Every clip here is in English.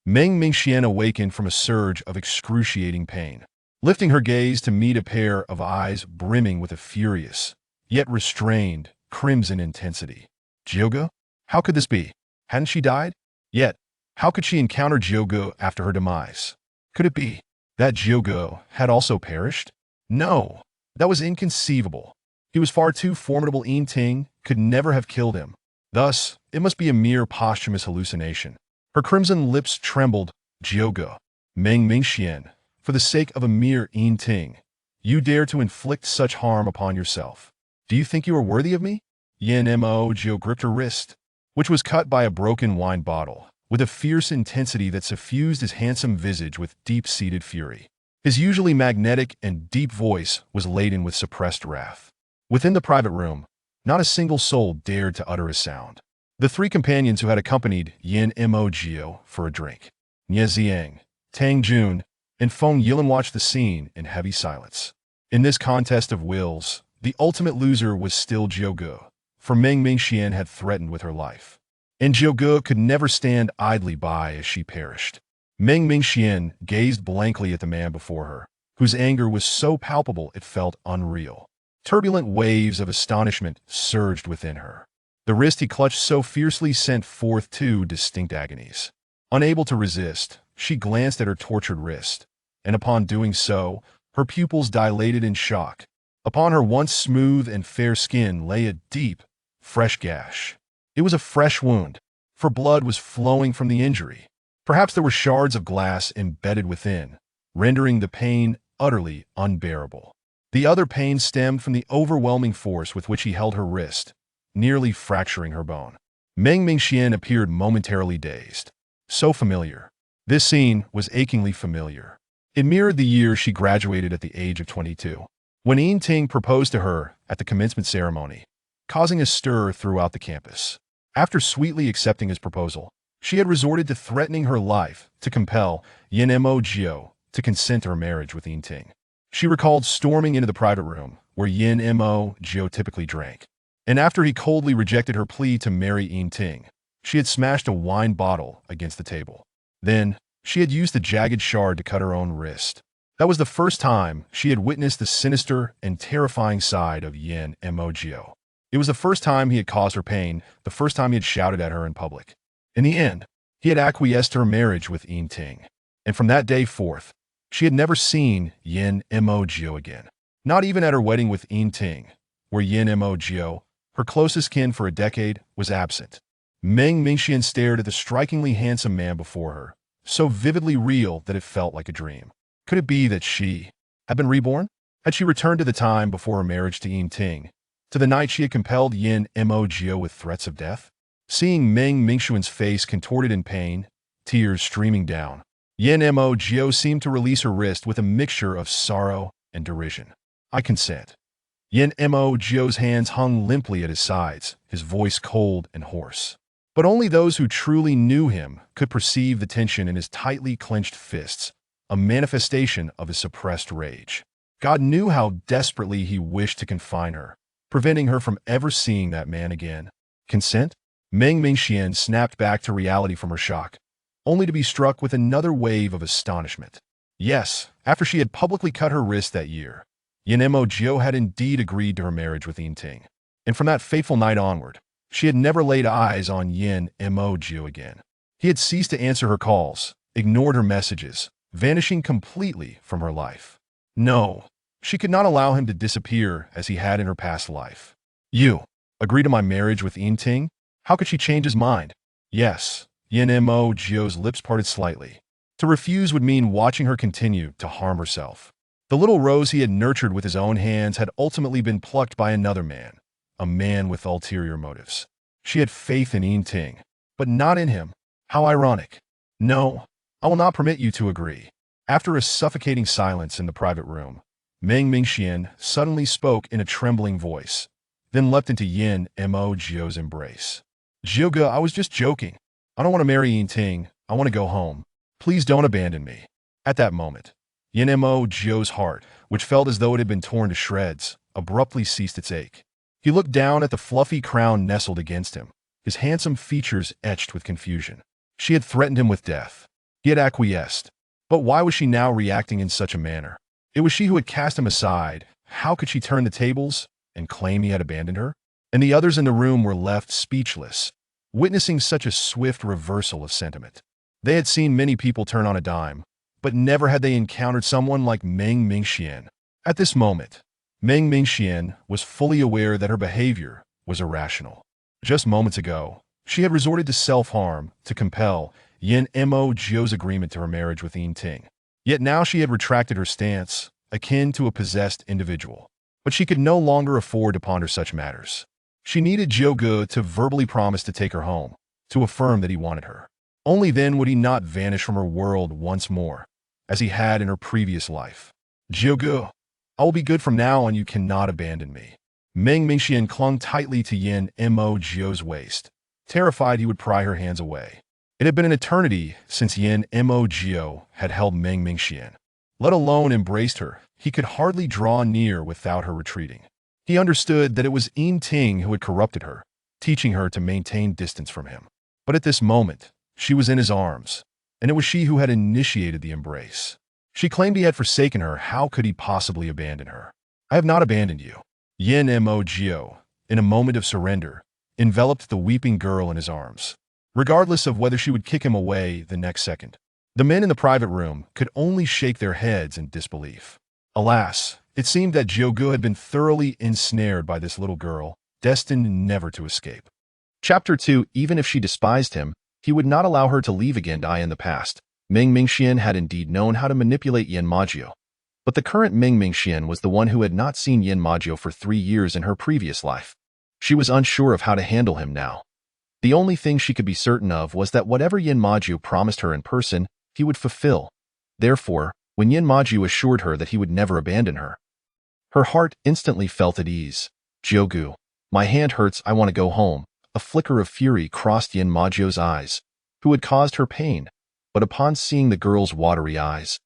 Meng Mingxian awakened from a surge of excruciating pain, lifting her gaze to meet a pair of eyes brimming with a furious, yet restrained, crimson intensity. Jiuge? How could this be? Hadn't she died? Yet, how could she encounter Jiuge after her demise? Could it be that Jiuge had also perished? No, that was inconceivable. He was far too formidable. Yin Ting could never have killed him. Thus, it must be a mere posthumous hallucination. Her crimson lips trembled. Jiuge, Meng Mingxian, for the sake of a mere Yin Ting, you dare to inflict such harm upon yourself. Do you think you are worthy of me? Yin Mo Jiu gripped her wrist, which was cut by a broken wine bottle, with a fierce intensity that suffused his handsome visage with deep-seated fury. His usually magnetic and deep voice was laden with suppressed wrath. Within the private room, not a single soul dared to utter a sound. The three companions who had accompanied Yin Mo Jiu for a drink, Nie Ziang, Tang Jun, and Feng Yilan watched the scene in heavy silence. In this contest of wills, the ultimate loser was still Jiuge, for Meng Mingxian had threatened with her life. And Jiuge could never stand idly by as she perished. Meng Mingxian gazed blankly at the man before her, whose anger was so palpable it felt unreal. Turbulent waves of astonishment surged within her. The wrist he clutched so fiercely sent forth two distinct agonies. Unable to resist, she glanced at her tortured wrist, and upon doing so, her pupils dilated in shock. Upon her once smooth and fair skin lay a deep, fresh gash. It was a fresh wound, for blood was flowing from the injury. Perhaps there were shards of glass embedded within, rendering the pain utterly unbearable. The other pain stemmed from the overwhelming force with which he held her wrist, nearly fracturing her bone. Meng Mingxian appeared momentarily dazed. So familiar. This scene was achingly familiar. It mirrored the year she graduated at the age of 22, when Yin Ting proposed to her at the commencement ceremony, causing a stir throughout the campus. After sweetly accepting his proposal, she had resorted to threatening her life to compel Yin Mo Jiu to consent to her marriage with Yin Ting. She recalled storming into the private room where Yin Mo Jiu typically drank. And after he coldly rejected her plea to marry Yin Ting, she had smashed a wine bottle against the table. Then, she had used the jagged shard to cut her own wrist. That was the first time she had witnessed the sinister and terrifying side of Yin Mo Jiu. It was the first time he had caused her pain, the first time he had shouted at her in public. In the end, he had acquiesced to her marriage with Yin Ting. And from that day forth, she had never seen Yin Mo Jiu again. Not even at her wedding with Yin Ting, where Yin Mo Jiu, her closest kin for a decade, was absent. Meng Mingxian stared at the strikingly handsome man before her, so vividly real that it felt like a dream. Could it be that she had been reborn? Had she returned to the time before her marriage to Yin Ting, to the night she had compelled Yin Mo Jiu with threats of death? Seeing Meng Mingxian's face contorted in pain, tears streaming down, Yin Mo Jiu seemed to release her wrist with a mixture of sorrow and derision. I consent. Yin Mo Jiu's hands hung limply at his sides, his voice cold and hoarse. But only those who truly knew him could perceive the tension in his tightly clenched fists, a manifestation of his suppressed rage. God knew how desperately he wished to confine her, preventing her from ever seeing that man again. Consent? Meng Mingxian snapped back to reality from her shock, only to be struck with another wave of astonishment. Yes, after she had publicly cut her wrist that year, Yin Mo Jiu had indeed agreed to her marriage with Yin Ting. And from that fateful night onward, she had never laid eyes on Yin Mo Jiu again. He had ceased to answer her calls, ignored her messages, vanishing completely from her life. No, she could not allow him to disappear as he had in her past life. You agree to my marriage with Yin Ting? How could she change his mind? Yes, Yin Mo Jiu's lips parted slightly. To refuse would mean watching her continue to harm herself. The little rose he had nurtured with his own hands had ultimately been plucked by another man, a man with ulterior motives. She had faith in Yin Ting, but not in him. How ironic. No, I will not permit you to agree. After a suffocating silence in the private room, Meng Mingxian suddenly spoke in a trembling voice, then leapt into Yin Mo Jiu's embrace. Jiuge, I was just joking. I don't want to marry Yin Ting. I want to go home. Please don't abandon me. At that moment, Yin Mo Jiu's heart, which felt as though it had been torn to shreds, abruptly ceased its ache. He looked down at the fluffy crown nestled against him, his handsome features etched with confusion. She had threatened him with death. He had acquiesced. But why was she now reacting in such a manner? It was she who had cast him aside. How could she turn the tables and claim he had abandoned her? And the others in the room were left speechless, witnessing such a swift reversal of sentiment. They had seen many people turn on a dime, but never had they encountered someone like Meng Mingxian. At this moment, Meng Mingxian was fully aware that her behavior was irrational. Just moments ago, she had resorted to self-harm to compel Yin Mo Jiuye's agreement to her marriage with Yin Ting. Yet now she had retracted her stance, akin to a possessed individual. But she could no longer afford to ponder such matters. She needed Jiuye to verbally promise to take her home, to affirm that he wanted her. Only then would he not vanish from her world once more, as he had in her previous life. Jiuye, I will be good from now on. You cannot abandon me. Meng Mingxian clung tightly to Yin Mo Jiuye's waist, terrified he would pry her hands away. It had been an eternity since Yin Mo Jiuye had held Meng Mingxian. Let alone embraced her, he could hardly draw near without her retreating. He understood that it was Yin Ting who had corrupted her, teaching her to maintain distance from him. But at this moment, she was in his arms, and it was she who had initiated the embrace. She claimed he had forsaken her. How could he possibly abandon her? I have not abandoned you. Yin Mo Jiuye, in a moment of surrender, enveloped the weeping girl in his arms, regardless of whether she would kick him away the next second. The men in the private room could only shake their heads in disbelief. Alas, it seemed that Jiuye had been thoroughly ensnared by this little girl, destined never to escape. Chapter 2. Even if she despised him, he would not allow her to leave again. In the past, Meng Mingxian had indeed known how to manipulate Yin Ma Jiuye. But the current Meng Mingxian was the one who had not seen Yin Ma Jiuye for 3 years in her previous life. She was unsure of how to handle him now. The only thing she could be certain of was that whatever Yin Ma Jiuye promised her in person, he would fulfill. Therefore, when Yin Ma Jiuye assured her that he would never abandon her, her heart instantly felt at ease. Jiuye, my hand hurts, I want to go home. A flicker of fury crossed Yin Ma Jiuye's eyes, who had caused her pain, but upon seeing the girl's watery eyes,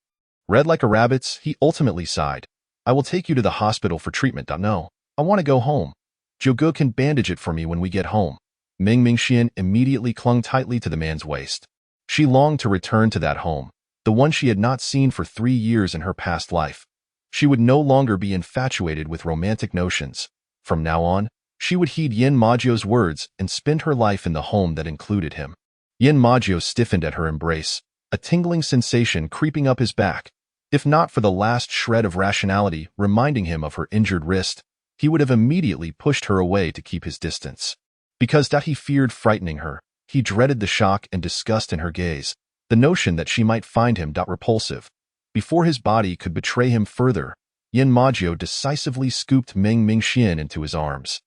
red like a rabbit's, he ultimately sighed. I will take you to the hospital for treatment. No, I want to go home. Jiuye can bandage it for me when we get home. Meng Mingxian immediately clung tightly to the man's waist. She longed to return to that home, the one she had not seen for 3 years in her past life. She would no longer be infatuated with romantic notions. From now on, she would heed Yin Ma Jiuye's words and spend her life in the home that included him. Yin Ma Jiuye stiffened at her embrace, a tingling sensation creeping up his back. If not for the last shred of rationality reminding him of her injured wrist, he would have immediately pushed her away to keep his distance. Because that he feared frightening her, he dreaded the shock and disgust in her gaze, the notion that she might find him repulsive. Before his body could betray him further, Yin Ma Jiuye decisively scooped Meng Mingxian into his arms.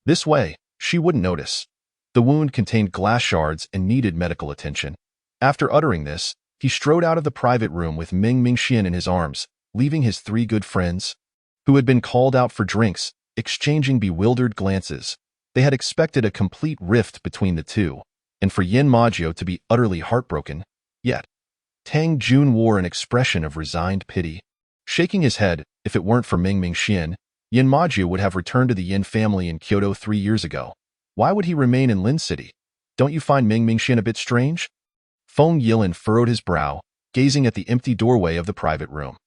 This way, she wouldn't notice. The wound contained glass shards and needed medical attention. After uttering this, he strode out of the private room with Meng Mingxian in his arms, leaving his 3 good friends, who had been called out for drinks, exchanging bewildered glances. They had expected a complete rift between the two, and for Yin Ma Jiuye to be utterly heartbroken. Yet, Tang Jun wore an expression of resigned pity. Shaking his head, if it weren't for Meng Mingxian, Yin Ma Jiuye would have returned to the Yin family in Kyoto 3 years ago. Why would he remain in Lin City? Don't you find Meng Mingxian a bit strange? Feng Yilin furrowed his brow, gazing at the empty doorway of the private room.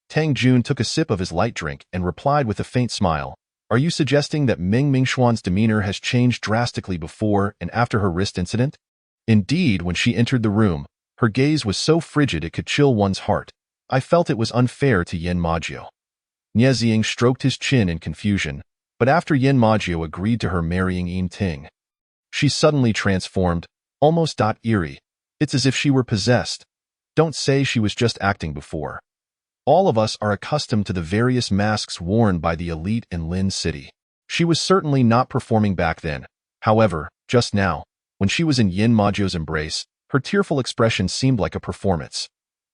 Tang Jun took a sip of his light drink and replied with a faint smile. Are you suggesting that Meng Mingxian's demeanor has changed drastically before and after her wrist incident? Indeed, when she entered the room, her gaze was so frigid it could chill one's heart. I felt it was unfair to Yin Ma Jiuye. Nie Ziying stroked his chin in confusion, but after Yin Ma Jiuye agreed to her marrying Yin Ting, she suddenly transformed, almost eerie. It's as if she were possessed. Don't say she was just acting before. All of us are accustomed to the various masks worn by the elite in Lin City. She was certainly not performing back then. However, just now, when she was in Yin Ma Jiuye's embrace, her tearful expression seemed like a performance.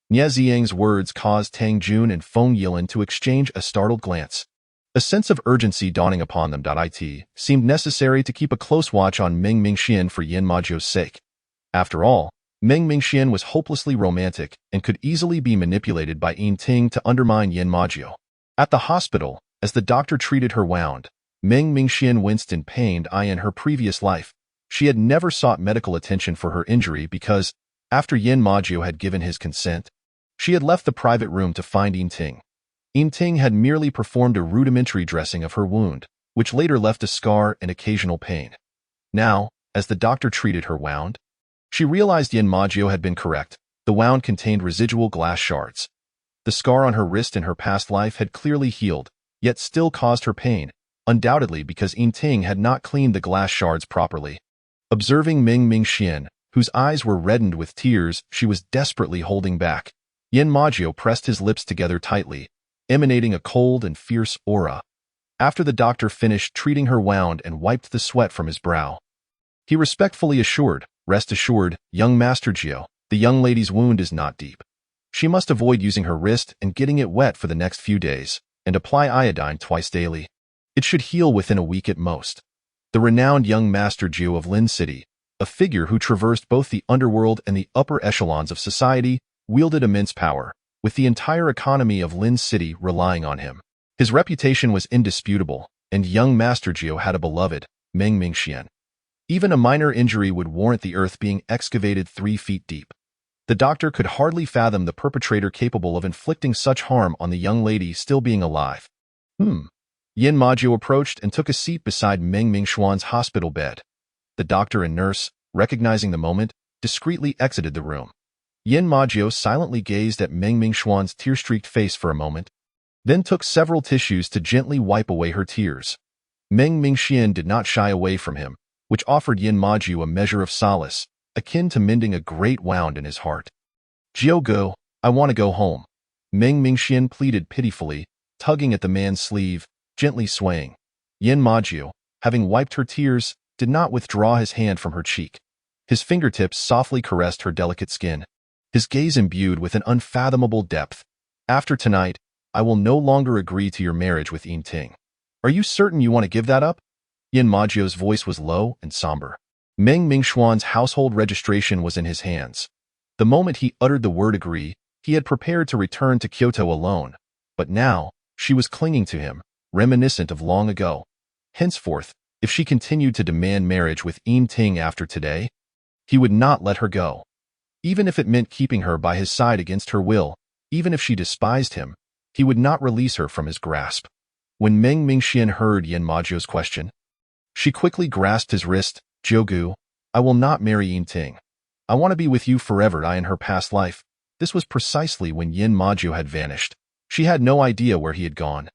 Nie Ziyang's words caused Tang Jun and Feng Yilin to exchange a startled glance. A sense of urgency dawning upon them. It seemed necessary to keep a close watch on Meng Mingxian for Yin Ma Jiuye's sake. After all, Meng Mingxian was hopelessly romantic and could easily be manipulated by Yin Ting to undermine Yin Ma Jiuye. At the hospital, as the doctor treated her wound, Meng Mingxian winced in pain. In her previous life, she had never sought medical attention for her injury because, After Yin Majiu had given his consent, she had left the private room to find Yinting. Yinting had merely performed a rudimentary dressing of her wound, which later left a scar and occasional pain. Now, as the doctor treated her wound, she realized Yin Majiu had been correct. The wound contained residual glass shards. The scar on her wrist in her past life had clearly healed, yet still caused her pain, undoubtedly because Yinting had not cleaned the glass shards properly. Observing Ming Mingxian, whose eyes were reddened with tears she was desperately holding back, Yin Majiu pressed his lips together tightly, emanating a cold and fierce aura. After the doctor finished treating her wound and wiped the sweat from his brow, he respectfully assured, "Rest assured, young Master Jiu, the young lady's wound is not deep. She must avoid using her wrist and getting it wet for the next few days, and apply iodine twice daily. It should heal within a week at most." The renowned young Master Jiu of Lin City, a figure who traversed both the underworld and the upper echelons of society, wielded immense power, with the entire economy of Lin City relying on him. His reputation was indisputable, and young Master Jiu had a beloved, Ming Mingxian. Even a minor injury would warrant the earth being excavated 3 feet deep. The doctor could hardly fathom the perpetrator capable of inflicting such harm on the young lady still being alive. Yin Majiu approached and took a seat beside Ming Mingxuan's hospital bed. The doctor and nurse, recognizing the moment, discreetly exited the room. Yin Majiu silently gazed at Ming Mingxuan's tear-streaked face for a moment, then took several tissues to gently wipe away her tears. Ming Mingxian did not shy away from him, which offered Yin Majiu a measure of solace, akin to mending a great wound in his heart. "Jiugu, I want to go home," Ming Mingxian pleaded pitifully, tugging at the man's sleeve, gently swaying. Yin Majiu, having wiped her tears, did not withdraw his hand from her cheek. His fingertips softly caressed her delicate skin, his gaze imbued with an unfathomable depth. "After tonight, I will no longer agree to your marriage with Yinting. Are you certain you want to give that up?" Yin Majiu's voice was low and somber. Ming Mingxuan's household registration was in his hands. The moment he uttered the word agree, he had prepared to return to Kyoto alone. But now, she was clinging to him, reminiscent of long ago. Henceforth, if she continued to demand marriage with Yinting after today, he would not let her go. Even if it meant keeping her by his side against her will, even if she despised him, he would not release her from his grasp. When Ming Mingxian heard Yin Majiu's question, she quickly grasped his wrist. "Jiugu, I will not marry Yinting. I want to be with you forever." In her past life, this was precisely when Yin Majiu had vanished. She had no idea where he had gone.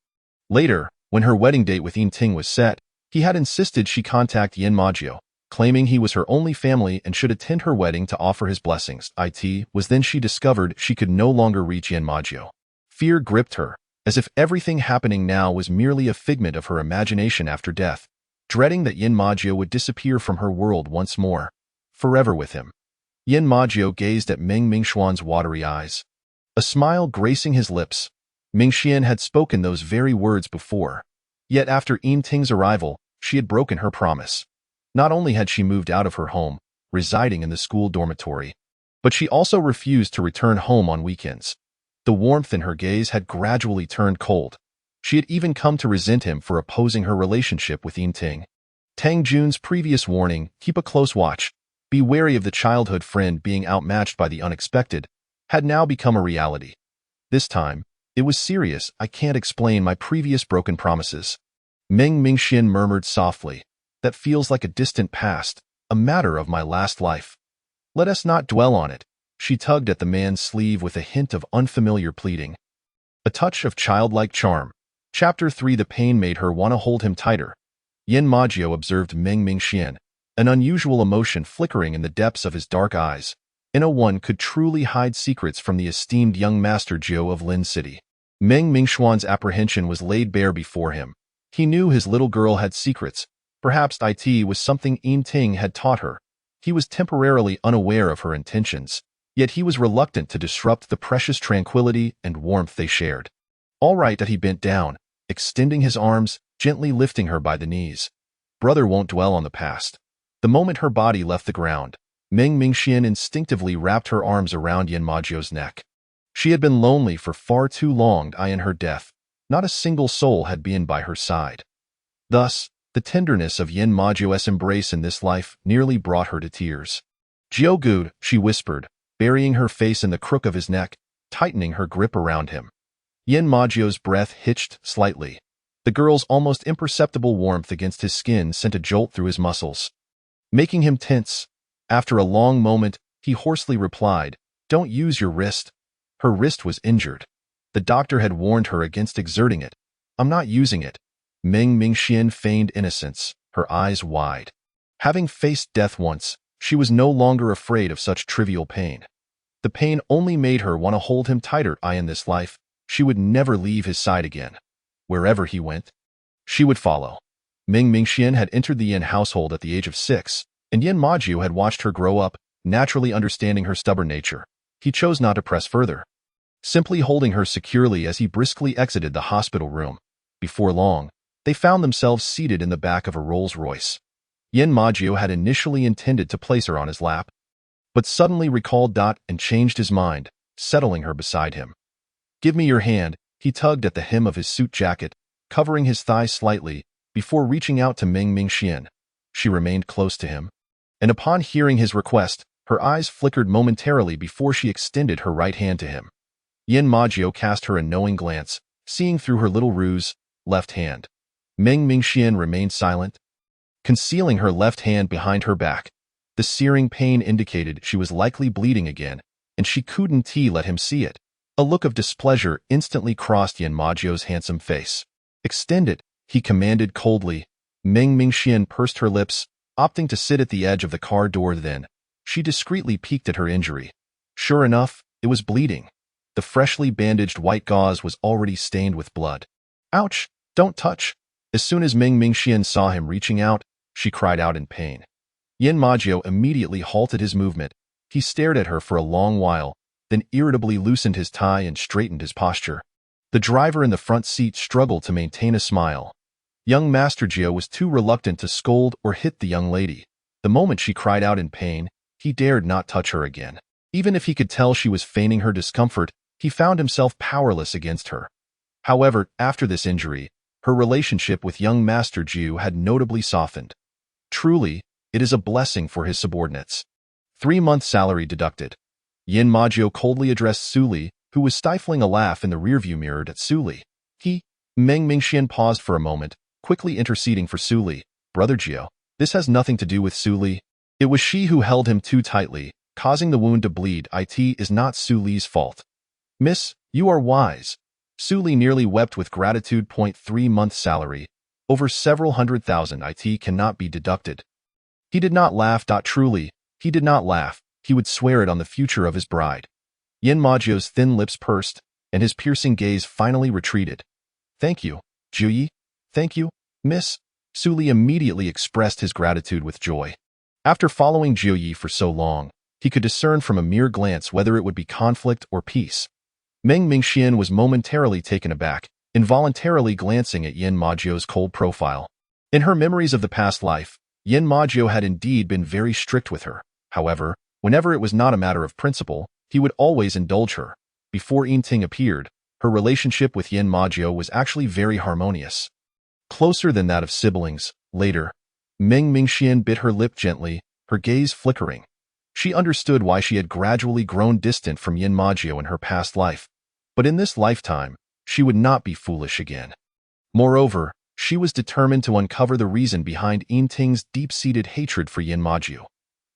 Later, when her wedding date with Yinting was set, he had insisted she contact Yin Majiu, claiming he was her only family and should attend her wedding to offer his blessings. It was then she discovered she could no longer reach Yin Majiu. Fear gripped her, as if everything happening now was merely a figment of her imagination after death, dreading that Yin Majiu would disappear from her world once more, forever with him. Yin Majiu gazed at Ming Mingxuan's watery eyes, a smile gracing his lips. Mingxian had spoken those very words before. Yet after Yinting's arrival, she had broken her promise. Not only had she moved out of her home, residing in the school dormitory, but she also refused to return home on weekends. The warmth in her gaze had gradually turned cold. She had even come to resent him for opposing her relationship with Yinting. Tang Jun's previous warning, "Keep a close watch, be wary of the childhood friend being outmatched by the unexpected," had now become a reality. This time, it was serious. "I can't explain my previous broken promises," Ming Mingxian murmured softly. "That feels like a distant past, a matter of my last life. Let us not dwell on it." She tugged at the man's sleeve with a hint of unfamiliar pleading. A touch of childlike charm. Chapter 3. The pain made her want to hold him tighter. Yin Majiu observed Ming Mingxian, an unusual emotion flickering in the depths of his dark eyes. No one could truly hide secrets from the esteemed young Master Jiu of Lin City. Ming Mingxuan's apprehension was laid bare before him. He knew his little girl had secrets. Perhaps it was something Yinting had taught her. He was temporarily unaware of her intentions, yet he was reluctant to disrupt the precious tranquility and warmth they shared. "All right." He bent down, extending his arms, gently lifting her by the knees. "Brother won't dwell on the past." The moment her body left the ground, Ming Mingxian instinctively wrapped her arms around Yin Majiu's neck. She had been lonely for far too long. In her death, not a single soul had been by her side. Thus, the tenderness of Yin Majiu's embrace in this life nearly brought her to tears. "Jiugu," she whispered, burying her face in the crook of his neck, tightening her grip around him. Yin Majio's breath hitched slightly. The girl's almost imperceptible warmth against his skin sent a jolt through his muscles, making him tense. After a long moment, he hoarsely replied, "Don't use your wrist." Her wrist was injured. The doctor had warned her against exerting it. "I'm not using it." Meng Mingxian feigned innocence, her eyes wide. Having faced death once, she was no longer afraid of such trivial pain. The pain only made her want to hold him tighter. In this life, she would never leave his side again. Wherever he went, she would follow. Meng Mingxian had entered the Yin household at the age of 6, and Yin Majio had watched her grow up, naturally understanding her stubborn nature. He chose not to press further, simply holding her securely as he briskly exited the hospital room. Before long, they found themselves seated in the back of a Rolls-Royce. Yin Majio had initially intended to place her on his lap, but suddenly recalled and changed his mind, settling her beside him. "Give me your hand." He tugged at the hem of his suit jacket, covering his thighs slightly, before reaching out to Meng Mingxian. She remained close to him, and upon hearing his request, her eyes flickered momentarily before she extended her right hand to him. Yin Majio cast her a knowing glance, seeing through her little ruse. Left hand. Meng Mingxian remained silent, concealing her left hand behind her back. The searing pain indicated she was likely bleeding again, and she couldn't let him see it. A look of displeasure instantly crossed Yin Majio's handsome face. "Extend it," he commanded coldly. Meng Mingxian pursed her lips, opting to sit at the edge of the car door. Then, she discreetly peeked at her injury. Sure enough, it was bleeding. The freshly bandaged white gauze was already stained with blood. "Ouch! Don't touch!" As soon as Meng Mingxian saw him reaching out, she cried out in pain. Yin Majio immediately halted his movement. He stared at her for a long while, then irritably loosened his tie and straightened his posture. The driver in the front seat struggled to maintain a smile. Young Master Jiuye was too reluctant to scold or hit the young lady. The moment she cried out in pain, he dared not touch her again. Even if he could tell she was feigning her discomfort, he found himself powerless against her. However, after this injury, her relationship with young Master Jiuye had notably softened. Truly, it is a blessing for his subordinates. 3-month salary deducted. Yin Majio coldly addressed Suli, who was stifling a laugh in the rearview mirror at Suli. Meng Mingxian paused for a moment, quickly interceding for Suli. "Brother Jiuye, this has nothing to do with Suli. It was she who held him too tightly, causing the wound to bleed. It is not Suli's fault." "Miss, you are wise." Suli nearly wept with gratitude. 3-month salary, over several $100,000 cannot be deducted. He did not laugh. Truly, he did not laugh. He would swear it on the future of his bride. Yin Majio's thin lips pursed, and his piercing gaze finally retreated. "Thank you, Jiuye. Thank you, Miss." Suli immediately expressed his gratitude with joy. After following Jiuye for so long, he could discern from a mere glance whether it would be conflict or peace. Meng Mingxian was momentarily taken aback, involuntarily glancing at Yin Majio's cold profile. In her memories of the past life, Yin Majio had indeed been very strict with her. However, whenever it was not a matter of principle, he would always indulge her. Before Yinting appeared, her relationship with Yin Majio was actually very harmonious, closer than that of siblings. Later, Meng Mingxian bit her lip gently, her gaze flickering. She understood why she had gradually grown distant from Yin Majio in her past life, but in this lifetime, she would not be foolish again. Moreover, she was determined to uncover the reason behind Yinting's deep-seated hatred for Yin Majio.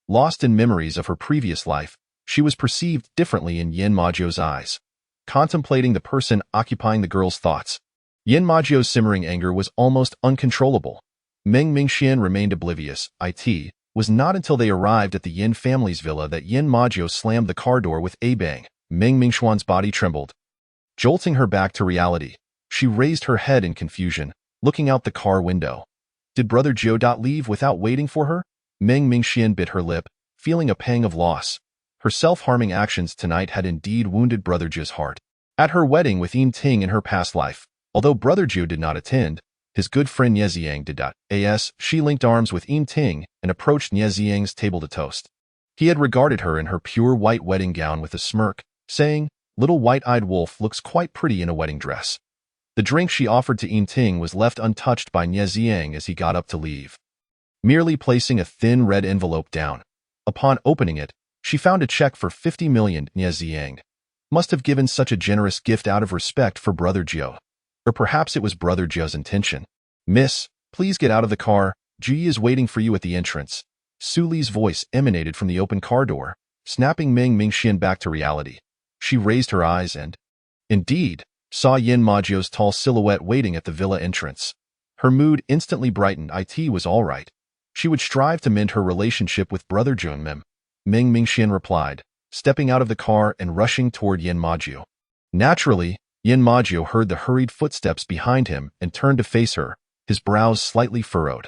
Lost in memories of her previous life, she was perceived differently in Yin Majio's eyes. Contemplating the person occupying the girl's thoughts, Yin Majio's simmering anger was almost uncontrollable. Meng Mingxian remained oblivious. It was not until they arrived at the Yin family's villa that Yin Majio slammed the car door with a bang. Meng Mingxian's body trembled, jolting her back to reality. She raised her head in confusion, looking out the car window. Did Brother Jiuye leave without waiting for her? Meng Mingxian bit her lip, feeling a pang of loss. Her self-harming actions tonight had indeed wounded Brother Jiuye's heart. At her wedding with Yinting in her past life, although Brother Jiuye did not attend, his good friend Nie Ziyang did. She linked arms with Yinting and approached Nie Ziyang's table to toast. He had regarded her in her pure white wedding gown with a smirk, saying, "Little white-eyed wolf looks quite pretty in a wedding dress." The drink she offered to Yinting was left untouched by Nie Ziyang as he got up to leave, merely placing a thin red envelope down. Upon opening it, She found a check for 50 million Nye. Must have given such a generous gift out of respect for Brother Jiu. Or perhaps it was Brother Jiu's intention. Miss, please get out of the car. Jiuye is waiting for you at the entrance. Su Li's voice emanated from the open car door, snapping Meng Mingxian back to reality. She raised her eyes and, indeed, saw Yin Majiu's tall silhouette waiting at the villa entrance. Her mood instantly brightened. It was all right. She would strive to mend her relationship with Brother Junmim. Meng Mingxian replied, stepping out of the car and rushing toward Yin Majiu. Naturally, Yin Majiu heard the hurried footsteps behind him and turned to face her, his brows slightly furrowed.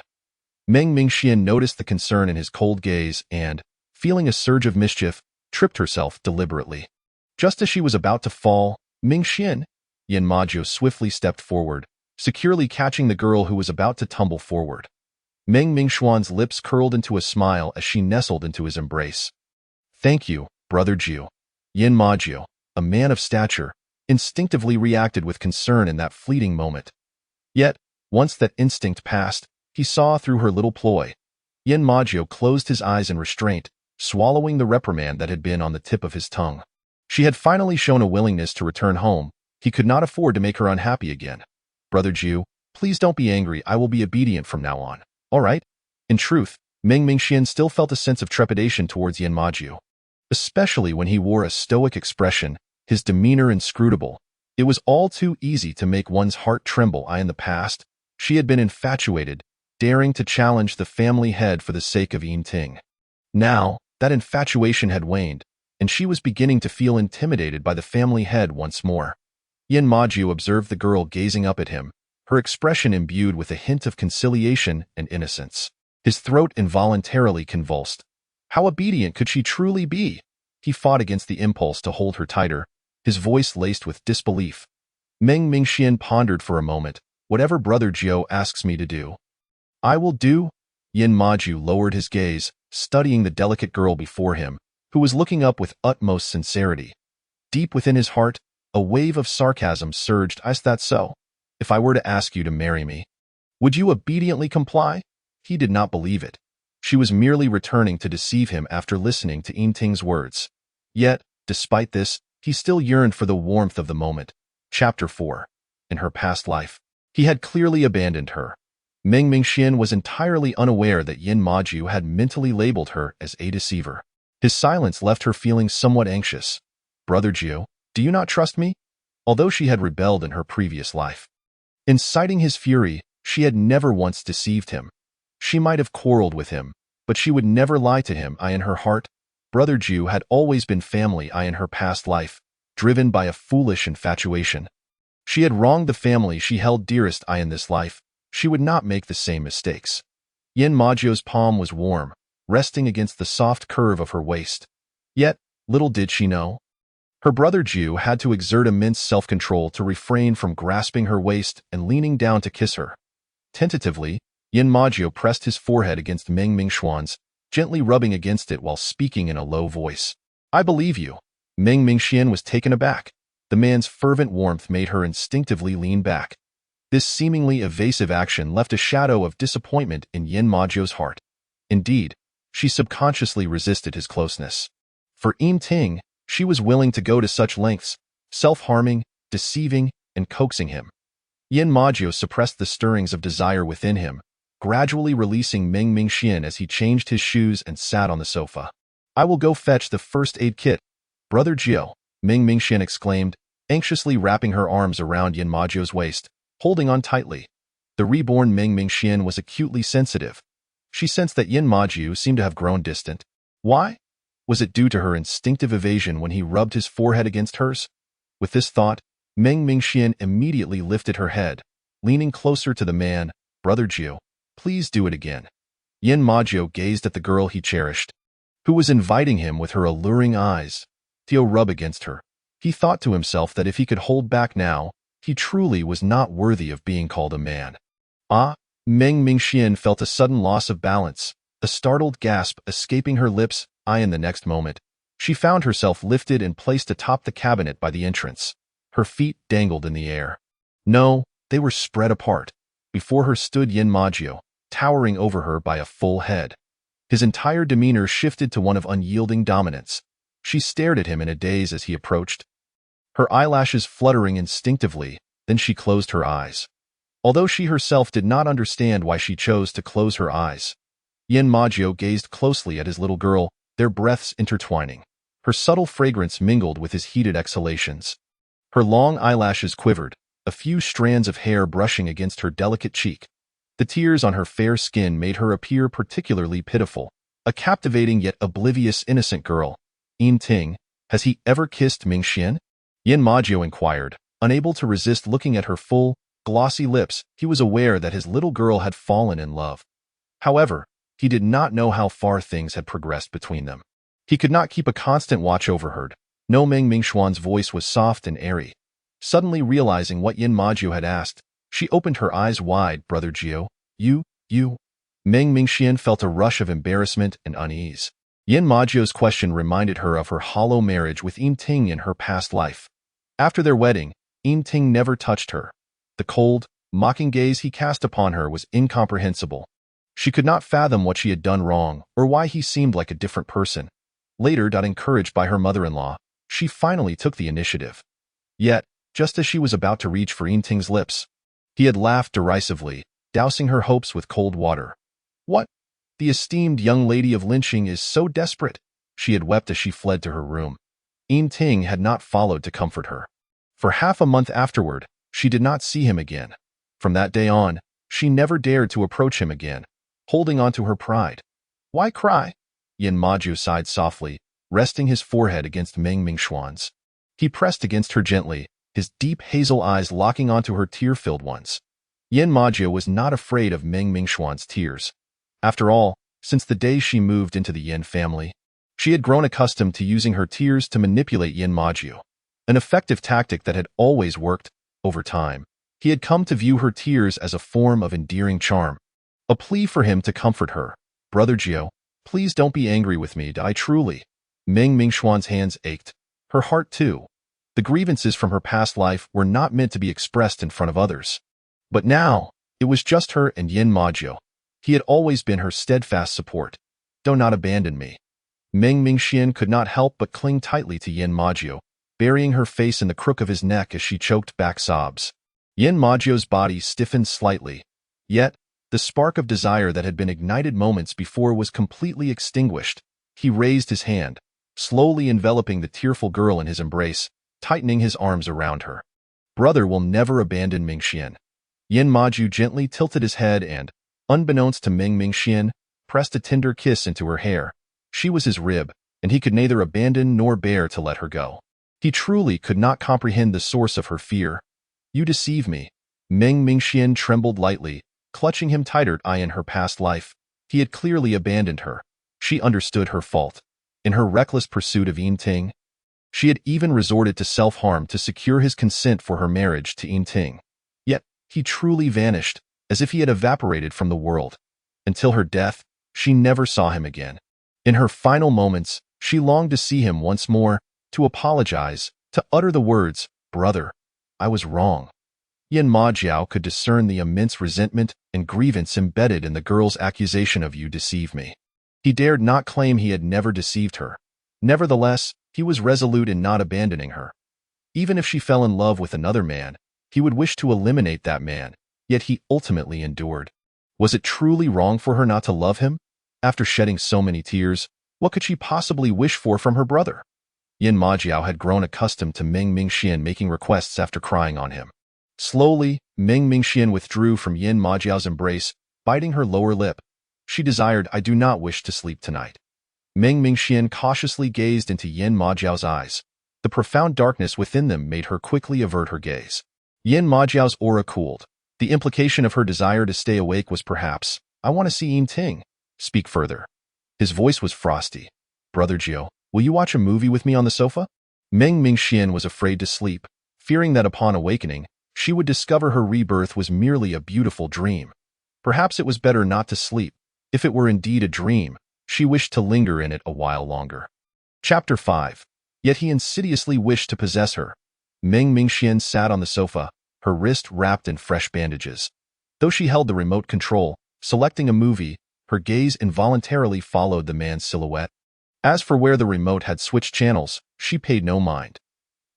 Meng Mingxian noticed the concern in his cold gaze and, feeling a surge of mischief, tripped herself deliberately. Just as she was about to fall, Mingxian, Yin Majiu swiftly stepped forward, securely catching the girl who was about to tumble forward. Meng Mingxuan's lips curled into a smile as she nestled into his embrace. Thank you, Brother Jiu. Yin Majiu, a man of stature, instinctively reacted with concern in that fleeting moment. Yet, once that instinct passed, he saw through her little ploy. Yin Majiu closed his eyes in restraint, swallowing the reprimand that had been on the tip of his tongue. She had finally shown a willingness to return home. He could not afford to make her unhappy again. Brother Jiu, please don't be angry. I will be obedient from now on. All right? In truth, Meng Mingxian still felt a sense of trepidation towards Yin Majiu. Especially when he wore a stoic expression, his demeanor inscrutable. It was all too easy to make one's heart tremble. In the past, she had been infatuated, daring to challenge the family head for the sake of Yin Ting. Now, that infatuation had waned, and she was beginning to feel intimidated by the family head once more. Yin Majiu observed the girl gazing up at him, her expression imbued with a hint of conciliation and innocence. His throat involuntarily convulsed. How obedient could she truly be? He fought against the impulse to hold her tighter, his voice laced with disbelief. Meng Mingxian pondered for a moment. Whatever Brother Jiu asks me to do, I will do. Yin Majiu lowered his gaze, studying the delicate girl before him, who was looking up with utmost sincerity. Deep within his heart, a wave of sarcasm surged. Is that so? If I were to ask you to marry me, would you obediently comply? He did not believe it. She was merely returning to deceive him after listening to Yin Ting's words. Yet, despite this, he still yearned for the warmth of the moment. Chapter 4. In her past life, he had clearly abandoned her. Meng Mingxian was entirely unaware that Yin Majiu had mentally labeled her as a deceiver. His silence left her feeling somewhat anxious. Brother Jiu, do you not trust me? Although she had rebelled in her previous life, inciting his fury, she had never once deceived him. She might have quarreled with him, but she would never lie to him. In her heart, Brother Jiu had always been family. In her past life, driven by a foolish infatuation. She had wronged the family she held dearest. In this life, she would not make the same mistakes. Yin Majiu's palm was warm, resting against the soft curve of her waist. Yet, little did she know, her Brother Jiu had to exert immense self-control to refrain from grasping her waist and leaning down to kiss her. Tentatively, Yin Majiu pressed his forehead against Meng Mingxuan's, gently rubbing against it while speaking in a low voice. I believe you. Meng Mingxian was taken aback. The man's fervent warmth made her instinctively lean back. This seemingly evasive action left a shadow of disappointment in Yin Majiu's heart. Indeed, she subconsciously resisted his closeness. For Yin Ting, she was willing to go to such lengths, self-harming, deceiving, and coaxing him. Yin Majiu suppressed the stirrings of desire within him, gradually releasing Meng Mingxian as he changed his shoes and sat on the sofa. I will go fetch the first aid kit. Brother Jiu, Meng Mingxian exclaimed, anxiously wrapping her arms around Yin Majiu's waist, holding on tightly. The reborn Meng Mingxian was acutely sensitive. She sensed that Yin Majiu seemed to have grown distant. Why? Was it due to her instinctive evasion when he rubbed his forehead against hers? With this thought, Meng Mingxian immediately lifted her head, leaning closer to the man. Brother Jiu, please do it again. Yin Majiu gazed at the girl he cherished, who was inviting him with her alluring eyes. To rub against her. He thought to himself that if he could hold back now, he truly was not worthy of being called a man. Meng Mingxian felt a sudden loss of balance, a startled gasp escaping her lips. In the next moment, she found herself lifted and placed atop the cabinet by the entrance. Her feet dangled in the air. No, they were spread apart. Before her stood Yin Majiu, towering over her by a full head. His entire demeanor shifted to one of unyielding dominance. She stared at him in a daze as he approached, her eyelashes fluttering instinctively, then she closed her eyes. Although she herself did not understand why she chose to close her eyes, Yin Majiu gazed closely at his little girl, their breaths intertwining. Her subtle fragrance mingled with his heated exhalations. Her long eyelashes quivered, a few strands of hair brushing against her delicate cheek. The tears on her fair skin made her appear particularly pitiful, a captivating yet oblivious innocent girl. Yin Ting, has he ever kissed Ming Xian? Yin Majiu inquired, unable to resist looking at her full, glossy lips. He was aware that his little girl had fallen in love. However, he did not know how far things had progressed between them. He could not keep a constant watch over her. No, Meng Mingxuan's voice was soft and airy. Suddenly realizing what Yin Majiu had asked, she opened her eyes wide. Brother Jiu, you. Meng Mingxian felt a rush of embarrassment and unease. Yin Majiu's question reminded her of her hollow marriage with Yin Ting in her past life. After their wedding, Yin Ting never touched her. The cold, mocking gaze he cast upon her was incomprehensible. She could not fathom what she had done wrong or why he seemed like a different person. Later, encouraged by her mother-in-law, she finally took the initiative. Yet, just as she was about to reach for Yin Ting's lips, he had laughed derisively, dousing her hopes with cold water. What? The esteemed young lady of lynching is so desperate, she had wept as she fled to her room. Yin Ting had not followed to comfort her. For half a month afterward, she did not see him again. From that day on, she never dared to approach him again, holding on to her pride. Why cry? Yin Majiu sighed softly, resting his forehead against Meng Mingxuan's. He pressed against her gently, his deep hazel eyes locking onto her tear-filled ones. Yin Majiu was not afraid of Meng Mingxuan's tears. After all, since the day she moved into the Yin family, she had grown accustomed to using her tears to manipulate Yin Majiu, an effective tactic that had always worked. Over time, he had come to view her tears as a form of endearing charm, a plea for him to comfort her. Brother Jiu, please don't be angry with me. I truly. Meng Mingxuan's hands ached. Her heart too. The grievances from her past life were not meant to be expressed in front of others. But now, it was just her and Yin Majiu. He had always been her steadfast support. Do not abandon me. Meng Mingxian could not help but cling tightly to Yin Majiu, burying her face in the crook of his neck as she choked back sobs. Yin Majiu's body stiffened slightly. Yet, the spark of desire that had been ignited moments before was completely extinguished. He raised his hand, slowly enveloping the tearful girl in his embrace, tightening his arms around her. Brother will never abandon Mingxian. Yin Majiu gently tilted his head and, unbeknownst to Meng Mingxian, pressed a tender kiss into her hair. She was his rib, and he could neither abandon nor bear to let her go. He truly could not comprehend the source of her fear. You deceive me. Meng Mingxian trembled lightly, clutching him tighter. In her past life, he had clearly abandoned her. She understood her fault. In her reckless pursuit of Yin Ting, she had even resorted to self-harm to secure his consent for her marriage to Yin Ting. Yet, he truly vanished, as if he had evaporated from the world. Until her death, she never saw him again. In her final moments, she longed to see him once more, to apologize, to utter the words, "Brother, I was wrong." Yin Majiu could discern the immense resentment and grievance embedded in the girl's accusation of "you deceived me." He dared not claim he had never deceived her. Nevertheless, he was resolute in not abandoning her. Even if she fell in love with another man, he would wish to eliminate that man, yet he ultimately endured. Was it truly wrong for her not to love him? After shedding so many tears, what could she possibly wish for from her brother? Yin Majiu had grown accustomed to Meng Mingxian making requests after crying on him. Slowly, Meng Mingxian withdrew from Yin Majiu's embrace, biting her lower lip. She desired, "I do not wish to sleep tonight." Meng Mingxian cautiously gazed into Yin Majiu's eyes. The profound darkness within them made her quickly avert her gaze. Yin Majiu's aura cooled. The implication of her desire to stay awake was perhaps, "I want to see Yin Ting. Speak further." His voice was frosty. "Brother Jiu, will you watch a movie with me on the sofa?" Meng Mingxian was afraid to sleep, fearing that upon awakening, she would discover her rebirth was merely a beautiful dream. Perhaps it was better not to sleep. If it were indeed a dream, she wished to linger in it a while longer. Chapter 5. Yet he insidiously wished to possess her. Meng Mingxian sat on the sofa, her wrist wrapped in fresh bandages. Though she held the remote control, selecting a movie, her gaze involuntarily followed the man's silhouette. As for where the remote had switched channels, she paid no mind.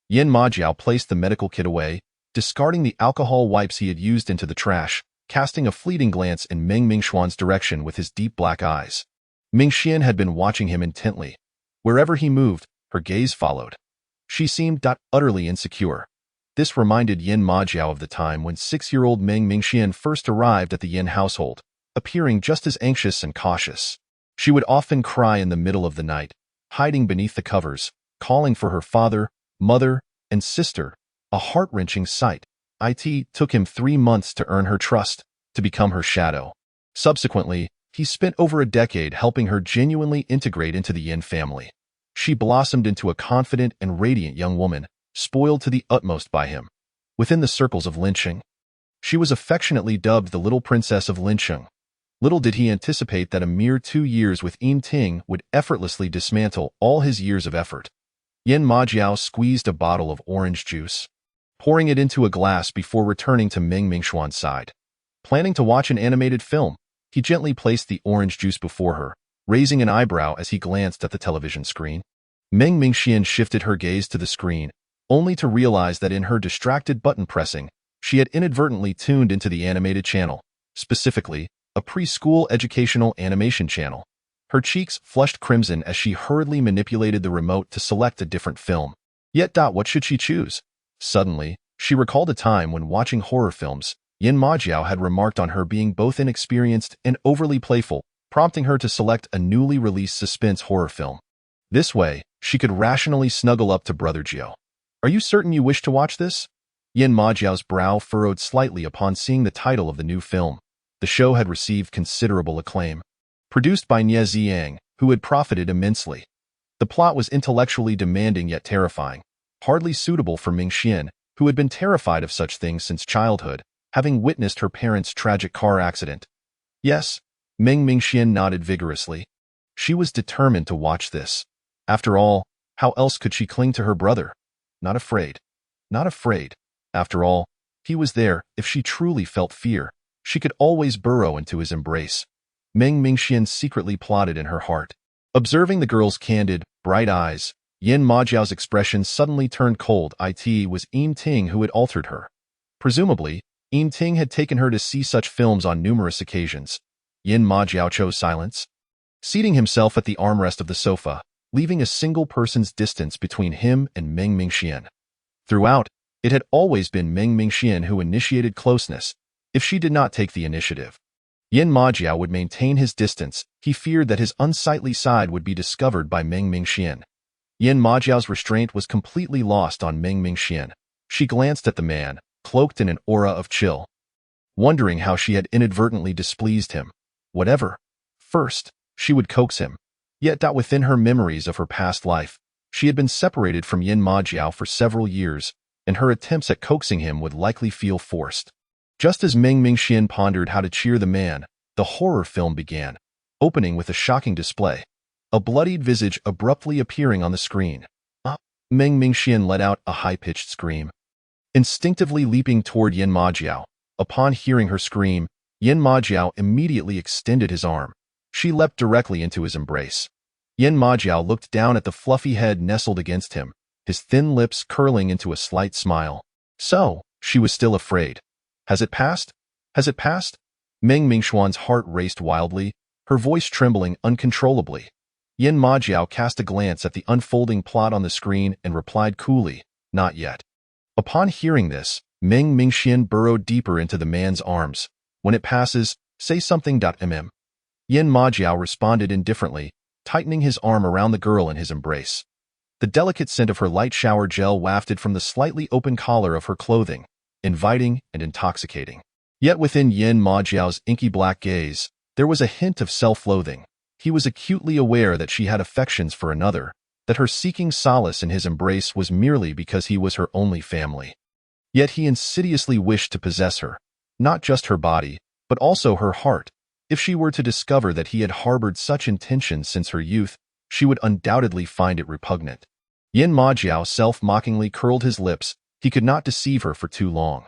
Yin Majiao placed the medical kit away, discarding the alcohol wipes he had used into the trash, casting a fleeting glance in Meng Mingxuan's direction with his deep black eyes. Mingxian had been watching him intently. Wherever he moved, her gaze followed. She seemed utterly insecure. This reminded Yin Majiao of the time when 6-year-old Meng Mingxian first arrived at the Yin household, appearing just as anxious and cautious. She would often cry in the middle of the night, hiding beneath the covers, calling for her father, mother, and sister, a heart-wrenching sight. It took him 3 months to earn her trust, to become her shadow. Subsequently, he spent over a decade helping her genuinely integrate into the Yin family. She blossomed into a confident and radiant young woman, spoiled to the utmost by him. Within the circles of Linsheng, she was affectionately dubbed the Little Princess of Linsheng. Little did he anticipate that a mere 2 years with Yin Ting would effortlessly dismantle all his years of effort. Yin Majiao squeezed a bottle of orange juice, pouring it into a glass before returning to Meng Mingxuan's side. Planning to watch an animated film, he gently placed the orange juice before her, raising an eyebrow as he glanced at the television screen. Meng Mingxian shifted her gaze to the screen, only to realize that in her distracted button pressing, she had inadvertently tuned into the animated channel, specifically, a preschool educational animation channel. Her cheeks flushed crimson as she hurriedly manipulated the remote to select a different film. Yet, what should she choose? Suddenly, she recalled a time when watching horror films, Yin Majiao had remarked on her being both inexperienced and overly playful, prompting her to select a newly released suspense horror film. This way, she could rationally snuggle up to Brother Jiu. Are you certain you wish to watch this? Yin Majiao's brow furrowed slightly upon seeing the title of the new film. The show had received considerable acclaim. Produced by Nie Ziyang, who had profited immensely. The plot was intellectually demanding yet terrifying, hardly suitable for Mingxian, who had been terrified of such things since childhood, having witnessed her parents' tragic car accident. Yes, Meng Mingxian nodded vigorously. She was determined to watch this. After all, how else could she cling to her brother? Not afraid. Not afraid. After all, he was there. If she truly felt fear, she could always burrow into his embrace. Meng Mingxian secretly plotted in her heart. Observing the girl's candid, bright eyes, Yin Majiao's expression suddenly turned cold. It was Yin Ting who had altered her. Presumably, Yin Ting had taken her to see such films on numerous occasions. Yin Majiao chose silence, seating himself at the armrest of the sofa, leaving a single person's distance between him and Meng Mingxian. Throughout, it had always been Meng Mingxian who initiated closeness, if she did not take the initiative. Yin Majiao would maintain his distance. He feared that his unsightly side would be discovered by Meng Mingxian. Yin Majiao's restraint was completely lost on Meng Mingxian. She glanced at the man, cloaked in an aura of chill, wondering how she had inadvertently displeased him. Whatever. First, she would coax him. Yet, within her memories of her past life, she had been separated from Yin Majiao for several years, and her attempts at coaxing him would likely feel forced. Just as Meng Mingxian pondered how to cheer the man, the horror film began, opening with a shocking display. A bloodied visage abruptly appearing on the screen. Meng Mingxian let out a high-pitched scream, instinctively leaping toward Yin Majiao. Upon hearing her scream, Yin Majiao immediately extended his arm. She leapt directly into his embrace. Yin Majiao looked down at the fluffy head nestled against him, his thin lips curling into a slight smile. So, she was still afraid. Has it passed? Has it passed? Meng Mingxuan's heart raced wildly, her voice trembling uncontrollably. Yin Majiao cast a glance at the unfolding plot on the screen and replied coolly, not yet. Upon hearing this, Meng Mingxian burrowed deeper into the man's arms. When it passes, say something. Yin Majiao responded indifferently, tightening his arm around the girl in his embrace. The delicate scent of her light shower gel wafted from the slightly open collar of her clothing, inviting and intoxicating. Yet within Yin Majiao's inky black gaze, there was a hint of self-loathing. He was acutely aware that she had affections for another, that her seeking solace in his embrace was merely because he was her only family. Yet he insidiously wished to possess her, not just her body, but also her heart. If she were to discover that he had harbored such intentions since her youth, she would undoubtedly find it repugnant. Yin Majiao self-mockingly curled his lips. He could not deceive her for too long.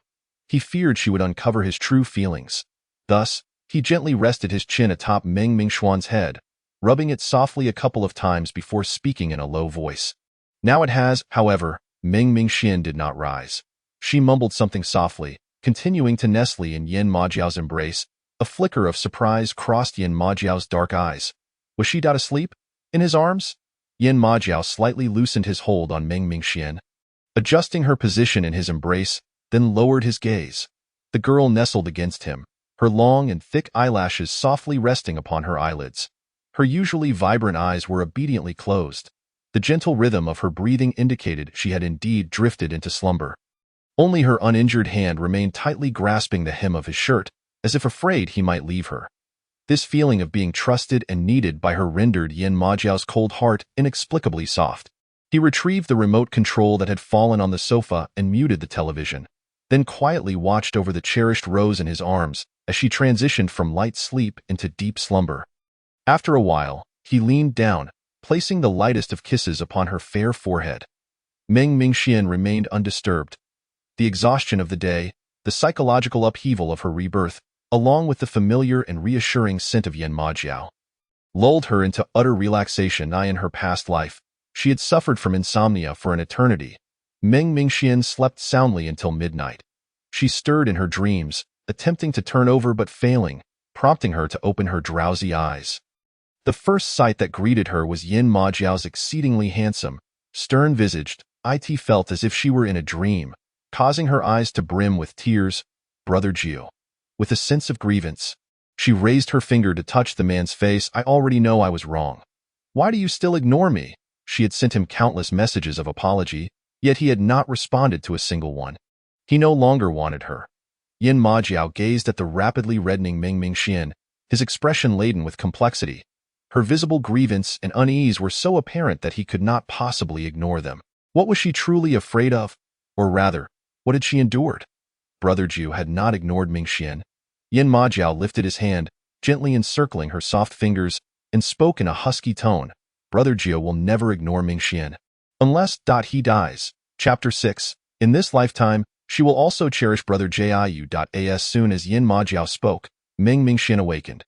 He feared she would uncover his true feelings. Thus, He gently rested his chin atop Meng Mingxuan's head, rubbing it softly a couple of times before speaking in a low voice. Now it has, however, Meng Mingxian did not rise. She mumbled something softly, continuing to nestle in Yin Majiao's embrace. A flicker of surprise crossed Yin Majiao's dark eyes. Was she not asleep? In his arms? Yin Majiao slightly loosened his hold on Meng Mingxian, adjusting her position in his embrace, then lowered his gaze. The girl nestled against him, her long and thick eyelashes softly resting upon her eyelids. Her usually vibrant eyes were obediently closed. The gentle rhythm of her breathing indicated she had indeed drifted into slumber. Only her uninjured hand remained tightly grasping the hem of his shirt, as if afraid he might leave her. This feeling of being trusted and needed by her rendered Yin Majiao's cold heart inexplicably soft. He retrieved the remote control that had fallen on the sofa and muted the television, then quietly watched over the cherished rose in his arms as she transitioned from light sleep into deep slumber. After a while, he leaned down, placing the lightest of kisses upon her fair forehead. Meng Mingxian remained undisturbed. The exhaustion of the day, the psychological upheaval of her rebirth, along with the familiar and reassuring scent of Yin Majiao, lulled her into utter relaxation. In her past life, she had suffered from insomnia for an eternity. Meng Mingxian slept soundly until midnight. She stirred in her dreams, attempting to turn over but failing, prompting her to open her drowsy eyes. The first sight that greeted her was Yin Majiao's exceedingly handsome, stern-visaged. It felt as if she were in a dream, causing her eyes to brim with tears. Brother Jiu. With a sense of grievance, she raised her finger to touch the man's face. I already know I was wrong. Why do you still ignore me? She had sent him countless messages of apology, yet he had not responded to a single one. He no longer wanted her. Yin Majiao gazed at the rapidly reddening Meng Mingxian, his expression laden with complexity. Her visible grievance and unease were so apparent that he could not possibly ignore them. What was she truly afraid of? Or rather, what had she endured? Brother Jiu had not ignored Mingxian. Yin Majiao lifted his hand, gently encircling her soft fingers, and spoke in a husky tone. Brother Jiu will never ignore Mingxian. Unless he dies. Chapter 6. In this lifetime, she will also cherish Brother Jiu. As soon as Yin Majiao spoke, Meng Mingxian awakened.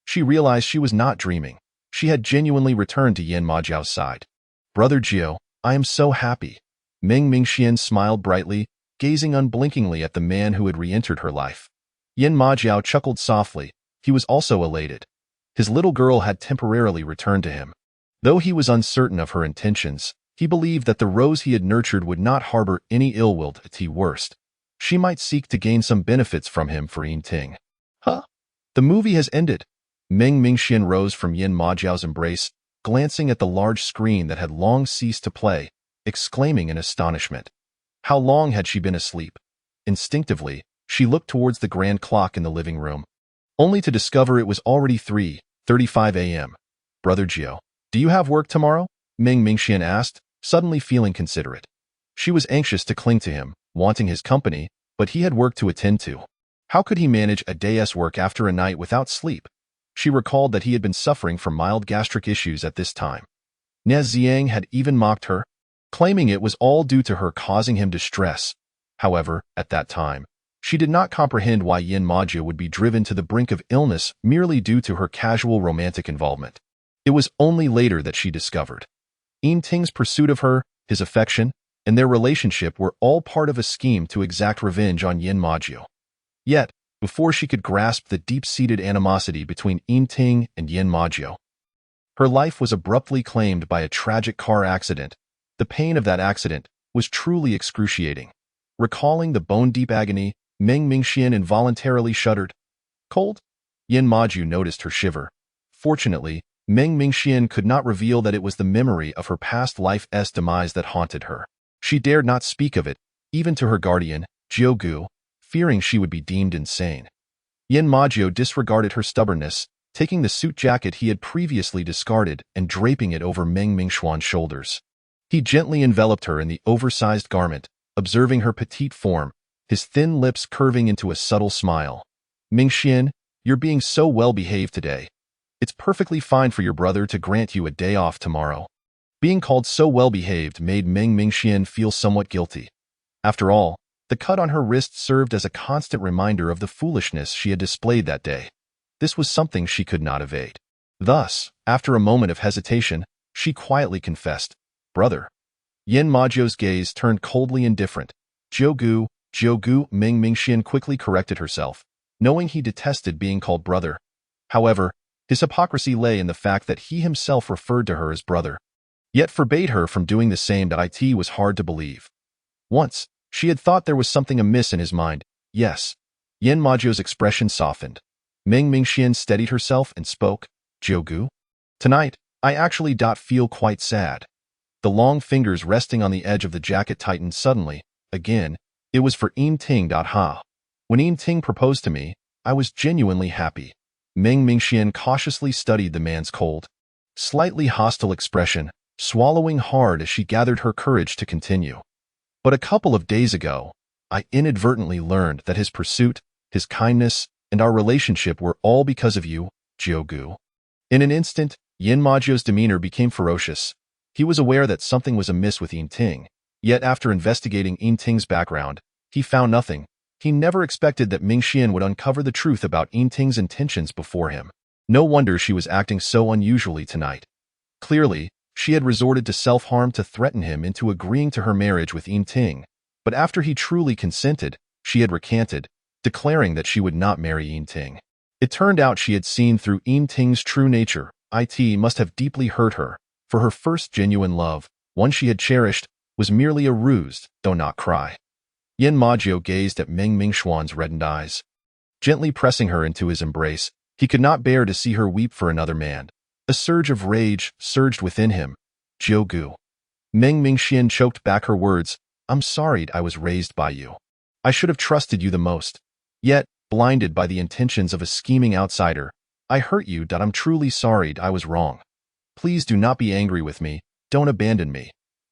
She realized she was not dreaming. She had genuinely returned to Yin Majiao's side. Brother Jiu, I am so happy. Meng Mingxian smiled brightly, gazing unblinkingly at the man who had re-entered her life. Yin Majiao chuckled softly. He was also elated. His little girl had temporarily returned to him. Though he was uncertain of her intentions, he believed that the rose he had nurtured would not harbor any ill will. At worst, she might seek to gain some benefits from him for Yin Ting. Huh? The movie has ended. Meng Mingxian rose from Yin Majiao's embrace, glancing at the large screen that had long ceased to play, exclaiming in astonishment. How long had she been asleep? Instinctively, she looked towards the grand clock in the living room, only to discover it was already 3:35 a.m. Brother Jiu, do you have work tomorrow? Meng Mingxian asked, suddenly feeling considerate. She was anxious to cling to him, wanting his company, but he had work to attend to. How could he manage a day's work after a night without sleep? She recalled that he had been suffering from mild gastric issues at this time. Ne Xiang had even mocked her, claiming it was all due to her causing him distress. However, at that time, she did not comprehend why Yin Majiao would be driven to the brink of illness merely due to her casual romantic involvement. It was only later that she discovered. Yin Ting's pursuit of her, his affection, and their relationship were all part of a scheme to exact revenge on Yin Majiao. Yet, before she could grasp the deep-seated animosity between Yin Ting and Yin Majiao, her life was abruptly claimed by a tragic car accident. The pain of that accident was truly excruciating. Recalling the bone-deep agony, Meng Mingxian involuntarily shuddered. Cold? Yin Majiao noticed her shiver. Fortunately, Meng Mingxian could not reveal that it was the memory of her past life's demise that haunted her. She dared not speak of it, even to her guardian, Jiu, fearing she would be deemed insane. Yin Majiao disregarded her stubbornness, taking the suit jacket he had previously discarded and draping it over Meng Mingxuan's shoulders. He gently enveloped her in the oversized garment, observing her petite form, his thin lips curving into a subtle smile. Mingxian, you're being so well-behaved today. It's perfectly fine for your brother to grant you a day off tomorrow. Being called so well-behaved made Meng Mingxian feel somewhat guilty. After all, the cut on her wrist served as a constant reminder of the foolishness she had displayed that day. this was something she could not evade. Thus, after a moment of hesitation, she quietly confessed, "Brother." Yin Majuo's gaze turned coldly indifferent. Jiugu, Ming Mingxian quickly corrected herself, knowing he detested being called brother. However, his hypocrisy lay in the fact that he himself referred to her as brother, yet forbade her from doing the same. It was hard to believe. Once, she had thought there was something amiss in his mind. Yes. Yin Majuo's expression softened. Ming Mingxian steadied herself and spoke, "Jiugu? Tonight, I actually feel quite sad." The long fingers resting on the edge of the jacket tightened suddenly. Again, it was for Yim Ting. Ha. When Yim Ting proposed to me, I was genuinely happy. Ming Mingxian cautiously studied the man's cold, slightly hostile expression, swallowing hard as she gathered her courage to continue. But a couple of days ago, I inadvertently learned that his pursuit, his kindness, and our relationship were all because of you, Jiugu. In an instant, Yin Majuo's demeanor became ferocious. He was aware that something was amiss with Yim Ting, yet after investigating Yim Ting's background, he found nothing. He never expected that Mingxian would uncover the truth about Yim Ting's intentions before him. No wonder she was acting so unusually tonight. Clearly, she had resorted to self-harm to threaten him into agreeing to her marriage with Yim Ting, but after he truly consented, she had recanted, declaring that she would not marry Yim Ting. It turned out she had seen through Yim Ting's true nature. It must have deeply hurt her, for her first genuine love, one she had cherished, was merely a ruse. Do not cry. Yin Majuo gazed at Ming Mingxuan's reddened eyes. Gently pressing her into his embrace, he could not bear to see her weep for another man. A surge of rage surged within him. Jiugu. Ming Mingxian choked back her words. "I'm sorry I was raised by you. I should have trusted you the most. Yet, blinded by the intentions of a scheming outsider, I hurt you. I'm truly sorry I was wrong. Please do not be angry with me. Don't abandon me."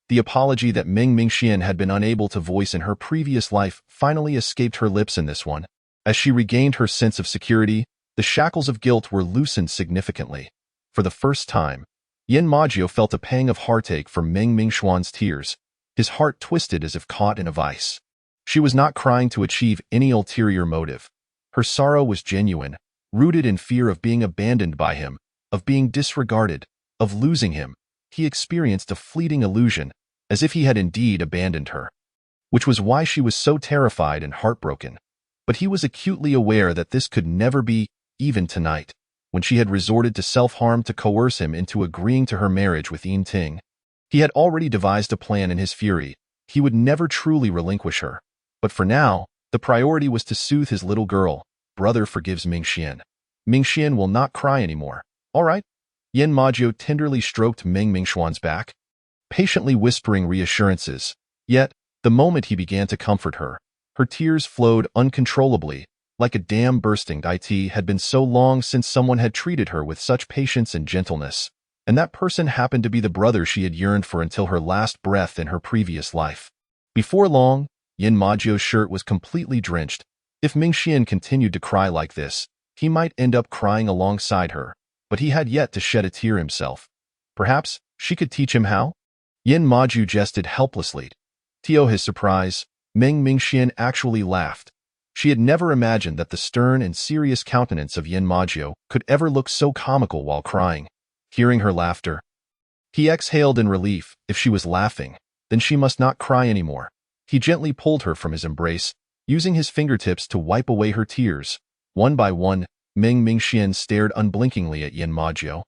The apology that Ming Mingxian had been unable to voice in her previous life finally escaped her lips in this one. As she regained her sense of security, the shackles of guilt were loosened significantly. For the first time, Yin Majuo felt a pang of heartache for Ming Mingxuan's tears. His heart twisted as if caught in a vice. She was not crying to achieve any ulterior motive. Her sorrow was genuine, rooted in fear of being abandoned by him, of being disregarded, of losing him. He experienced a fleeting illusion, as if he had indeed abandoned her, which was why she was so terrified and heartbroken. But he was acutely aware that this could never be, even tonight, when she had resorted to self-harm to coerce him into agreeing to her marriage with Yim Ting. He had already devised a plan in his fury. He would never truly relinquish her. But for now, the priority was to soothe his little girl. Brother forgives Mingxian. Mingxian will not cry anymore. All right? Yin Majuo tenderly stroked Ming Mingxuan's back, patiently whispering reassurances. Yet, the moment he began to comfort her, her tears flowed uncontrollably, like a dam bursting. It had been so long since someone had treated her with such patience and gentleness, and that person happened to be the brother she had yearned for until her last breath in her previous life. Before long, Yin Majuo's shirt was completely drenched. If Mingxian continued to cry like this, he might end up crying alongside her, but he had yet to shed a tear himself. Perhaps she could teach him how? Yin Majuo jested helplessly. To his surprise, Ming Mingxian actually laughed. She had never imagined that the stern and serious countenance of Yin Majuo could ever look so comical while crying. Hearing her laughter, he exhaled in relief. If she was laughing, then she must not cry anymore. He gently pulled her from his embrace, using his fingertips to wipe away her tears. One by one, Ming Mingxian stared unblinkingly at Yin Majuo,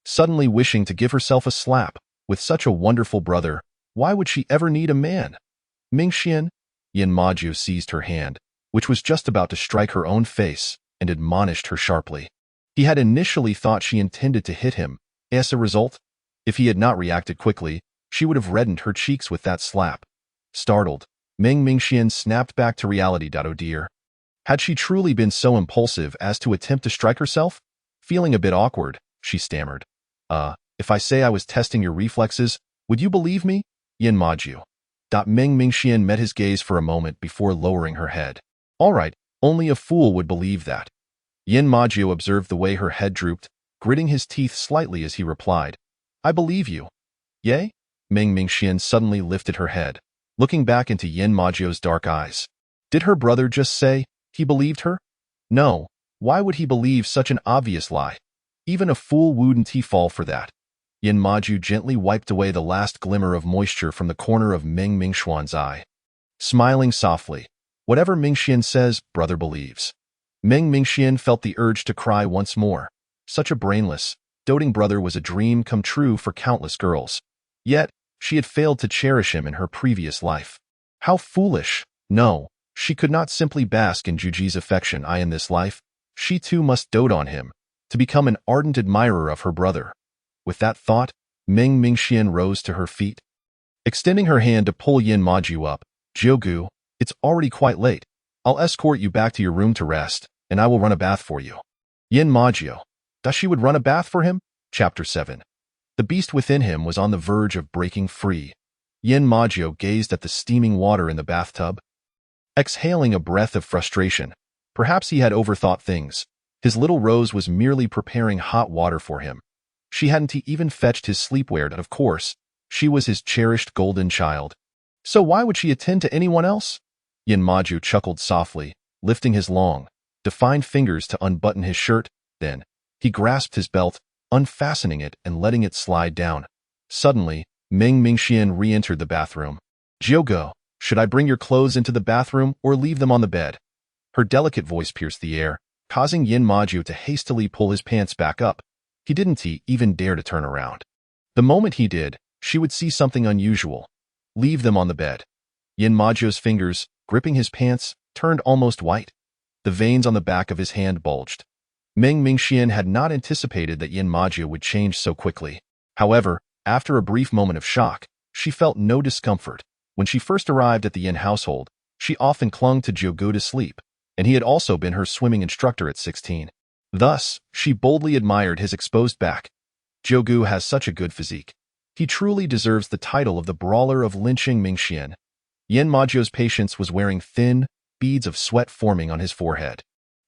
suddenly wishing to give herself a slap. With such a wonderful brother, why would she ever need a man? Mingxian? Yin Majuo seized her hand, which was just about to strike her own face, and admonished her sharply. He had initially thought she intended to hit him. As a result, if he had not reacted quickly, she would have reddened her cheeks with that slap. Startled, Ming Mingxian snapped back to reality. Oh dear. Had she truly been so impulsive as to attempt to strike herself? Feeling a bit awkward, she stammered. If I say I was testing your reflexes, would you believe me? Yin Majuo. Ming Mingxian met his gaze for a moment before lowering her head. All right, only a fool would believe that. Yin Majuo observed the way her head drooped, gritting his teeth slightly as he replied, I believe you. Yay? Ming Mingxian suddenly lifted her head, looking back into Yin Majuo's dark eyes. Did her brother just say he believed her? No, Why would he believe such an obvious lie? Even a fool wouldn't he fall for that. Yin Maju gently wiped away the last glimmer of moisture from the corner of Meng Mingxuan's eye. Smiling softly, whatever Mingxian says, brother believes. Meng Mingxian felt the urge to cry once more. Such a brainless, doting brother was a dream come true for countless girls. Yet, she had failed to cherish him in her previous life. How foolish! No, she could not simply bask in Jiuye's affection in this life. She too must dote on him, to become an ardent admirer of her brother. With that thought, Meng Mingxian rose to her feet. Extending her hand to pull Yin Maju up, Jiugu, it's already quite late. I'll escort you back to your room to rest, and I will run a bath for you. Yin Maju. Thus she would run a bath for him? Chapter 7. The beast within him was on the verge of breaking free. Yin Maju gazed at the steaming water in the bathtub, exhaling a breath of frustration. Perhaps he had overthought things. His little Rose was merely preparing hot water for him. She hadn't even fetched his sleepwear, and of course, she was his cherished golden child. So why would she attend to anyone else? Yin Maju chuckled softly, lifting his long, defined fingers to unbutton his shirt. Then, he grasped his belt, unfastening it and letting it slide down. Suddenly, Meng Mingxian re-entered the bathroom. Jiuge, should I bring your clothes into the bathroom or leave them on the bed? Her delicate voice pierced the air, causing Yin Maju to hastily pull his pants back up. He didn't even dare to turn around. The moment he did, she would see something unusual. Leave them on the bed. Yin Maju's fingers, gripping his pants, turned almost white. The veins on the back of his hand bulged. Meng Mingxian had not anticipated that Yin Maju would change so quickly. However, after a brief moment of shock, she felt no discomfort. When she first arrived at the Yin household, she often clung to Jiugu to sleep, and he had also been her swimming instructor at 16. Thus, she boldly admired his exposed back. Jiugu has such a good physique. He truly deserves the title of the brawler of lynching Mingxian. Yin Maju's patience was wearing thin, beads of sweat forming on his forehead.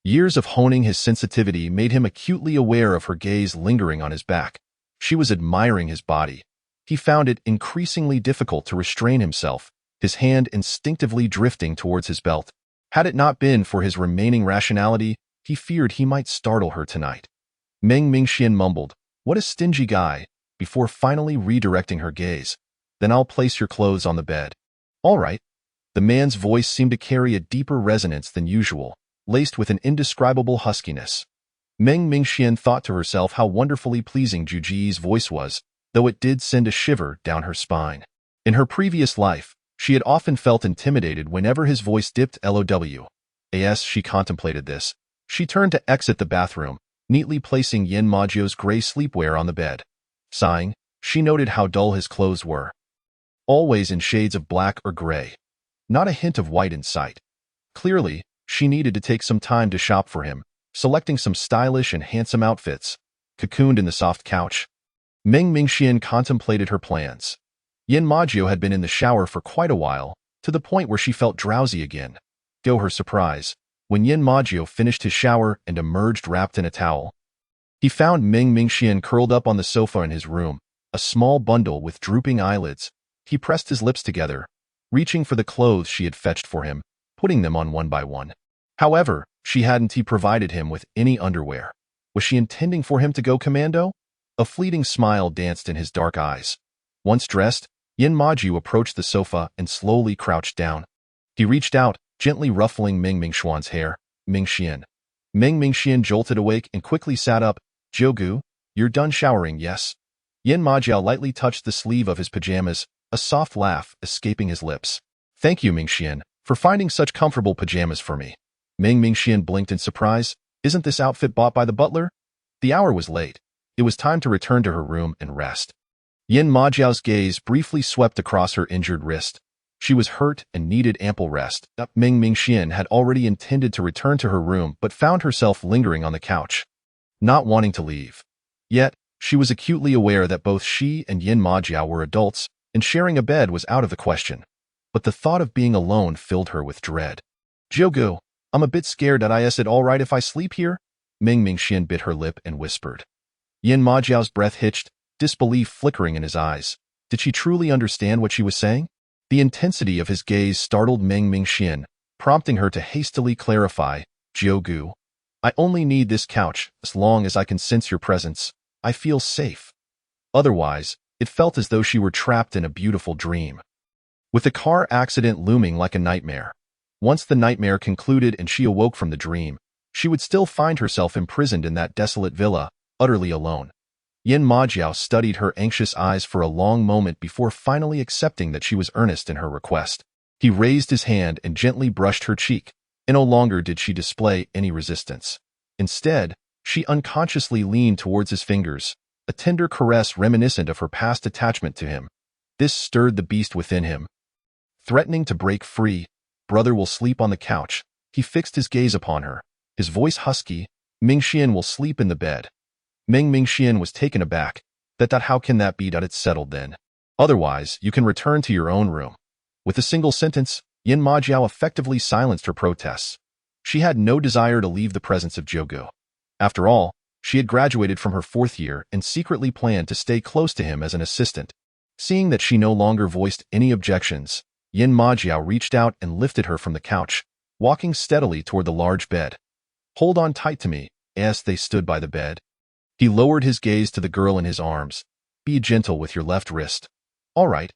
Years of honing his sensitivity made him acutely aware of her gaze lingering on his back. She was admiring his body. He found it increasingly difficult to restrain himself, his hand instinctively drifting towards his belt. Had it not been for his remaining rationality, he feared he might startle her tonight. Meng Mingxian mumbled, "What a stingy guy," before finally redirecting her gaze. "Then I'll place your clothes on the bed." "All right." The man's voice seemed to carry a deeper resonance than usual, laced with an indescribable huskiness. Meng Mingxian thought to herself how wonderfully pleasing Jiuye's voice was, though it did send a shiver down her spine. In her previous life, she had often felt intimidated whenever his voice dipped low. As she contemplated this, she turned to exit the bathroom, neatly placing Yin Maju's gray sleepwear on the bed. Sighing, she noted how dull his clothes were. Always in shades of black or gray. Not a hint of white in sight. Clearly, she needed to take some time to shop for him, selecting some stylish and handsome outfits. Cocooned in the soft couch, Meng Mingxian contemplated her plans. Yin Maju had been in the shower for quite a while, to the point where she felt drowsy again. To her surprise, when Yin Maju finished his shower and emerged wrapped in a towel, he found Meng Mingxian curled up on the sofa in his room, a small bundle with drooping eyelids. He pressed his lips together, reaching for the clothes she had fetched for him, putting them on one by one. However, she hadn't provided him with any underwear. Was she intending for him to go commando? A fleeting smile danced in his dark eyes. Once dressed, Yin Maju approached the sofa and slowly crouched down. He reached out, gently ruffling Meng Mingxuan's hair. Mingxian. Meng Mingxian jolted awake and quickly sat up. "Jiugu, you're done showering, yes?" Yin Maju lightly touched the sleeve of his pajamas, a soft laugh escaping his lips. "Thank you, Mingxian, for finding such comfortable pajamas for me." Meng Mingxian blinked in surprise. "Isn't this outfit bought by the butler?" The hour was late. It was time to return to her room and rest. Yin Maju's gaze briefly swept across her injured wrist. She was hurt and needed ample rest. Meng Mingxian had already intended to return to her room but found herself lingering on the couch, not wanting to leave. Yet, she was acutely aware that both she and Yin Maju were adults, and sharing a bed was out of the question. But the thought of being alone filled her with dread. "Jiugu, I'm a bit scared. Is it all right if I sleep here?" Meng Mingxian bit her lip and whispered. Yin Maju's breath hitched, disbelief flickering in his eyes. Did she truly understand what she was saying? The intensity of his gaze startled Meng Mingxian, prompting her to hastily clarify, "Jiugu, I only need this couch. As long as I can sense your presence, I feel safe. Otherwise, it felt as though she were trapped in a beautiful dream, with the car accident looming like a nightmare. Once the nightmare concluded and she awoke from the dream, she would still find herself imprisoned in that desolate villa, utterly alone. Yin Majiao studied her anxious eyes for a long moment before finally accepting that she was earnest in her request. He raised his hand and gently brushed her cheek, and no longer did she display any resistance. Instead, she unconsciously leaned towards his fingers, a tender caress reminiscent of her past attachment to him. This stirred the beast within him. Threatening to break free, brother will sleep on the couch. He fixed his gaze upon her, his voice husky. Mingxian will sleep in the bed. Mingxian was taken aback. That how can that be? It's settled then. Otherwise, you can return to your own room. With a single sentence, Yin Majiao effectively silenced her protests. She had no desire to leave the presence of Jiuye. After all, she had graduated from her 4th year and secretly planned to stay close to him as an assistant. Seeing that she no longer voiced any objections, Yin Majiao reached out and lifted her from the couch, walking steadily toward the large bed. Hold on tight to me, as they stood by the bed. He lowered his gaze to the girl in his arms. Be gentle with your left wrist. All right.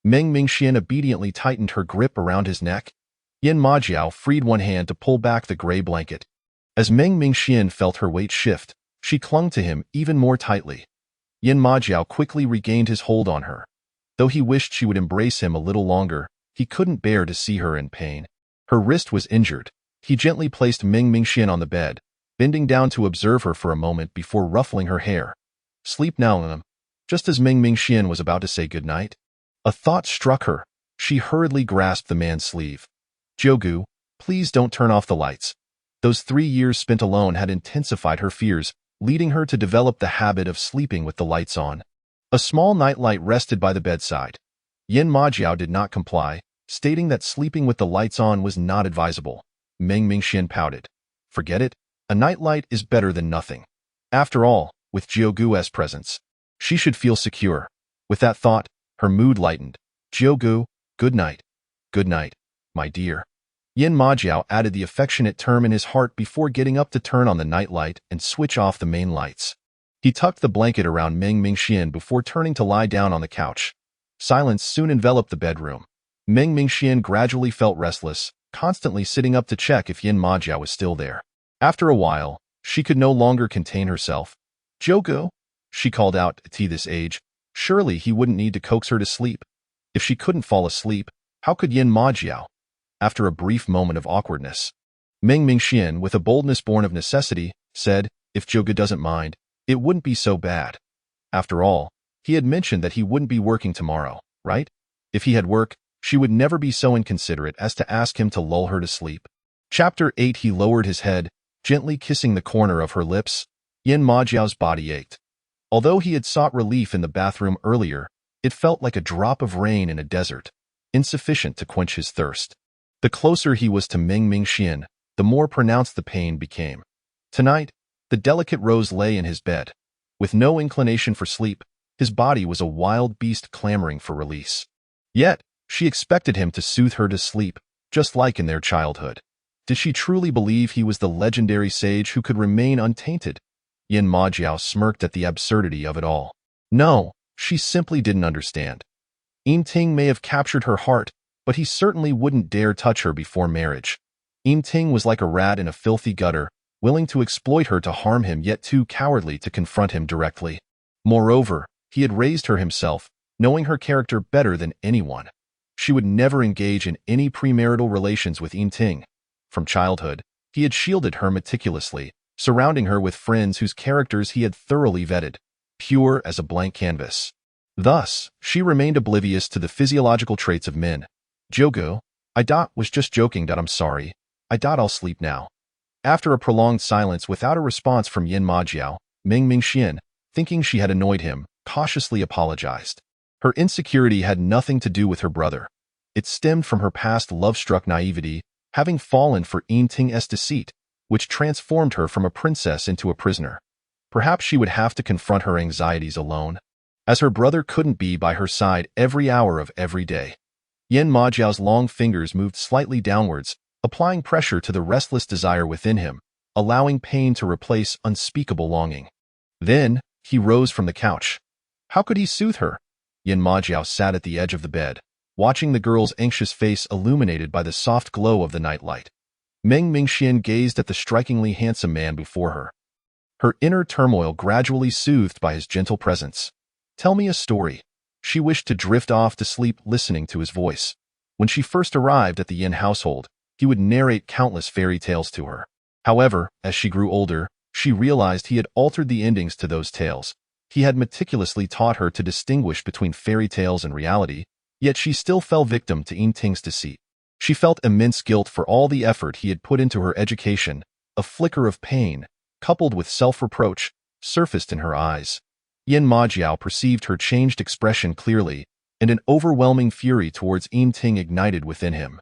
Mingxian obediently tightened her grip around his neck. Yin Majiao freed one hand to pull back the gray blanket. As Mingxian felt her weight shift, she clung to him even more tightly. Yin Majiao quickly regained his hold on her. Though he wished she would embrace him a little longer, he couldn't bear to see her in pain. Her wrist was injured. He gently placed Mingxian on the bed, bending down to observe her for a moment before ruffling her hair. Sleep now, just as Mingxian was about to say goodnight. A thought struck her. She hurriedly grasped the man's sleeve. Jiuye, please don't turn off the lights. Those 3 years spent alone had intensified her fears, leading her to develop the habit of sleeping with the lights on. A small nightlight rested by the bedside. Yin Majiao did not comply, stating that sleeping with the lights on was not advisable. Mingxian pouted. Forget it. A nightlight is better than nothing. After all, with Jiuye's presence, she should feel secure. With that thought, her mood lightened. Jiuye, good night. Good night, my dear. Yin Majiao added the affectionate term in his heart before getting up to turn on the nightlight and switch off the main lights. He tucked the blanket around Mingxian before turning to lie down on the couch. Silence soon enveloped the bedroom. Mingxian gradually felt restless, constantly sitting up to check if Yin Majiao was still there. After a while, she could no longer contain herself. Jiuye, she called out at this age. Surely he wouldn't need to coax her to sleep. If she couldn't fall asleep, how could Yin Majiao? After a brief moment of awkwardness, Mingxian, with a boldness born of necessity, said, if Jiuye doesn't mind, it wouldn't be so bad. After all, he had mentioned that he wouldn't be working tomorrow, right? If he had work, she would never be so inconsiderate as to ask him to lull her to sleep. Chapter 8. He lowered his head, gently kissing the corner of her lips. Yin Majiao's body ached. Although he had sought relief in the bathroom earlier, it felt like a drop of rain in a desert, insufficient to quench his thirst. The closer he was to Mingxian, the more pronounced the pain became. Tonight, the delicate rose lay in his bed. With no inclination for sleep, his body was a wild beast clamoring for release. Yet, she expected him to soothe her to sleep, just like in their childhood. Did she truly believe he was the legendary sage who could remain untainted? Yin Majiao smirked at the absurdity of it all. No, she simply didn't understand. Yimting may have captured her heart, but he certainly wouldn't dare touch her before marriage. Yimting was like a rat in a filthy gutter, willing to exploit her to harm him yet too cowardly to confront him directly. Moreover, he had raised her himself, knowing her character better than anyone. She would never engage in any premarital relations with Yimting. From childhood, he had shielded her meticulously, surrounding her with friends whose characters he had thoroughly vetted, pure as a blank canvas. Thus, she remained oblivious to the physiological traits of men. Jiuye, was just joking. I'm sorry. I'll sleep now. After a prolonged silence without a response from Yin Majiao, Mingxian, thinking she had annoyed him, cautiously apologized. Her insecurity had nothing to do with her brother. It stemmed from her past love-struck naivety, having fallen for Yimting's deceit, which transformed her from a princess into a prisoner. Perhaps she would have to confront her anxieties alone, as her brother couldn't be by her side every hour of every day. Yin Majiao's long fingers moved slightly downwards, applying pressure to the restless desire within him, allowing pain to replace unspeakable longing. Then, he rose from the couch. How could he soothe her? Yin Majiao sat at the edge of the bed, watching the girl's anxious face illuminated by the soft glow of the nightlight. Meng Mingxian gazed at the strikingly handsome man before her, her inner turmoil gradually soothed by his gentle presence. Tell me a story. She wished to drift off to sleep listening to his voice. When she first arrived at the Yin household, he would narrate countless fairy tales to her. However, as she grew older, she realized he had altered the endings to those tales. He had meticulously taught her to distinguish between fairy tales and reality, yet she still fell victim to Yin Ting's deceit. She felt immense guilt for all the effort he had put into her education. A flicker of pain, coupled with self-reproach, surfaced in her eyes. Yin Majiao perceived her changed expression clearly, and an overwhelming fury towards Yin Ting ignited within him.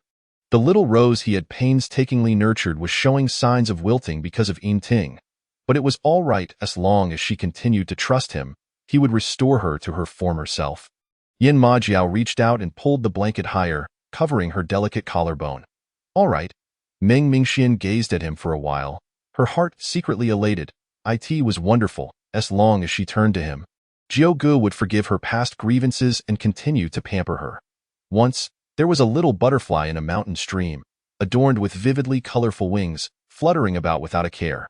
The little rose he had painstakingly nurtured was showing signs of wilting because of Yin Ting, but it was all right as long as she continued to trust him. He would restore her to her former self. Yin Majiao reached out and pulled the blanket higher, covering her delicate collarbone. All right. Meng Mingxian gazed at him for a while, her heart secretly elated. It was wonderful, as long as she turned to him. Jiuye would forgive her past grievances and continue to pamper her. Once, there was a little butterfly in a mountain stream, adorned with vividly colorful wings, fluttering about without a care.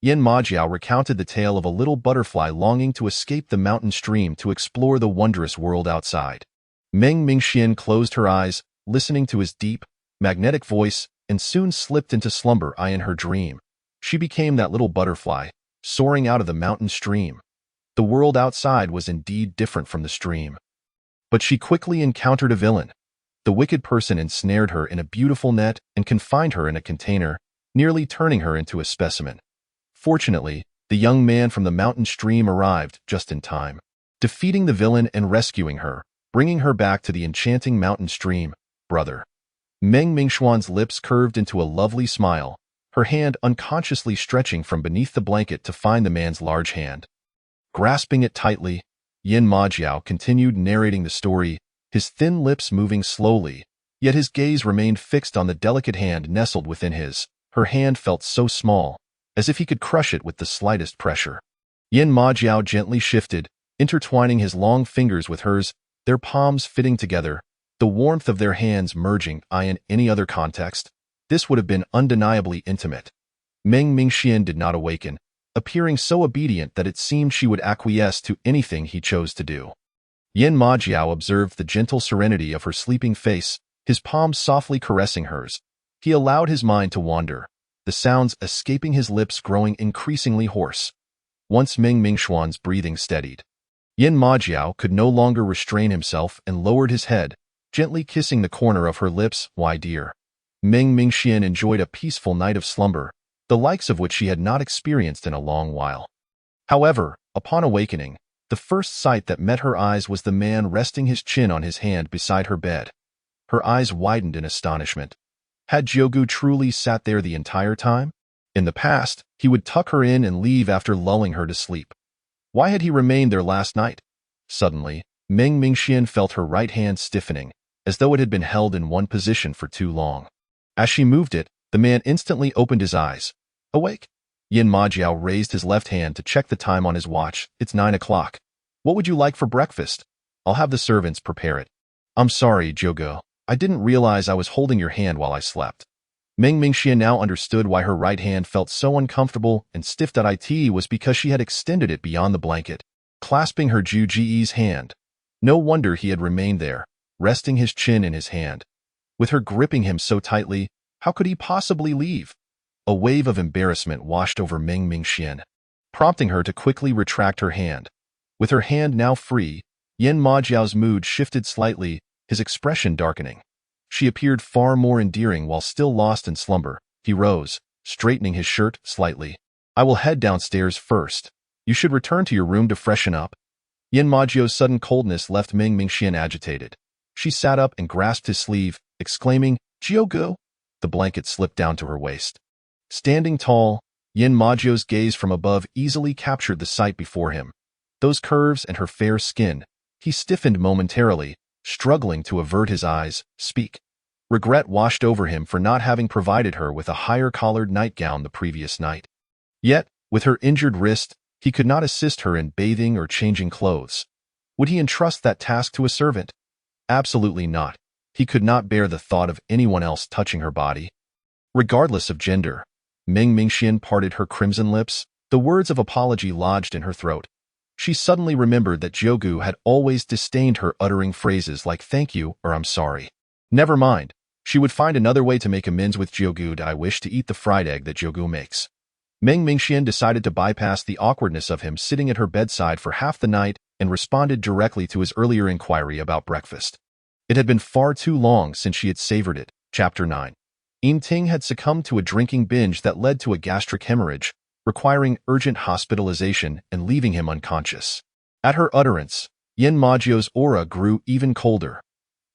Yin Majiao recounted the tale of a little butterfly longing to escape the mountain stream to explore the wondrous world outside. Meng Mingxian closed her eyes, listening to his deep, magnetic voice, and soon slipped into slumber in her dream. She became that little butterfly, soaring out of the mountain stream. The world outside was indeed different from the stream. But she quickly encountered a villain. The wicked person ensnared her in a beautiful net and confined her in a container, nearly turning her into a specimen. Fortunately, the young man from the mountain stream arrived just in time, defeating the villain and rescuing her, bringing her back to the enchanting mountain stream. Brother. Meng Mingxuan's lips curved into a lovely smile, her hand unconsciously stretching from beneath the blanket to find the man's large hand. Grasping it tightly, Yin Majiao continued narrating the story, his thin lips moving slowly, yet his gaze remained fixed on the delicate hand nestled within his. Her hand felt so small, as if he could crush it with the slightest pressure. Yin Majiao gently shifted, intertwining his long fingers with hers, their palms fitting together, the warmth of their hands merging. In any other context, this would have been undeniably intimate. Meng Mingxian did not awaken, appearing so obedient that it seemed she would acquiesce to anything he chose to do. Yin Majiao observed the gentle serenity of her sleeping face, his palms softly caressing hers. He allowed his mind to wander, the sounds escaping his lips growing increasingly hoarse. Once Meng Mingxuan's breathing steadied, Yin Majiao could no longer restrain himself and lowered his head, gently kissing the corner of her lips. Why, dear? Meng Mingxian enjoyed a peaceful night of slumber, the likes of which she had not experienced in a long while. However, upon awakening, the first sight that met her eyes was the man resting his chin on his hand beside her bed. Her eyes widened in astonishment. Had Jiuye truly sat there the entire time? In the past, he would tuck her in and leave after lulling her to sleep. Why had he remained there last night? Suddenly, Meng Mingxian felt her right hand stiffening, as though it had been held in one position for too long. As she moved it, the man instantly opened his eyes. Awake? Yin Majiao raised his left hand to check the time on his watch. It's 9 o'clock. What would you like for breakfast? I'll have the servants prepare it. I'm sorry, Jiuye. I didn't realize I was holding your hand while I slept. Meng Mingxian now understood why her right hand felt so uncomfortable and stiff. It was because she had extended it beyond the blanket, clasping her Jiuye's hand. No wonder he had remained there, resting his chin in his hand. With her gripping him so tightly, how could he possibly leave? A wave of embarrassment washed over Meng Mingxian, prompting her to quickly retract her hand. With her hand now free, Yin Majiao's mood shifted slightly, his expression darkening. She appeared far more endearing while still lost in slumber. He rose, straightening his shirt slightly. I will head downstairs first. You should return to your room to freshen up. Yin Majiao's sudden coldness left Meng Mingxian agitated. She sat up and grasped his sleeve, exclaiming, Jiuye! The blanket slipped down to her waist. Standing tall, Yin Majiao's gaze from above easily captured the sight before him. Those curves and her fair skin. He stiffened momentarily, struggling to avert his eyes. Speak. Regret washed over him for not having provided her with a higher-collared nightgown the previous night. Yet, with her injured wrist, he could not assist her in bathing or changing clothes. Would he entrust that task to a servant? Absolutely not. He could not bear the thought of anyone else touching her body. Regardless of gender, Meng Mingxian parted her crimson lips, the words of apology lodged in her throat. She suddenly remembered that Jiugu had always disdained her uttering phrases like thank you or I'm sorry. Never mind. She would find another way to make amends with Jiugu. I wish to eat the fried egg that Jiugu makes. Meng Mingxian decided to bypass the awkwardness of him sitting at her bedside for half the night and responded directly to his earlier inquiry about breakfast. It had been far too long since she had savored it. Chapter 9. Ting had succumbed to a drinking binge that led to a gastric hemorrhage, requiring urgent hospitalization and leaving him unconscious. At her utterance, Yin Majiu's aura grew even colder.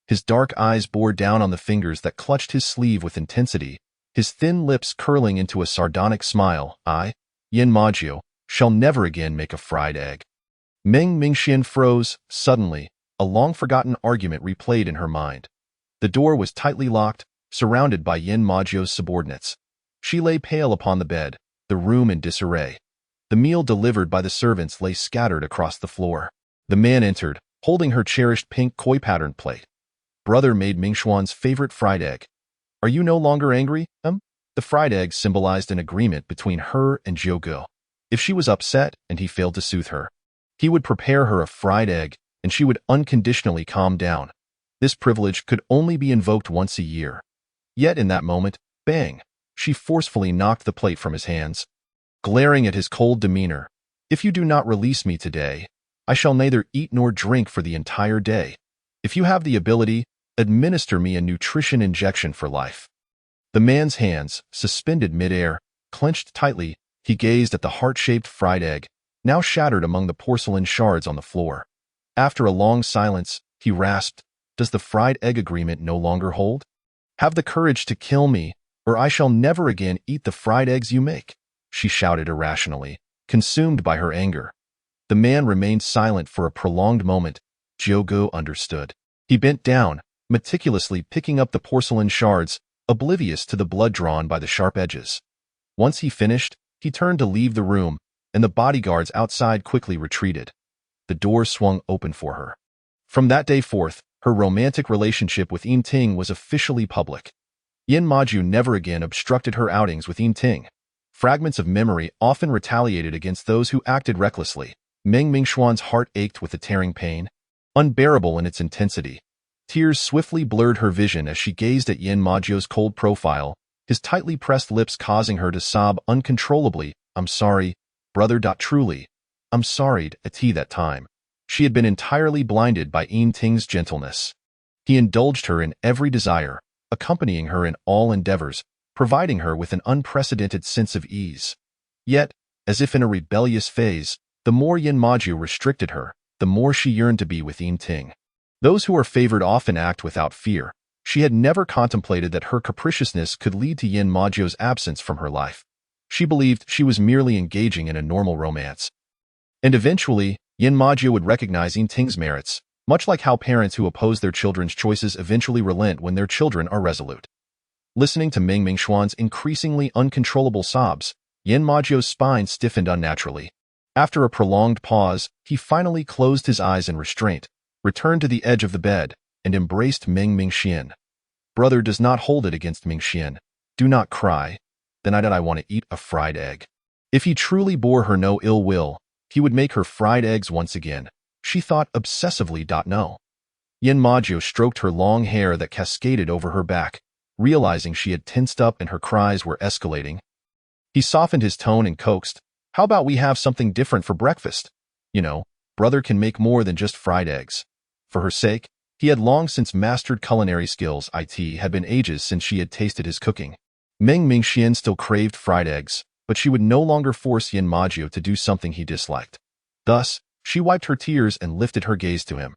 His dark eyes bore down on the fingers that clutched his sleeve with intensity, his thin lips curling into a sardonic smile. I, Yin Majiu, shall never again make a fried egg. Meng Mingxian froze. Suddenly, a long-forgotten argument replayed in her mind. The door was tightly locked, surrounded by Yin Majiu's subordinates. She lay pale upon the bed, the room in disarray. The meal delivered by the servants lay scattered across the floor. The man entered, holding her cherished pink koi-patterned plate. Brother made Mingxuan's favorite fried egg. Are you no longer angry, The fried egg symbolized an agreement between her and Jiugu. If she was upset and he failed to soothe her, he would prepare her a fried egg and she would unconditionally calm down. This privilege could only be invoked once a year. Yet in that moment, bang, she forcefully knocked the plate from his hands. Glaring at his cold demeanor, if you do not release me today, I shall neither eat nor drink for the entire day. If you have the ability, administer me a nutrition injection for life. The man's hands, suspended mid-air, clenched tightly, he gazed at the heart-shaped fried egg, now shattered among the porcelain shards on the floor. After a long silence, he rasped, does the fried egg agreement no longer hold? Have the courage to kill me, or I shall never again eat the fried eggs you make, she shouted irrationally, consumed by her anger. The man remained silent for a prolonged moment. Jiugu understood. He bent down, meticulously picking up the porcelain shards, oblivious to the blood drawn by the sharp edges. Once he finished, he turned to leave the room, and the bodyguards outside quickly retreated. The door swung open for her. From that day forth, her romantic relationship with Ting was officially public. Yin Majiu never again obstructed her outings with Ting. Fragments of memory often retaliated against those who acted recklessly. Meng Mingxuan's heart ached with a tearing pain, unbearable in its intensity. Tears swiftly blurred her vision as she gazed at Yin Majiu's cold profile, his tightly pressed lips causing her to sob uncontrollably. I'm sorry, brother. Truly, I'm sorry. At that time, she had been entirely blinded by Ting's gentleness. He indulged her in every desire, accompanying her in all endeavors, providing her with an unprecedented sense of ease. Yet, as if in a rebellious phase, the more Yin Majiu restricted her, the more she yearned to be with Ting. Those who are favored often act without fear. She had never contemplated that her capriciousness could lead to Yin Majiu's absence from her life. She believed she was merely engaging in a normal romance. And eventually, Yin Majiu would recognize Ting's merits, much like how parents who oppose their children's choices eventually relent when their children are resolute. Listening to Meng Mingxuan's increasingly uncontrollable sobs, Yin Majiu's spine stiffened unnaturally. After a prolonged pause, he finally closed his eyes in restraint, returned to the edge of the bed, and embraced Meng Mingxian. Brother does not hold it against Mingxian. Do not cry. Then I want to eat a fried egg. If he truly bore her no ill will, he would make her fried eggs once again, she thought obsessively. No. Yin Majiu stroked her long hair that cascaded over her back, realizing she had tensed up and her cries were escalating. He softened his tone and coaxed, how about we have something different for breakfast? Brother can make more than just fried eggs. For her sake, he had long since mastered culinary skills. It had been ages since she had tasted his cooking. Meng Mingxian still craved fried eggs, but she would no longer force Yin Majiu to do something he disliked. Thus, she wiped her tears and lifted her gaze to him.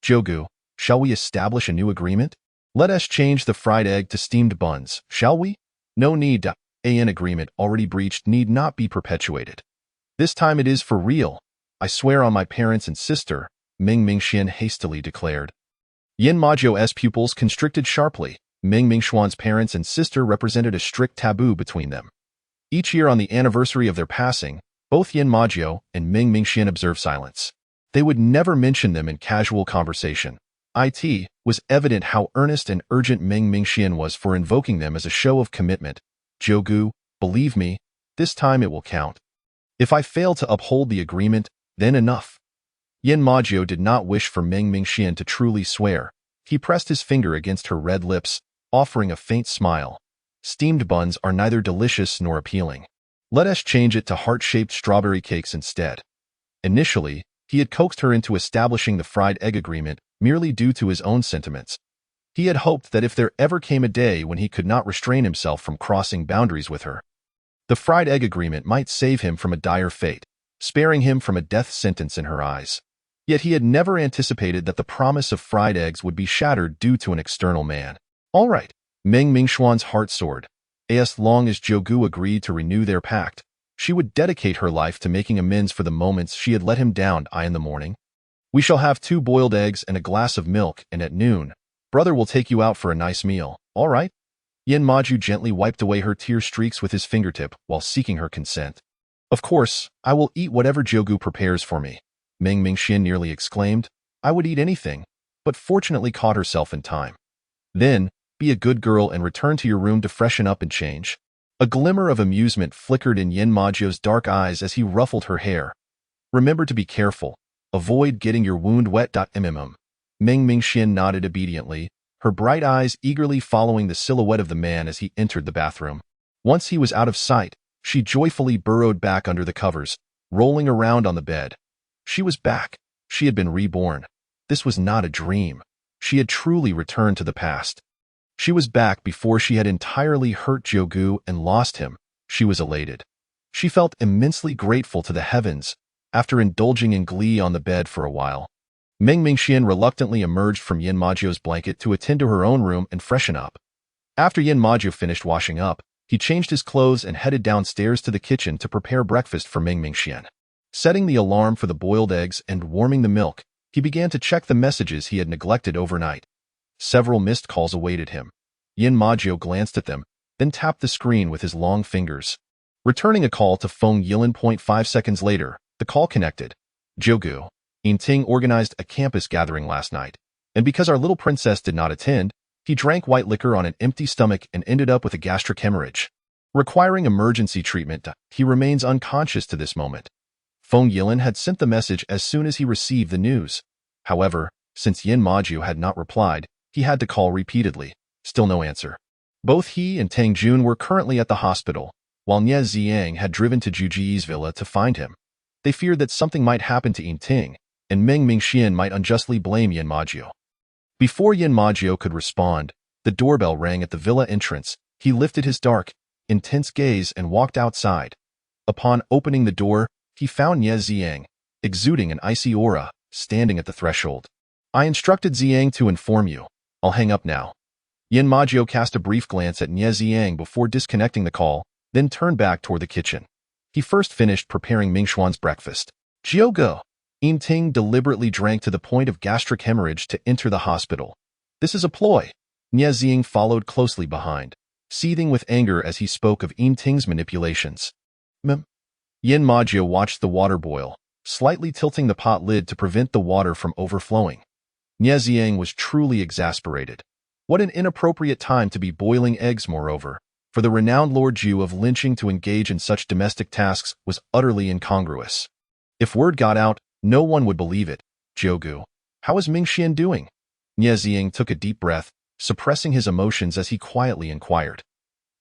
Jiugu, shall we establish a new agreement? Let us change the fried egg to steamed buns, shall we? No need. An agreement already breached need not be perpetuated. This time it is for real. I swear on my parents and sister, Meng Mingxian hastily declared. Yin Majiu's pupils constricted sharply. Meng Mingxuan's parents and sister represented a strict taboo between them. Each year on the anniversary of their passing, both Yin Majiu and Meng Mingxian observed silence. They would never mention them in casual conversation. It was evident how earnest and urgent Meng Mingxian was for invoking them as a show of commitment. Jiugu, believe me, this time it will count. If I fail to uphold the agreement, then enough. Yin Majiu did not wish for Meng Mingxian to truly swear. He pressed his finger against her red lips, offering a faint smile. Steamed buns are neither delicious nor appealing. Let us change it to heart-shaped strawberry cakes instead. Initially, he had coaxed her into establishing the fried egg agreement merely due to his own sentiments. He had hoped that if there ever came a day when he could not restrain himself from crossing boundaries with her, the fried egg agreement might save him from a dire fate, sparing him from a death sentence in her eyes. Yet he had never anticipated that the promise of fried eggs would be shattered due to an external man. All right, Meng Mingxuan's heart soared. As long as Jiugu agreed to renew their pact, she would dedicate her life to making amends for the moments she had let him down. In the morning, we shall have 2 boiled eggs and a glass of milk, and at noon, brother will take you out for a nice meal. All right? Yin Majiu gently wiped away her tear streaks with his fingertip while seeking her consent. Of course, I will eat whatever Jiugu prepares for me, Meng Mingxian nearly exclaimed. I would eat anything, but fortunately caught herself in time. Then, be a good girl and return to your room to freshen up and change. A glimmer of amusement flickered in Yin Majiu's dark eyes as he ruffled her hair. Remember to be careful. Avoid getting your wound wet. Meng Mingxian nodded obediently, her bright eyes eagerly following the silhouette of the man as he entered the bathroom. Once he was out of sight, she joyfully burrowed back under the covers, rolling around on the bed. She was back. She had been reborn. This was not a dream. She had truly returned to the past. She was back before she had entirely hurt Jiugu and lost him. She was elated. She felt immensely grateful to the heavens after indulging in glee on the bed for a while. Meng Mingxian reluctantly emerged from Yin Majiu's blanket to attend to her own room and freshen up. After Yin Majiu finished washing up, he changed his clothes and headed downstairs to the kitchen to prepare breakfast for Meng Mingxian. Setting the alarm for the boiled eggs and warming the milk, he began to check the messages he had neglected overnight. Several missed calls awaited him. Yin Majiu glanced at them, then tapped the screen with his long fingers. Returning a call to Feng Yilin. 5 seconds later, the call connected. Jiugu, Yinting organized a campus gathering last night, and because our little princess did not attend, he drank white liquor on an empty stomach and ended up with a gastric hemorrhage. Requiring emergency treatment, he remains unconscious to this moment. Feng Yilin had sent the message as soon as he received the news. However, since Yin Majiu had not replied, he had to call repeatedly. Still no answer. Both he and Tang Jun were currently at the hospital, while Nie Ziyang had driven to Juji's villa to find him. They feared that something might happen to Yinting, and Meng Mingxian might unjustly blame Yin Majiu. Before Yin Majiu could respond, the doorbell rang at the villa entrance. He lifted his dark, intense gaze and walked outside. Upon opening the door, he found Nie Ziyang, exuding an icy aura, standing at the threshold. I instructed Ziyang to inform you. I'll hang up now. Yin Majiu cast a brief glance at Nie Ziyang before disconnecting the call, then turned back toward the kitchen. He first finished preparing Mingxuan's breakfast. Jiugu. Yinting deliberately drank to the point of gastric hemorrhage to enter the hospital. This is a ploy. Nie Ziyang followed closely behind, seething with anger as he spoke of Yinting's manipulations. Yin Majiu watched the water boil, slightly tilting the pot lid to prevent the water from overflowing. Nie Ziyang was truly exasperated. What an inappropriate time to be boiling eggs, moreover. For the renowned Lord Jiu of lynching to engage in such domestic tasks was utterly incongruous. If word got out, no one would believe it. Jiugu, how is Mingxian doing? Nie Ziyang took a deep breath, suppressing his emotions as he quietly inquired.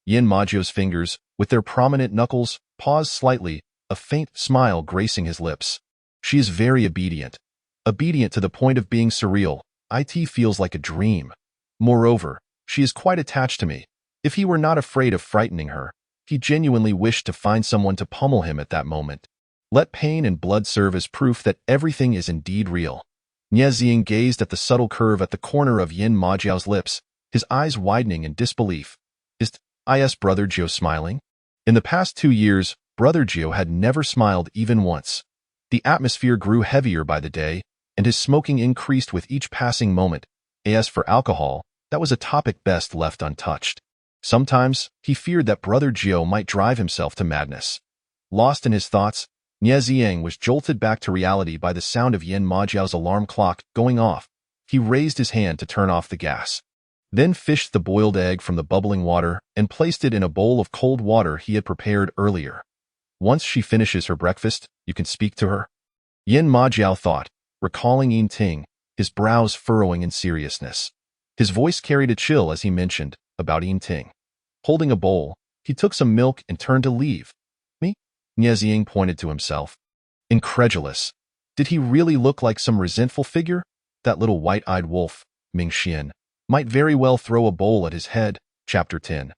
Yin Majiu's fingers, with their prominent knuckles, paused slightly, a faint smile gracing his lips. She is very obedient. Obedient to the point of being surreal. It feels like a dream. Moreover, she is quite attached to me. If he were not afraid of frightening her, he genuinely wished to find someone to pummel him at that moment. Let pain and blood serve as proof that everything is indeed real. Nie Ziyang gazed at the subtle curve at the corner of Yin Majiu's lips, his eyes widening in disbelief. Is Brother Jiu smiling? In the past 2 years, Brother Jiu had never smiled even once. The atmosphere grew heavier by the day, and his smoking increased with each passing moment. As for alcohol, That was a topic best left untouched. Sometimes, he feared that Brother Jiuye might drive himself to madness. Lost in his thoughts, Nie Ziang was jolted back to reality by the sound of Yin Majiao's alarm clock going off. He raised his hand to turn off the gas, then fished the boiled egg from the bubbling water and placed it in a bowl of cold water he had prepared earlier. Once she finishes her breakfast, you can speak to her. Yin Majiao thought, recalling Yin Ting, his brows furrowing in seriousness. His voice carried a chill as he mentioned about Yin Ting. Holding a bowl, he took some milk and turned to leave. Me? Nie Ziang pointed to himself. Incredulous. Did he really look like some resentful figure? That little white-eyed wolf, Ming Xian, might very well throw a bowl at his head. Chapter 10.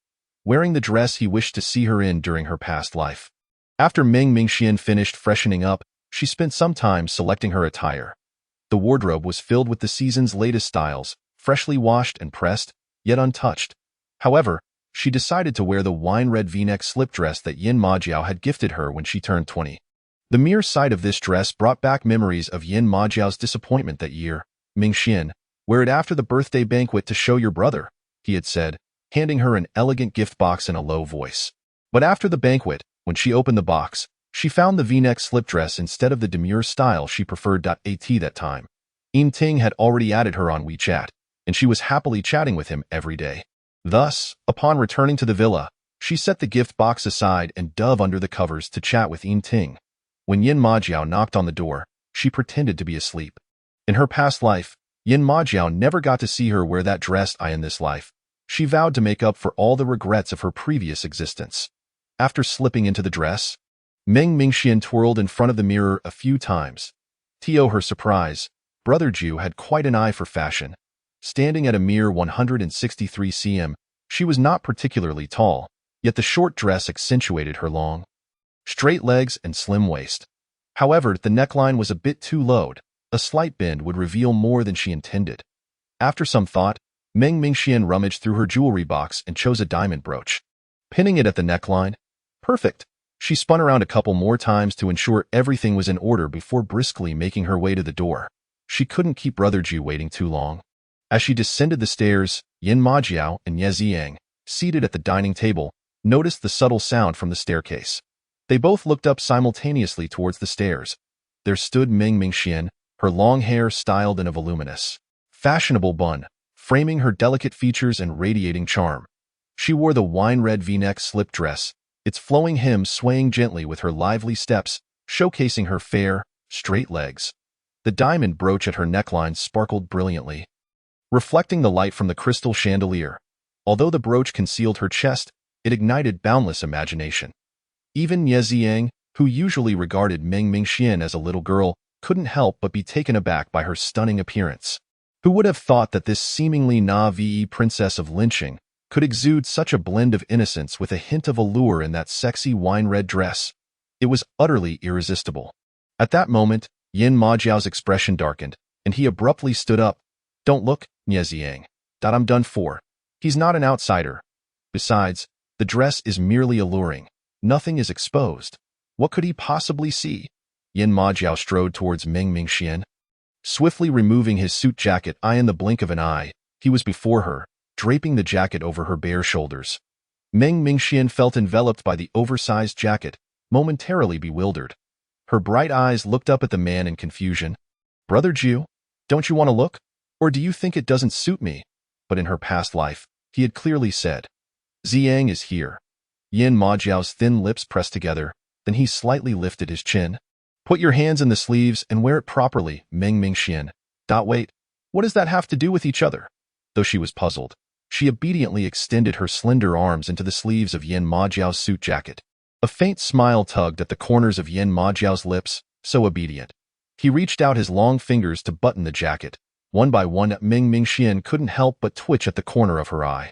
Wearing the dress he wished to see her in during her past life. After Ming Xian finished freshening up, she spent some time selecting her attire. The wardrobe was filled with the season's latest styles, freshly washed and pressed, yet untouched. However, she decided to wear the wine-red V-neck slip dress that Yin Majiao had gifted her when she turned 20. The mere sight of this dress brought back memories of Yin Majiao's disappointment that year. Ming Xian, wear it after the birthday banquet to show your brother, he had said, handing her an elegant gift box in a low voice. But after the banquet, when she opened the box, she found the V-neck slip dress instead of the demure style she preferred. At that time, Yin Ting had already added her on WeChat, and she was happily chatting with him every day. Thus, upon returning to the villa, she set the gift box aside and dove under the covers to chat with Yin Ting. When Yin Majiao knocked on the door, she pretended to be asleep. In her past life, Yin Majiao never got to see her wear that dress. In this life, she vowed to make up for all the regrets of her previous existence. After slipping into the dress, Ming Xian twirled in front of the mirror a few times. To her surprise, Brother Jiu had quite an eye for fashion. Standing at a mere 163 cm, she was not particularly tall, yet the short dress accentuated her long, straight legs and slim waist. However, the neckline was a bit too low. A slight bend would reveal more than she intended. After some thought, Ming Xian rummaged through her jewelry box and chose a diamond brooch. Pinning it at the neckline. Perfect. She spun around a couple more times to ensure everything was in order before briskly making her way to the door. She couldn't keep Brother Jiu waiting too long. As she descended the stairs, Yin Majiao and Nie Ziang, seated at the dining table, noticed the subtle sound from the staircase. They both looked up simultaneously towards the stairs. There stood Ming Xian, her long hair styled in a voluminous, fashionable bun, framing her delicate features and radiating charm. She wore the wine-red V-neck slip dress, its flowing hem swaying gently with her lively steps, showcasing her fair, straight legs. The diamond brooch at her neckline sparkled brilliantly, reflecting the light from the crystal chandelier. Although the brooch concealed her chest, it ignited boundless imagination. Even Nie Ziang, who usually regarded Ming Xian as a little girl, couldn't help but be taken aback by her stunning appearance. Who would have thought that this seemingly naive princess of lynching could exude such a blend of innocence with a hint of allure in that sexy wine-red dress? It was utterly irresistible. At that moment, Yin Majiao's expression darkened, and he abruptly stood up. Don't look, Nie Ziang. I'm done for. He's not an outsider. Besides, the dress is merely alluring. Nothing is exposed. What could he possibly see? Yin Majiao strode towards Ming Xian. Swiftly removing his suit jacket in the blink of an eye, he was before her, draping the jacket over her bare shoulders. Ming Xian felt enveloped by the oversized jacket, momentarily bewildered. Her bright eyes looked up at the man in confusion. Brother Jiu, don't you want to look? Or do you think it doesn't suit me? But in her past life, he had clearly said, Ziang is here. Yin Majiao's thin lips pressed together, then he slightly lifted his chin. Put your hands in the sleeves and wear it properly, Ming Xian. Wait, what does that have to do with each other? Though she was puzzled, she obediently extended her slender arms into the sleeves of Yin Majiao's suit jacket. A faint smile tugged at the corners of Yin Majiao's lips, so obedient. He reached out his long fingers to button the jacket. One by one, Ming Xian couldn't help but twitch at the corner of her eye.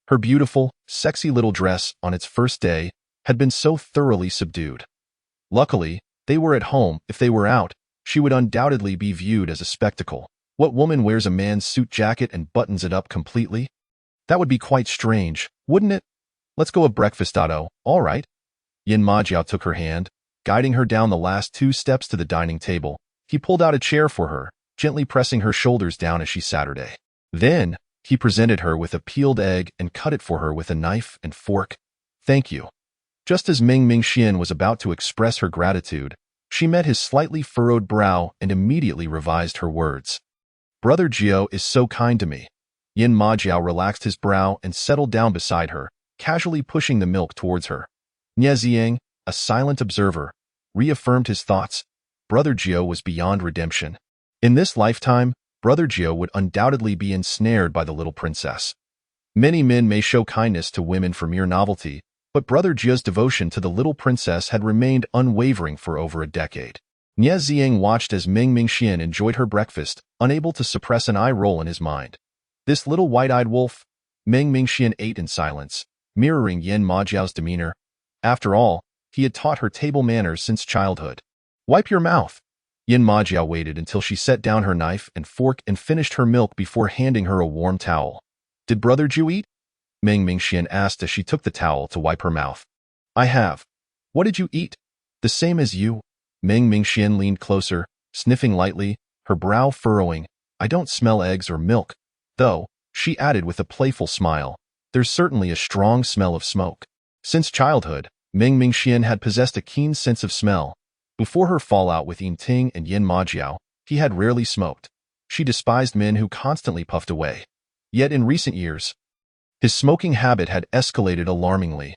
Her beautiful, sexy little dress on its first day had been so thoroughly subdued. Luckily, they were at home. If they were out, she would undoubtedly be viewed as a spectacle. What woman wears a man's suit jacket and buttons it up completely? That would be quite strange, wouldn't it? Let's go have breakfast, Otto. All right. Yin Majiao took her hand, guiding her down the last 2 steps to the dining table. He pulled out a chair for her, gently pressing her shoulders down as she sat her day. Then, He presented her with a peeled egg and cut it for her with a knife and fork. "Thank you." Just as Ming Mingxian was about to express her gratitude, she met his slightly furrowed brow and immediately revised her words. "Brother Jiu is so kind to me." Yin Majiao relaxed his brow and settled down beside her, casually pushing the milk towards her. Nie Ziang, a silent observer, reaffirmed his thoughts. Brother Jiu was beyond redemption. In this lifetime, Brother Jiu would undoubtedly be ensnared by the little princess. Many men may show kindness to women for mere novelty, but Brother Jiu's devotion to the little princess had remained unwavering for over a decade. Nie Ziang watched as Ming Mingxian enjoyed her breakfast, unable to suppress an eye roll in his mind. This little white-eyed wolf? Ming Mingxian ate in silence, mirroring Yin Majiao's demeanor. After all, he had taught her table manners since childhood. "Wipe your mouth." Yin Majiao waited until she set down her knife and fork and finished her milk before handing her a warm towel. "Did Brother Jiu eat?" Ming Mingxian asked as she took the towel to wipe her mouth. "I have." "What did you eat?" "The same as you." Ming Mingxian leaned closer, sniffing lightly, her brow furrowing. "I don't smell eggs or milk. Though," she added with a playful smile, "there's certainly a strong smell of smoke." Since childhood, Ming Mingxian had possessed a keen sense of smell. Before her fallout with Yin Ting and Yin Majiao, he had rarely smoked. She despised men who constantly puffed away. Yet in recent years, his smoking habit had escalated alarmingly.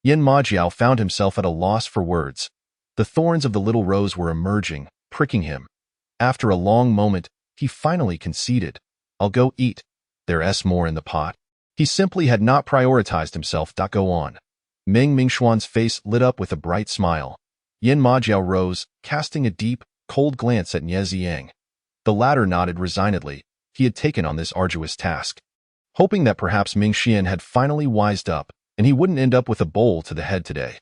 Yin Majiao found himself at a loss for words. The thorns of the little rose were emerging, pricking him. After a long moment, he finally conceded. "I'll go eat. There's more in the pot." He simply had not prioritized himself. Go on. Ming Mingxuan's face lit up with a bright smile. Yin Majiao rose, casting a deep, cold glance at Nie Ziang. The latter nodded resignedly. He had taken on this arduous task, hoping that perhaps Mingxian had finally wised up, and he wouldn't end up with a bowl to the head today.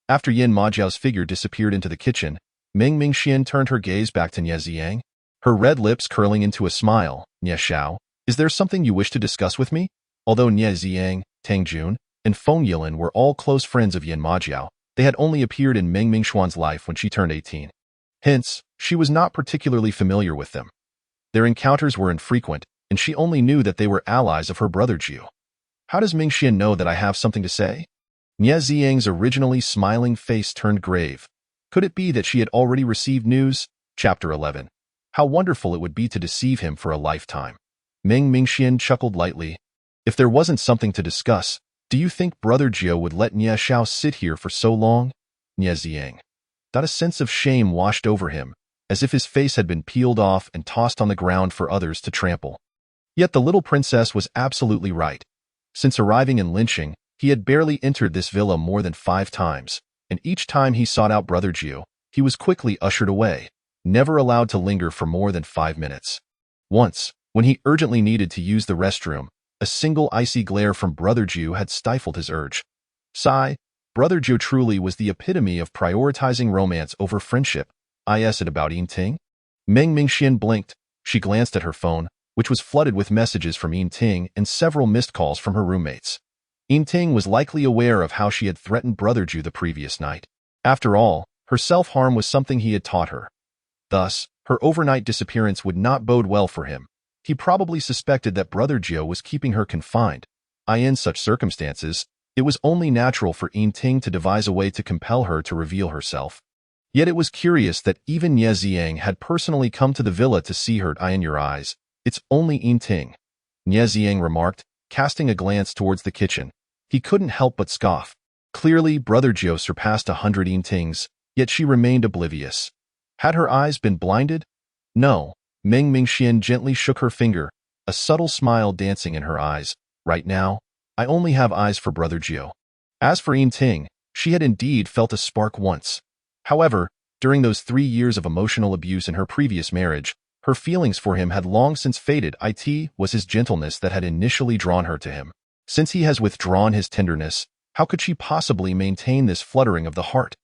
After Yin Majiao's figure disappeared into the kitchen, Ming Mingxian turned her gaze back to Nie Ziang, her red lips curling into a smile. "Nie Xiao, is there something you wish to discuss with me?" Although Nie Ziang, Tang Jun, and Feng Yilin were all close friends of Yin Majiao, they had only appeared in Ming Mingxuan's life when she turned 18. Hence, she was not particularly familiar with them. Their encounters were infrequent, and she only knew that they were allies of her brother Jiu. "How does Mingxian know that I have something to say?" Nie Ziang's originally smiling face turned grave. Could it be that she had already received news? Chapter 11. How wonderful it would be to deceive him for a lifetime. Ming Mingxian chuckled lightly. "If there wasn't something to discuss, do you think Brother Jiu would let Nie Xiao sit here for so long?" Nie Ziang. A sense of shame washed over him, as if his face had been peeled off and tossed on the ground for others to trample. Yet the little princess was absolutely right. Since arriving in Linqing, he had barely entered this villa more than 5 times, and each time he sought out Brother Jiu, he was quickly ushered away, never allowed to linger for more than 5 minutes. Once, when he urgently needed to use the restroom, a single icy glare from Brother Jiu had stifled his urge. Sigh, Brother Jiu truly was the epitome of prioritizing romance over friendship. Is it about Yin Ting? Ming Mingxian blinked. She glanced at her phone, which was flooded with messages from Yin Ting and several missed calls from her roommates. Yin Ting was likely aware of how she had threatened Brother Jiu the previous night. After all, her self-harm was something he had taught her. Thus, her overnight disappearance would not bode well for him. He probably suspected that Brother Jiu was keeping her confined. In such circumstances, it was only natural for Yin Ting to devise a way to compel her to reveal herself. Yet it was curious that even Nie Ziang had personally come to the villa to see her. "In your eyes, it's only Yin Ting," Nie Ziang remarked, casting a glance towards the kitchen. He couldn't help but scoff. Clearly, Brother Jiu surpassed 100 Yin Tings, yet she remained oblivious. Had her eyes been blinded? No. Ming Mingxian gently shook her finger, a subtle smile dancing in her eyes. "Right now, I only have eyes for Brother Jiu." As for Yin Ting, she had indeed felt a spark once. However, during those 3 years of emotional abuse in her previous marriage, her feelings for him had long since faded. It was his gentleness that had initially drawn her to him. Since he has withdrawn his tenderness, how could she possibly maintain this fluttering of the heart?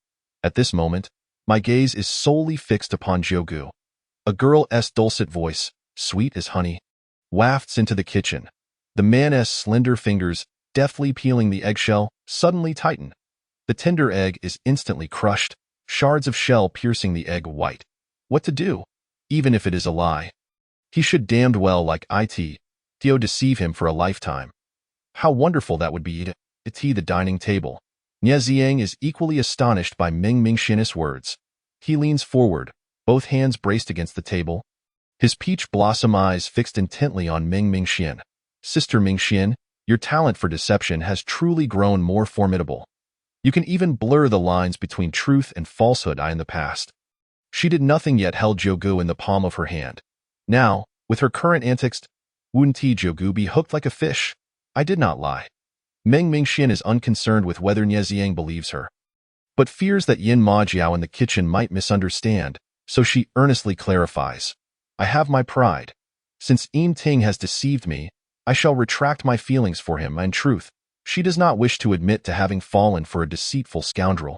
At this moment, my gaze is solely fixed upon Jiugu. A girl's dulcet voice, sweet as honey, wafts into the kitchen. The man's slender fingers, deftly peeling the eggshell, suddenly tighten. The tender egg is instantly crushed, shards of shell piercing the egg white. What to do? Even if it is a lie. He should damned well like it. Dio deceive him for a lifetime. How wonderful that would be to tea the dining table. Nie Ziang is equally astonished by Ming Mingxian's words. He leans forward, both hands braced against the table, his peach blossom eyes fixed intently on Ming Mingxian. Sister Mingxian, your talent for deception has truly grown more formidable. You can even blur the lines between truth and falsehood in the past. She did nothing yet held Jiugu in the palm of her hand. Now, with her current antics, wouldn't Jiugu be hooked like a fish? I did not lie. Meng Mingxian is unconcerned with whether Nie Ziang believes her, but fears that Yin Majiao in the kitchen might misunderstand, so she earnestly clarifies. I have my pride. Since Yin Ting has deceived me, I shall retract my feelings for him. In truth, she does not wish to admit to having fallen for a deceitful scoundrel.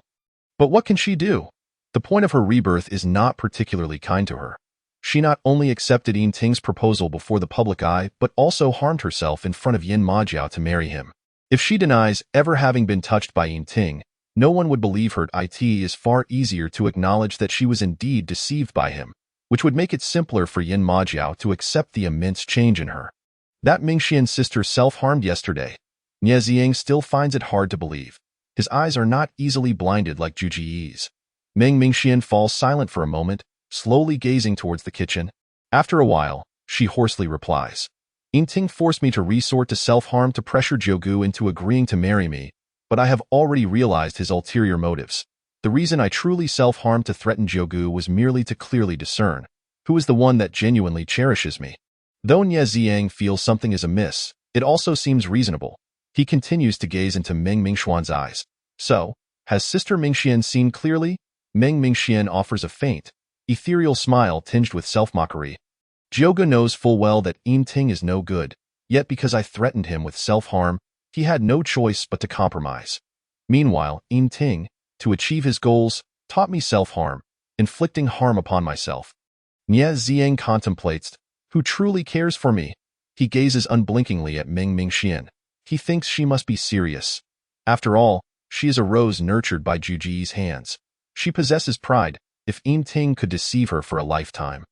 But what can she do? The point of her rebirth is not particularly kind to her. She not only accepted Yin Ting's proposal before the public eye, but also harmed herself in front of Yin Majiao to marry him. If she denies ever having been touched by Yin Ting, no one would believe her. It is far easier to acknowledge that she was indeed deceived by him, which would make it simpler for Yin Majiao to accept the immense change in her. That Mingxian's sister self-harmed yesterday. Nie Ziang still finds it hard to believe. His eyes are not easily blinded like Zhu Jiyi's. Meng Mingxian falls silent for a moment, slowly gazing towards the kitchen. After a while, she hoarsely replies. Yin Ting forced me to resort to self-harm to pressure Jiugu into agreeing to marry me, but I have already realized his ulterior motives. The reason I truly self-harmed to threaten Jiugu was merely to clearly discern who is the one that genuinely cherishes me. Though Nie Ziang feels something is amiss, it also seems reasonable. He continues to gaze into Meng Mingxuan's eyes. So, has Sister Mingxian seen clearly? Meng Mingxian offers a faint, ethereal smile tinged with self-mockery. Jiugu knows full well that Yin Ting is no good, yet because I threatened him with self-harm, he had no choice but to compromise. Meanwhile, Yin Ting, to achieve his goals, taught me self-harm, inflicting harm upon myself. Nie Ziang contemplates, who truly cares for me? He gazes unblinkingly at Meng Mingxian. He thinks she must be serious. After all, she is a rose nurtured by Zhu Ji's hands. She possesses pride. If Yin Ting could deceive her for a lifetime,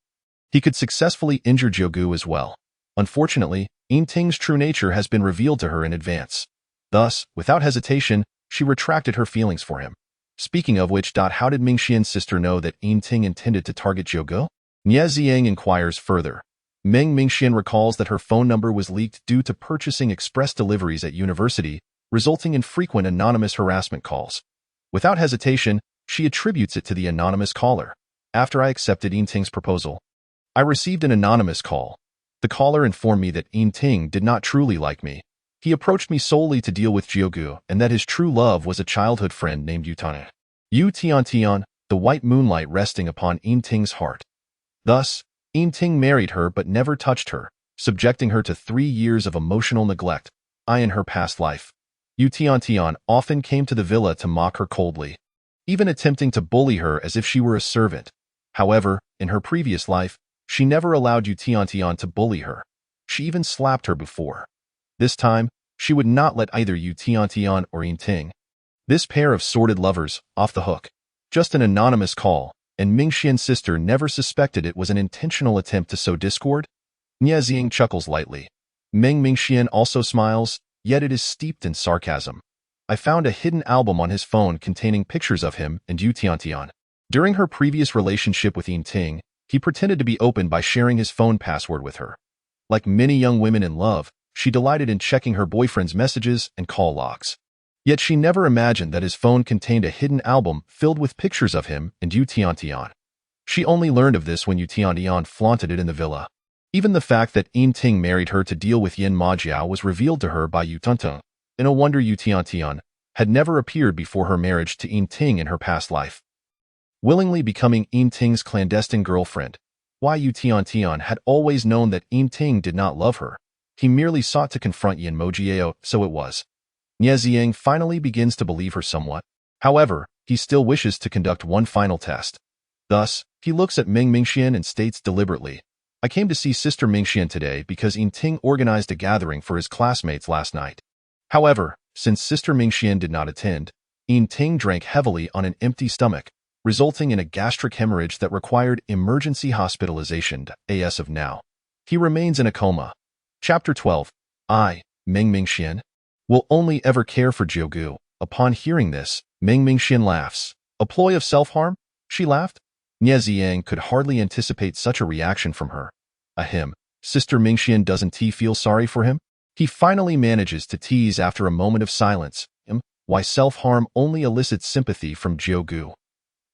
he could successfully injure Jiugu as well. Unfortunately, Yin Ting's true nature has been revealed to her in advance. Thus, without hesitation, she retracted her feelings for him. Speaking of which, how did Mingxian's sister know that Yin Ting intended to target Jiugu? Nie Ziang inquires further. Meng Mingxian recalls that her phone number was leaked due to purchasing express deliveries at university, resulting in frequent anonymous harassment calls. Without hesitation, she attributes it to the anonymous caller. After I accepted Yin Ting's proposal, I received an anonymous call. The caller informed me that Yin Ting did not truly like me. He approached me solely to deal with Jiugu and that his true love was a childhood friend named Yutane. Yu Tian, the white moonlight resting upon Yin Ting's heart. Thus, Yin Ting married her but never touched her, subjecting her to 3 years of emotional neglect. In her past life, Yu Tian often came to the villa to mock her coldly, even attempting to bully her as if she were a servant. However, in her previous life, she never allowed Yu Tian to bully her. She even slapped her before. This time, she would not let either Yu Tian or Yin Ting, this pair of sordid lovers, off the hook. Just an anonymous call, and Mingxian's sister never suspected it was an intentional attempt to sow discord? Nie Ziang chuckles lightly. Meng Mingxian also smiles, yet it is steeped in sarcasm. I found a hidden album on his phone containing pictures of him and Yu Tian. During her previous relationship with Yin Ting, he pretended to be open by sharing his phone password with her. Like many young women in love, she delighted in checking her boyfriend's messages and call logs. Yet she never imagined that his phone contained a hidden album filled with pictures of him and Yu Tian. She only learned of this when Yu Tian flaunted it in the villa. Even the fact that Yin Ting married her to deal with Yin Majiao was revealed to her by Yu Tuntun. No wonder Yu Tian had never appeared before her marriage to Yin Ting in her past life, willingly becoming Yin Ting's clandestine girlfriend. Why Yu Tian had always known that Yin Ting did not love her. He merely sought to confront Yin Majiao, so it was. Nie Ziang finally begins to believe her somewhat. However, he still wishes to conduct one final test. Thus, he looks at Meng Mingxian and states deliberately, I came to see Sister Mingxian today because Yin Ting organized a gathering for his classmates last night. However, since Sister Mingxian did not attend, Yin Ting drank heavily on an empty stomach, resulting in a gastric hemorrhage that required emergency hospitalization. As of now, he remains in a coma. Chapter 12. I, Ming Mingxian, will only ever care for Jiugu. Upon hearing this, Ming Mingxian laughs. A ploy of self-harm? She laughed. Nie Ziyang could hardly anticipate such a reaction from her. Ahem. Sister Mingxian, doesn't he feel sorry for him? He finally manages to tease after a moment of silence. Why self-harm only elicits sympathy from Jiugu.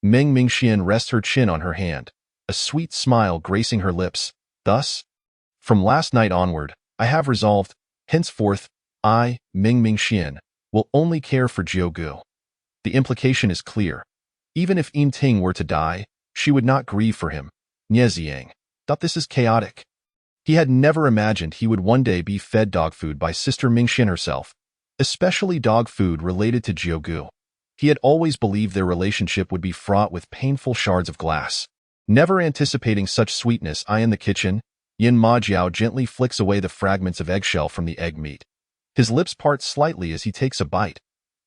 Ming Mingxian rests her chin on her hand, a sweet smile gracing her lips. Thus, from last night onward, I have resolved, henceforth, I, Ming Mingxian, will only care for Jiugu. The implication is clear. Even if Yin Ting were to die, she would not grieve for him. Nie Ziyang thought this is chaotic. He had never imagined he would one day be fed dog food by Sister Mingxian herself, especially dog food related to Jiugu. He had always believed their relationship would be fraught with painful shards of glass. Never anticipating such sweetness, in the kitchen, Yin Majiao gently flicks away the fragments of eggshell from the egg meat. His lips part slightly as he takes a bite.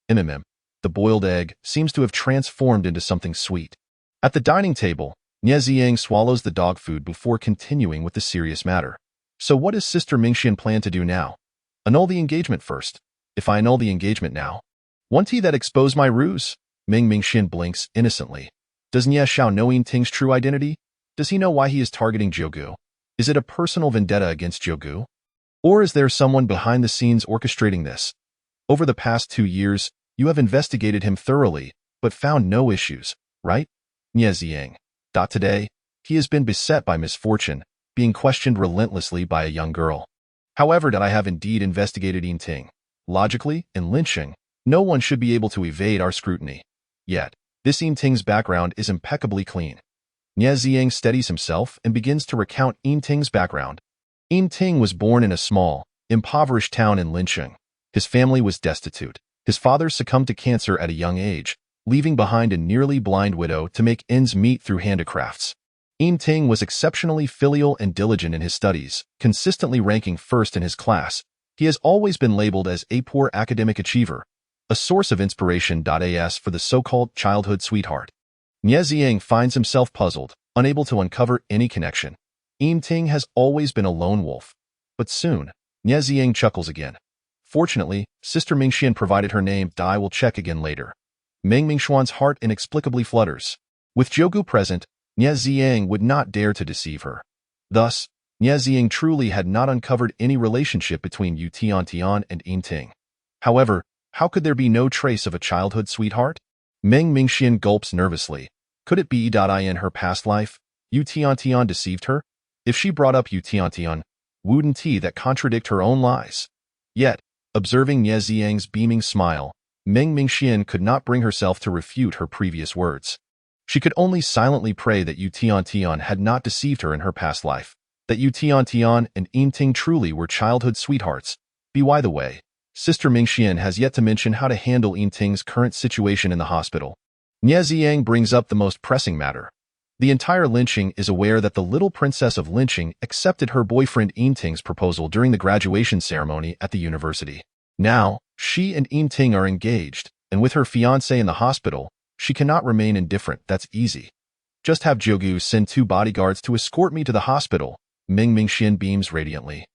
The boiled egg seems to have transformed into something sweet. At the dining table, Nie Ziyang swallows the dog food before continuing with the serious matter. So what does Sister Mingxian plan to do now? Annul the engagement first. If I annul the engagement now, won't he that expose my ruse? Ming Mingxian blinks innocently. Does Nie Xiao know Yin Ting's true identity? Does he know why he is targeting Jiugu? Is it a personal vendetta against Jiugu? Or is there someone behind the scenes orchestrating this? Over the past 2 years, you have investigated him thoroughly, but found no issues, right? Nie Ziyang. Today, he has been beset by misfortune, being questioned relentlessly by a young girl. However, I have indeed investigated Yin Ting. Logically, in lynching, no one should be able to evade our scrutiny. Yet, this Yin Ting's background is impeccably clean. Nie Ziyang steadies himself and begins to recount Yin Ting's background. Yin Ting was born in a small, impoverished town in Lincheng. His family was destitute. His father succumbed to cancer at a young age, leaving behind a nearly blind widow to make ends meet through handicrafts. Yin Ting was exceptionally filial and diligent in his studies, consistently ranking first in his class. He has always been labeled as a poor academic achiever, a source of inspiration. As for the so-called childhood sweetheart, Nie Ziyang finds himself puzzled, unable to uncover any connection. Yin Ting has always been a lone wolf. But soon, Nie Ziyang chuckles again. Fortunately, Sister Mingxian provided her name. I will check again later. Ming Mingxuan's heart inexplicably flutters. With Jiugu present, Nie Ziyang would not dare to deceive her. Thus, Nie Ziyang truly had not uncovered any relationship between Yu Tiantian and Yin Ting. However, how could there be no trace of a childhood sweetheart? Ming Mingxian gulps nervously. Could it be in her past life, Yu Tiantian deceived her? If she brought up Yu Tiantian, wouldn't he that contradict her own lies? Yet, observing Nie Ziyang's beaming smile, Ming Mingxian could not bring herself to refute her previous words. She could only silently pray that Yu Tiantian had not deceived her in her past life, that Yu Tiantian and Yin Ting truly were childhood sweethearts. By the way, Sister Mingxian has yet to mention how to handle Yin Ting's current situation in the hospital. Nie Ziyang brings up the most pressing matter. The entire Lincheng is aware that the little princess of Lincheng accepted her boyfriend Yin Ting's proposal during the graduation ceremony at the university. Now, she and Yin Ting are engaged, and with her fiancé in the hospital, she cannot remain indifferent. That's easy. Just have Jiugu send 2 bodyguards to escort me to the hospital. Ming Mingxian beams radiantly.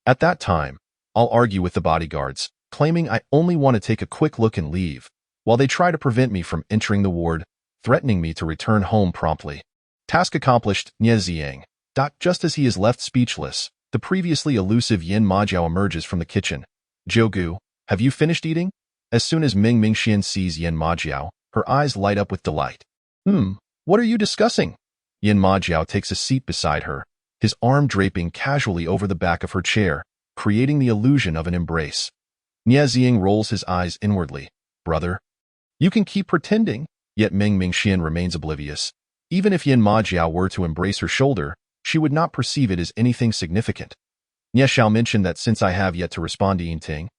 At that time, I'll argue with the bodyguards, claiming I only want to take a quick look and leave, while they try to prevent me from entering the ward, threatening me to return home promptly. Task accomplished. Nie Ziyang. Just as he is left speechless, the previously elusive Yin Majiao emerges from the kitchen. Jiugu, have you finished eating? As soon as Ming Mingxian sees Yin Majiao, her eyes light up with delight. What are you discussing? Yin Majiao takes a seat beside her, his arm draping casually over the back of her chair, creating the illusion of an embrace. Nie Ziyang rolls his eyes inwardly. Brother, you can keep pretending. Yet Ming Mingxian remains oblivious. Even if Yin Majiao were to embrace her shoulder, she would not perceive it as anything significant. Nie Xiao mentioned that since I have yet to respond to Yin Ting,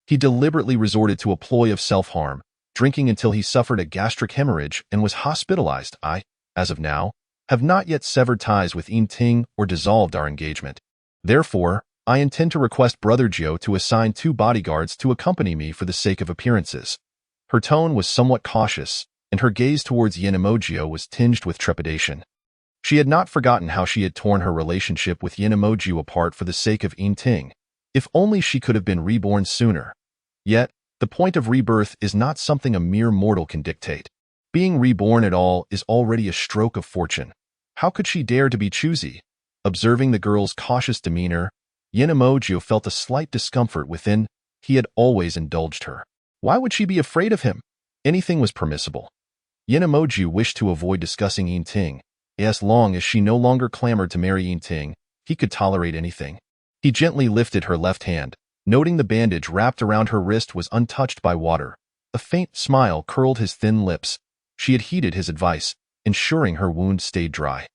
he deliberately resorted to a ploy of self-harm, drinking until he suffered a gastric hemorrhage and was hospitalized. I, as of now, have not yet severed ties with Yin Ting or dissolved our engagement. Therefore, I intend to request Brother Jiu to assign 2 bodyguards to accompany me for the sake of appearances. Her tone was somewhat cautious, and her gaze towards Yin Emojio was tinged with trepidation. She had not forgotten how she had torn her relationship with Yin Emojio apart for the sake of Yin Ting, If only she could have been reborn sooner. Yet, the point of rebirth is not something a mere mortal can dictate. Being reborn at all is already a stroke of fortune. How could she dare to be choosy? Observing the girl's cautious demeanor, Yenimojo felt a slight discomfort within. He had always indulged her. Why would she be afraid of him? Anything was permissible. Yenimojo wished to avoid discussing Yinting. As long as she no longer clamored to marry Yinting, he could tolerate anything. He gently lifted her left hand, noting the bandage wrapped around her wrist was untouched by water. A faint smile curled his thin lips. She had heeded his advice, ensuring her wound stayed dry.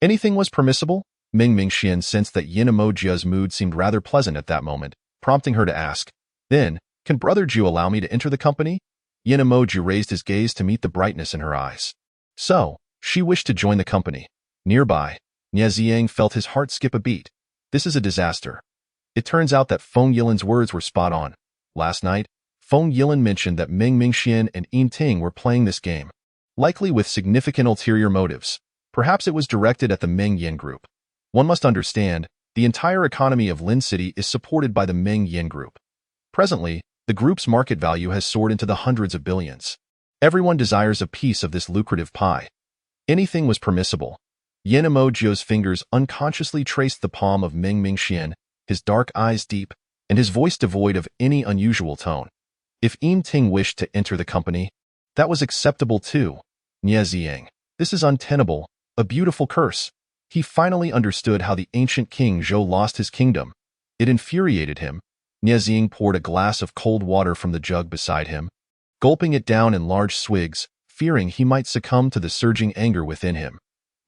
Anything was permissible? Ming Mingxian sensed that Yenimojia's mood seemed rather pleasant at that moment, prompting her to ask, "Then, can Brother Jiu allow me to enter the company?" Yenimoji raised his gaze to meet the brightness in her eyes. So, she wished to join the company. Nearby, Nieziang felt his heart skip a beat. This is a disaster. It turns out that Feng Yilan's words were spot on. Last night, Feng Yilan mentioned that Ming Mingxian and Yinting were playing this game, likely with significant ulterior motives. Perhaps it was directed at the Ming Yin Group. One must understand, the entire economy of Lin City is supported by the Ming Yin Group. Presently, the group's market value has soared into the hundreds of billions. Everyone desires a piece of this lucrative pie. Anything was permissible. Yenimojio's fingers unconsciously traced the palm of Ming Mingxian, his dark eyes deep, and his voice devoid of any unusual tone. If Yinting wished to enter the company, that was acceptable too. Nieziang, this is untenable, a beautiful curse. He finally understood how the ancient King Zhou lost his kingdom. It infuriated him. Nieziang poured a glass of cold water from the jug beside him, gulping it down in large swigs, fearing he might succumb to the surging anger within him.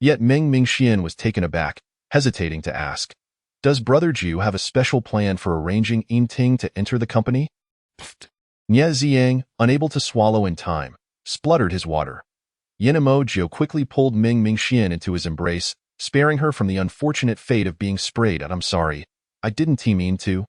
Yet Ming Mingxian was taken aback, hesitating to ask, "Does Brother Jiu have a special plan for arranging Yinting to enter the company?" Pfft. Nieziang, unable to swallow in time, spluttered his water. Yenimojo quickly pulled Ming Mingxian into his embrace, sparing her from the unfortunate fate of being sprayed. "I'm sorry. I didn't mean to.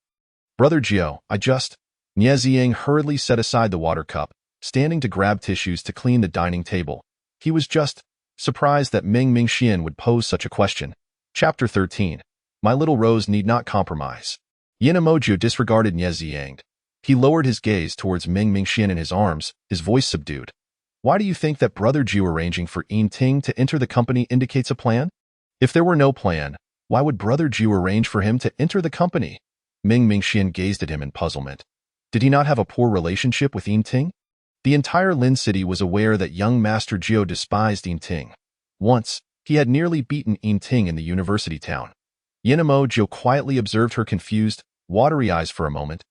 Brother Jiu, I just..." Nieziang hurriedly set aside the water cup, standing to grab tissues to clean the dining table. He was just surprised that Ming Mingxian would pose such a question. Chapter 13. My little Rose need not compromise. Yenimojo disregarded Nieziang. He lowered his gaze towards Ming Mingxian in his arms, his voice subdued. "Why do you think that Brother Jiu arranging for Yinting to enter the company indicates a plan? If there were no plan, why would Brother Jiu arrange for him to enter the company?" Ming Mingxian gazed at him in puzzlement. Did he not have a poor relationship with Yinting? The entire Lin City was aware that young Master Jiu despised Yinting. Once, he had nearly beaten Yinting in the university town. Yenimojo quietly observed her confused, watery eyes for a moment.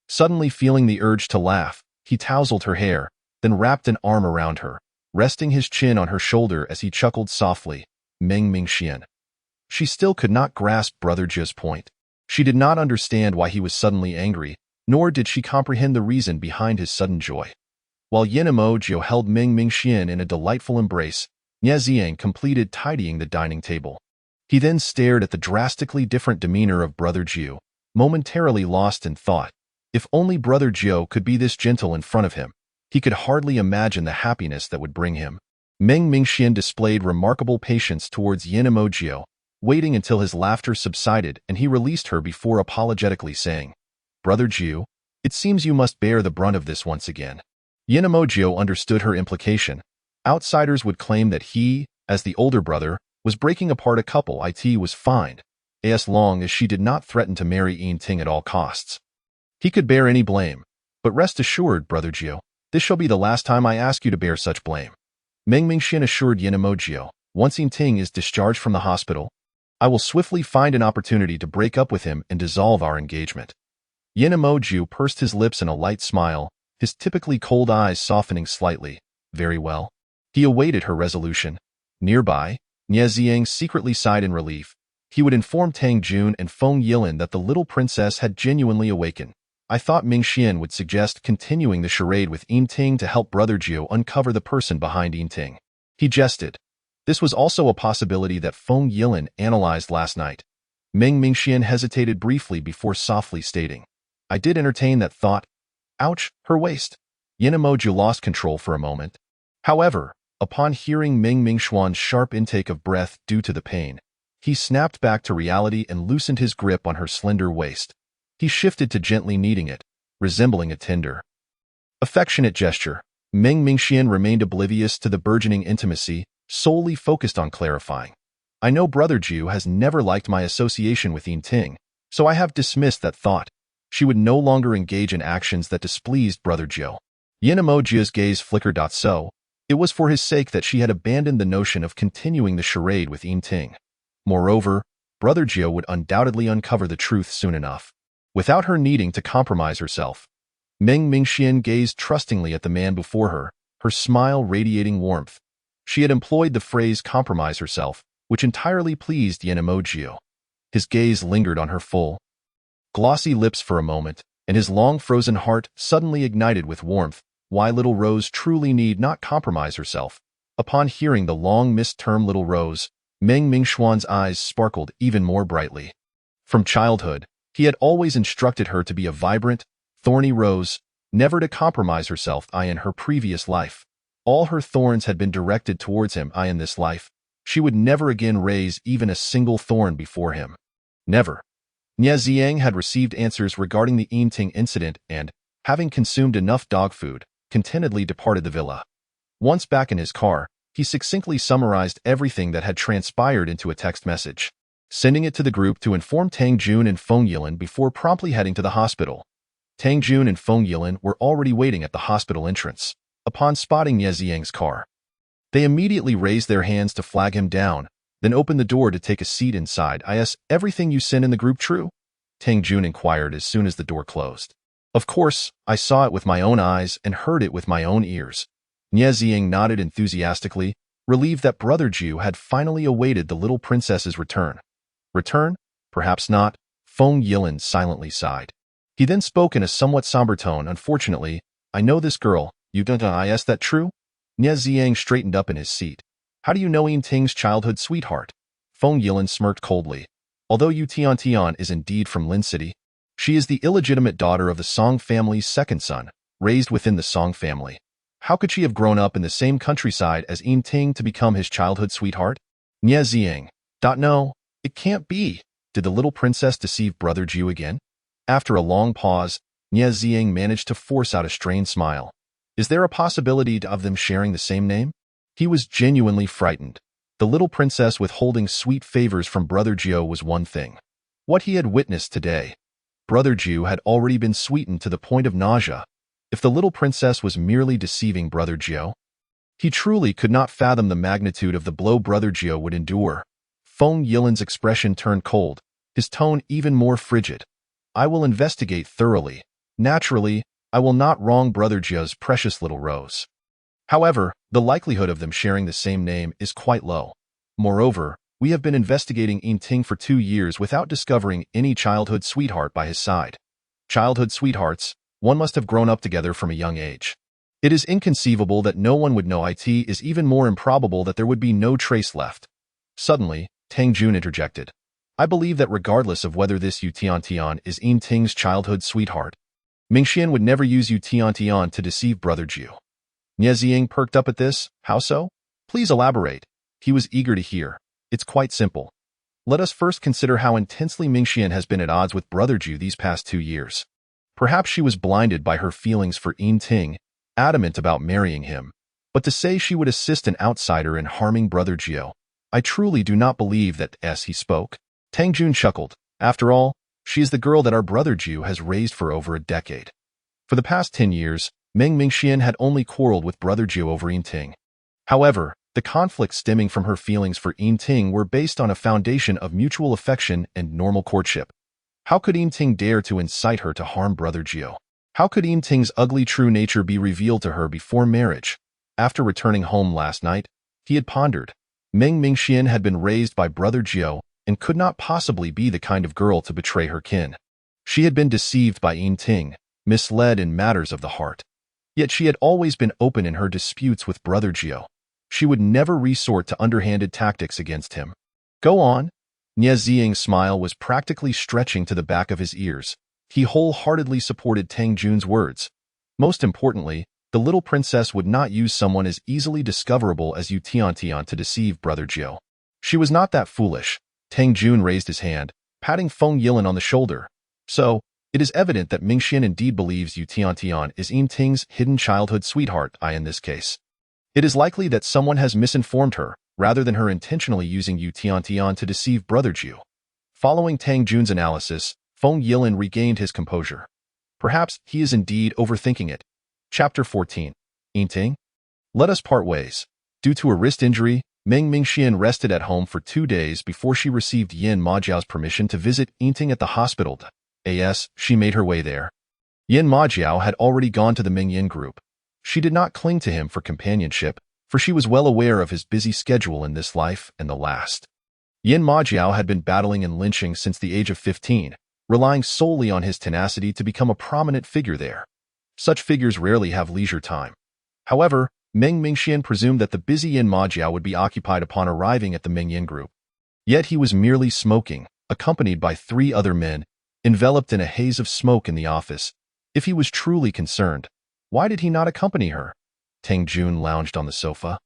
Suddenly feeling the urge to laugh, he tousled her hair, then wrapped an arm around her, resting his chin on her shoulder as he chuckled softly. Ming Mingxian. She still could not grasp Brother Jiu's point. She did not understand why he was suddenly angry, nor did she comprehend the reason behind his sudden joy. While Yenimojo held Ming Mingxian in a delightful embrace, Nieziang completed tidying the dining table. He then stared at the drastically different demeanor of Brother Jiu, momentarily lost in thought. If only Brother Jiu could be this gentle in front of him, he could hardly imagine the happiness that would bring him. Ming Mingxian displayed remarkable patience towards Yenimojo, waiting until his laughter subsided and he released her before apologetically saying, "Brother Jiu, it seems you must bear the brunt of this once again." Yenimojo understood her implication. Outsiders would claim that he, as the older brother, was breaking apart a couple. It was fine, as long as she did not threaten to marry Yinting at all costs. He could bear any blame, but rest assured, Brother Jiu, this shall be the last time I ask you to bear such blame. Ming Mingxian assured Yenimojo, once Yinting is discharged from the hospital, I will swiftly find an opportunity to break up with him and dissolve our engagement. Yenimojo pursed his lips in a light smile, his typically cold eyes softening slightly. Very well. He awaited her resolution. Nearby, Nieziang secretly sighed in relief. He would inform Tang Jun and Feng Yilan that the little princess had genuinely awakened. I thought Mingxian would suggest continuing the charade with Yinting to help Brother Jiu uncover the person behind Yinting. He jested. This was also a possibility that Feng Yilan analyzed last night. Ming Mingxian hesitated briefly before softly stating, I did entertain that thought. Ouch, her waist. Yenimojo lost control for a moment. However, upon hearing Ming Mingxuan's sharp intake of breath due to the pain, he snapped back to reality and loosened his grip on her slender waist. He shifted to gently kneading it, resembling a tender, affectionate gesture. Meng Mingxian remained oblivious to the burgeoning intimacy, solely focused on clarifying. I know Brother Jiu has never liked my association with Yin Ting, so I have dismissed that thought. She would no longer engage in actions that displeased Brother Jiu. Yin Emojia's gaze flickered. So, it was for his sake that she had abandoned the notion of continuing the charade with Yin Ting. Moreover, Brother Jiu would undoubtedly uncover the truth soon enough. Without her needing to compromise herself, Meng Mingxian gazed trustingly at the man before her, her smile radiating warmth. She had employed the phrase compromise herself, which entirely pleased Yin Emoji. His gaze lingered on her full, glossy lips for a moment, and his long frozen heart suddenly ignited with warmth. Why little Rose truly need not compromise herself. Upon hearing the long-missed term little Rose, Meng Mingxuan's eyes sparkled even more brightly. From childhood, he had always instructed her to be a vibrant, thorny rose, never to compromise herself. In her previous life, all her thorns had been directed towards him. In this life, she would never again raise even a single thorn before him. Never. Nie Ziang had received answers regarding the Yin Ting incident and, having consumed enough dog food, contentedly departed the villa. Once back in his car, he succinctly summarized everything that had transpired into a text message, sending it to the group to inform Tang Jun and Feng Yilin before promptly heading to the hospital. Tang Jun and Feng Yilin were already waiting at the hospital entrance. Upon spotting Nie Ziang's car, they immediately raised their hands to flag him down, then opened the door to take a seat inside. Is everything you sent in the group true? Tang Jun inquired as soon as the door closed. Of course, I saw it with my own eyes and heard it with my own ears. Nie Ziang nodded enthusiastically, relieved that Brother Jiu had finally awaited the little princess's return. Return? Perhaps not, Feng Yilin silently sighed. He then spoke in a somewhat somber tone. Unfortunately, I know this girl. You don't know. Is that true? Nie Ziang straightened up in his seat. How do you know Yin Ting's childhood sweetheart? Feng Yilin smirked coldly. Although Yu Tian is indeed from Lin City, she is the illegitimate daughter of the Song family's second son, raised within the Song family. How could she have grown up in the same countryside as Yin Ting to become his childhood sweetheart? Nie Ziang. No, it can't be. Did the little princess deceive Brother Jiu again? After a long pause, Nie Ziang managed to force out a strained smile. Is there a possibility of them sharing the same name? He was genuinely frightened. The little princess withholding sweet favors from Brother Jiu was one thing. What he had witnessed today, Brother Jiu had already been sweetened to the point of nausea. If the little princess was merely deceiving Brother Jiu, he truly could not fathom the magnitude of the blow Brother Jiu would endure. Feng Yilin's expression turned cold, his tone even more frigid. I will investigate thoroughly. Naturally, I will not wrong Brother Jiu's precious little Rose. However, the likelihood of them sharing the same name is quite low. Moreover, we have been investigating Yin Ting for 2 years without discovering any childhood sweetheart by his side. Childhood sweethearts, one must have grown up together from a young age. It is inconceivable that no one would know. It is even more improbable that there would be no trace left. Suddenly, Tang Jun interjected. I believe that regardless of whether this Yu Tian is Yin Ting's childhood sweetheart, Mingxian would never use Yu Tian to deceive Brother Jiu. Nie Ziang perked up at this. How so? Please elaborate. He was eager to hear. It's quite simple. Let us first consider how intensely Mingxian has been at odds with Brother Jiu these past 2 years. Perhaps she was blinded by her feelings for Yin Ting, adamant about marrying him. But to say she would assist an outsider in harming Brother Jiu, I truly do not believe that. As he spoke, Tang Jun chuckled. After all, she is the girl that our Brother Jiu has raised for over a decade. For the past 10 years, Meng Mingxian had only quarreled with Brother Jiu over Yin Ting. However, the conflicts stemming from her feelings for Yin Ting were based on a foundation of mutual affection and normal courtship. How could Yin Ting dare to incite her to harm Brother Jiu? How could Yin Ting's ugly true nature be revealed to her before marriage? After returning home last night, he had pondered. Meng Mingxian had been raised by Brother Jiu and could not possibly be the kind of girl to betray her kin. She had been deceived by Yin Ting, misled in matters of the heart. Yet she had always been open in her disputes with Brother Jiu. She would never resort to underhanded tactics against him. Go on. Nie Ziang's smile was practically stretching to the back of his ears. He wholeheartedly supported Tang Jun's words. Most importantly, the little princess would not use someone as easily discoverable as Yu Tian to deceive Brother Jiu. She was not that foolish. Tang Jun raised his hand, patting Feng Yilin on the shoulder. So, It is evident that Mingxian indeed believes Yu Tiantian is Yinting's hidden childhood sweetheart, in this case. It is likely that someone has misinformed her, rather than her intentionally using Yu Tiantian to deceive Brother Jiu. Following Tang Jun's analysis, Feng Yilin regained his composure. Perhaps he is indeed overthinking it. Chapter 14. Yinting? Let us part ways. Due to a wrist injury, Meng Mingxian rested at home for 2 days before she received Yin Majiao's permission to visit Yinting at the hospital. She made her way there. Yin Majiao had already gone to the Mingyin group. She did not cling to him for companionship, for she was well aware of his busy schedule in this life and the last. Yin Majiao had been battling and lynching since the age of 15, relying solely on his tenacity to become a prominent figure there. Such figures rarely have leisure time. However, Meng Mingxian presumed that the busy Yin Majiao would be occupied upon arriving at the Mingyin group. Yet he was merely smoking, accompanied by 3 other men, enveloped in a haze of smoke in the office. If he was truly concerned, why did he not accompany her? Tang Jun lounged on the sofa,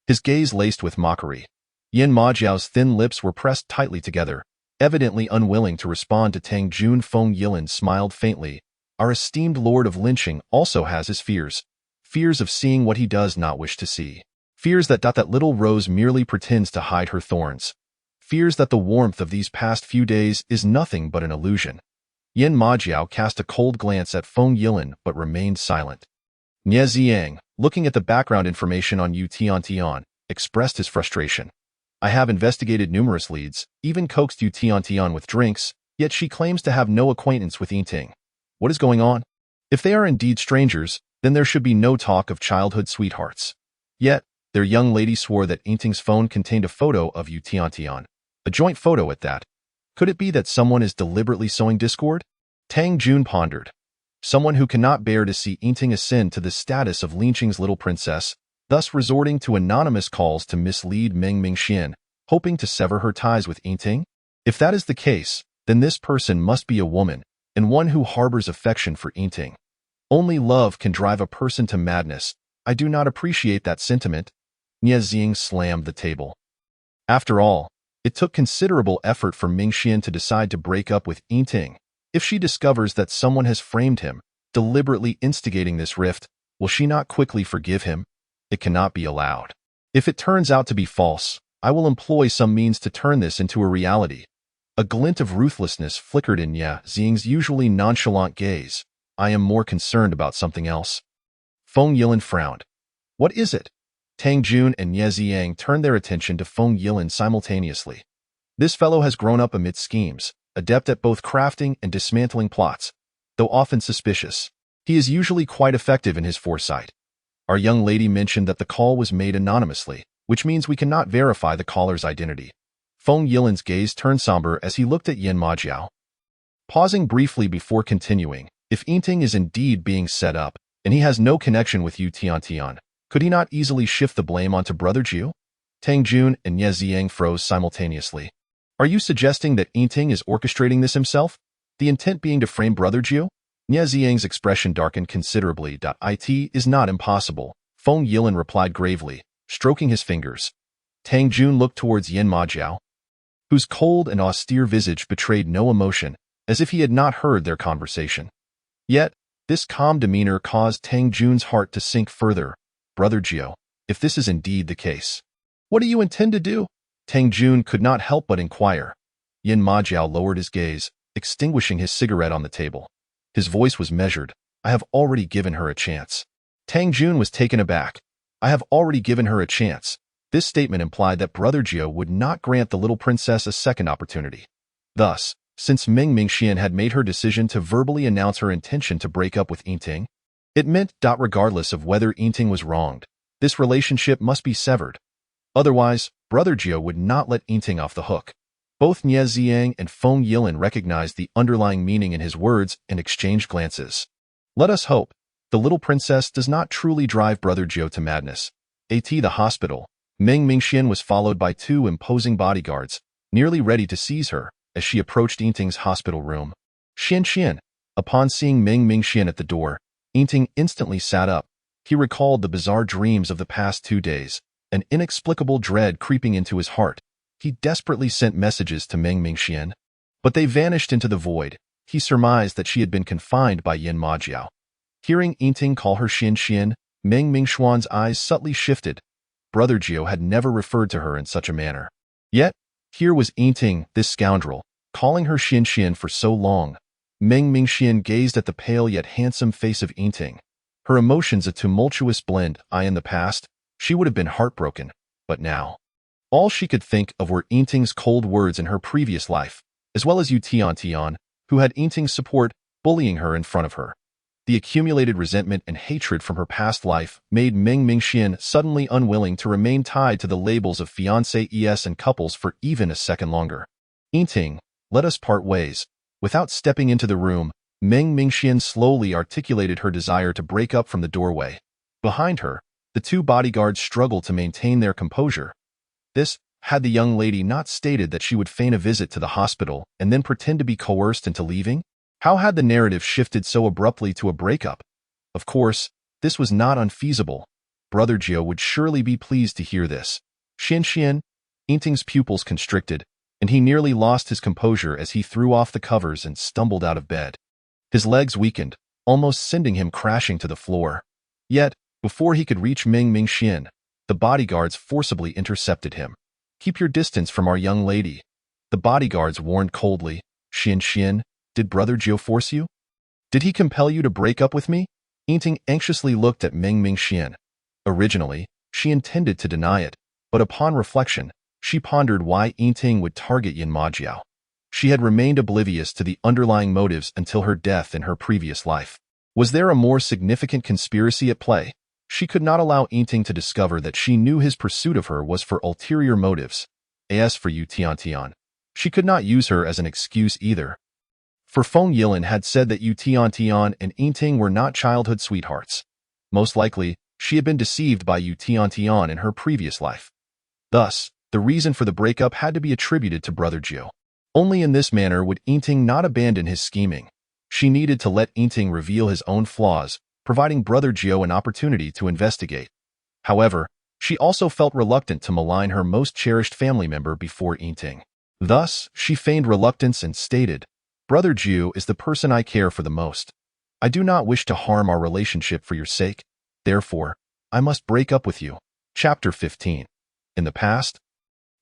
his gaze laced with mockery. Yin Majiao's thin lips were pressed tightly together, evidently unwilling to respond to Tang Jun. Feng Yilin smiled faintly. Our esteemed lord of lynching also has his fears. Fears of seeing what he does not wish to see. Fears that little rose merely pretends to hide her thorns. Fears that the warmth of these past few days is nothing but an illusion. Yin Majiao cast a cold glance at Feng Yilin but remained silent. Nie Ziang, looking at the background information on Yu Tiantian, expressed his frustration. I have investigated numerous leads, even coaxed Yu Tiantian with drinks, yet she claims to have no acquaintance with Yinting. What is going on? If they are indeed strangers, then there should be no talk of childhood sweethearts. Yet, their young lady swore that Yinting's phone contained a photo of Yu Tiantian. A joint photo at that. Could it be that someone is deliberately sowing discord? Tang Jun pondered. Someone who cannot bear to see Yinting ascend to the status of Lynching's little princess, thus resorting to anonymous calls to mislead Meng Mingxian, hoping to sever her ties with Yinting? If that is the case, then this person must be a woman, and one who harbors affection for Yinting. Only love can drive a person to madness. I do not appreciate that sentiment. Nie Xing slammed the table. After all, it took considerable effort for Mingxian to decide to break up with Yinting. If she discovers that someone has framed him, deliberately instigating this rift, will she not quickly forgive him? It cannot be allowed. If it turns out to be false, I will employ some means to turn this into a reality. A glint of ruthlessness flickered in Nie Xing's usually nonchalant gaze. I am more concerned about something else. Feng Yilin frowned. What is it? Tang Jun and Nie Ziang turned their attention to Feng Yilin simultaneously. This fellow has grown up amidst schemes, adept at both crafting and dismantling plots. Though often suspicious, he is usually quite effective in his foresight. Our young lady mentioned that the call was made anonymously, which means we cannot verify the caller's identity. Feng Yilin's gaze turned somber as he looked at Yin Majiao. Pausing briefly before continuing, if Yinting is indeed being set up, and he has no connection with Yu Tiantian, could he not easily shift the blame onto Brother Jiu? Tang Jun and Nie Ziang froze simultaneously. Are you suggesting that Yinting is orchestrating this himself? The intent being to frame Brother Jiu? Nie Ziang's expression darkened considerably. It is not impossible, Feng Yilin replied gravely, stroking his fingers. Tang Jun looked towards Yin Majiao, whose cold and austere visage betrayed no emotion, as if he had not heard their conversation. Yet, this calm demeanor caused Tang Jun's heart to sink further. Brother Jiu, if this is indeed the case, what do you intend to do? Tang Jun could not help but inquire. Yin Majiao lowered his gaze, extinguishing his cigarette on the table. His voice was measured. I have already given her a chance. Tang Jun was taken aback. I have already given her a chance. This statement implied that Brother Jiu would not grant the little princess a second opportunity. Thus, since Meng Mingxian had made her decision to verbally announce her intention to break up with Yinting, it meant, regardless of whether Yinting was wronged, this relationship must be severed. Otherwise, Brother Jiu would not let Yinting off the hook. Both Nie Ziang and Feng Yilin recognized the underlying meaning in his words and exchanged glances. Let us hope the little princess does not truly drive Brother Jiu to madness. At the hospital, Meng Mingxian was followed by 2 imposing bodyguards, nearly ready to seize her as she approached Yinting's hospital room. Xian. Upon seeing Meng Mingxian at the door, Yinting instantly sat up. He recalled the bizarre dreams of the past 2 days, an inexplicable dread creeping into his heart. He desperately sent messages to Meng Mingxian, but they vanished into the void. he surmised that she had been confined by Yin Majiao. Hearing Yingting call her Xin Xian, Meng Mingxuan's eyes subtly shifted. Brother Jiu had never referred to her in such a manner. Yet, here was Yingting, this scoundrel, calling her Xin Xian for so long. Meng Mingxian gazed at the pale yet handsome face of Yingting. Her emotions a tumultuous blend. In the past, she would have been heartbroken, but now, all she could think of were Yingting's cold words in her previous life, as well as Yu Tian, who had Yingting's support, bullying her in front of her. The accumulated resentment and hatred from her past life made Meng Mingxian suddenly unwilling to remain tied to the labels of fiancé and couples for even a second longer. Yingting, let us part ways. Without stepping into the room, Meng Mingxian slowly articulated her desire to break up from the doorway. Behind her, the two bodyguards struggled to maintain their composure. This, had the young lady not stated that she would feign a visit to the hospital and then pretend to be coerced into leaving? How had the narrative shifted so abruptly to a breakup? Of course, this was not unfeasible. Brother Jiu would surely be pleased to hear this. Xin Xian, Yingting's pupils constricted, and he nearly lost his composure as he threw off the covers and stumbled out of bed. His legs weakened, almost sending him crashing to the floor. Yet, before he could reach Meng Mingxian, the bodyguards forcibly intercepted him. Keep your distance from our young lady. The bodyguards warned coldly. Xin Xian, did Brother Jiu force you? Did he compel you to break up with me? Yingting anxiously looked at Meng Mingxian. Originally, she intended to deny it, but upon reflection, she pondered why Yingting would target Yin Majiao. She had remained oblivious to the underlying motives until her death in her previous life. Was there a more significant conspiracy at play? She could not allow Yingting to discover that she knew his pursuit of her was for ulterior motives. As for Yu Tian, she could not use her as an excuse either. For Feng Yilin had said that Yu Tian and Yingting were not childhood sweethearts. Most likely, she had been deceived by Yu Tian in her previous life. Thus, the reason for the breakup had to be attributed to Brother Jiu. Only in this manner would Yingting not abandon his scheming. She needed to let Yingting reveal his own flaws, providing Brother Jiu an opportunity to investigate. However, she also felt reluctant to malign her most cherished family member before Yingting. Thus, she feigned reluctance and stated, Brother Jiu is the person I care for the most. I do not wish to harm our relationship for your sake. Therefore, I must break up with you. Chapter 15. In the past,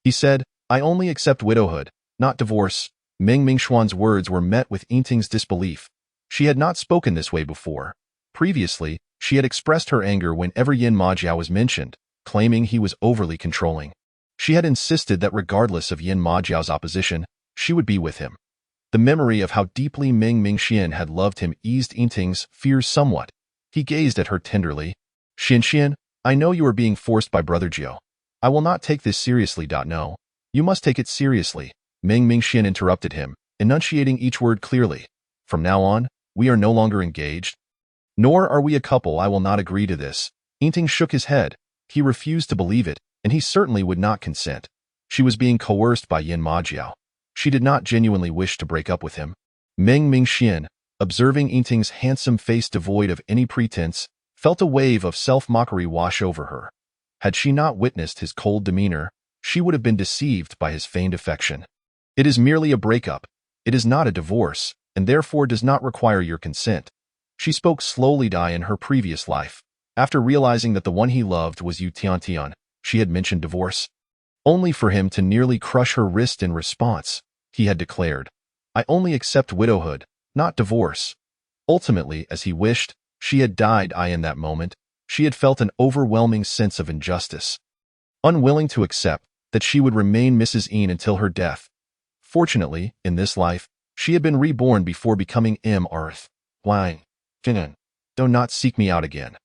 he said, I only accept widowhood, not divorce. Meng Mingxuan's words were met with Yingting's disbelief. She had not spoken this way before. Previously, she had expressed her anger whenever Yin Majiao was mentioned, claiming he was overly controlling. She had insisted that regardless of Yin Majiao's opposition, she would be with him. The memory of how deeply Meng Mingxian had loved him eased Yingting's fears somewhat. He gazed at her tenderly. Xin Xian, I know you are being forced by Brother Jiu. I will not take this seriously. No. You must take it seriously. Meng Mingxian interrupted him, enunciating each word clearly. From now on, we are no longer engaged. Nor are we a couple. I will not agree to this. Yingting shook his head. He refused to believe it, and he certainly would not consent. She was being coerced by Yin Majiao. She did not genuinely wish to break up with him. Meng Mingxian, observing Yingting's handsome face devoid of any pretense, felt a wave of self-mockery wash over her. Had she not witnessed his cold demeanor, she would have been deceived by his feigned affection. It is merely a breakup. It is not a divorce, and therefore does not require your consent. She spoke slowly. In her previous life, after realizing that the one he loved was Yu Tian, she had mentioned divorce. Only for him to nearly crush her wrist in response, he had declared, I only accept widowhood, not divorce. Ultimately, as he wished, she had died. In that moment, she had felt an overwhelming sense of injustice. Unwilling to accept that she would remain Mrs. Yin until her death. Fortunately, in this life, she had been reborn before becoming Earth. Why? Do not seek me out again.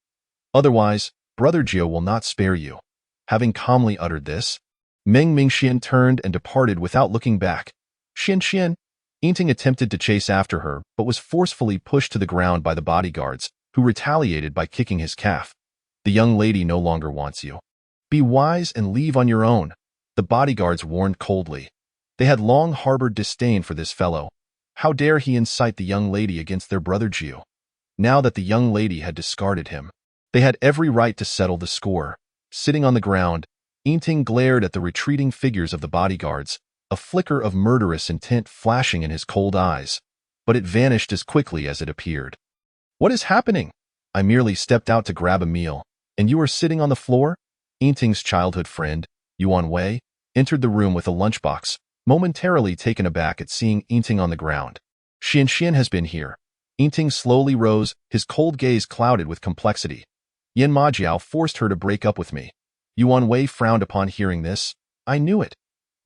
Otherwise, Brother Jiu will not spare you. Having calmly uttered this, Meng Mingxian turned and departed without looking back. Xin Xian, Yingting attempted to chase after her, but was forcefully pushed to the ground by the bodyguards, who retaliated by kicking his calf. The young lady no longer wants you. Be wise and leave on your own, the bodyguards warned coldly. They had long harbored disdain for this fellow. How dare he incite the young lady against their Brother Jiu? Now that the young lady had discarded him, they had every right to settle the score. Sitting on the ground, Yingting glared at the retreating figures of the bodyguards, a flicker of murderous intent flashing in his cold eyes. but it vanished as quickly as it appeared. What is happening? I merely stepped out to grab a meal, and you are sitting on the floor? Yinting's childhood friend, Yuan Wei, entered the room with a lunchbox, momentarily taken aback at seeing Yinting on the ground. Xian has been here. Yinting slowly rose, his cold gaze clouded with complexity. Yin Majiao forced her to break up with me. Yuan Wei frowned upon hearing this. I knew it.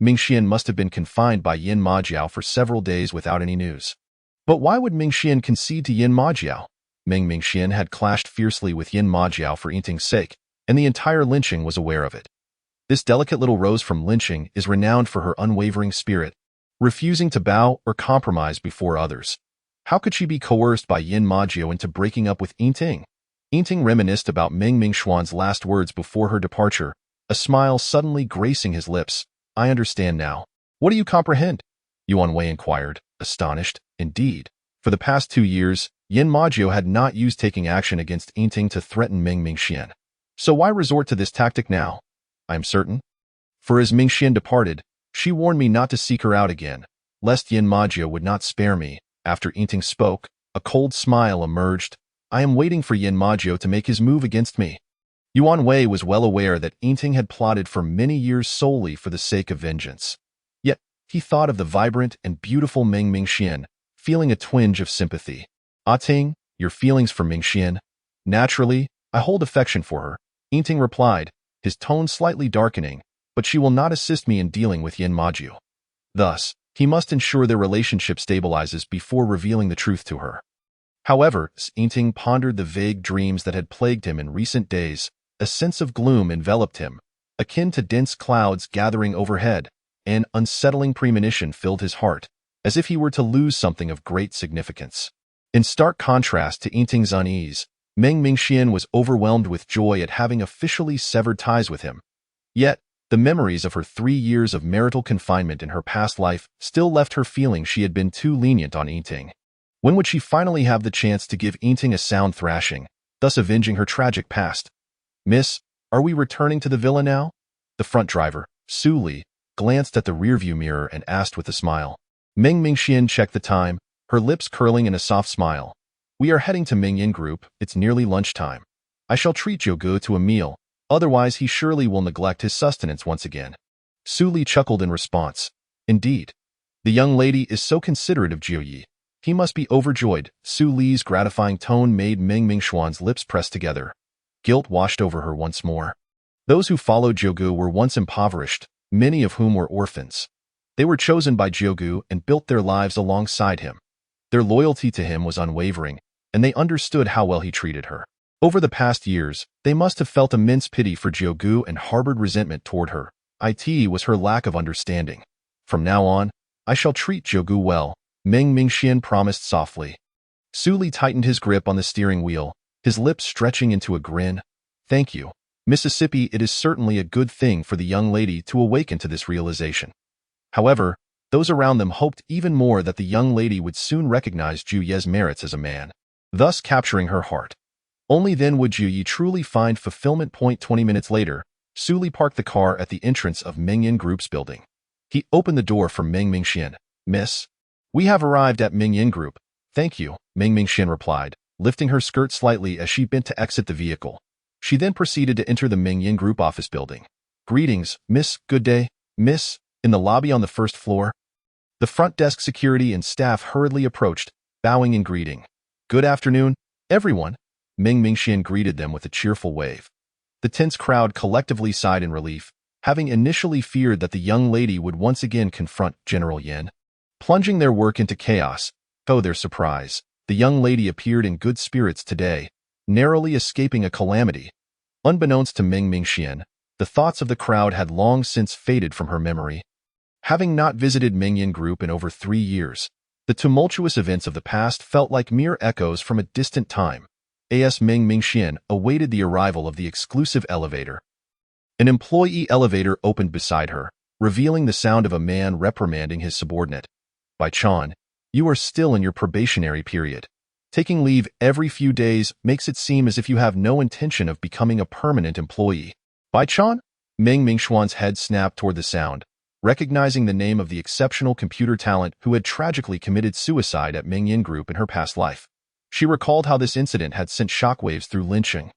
Mingxian must have been confined by Yin Majiao for several days without any news. But why would Mingxian concede to Yin Majiao? Mingxian had clashed fiercely with Yin Majiao for Yinting's sake, and the entire Linqing was aware of it. This delicate little rose from Linqing is renowned for her unwavering spirit, refusing to bow or compromise before others. How could she be coerced by Yin Majiao into breaking up with Yinting? Yinting reminisced about Meng Mingxuan's last words before her departure, a smile suddenly gracing his lips. I understand now. What do you comprehend? Yuan Wei inquired, astonished. Indeed, for the past 2 years, Yin Majiao had not used taking action against Yinting to threaten Meng Mingxian. So why resort to this tactic now? I am certain. For as Mingxian departed, she warned me not to seek her out again, lest Yin Majiao would not spare me. After Yinting spoke, a cold smile emerged. I am waiting for Yin Majiao to make his move against me. Yuan Wei was well aware that Yinting had plotted for many years solely for the sake of vengeance. Yet, he thought of the vibrant and beautiful Meng Mingxian, feeling a twinge of sympathy. Ah Ting, your feelings for Mingxian? Naturally, I hold affection for her, Yinting replied, his tone slightly darkening, but she will not assist me in dealing with Yin Majiao. Thus, he must ensure their relationship stabilizes before revealing the truth to her. However, as Yinting pondered the vague dreams that had plagued him in recent days, a sense of gloom enveloped him, akin to dense clouds gathering overhead. An unsettling premonition filled his heart, as if he were to lose something of great significance. In stark contrast to Yinting's unease, Meng Mingxian was overwhelmed with joy at having officially severed ties with him. Yet, the memories of her 3 years of marital confinement in her past life still left her feeling she had been too lenient on Yinting. When would she finally have the chance to give Yinting a sound thrashing, thus avenging her tragic past? Miss, are we returning to the villa now? The front driver, Su Li, glanced at the rearview mirror and asked with a smile. Meng Mingxian checked the time, her lips curling in a soft smile. We are heading to Mingyan Group, it's nearly lunchtime. I shall treat Jiuge to a meal, otherwise he surely will neglect his sustenance once again. Su Li chuckled in response. Indeed. The young lady is so considerate of Jiuye. He must be overjoyed. Su Li's gratifying tone made Meng Mingxuan's lips press together. Guilt washed over her once more. Those who followed Jiuge were once impoverished, many of whom were orphans. They were chosen by Jiuge and built their lives alongside him. Their loyalty to him was unwavering, and they understood how well he treated her. Over the past years, they must have felt immense pity for Jiuge and harbored resentment toward her. It was her lack of understanding. From now on, I shall treat Jiuge well, Meng Mingxian promised softly. Su Li tightened his grip on the steering wheel, his lips stretching into a grin. Thank you, Mississippi. It is certainly a good thing for the young lady to awaken to this realization. However, those around them hoped even more that the young lady would soon recognize Jiuye's merits as a man, thus capturing her heart. Only then would Jiuye truly find fulfillment. 20 minutes later, Su Li parked the car at the entrance of Mingyan Group's building. He opened the door for Meng Mingxian. Miss, we have arrived at Mingyan Group. Thank you, Meng Mingxian replied, lifting her skirt slightly as she bent to exit the vehicle. She then proceeded to enter the Mingyan Group office building. Greetings, Miss. Good day, Miss. In the lobby on the first floor, the front desk security and staff hurriedly approached, bowing in greeting. Good afternoon, everyone. Meng Mingxian greeted them with a cheerful wave. The tense crowd collectively sighed in relief, having initially feared that the young lady would once again confront General Yin. Plunging their work into chaos, to their surprise, the young lady appeared in good spirits today, narrowly escaping a calamity. Unbeknownst to Meng Mingxian, the thoughts of the crowd had long since faded from her memory. Having not visited Mingyan Group in over 3 years, the tumultuous events of the past felt like mere echoes from a distant time. As Meng Mingxian awaited the arrival of the exclusive elevator. An employee elevator opened beside her, revealing the sound of a man reprimanding his subordinate. Bai Chan, you are still in your probationary period. Taking leave every few days makes it seem as if you have no intention of becoming a permanent employee. Bai Chan? Meng Mingxuan's head snapped toward the sound, recognizing the name of the exceptional computer talent who had tragically committed suicide at Mingyan Group in her past life. She recalled how this incident had sent shockwaves through Lincheng,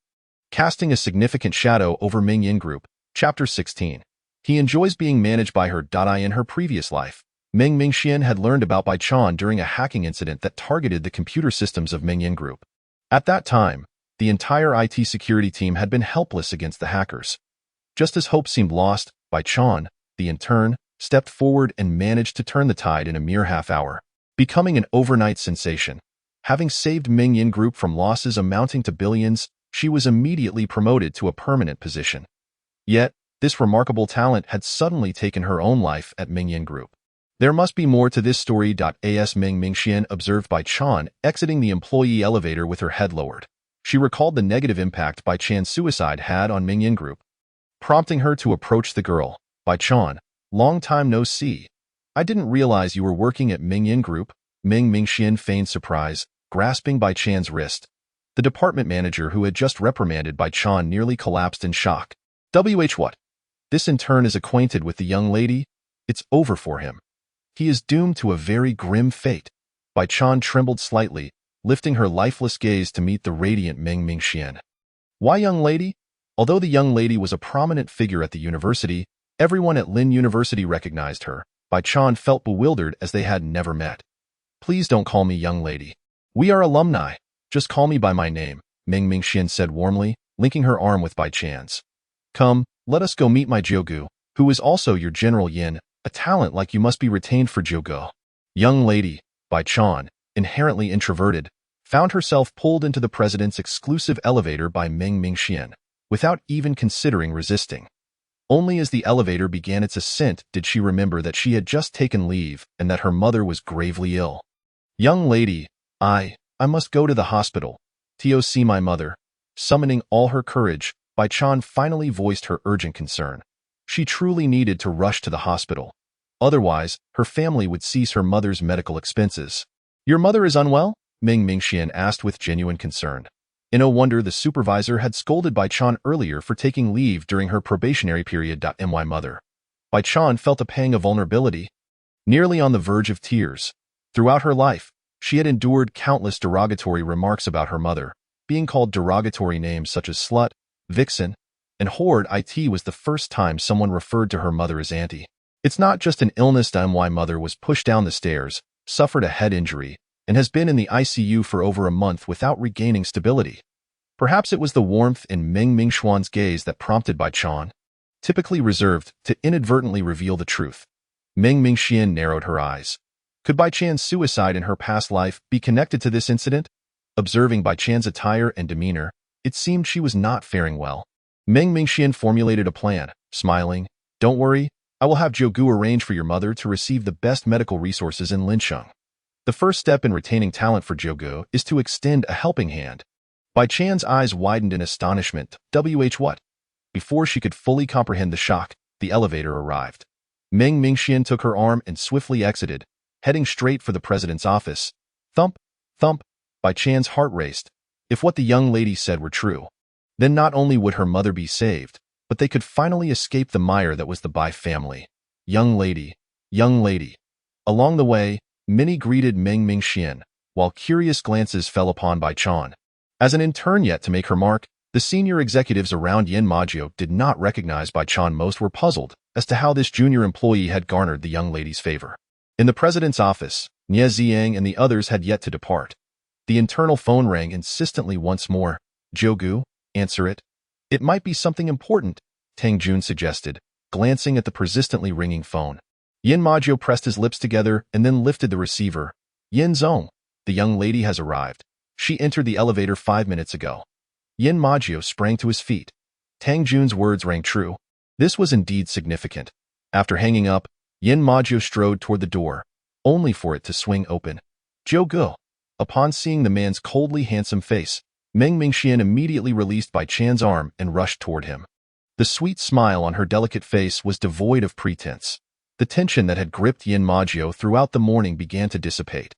casting a significant shadow over Mingyan Group. Chapter 16. He enjoys being managed by her. In her previous life, Meng Mingxian had learned about Bai Chan during a hacking incident that targeted the computer systems of Mingyan Group. At that time, the entire IT security team had been helpless against the hackers. Just as hope seemed lost, Bai Chan, the intern, stepped forward and managed to turn the tide in a mere half hour, becoming an overnight sensation. Having saved Mingyan Group from losses amounting to billions, she was immediately promoted to a permanent position. Yet, this remarkable talent had suddenly taken her own life at Mingyan Group. There must be more to this story. As Meng Mingxian observed Bai Chan exiting the employee elevator with her head lowered. She recalled the negative impact Bai Chan's suicide had on Mingyan Group, prompting her to approach the girl. Bai Chan, long time no see. I didn't realize you were working at Mingyan Group. Meng Mingxian feigned surprise, grasping Bai Chan's wrist. The department manager who had just reprimanded Bai Chan nearly collapsed in shock. What? This intern is acquainted with the young lady? It's over for him. He is doomed to a very grim fate. Bai Chan trembled slightly, lifting her lifeless gaze to meet the radiant Meng Mingxian. Why young lady? Although the young lady was a prominent figure at the university, everyone at Lin University recognized her. Bai Chan felt bewildered as they had never met. Please don't call me young lady. We are alumni. Just call me by my name, Meng Mingxian said warmly, linking her arm with Bai Chan's. Come, let us go meet my Jiugu, who is also your General Yin. A talent like you must be retained for Jiugu. Young lady, Bai Chan, inherently introverted, found herself pulled into the president's exclusive elevator by Meng Mingxian, without even considering resisting. Only as the elevator began its ascent did she remember that she had just taken leave and that her mother was gravely ill. Young lady, I must go to the hospital. To see my mother. Summoning all her courage, Bai Chan finally voiced her urgent concern. She truly needed to rush to the hospital. Otherwise, her family would cease her mother's medical expenses. Your mother is unwell? Meng Mingxian asked with genuine concern. No wonder the supervisor had scolded Bai Chan earlier for taking leave during her probationary period. My mother. Bai Chan felt a pang of vulnerability, nearly on the verge of tears. Throughout her life, she had endured countless derogatory remarks about her mother, being called derogatory names such as slut, vixen, and whore. It was the first time someone referred to her mother as auntie. It's not just an illness. My mother was pushed down the stairs, suffered a head injury, and has been in the ICU for over a month without regaining stability. Perhaps it was the warmth in Meng Mingxian's gaze that prompted Bai Chan, typically reserved, to inadvertently reveal the truth. Meng Mingxian narrowed her eyes. Could Bai Chan's suicide in her past life be connected to this incident? Observing Bai Chan's attire and demeanor, it seemed she was not faring well. Meng Mingxian formulated a plan, smiling. Don't worry, I will have Jiugu arrange for your mother to receive the best medical resources in Lincheng. The first step in retaining talent for Jiugu is to extend a helping hand. Bai Chan's eyes widened in astonishment. What? Before she could fully comprehend the shock, the elevator arrived. Meng Mingxian took her arm and swiftly exited, heading straight for the president's office. Thump, thump, Bai Chan's heart raced. If what the young lady said were true, then not only would her mother be saved, but they could finally escape the mire that was the Bai family. Young lady, young lady. Along the way, many greeted Meng Mingxian, while curious glances fell upon Bai Chan. As an intern yet to make her mark, the senior executives around Yin Majio did not recognize Bai Chan. Most were puzzled as to how this junior employee had garnered the young lady's favor. In the president's office, Nie Ziang and the others had yet to depart. The internal phone rang insistently once more. Jiugu, answer it. It might be something important, Tang Jun suggested, glancing at the persistently ringing phone. Yin Majio pressed his lips together and then lifted the receiver. Yin Zong, the young lady has arrived. She entered the elevator 5 minutes ago. Yin Majio sprang to his feet. Tang Jun's words rang true. This was indeed significant. After hanging up, Yin Majio strode toward the door, only for it to swing open. Jiugu. Upon seeing the man's coldly handsome face, Meng Mingxian immediately released Bai Chan's arm and rushed toward him. The sweet smile on her delicate face was devoid of pretense. The tension that had gripped Yin Majio throughout the morning began to dissipate.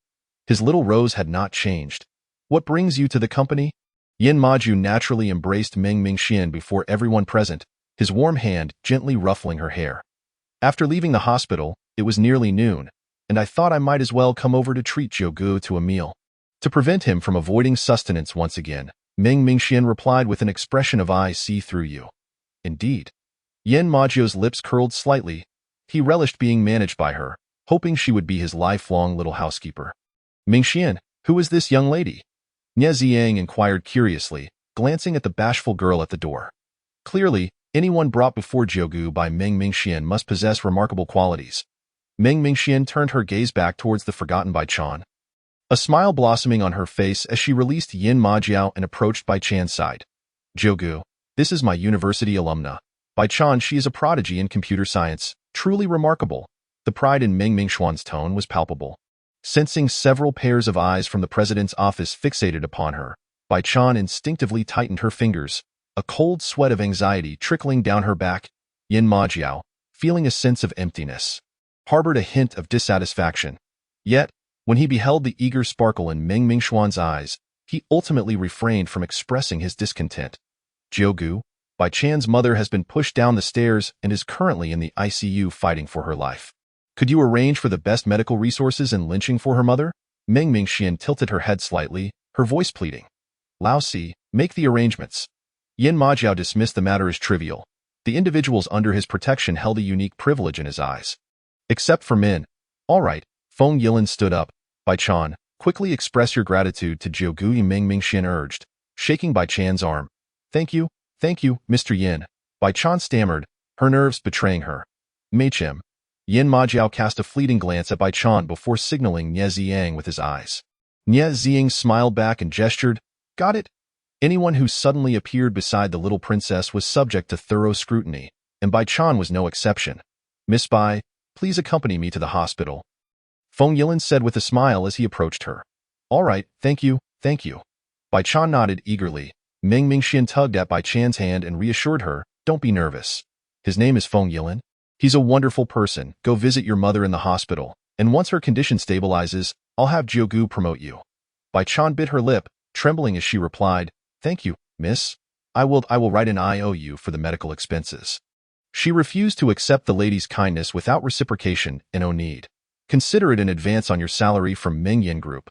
His little rose had not changed. What brings you to the company? Yin Majio naturally embraced Meng Mingxian before everyone present, his warm hand gently ruffling her hair. After leaving the hospital, it was nearly noon, and I thought I might as well come over to treat Jiuge to a meal. To prevent him from avoiding sustenance once again, Meng Mingxian replied with an expression of "I see through you." Indeed. Yin Majiao's lips curled slightly. He relished being managed by her, hoping she would be his lifelong little housekeeper. "Mingxian, who is this young lady?" Nie Ziyang inquired curiously, glancing at the bashful girl at the door. Clearly, anyone brought before Jiuge by Meng Mingxian must possess remarkable qualities. Meng Mingxian turned her gaze back towards the forgotten Bai Chan. A smile blossoming on her face as she released Yin Majiao and approached Bai Chan's side. "Jiuge, this is my university alumna. Bai Chan, she is a prodigy in computer science, truly remarkable." The pride in Meng Mingxuan's tone was palpable. Sensing several pairs of eyes from the president's office fixated upon her, Bai Chan instinctively tightened her fingers, a cold sweat of anxiety trickling down her back. Yin Majiao, feeling a sense of emptiness, harbored a hint of dissatisfaction. Yet, when he beheld the eager sparkle in Meng Mingxuan's eyes, he ultimately refrained from expressing his discontent. "Jiuge, Bai Chan's mother has been pushed down the stairs and is currently in the ICU fighting for her life. Could you arrange for the best medical resources and lynching for her mother?" Meng Mingxian tilted her head slightly, her voice pleading. "Lao Si, make the arrangements." Yin Majiao dismissed the matter as trivial. The individuals under his protection held a unique privilege in his eyes. "Except for men." "All right." Feng Yilin stood up. "Bai Chan, quickly express your gratitude to Jiuge," Meng Mingxian urged, shaking Bai Chan's arm. Thank you, Mr. Yin." Bai Chan stammered, her nerves betraying her. "Machem." Yin Majiao cast a fleeting glance at Bai Chan before signaling Nie Ziyang with his eyes. Nie Ziyang smiled back and gestured, "Got it." Anyone who suddenly appeared beside the little princess was subject to thorough scrutiny, and Bai Chan was no exception. "Miss Bai, please accompany me to the hospital," Feng Yilin said with a smile as he approached her. "All right, thank you." Bai Chan nodded eagerly. Meng Mingxian tugged at Bai Chan's hand and reassured her, "Don't be nervous. His name is Feng Yilin. He's a wonderful person. Go visit your mother in the hospital, and once her condition stabilizes, I'll have Jiuge promote you." Bai Chan bit her lip, trembling as she replied, "Thank you, miss. I will write an IOU for the medical expenses." She refused to accept the lady's kindness without reciprocation and no need. "Consider it an advance on your salary from Meng Yin Group."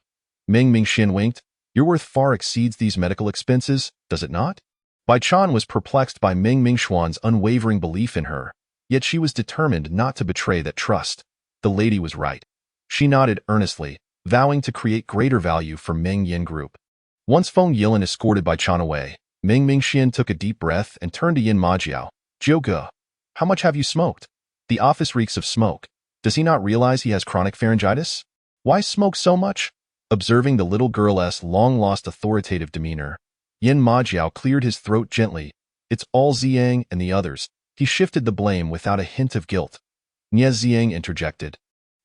Meng Mingxian winked. "Your worth far exceeds these medical expenses, does it not?" Bai Chan was perplexed by Meng Mingxuan's unwavering belief in her, yet she was determined not to betray that trust. The lady was right. She nodded earnestly, vowing to create greater value for Meng Yin Group. Once Feng Yilin escorted Bai Chan away, Meng Mingxian took a deep breath and turned to Yin Majiao. "Jiuge, how much have you smoked? The office reeks of smoke. Does he not realize he has chronic pharyngitis? Why smoke so much?" Observing the little girl's long-lost authoritative demeanor, Yin Majiao cleared his throat gently. "It's all Ziyang and the others." He shifted the blame without a hint of guilt. Nie Ziyang interjected.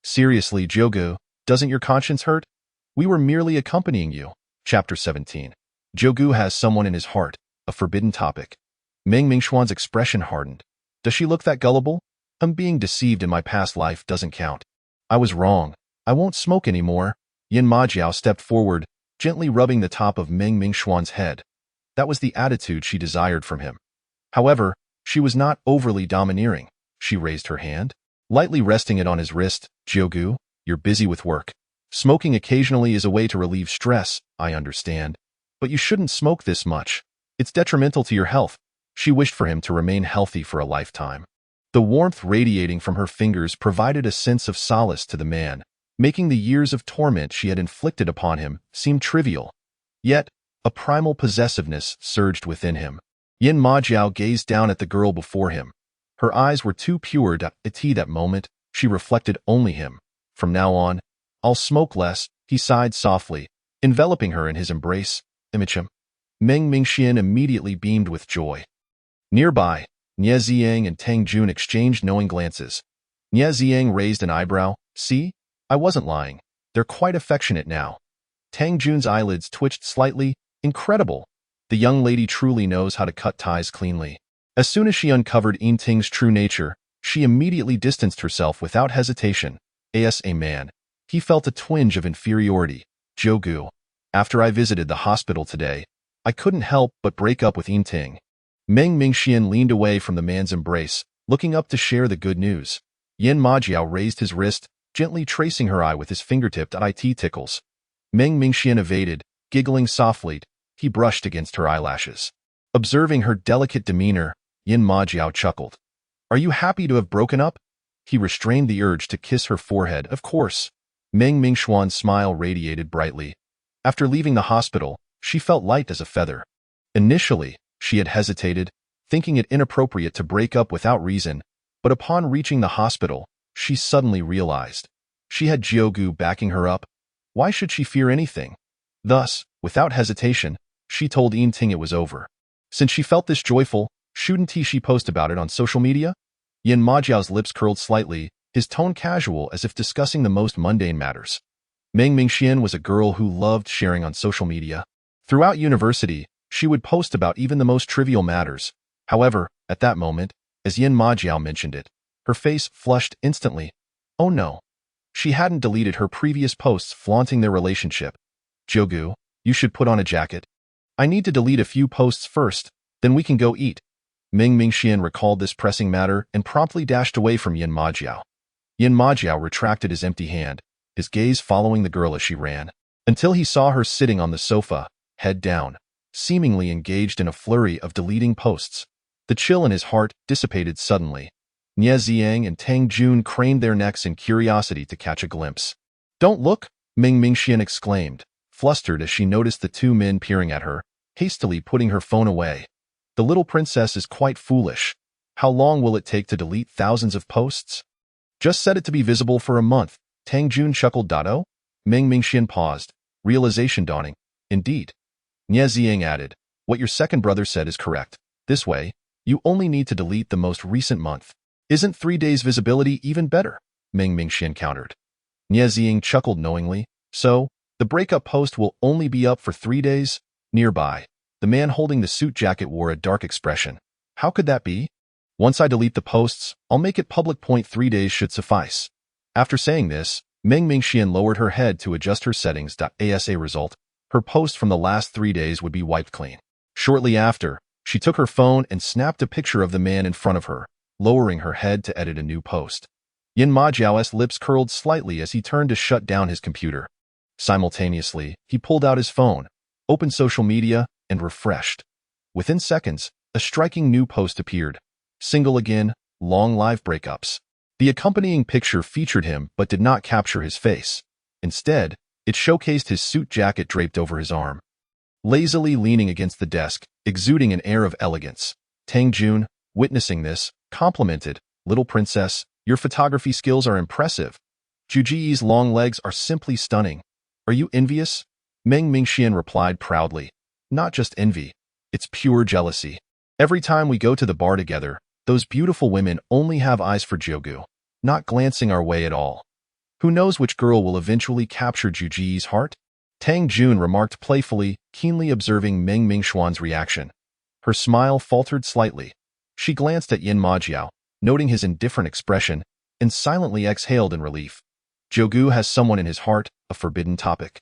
"Seriously, Jiuge, doesn't your conscience hurt? We were merely accompanying you." Chapter 17. Jiuge has someone in his heart, a forbidden topic. Meng Mingxuan's expression hardened. "Does she look that gullible? I'm being deceived in my past life doesn't count. I was wrong. I won't smoke anymore." Yin Majiao stepped forward, gently rubbing the top of Meng Mingxuan's head. That was the attitude she desired from him. However, she was not overly domineering. She raised her hand, lightly resting it on his wrist. "Jiuge, you're busy with work. Smoking occasionally is a way to relieve stress, I understand. But you shouldn't smoke this much. It's detrimental to your health." She wished for him to remain healthy for a lifetime. The warmth radiating from her fingers provided a sense of solace to the man, making the years of torment she had inflicted upon him seem trivial. Yet, a primal possessiveness surged within him. Yin Majiao gazed down at the girl before him. Her eyes were too pure to see that moment. She reflected only him. "From now on, I'll smoke less," he sighed softly, enveloping her in his embrace. "Imichem." Meng Mingxian immediately beamed with joy. Nearby, Nie Ziyang and Tang Jun exchanged knowing glances. Nie Ziyang raised an eyebrow. "See? I wasn't lying. They're quite affectionate now." Tang Jun's eyelids twitched slightly. "Incredible. The young lady truly knows how to cut ties cleanly." As soon as she uncovered Yin Ting's true nature, she immediately distanced herself without hesitation. As a man, he felt a twinge of inferiority. "Jiuge, after I visited the hospital today, I couldn't help but break up with Yin Ting." Meng Mingxian leaned away from the man's embrace, looking up to share the good news. Yin Majiao raised his wrist, gently tracing her eye with his fingertip. It tickles. Meng Mingxian evaded, giggling softly. He brushed against her eyelashes. Observing her delicate demeanor, Yin Majiao chuckled. Are you happy to have broken up? He restrained the urge to kiss her forehead. Of course. Meng Mingxuan's smile radiated brightly. After leaving the hospital, she felt light as a feather. Initially, she had hesitated, thinking it inappropriate to break up without reason, but upon reaching the hospital, she suddenly realized. She had Jiugu backing her up. Why should she fear anything? Thus, without hesitation, she told Yinting it was over. Since she felt this joyful, shouldn't she post about it on social media? Yin Majiao's lips curled slightly, his tone casual as if discussing the most mundane matters. Meng Mingxian was a girl who loved sharing on social media. Throughout university, she would post about even the most trivial matters. However, at that moment, as Yin Majiao mentioned it, her face flushed instantly. Oh no. She hadn't deleted her previous posts flaunting their relationship. Jiugu, you should put on a jacket. I need to delete a few posts first, then we can go eat. Meng Mingxian recalled this pressing matter and promptly dashed away from Yin Majiao. Yin Majiao retracted his empty hand, his gaze following the girl as she ran, until he saw her sitting on the sofa, head down, seemingly engaged in a flurry of deleting posts. The chill in his heart dissipated suddenly. Nie Ziang and Tang Jun craned their necks in curiosity to catch a glimpse. Don't look, Meng Mingxian exclaimed, flustered as she noticed the two men peering at her, hastily putting her phone away. The little princess is quite foolish. How long will it take to delete thousands of posts? Just set it to be visible for a month, Tang Jun chuckled. Oh? Meng Mingxian paused, realization dawning. Indeed. Nie Ziang added, what your second brother said is correct. This way, you only need to delete the most recent month. Isn't 3 days visibility even better? Meng Mingxian countered. Nie Ziang chuckled knowingly. So, the breakup post will only be up for 3 days? Nearby, the man holding the suit jacket wore a dark expression. How could that be? Once I delete the posts, I'll make it public. 3 days should suffice. After saying this, Meng Mingxian lowered her head to adjust her settings. As a result, her post from the last 3 days would be wiped clean. Shortly after, she took her phone and snapped a picture of the man in front of her, lowering her head to edit a new post. Yin Majiao's lips curled slightly as he turned to shut down his computer. Simultaneously, he pulled out his phone, opened social media, and refreshed. Within seconds, a striking new post appeared. Single again, long live breakups. The accompanying picture featured him but did not capture his face. Instead, it showcased his suit jacket draped over his arm. Lazily leaning against the desk, exuding an air of elegance. Tang Jun, witnessing this, complimented, Little princess, your photography skills are impressive. Jiuye's long legs are simply stunning. Are you envious? Meng Mingxian replied proudly. Not just envy. It's pure jealousy. Every time we go to the bar together, those beautiful women only have eyes for Jiugu, not glancing our way at all. Who knows which girl will eventually capture Jiuye's heart? Tang Jun remarked playfully, keenly observing Meng Mingxuan's reaction. Her smile faltered slightly. She glanced at Yin Majiao, noting his indifferent expression, and silently exhaled in relief. Jiugu has someone in his heart, a forbidden topic.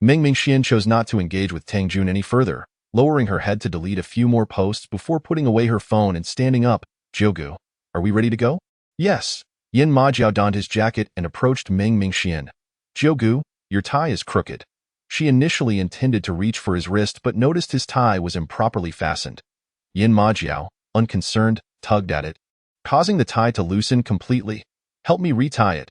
Meng Mingxian chose not to engage with Tang Jun any further, lowering her head to delete a few more posts before putting away her phone and standing up. Jiugu, are we ready to go? Yes. Yin Majiao donned his jacket and approached Meng Mingxian. Jiugu, your tie is crooked. She initially intended to reach for his wrist but noticed his tie was improperly fastened. Yin Majiao, unconcerned, tugged at it, causing the tie to loosen completely. Help me retie it.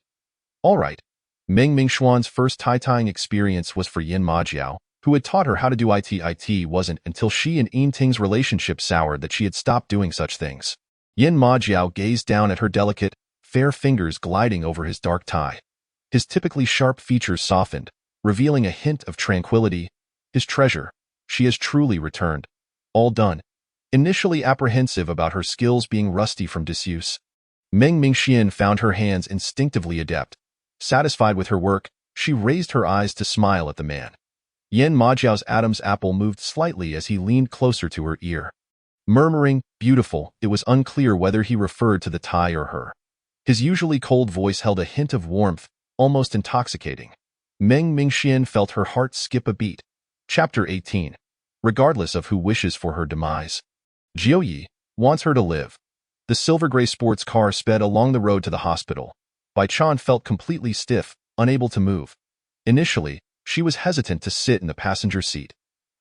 All right. Meng Mingxuan's first tie-tying experience was for Yin Majiao, who had taught her how to do it. It wasn't until she and Yinting's relationship soured that she had stopped doing such things. Yin Majiao gazed down at her delicate, fair fingers gliding over his dark tie. His typically sharp features softened, revealing a hint of tranquility. His treasure. She has truly returned. All done. Initially apprehensive about her skills being rusty from disuse, Meng Mingxian found her hands instinctively adept. Satisfied with her work, she raised her eyes to smile at the man. Yin Majiao's Adam's apple moved slightly as he leaned closer to her ear. Murmuring, beautiful, it was unclear whether he referred to the tie or her. His usually cold voice held a hint of warmth, almost intoxicating. Meng Mingxian felt her heart skip a beat. Chapter 18. Regardless of who wishes for her demise, Jiuye wants her to live. The silver-gray sports car sped along the road to the hospital. Bai Chan felt completely stiff, unable to move. Initially, she was hesitant to sit in the passenger seat.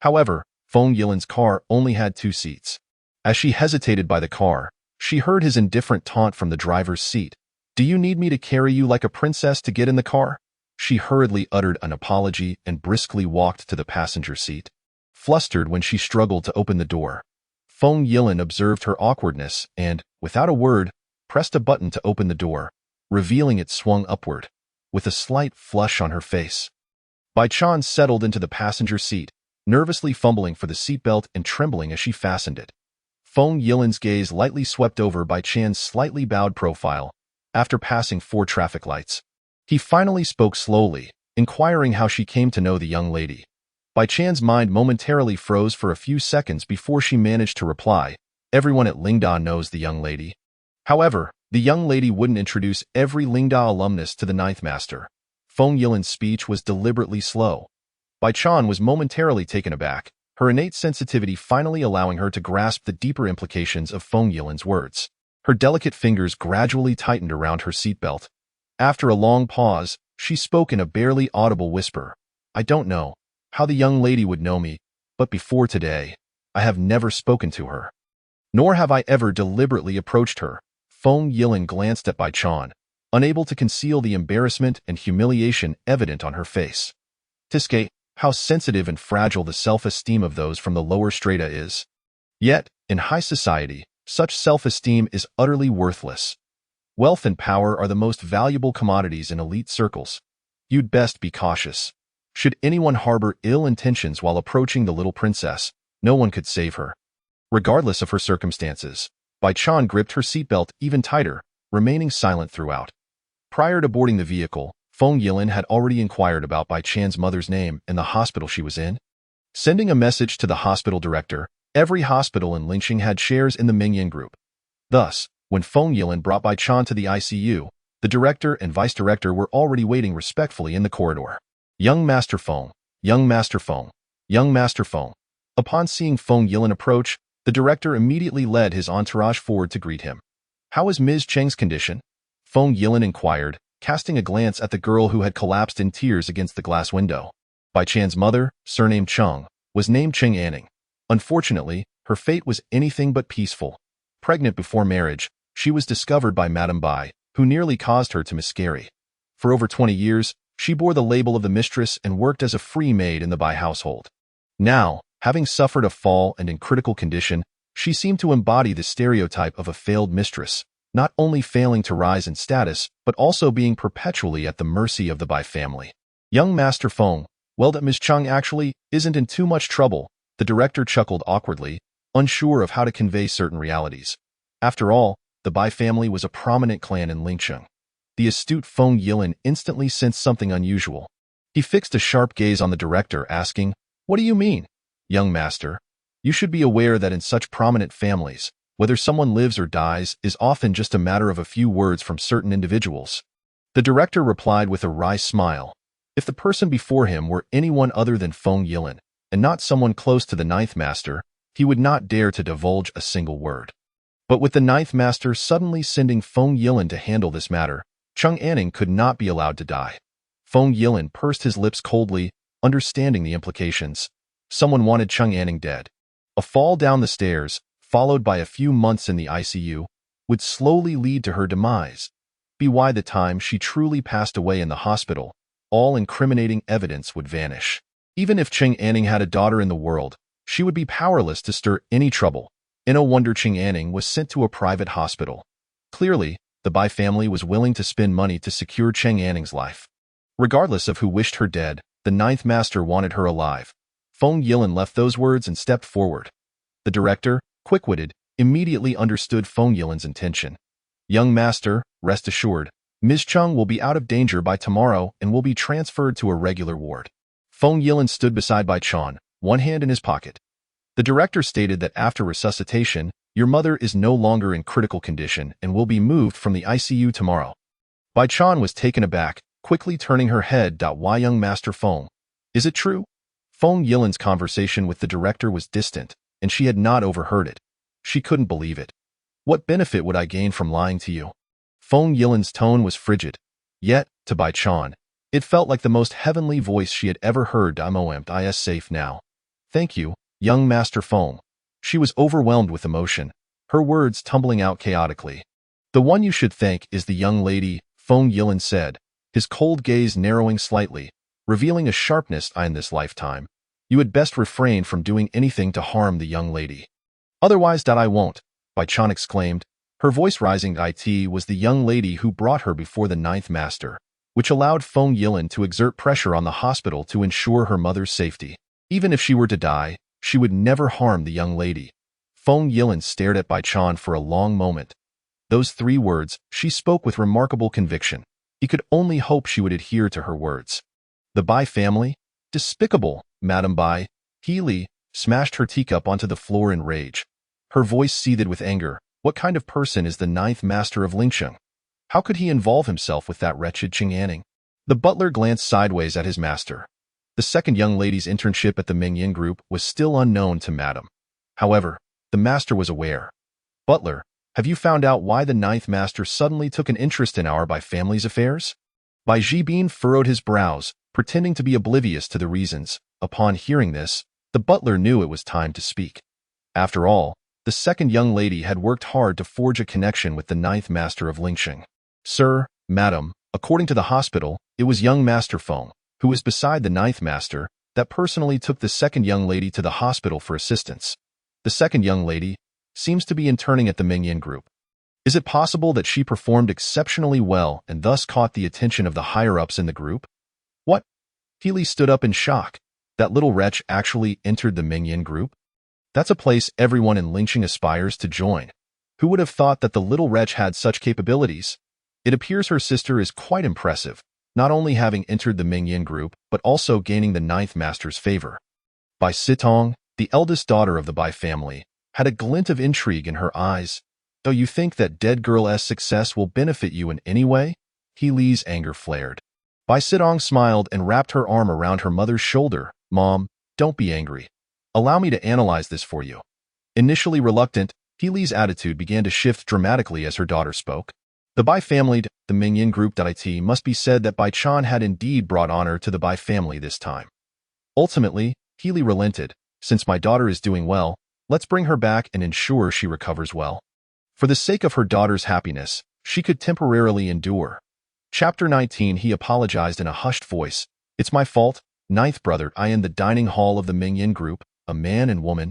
However, Feng Yilan's car only had 2 seats. As she hesitated by the car, she heard his indifferent taunt from the driver's seat. "Do you need me to carry you like a princess to get in the car?" She hurriedly uttered an apology and briskly walked to the passenger seat. Flustered when she struggled to open the door, Feng Yilan observed her awkwardness and, without a word, pressed a button to open the door, revealing it swung upward, with a slight flush on her face. Bai Chan settled into the passenger seat, nervously fumbling for the seatbelt and trembling as she fastened it. Feng Yilan's gaze lightly swept over Bai Chan's slightly bowed profile. After passing 4 traffic lights, he finally spoke slowly, inquiring how she came to know the young lady. Bai Chan's mind momentarily froze for a few seconds before she managed to reply, "Everyone at Lingda knows the young lady." However, the young lady wouldn't introduce every Lingda alumnus to the ninth master. Feng Yilan's speech was deliberately slow. Bai Chan was momentarily taken aback, her innate sensitivity finally allowing her to grasp the deeper implications of Feng Yilan's words. Her delicate fingers gradually tightened around her seatbelt. After a long pause, she spoke in a barely audible whisper. "I don't know how the young lady would know me, but before today, I have never spoken to her. Nor have I ever deliberately approached her." Feng Yilan glanced at Bai Chan, unable to conceal the embarrassment and humiliation evident on her face. Tiske, how sensitive and fragile the self-esteem of those from the lower strata is. Yet, in high society, such self-esteem is utterly worthless. Wealth and power are the most valuable commodities in elite circles. You'd best be cautious. Should anyone harbor ill intentions while approaching the little princess, no one could save her. Regardless of her circumstances, Bai Chan gripped her seatbelt even tighter, remaining silent throughout. Prior to boarding the vehicle, Feng Yilan had already inquired about Bai Chan's mother's name and the hospital she was in. Sending a message to the hospital director, every hospital in Lingxing had shares in the Mingyan Group. Thus, when Feng Yilan brought Bai Chan to the ICU, the director and vice director were already waiting respectfully in the corridor. "Young Master Feng, young Master Feng, young Master Feng." Upon seeing Feng Yilan approach, the director immediately led his entourage forward to greet him. "How is Ms. Cheng's condition?" Feng Yilan inquired, casting a glance at the girl who had collapsed in tears against the glass window. Bai Chan's mother, surnamed Cheng, was named Cheng Anning. Unfortunately, her fate was anything but peaceful. Pregnant before marriage, she was discovered by Madame Bai, who nearly caused her to miscarry. For over 20 years, she bore the label of the mistress and worked as a free maid in the Bai household. Now, having suffered a fall and in critical condition, she seemed to embody the stereotype of a failed mistress, not only failing to rise in status, but also being perpetually at the mercy of the Bai family. "Young Master Feng, well that Ms. Cheng actually isn't in too much trouble," the director chuckled awkwardly, unsure of how to convey certain realities. After all, the Bai family was a prominent clan in Lingxing. The astute Feng Yilan instantly sensed something unusual. He fixed a sharp gaze on the director, asking, "What do you mean, young master? You should be aware that in such prominent families, whether someone lives or dies is often just a matter of a few words from certain individuals." The director replied with a wry smile. If the person before him were anyone other than Feng Yilan, and not someone close to the ninth master, he would not dare to divulge a single word. But with the ninth master suddenly sending Feng Yilan to handle this matter, Cheng Anning could not be allowed to die. Feng Yilan pursed his lips coldly, understanding the implications. Someone wanted Cheng Anning dead. A fall down the stairs, followed by a few months in the ICU, would slowly lead to her demise. By the time she truly passed away in the hospital, all incriminating evidence would vanish. Even if Cheng Anning had a daughter in the world, she would be powerless to stir any trouble. No wonder Cheng Anning was sent to a private hospital. Clearly, the Bai family was willing to spend money to secure Cheng Anning's life. Regardless of who wished her dead, the ninth master wanted her alive. Feng Yilan left those words and stepped forward. The director, quick-witted, immediately understood Feng Yilan's intention. "Young master, rest assured, Ms. Cheng will be out of danger by tomorrow and will be transferred to a regular ward." Feng Yilan stood beside Bai Chan, one hand in his pocket. The director stated that after resuscitation, "Your mother is no longer in critical condition and will be moved from the ICU tomorrow." Bai Chan was taken aback, quickly turning her head. "Why, young Master Feng? Is it true?" Feng Yilan's conversation with the director was distant, and she had not overheard it. She couldn't believe it. What benefit would I gain from lying to you? Feng Yilan's tone was frigid. Yet, to Bai Chan, it felt like the most heavenly voice she had ever heard. Is safe now. Thank you, young Master Feng. She was overwhelmed with emotion, her words tumbling out chaotically. The one you should thank is the young lady, Feng Yilan said, his cold gaze narrowing slightly, revealing a sharpness in this lifetime. You had best refrain from doing anything to harm the young lady. Otherwise I won't, Bai Chan exclaimed, her voice rising. It was the young lady who brought her before the ninth master, which allowed Feng Yilan to exert pressure on the hospital to ensure her mother's safety. Even if she were to die, she would never harm the young lady. Feng Yilan stared at Bai Chan for a long moment. Those 3 words she spoke with remarkable conviction. He could only hope she would adhere to her words. The Bai family? Despicable, Madam Bai. Healy smashed her teacup onto the floor in rage. Her voice seethed with anger. What kind of person is the ninth master of Lingsheng? How could he involve himself with that wretched Qing Anning? The butler glanced sideways at his master. The second young lady's internship at the Mingyan group was still unknown to Madam. However, the master was aware. Butler, have you found out why the ninth master suddenly took an interest in our Bai family's affairs? Bai Zhibin furrowed his brows, pretending to be oblivious to the reasons. Upon hearing this, the butler knew it was time to speak. After all, the second young lady had worked hard to forge a connection with the ninth master of Lingsheng. Sir, Madam, according to the hospital, it was young Master Feng, who was beside the ninth master, that personally took the second young lady to the hospital for assistance. The second young lady seems to be interning at the Mingyan group. Is it possible that she performed exceptionally well and thus caught the attention of the higher-ups in the group? What? Healy stood up in shock. That little wretch actually entered the Mingyan group? That's a place everyone in Lingsheng aspires to join. Who would have thought that the little wretch had such capabilities? It appears her sister is quite impressive, not only having entered the Mingyan group, but also gaining the ninth master's favor. Bai Sitong, the eldest daughter of the Bai family, had a glint of intrigue in her eyes. Do you think that dead girl's success will benefit you in any way? He Li's anger flared. Bai Sitong smiled and wrapped her arm around her mother's shoulder. Mom, don't be angry. Allow me to analyze this for you. Initially reluctant, He Li's attitude began to shift dramatically as her daughter spoke. The Bai family, the Mingyan group. It must be said that Bai Chan had indeed brought honor to the Bai family this time. Ultimately, He Li relented. Since my daughter is doing well, let's bring her back and ensure she recovers well. For the sake of her daughter's happiness, she could temporarily endure. Chapter 19. He apologized in a hushed voice. It's my fault, ninth brother. I in the dining hall of the Mingyan group, a man and woman,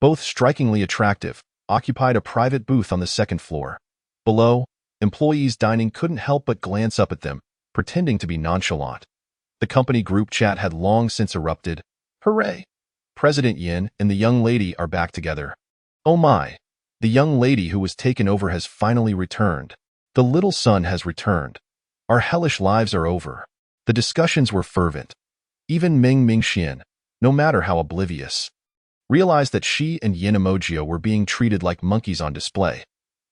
both strikingly attractive, occupied a private booth on the second floor. Below, employees dining couldn't help but glance up at them, pretending to be nonchalant. The company group chat had long since erupted. Hooray! President Yin and the young lady are back together. Oh my! The young lady who was taken over has finally returned. The little son has returned. Our hellish lives are over. The discussions were fervent. Even Ming Mingxian, no matter how oblivious, realized that she and Yin Emojio were being treated like monkeys on display.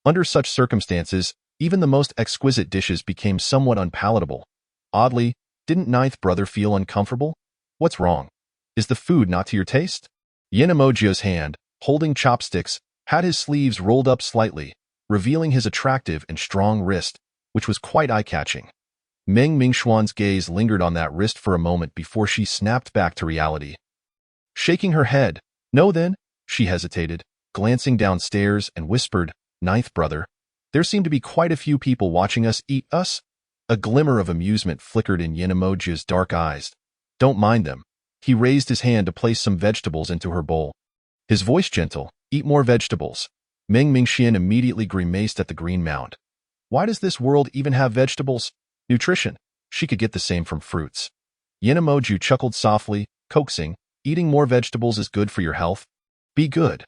Under such circumstances, even the most exquisite dishes became somewhat unpalatable. Oddly, didn't ninth brother feel uncomfortable? What's wrong? Is the food not to your taste? Yin Emojio's hand, holding chopsticks, had his sleeves rolled up slightly, revealing his attractive and strong wrist, which was quite eye-catching. Meng Mingxuan's gaze lingered on that wrist for a moment before she snapped back to reality. Shaking her head, no then, she hesitated, glancing downstairs and whispered, ninth brother, there seem to be quite a few people watching us eat us. A glimmer of amusement flickered in Yin Emojio's dark eyes. Don't mind them. He raised his hand to place some vegetables into her bowl. His voice gentle, eat more vegetables. Meng Mingxian immediately grimaced at the green mound. Why does this world even have vegetables? Nutrition. She could get the same from fruits. Yin Emoju chuckled softly, coaxing, eating more vegetables is good for your health. Be good.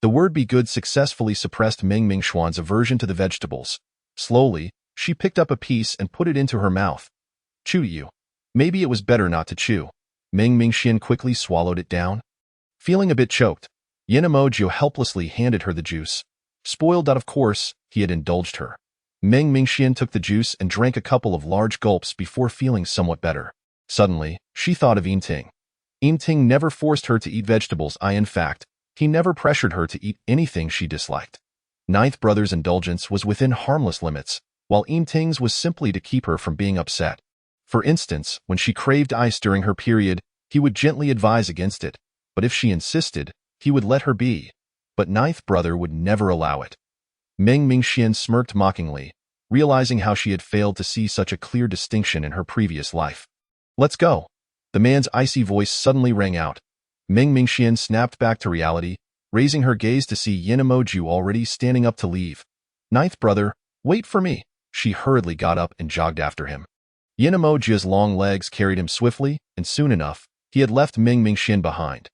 The word be good successfully suppressed Meng Mingxuan's aversion to the vegetables. Slowly, she picked up a piece and put it into her mouth. Chew you. Maybe it was better not to chew. Meng Mingxian quickly swallowed it down. Feeling a bit choked, Yin Emojio helplessly handed her the juice. Spoiled that of course, he had indulged her. Meng Mingxian took the juice and drank a couple of large gulps before feeling somewhat better. Suddenly, she thought of Yinting. Yinting never forced her to eat vegetables. In fact, he never pressured her to eat anything she disliked. Ninth brother's indulgence was within harmless limits, while Yinting's was simply to keep her from being upset. For instance, when she craved ice during her period, he would gently advise against it, but if she insisted, he would let her be. But ninth brother would never allow it. Meng Mingxian smirked mockingly, realizing how she had failed to see such a clear distinction in her previous life. Let's go. The man's icy voice suddenly rang out. Meng Mingxian snapped back to reality, raising her gaze to see Yin Emoju already standing up to leave. Ninth brother, wait for me. She hurriedly got up and jogged after him. Yin Emoju's long legs carried him swiftly, and soon enough, he had left Meng Mingxian behind.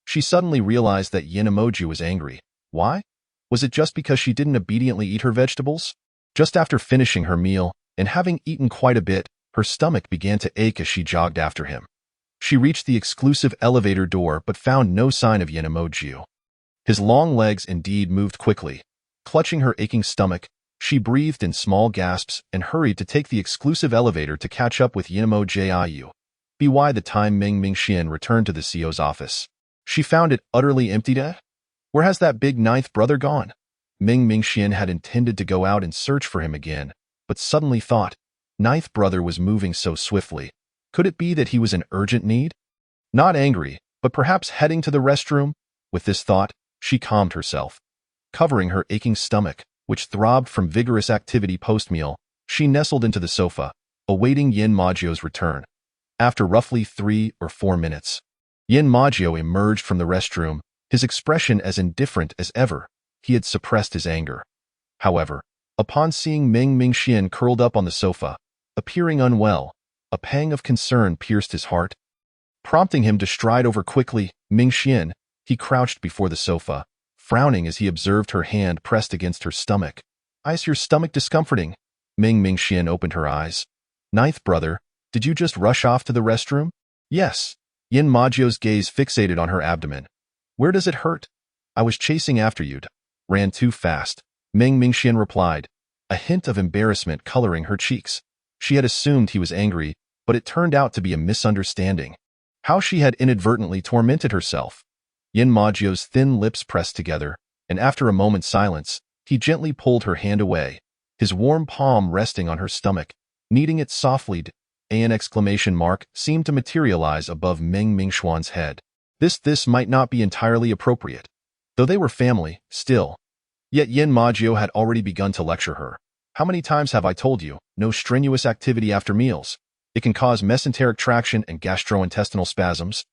She suddenly realized that Yin Emoju was angry. Why? Was it just because she didn't obediently eat her vegetables? Just after finishing her meal, and having eaten quite a bit, her stomach began to ache as she jogged after him. She reached the exclusive elevator door but found no sign of Yin Emoju. His long legs indeed moved quickly. Clutching her aching stomach, she breathed in small gasps and hurried to take the exclusive elevator to catch up with Yin Emoju. By the time Meng Mingxian returned to the CEO's office, she found it utterly empty. Where has that big ninth brother gone? Meng Mingxian had intended to go out and search for him again, but suddenly thought, ninth brother was moving so swiftly. Could it be that he was in urgent need? Not angry, but perhaps heading to the restroom? With this thought, she calmed herself. Covering her aching stomach, which throbbed from vigorous activity post-meal, she nestled into the sofa, awaiting Yin Maju's return. After roughly 3 or 4 minutes, Yin Maju emerged from the restroom, his expression as indifferent as ever. He had suppressed his anger. However, upon seeing Meng Mingxian curled up on the sofa, appearing unwell, a pang of concern pierced his heart. Prompting him to stride over quickly, Mingxian, he crouched before the sofa, frowning as he observed her hand pressed against her stomach. Is your stomach discomforting? Meng Mingxian opened her eyes. Ninth brother, did you just rush off to the restroom? Yes. Yin Maju's gaze fixated on her abdomen. Where does it hurt? I was chasing after you. Ran too fast. Meng Mingxian replied, a hint of embarrassment coloring her cheeks. She had assumed he was angry, but it turned out to be a misunderstanding. How she had inadvertently tormented herself. Yin Maju's thin lips pressed together, and after a moment's silence, he gently pulled her hand away, his warm palm resting on her stomach, kneading it softly. An exclamation mark seemed to materialize above Meng Mingxian's head. This might not be entirely appropriate. Though they were family, still. Yet Yin Maju had already begun to lecture her. How many times have I told you, no strenuous activity after meals. It can cause mesenteric traction and gastrointestinal spasms,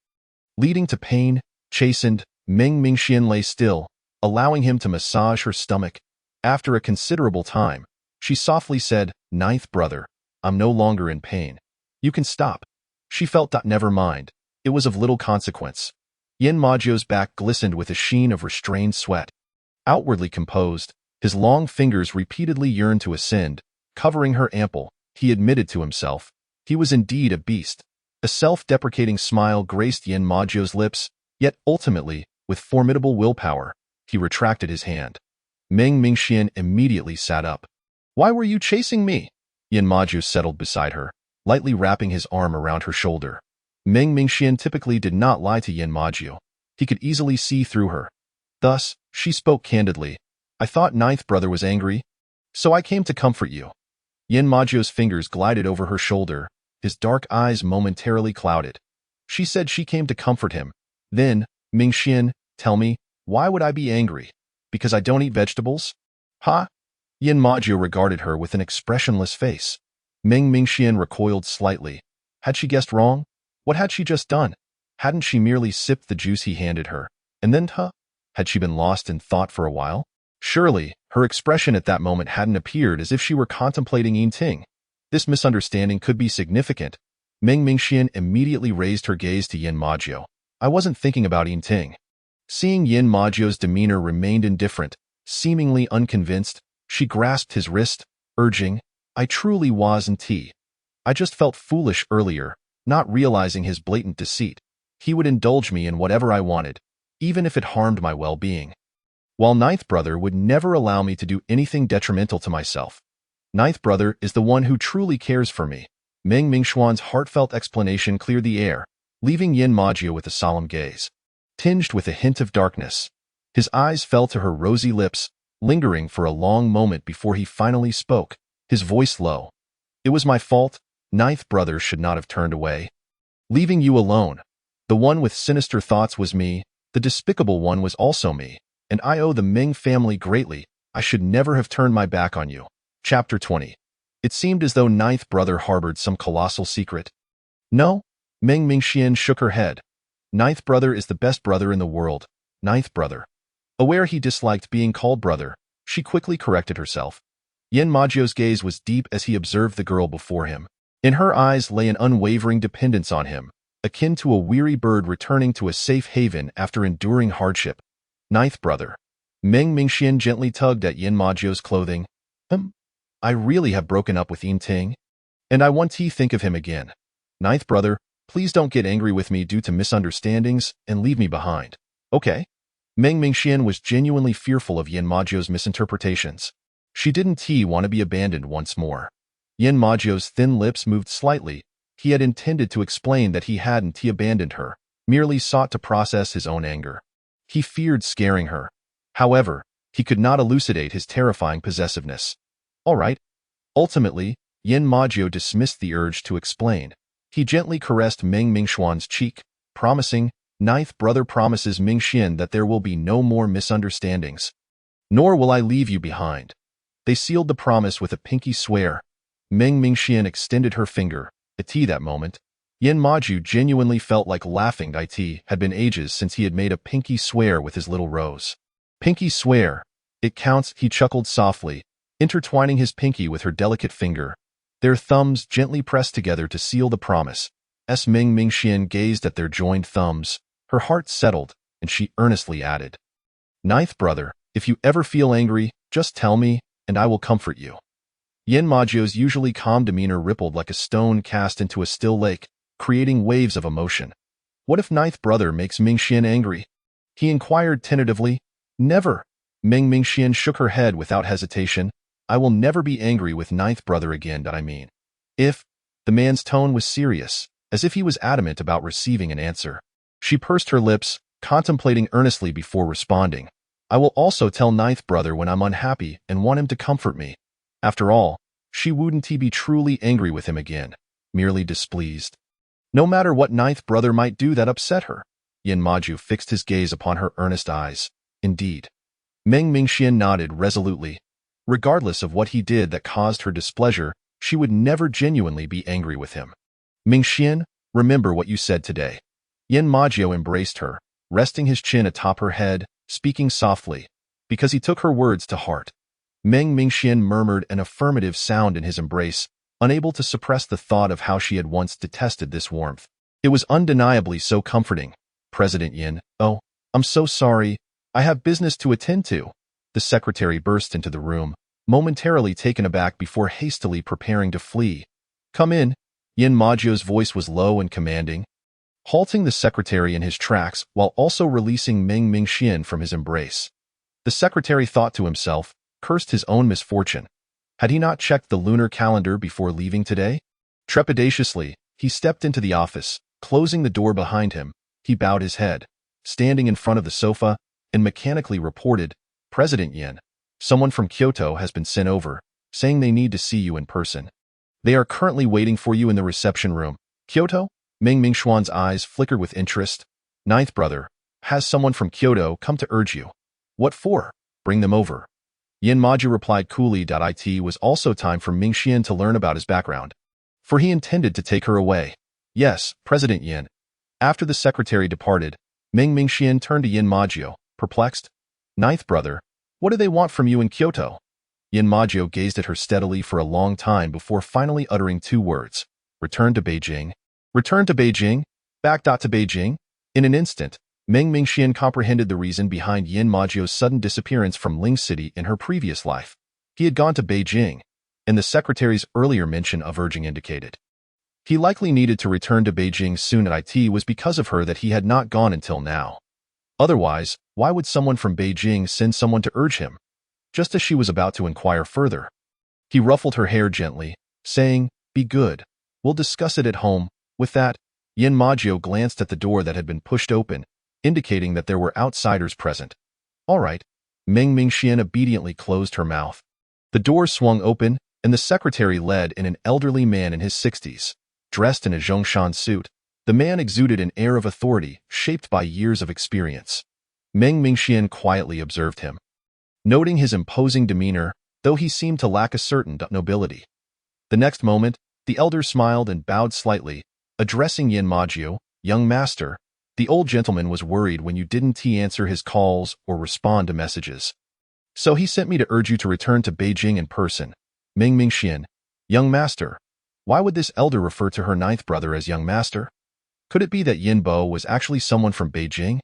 leading to pain. Chastened, Meng Mingxian lay still, allowing him to massage her stomach. After a considerable time, she softly said, ninth brother, I'm no longer in pain. You can stop. She felt that never mind. It was of little consequence. Yin Maju's back glistened with a sheen of restrained sweat. Outwardly composed, his long fingers repeatedly yearned to ascend, covering her ample. He admitted to himself. He was indeed a beast. A self-deprecating smile graced Yin Maju's lips, yet ultimately, with formidable willpower, he retracted his hand. Meng Mingxian immediately sat up. Why were you chasing me? Yin Maju settled beside her, lightly wrapping his arm around her shoulder. Meng Mingxian typically did not lie to Yin Maju. He could easily see through her. Thus, she spoke candidly. I thought ninth brother was angry, so I came to comfort you. Yin Maju's fingers glided over her shoulder, his dark eyes momentarily clouded. She said she came to comfort him. Then, Mingxian, tell me, why would I be angry? Because I don't eat vegetables? Ha? Yin Maju regarded her with an expressionless face. Meng Mingxian recoiled slightly. Had she guessed wrong? What had she just done? Hadn't she merely sipped the juice he handed her? And then, had she been lost in thought for a while? Surely, her expression at that moment hadn't appeared as if she were contemplating Yinting. This misunderstanding could be significant. Meng Mingxian immediately raised her gaze to Yin Maju. I wasn't thinking about Yinting. Seeing Yin Maju's demeanor remained indifferent, seemingly unconvinced, she grasped his wrist, urging, I truly wasn't. I just felt foolish earlier, not realizing his blatant deceit. He would indulge me in whatever I wanted, even if it harmed my well-being. While ninth brother would never allow me to do anything detrimental to myself. Ninth brother is the one who truly cares for me. Meng Mingxian's heartfelt explanation cleared the air, leaving Yin Maju with a solemn gaze, tinged with a hint of darkness. His eyes fell to her rosy lips, lingering for a long moment before he finally spoke, his voice low. It was my fault. Ninth brother should not have turned away. Leaving you alone. The one with sinister thoughts was me, the despicable one was also me, and I owe the Ming family greatly. I should never have turned my back on you. Chapter 20. It seemed as though ninth brother harbored some colossal secret. No? Meng Mingxian shook her head. Ninth brother is the best brother in the world. Ninth brother. Aware he disliked being called brother, she quickly corrected herself. Yin Majio's gaze was deep as he observed the girl before him. In her eyes lay an unwavering dependence on him, akin to a weary bird returning to a safe haven after enduring hardship. Ninth brother. Meng Mingxian gently tugged at Yin Majio's clothing. I really have broken up with Yin Ting, and I want to think of him again. Ninth brother, please don't get angry with me due to misunderstandings and leave me behind. Okay? Meng Mingxian was genuinely fearful of Yin Majio's misinterpretations. She didn't want to be abandoned once more. Yin Majio's thin lips moved slightly. He had intended to explain that he hadn't abandoned her, merely sought to process his own anger. He feared scaring her. However, he could not elucidate his terrifying possessiveness. All right. Ultimately, Yin Majio dismissed the urge to explain. He gently caressed Meng Mingxuan's cheek, promising, Ninth brother promises Mingxian that there will be no more misunderstandings. Nor will I leave you behind. They sealed the promise with a pinky swear. Meng Mingxian extended her finger. At that moment, Yin Majio genuinely felt like laughing. It had been ages since he had made a pinky swear with his little rose. Pinky swear. It counts, he chuckled softly, intertwining his pinky with her delicate finger. Their thumbs gently pressed together to seal the promise. As Meng Mingxian gazed at their joined thumbs, her heart settled, and she earnestly added, Ninth brother, if you ever feel angry, just tell me, and I will comfort you. Yin Majio's usually calm demeanor rippled like a stone cast into a still lake, creating waves of emotion. What if ninth brother makes Mingxian angry? He inquired tentatively. Never. Meng Mingxian shook her head without hesitation. I will never be angry with ninth brother again. If. The man's tone was serious, as if he was adamant about receiving an answer. She pursed her lips, contemplating earnestly before responding. I will also tell ninth brother when I'm unhappy and want him to comfort me. After all, she wouldn't be truly angry with him again, merely displeased. No matter what ninth brother might do that upset her. Yin Majio fixed his gaze upon her earnest eyes. Indeed. Meng Mingxian nodded resolutely. Regardless of what he did that caused her displeasure, she would never genuinely be angry with him. Mingxian, remember what you said today. Yin Majio embraced her, resting his chin atop her head, speaking softly, because he took her words to heart. Meng Mingxian murmured an affirmative sound in his embrace, unable to suppress the thought of how she had once detested this warmth. It was undeniably so comforting. President Yin, oh, I'm so sorry. I have business to attend to. The secretary burst into the room, momentarily taken aback before hastily preparing to flee. Come in. Yin Majio's voice was low and commanding, halting the secretary in his tracks while also releasing Meng Mingxian from his embrace. The secretary thought to himself, cursed his own misfortune. Had he not checked the lunar calendar before leaving today? Trepidatiously, he stepped into the office, closing the door behind him. He bowed his head, standing in front of the sofa, and mechanically reported, President Yin, someone from Kyoto has been sent over, saying they need to see you in person. They are currently waiting for you in the reception room. Kyoto? Meng Mingxuan's eyes flickered with interest. Ninth brother, has someone from Kyoto come to urge you? What for? Bring them over. Yin Majio replied coolly. It was also time for Mingxian to learn about his background, for he intended to take her away. Yes, President Yin. After the secretary departed, Meng Mingxian turned to Yin Majio, perplexed. Ninth brother, what do they want from you in Kyoto? Yin Majio gazed at her steadily for a long time before finally uttering two words. Return to Beijing. Return to Beijing? Back to Beijing? In an instant, Meng Mingxian comprehended the reason behind Yin Majio's sudden disappearance from Ling City in her previous life. He had gone to Beijing, and the secretary's earlier mention of urging indicated. He likely needed to return to Beijing soon. It was because of her that he had not gone until now. Otherwise, why would someone from Beijing send someone to urge him? Just as she was about to inquire further, he ruffled her hair gently, saying, Be good. We'll discuss it at home. With that, Yin Majio glanced at the door that had been pushed open, indicating that there were outsiders present. All right. Meng Mingxian obediently closed her mouth. The door swung open, and the secretary led in an elderly man in his 60s. Dressed in a Zhongshan suit, the man exuded an air of authority shaped by years of experience. Meng Mingxian quietly observed him, noting his imposing demeanor, though he seemed to lack a certain nobility. The next moment, the elder smiled and bowed slightly, addressing Yin Majiu, "Young master, the old gentleman was worried when you didn't answer his calls or respond to messages. So he sent me to urge you to return to Beijing in person." Meng Mingxian, "Young master, why would this elder refer to her ninth brother as young master? Could it be that Yin Bo was actually someone from Beijing?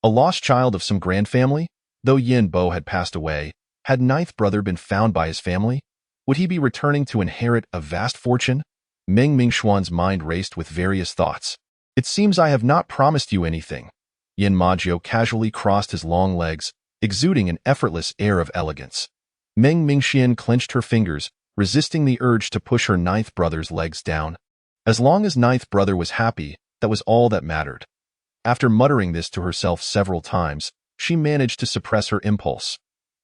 A lost child of some grand family? Though Yin Bo had passed away, had ninth brother been found by his family? Would he be returning to inherit a vast fortune?" Meng Mingxuan's mind raced with various thoughts. "It seems I have not promised you anything." Yin Majiu casually crossed his long legs, exuding an effortless air of elegance. Meng Mingxian clenched her fingers, resisting the urge to push her ninth brother's legs down. As long as ninth brother was happy, that was all that mattered. After muttering this to herself several times, she managed to suppress her impulse.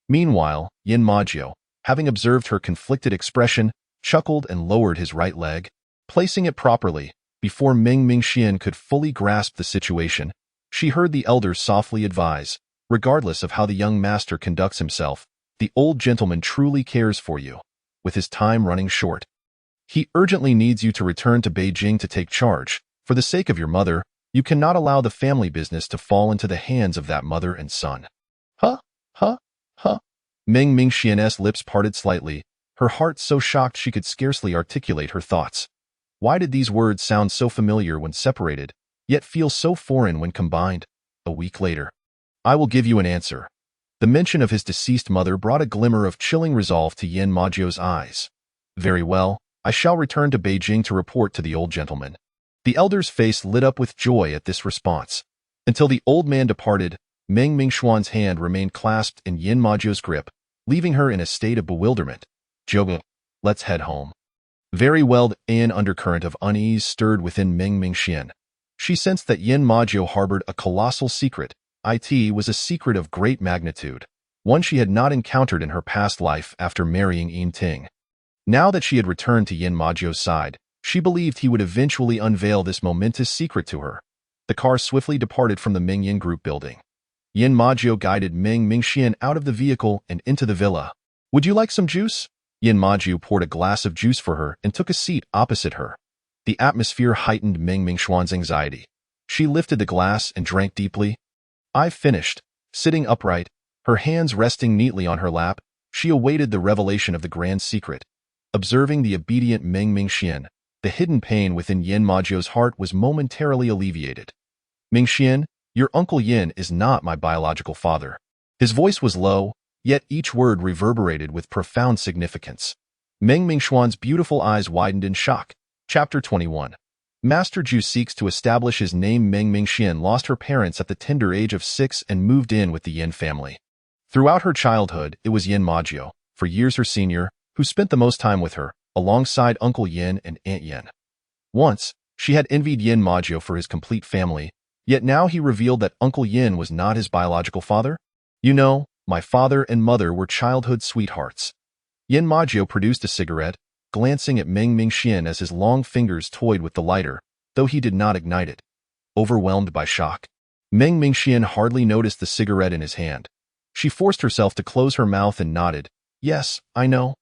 Meanwhile, Yin Majiu, having observed her conflicted expression, chuckled and lowered his right leg, placing it properly. Before Meng Mingxian could fully grasp the situation, she heard the elder softly advise, "Regardless of how the young master conducts himself, the old gentleman truly cares for you. With his time running short, he urgently needs you to return to Beijing to take charge. For the sake of your mother, you cannot allow the family business to fall into the hands of that mother and son." Huh? Huh? Huh? Meng Mingxian's lips parted slightly, her heart so shocked she could scarcely articulate her thoughts. Why did these words sound so familiar when separated, yet feel so foreign when combined? A week later. "I will give you an answer." The mention of his deceased mother brought a glimmer of chilling resolve to Yin Majiu's eyes. "Very well, I shall return to Beijing to report to the old gentleman." The elder's face lit up with joy at this response. Until the old man departed, Meng Mingxuan's hand remained clasped in Yin Majiu's grip, leaving her in a state of bewilderment. "Jogo, let's head home." Very well, an undercurrent of unease stirred within Meng Mingxian. She sensed that Yin Majiu harbored a colossal secret. It was a secret of great magnitude, one she had not encountered in her past life after marrying Yin Ting. Now that she had returned to Yin Majiu's side, she believed he would eventually unveil this momentous secret to her. The car swiftly departed from the Mingyan Group building. Yin Majiu guided Meng Mingxian out of the vehicle and into the villa. "Would you like some juice?" Yin Majiu poured a glass of juice for her and took a seat opposite her. The atmosphere heightened Meng Mingxuan's anxiety. She lifted the glass and drank deeply. "I've finished." Sitting upright, her hands resting neatly on her lap, she awaited the revelation of the grand secret. Observing the obedient Meng Mingxian, the hidden pain within Yin Majiu's heart was momentarily alleviated. "Mingxian, your Uncle Yin is not my biological father." His voice was low, yet each word reverberated with profound significance. Meng Mingxuan's beautiful eyes widened in shock. Chapter 21. Master Zhu seeks to establish his name. Meng Mingxian lost her parents at the tender age of 6 and moved in with the Yin family. Throughout her childhood, it was Yin Majiu, for years her senior, who spent the most time with her, alongside Uncle Yin and Aunt Yin. Once, she had envied Yin Majiu for his complete family, yet now he revealed that Uncle Yin was not his biological father. "You know, my father and mother were childhood sweethearts." Yin Majiu produced a cigarette, glancing at Meng Mingxian as his long fingers toyed with the lighter, though he did not ignite it. Overwhelmed by shock, Meng Mingxian hardly noticed the cigarette in his hand. She forced herself to close her mouth and nodded. "Yes, I know.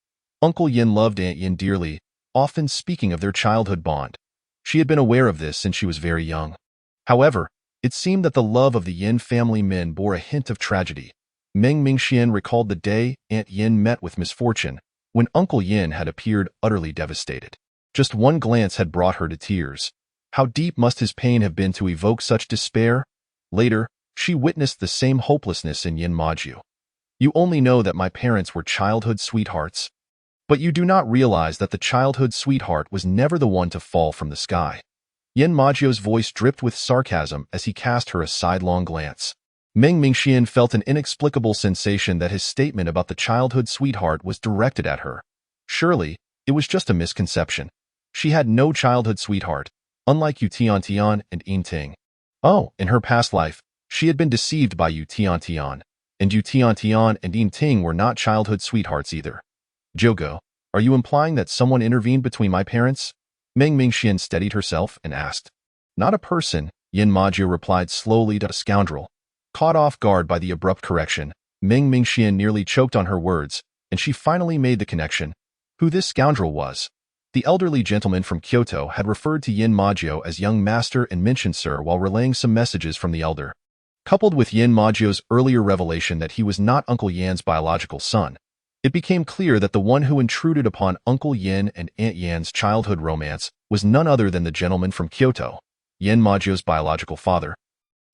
Uncle Yin loved Aunt Yin dearly, often speaking of their childhood bond. She had been aware of this since she was very young. However, it seemed that the love of the Yin family men bore a hint of tragedy. Meng Mingxian recalled the day Aunt Yin met with misfortune, when Uncle Yin had appeared utterly devastated. Just one glance had brought her to tears. How deep must his pain have been to evoke such despair? Later, she witnessed the same hopelessness in Yin Majiu. "You only know that my parents were childhood sweethearts. But you do not realize that the childhood sweetheart was never the one to fall from the sky." Yin Majiu's voice dripped with sarcasm as he cast her a sidelong glance. Meng Mingxian felt an inexplicable sensation that his statement about the childhood sweetheart was directed at her. Surely, it was just a misconception. She had no childhood sweetheart, unlike Yu Tiantian and Yin Ting. Oh, in her past life, she had been deceived by Yu Tiantian. And Yu Tian and Yin Ting were not childhood sweethearts either. Zhouge, are you implying that someone intervened between my parents? Meng Mingxian steadied herself and asked. Not a person, Yin Majiu replied slowly to a scoundrel. Caught off guard by the abrupt correction, Meng Mingxian nearly choked on her words, and she finally made the connection. Who this scoundrel was? The elderly gentleman from Kyoto had referred to Yin Majiu as young master and mentioned sir while relaying some messages from the elder. Coupled with Yin Majiu's earlier revelation that he was not Uncle Yan's biological son, it became clear that the one who intruded upon Uncle Yin and Aunt Yan's childhood romance was none other than the gentleman from Kyoto, Yin Majiu's biological father.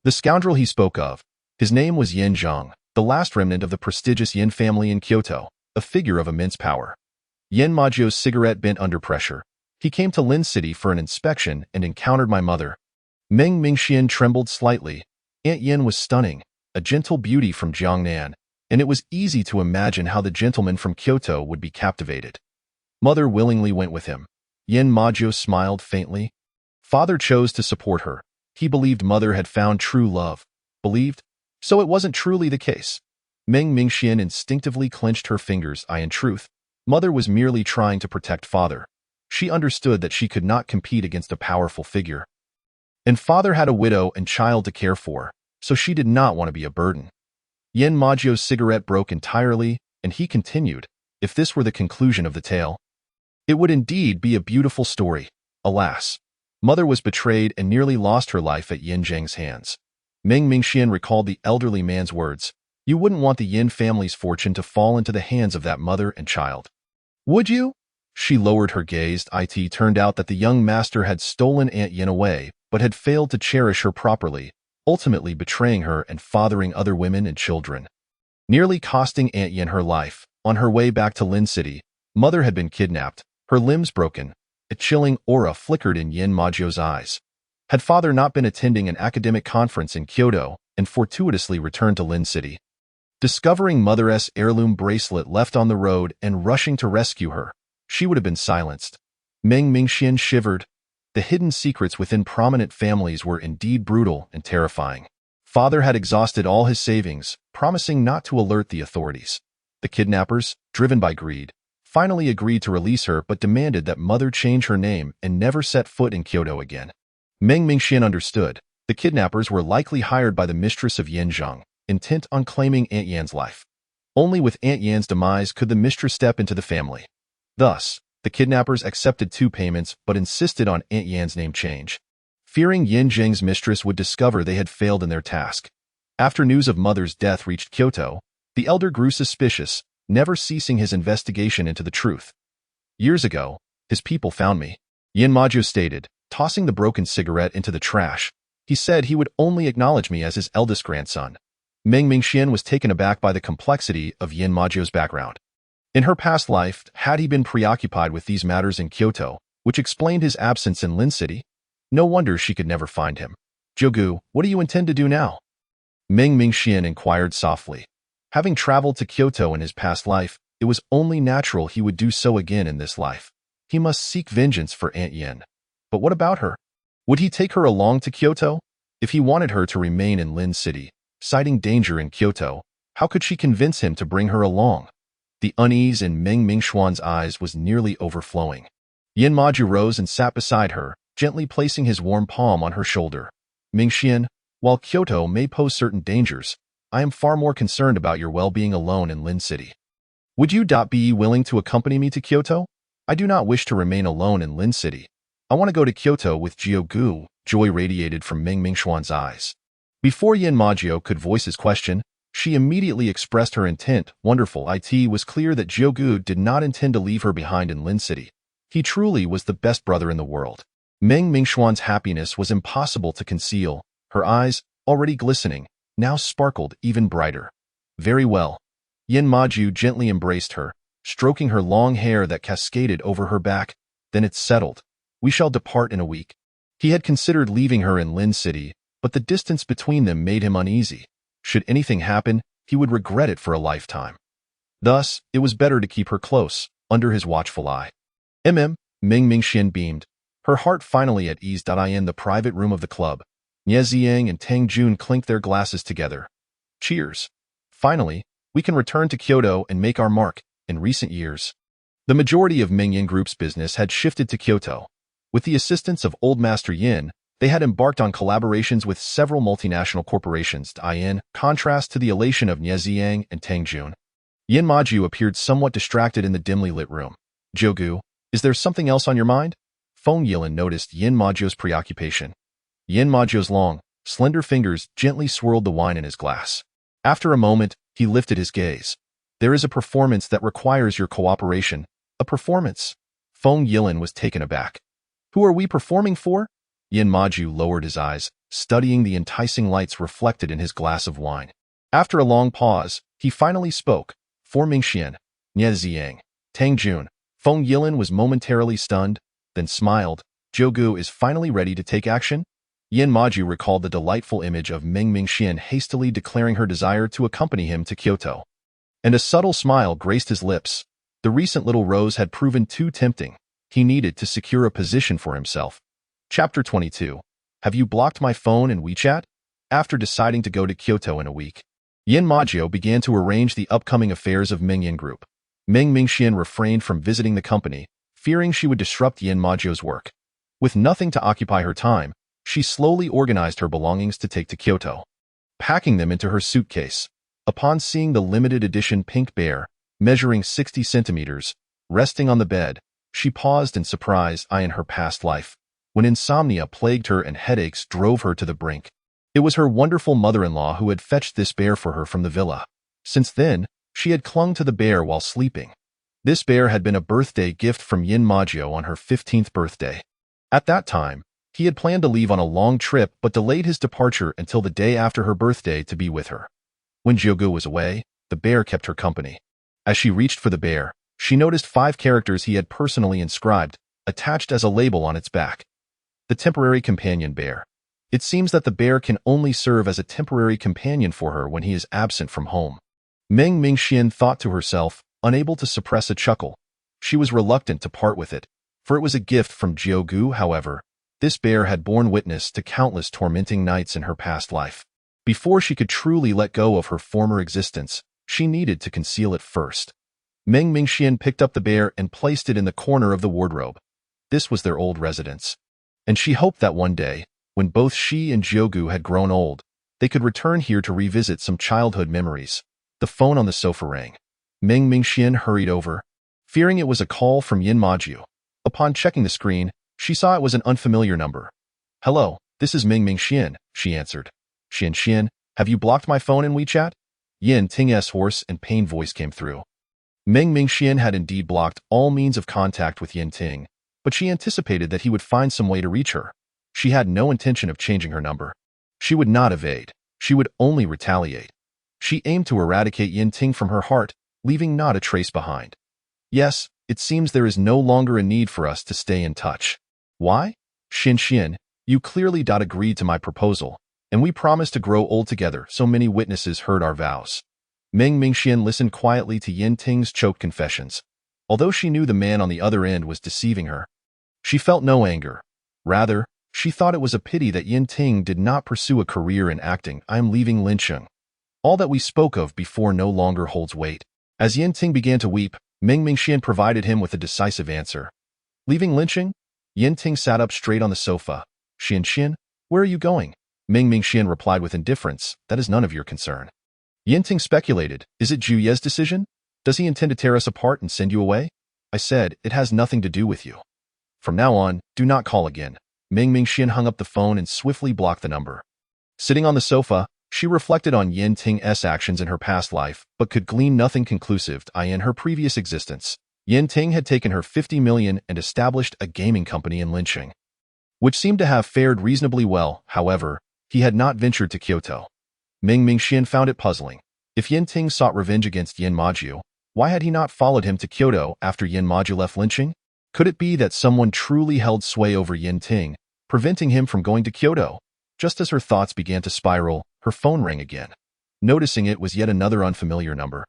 The scoundrel he spoke of, his name was Yin Zhang, the last remnant of the prestigious Yin family in Kyoto, a figure of immense power. Yin Majiu's cigarette bent under pressure. He came to Lin City for an inspection and encountered my mother. Meng Mingxian trembled slightly. Aunt Yin was stunning, a gentle beauty from Jiangnan, and it was easy to imagine how the gentleman from Kyoto would be captivated. Mother willingly went with him. Yin Majiu smiled faintly. Father chose to support her. He believed mother had found true love. Believed? So it wasn't truly the case. Meng Mingxian instinctively clenched her fingers. In truth, mother was merely trying to protect father. She understood that she could not compete against a powerful figure. And father had a widow and child to care for, so she did not want to be a burden. Yin Majiu's cigarette broke entirely, and he continued, if this were the conclusion of the tale, it would indeed be a beautiful story. Alas, mother was betrayed and nearly lost her life at Yin Zhang's hands. Meng Mingxian recalled the elderly man's words. You wouldn't want the Yin family's fortune to fall into the hands of that mother and child. Would you? She lowered her gaze. It turned out that the young master had stolen Aunt Yin away, but had failed to cherish her properly, ultimately betraying her and fathering other women and children. Nearly costing Aunt Yin her life. On her way back to Lin City, mother had been kidnapped, her limbs broken. A chilling aura flickered in Yin Majiu's eyes. Had father not been attending an academic conference in Kyoto and fortuitously returned to Lin City? Discovering mother's heirloom bracelet left on the road and rushing to rescue her, she would have been silenced. Meng Mingxian shivered. The hidden secrets within prominent families were indeed brutal and terrifying. Father had exhausted all his savings, promising not to alert the authorities. The kidnappers, driven by greed, finally agreed to release her but demanded that mother change her name and never set foot in Kyoto again. Meng Mingxian understood. The kidnappers were likely hired by the mistress of Yin Zhang, intent on claiming Aunt Yan's life. Only with Aunt Yan's demise could the mistress step into the family. Thus, the kidnappers accepted 2 payments but insisted on Aunt Yan's name change, fearing Yin Zhang's mistress would discover they had failed in their task. After news of mother's death reached Kyoto, the elder grew suspicious, never ceasing his investigation into the truth. Years ago, his people found me, Yin Majiu stated, tossing the broken cigarette into the trash. He said he would only acknowledge me as his eldest grandson. Meng Mingxian was taken aback by the complexity of Yin Majiu's background. In her past life, had he been preoccupied with these matters in Kyoto, which explained his absence in Lin City? No wonder she could never find him. Zhouge, what do you intend to do now? Meng Mingxian inquired softly. Having traveled to Kyoto in his past life, it was only natural he would do so again in this life. He must seek vengeance for Aunt Yin. But what about her? Would he take her along to Kyoto? If he wanted her to remain in Lin City, citing danger in Kyoto, how could she convince him to bring her along? The unease in Meng Mingxian's eyes was nearly overflowing. Yin Majiu rose and sat beside her, gently placing his warm palm on her shoulder. Mingxian, while Kyoto may pose certain dangers, I am far more concerned about your well-being alone in Lin City. Would you be willing to accompany me to Kyoto? I do not wish to remain alone in Lin City. I want to go to Kyoto with Zhouge. Joy radiated from Meng Mingxian's eyes. Before Yin Majiu could voice his question, she immediately expressed her intent. Wonderful. It was clear that Zhouge did not intend to leave her behind in Lin City. He truly was the best brother in the world. Meng Mingxian's happiness was impossible to conceal. Her eyes, already glistening, now sparkled even brighter. Very well. Yin Majiu gently embraced her, stroking her long hair that cascaded over her back. Then it's settled. We shall depart in a week. He had considered leaving her in Lin City, but the distance between them made him uneasy. Should anything happen, he would regret it for a lifetime. Thus, it was better to keep her close, under his watchful eye. Meng Mingxian beamed, her heart finally at ease. In the private room of the club, Nie Ziyang and Tang Jun clinked their glasses together. Cheers. finally, we can return to Kyoto and make our mark. In recent years, the majority of Mingyan Group's business had shifted to Kyoto. With the assistance of Old Master Yin, they had embarked on collaborations with several multinational corporations, in contrast to the elation of Nie Ziyang and Tang Jun. Yin Maju appeared somewhat distracted in the dimly lit room. Jogu, is there something else on your mind? Feng Yilin noticed Yin Maju's preoccupation. Yin Maju's long, slender fingers gently swirled the wine in his glass. After a moment, he lifted his gaze. There is a performance that requires your cooperation. A performance? Feng Yilin was taken aback. Who are we performing for? Yin Maju lowered his eyes, studying the enticing lights reflected in his glass of wine. After a long pause, he finally spoke. For Mingxian, Nie Ziyang, Tang Jun. Feng Yilin was momentarily stunned, then smiled. Jogu is finally ready to take action? Yin Maju recalled the delightful image of Ming Mingxian hastily declaring her desire to accompany him to Kyoto. And a subtle smile graced his lips. The recent little rose had proven too tempting. He needed to secure a position for himself. Chapter 22. Have you blocked my phone and WeChat? After deciding to go to Kyoto in a week, Yin Maju began to arrange the upcoming affairs of Mingyan Group. Ming Mingxian refrained from visiting the company, fearing she would disrupt Yin Maju's work. With nothing to occupy her time, she slowly organized her belongings to take to Kyoto, packing them into her suitcase. Upon seeing the limited edition pink bear, measuring 60 centimeters, resting on the bed, she paused in surprise in her past life, when insomnia plagued her and headaches drove her to the brink. It was her wonderful mother-in-law who had fetched this bear for her from the villa. Since then, she had clung to the bear while sleeping. This bear had been a birthday gift from Yin Maju on her 15th birthday. At that time, he had planned to leave on a long trip but delayed his departure until the day after her birthday to be with her. When Jogu was away, the bear kept her company. As she reached for the bear, she noticed 5 characters he had personally inscribed, attached as a label on its back. The temporary companion bear. It seems that the bear can only serve as a temporary companion for her when he is absent from home. Ming Mingxian thought to herself, unable to suppress a chuckle. She was reluctant to part with it, for it was a gift from Jogu. However, this bear had borne witness to countless tormenting nights in her past life. Before she could truly let go of her former existence, she needed to conceal it first. Ming Mingxian picked up the bear and placed it in the corner of the wardrobe. This was their old residence, and she hoped that one day, when both she and Jogu had grown old, they could return here to revisit some childhood memories. The phone on the sofa rang. Ming Mingxian hurried over, fearing it was a call from Yin Maju. Upon checking the screen, she saw it was an unfamiliar number. Hello, this is Ming Mingxian, she answered. Xian, have you blocked my phone in WeChat? Yin Ting's hoarse and pained voice came through. Ming Mingxian had indeed blocked all means of contact with Yin Ting, but she anticipated that he would find some way to reach her. She had no intention of changing her number. She would not evade. She would only retaliate. She aimed to eradicate Yin Ting from her heart, leaving not a trace behind. Yes, it seems there is no longer a need for us to stay in touch. Why? Xian, you clearly agreed to my proposal, and we promised to grow old together. So many witnesses heard our vows. Ming Mingxian listened quietly to Yin Ting's choked confessions. Although she knew the man on the other end was deceiving her, she felt no anger. Rather, she thought it was a pity that Yin Ting did not pursue a career in acting. I am leaving Lincheng. All that we spoke of before no longer holds weight. As Yin Ting began to weep, Ming Mingxian provided him with a decisive answer. Leaving Lincheng? Yin Ting sat up straight on the sofa. Xian, where are you going? Ming Mingxian replied with indifference, that is none of your concern. Yin Ting speculated, is it Jiuye's decision? Does he intend to tear us apart and send you away? I said, it has nothing to do with you. From now on, do not call again. Ming Mingxian hung up the phone and swiftly blocked the number. Sitting on the sofa, she reflected on Yin Ting's actions in her past life, but could glean nothing conclusive in her previous existence. Yin Ting had taken her 50 million and established a gaming company in Lincheng, which seemed to have fared reasonably well. However, he had not ventured to Kyoto. Ming Mingxian found it puzzling. If Yin Ting sought revenge against Yin Maju, why had he not followed him to Kyoto after Yin Maju left Lincheng? Could it be that someone truly held sway over Yin Ting, preventing him from going to Kyoto? Just as her thoughts began to spiral, her phone rang again. Noticing it was yet another unfamiliar number,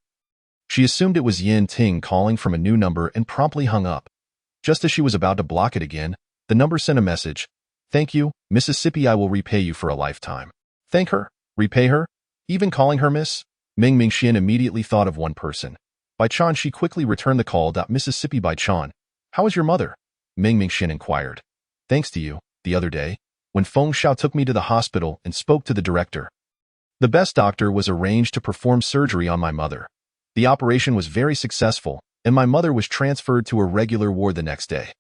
she assumed it was Yin Ting calling from a new number and promptly hung up. Just as she was about to block it again, the number sent a message. Thank you, Mississippi. I will repay you for a lifetime. Thank her? Repay her? Even calling her miss? Ming Mingxian immediately thought of one person. Bai Chan. She quickly returned the call. Mississippi. Bai Chan, how is your mother? Ming Mingxian inquired. Thanks to you, the other day, when Feng Xiao took me to the hospital and spoke to the director. The best doctor was arranged to perform surgery on my mother. The operation was very successful, and my mother was transferred to a regular ward the next day.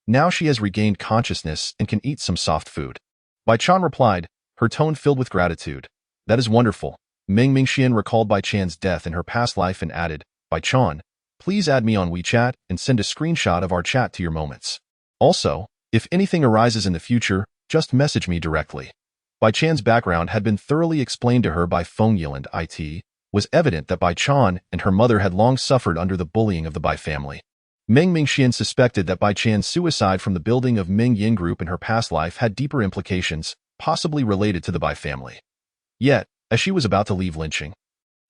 Now she has regained consciousness and can eat some soft food. Bai Chan replied, her tone filled with gratitude. That is wonderful. Ming Mingxian recalled Bai Chan's death in her past life and added, Bai Chan, please add me on WeChat and send a screenshot of our chat to your moments. Also, if anything arises in the future, just message me directly. Bai Chan's background had been thoroughly explained to her by Feng Yiland. It was evident that Bai Chan and her mother had long suffered under the bullying of the Bai family. Ming Mingxian suspected that Bai Chan's suicide from the building of Ming Yin Group in her past life had deeper implications, possibly related to the Bai family. Yet, as she was about to leave lynching,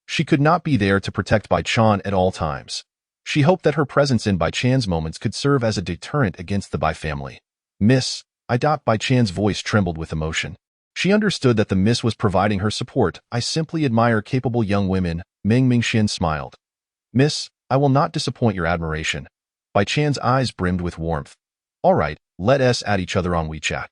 she could not be there to protect Bai Chan at all times. She hoped that her presence in Bai Chan's moments could serve as a deterrent against the Bai family. Miss, Bai Chan's voice trembled with emotion. She understood that the miss was providing her support. I simply admire capable young women. Ming Mingxian smiled. Miss, I will not disappoint your admiration. Bai Chan's eyes brimmed with warmth. All right, let us add each other on WeChat.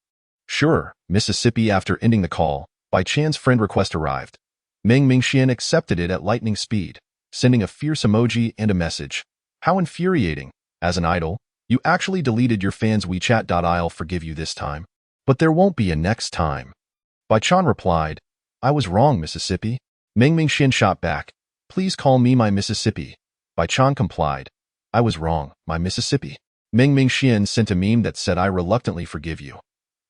Sure, Mississippi. After ending the call, Bai Chan's friend request arrived. Ming Mingxian accepted it at lightning speed, sending a fierce emoji and a message. How infuriating. As an idol, you actually deleted your fans' WeChat. I'll forgive you this time, but there won't be a next time. Bai Chan replied, I was wrong, Mississippi. Ming Mingxian shot back, please call me my Mississippi. Bai Chan complied, I was wrong, my Mississippi. Ming Mingxian sent a meme that said I reluctantly forgive you.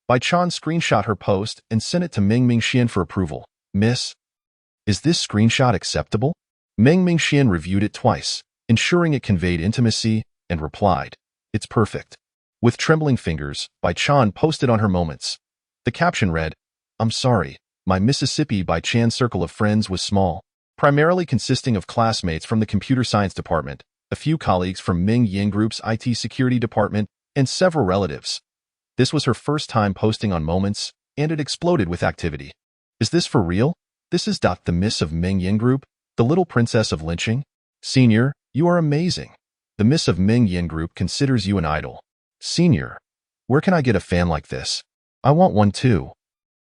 Bai Chan screenshot her post and sent it to Ming Mingxian for approval. Miss, is this screenshot acceptable? Ming Mingxian reviewed it twice, ensuring it conveyed intimacy, and replied, it's perfect. With trembling fingers, Bai Chan posted on her moments. The caption read, I'm sorry, my Mississippi. Bai Chan's circle of friends was small, primarily consisting of classmates from the computer science department, a few colleagues from Ming Yin Group's IT security department, and several relatives. This was her first time posting on Moments, and it exploded with activity. Is this for real? This is the miss of Ming Yin Group, the little princess of lynching? Senior, you are amazing. The miss of Ming Yin Group considers you an idol. Senior, where can I get a fan like this? I want one too.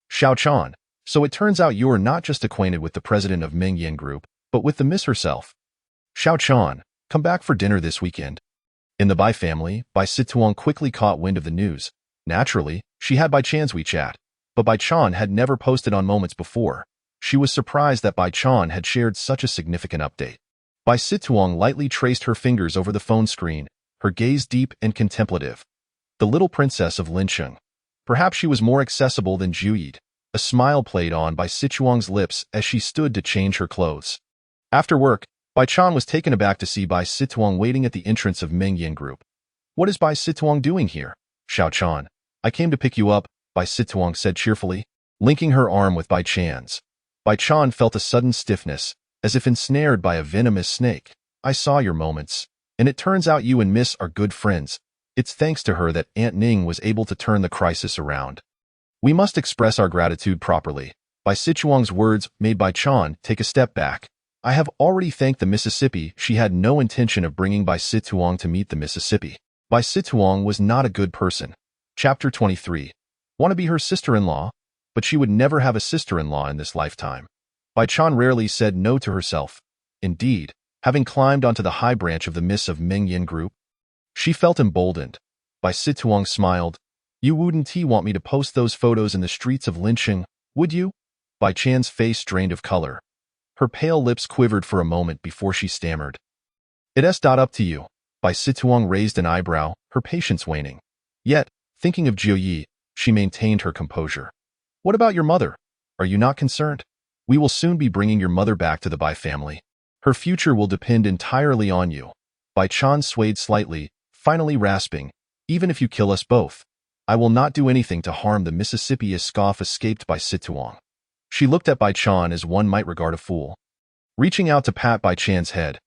Xiao Chan, so it turns out you are not just acquainted with the president of Ming Yin Group, but with the miss herself. Xiao Chan, come back for dinner this weekend. In the Bai family, Bai Situang quickly caught wind of the news. Naturally, she had Bai Chan's WeChat, but Bai Chan had never posted on Moments before. She was surprised that Bai Chan had shared such a significant update. Bai Situang lightly traced her fingers over the phone screen, her gaze deep and contemplative. The little princess of Lincheng. Perhaps she was more accessible than Jiuye. A smile played on Bai Situang's lips as she stood to change her clothes. After work, Bai Chan was taken aback to see Bai Situang waiting at the entrance of Ming Yin Group. What is Bai Situang doing here? Xiao Chan, I came to pick you up, Bai Situang said cheerfully, linking her arm with Bai Chan's. Bai Chan felt a sudden stiffness, as if ensnared by a venomous snake. I saw your moments, and it turns out you and Miss are good friends. It's thanks to her that Aunt Ning was able to turn the crisis around. We must express our gratitude properly. Bai Situang's words made Bai Chan take a step back. I have already thanked the Mississippi. She had no intention of bringing Bai Situang to meet the Mississippi. Bai Situang was not a good person. Chapter 23. Want to be her sister-in-law? But she would never have a sister-in-law in this lifetime. Bai Chan rarely said no to herself. Indeed, having climbed onto the high branch of the Miss of Ming Yin Group, she felt emboldened. Bai Situang smiled. You wouldn't want me to post those photos in the streets of Lincheng, would you? Bai Chan's face drained of color. Her pale lips quivered for a moment before she stammered. It's up to you. Bai Situang raised an eyebrow, her patience waning. Yet, thinking of Jiuye, she maintained her composure. What about your mother? Are you not concerned? We will soon be bringing your mother back to the Bai family. Her future will depend entirely on you. Bai Chan swayed slightly, finally rasping, even if you kill us both, I will not do anything to harm the Mississippi. A scoff escaped Bai Situang. She looked at Bai Chan as one might regard a fool. Reaching out to pat Bai Chan's head.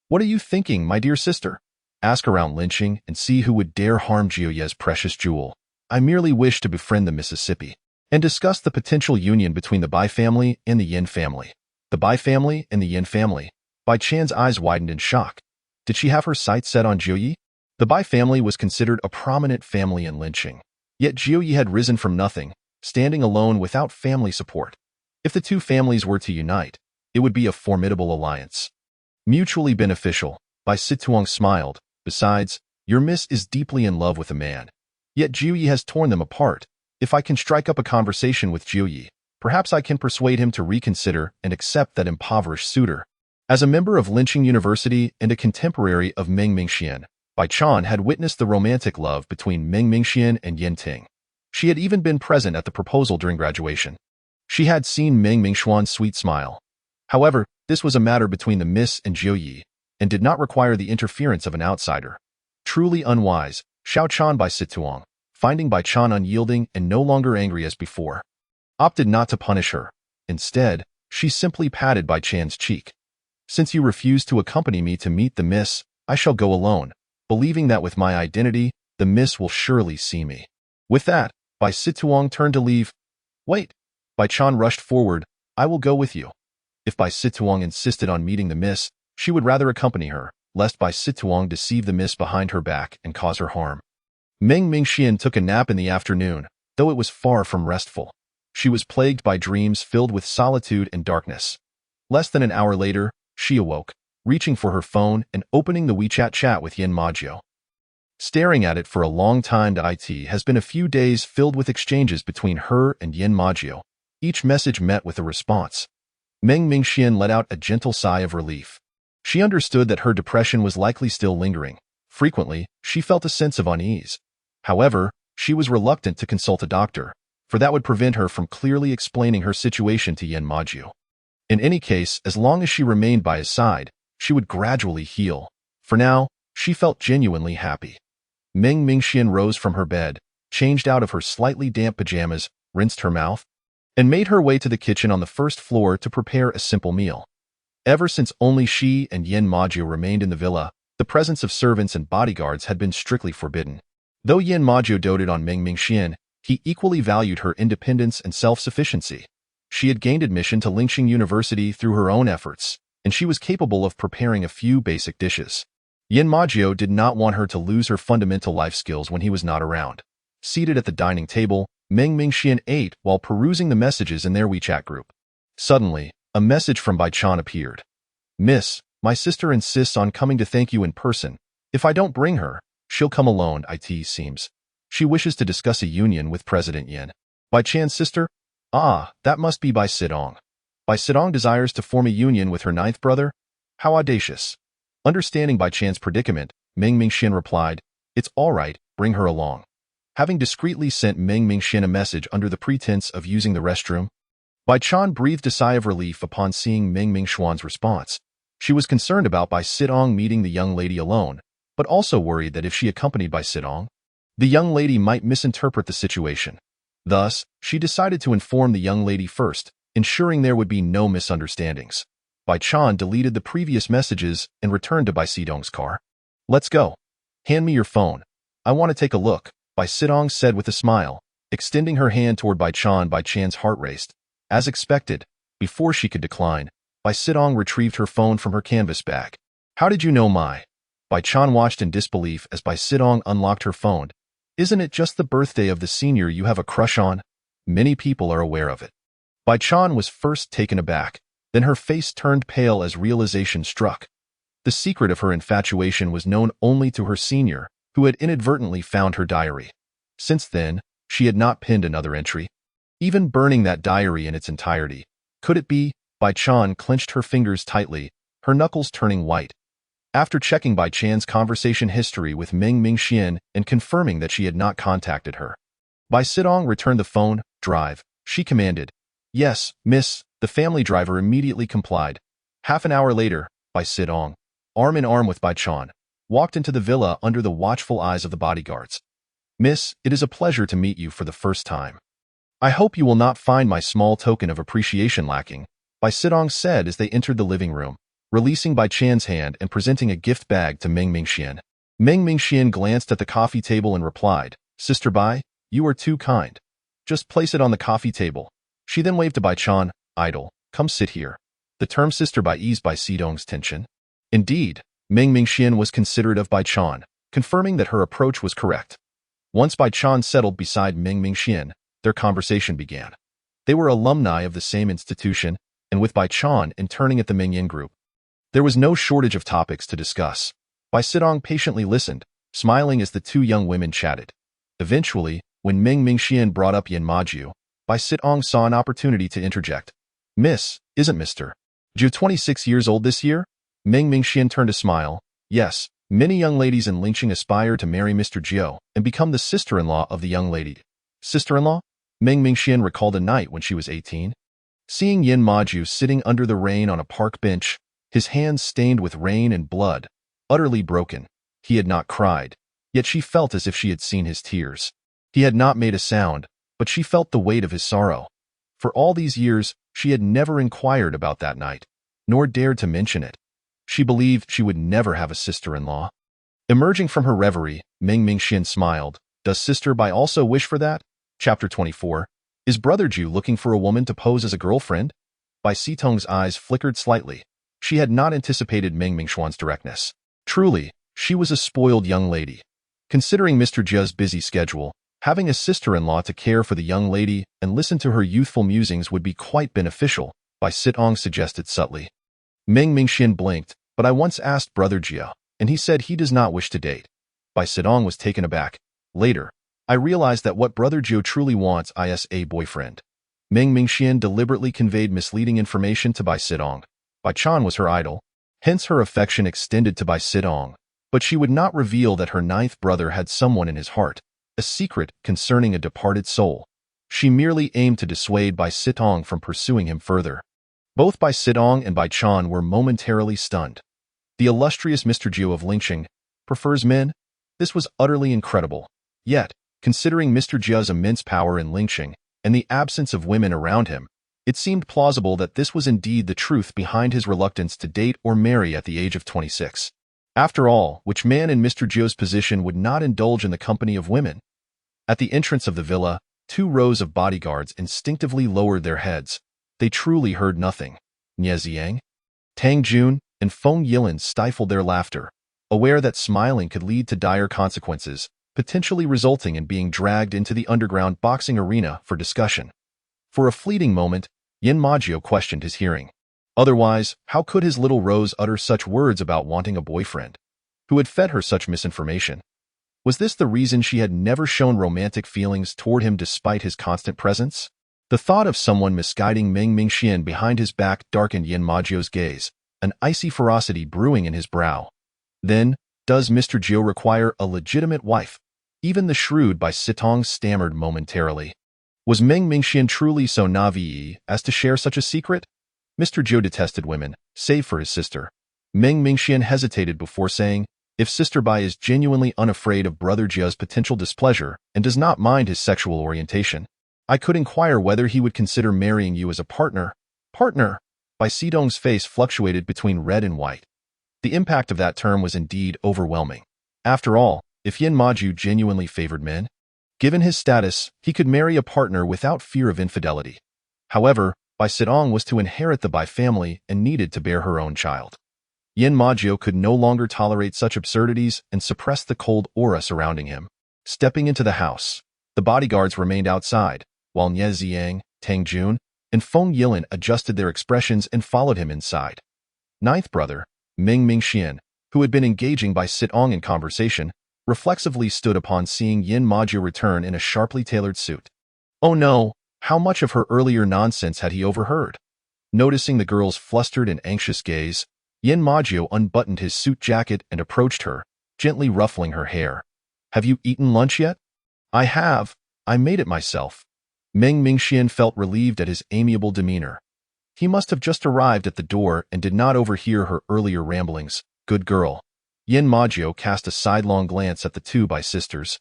What are you thinking, my dear sister? Ask around lynching and see who would dare harm Jiuye's precious jewel. I merely wish to befriend the Mississippi and discuss the potential union between the Bai family and the Yin family. The Bai family and the Yin family. Bai Chan's eyes widened in shock. Did she have her sights set on Jiuye? The Bai family was considered a prominent family in Linqing. Yet Jiuye had risen from nothing, standing alone without family support. If the two families were to unite, it would be a formidable alliance. Mutually beneficial, Bai Situang smiled. Besides, your miss is deeply in love with a man. Yet Jiuye has torn them apart. If I can strike up a conversation with Jiuye, perhaps I can persuade him to reconsider and accept that impoverished suitor. As a member of Linqing University and a contemporary of Meng Mingxian, Bai Chan had witnessed the romantic love between Meng Mingxian and Yin Ting. She had even been present at the proposal during graduation. She had seen Meng Mingxuan's sweet smile. However, this was a matter between the miss and Jiuye, and did not require the interference of an outsider. Truly unwise, Xiao Chan Bai Situang, finding Bai Chan unyielding and no longer angry as before, opted not to punish her. Instead, she simply patted Bai Chan's cheek. Since you refuse to accompany me to meet the miss, I shall go alone, believing that with my identity, the miss will surely see me. With that, Bai Situang turned to leave. Wait. Bai Chan rushed forward. I will go with you. If Bai Situang insisted on meeting the miss, she would rather accompany her, lest Bai Situang deceive the miss behind her back and cause her harm. Meng Mingxian took a nap in the afternoon, though it was far from restful. She was plagued by dreams filled with solitude and darkness. Less than an hour later, she awoke, reaching for her phone and opening the WeChat chat with Yin Majio. Staring at it for a long time, it has been a few days filled with exchanges between her and Yin Majio. Each message met with a response. Meng Mingxian let out a gentle sigh of relief. She understood that her depression was likely still lingering. Frequently, she felt a sense of unease. However, she was reluctant to consult a doctor, for that would prevent her from clearly explaining her situation to Yin Majio. In any case, as long as she remained by his side, she would gradually heal. For now, she felt genuinely happy. Meng Mingxian rose from her bed, changed out of her slightly damp pajamas, rinsed her mouth, and made her way to the kitchen on the first floor to prepare a simple meal. Ever since only she and Yin Majio remained in the villa, the presence of servants and bodyguards had been strictly forbidden. Though Yin Majio doted on Meng Mingxian, he equally valued her independence and self-sufficiency. She had gained admission to Linqing University through her own efforts, and she was capable of preparing a few basic dishes. Yin Majio did not want her to lose her fundamental life skills when he was not around. Seated at the dining table, Meng Mingxian ate while perusing the messages in their WeChat group. Suddenly, a message from Bai Chan appeared. Miss, my sister insists on coming to thank you in person. If I don't bring her, she'll come alone, it seems. She wishes to discuss a union with President Yin. Bai Chan's sister? Ah, that must be Bai Sidong. Bai Sidong desires to form a union with her ninth brother? How audacious. Understanding Bai Chan's predicament, Meng Mingxian replied, It's all right, bring her along. Having discreetly sent Meng Mingxian a message under the pretense of using the restroom, Bai Chan breathed a sigh of relief upon seeing Meng Mingxuan's response. She was concerned about Bai Sidong meeting the young lady alone, but also worried that if she accompanied Bai Sidong, the young lady might misinterpret the situation. Thus, she decided to inform the young lady first, ensuring there would be no misunderstandings. Bai Chan deleted the previous messages and returned to Bai Sidong's car. Let's go. Hand me your phone. I want to take a look, Bai Sidong said with a smile, extending her hand toward Bai Chan. Bai Chan's heart raced. As expected, before she could decline, Bai Sidong retrieved her phone from her canvas bag. How did you know my? Bai Chan watched in disbelief as Bai Sidong unlocked her phone. Isn't it just the birthday of the senior you have a crush on? Many people are aware of it. Bai Chan was first taken aback, then her face turned pale as realization struck. The secret of her infatuation was known only to her senior, who had inadvertently found her diary. Since then, she had not pinned another entry, even burning that diary in its entirety. Could it be? Bai Chan clenched her fingers tightly, her knuckles turning white. After checking Bai Chan's conversation history with Meng Mingxian and confirming that she had not contacted her, Bai Sidong returned the phone. Drive, she commanded. Yes, miss, the family driver immediately complied. Half an hour later, Bai Sidong, arm in arm with Bai Chan, walked into the villa under the watchful eyes of the bodyguards. Miss, it is a pleasure to meet you for the first time. I hope you will not find my small token of appreciation lacking, Bai Sidong said as they entered the living room, releasing Bai Chan's hand and presenting a gift bag to Meng Mingxian. Meng Mingxian glanced at the coffee table and replied, Sister Bai, you are too kind. Just place it on the coffee table. She then waved to Bai Chan, idle, come sit here. The term sister Bai eased Bai Xidong's tension. Indeed, Meng Mingxian was considerate of Bai Chan, confirming that her approach was correct. Once Bai Chan settled beside Meng Mingxian, their conversation began. They were alumni of the same institution, and with Bai Chan interning at the Mingyan group, there was no shortage of topics to discuss. Bai Xidong patiently listened, smiling as the two young women chatted. Eventually, when Meng Mingxian brought up Yin Majiu, Bai Xidong saw an opportunity to interject. Miss, isn't Mr. Jiu 26 years old this year? Meng Mingxian turned a smile. Yes, many young ladies in Lingqing aspire to marry Mr. Jiu and become the sister-in-law of the young lady. Sister-in-law? Meng Mingxian recalled a night when she was 18. Seeing Yin Majiu sitting under the rain on a park bench, his hands stained with rain and blood, utterly broken. He had not cried, yet she felt as if she had seen his tears. He had not made a sound, but she felt the weight of his sorrow. For all these years, she had never inquired about that night, nor dared to mention it. She believed she would never have a sister-in-law. Emerging from her reverie, Meng Mingxian smiled. Does Sister Bai also wish for that? Chapter 24. Is Brother Jiu looking for a woman to pose as a girlfriend? Bai Xitong's eyes flickered slightly. She had not anticipated Meng Mingxuan's directness. Truly, she was a spoiled young lady. Considering Mr. Jia's busy schedule, having a sister-in-law to care for the young lady and listen to her youthful musings would be quite beneficial, Bai Xitong suggested subtly. Meng Mingxian blinked, but I once asked Brother Jia, and he said he does not wish to date. Bai Xitong was taken aback. Later, I realized that what Brother Jiu truly wants is a boyfriend. Meng Mingxian deliberately conveyed misleading information to Bai Xitong. Bai Chan was her idol, hence her affection extended to Bai Xitong, but she would not reveal that her ninth brother had someone in his heart, a secret concerning a departed soul. She merely aimed to dissuade Bai Xitong from pursuing him further. Both Bai Xitong and Bai Chan were momentarily stunned. The illustrious Mr. Jiu of Lingqing prefers men? This was utterly incredible. Yet, considering Mr. Jia's immense power in Lingqing and the absence of women around him, it seemed plausible that this was indeed the truth behind his reluctance to date or marry at the age of 26. After all, which man in Mr. Jiu's position would not indulge in the company of women? At the entrance of the villa, 2 rows of bodyguards instinctively lowered their heads. They truly heard nothing. Nie Ziang, Tang Jun, and Feng Yilin stifled their laughter, aware that smiling could lead to dire consequences, potentially resulting in being dragged into the underground boxing arena for discussion. For a fleeting moment, Yin Majiu questioned his hearing. Otherwise, how could his little Rose utter such words about wanting a boyfriend? Who had fed her such misinformation? Was this the reason she had never shown romantic feelings toward him despite his constant presence? The thought of someone misguiding Meng Mingxian behind his back darkened Yin Majiu's gaze, an icy ferocity brewing in his brow. Then, does Mr. Jiu require a legitimate wife? Even the shrewd Bai Xitong stammered momentarily. Was Meng Mingxian truly so naive as to share such a secret? Mr. Jiu detested women, save for his sister. Meng Mingxian hesitated before saying, if Sister Bai is genuinely unafraid of Brother Jia's potential displeasure and does not mind his sexual orientation, I could inquire whether he would consider marrying you as a partner. Partner? Bai Xidong's face fluctuated between red and white. The impact of that term was indeed overwhelming. After all, if Yin Majiu genuinely favored men, given his status, he could marry a partner without fear of infidelity. However, Bai Xidong was to inherit the Bai family and needed to bear her own child. Yin Majiu could no longer tolerate such absurdities and suppressed the cold aura surrounding him. Stepping into the house, the bodyguards remained outside, while Nie Ziang, Tang Jun, and Feng Yilin adjusted their expressions and followed him inside. Ninth brother, Meng Mingxian, who had been engaging Bai Xitong in conversation, reflexively stood upon seeing Yin Majiu return in a sharply tailored suit. Oh no, how much of her earlier nonsense had he overheard? Noticing the girl's flustered and anxious gaze, Yin Majiu unbuttoned his suit jacket and approached her, gently ruffling her hair. Have you eaten lunch yet? I have. I made it myself. Meng Mingxian felt relieved at his amiable demeanor. He must have just arrived at the door and did not overhear her earlier ramblings. Good girl. Yin Majiu cast a sidelong glance at the 2 Bai sisters,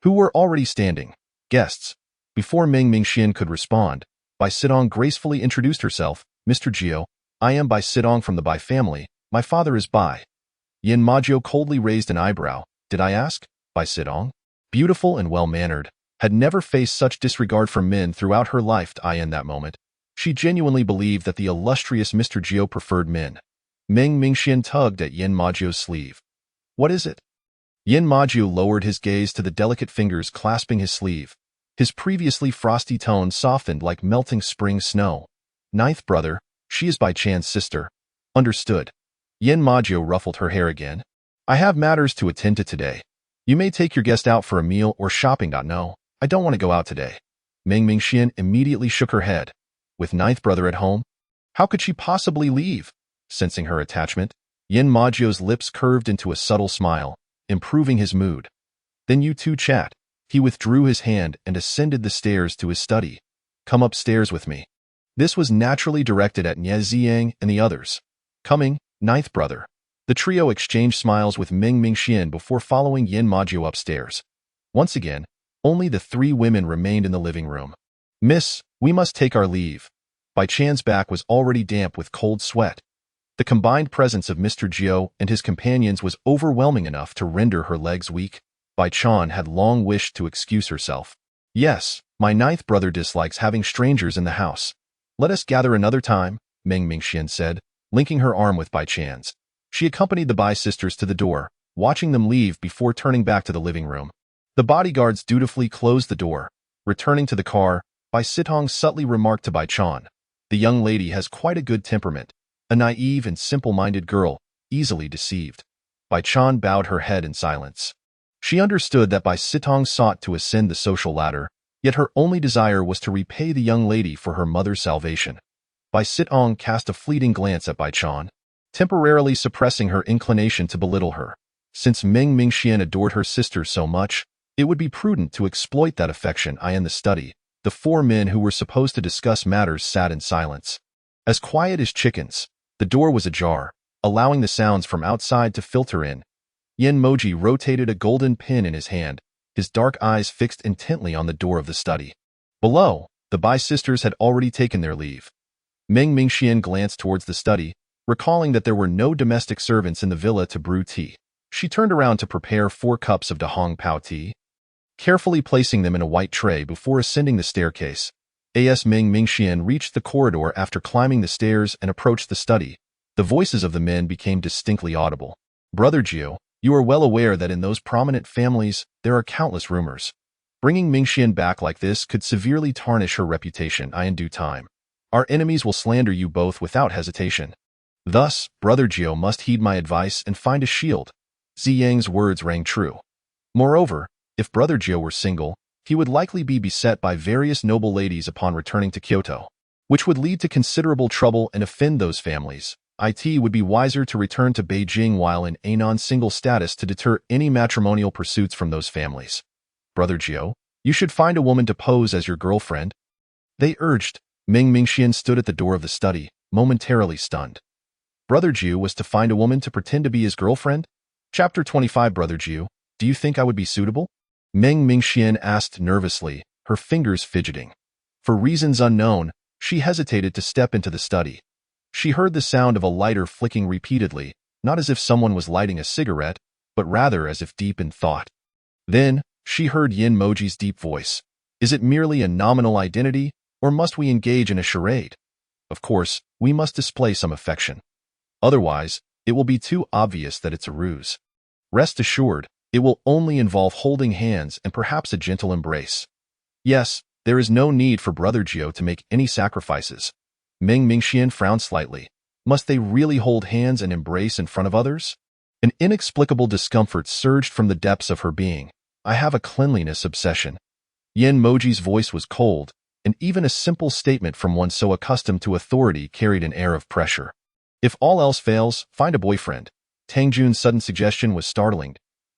who were already standing, guests. Before Meng Mingxian could respond, Bai Xitong gracefully introduced herself. Mr. Jiu, I am Bai Xitong from the Bai family. My father is Bai. Yin Majiu coldly raised an eyebrow. Did I ask? Bai Xitong, beautiful and well-mannered, had never faced such disregard for men throughout her life. In that moment, She genuinely believed that the illustrious Mr. Jiuye preferred men. Meng Mingxian tugged at Yin Majiu's sleeve. What is it? Yin Majiu lowered his gaze to the delicate fingers clasping his sleeve. His previously frosty tone softened like melting spring snow. Ninth brother, she is Bai Chan's sister. Understood. Yin Majiu ruffled her hair again. I have matters to attend to today. You may take your guest out for a meal or shopping. No, I don't want to go out today. Meng Mingxian immediately shook her head. With ninth brother at home? How could she possibly leave? Sensing her attachment, Yin Majiu's lips curved into a subtle smile, improving his mood. Then you two chat. He withdrew his hand and ascended the stairs to his study. Come upstairs with me. This was naturally directed at Nie Ziyang and the others. Coming, ninth brother. The trio exchanged smiles with Meng Mingxian before following Yin Majiu upstairs. Once again, only the three women remained in the living room. Miss, we must take our leave. Bai Chan's back was already damp with cold sweat. The combined presence of Mr. Jiuye and his companions was overwhelming enough to render her legs weak. Bai Chan had long wished to excuse herself. Yes, my ninth brother dislikes having strangers in the house. Let us gather another time, Meng Mingxian said, linking her arm with Bai Chan's. She accompanied the Bai sisters to the door, watching them leave before turning back to the living room. The bodyguards dutifully closed the door. Returning to the car, Bai Sitong subtly remarked to Bai Chan, the young lady has quite a good temperament, a naive and simple-minded girl, easily deceived. Bai Chan bowed her head in silence. She understood that Bai Sitong sought to ascend the social ladder, yet her only desire was to repay the young lady for her mother's salvation. Bai Sitong cast a fleeting glance at Bai Chan, temporarily suppressing her inclination to belittle her. Since Meng Mingxian adored her sister so much, it would be prudent to exploit that affection. In the study, the four men who were supposed to discuss matters sat in silence. As quiet as chickens, the door was ajar, allowing the sounds from outside to filter in. Yin Moji rotated a golden pin in his hand, his dark eyes fixed intently on the door of the study. Below, the Bai sisters had already taken their leave. Meng Mingxian glanced towards the study, recalling that there were no domestic servants in the villa to brew tea. She turned around to prepare 4 cups of Dahong Pao tea, carefully placing them in a white tray before ascending the staircase. Meng Mingxian reached the corridor after climbing the stairs and approached the study. The voices of the men became distinctly audible. Brother Jiuye, you are well aware that in those prominent families, there are countless rumors. Bringing Mingxian back like this could severely tarnish her reputation. In due time, our enemies will slander you both without hesitation. Thus, Brother Jiuye must heed my advice and find a shield. Ziyang's words rang true. Moreover, if Brother Jiuye were single, he would likely be beset by various noble ladies upon returning to Kyoto, which would lead to considerable trouble and offend those families. It would be wiser to return to Beijing while in a non-single status to deter any matrimonial pursuits from those families. Brother Jiuye, you should find a woman to pose as your girlfriend. They urged. Meng Mingxian stood at the door of the study, momentarily stunned. Brother Jiuye was to find a woman to pretend to be his girlfriend? Chapter 25. Brother Jiuye, do you think I would be suitable? Meng Mingxian asked nervously, her fingers fidgeting. For reasons unknown, she hesitated to step into the study. She heard the sound of a lighter flicking repeatedly, not as if someone was lighting a cigarette, but rather as if deep in thought. Then, she heard Yin Moji's deep voice. Is it merely a nominal identity, or must we engage in a charade? Of course, we must display some affection. Otherwise, it will be too obvious that it's a ruse. Rest assured, it will only involve holding hands and perhaps a gentle embrace. Yes, there is no need for Brother Jiuye to make any sacrifices. Meng Mingxian frowned slightly. Must they really hold hands and embrace in front of others? An inexplicable discomfort surged from the depths of her being. I have a cleanliness obsession. Yin Moji's voice was cold, and even a simple statement from one so accustomed to authority carried an air of pressure. If all else fails, find a boyfriend. Tang Jun's sudden suggestion was startling.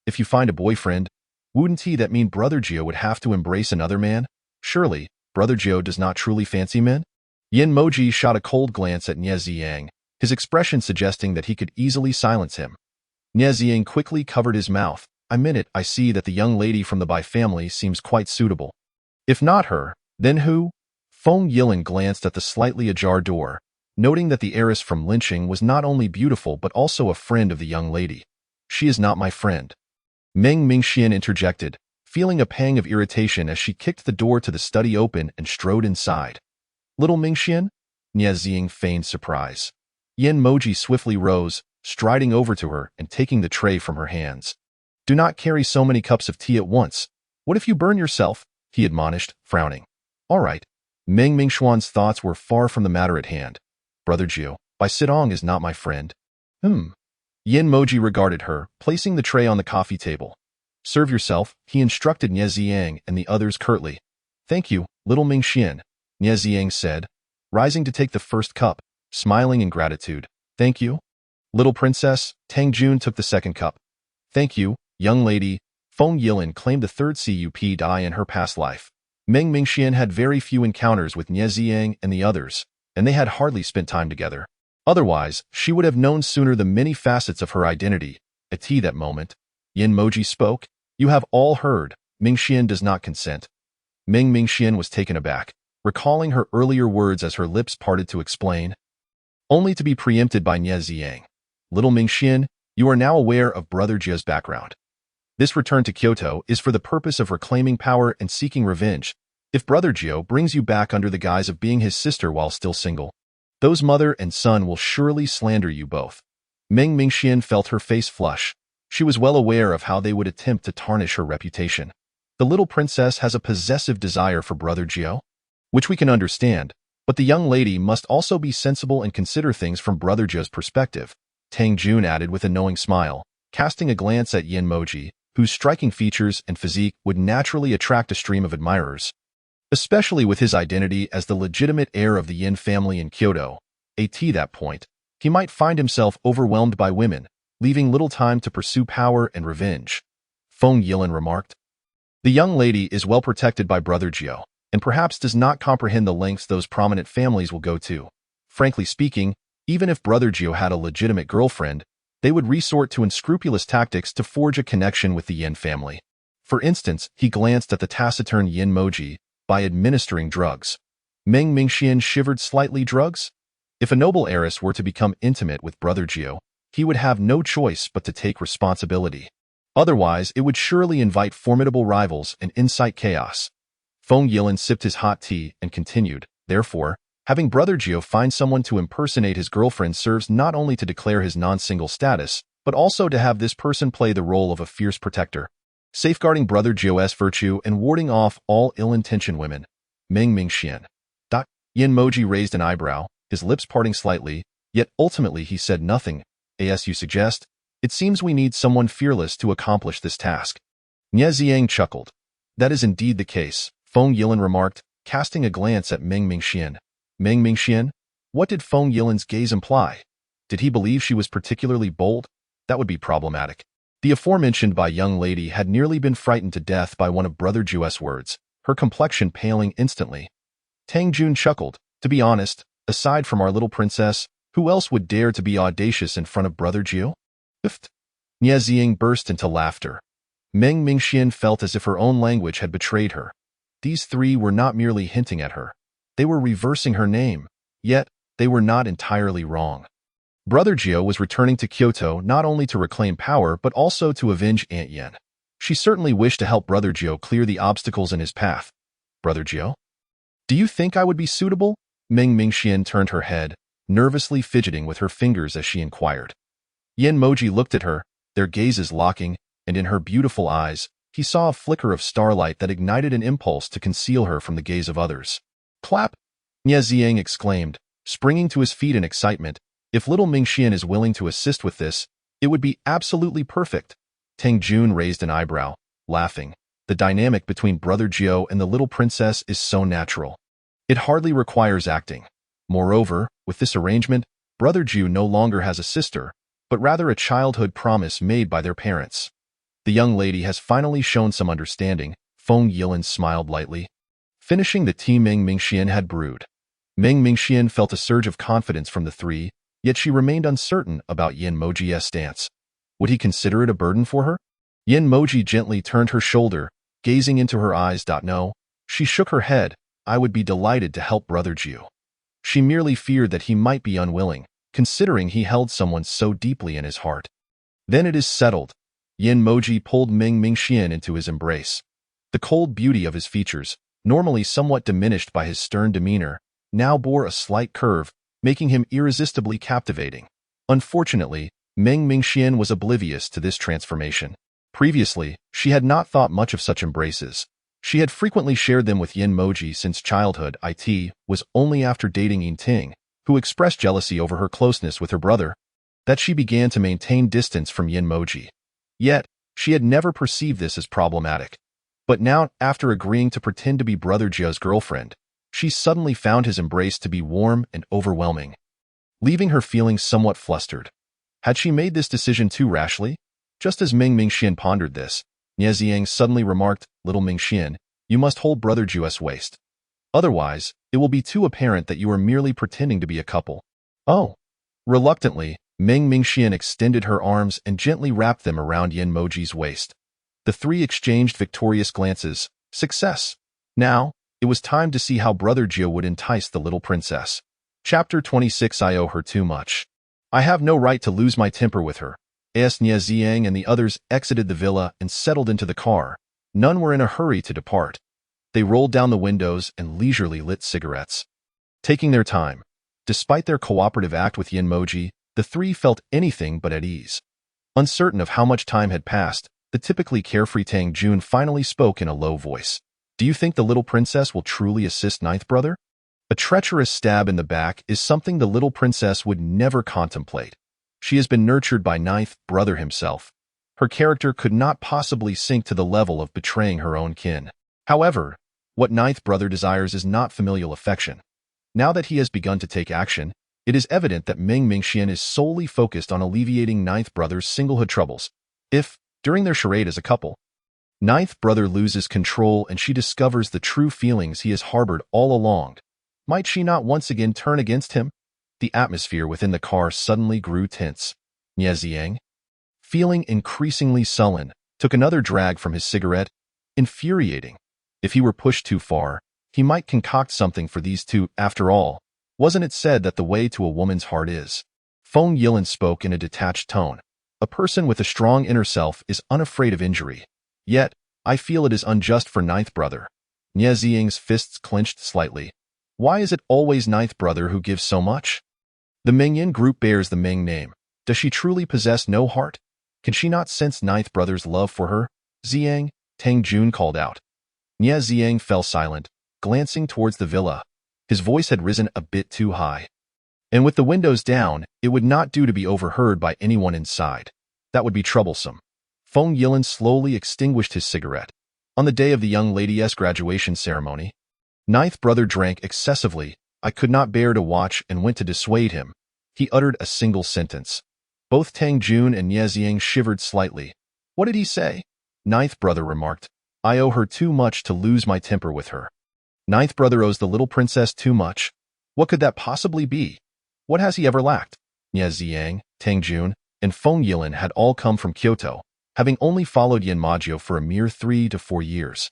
If you find a boyfriend, wouldn't that mean Brother Jiuye would have to embrace another man? Surely, Brother Jiuye does not truly fancy men? Yin Moji shot a cold glance at Nie Ziyang, his expression suggesting that he could easily silence him. Nie Ziyang quickly covered his mouth. I see that the young lady from the Bai family seems quite suitable. If not her, then who? Feng Yilin glanced at the slightly ajar door, noting that the heiress from Linqing was not only beautiful but also a friend of the young lady. She is not my friend. Meng Mingxian interjected, feeling a pang of irritation as she kicked the door to the study open and strode inside. Little Mingxian, Nie Ziying feigned surprise. Yin Moji swiftly rose, striding over to her and taking the tray from her hands. Do not carry so many cups of tea at once. What if you burn yourself? He admonished, frowning. All right. Meng Mingxuan's thoughts were far from the matter at hand. Brother Jiu, Bai Sidong is not my friend. Yin Moji regarded her, placing the tray on the coffee table. Serve yourself, he instructed Nie Ziyang and the others curtly. Thank you, little Mingxian, Nie Ziyang said, rising to take the first cup, smiling in gratitude. Thank you. Little princess, Tang Jun took the second cup. Thank you, young lady. Feng Yilin claimed the third cup die in her past life. Meng Mingxian had very few encounters with Nie Ziyang and the others, and they had hardly spent time together. Otherwise, she would have known sooner the many facets of her identity. At tea that moment, Yin Moji spoke. You have all heard. Mingxian does not consent. Meng Mingxian was taken aback, recalling her earlier words as her lips parted to explain, only to be preempted by Nie Ziyang. Little Mingxian, you are now aware of Brother Jiu's background. This return to Kyoto is for the purpose of reclaiming power and seeking revenge. If Brother Jiu brings you back under the guise of being his sister while still single, those mother and son will surely slander you both. Meng Mingxian felt her face flush. She was well aware of how they would attempt to tarnish her reputation. The little princess has a possessive desire for Brother Jiu, which we can understand, but the young lady must also be sensible and consider things from Brother Jiu's perspective, Tang Jun added with a knowing smile, casting a glance at Yin Moji, whose striking features and physique would naturally attract a stream of admirers. Especially with his identity as the legitimate heir of the Yin family in Kyoto, at that point, he might find himself overwhelmed by women, leaving little time to pursue power and revenge. Feng Yilin remarked. The young lady is well protected by Brother Jiu, and perhaps does not comprehend the lengths those prominent families will go to. Frankly speaking, even if Brother Jiu had a legitimate girlfriend, they would resort to unscrupulous tactics to forge a connection with the Yin family. For instance, he glanced at the taciturn Yin Moji, by administering drugs. Meng Mingxian shivered slightly. Drugs? If a noble heiress were to become intimate with Brother Jiu, he would have no choice but to take responsibility. Otherwise, it would surely invite formidable rivals and incite chaos. Feng Yilin sipped his hot tea and continued, therefore, having Brother Jiu find someone to impersonate his girlfriend serves not only to declare his non-single status, but also to have this person play the role of a fierce protector, safeguarding Brother Jiu's virtue and warding off all ill-intentioned women. Meng Mingxian. Yin Moji raised an eyebrow, his lips parting slightly, yet ultimately he said nothing. As you suggest, it seems we need someone fearless to accomplish this task. Nie Ziyang chuckled. That is indeed the case, Feng Yilin remarked, casting a glance at Meng Mingxian. Meng Mingxian? What did Feng Yilin's gaze imply? Did he believe she was particularly bold? That would be problematic. The aforementioned young lady had nearly been frightened to death by one of Brother Jiu's words, her complexion paling instantly. Tang Jun chuckled. To be honest, aside from our little princess, who else would dare to be audacious in front of Brother Jiu? Nie Ziyang burst into laughter. Meng Mingxian felt as if her own language had betrayed her. These three were not merely hinting at her. They were reversing her name, yet they were not entirely wrong. Brother Jiu was returning to Kyoto not only to reclaim power but also to avenge Aunt Yen. She certainly wished to help Brother Jiu clear the obstacles in his path. Brother Jiu? Do you think I would be suitable? Meng Mingxian turned her head, nervously fidgeting with her fingers as she inquired. Yin Moji looked at her, their gazes locking, and in her beautiful eyes, he saw a flicker of starlight that ignited an impulse to conceal her from the gaze of others. Clap! Nie Ziyang exclaimed, springing to his feet in excitement. If little Mingxian is willing to assist with this, it would be absolutely perfect. Tang Jun raised an eyebrow, laughing. The dynamic between Brother Jiu and the little princess is so natural. It hardly requires acting. Moreover, with this arrangement, Brother Jiu no longer has a sister, but rather a childhood promise made by their parents. The young lady has finally shown some understanding, Feng Yilin smiled lightly. Finishing the tea Meng Mingxian had brewed. Meng Mingxian felt a surge of confidence from the three, yet she remained uncertain about Yin Moji's stance. Would he consider it a burden for her? Yin Moji gently turned her shoulder, gazing into her eyes. No. She shook her head. I would be delighted to help Brother Jiu. She merely feared that he might be unwilling, considering he held someone so deeply in his heart. Then it is settled. Yin Moji pulled Meng Mingxian into his embrace. The cold beauty of his features, normally somewhat diminished by his stern demeanor, now bore a slight curve, making him irresistibly captivating. Unfortunately, Meng Mingxian was oblivious to this transformation. Previously, she had not thought much of such embraces. She had frequently shared them with Yin Moji since childhood. It was only after dating Yin Ting, who expressed jealousy over her closeness with her brother, that she began to maintain distance from Yin Moji. Yet, she had never perceived this as problematic. But now, after agreeing to pretend to be Brother Jia's girlfriend, she suddenly found his embrace to be warm and overwhelming, leaving her feeling somewhat flustered. Had she made this decision too rashly? Just as Meng Mingxian pondered this, Nie Ziang suddenly remarked, "Little Mingxian, you must hold Brother Jia's waist. Otherwise, it will be too apparent that you are merely pretending to be a couple." Oh. Reluctantly, Meng Mingxian extended her arms and gently wrapped them around Yin Moji's waist. The three exchanged victorious glances. Success. Now, it was time to see how Brother Jia would entice the little princess. Chapter 26. I owe her too much. I have no right to lose my temper with her. As Nie Ziang and the others exited the villa and settled into the car, none were in a hurry to depart. They rolled down the windows and leisurely lit cigarettes, taking their time. Despite their cooperative act with Yin Moji, the three felt anything but at ease. Uncertain of how much time had passed, the typically carefree Tang Jun finally spoke in a low voice. "Do you think the little princess will truly assist Ninth Brother?" A treacherous stab in the back is something the little princess would never contemplate. She has been nurtured by Ninth Brother himself. Her character could not possibly sink to the level of betraying her own kin. However, what Ninth Brother desires is not familial affection. Now that he has begun to take action, it is evident that Meng Mingxian is solely focused on alleviating Ninth Brother's singlehood troubles. If, during their charade as a couple, Ninth Brother loses control and she discovers the true feelings he has harbored all along, might she not once again turn against him? The atmosphere within the car suddenly grew tense. Nie Ziang, feeling increasingly sullen, took another drag from his cigarette. Infuriating. If he were pushed too far, he might concoct something for these two. After all, wasn't it said that the way to a woman's heart is? Feng Yilan spoke in a detached tone. A person with a strong inner self is unafraid of injury. Yet, I feel it is unjust for Ninth Brother. Nie Ziang's fists clenched slightly. Why is it always Ninth Brother who gives so much? The Mengyan group bears the Meng name. Does she truly possess no heart? Can she not sense Ninth Brother's love for her? Ziang, Tang Jun called out. Nie Ziang fell silent, glancing towards the villa. His voice had risen a bit too high. And with the windows down, it would not do to be overheard by anyone inside. That would be troublesome. Feng Yilan slowly extinguished his cigarette. On the day of the young lady's graduation ceremony, Ninth Brother drank excessively. I could not bear to watch and went to dissuade him. He uttered a single sentence. Both Tang Jun and Nie Ziang shivered slightly. What did he say? Ninth Brother remarked, I owe her too much to lose my temper with her. Ninth Brother owes the little princess too much. What could that possibly be? What has he ever lacked? Nie Ziang, Tang Jun, and Feng Yilan had all come from Kyoto, having only followed Yin Majio for a mere 3 to 4 years.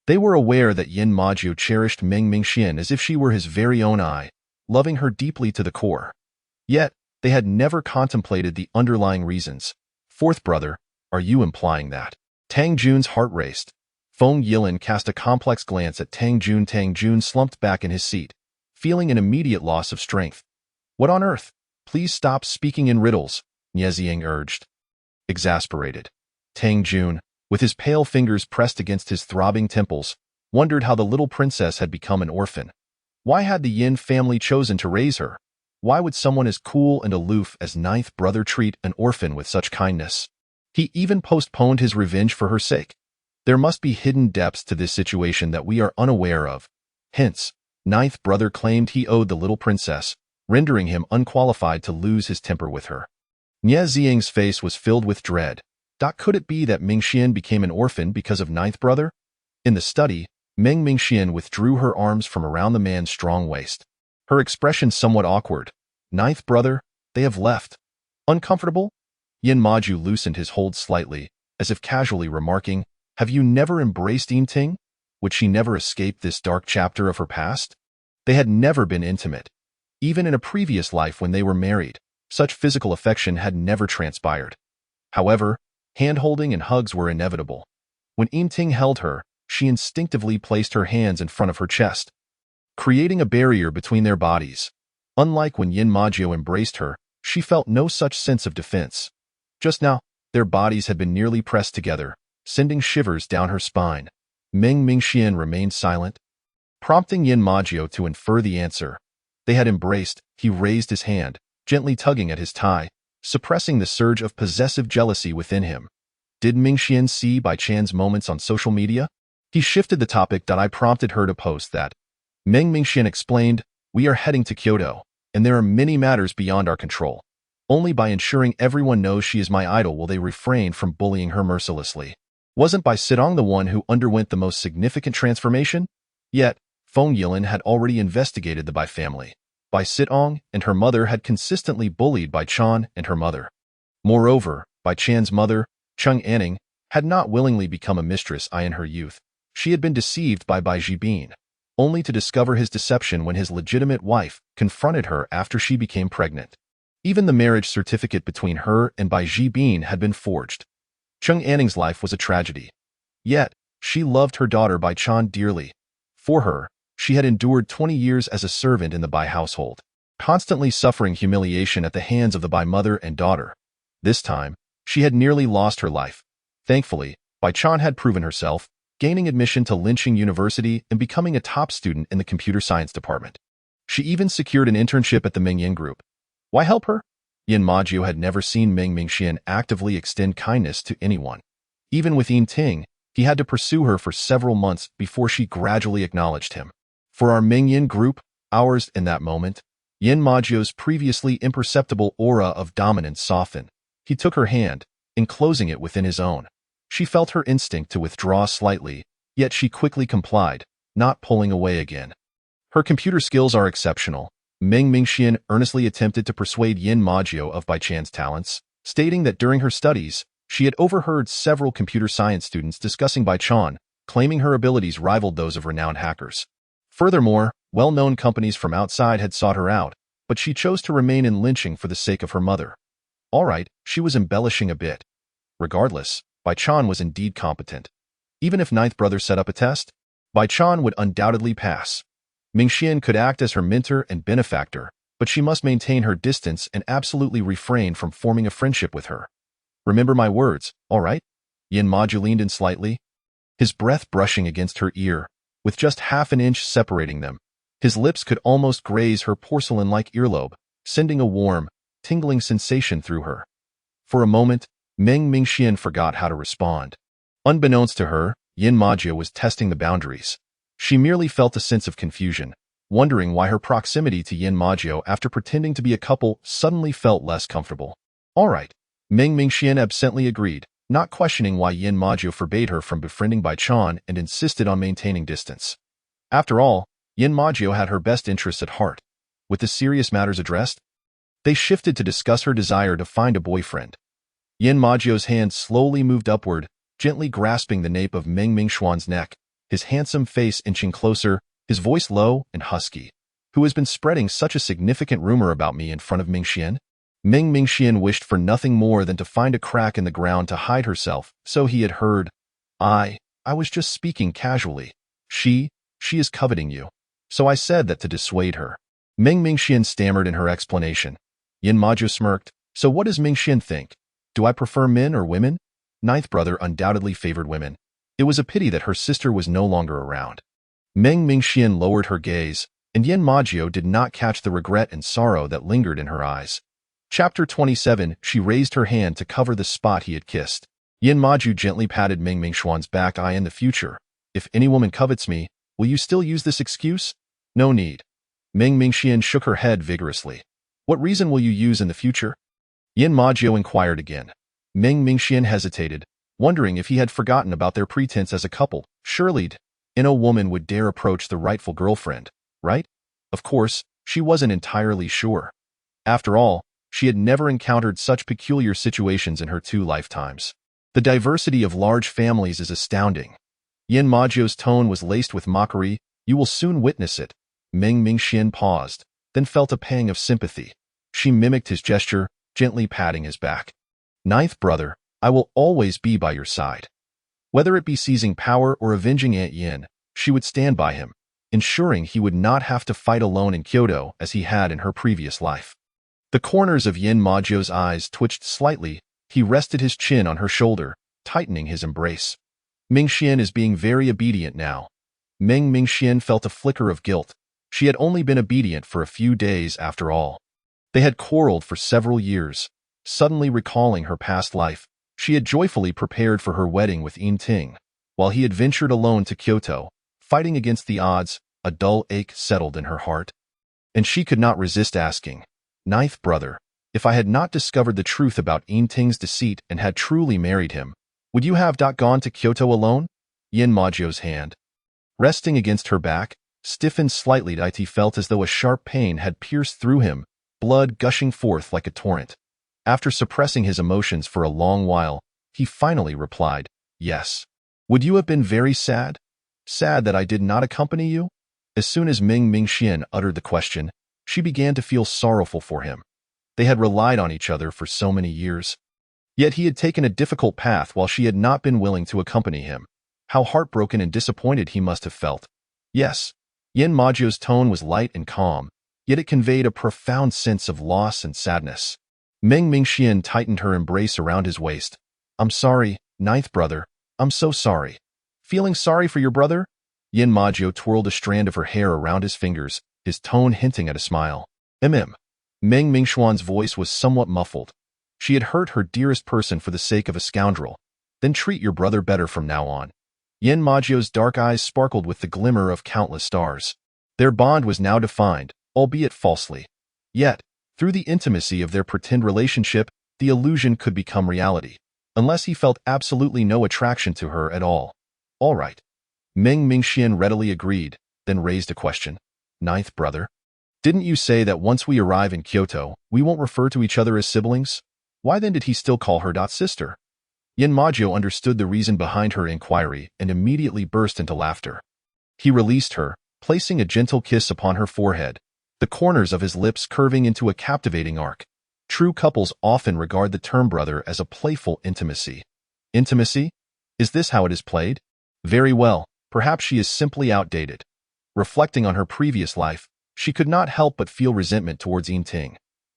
They were aware that Yin Majio cherished Meng Mingxian as if she were his very own eye, loving her deeply to the core. Yet, they had never contemplated the underlying reasons. Fourth brother, are you implying that? Tang Jun's heart raced. Feng Yilan cast a complex glance at Tang Jun. Tang Jun slumped back in his seat, feeling an immediate loss of strength. What on earth? Please stop speaking in riddles, Nie Ziang urged. Exasperated, Tang Jun, with his pale fingers pressed against his throbbing temples, wondered how the little princess had become an orphan. Why had the Yin family chosen to raise her? Why would someone as cool and aloof as Ninth Brother treat an orphan with such kindness? He even postponed his revenge for her sake. There must be hidden depths to this situation that we are unaware of. Hence, Ninth Brother claimed he owed the little princess, rendering him unqualified to lose his temper with her. Nie Ziang's face was filled with dread. Could it be that Mingxian became an orphan because of Ninth Brother? In the study, Meng Mingxian withdrew her arms from around the man's strong waist. Her expression somewhat awkward. Ninth Brother, they have left. Uncomfortable? Yin Maju loosened his hold slightly, as if casually remarking, have you never embraced Yinting? Would she never escape this dark chapter of her past? They had never been intimate. Even in a previous life when they were married, such physical affection had never transpired. However, hand-holding and hugs were inevitable. When Yinting held her, she instinctively placed her hands in front of her chest. creating a barrier between their bodies. Unlike when Yin Majio embraced her, she felt no such sense of defense. Just now, their bodies had been nearly pressed together, sending shivers down her spine. Meng Mingxian remained silent, prompting Yin Majio to infer the answer. They had embraced. He raised his hand, gently tugging at his tie, suppressing the surge of possessive jealousy within him. Did Mingxian see Bai Chan's moments on social media? He shifted the topic that I prompted her to post that. Meng Mingxian explained, "We are heading to Kyoto, and there are many matters beyond our control. Only by ensuring everyone knows she is my idol will they refrain from bullying her mercilessly." Wasn't Bai Sidong the one who underwent the most significant transformation? Yet, Feng Yilin had already investigated the Bai family. Bai Sidong and her mother had consistently bullied Bai Chan and her mother. Moreover, Bai Chan's mother, Cheng Anning, had not willingly become a mistress in her youth. She had been deceived by Bai Jibin, only to discover his deception when his legitimate wife confronted her after she became pregnant. Even the marriage certificate between her and Bai Jibin had been forged. Cheng Anning's life was a tragedy. Yet, she loved her daughter Bai Chan dearly. For her, she had endured 20 years as a servant in the Bai household, constantly suffering humiliation at the hands of the Bai mother and daughter. This time, she had nearly lost her life. Thankfully, Bai Chan had proven herself, gaining admission to Linqing University and becoming a top student in the computer science department. She even secured an internship at the Mingyan Group. Why help her? Yin Majio had never seen Meng Mingxian actively extend kindness to anyone. Even with Yin Ting, he had to pursue her for several months before she gradually acknowledged him. For our Mingyan Group, ours in that moment, Yin Majio's previously imperceptible aura of dominance softened. He took her hand, enclosing it within his own. She felt her instinct to withdraw slightly, yet she quickly complied, not pulling away again. Her computer skills are exceptional. Meng Mingxian earnestly attempted to persuade Yin Majio of Bai Chan's talents, stating that during her studies, she had overheard several computer science students discussing Bai Chan, claiming her abilities rivaled those of renowned hackers. Furthermore, well-known companies from outside had sought her out, but she chose to remain in Linqing for the sake of her mother. All right, she was embellishing a bit. Regardless, Bai Chan was indeed competent. Even if Ninth Brother set up a test, Bai Chan would undoubtedly pass. Mingxian could act as her mentor and benefactor, but she must maintain her distance and absolutely refrain from forming a friendship with her. Remember my words, all right? Yin Majio leaned in slightly, his breath brushing against her ear, with just half an inch separating them. His lips could almost graze her porcelain-like earlobe, sending a warm, tingling sensation through her. For a moment, Meng Mingxian forgot how to respond. Unbeknownst to her, Yin Majio was testing the boundaries. She merely felt a sense of confusion, wondering why her proximity to Yin Majio after pretending to be a couple suddenly felt less comfortable. All right, Meng Mingxian absently agreed, not questioning why Yin Majio forbade her from befriending Bai Chan and insisted on maintaining distance. After all, Yin Majio had her best interests at heart. With the serious matters addressed, they shifted to discuss her desire to find a boyfriend. Yin Majio's hand slowly moved upward, gently grasping the nape of Meng Mingxuan's neck, his handsome face inching closer, his voice low and husky. Who has been spreading such a significant rumor about me in front of Mingxian? Meng Mingxian wished for nothing more than to find a crack in the ground to hide herself, so he had heard. I was just speaking casually. She is coveting you. So I said that to dissuade her. Meng Mingxian stammered in her explanation. Yin Majio smirked. So what does Mingxian think? Do I prefer men or women? Ninth Brother undoubtedly favored women. It was a pity that her sister was no longer around. Meng Mingxian lowered her gaze, and Yin Majio did not catch the regret and sorrow that lingered in her eyes. Chapter 27. She raised her hand to cover the spot he had kissed. Yin Majio gently patted Meng Mingxuan's back. In the future, if any woman covets me, will you still use this excuse? No need. Meng Mingxian shook her head vigorously. What reason will you use in the future? Yin Majio inquired again. Meng Mingxian hesitated, wondering if he had forgotten about their pretense as a couple. Surely, no woman would dare approach the rightful girlfriend, right? Of course, she wasn't entirely sure. After all, she had never encountered such peculiar situations in her 2 lifetimes. The diversity of large families is astounding. Yin Majio's tone was laced with mockery. You will soon witness it. Meng Mingxian paused, then felt a pang of sympathy. She mimicked his gesture, gently patting his back. Ninth Brother, I will always be by your side. Whether it be seizing power or avenging Aunt Yin, she would stand by him. ensuring he would not have to fight alone in Kyoto as he had in her previous life. The corners of Yin Majio's eyes twitched slightly. He rested his chin on her shoulder, tightening his embrace. Mingxian is being very obedient now. Mingxian felt a flicker of guilt. She had only been obedient for a few days after all. They had quarreled for several years. Suddenly recalling her past life, she had joyfully prepared for her wedding with Ting. While he had ventured alone to Kyoto, fighting against the odds, a dull ache settled in her heart. And she could not resist asking, "Ninth brother, if I had not discovered the truth about Ting's deceit and had truly married him, would you have gone to Kyoto alone?" Yin Majio's hand, resting against her back, stiffened slightly. He felt as though a sharp pain had pierced through him, blood gushing forth like a torrent. After suppressing his emotions for a long while, he finally replied, "Yes." "Would you have been very sad? Sad that I did not accompany you?" As soon as Mingxian uttered the question, she began to feel sorrowful for him. They had relied on each other for so many years. Yet he had taken a difficult path while she had not been willing to accompany him. How heartbroken and disappointed he must have felt. Yes, Yin Majio's tone was light and calm, yet it conveyed a profound sense of loss and sadness. Mingxian tightened her embrace around his waist. "I'm sorry, ninth brother. I'm so sorry." "Feeling sorry for your brother?" Yin Majio twirled a strand of her hair around his fingers, his tone hinting at a smile. Mingxian's voice was somewhat muffled. She had hurt her dearest person for the sake of a scoundrel. "Then treat your brother better from now on." Yin Majio's dark eyes sparkled with the glimmer of countless stars. Their bond was now defined, albeit falsely. Yet, through the intimacy of their pretend relationship, the illusion could become reality, unless he felt absolutely no attraction to her at all. "All right." Mingxian readily agreed, then raised a question. "Ninth brother, didn't you say that once we arrive in Kyoto, we won't refer to each other as siblings? Why then did he still call her sister?" Yin Majio understood the reason behind her inquiry and immediately burst into laughter. He released her, placing a gentle kiss upon her forehead, the corners of his lips curving into a captivating arc. True couples often regard the term brother as a playful intimacy. Intimacy? Is this how it is played? Very well, perhaps she is simply outdated. Reflecting on her previous life, she could not help but feel resentment towards Ting.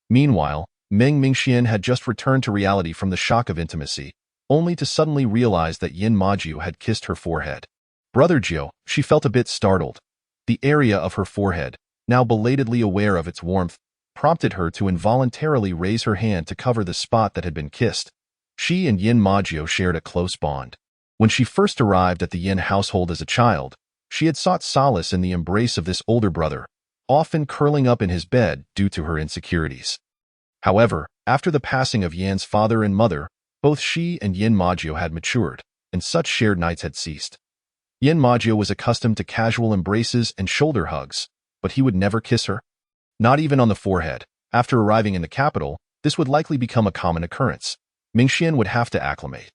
Meanwhile, Mingxian had just returned to reality from the shock of intimacy, only to suddenly realize that Yin Majio had kissed her forehead. "Brother Jiu," she felt a bit startled. The area of her forehead, now belatedly aware of its warmth, prompted her to involuntarily raise her hand to cover the spot that had been kissed. She and Yin Majio shared a close bond. When she first arrived at the Yin household as a child, she had sought solace in the embrace of this older brother, often curling up in his bed due to her insecurities. However, after the passing of Yan's father and mother, both she and Yin Majio had matured, and such shared nights had ceased. Yin Majio was accustomed to casual embraces and shoulder hugs, but he would never kiss her. Not even on the forehead. After arriving in the capital, this would likely become a common occurrence. Mingxian would have to acclimate.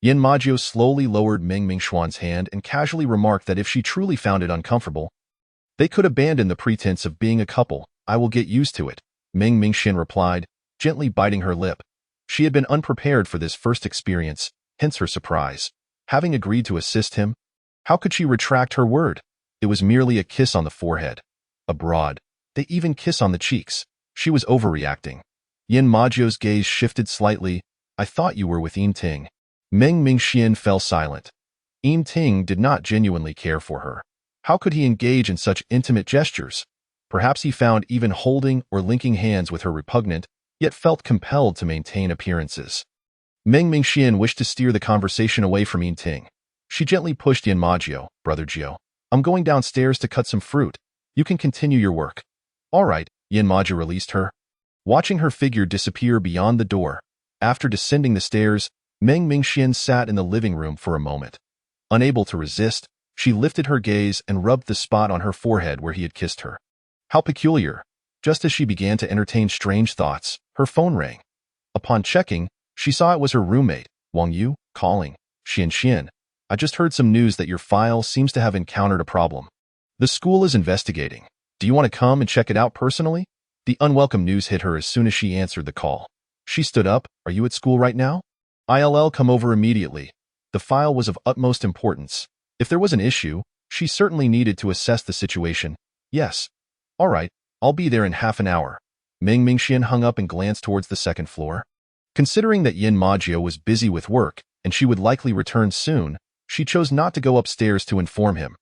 Yin Majio slowly lowered Mingxian's hand and casually remarked that if she truly found it uncomfortable, they could abandon the pretense of being a couple. "I will get used to it," Mingxian replied, gently biting her lip. She had been unprepared for this first experience, hence her surprise. Having agreed to assist him, how could she retract her word? It was merely a kiss on the forehead. Abroad, they even kiss on the cheeks. She was overreacting. Yin Majio's gaze shifted slightly. "I thought you were with Ting." Mingxian fell silent. Ting did not genuinely care for her. How could he engage in such intimate gestures? Perhaps he found even holding or linking hands with her repugnant, yet felt compelled to maintain appearances. Mingxian wished to steer the conversation away from Ting. She gently pushed Yin Majio. "Brother Jiu, I'm going downstairs to cut some fruit. You can continue your work." "All right," Yin Majio released her, watching her figure disappear beyond the door. After descending the stairs, Mingxian sat in the living room for a moment. Unable to resist, she lifted her gaze and rubbed the spot on her forehead where he had kissed her. How peculiar. Just as she began to entertain strange thoughts, her phone rang. Upon checking, she saw it was her roommate, Wang Yu, calling. Xian, I just heard some news that your file seems to have encountered a problem. The school is investigating. Do you want to come and check it out personally?" The unwelcome news hit her as soon as she answered the call. She stood up. "Are you at school right now?" "I'll come over immediately." The file was of utmost importance. If there was an issue, She certainly needed to assess the situation. Yes. All right, I'll be there in half an hour. Meng Mingxian hung up and glanced towards the second floor. Considering that Yin Majio was busy with work and she would likely return soon, she chose not to go upstairs to inform him.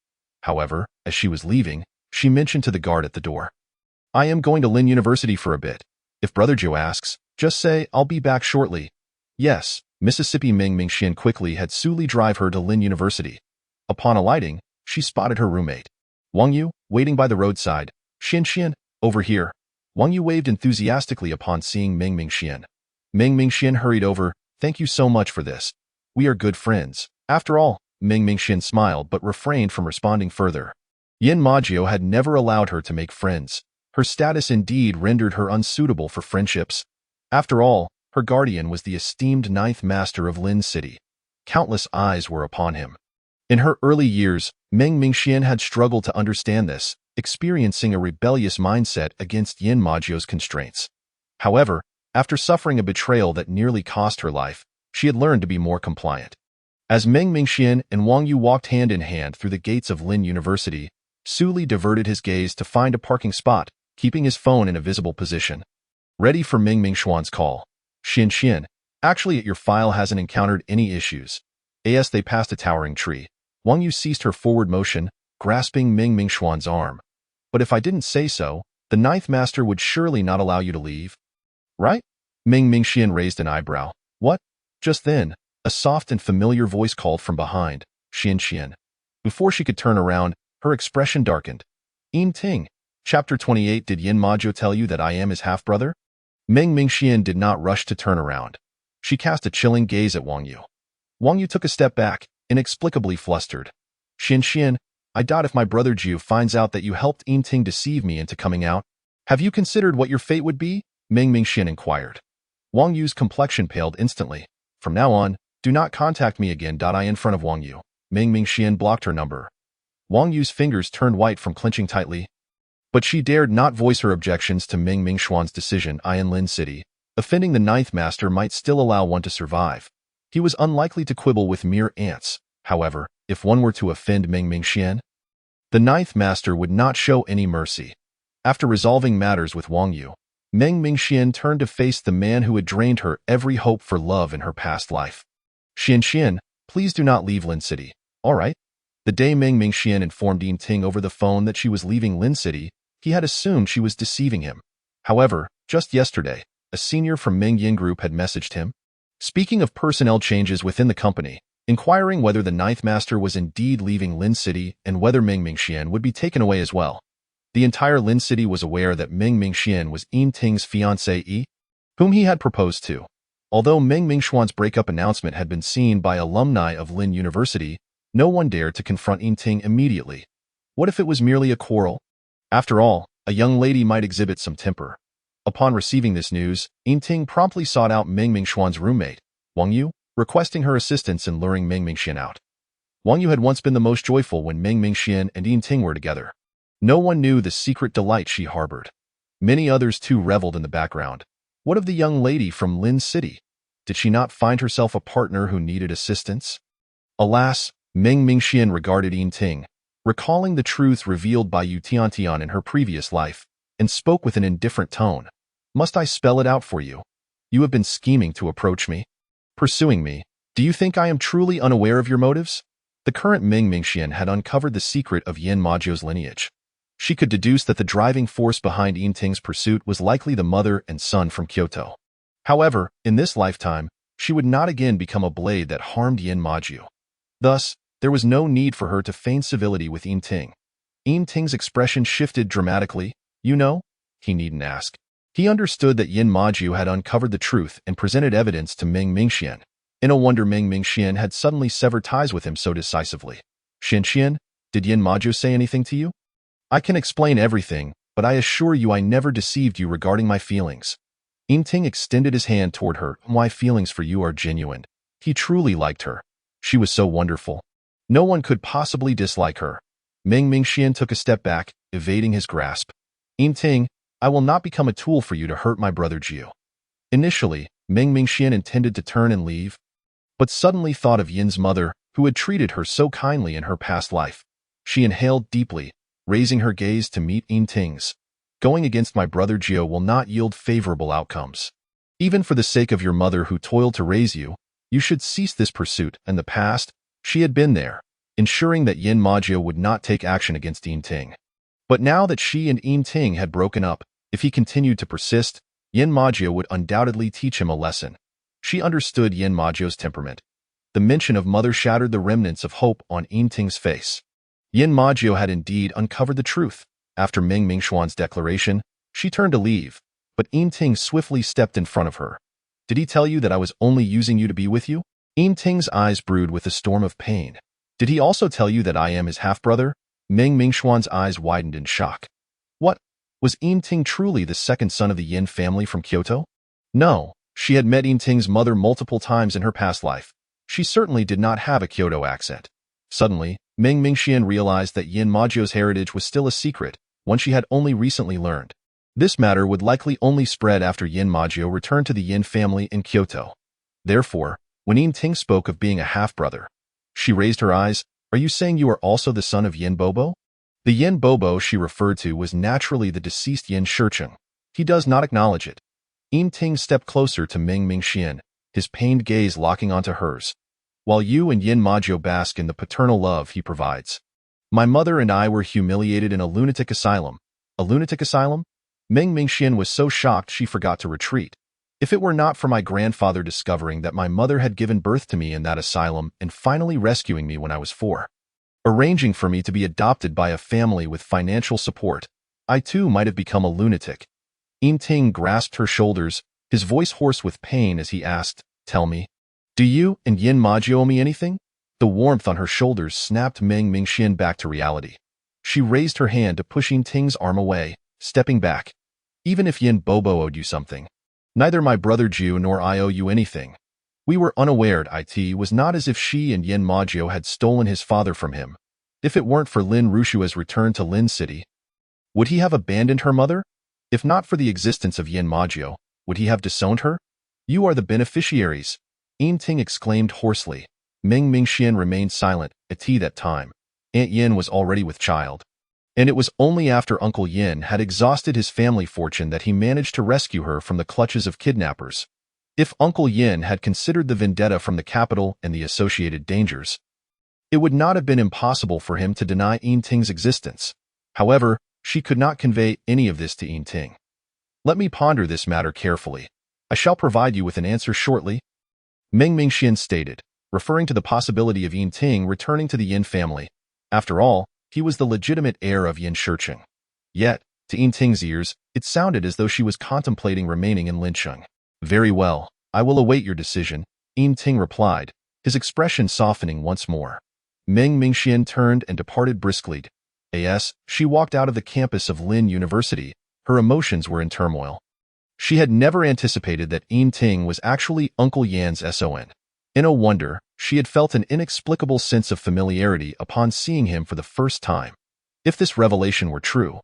However, as she was leaving, she mentioned to the guard at the door, I am going to Lin University for a bit. If Brother Joe asks, just say I'll be back shortly. Yes, Mississippi Meng Mingxian quickly had Su Li drive her to Lin University. Upon alighting, she spotted her roommate, Wang Yu, waiting by the roadside. Xian, over here. Wang Yu waved enthusiastically upon seeing Meng Mingxian. Meng Mingxian hurried over. Thank you so much for this. We are good friends. After all, Meng Mingxian smiled but refrained from responding further. Yin Majio had never allowed her to make friends. Her status indeed rendered her unsuitable for friendships. After all, her guardian was the esteemed ninth master of Lin City. Countless eyes were upon him. In her early years, Meng Mingxian had struggled to understand this, experiencing a rebellious mindset against Yin Majio's constraints. However, after suffering a betrayal that nearly cost her life, she had learned to be more compliant. As Meng Mingxian and Wang Yu walked hand in hand through the gates of Lin University, Su Li diverted his gaze to find a parking spot, keeping his phone in a visible position. Ready for Meng Mingxuan's call. Xian, actually your file hasn't encountered any issues. As they passed a towering tree, Wang Yu ceased her forward motion, grasping Meng Mingxuan's arm. But if I didn't say so, the ninth master would surely not allow you to leave. Right? Meng Mingxian raised an eyebrow. What? Just then, a soft and familiar voice called from behind, Xian. Before she could turn around, her expression darkened. Yin Ting. Chapter 28 Did Yin Majio tell you that I am his half-brother? Meng Mingxian did not rush to turn around. She cast a chilling gaze at Wang Yu. Wang Yu took a step back, inexplicably flustered. Xian, I doubt if my brother Jiu finds out that you helped Yin Ting deceive me into coming out. Have you considered what your fate would be? Meng Mingxian inquired. Wang Yu's complexion paled instantly. From now on, do not contact me again. I in front of Wang Yu. Meng Mingxian blocked her number. Wang Yu's fingers turned white from clenching tightly. But she dared not voice her objections to Meng Mingxuan's decision. In Lin City, offending the ninth master might still allow one to survive. He was unlikely to quibble with mere ants. However, if one were to offend Meng Mingxian, the ninth master would not show any mercy. After resolving matters with Wang Yu, Meng Mingxian turned to face the man who had drained her every hope for love in her past life. Xian, please do not leave Lin City. All right? The day Meng Mingxian informed Yin Ting over the phone that she was leaving Lin City, he had assumed she was deceiving him. However, just yesterday, a senior from Meng Yin Group had messaged him. Speaking of personnel changes within the company, inquiring whether the ninth master was indeed leaving Lin City and whether Meng Mingxian would be taken away as well. The entire Lin City was aware that Meng Mingxian was Yin Ting's fiancée, whom he had proposed to. Although Meng Mingxuan's breakup announcement had been seen by alumni of Lin University, no one dared to confront Yin Ting immediately. What if it was merely a quarrel? After all, a young lady might exhibit some temper. Upon receiving this news, Yin Ting promptly sought out Meng Mingxuan's roommate, Wang Yu, requesting her assistance in luring Meng Mingxian out. Wang Yu had once been the most joyful when Meng Mingxian and Yin Ting were together. No one knew the secret delight she harbored. Many others too reveled in the background. What of the young lady from Lin City? Did she not find herself a partner who needed assistance? Alas, Meng Mingxian regarded Yin Ting, recalling the truths revealed by Yu Tiantian in her previous life, and spoke with an indifferent tone. Must I spell it out for you? You have been scheming to approach me, pursuing me. Do you think I am truly unaware of your motives? The current Meng Mingxian had uncovered the secret of Yin Majio's lineage. She could deduce that the driving force behind Yin Ting's pursuit was likely the mother and son from Kyoto. However, in this lifetime, she would not again become a blade that harmed Yin Majio. Thus, there was no need for her to feign civility with Yin Ting. Yin Ting's expression shifted dramatically. You know? He needn't ask. He understood that Yin Majio had uncovered the truth and presented evidence to Meng Mingxian. In a wonder Meng Mingxian had suddenly severed ties with him so decisively. Xian, did Yin Majio say anything to you? I can explain everything, but I assure you I never deceived you regarding my feelings. Yin Ting extended his hand toward her. My feelings for you are genuine. He truly liked her. She was so wonderful. No one could possibly dislike her. Meng Mingxian took a step back, evading his grasp. Yin Ting, I will not become a tool for you to hurt my brother Jiu. Initially, Meng Mingxian intended to turn and leave, but suddenly thought of Yin's mother, who had treated her so kindly in her past life. She inhaled deeply, raising her gaze to meet Yin Ting's. Going against my brother Jiuye will not yield favorable outcomes. Even for the sake of your mother who toiled to raise you, you should cease this pursuit. In the past, she had been there, ensuring that Yin Majiu would not take action against Yin Ting. But now that she and Yin Ting had broken up, if he continued to persist, Yin Majiu would undoubtedly teach him a lesson. She understood Yin Majiu's temperament. The mention of mother shattered the remnants of hope on Yin Ting's face. Yin Majiu had indeed uncovered the truth. After Meng Mingxuan's declaration, she turned to leave, but Yin Ting swiftly stepped in front of her. Did he tell you that I was only using you to be with you? Yin Ting's eyes brewed with a storm of pain. Did he also tell you that I am his half-brother? Meng Mingxuan's eyes widened in shock. What? Was Yin Ting truly the second son of the Yin family from Kyoto? No, she had met Yin Ting's mother multiple times in her past life. She certainly did not have a Kyoto accent. Suddenly, Meng Mingxian realized that Yin Majiu's heritage was still a secret, one she had only recently learned. This matter would likely only spread after Yin Majiu returned to the Yin family in Kyoto. Therefore, when Yin Ting spoke of being a half-brother, she raised her eyes. Are you saying you are also the son of Yin Bobo? The Yin Bobo she referred to was naturally the deceased Yin Shicheng. He does not acknowledge it. Yin Ting stepped closer to Meng Mingxian, his pained gaze locking onto hers. While you and Yin Majiu bask in the paternal love he provides. My mother and I were humiliated in a lunatic asylum. A lunatic asylum? Meng Mingxian was so shocked she forgot to retreat. If it were not for my grandfather discovering that my mother had given birth to me in that asylum and finally rescuing me when I was 4, arranging for me to be adopted by a family with financial support, I too might have become a lunatic. Yin Ting grasped her shoulders, his voice hoarse with pain as he asked, Tell me, do you and Yin Majiu owe me anything? The warmth on her shoulders snapped Meng Mingxian back to reality. She raised her hand to push Yin Ting's arm away, stepping back. Even if Yin Bobo owed you something, neither my brother Jiu nor I owe you anything. We were unaware. It was not as if she and Yin Majiu had stolen his father from him. If it weren't for Lin Rushua's return to Lin City, would he have abandoned her mother? If not for the existence of Yin Majiu, would he have disowned her? You are the beneficiaries, Yin Ting exclaimed hoarsely. Meng Mingxian remained silent. At that time, Aunt Yin was already with child. And it was only after Uncle Yin had exhausted his family fortune that he managed to rescue her from the clutches of kidnappers. If Uncle Yin had considered the vendetta from the capital and the associated dangers, it would not have been impossible for him to deny Yin Ting's existence. However, she could not convey any of this to Yin Ting. Let me ponder this matter carefully. I shall provide you with an answer shortly, Meng Mingxian stated, referring to the possibility of Yin Ting returning to the Yin family. After all, he was the legitimate heir of Yin Shicheng. Yet, to Yin Ting's ears, it sounded as though she was contemplating remaining in Lincheng. Very well, I will await your decision, Yin Ting replied, his expression softening once more. Meng Mingxian turned and departed briskly. She walked out of the campus of Lin University. Her emotions were in turmoil. She had never anticipated that Yin Ting was actually Uncle Yan's son. In a wonder, she had felt an inexplicable sense of familiarity upon seeing him for the first time. If this revelation were true,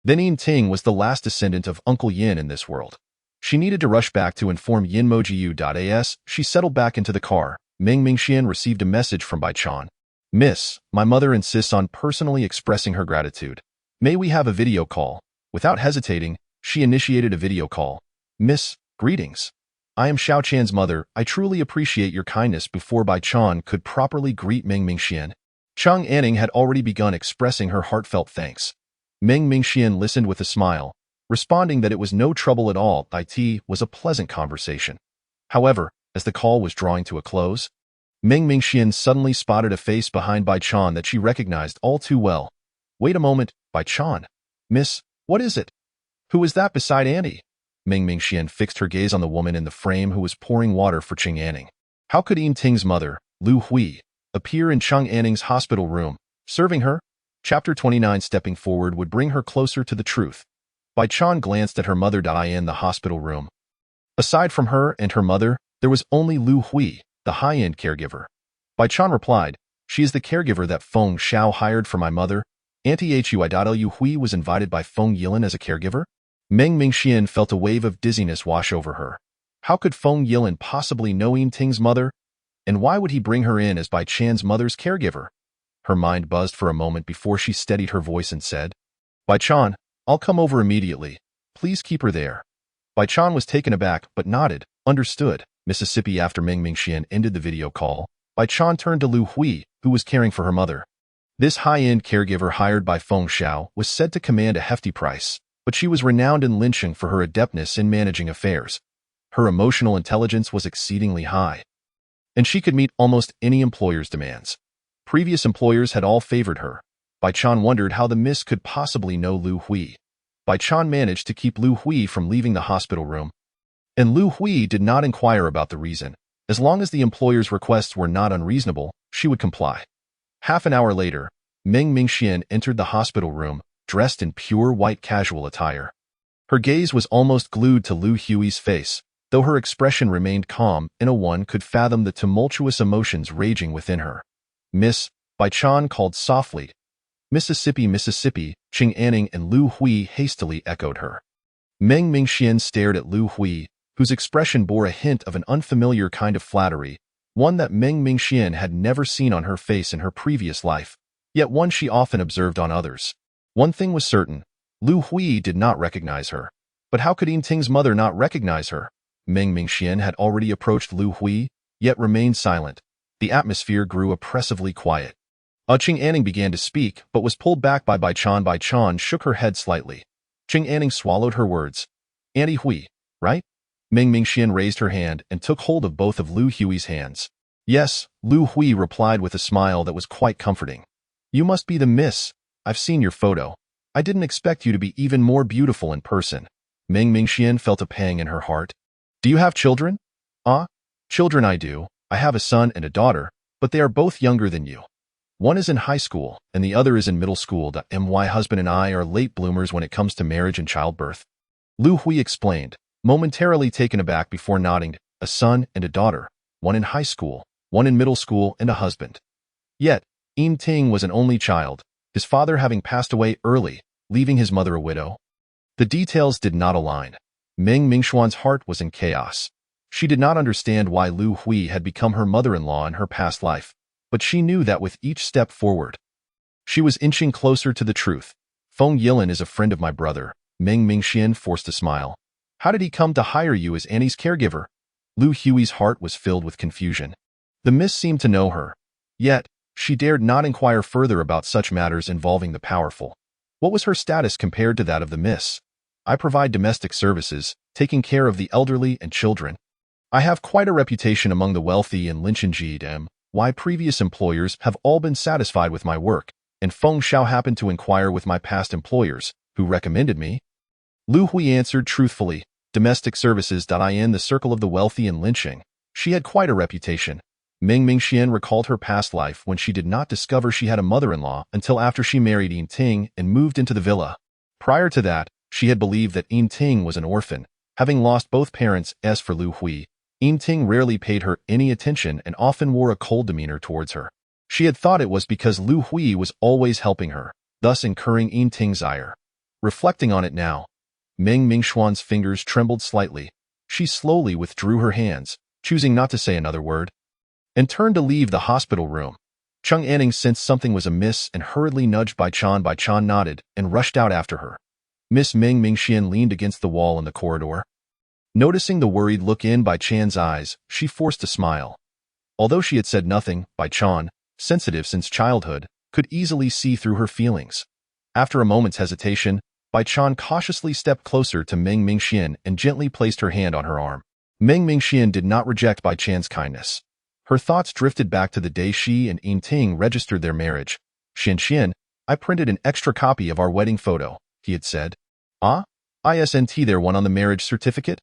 then Yin Ting was the last descendant of Uncle Yin in this world. She needed to rush back to inform Yin Mojiu. She settled back into the car. Meng Mingxian received a message from Bai Chan. Miss, my mother insists on personally expressing her gratitude. May we have a video call? Without hesitating, she initiated a video call. Miss, greetings. I am Xiao Chan's mother. I truly appreciate your kindness. Before Bai Chan could properly greet Meng Mingxian, Chang Anning had already begun expressing her heartfelt thanks. Meng Mingxian listened with a smile, responding that it was no trouble at all. It was a pleasant conversation. However, as the call was drawing to a close, Meng Mingxian suddenly spotted a face behind Bai Chan that she recognized all too well. Wait a moment, Bai Chan. Miss, what is it? Who is that beside Annie? Meng Mingxian fixed her gaze on the woman in the frame who was pouring water for Chang Anning. How could Yin Ting's mother, Lu Hui, appear in Chang Anning's hospital room, serving her? Chapter 29. Stepping forward would bring her closer to the truth. Bai Chan glanced at her mother in the hospital room. Aside from her and her mother, there was only Lu Hui, the high-end caregiver. Bai Chan replied, she is the caregiver that Feng Xiao hired for my mother. Auntie Hui. Lu Hui was invited by Feng Yilin as a caregiver? Meng Mingxian felt a wave of dizziness wash over her. How could Feng Yilin possibly know Yin Ting's mother? And why would he bring her in as Bai Chan's mother's caregiver? Her mind buzzed for a moment before she steadied her voice and said, Bai Chan, I'll come over immediately. Please keep her there. Bai Chan was taken aback but nodded, understood. Mississippi. After Meng Mingxian ended the video call, Bai Chan turned to Lu Hui, who was caring for her mother. This high-end caregiver hired by Feng Xiao was said to command a hefty price, but she was renowned in Lincheng for her adeptness in managing affairs. Her emotional intelligence was exceedingly high, and she could meet almost any employer's demands. Previous employers had all favored her. Bai Chan wondered how the miss could possibly know Lu Hui. Bai Chan managed to keep Lu Hui from leaving the hospital room, and Lu Hui did not inquire about the reason. As long as the employer's requests were not unreasonable, she would comply. Half an hour later, Meng Mingxian entered the hospital room, dressed in pure white casual attire. Her gaze was almost glued to Lu Hui's face, though her expression remained calm, and one could fathom the tumultuous emotions raging within her. Miss, Bai Chan called softly. Mississippi, Mississippi. Qing Anning and Lu Hui hastily echoed her. Meng Mingxian stared at Lu Hui, whose expression bore a hint of an unfamiliar kind of flattery, one that Meng Mingxian had never seen on her face in her previous life, yet one she often observed on others. One thing was certain, Lu Hui did not recognize her. But how could Yin Ting's mother not recognize her? Meng Mingxian had already approached Lu Hui, yet remained silent. The atmosphere grew oppressively quiet. Qing Anning began to speak, but was pulled back by Bai Chan. Bai Chan shook her head slightly. Qing Anning swallowed her words. Auntie Hui, right? Meng Mingxian raised her hand and took hold of both of Lu Hui's hands. Yes, Lu Hui replied with a smile that was quite comforting. You must be the miss. I've seen your photo. I didn't expect you to be even more beautiful in person. Meng Mingxian felt a pang in her heart. Do you have children? Children I do. I have a son and a daughter, but they are both younger than you. One is in high school, and the other is in middle school. My husband and I are late bloomers when it comes to marriage and childbirth. Lu Hui explained, momentarily taken aback before nodding. A son and a daughter, one in high school, one in middle school, and a husband. Yet, Yin Ting was an only child, his father having passed away early, leaving his mother a widow. The details did not align. Meng Mingxuan's heart was in chaos. She did not understand why Lu Hui had become her mother-in-law in her past life, but she knew that with each step forward, she was inching closer to the truth. Feng Yilin is a friend of my brother. Meng Mingxian forced a smile. How did he come to hire you as Annie's caregiver? Lu Hui's heart was filled with confusion. The miss seemed to know her. Yet, she dared not inquire further about such matters involving the powerful. What was her status compared to that of the miss? I provide domestic services, taking care of the elderly and children. I have quite a reputation among the wealthy in Lincheng Jiuye. Why previous employers have all been satisfied with my work, and Feng Xiao happened to inquire with my past employers, who recommended me. Lu Hui answered truthfully, domestic services. In the circle of the wealthy in Lincheng, she had quite a reputation. Meng Mingxian recalled her past life when she did not discover she had a mother-in-law until after she married Yin Ting and moved into the villa. Prior to that, she had believed that Yin Ting was an orphan, having lost both parents. As for Lu Hui, Yin Ting rarely paid her any attention and often wore a cold demeanor towards her. She had thought it was because Lu Hui was always helping her, thus incurring Yin Ting's ire. Reflecting on it now, Meng Mingxuan's fingers trembled slightly. She slowly withdrew her hands, choosing not to say another word, and turned to leave the hospital room. Qing Anning sensed something was amiss and hurriedly nudged Bai Chan. Bai Chan nodded and rushed out after her. Miss Meng Mingxian leaned against the wall in the corridor. Noticing the worried look in Bai Chan's eyes, she forced a smile. Although she had said nothing, Bai Chan, sensitive since childhood, could easily see through her feelings. After a moment's hesitation, Bai Chan cautiously stepped closer to Meng Mingxian and gently placed her hand on her arm. Meng Mingxian did not reject Bai Chan's kindness. Her thoughts drifted back to the day she and Yin Ting registered their marriage. Xian, I printed an extra copy of our wedding photo, he had said. Isn't there one on the marriage certificate?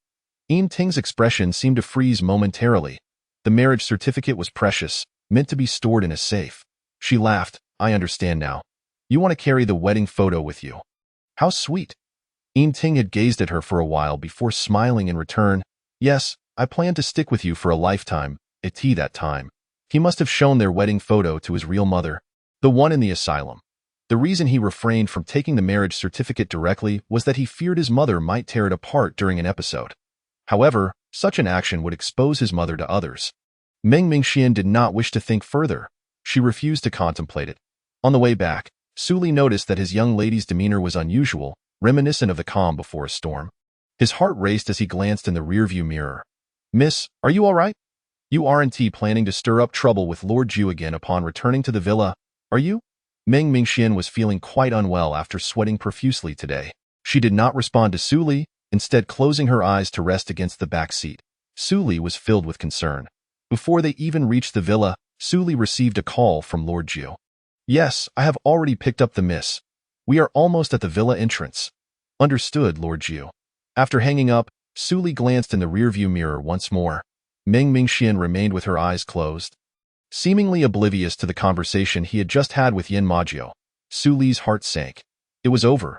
Yin Ting's expression seemed to freeze momentarily. The marriage certificate was precious, meant to be stored in a safe. She laughed. I understand now. You want to carry the wedding photo with you. How sweet. Yin Ting had gazed at her for a while before smiling in return. Yes, I plan to stick with you for a lifetime. That time. He must have shown their wedding photo to his real mother, the one in the asylum. The reason he refrained from taking the marriage certificate directly was that he feared his mother might tear it apart during an episode. However, such an action would expose his mother to others. Meng Mingxian did not wish to think further. She refused to contemplate it. On the way back, Suli noticed that his young lady's demeanor was unusual, reminiscent of the calm before a storm. His heart raced as he glanced in the rearview mirror. "Miss, are you all right? You aren't planning to stir up trouble with Lord Jiu again upon returning to the villa, are you?" Meng Mingxian was feeling quite unwell after sweating profusely today. She did not respond to Suli, instead closing her eyes to rest against the back seat. Suli was filled with concern. Before they even reached the villa, Suli received a call from Lord Jiu. "Yes, I have already picked up the miss. We are almost at the villa entrance." "Understood, Lord Jiu." After hanging up, Suli glanced in the rearview mirror once more. Meng Mingxian remained with her eyes closed. Seemingly oblivious to the conversation he had just had with Yin Majio, Suli's heart sank. It was over.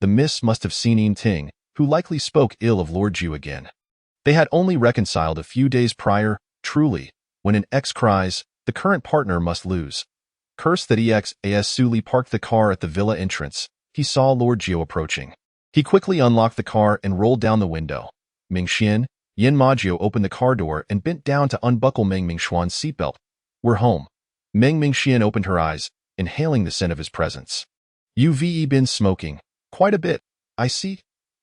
The miss must have seen Yin Ting, who likely spoke ill of Lord Jiu again. They had only reconciled a few days prior. Truly, when an ex cries, the current partner must lose. Curse that ex. As Suli parked the car at the villa entrance, he saw Lord Jiu approaching. He quickly unlocked the car and rolled down the window. Mingxian, Yin Majio opened the car door and bent down to unbuckle Meng Mingxuan's seatbelt. "We're home." Meng Mingxian opened her eyes, inhaling the scent of his presence. "You've been smoking. Quite a bit, I see.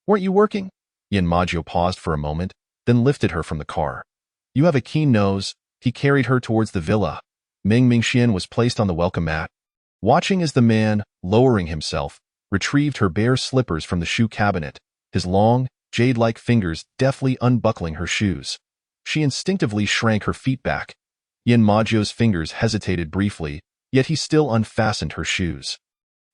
Weren't you working?" Yin Majio paused for a moment, then lifted her from the car. "You have a keen nose." He carried her towards the villa. Meng Mingxian was placed on the welcome mat. Watching as the man, lowering himself, retrieved her bare slippers from the shoe cabinet, his long, jade-like fingers deftly unbuckling her shoes. She instinctively shrank her feet back. Yin Majio's fingers hesitated briefly, yet he still unfastened her shoes.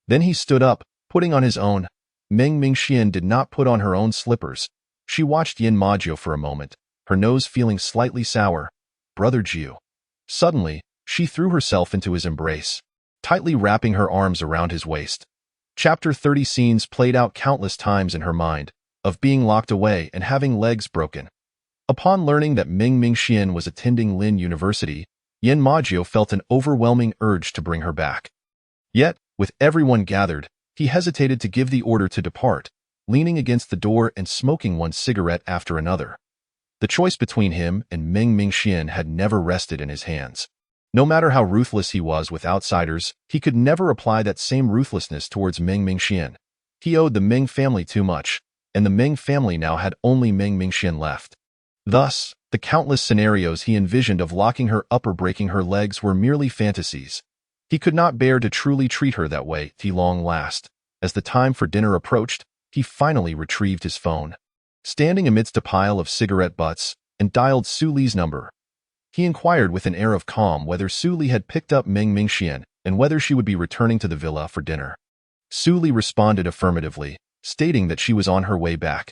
Then he stood up, putting on his own. Meng Mingxian did not put on her own slippers. She watched Yin Majio for a moment, her nose feeling slightly sour. "Brother Jiu." Suddenly, she threw herself into his embrace, tightly wrapping her arms around his waist. Chapter 30 scenes played out countless times in her mind, of being locked away and having legs broken. Upon learning that Meng Mingxian was attending Lin University, Yin Majio felt an overwhelming urge to bring her back. Yet, with everyone gathered, he hesitated to give the order to depart, leaning against the door and smoking one cigarette after another. The choice between him and Meng Mingxian had never rested in his hands. No matter how ruthless he was with outsiders, he could never apply that same ruthlessness towards Meng Mingxian. He owed the Meng family too much, and the Meng family now had only Meng Mingxian left. Thus, the countless scenarios he envisioned of locking her up or breaking her legs were merely fantasies. He could not bear to truly treat her that way at long last. As the time for dinner approached, he finally retrieved his phone. Standing amidst a pile of cigarette butts, and dialed Suli's number. He inquired with an air of calm whether Suli had picked up Meng Mingxian and whether she would be returning to the villa for dinner. Suli responded affirmatively, stating that she was on her way back.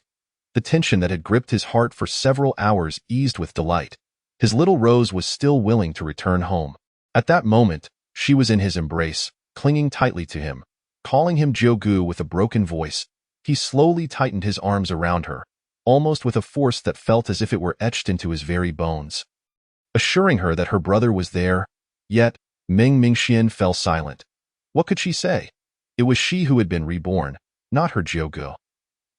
The tension that had gripped his heart for several hours eased with delight. His little Rose was still willing to return home. At that moment, she was in his embrace, clinging tightly to him. Calling him Jiugu with a broken voice, he slowly tightened his arms around her, almost with a force that felt as if it were etched into his very bones. Assuring her that her brother was there, yet Meng Mingxian fell silent. What could she say? It was she who had been reborn, not her Jiugu.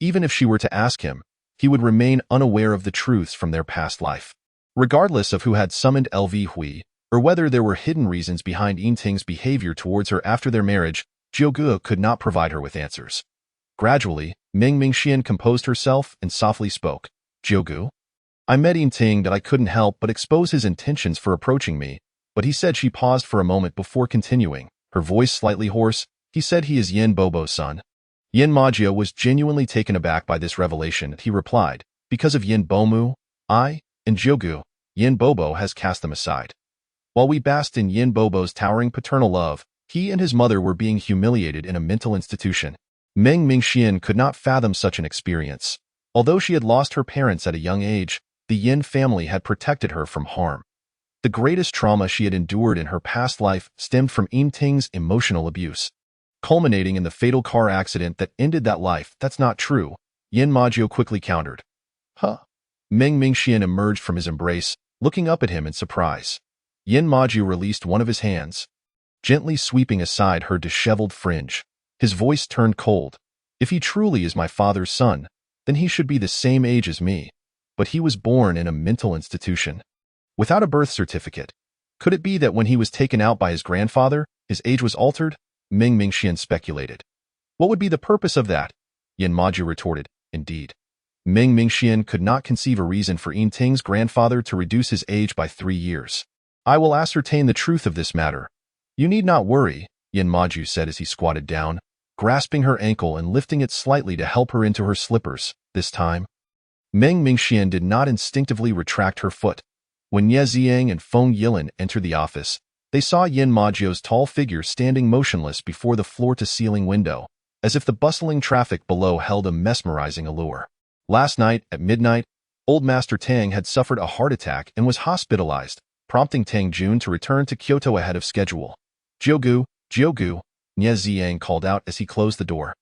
Even if she were to ask him, he would remain unaware of the truths from their past life. Regardless of who had summoned LV Hui, or whether there were hidden reasons behind Yin Ting's behavior towards her after their marriage, Jiugu could not provide her with answers. Gradually, Meng Mingxian composed herself and softly spoke. "Jiugu? I met Yin Ting that I couldn't help but expose his intentions for approaching me, but he said." She paused for a moment before continuing, her voice slightly hoarse. "He said he is Yin Bobo's son." Yin Majio was genuinely taken aback by this revelation. He replied, "Because of Yin Bomu, I, and Jiugu, Yin Bobo has cast them aside. While we basked in Yin Bobo's towering paternal love, he and his mother were being humiliated in a mental institution." Meng Mingxian could not fathom such an experience. Although she had lost her parents at a young age, the Yin family had protected her from harm. The greatest trauma she had endured in her past life stemmed from Yin Ting's emotional abuse, culminating in the fatal car accident that ended that life. "That's not true," Yin Majio quickly countered. "Huh?" Meng Mingxian emerged from his embrace, looking up at him in surprise. Yin Majio released one of his hands, gently sweeping aside her disheveled fringe. His voice turned cold. "If he truly is my father's son, then he should be the same age as me. But he was born in a mental institution, without a birth certificate. Could it be that when he was taken out by his grandfather, His age was altered? Ming Mingxian speculated. What would be the purpose of that? Yin Maju retorted, indeed. Ming Mingxian could not conceive a reason for Yin Ting's grandfather to reduce his age by 3 years. I will ascertain the truth of this matter. You need not worry, Yin Maju said as he squatted down, grasping her ankle and lifting it slightly to help her into her slippers. This time, Ming Mingxian did not instinctively retract her foot. When Ye Ziang and Feng Yilin entered the office, they saw Yin Maju's tall figure standing motionless before the floor-to-ceiling window, as if the bustling traffic below held a mesmerizing allure. Last night, at midnight, old Master Tang had suffered a heart attack and was hospitalized, prompting Tang Jun to return to Kyoto ahead of schedule. Jiugu, Ye Ziang called out as he closed the door.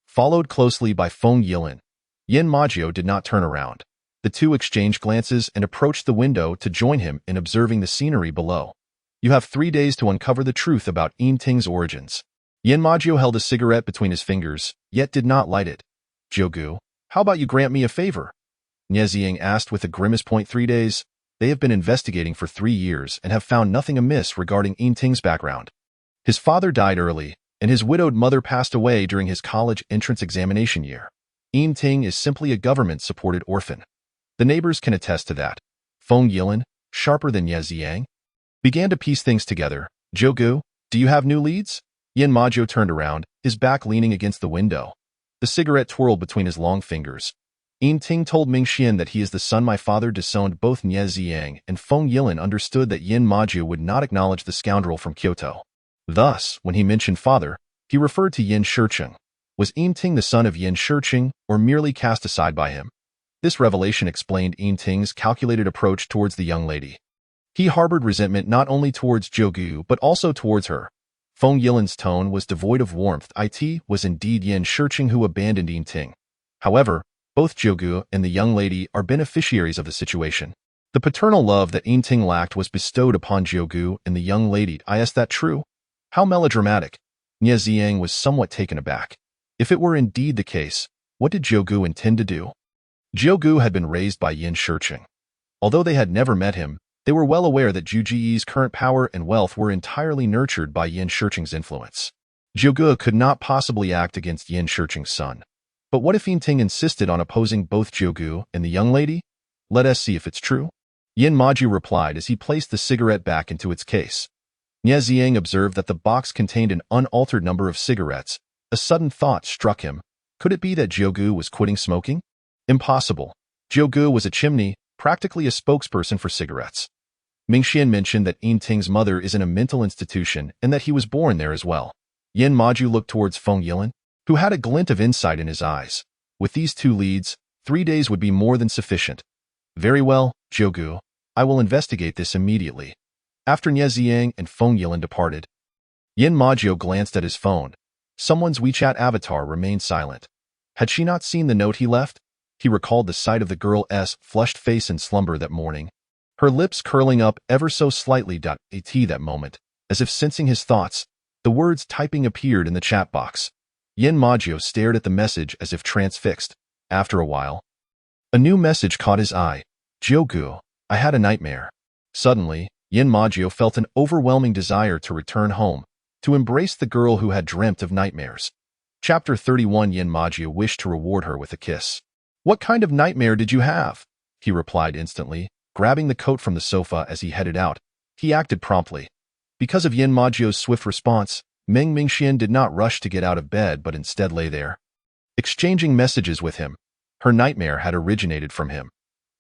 Followed closely by Feng Yilin, Yin Maju did not turn around. The two exchanged glances and approached the window to join him in observing the scenery below. You have 3 days to uncover the truth about Yin Ting's origins. Yin Maju held a cigarette between his fingers, yet did not light it. Jiugu, how about you grant me a favor? Ye Ziang asked with a grimace. 3 days. They have been investigating for 3 years and have found nothing amiss regarding Yin Ting's background. His father died early, and his widowed mother passed away during his college entrance examination year. Yin Ting is simply a government-supported orphan. The neighbors can attest to that. Feng Yilin, sharper than Ye Ziang, began to piece things together. Jiugu, do you have new leads? Yin Maju turned around, his back leaning against the window. The cigarette twirled between his long fingers. Yin Ting told Mingxian that he is the son my father disowned. Both Ye Ziang and Feng Yilin understood that Yin Maju would not acknowledge the scoundrel from Kyoto. Thus, when he mentioned father, he referred to Yin Shicheng. Was Yin Ting the son of Yin Shicheng, or merely cast aside by him? This revelation explained Yin Ting's calculated approach towards the young lady. He harbored resentment not only towards Jiugu but also towards her. Feng Yilin's tone was devoid of warmth. It was indeed Yin Shicheng who abandoned Yin Ting. However, both Jiugu and the young lady are beneficiaries of the situation. The paternal love that Yin Ting lacked was bestowed upon Jiugu and the young lady. Is that true? How melodramatic. Ye Ziang was somewhat taken aback. If it were indeed the case, what did Jiugu intend to do? Jiugu had been raised by Yin Shicheng. Although they had never met him, they were well aware that Zhu Ji's current power and wealth were entirely nurtured by Yin Shicheng's influence. Jiugu could not possibly act against Yin Shicheng's son. But what if Yin Ting insisted on opposing both Jiugu and the young lady? Let us see if it's true. Yin Maju replied as he placed the cigarette back into its case. Ye Ziang observed that the box contained an unaltered number of cigarettes. A sudden thought struck him. Could it be that Jiugu was quitting smoking? Impossible. Jiugu was a chimney, practically a spokesperson for cigarettes. Mingxian mentioned that Yin Ting's mother is in a mental institution and that he was born there as well. Yin Maju looked towards Feng Yilin, who had a glint of insight in his eyes. With these 2 leads, 3 days would be more than sufficient. Very well, Jiugu. I will investigate this immediately. After Ye Ziang and Feng Yilin departed, Yin Maju glanced at his phone. Someone's WeChat avatar remained silent. Had she not seen the note he left? He recalled the sight of the girl's flushed face in slumber that morning, her lips curling up ever so slightly. At that moment, as if sensing his thoughts, the words typing appeared in the chat box. Yin Maju stared at the message as if transfixed. After a while, a new message caught his eye. Jiugu, I had a nightmare. Suddenly, Yin Maju felt an overwhelming desire to return home, to embrace the girl who had dreamt of nightmares. Chapter 31. Yin Maju wished to reward her with a kiss. What kind of nightmare did you have? He replied instantly, grabbing the coat from the sofa as he headed out. He acted promptly. Because of Yin Maju's swift response, Ming Mingxian did not rush to get out of bed but instead lay there, exchanging messages with him. Her nightmare had originated from him.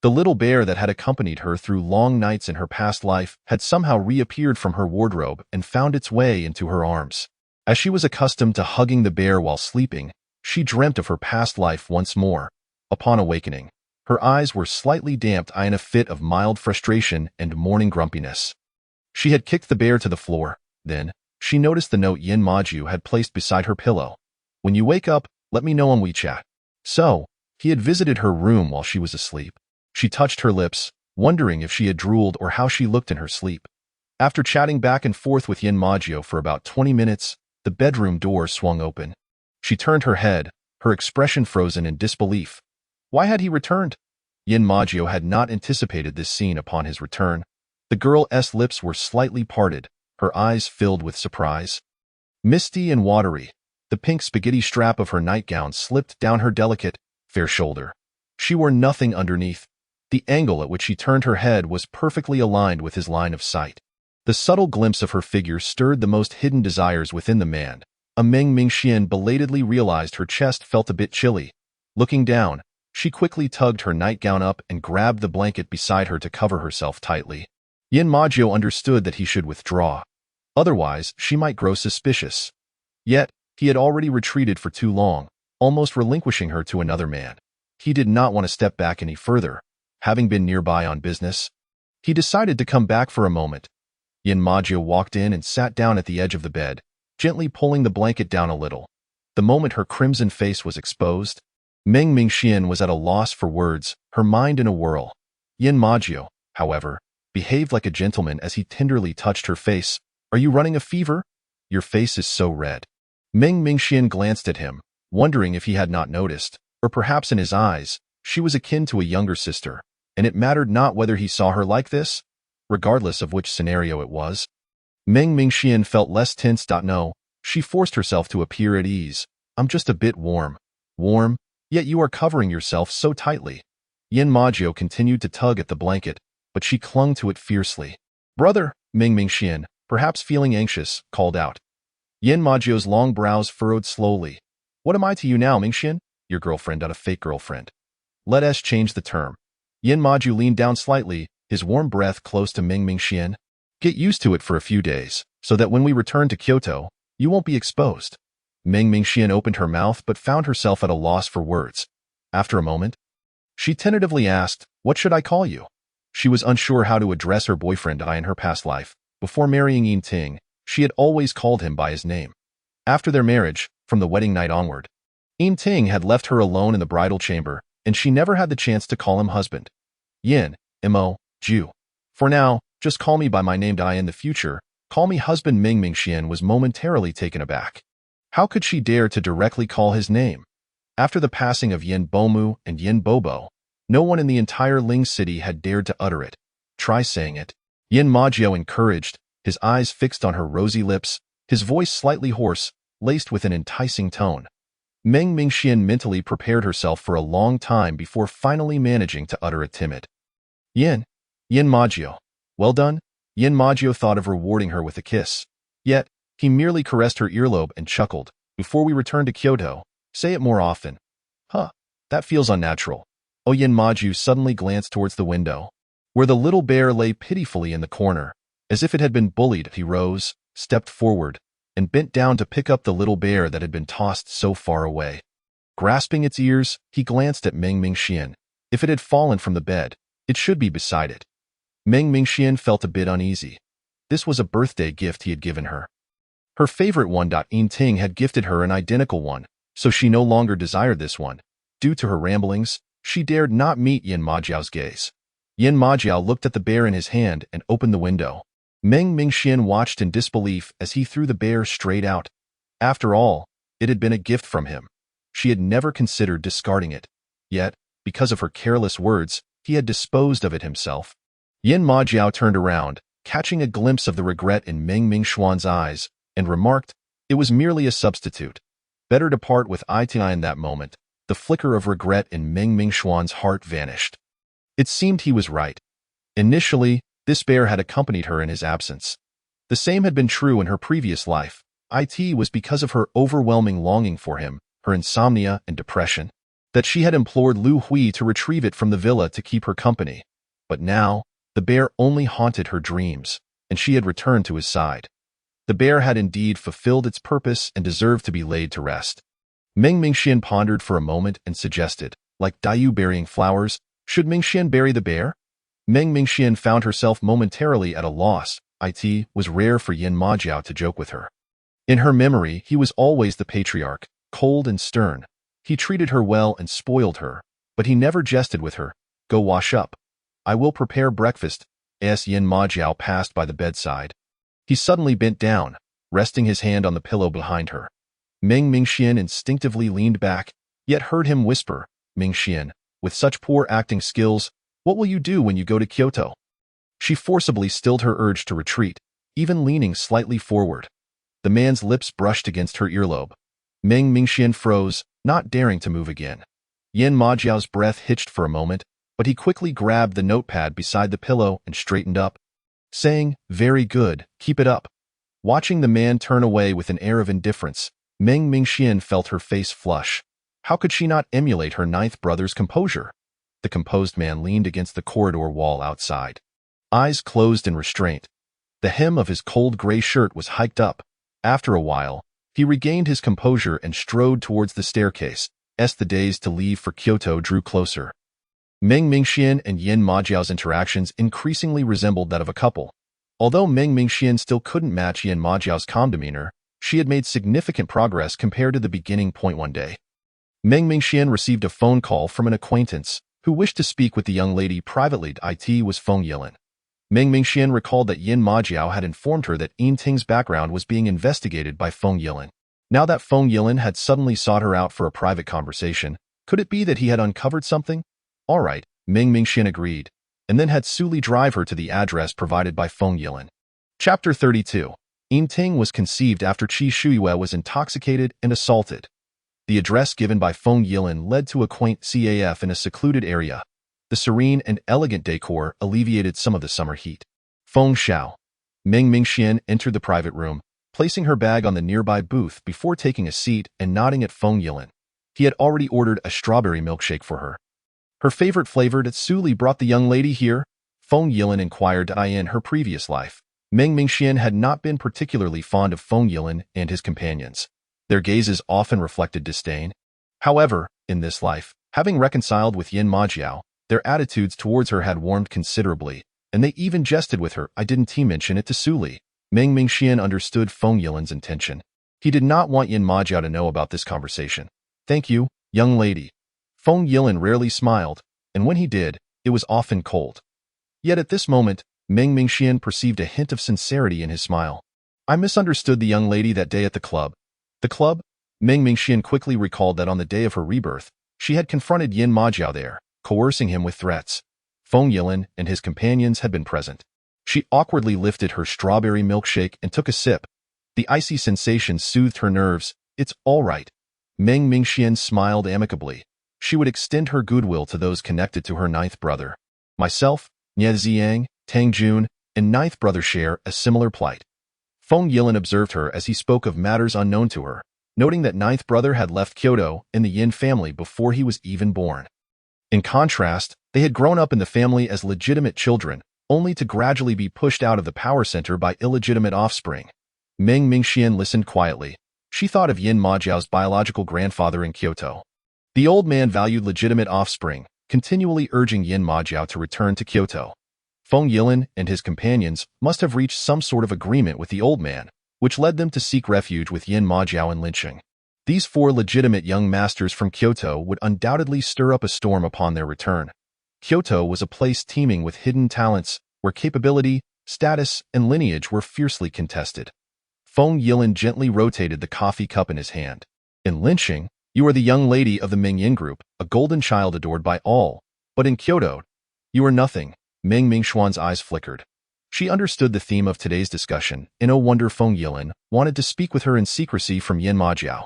The little bear that had accompanied her through long nights in her past life had somehow reappeared from her wardrobe and found its way into her arms. As she was accustomed to hugging the bear while sleeping, she dreamt of her past life once more. Upon awakening, her eyes were slightly damped in a fit of mild frustration and morning grumpiness. She had kicked the bear to the floor. Then, she noticed the note Yin Maju had placed beside her pillow. When you wake up, let me know on WeChat. So, he had visited her room while she was asleep. She touched her lips, wondering if she had drooled or how she looked in her sleep. After chatting back and forth with Yin Maju for about 20 minutes, the bedroom door swung open. She turned her head, her expression frozen in disbelief. Why had he returned? Yin Maju had not anticipated this scene upon his return. The girl's lips were slightly parted, her eyes filled with surprise. Misty and watery, the pink spaghetti strap of her nightgown slipped down her delicate, fair shoulder. She wore nothing underneath. The angle at which she turned her head was perfectly aligned with his line of sight. The subtle glimpse of her figure stirred the most hidden desires within the man. Meng Mingxian belatedly realized her chest felt a bit chilly. Looking down, she quickly tugged her nightgown up and grabbed the blanket beside her to cover herself tightly. Yin Majio understood that he should withdraw. Otherwise, she might grow suspicious. Yet, he had already retreated for too long, almost relinquishing her to another man. He did not want to step back any further, having been nearby on business. He decided to come back for a moment. Yin Majio walked in and sat down at the edge of the bed, gently pulling the blanket down a little. The moment her crimson face was exposed, Meng Mingxian was at a loss for words, her mind in a whirl. Yin Majio, however, behaved like a gentleman as he tenderly touched her face. "Are you running a fever? Your face is so red." Meng Mingxian glanced at him, wondering if he had not noticed, or perhaps in his eyes, she was akin to a younger sister, and it mattered not whether he saw her like this, regardless of which scenario it was. Meng Mingxian felt less tense. No, she forced herself to appear at ease. "I'm just a bit warm." "Warm? Yet you are covering yourself so tightly." Yin Majio continued to tug at the blanket, but she clung to it fiercely. "Brother," Meng Mingxian, perhaps feeling anxious, called out. Yin Majio's long brows furrowed slowly. "What am I to you now, Mingxian?" "Your girlfriend, not a fake girlfriend. Let us change the term." Yin Majio leaned down slightly, his warm breath close to Meng Mingxian. "Get used to it for a few days, so that when we return to Kyoto, you won't be exposed." Meng Mingxian opened her mouth but found herself at a loss for words. After a moment, she tentatively asked, "What should I call you?" She was unsure how to address her boyfriend in her past life. Before marrying Yin Ting, she had always called him by his name. After their marriage, from the wedding night onward, Yin Ting had left her alone in the bridal chamber, and she never had the chance to call him husband. "Yin, Mo, Jiu. For now, just call me by my name. In the future, call me husband." Meng Mingxian was momentarily taken aback. How could she dare to directly call his name? After the passing of Yin Bomu and Yin Bobo, no one in the entire Ling city had dared to utter it. "Try saying it." Yin Majio encouraged, his eyes fixed on her rosy lips, his voice slightly hoarse, laced with an enticing tone. Meng Mingxian mentally prepared herself for a long time before finally managing to utter a timid "Yin." "Yin Majio." "Well done." Yin Majio thought of rewarding her with a kiss. Yet, he merely caressed her earlobe and chuckled. "Before we return to Kyoto, say it more often." "Huh, that feels unnatural." Oh, Yin Majio suddenly glanced towards the window, where the little bear lay pitifully in the corner. As if it had been bullied, he rose, stepped forward, and bent down to pick up the little bear that had been tossed so far away. Grasping its ears, he glanced at Meng Mingxian. If it had fallen from the bed, it should be beside it. Meng Mingxian felt a bit uneasy. This was a birthday gift he had given her. Her favorite one. Yin Ting had gifted her an identical one, so she no longer desired this one. Due to her ramblings, she dared not meet Yin Majio's gaze. Yin Majio looked at the bear in his hand and opened the window. Meng Mingxian watched in disbelief as he threw the bear straight out. After all, it had been a gift from him. She had never considered discarding it. Yet, because of her careless words, he had disposed of it himself. Yin Majio turned around, catching a glimpse of the regret in Meng Mingxian's eyes, and remarked, "It was merely a substitute. Better to part with it." In that moment, the flicker of regret in Meng Mingxian's heart vanished. It seemed he was right. Initially, this bear had accompanied her in his absence. The same had been true in her previous life. It was because of her overwhelming longing for him, her insomnia and depression, that she had implored Lu Hui to retrieve it from the villa to keep her company. But now, the bear only haunted her dreams, and she had returned to his side. The bear had indeed fulfilled its purpose and deserved to be laid to rest. Meng Mingxian pondered for a moment and suggested, like Diyu burying flowers, should Mingxian bury the bear? Meng Mingxian found herself momentarily at a loss. It was rare for Yin Majio to joke with her. In her memory, he was always the patriarch, cold and stern. He treated her well and spoiled her, but he never jested with her. "Go wash up. I will prepare breakfast." As Yin Majio passed by the bedside, he suddenly bent down, resting his hand on the pillow behind her. Meng Mingxian instinctively leaned back, yet heard him whisper, "Mingxian, with such poor acting skills, what will you do when you go to Kyoto?" She forcibly stilled her urge to retreat. even leaning slightly forward. The man's lips brushed against her earlobe. Meng Mingxian froze, not daring to move again. Yin Majiao's breath hitched for a moment, but he quickly grabbed the notepad beside the pillow and straightened up, saying, "Very good, keep it up." Watching the man turn away with an air of indifference, Meng Mingxian felt her face flush. How could she not emulate her ninth brother's composure? The composed man leaned against the corridor wall outside, eyes closed in restraint. The hem of his cold gray shirt was hiked up. After a while, he regained his composure and strode towards the staircase, as the days to leave for Kyoto drew closer. Meng Mingxian and Yin Majiao's interactions increasingly resembled that of a couple. Although Meng Mingxian still couldn't match Yin Majiao's calm demeanor, she had made significant progress compared to the beginning point one day. Meng Mingxian received a phone call from an acquaintance who wished to speak with the young lady privately. It was Feng Yilin. Meng Mingxian recalled that Yin Majiao had informed her that Yin Ting's background was being investigated by Feng Yilin. Now that Feng Yilin had suddenly sought her out for a private conversation, could it be that he had uncovered something? All right, Meng Mingxian agreed, and then had Su Li drive her to the address provided by Feng Yilin. Chapter 32. Yin Ting was conceived after Qi Shuyue was intoxicated and assaulted. The address given by Feng Yilin led to a quaint CAF in a secluded area. The serene and elegant decor alleviated some of the summer heat. Feng Xiao. Meng Mingxian entered the private room, placing her bag on the nearby booth before taking a seat and nodding at Feng Yilin. He had already ordered a strawberry milkshake for her. Her favorite flavored Su Li brought the young lady here? Feng Yilin inquired in her previous life. Meng Mingxian had not been particularly fond of Feng Yilin and his companions. Their gazes often reflected disdain. However, in this life, having reconciled with Yin Majiao, their attitudes towards her had warmed considerably, and they even jested with her. I didn't mention it to Su Li. Meng Mingxian understood Feng Yilin's intention. He did not want Yin Majiao to know about this conversation. Thank you, young lady. Feng Yilin rarely smiled, and when he did, it was often cold. Yet at this moment, Meng Mingxian perceived a hint of sincerity in his smile. I misunderstood the young lady that day at the club. The club? Meng Mingxian quickly recalled that on the day of her rebirth, she had confronted Yin Majiao there, coercing him with threats. Feng Yilin and his companions had been present. She awkwardly lifted her strawberry milkshake and took a sip. The icy sensation soothed her nerves. It's all right. Meng Mingxian smiled amicably. She would extend her goodwill to those connected to her ninth brother. Myself, Nie Ziyang, Tang Jun, and ninth brother share a similar plight. Feng Yilin observed her as he spoke of matters unknown to her, noting that ninth brother had left Kyoto and the Yin family before he was even born. In contrast, they had grown up in the family as legitimate children, only to gradually be pushed out of the power center by illegitimate offspring. Meng Mingxian listened quietly. She thought of Yin Majiao's biological grandfather in Kyoto. The old man valued legitimate offspring, continually urging Yin Majiao to return to Kyoto. Feng Yilin and his companions must have reached some sort of agreement with the old man, which led them to seek refuge with Yin Majiao in Linqing. These four legitimate young masters from Kyoto would undoubtedly stir up a storm upon their return. Kyoto was a place teeming with hidden talents, where capability, status, and lineage were fiercely contested. Feng Yilin gently rotated the coffee cup in his hand. In Linqing, you are the young lady of the Mingyin group, a golden child adored by all. But in Kyoto, you are nothing. Meng Mingxuan's eyes flickered. She understood the theme of today's discussion, and no wonder Feng Yilin wanted to speak with her in secrecy from Yin Majiao.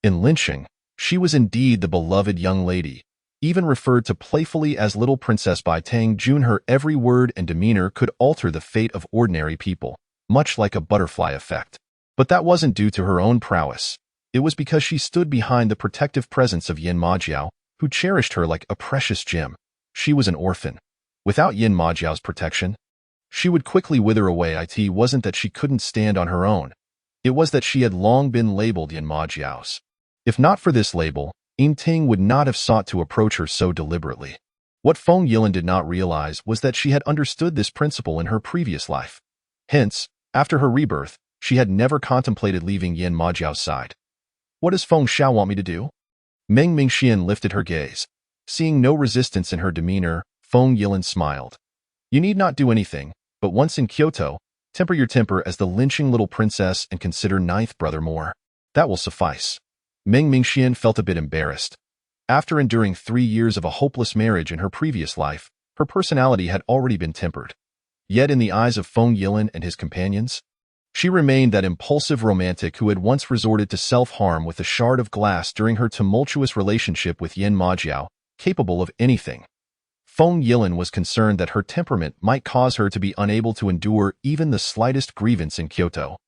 In Linqing, she was indeed the beloved young lady, even referred to playfully as Little Princess by Tang Jun. Her every word and demeanor could alter the fate of ordinary people, much like a butterfly effect. But that wasn't due to her own prowess. It was because she stood behind the protective presence of Yin Majiao, who cherished her like a precious gem. She was an orphan. Without Yin Majiao's protection, she would quickly wither away. It wasn't that she couldn't stand on her own. It was that she had long been labeled Yin Majiao's. If not for this label, Yin Ting would not have sought to approach her so deliberately. What Feng Yilin did not realize was that she had understood this principle in her previous life. Hence, after her rebirth, she had never contemplated leaving Yin Majiao's side. What does Feng Xiao want me to do? Meng Mingxian lifted her gaze. Seeing no resistance in her demeanor, Feng Yilin smiled. You need not do anything, but once in Kyoto, temper your temper as the Linqing little princess and consider ninth brother more. That will suffice. Meng Mingxian felt a bit embarrassed. After enduring 3 years of a hopeless marriage in her previous life, her personality had already been tempered. Yet in the eyes of Feng Yilin and his companions, She remained that impulsive romantic who had once resorted to self-harm with a shard of glass during her tumultuous relationship with Yin Majiao, capable of anything. Feng Yilin was concerned that her temperament might cause her to be unable to endure even the slightest grievance in Kyoto,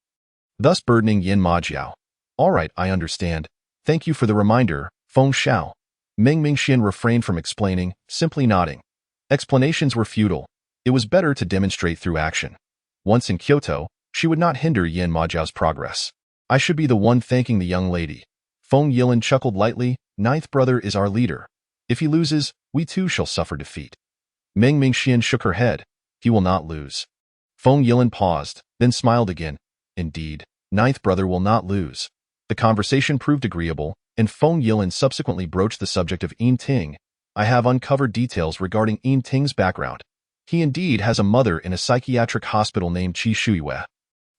thus burdening Yin Majiao. All right, I understand. Thank you for the reminder, Feng Xiao. Meng Mingxian refrained from explaining, simply nodding. Explanations were futile. It was better to demonstrate through action. Once in Kyoto, she would not hinder Yin Majiao's progress. I should be the one thanking the young lady. Feng Yilin chuckled lightly. Ninth brother is our leader. If he loses, we too shall suffer defeat. Meng Mingxian shook her head. He will not lose. Feng Yilin paused, then smiled again. Indeed, ninth brother will not lose. The conversation proved agreeable, and Feng Yilin subsequently broached the subject of Yin Ting. I have uncovered details regarding Yin Ting's background. He indeed has a mother in a psychiatric hospital named Qi Shuiwe.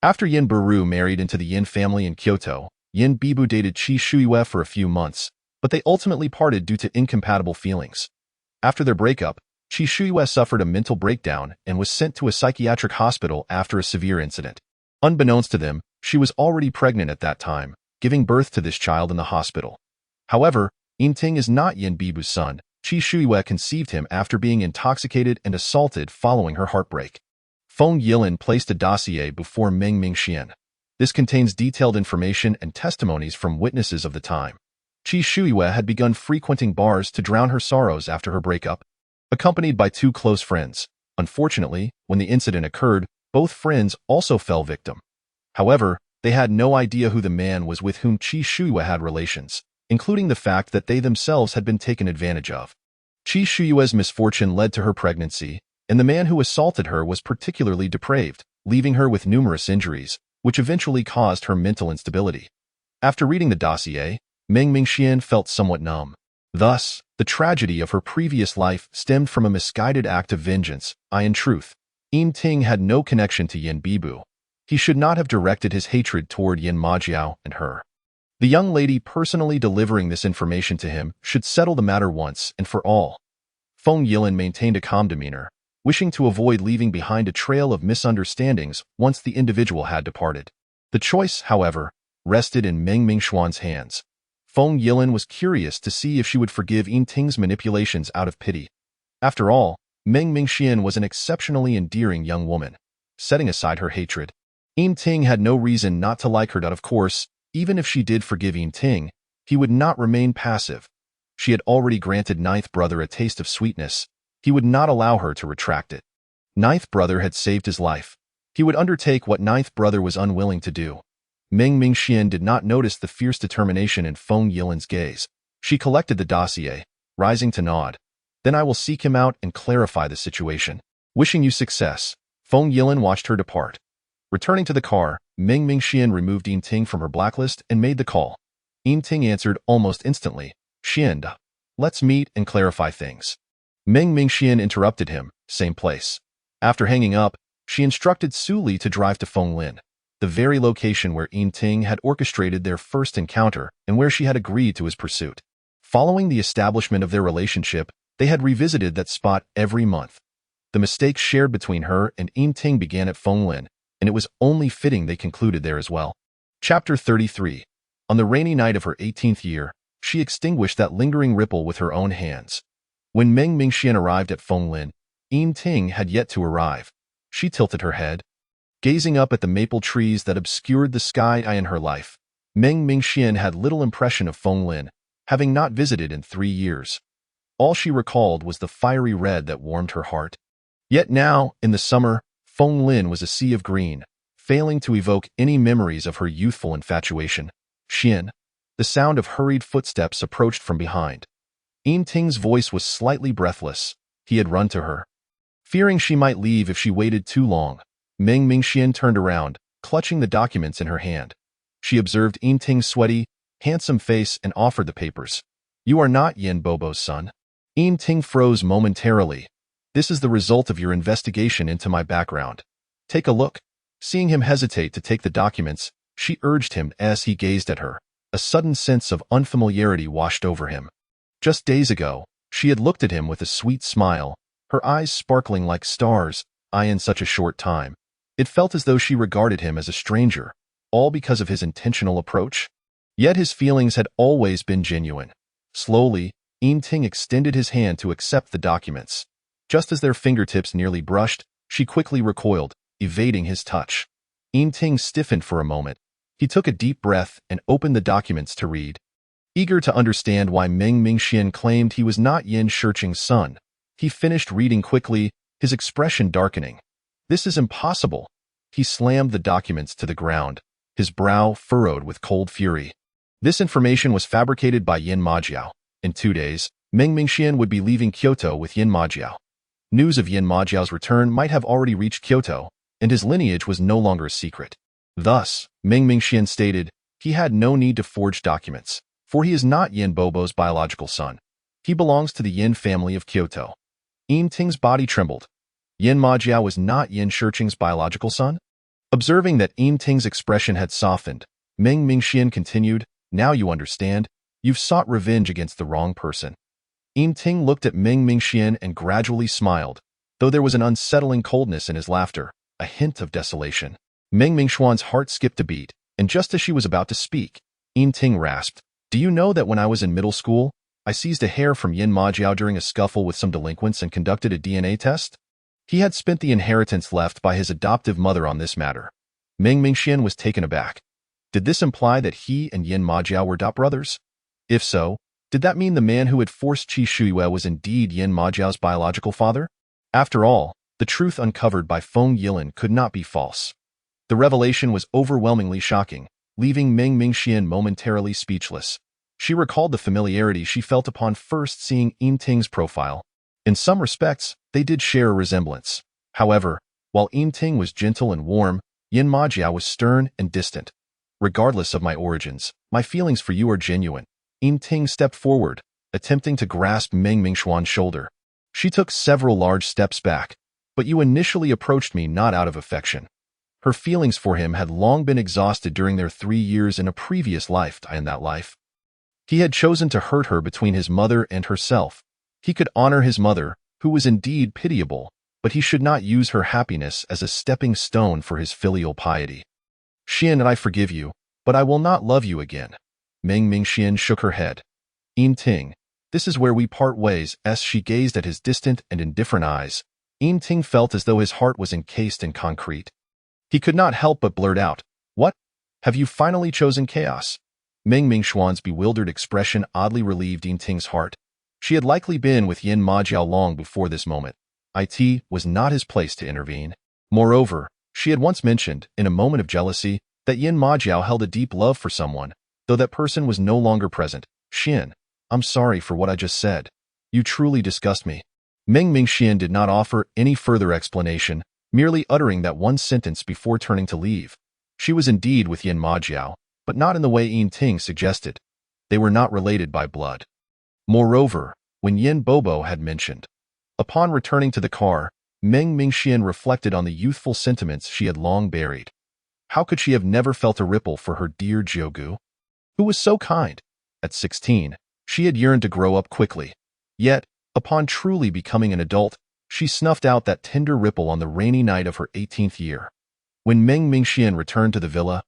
After Yin Buru married into the Yin family in Kyoto, Yin Bibu dated Qi Shuiwe for a few months, but they ultimately parted due to incompatible feelings. After their breakup, Qi Shuiwe suffered a mental breakdown and was sent to a psychiatric hospital after a severe incident. Unbeknownst to them, she was already pregnant at that time, giving birth to this child in the hospital. However, Yin Ting is not Yin Bibu's son. Qi Shuiwe conceived him after being intoxicated and assaulted following her heartbreak. Feng Yilin placed a dossier before Meng Mingxian. This contains detailed information and testimonies from witnesses of the time. Qi Shuiwe had begun frequenting bars to drown her sorrows after her breakup, accompanied by two close friends. Unfortunately, when the incident occurred, both friends also fell victim. However, they had no idea who the man was with whom Qi Shuiwe had relations, including the fact that they themselves had been taken advantage of. Qi Shuiwe's misfortune led to her pregnancy, and the man who assaulted her was particularly depraved, leaving her with numerous injuries, which eventually caused her mental instability. After reading the dossier, Meng Mingxian felt somewhat numb. Thus, the tragedy of her previous life stemmed from a misguided act of vengeance. In truth, Yin Ting had no connection to Yin Bibu. He should not have directed his hatred toward Yin Majiao and her. The young lady personally delivering this information to him should settle the matter once and for all. Feng Yilin maintained a calm demeanor, wishing to avoid leaving behind a trail of misunderstandings once the individual had departed. The choice, however, rested in Meng Mingxian's hands. Feng Yilin was curious to see if she would forgive Yin Ting's manipulations out of pity. After all, Meng Mingxian was an exceptionally endearing young woman. Setting aside her hatred, Yin Ting had no reason not to like her. Of course, even if she did forgive Yin Ting, he would not remain passive. She had already granted ninth brother a taste of sweetness. He would not allow her to retract it. Ninth brother had saved his life. He would undertake what ninth brother was unwilling to do. Meng Mingxian did not notice the fierce determination in Feng Yilin's gaze. She collected the dossier, rising to nod. Then I will seek him out and clarify the situation. Wishing you success. Feng Yilin watched her depart. Returning to the car, Meng Mingxian removed Yin Ting from her blacklist and made the call. Yin Ting answered almost instantly. Xian, let's meet and clarify things. Meng Mingxian interrupted him, same place. After hanging up, she instructed Su Li to drive to Fenglin, the very location where Yin Ting had orchestrated their first encounter and where she had agreed to his pursuit. Following the establishment of their relationship, they had revisited that spot every month. The mistakes shared between her and Yin Ting began at Fenglin, and it was only fitting they concluded there as well. Chapter 33. On the rainy night of her 18th year, she extinguished that lingering ripple with her own hands. When Meng Mingxian arrived at Fenglin, Yin Ting had yet to arrive. She tilted her head, gazing up at the maple trees that obscured the sky in her life. Meng Mingxian had little impression of Fenglin, having not visited in 3 years. All she recalled was the fiery red that warmed her heart. Yet now, in the summer, Fenglin was a sea of green, failing to evoke any memories of her youthful infatuation. Xian. The sound of hurried footsteps approached from behind. Yin Ting's voice was slightly breathless. He had run to her. Fearing she might leave if she waited too long, Meng Mingxian turned around, clutching the documents in her hand. She observed Yin Ting's sweaty, handsome face and offered the papers. You are not Yin Bobo's son. Yin Ting froze momentarily. This is the result of your investigation into my background. Take a look. Seeing him hesitate to take the documents, she urged him as he gazed at her. A sudden sense of unfamiliarity washed over him. Just days ago, she had looked at him with a sweet smile, her eyes sparkling like stars. In such a short time, It felt as though she regarded him as a stranger, all because of his intentional approach. Yet his feelings had always been genuine. Slowly, Ting extended his hand to accept the documents. Just as their fingertips nearly brushed, she quickly recoiled, evading his touch. Ting stiffened for a moment. He took a deep breath and opened the documents to read. Eager to understand why Meng Mingxian claimed he was not Yin Shiqing's son, he finished reading quickly, his expression darkening. This is impossible. He slammed the documents to the ground, his brow furrowed with cold fury. This information was fabricated by Yin Majiao. In 2 days, Meng Mingxian would be leaving Kyoto with Yin Majiao. News of Yin Majiao's return might have already reached Kyoto, and his lineage was no longer a secret. Thus, Meng Mingxian stated, he had no need to forge documents, for he is not Yin Bobo's biological son. He belongs to the Yin family of Kyoto. Ting's body trembled. Yin Majiao was not Yin Shiqing's biological son? Observing that Ting's expression had softened, Meng Mingxian continued, now you understand, you've sought revenge against the wrong person. Ting looked at Meng Mingxian and gradually smiled, though there was an unsettling coldness in his laughter, a hint of desolation. Meng Mingxian's heart skipped a beat, and just as she was about to speak, Ting rasped, do you know that when I was in middle school, I seized a hair from Yin Majiao during a scuffle with some delinquents and conducted a DNA test? He had spent the inheritance left by his adoptive mother on this matter. Meng Mingxian was taken aback. Did this imply that he and Yin Majiao were dot brothers? If so, did that mean the man who had forced Qi Shuiyue was indeed Yin Majiao's biological father? After all, the truth uncovered by Feng Yilin could not be false. The revelation was overwhelmingly shocking, leaving Meng Mingxian momentarily speechless. She recalled the familiarity she felt upon first seeing Ting's profile. In some respects, they did share a resemblance. However, while Ting was gentle and warm, Yin Majiao was stern and distant. Regardless of my origins, my feelings for you are genuine. Ting stepped forward, attempting to grasp Meng Mingxian's shoulder. She took several large steps back, but you initially approached me not out of affection. Her feelings for him had long been exhausted during their 3 years in a previous life and that life. He had chosen to hurt her between his mother and herself. He could honor his mother, who was indeed pitiable, but he should not use her happiness as a stepping stone for his filial piety. Xian and I forgive you, but I will not love you again. Meng Mingxian shook her head. Ting, this is where we part ways, as she gazed at his distant and indifferent eyes. Ting felt as though his heart was encased in concrete. He could not help but blurt out, what? Have you finally chosen chaos? Meng Mingxian's bewildered expression oddly relieved Ting's heart. She had likely been with Yin Majiao long before this moment. It was not his place to intervene. Moreover, she had once mentioned, in a moment of jealousy, that Yin Majiao held a deep love for someone, though that person was no longer present. Xian, I'm sorry for what I just said. You truly disgust me. Meng Mingxian did not offer any further explanation, merely uttering that one sentence before turning to leave. She was indeed with Yin Majiao, but not in the way Ting suggested. They were not related by blood. Moreover, when Yin Bobo had mentioned. Upon returning to the car, Meng Mingxian reflected on the youthful sentiments she had long buried. How could she have never felt a ripple for her dear Jiugu, who was so kind? At 16, she had yearned to grow up quickly. Yet, upon truly becoming an adult, she snuffed out that tender ripple on the rainy night of her 18th year. When Meng Mingxian returned to the villa,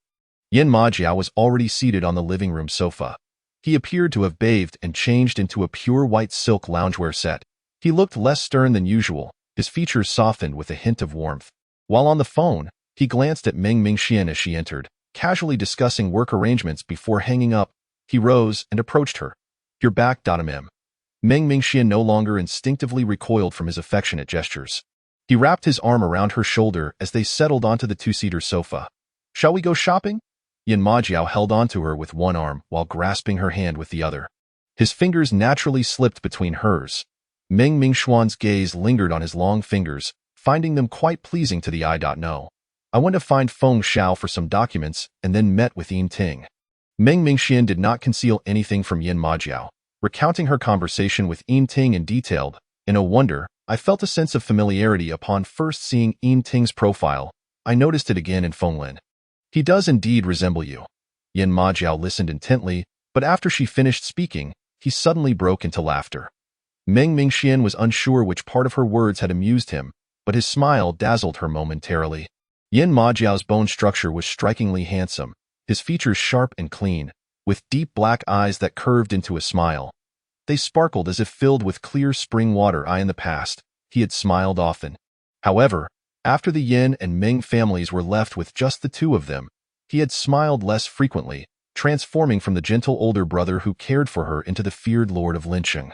Yin Majiao was already seated on the living room sofa. He appeared to have bathed and changed into a pure white silk loungewear set. He looked less stern than usual, his features softened with a hint of warmth. While on the phone, he glanced at Meng Mingxian as she entered, casually discussing work arrangements before hanging up. He rose and approached her. You're back, Mem. Meng Mingxian no longer instinctively recoiled from his affectionate gestures. He wrapped his arm around her shoulder as they settled onto the two-seater sofa. Shall we go shopping? Yin Majiao held onto her with one arm while grasping her hand with the other. His fingers naturally slipped between hers. Meng Mingxian's gaze lingered on his long fingers, finding them quite pleasing to the eye. No. I went to find Feng Xiao for some documents and then met with Ting. Meng Mingxian did not conceal anything from Yin Majiao, recounting her conversation with Ting in detail. In a wonder, I felt a sense of familiarity upon first seeing Ting's profile. I noticed it again in Fenglin. He does indeed resemble you. Yin Majiao listened intently, but after she finished speaking, he suddenly broke into laughter. Meng Mingxian was unsure which part of her words had amused him, but his smile dazzled her momentarily. Yin Majiao's bone structure was strikingly handsome, his features sharp and clean, with deep black eyes that curved into a smile. They sparkled as if filled with clear spring water. In the past, he had smiled often. However, after the Yin and Ming families were left with just the two of them, he had smiled less frequently, transforming from the gentle older brother who cared for her into the feared lord of lynching.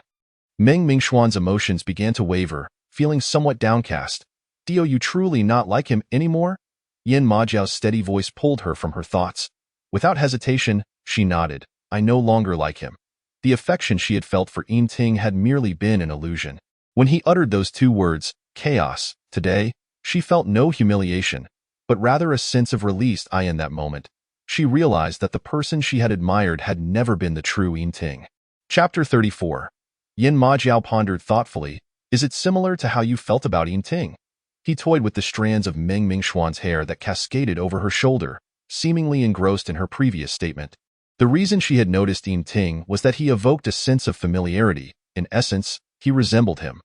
Meng Mingxuan's emotions began to waver, feeling somewhat downcast. "Do you truly not like him anymore?" Yin Majiao's steady voice pulled her from her thoughts. Without hesitation, she nodded. "I no longer like him." The affection she had felt for Yin Ting had merely been an illusion. When he uttered those two words, chaos, today, she felt no humiliation, but rather a sense of release. In that moment, she realized that the person she had admired had never been the true Yin Ting. Chapter 34. Yin Majiao pondered thoughtfully. "Is it similar to how you felt about Yin Ting?" He toyed with the strands of Meng Mingxuan's hair that cascaded over her shoulder, seemingly engrossed in her previous statement. The reason she had noticed Yin Ting was that he evoked a sense of familiarity. In essence, he resembled him.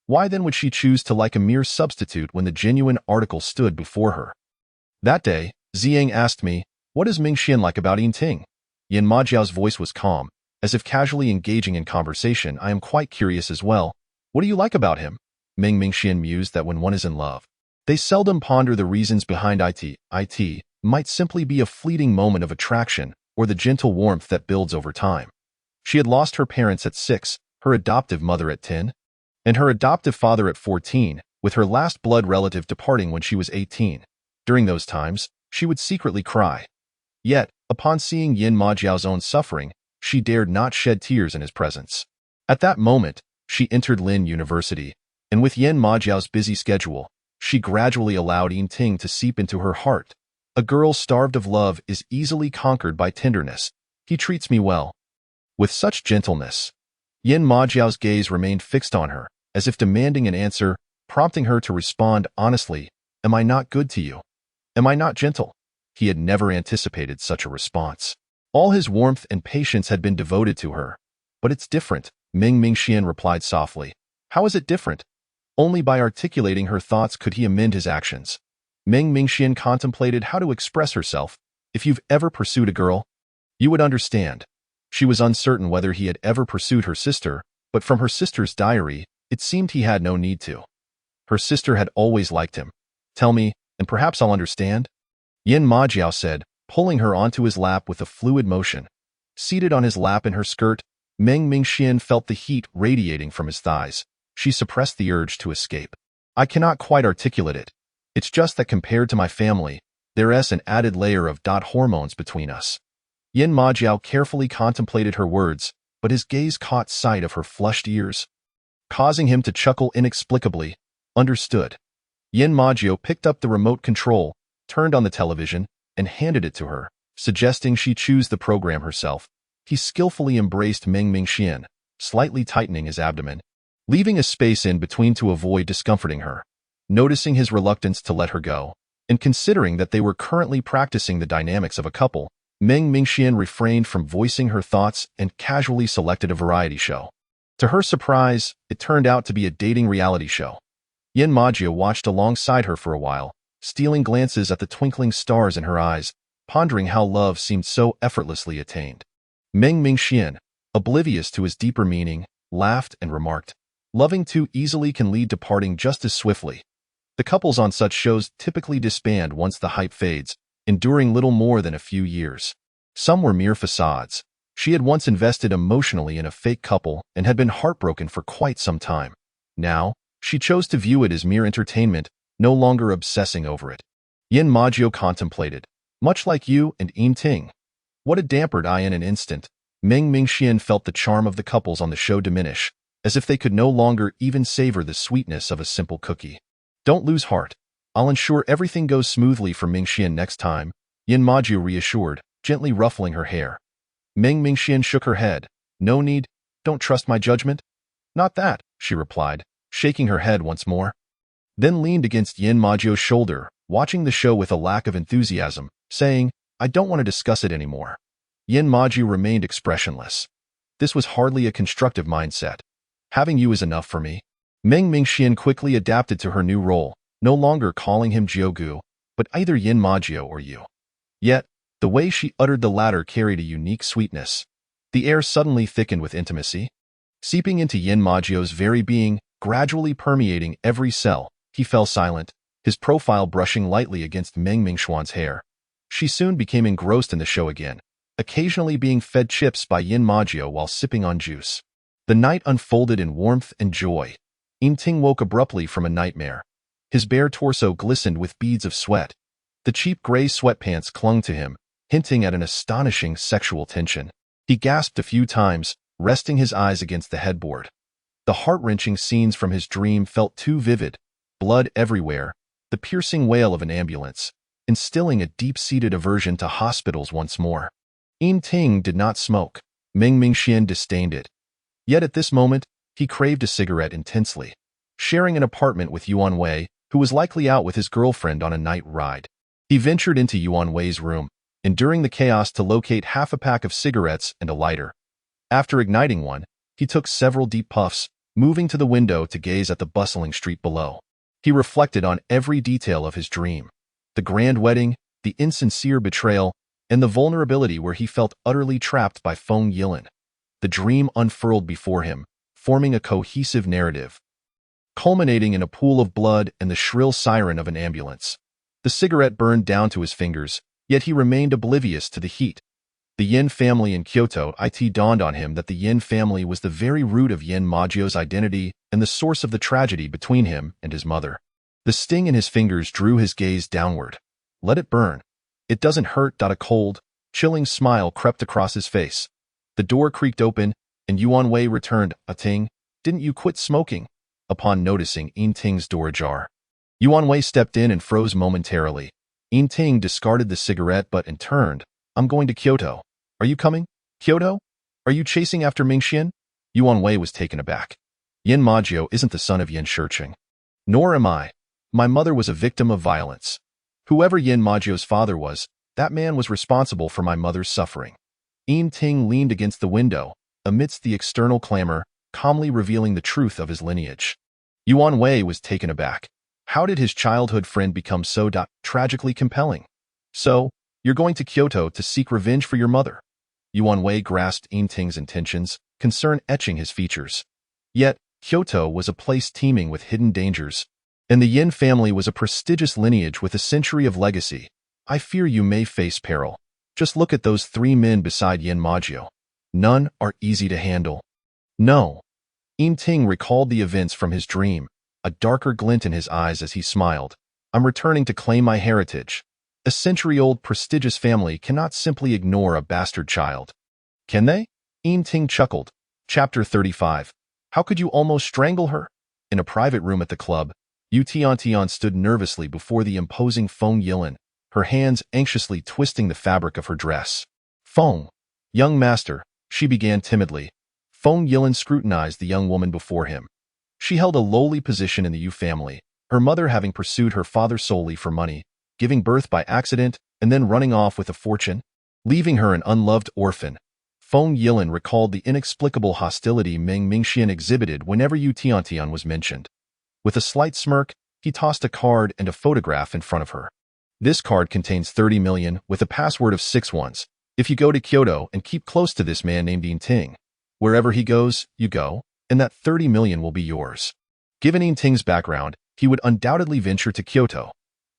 Why then would she choose to like a mere substitute when the genuine article stood before her? That day, Ziyang asked me, "What does Mingxian like about Yin Ting?" Yin Majiao's voice was calm, as if casually engaging in conversation. "I am quite curious as well. What do you like about him?" Ming Mingxian mused that when one is in love, they seldom ponder the reasons behind it. It might simply be a fleeting moment of attraction or the gentle warmth that builds over time. She had lost her parents at 6, her adoptive mother at 10, and her adoptive father at 14, with her last blood relative departing when she was 18. During those times, she would secretly cry. Yet, upon seeing Yin Majiao's own suffering, she dared not shed tears in his presence. At that moment, she entered Lin University, and with Yin Majiao's busy schedule, she gradually allowed Yin Ting to seep into her heart. A girl starved of love is easily conquered by tenderness. He treats me well. With such gentleness, Yin Majiao's gaze remained fixed on her, as if demanding an answer, prompting her to respond honestly. "Am I not good to you? Am I not gentle?" He had never anticipated such a response. All his warmth and patience had been devoted to her. "But it's different," Ming Mingxian replied softly. "How is it different?" Only by articulating her thoughts could he amend his actions. Ming Mingxian contemplated how to express herself. "If you've ever pursued a girl, you would understand." She was uncertain whether he had ever pursued her sister, but from her sister's diary, it seemed he had no need to. Her sister had always liked him. "Tell me, and perhaps I'll understand," Yin Majiao said, pulling her onto his lap with a fluid motion. Seated on his lap in her skirt, Meng Mingxian felt the heat radiating from his thighs. She suppressed the urge to escape. "I cannot quite articulate it. It's just that compared to my family, there's an added layer of hormones between us." Yin Majiao carefully contemplated her words, but his gaze caught sight of her flushed ears, causing him to chuckle inexplicably. "Understood." Yin Majiao picked up the remote control, turned on the television, and handed it to her, suggesting she choose the program herself. He skillfully embraced Meng Mingxian, slightly tightening his abdomen, leaving a space in between to avoid discomforting her. Noticing his reluctance to let her go, and considering that they were currently practicing the dynamics of a couple, Meng Mingxian refrained from voicing her thoughts and casually selected a variety show. To her surprise, it turned out to be a dating reality show. Yin Majiao watched alongside her for a while, stealing glances at the twinkling stars in her eyes, pondering how love seemed so effortlessly attained. Meng Mingxian, oblivious to his deeper meaning, laughed and remarked, "Loving too easily can lead to parting just as swiftly." The couples on such shows typically disband once the hype fades, enduring little more than a few years. Some were mere facades. She had once invested emotionally in a fake couple and had been heartbroken for quite some time. Now, she chose to view it as mere entertainment, no longer obsessing over it. Yin Majiao contemplated, "Much like you and Yin Ting." What had dampened in an instant, Meng Mingxian felt the charm of the couples on the show diminish, as if they could no longer even savor the sweetness of a simple cookie. "Don't lose heart. I'll ensure everything goes smoothly for Mingxian next time," Yin Majiao reassured, gently ruffling her hair. Meng Mingxian shook her head. "No need. Don't trust my judgment?" "Not that," she replied, shaking her head once more. Then leaned against Yin Majiao's shoulder, watching the show with a lack of enthusiasm, saying, "I don't want to discuss it anymore." Yin Majiao remained expressionless. This was hardly a constructive mindset. "Having you is enough for me." Meng Mingxian quickly adapted to her new role, no longer calling him Jiugu, but either Yin Majiao or you. Yet, the way she uttered the latter carried a unique sweetness. The air suddenly thickened with intimacy, seeping into Yin Majiao's very being, gradually permeating every cell. He fell silent, his profile brushing lightly against Meng Mingxuan's hair. She soon became engrossed in the show again, occasionally being fed chips by Yin Majiao while sipping on juice. The night unfolded in warmth and joy. Yinting woke abruptly from a nightmare. His bare torso glistened with beads of sweat. The cheap gray sweatpants clung to him, hinting at an astonishing sexual tension. He gasped a few times, resting his eyes against the headboard. The heart-wrenching scenes from his dream felt too vivid, blood everywhere, the piercing wail of an ambulance, instilling a deep-seated aversion to hospitals once more. Yinting did not smoke. Meng Mingxian disdained it. Yet at this moment, he craved a cigarette intensely. Sharing an apartment with Yuan Wei, who was likely out with his girlfriend on a night ride. He ventured into Yuan Wei's room, enduring the chaos to locate half a pack of cigarettes and a lighter. After igniting one, he took several deep puffs, moving to the window to gaze at the bustling street below. He reflected on every detail of his dream. The grand wedding, the insincere betrayal, and the vulnerability where he felt utterly trapped by Feng Yilin. The dream unfurled before him, forming a cohesive narrative, culminating in a pool of blood and the shrill siren of an ambulance. The cigarette burned down to his fingers, yet he remained oblivious to the heat. The Yin family in Kyoto. It dawned on him that the Yin family was the very root of Yin Majiao's identity and the source of the tragedy between him and his mother. The sting in his fingers drew his gaze downward. Let it burn. It doesn't hurt. A cold, chilling smile crept across his face. The door creaked open, and Yuan Wei returned. Ting, didn't you quit smoking? Upon noticing Yinting's door ajar, Yuan Wei stepped in and froze momentarily. Yinting discarded the cigarette butt and turned. I'm going to Kyoto. Are you coming? Kyoto? Are you chasing after Mingxian? Yuan Wei was taken aback. Yin Majiao isn't the son of Yin Shiqing. Nor am I. My mother was a victim of violence. Whoever Yin Majiao's father was, that man was responsible for my mother's suffering. Yinting leaned against the window, amidst the external clamor, calmly revealing the truth of his lineage. Yuan Wei was taken aback. How did his childhood friend become so tragically compelling? So, you're going to Kyoto to seek revenge for your mother? Yuan Wei grasped Yinting's intentions, concern etching his features. Yet, Kyoto was a place teeming with hidden dangers, and the Yin family was a prestigious lineage with a century of legacy. I fear you may face peril. Just look at those three men beside Yin Majiao. None are easy to handle. No. Yinting recalled the events from his dream, a darker glint in his eyes as he smiled. I'm returning to claim my heritage. A century-old prestigious family cannot simply ignore a bastard child. Can they? Yinting chuckled. Chapter 35. How could you almost strangle her? In a private room at the club, Yu Tiantian stood nervously before the imposing Feng Yilin, her hands anxiously twisting the fabric of her dress. Feng, young master, she began timidly. Feng Yilin scrutinized the young woman before him. She held a lowly position in the Yu family, her mother having pursued her father solely for money, giving birth by accident, and then running off with a fortune, leaving her an unloved orphan. Feng Yilin recalled the inexplicable hostility Meng Mingxian exhibited whenever Yu Tiantian was mentioned. With a slight smirk, he tossed a card and a photograph in front of her. This card contains 30 million with a password of 6 ones. If you go to Kyoto and keep close to this man named Yinting, wherever he goes, you go, and that 30 million will be yours. Given Yinting's background, he would undoubtedly venture to Kyoto.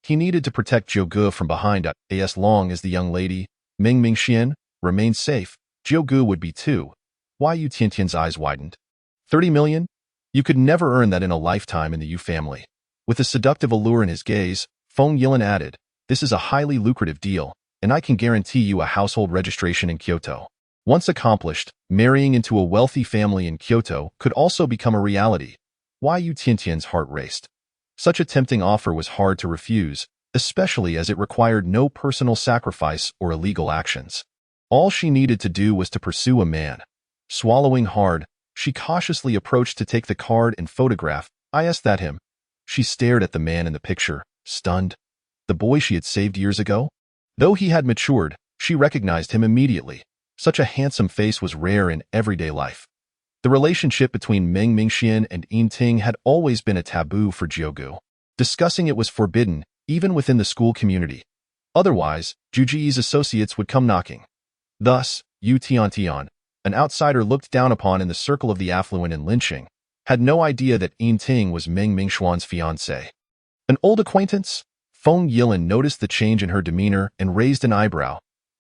He needed to protect Jiuge from behind. As long as the young lady, Meng Mingxian, remained safe, Jiuge would be too. Why? Yu Tiantian's eyes widened. 30 million? You could never earn that in a lifetime in the Yu family. With a seductive allure in his gaze, Feng Yilin added, this is a highly lucrative deal, and I can guarantee you a household registration in Kyoto. Once accomplished, marrying into a wealthy family in Kyoto could also become a reality. Why? Yu Tiantian's heart raced. Such a tempting offer was hard to refuse, especially as it required no personal sacrifice or illegal actions. All she needed to do was to pursue a man. Swallowing hard, she cautiously approached to take the card and photograph. I asked that him. She stared at the man in the picture, stunned. The boy she had saved years ago? Though he had matured, she recognized him immediately. Such a handsome face was rare in everyday life. The relationship between Meng Mingxian and Yinting had always been a taboo for Jiuge. Discussing it was forbidden, even within the school community. Otherwise, Jiuye's associates would come knocking. Thus, Yu Tiantian, an outsider looked down upon in the circle of the affluent and lynching, had no idea that Yin Ting was Meng Mingxuan's fiancée. An old acquaintance? Feng Yilin noticed the change in her demeanor and raised an eyebrow.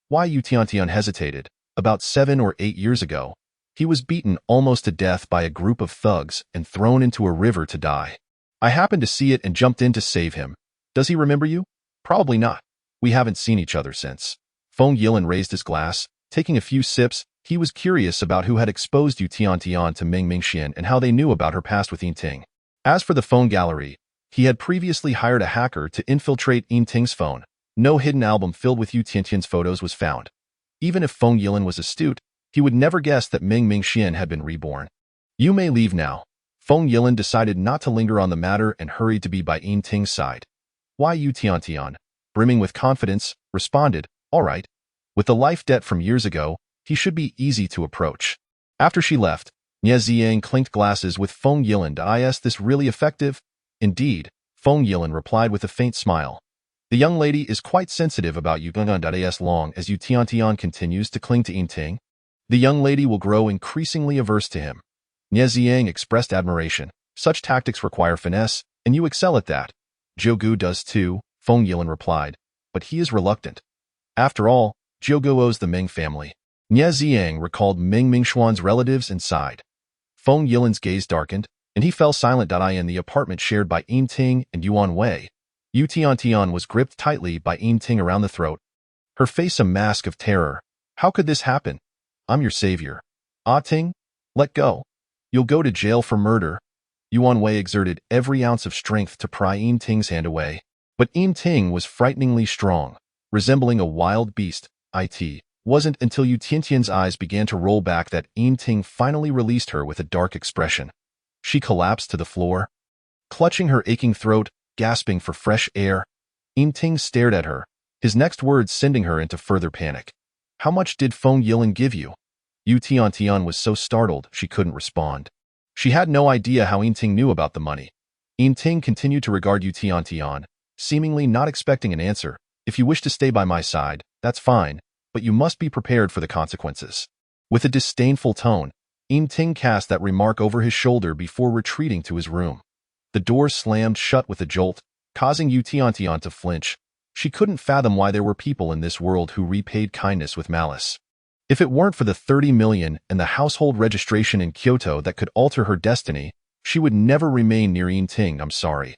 Why Yu Tiantian hesitated. About 7 or 8 years ago, he was beaten almost to death by a group of thugs and thrown into a river to die. I happened to see it and jumped in to save him. Does he remember you? Probably not. We haven't seen each other since. Feng Yilin raised his glass. Taking a few sips, he was curious about who had exposed Yu Tiantian to Meng Mingxian and how they knew about her past with Yin Ting. As for the phone gallery, he had previously hired a hacker to infiltrate Yin Ting's phone. No hidden album filled with Yu Tiantian's photos was found. Even if Feng Yilin was astute, he would never guess that Meng Mingxian had been reborn. You may leave now. Feng Yilin decided not to linger on the matter and hurried to be by Yin Ting's side. Why Yu Tiantian, brimming with confidence, responded, all right. With the life debt from years ago, he should be easy to approach. After she left, Nie Ziyang clinked glasses with Feng Yilin. Is this really effective? Indeed, Feng Yilin replied with a faint smile. The young lady is quite sensitive about you. As long as Yu Tiantian continues to cling to Yin Ting, the young lady will grow increasingly averse to him. Nie Ziyang expressed admiration. Such tactics require finesse, and you excel at that. Jiugu does too, Feng Yilin replied, but he is reluctant. After all, Jiugu owes the Meng family. Nie Ziyang recalled Meng Mingxuan's relatives and sighed. Feng Yilin's gaze darkened, and he fell silent. In the apartment shared by Yin Ting and Yuan Wei, Yu Tiantian was gripped tightly by Yin Ting around the throat, her face a mask of terror. How could this happen? I'm your savior. Ah Ting, let go. You'll go to jail for murder. Yuan Wei exerted every ounce of strength to pry Yin Ting's hand away, but Yin Ting was frighteningly strong, resembling a wild beast. It wasn't until Yu Tiantian's eyes began to roll back that Yin Ting finally released her with a dark expression. She collapsed to the floor, clutching her aching throat, gasping for fresh air. Yin Ting stared at her, his next words sending her into further panic. How much did Feng Yilin give you? Yu Tiantian was so startled she couldn't respond. She had no idea how Yin Ting knew about the money. Yin Ting continued to regard Yu Tiantian, seemingly not expecting an answer. If you wish to stay by my side, that's fine, but you must be prepared for the consequences. With a disdainful tone, Yin Ting cast that remark over his shoulder before retreating to his room. The door slammed shut with a jolt, causing Yu Tiantian to flinch. She couldn't fathom why there were people in this world who repaid kindness with malice. If it weren't for the 30 million and the household registration in Kyoto that could alter her destiny, she would never remain near Yin Ting. I'm sorry.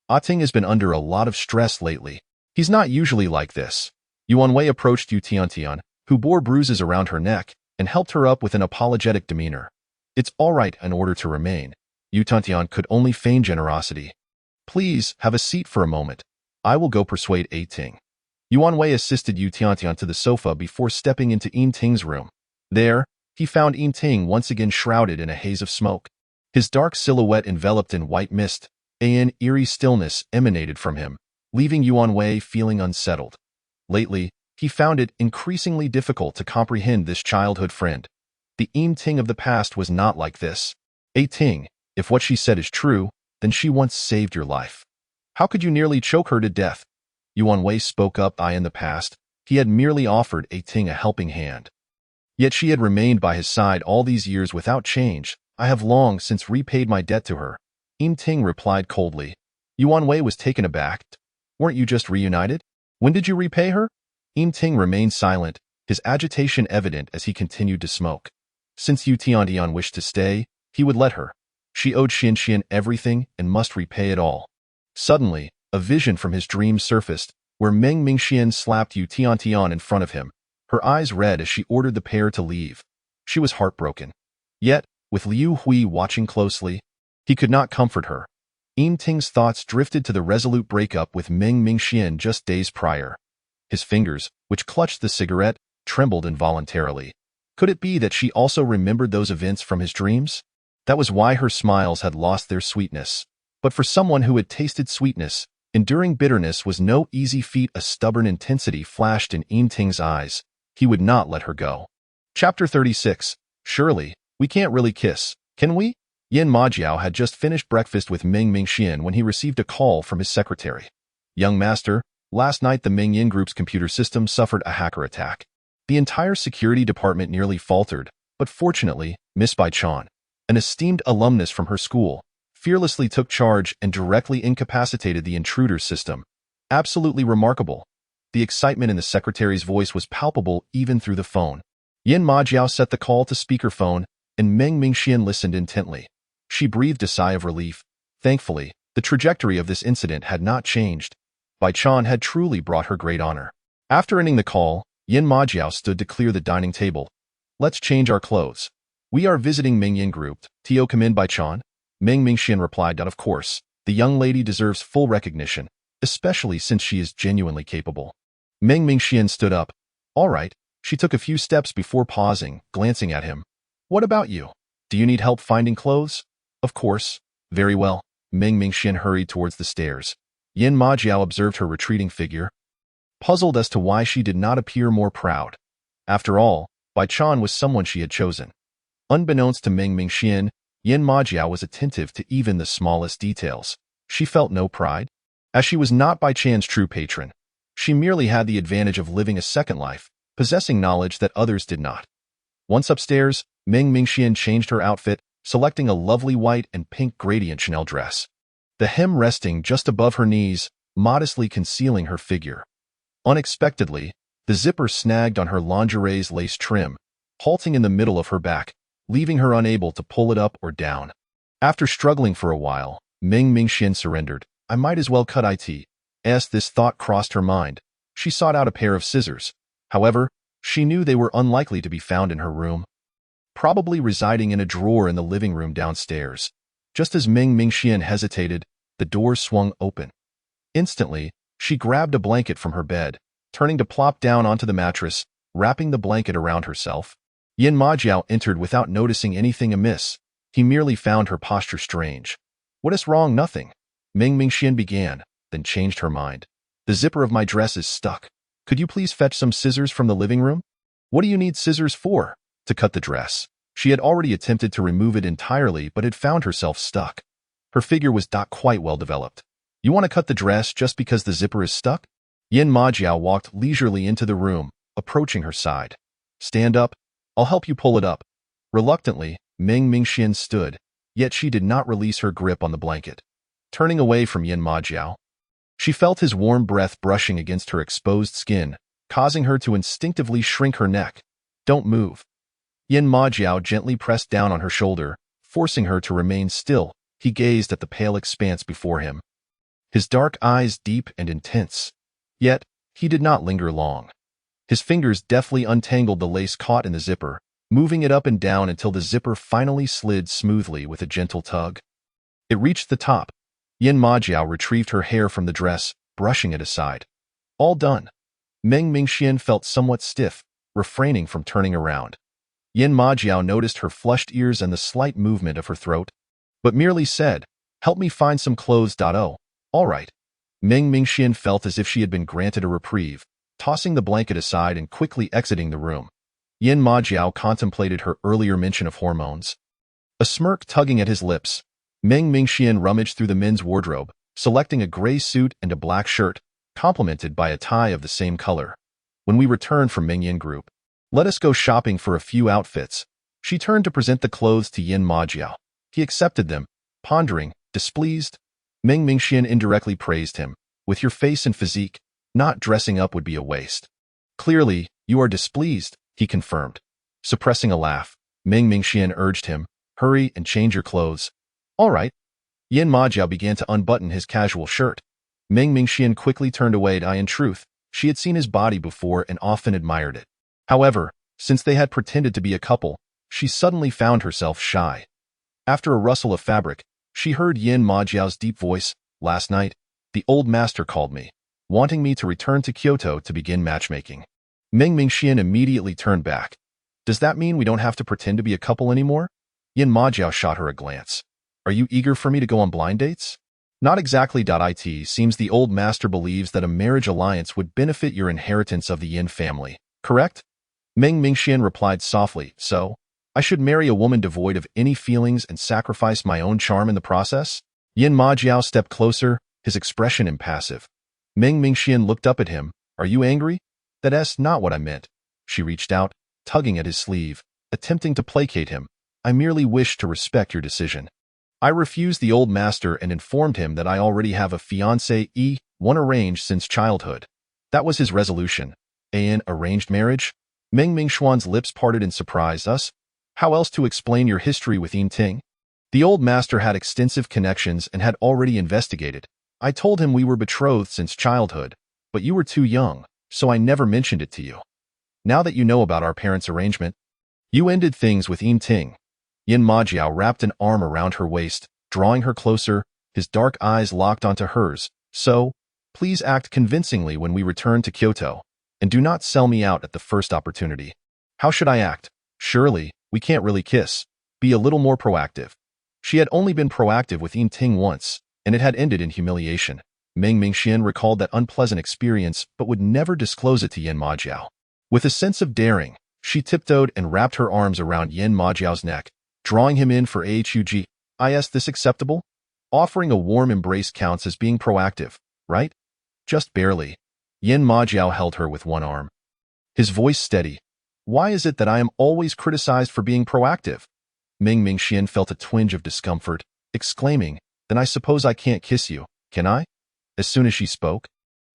Ah Ting has been under a lot of stress lately. He's not usually like this. Yuan Wei approached Yu Tiantian, who bore bruises around her neck, and helped her up with an apologetic demeanor. It's all right in order to remain. Yu Tiantian could only feign generosity. Please, have a seat for a moment. I will go persuade A Ting. Yuan Wei assisted Yu Tiantian to the sofa before stepping into Yin Ting's room. There, he found Yin Ting once again shrouded in a haze of smoke. His dark silhouette enveloped in white mist, an eerie stillness emanated from him, leaving Yuan Wei feeling unsettled. Lately, he found it increasingly difficult to comprehend this childhood friend. The Yin Ting of the past was not like this. A Ting, if what she said is true, then she once saved your life. How could you nearly choke her to death? Yuan Wei spoke up. In the past, he had merely offered A Ting a helping hand. Yet she had remained by his side all these years without change. I have long since repaid my debt to her. Yin Ting replied coldly. Yuan Wei was taken aback. Weren't you just reunited? When did you repay her? Yin Ting remained silent, his agitation evident as he continued to smoke. Since Yu Tiantian wished to stay, he would let her. She owed Xianxian everything and must repay it all. Suddenly, a vision from his dream surfaced, where Meng Mingxian slapped Yu Tiantian in front of him, her eyes red as she ordered the pair to leave. She was heartbroken. Yet, with Liu Hui watching closely, he could not comfort her. Yin Ting's thoughts drifted to the resolute breakup with Meng Mingxian just days prior. His fingers, which clutched the cigarette, trembled involuntarily. Could it be that she also remembered those events from his dreams? That was why her smiles had lost their sweetness. But for someone who had tasted sweetness, enduring bitterness was no easy feat. A stubborn intensity flashed in Yin Ting's eyes. He would not let her go. Chapter 36. Surely, we can't really kiss, can we? Yin Majiao had just finished breakfast with Meng Mingxian when he received a call from his secretary. Young master, last night the Ming Yin Group's computer system suffered a hacker attack. The entire security department nearly faltered, but fortunately, Miss Bai Chan, an esteemed alumnus from her school, fearlessly took charge and directly incapacitated the intruder's system. Absolutely remarkable. The excitement in the secretary's voice was palpable even through the phone. Yin Majiao set the call to speakerphone, and Meng Mingxian listened intently. She breathed a sigh of relief. Thankfully, the trajectory of this incident had not changed. Bai Chan had truly brought her great honor. After ending the call, Yin Majiao stood to clear the dining table. Let's change our clothes. We are visiting Ming Yin Group. Tio, come in, Bai Chan. Meng Mingxian replied that of course, the young lady deserves full recognition, especially since she is genuinely capable. Meng Mingxian stood up. All right. She took a few steps before pausing, glancing at him. What about you? Do you need help finding clothes? Of course. Very well. Meng Mingxian hurried towards the stairs. Yin Majiao observed her retreating figure, puzzled as to why she did not appear more proud. After all, Bai Chan was someone she had chosen. Unbeknownst to Meng Mingxian, Yin Majiao was attentive to even the smallest details. She felt no pride, as she was not Bai Chan's true patron. She merely had the advantage of living a second life, possessing knowledge that others did not. Once upstairs, Meng Mingxian changed her outfit, selecting a lovely white and pink gradient Chanel dress. The hem resting just above her knees, modestly concealing her figure. Unexpectedly, the zipper snagged on her lingerie's lace trim, halting in the middle of her back, leaving her unable to pull it up or down. After struggling for a while, Meng Mingxian surrendered. I might as well cut it. As this thought crossed her mind, she sought out a pair of scissors. However, she knew they were unlikely to be found in her room, probably residing in a drawer in the living room downstairs. Just as Meng Mingxian hesitated, the door swung open. Instantly, she grabbed a blanket from her bed, turning to plop down onto the mattress, wrapping the blanket around herself. Yin Majiao entered without noticing anything amiss. He merely found her posture strange. What is wrong? Nothing. Meng Mingxian began, then changed her mind. The zipper of my dress is stuck. Could you please fetch some scissors from the living room? What do you need scissors for? To cut the dress. She had already attempted to remove it entirely but had found herself stuck. Her figure was not quite well developed. You want to cut the dress just because the zipper is stuck? Yin Majiao walked leisurely into the room, approaching her side. Stand up. I'll help you pull it up. Reluctantly, Meng Mingxian stood, yet she did not release her grip on the blanket. Turning away from Yin Majiao, she felt his warm breath brushing against her exposed skin, causing her to instinctively shrink her neck. Don't move. Yin Majiao gently pressed down on her shoulder, forcing her to remain still. He gazed at the pale expanse before him, his dark eyes deep and intense. Yet, he did not linger long. His fingers deftly untangled the lace caught in the zipper, moving it up and down until the zipper finally slid smoothly with a gentle tug. It reached the top. Yin Majiao retrieved her hair from the dress, brushing it aside. All done. Meng Mingxian felt somewhat stiff, refraining from turning around. Yin Majiao noticed her flushed ears and the slight movement of her throat, but merely said, help me find some clothes. Oh, all right. Meng Mingxian felt as if she had been granted a reprieve, tossing the blanket aside and quickly exiting the room. Yin Majiao contemplated her earlier mention of hormones. A smirk tugging at his lips, Meng Mingxian rummaged through the men's wardrobe, selecting a gray suit and a black shirt, complemented by a tie of the same color. When we return from Ming Yin Group, let us go shopping for a few outfits. She turned to present the clothes to Yin Majiao. He accepted them, pondering, displeased. Meng Mingxian indirectly praised him. With your face and physique, not dressing up would be a waste. Clearly, you are displeased, he confirmed. Suppressing a laugh, Meng Mingxian urged him, hurry and change your clothes. All right. Yin Majiao began to unbutton his casual shirt. Meng Mingxian quickly turned away. In truth, she had seen his body before and often admired it. However, since they had pretended to be a couple, she suddenly found herself shy. After a rustle of fabric, she heard Yin Majiao's deep voice. Last night, the old master called me, wanting me to return to Kyoto to begin matchmaking. Meng Mingxian immediately turned back. Does that mean we don't have to pretend to be a couple anymore? Yin Majiao shot her a glance. Are you eager for me to go on blind dates? Not exactly. It seems the old master believes that a marriage alliance would benefit your inheritance of the Yin family, correct? Meng Mingxian replied softly, so, I should marry a woman devoid of any feelings and sacrifice my own charm in the process? Yin Majiao stepped closer, his expression impassive. Meng Mingxian looked up at him. Are you angry? That's not what I meant. She reached out, tugging at his sleeve, attempting to placate him. I merely wish to respect your decision. I refused the old master and informed him that I already have a fiancé, one arranged since childhood. That was his resolution. An arranged marriage? Meng Mingxuan's lips parted in surprise. Us? How else to explain your history with Yin Ting? The old master had extensive connections and had already investigated. I told him we were betrothed since childhood, but you were too young, so I never mentioned it to you. Now that you know about our parents' arrangement, you ended things with Yin Ting. Yin Majiao wrapped an arm around her waist, drawing her closer, his dark eyes locked onto hers. So, please act convincingly when we return to Kyoto, and do not sell me out at the first opportunity. How should I act? Surely, we can't really kiss. Be a little more proactive. She had only been proactive with Yin Ting once, and it had ended in humiliation. Meng Mingxian recalled that unpleasant experience but would never disclose it to Yin Majiao. With a sense of daring, she tiptoed and wrapped her arms around Yin Majiao's neck, drawing him in for a hug. Is this acceptable? Offering a warm embrace counts as being proactive, right? Just barely. Yin Majiao held her with one arm. His voice steady. Why is it that I am always criticized for being proactive? Meng Mingxian felt a twinge of discomfort, exclaiming, Then I suppose I can't kiss you, can I? As soon as she spoke,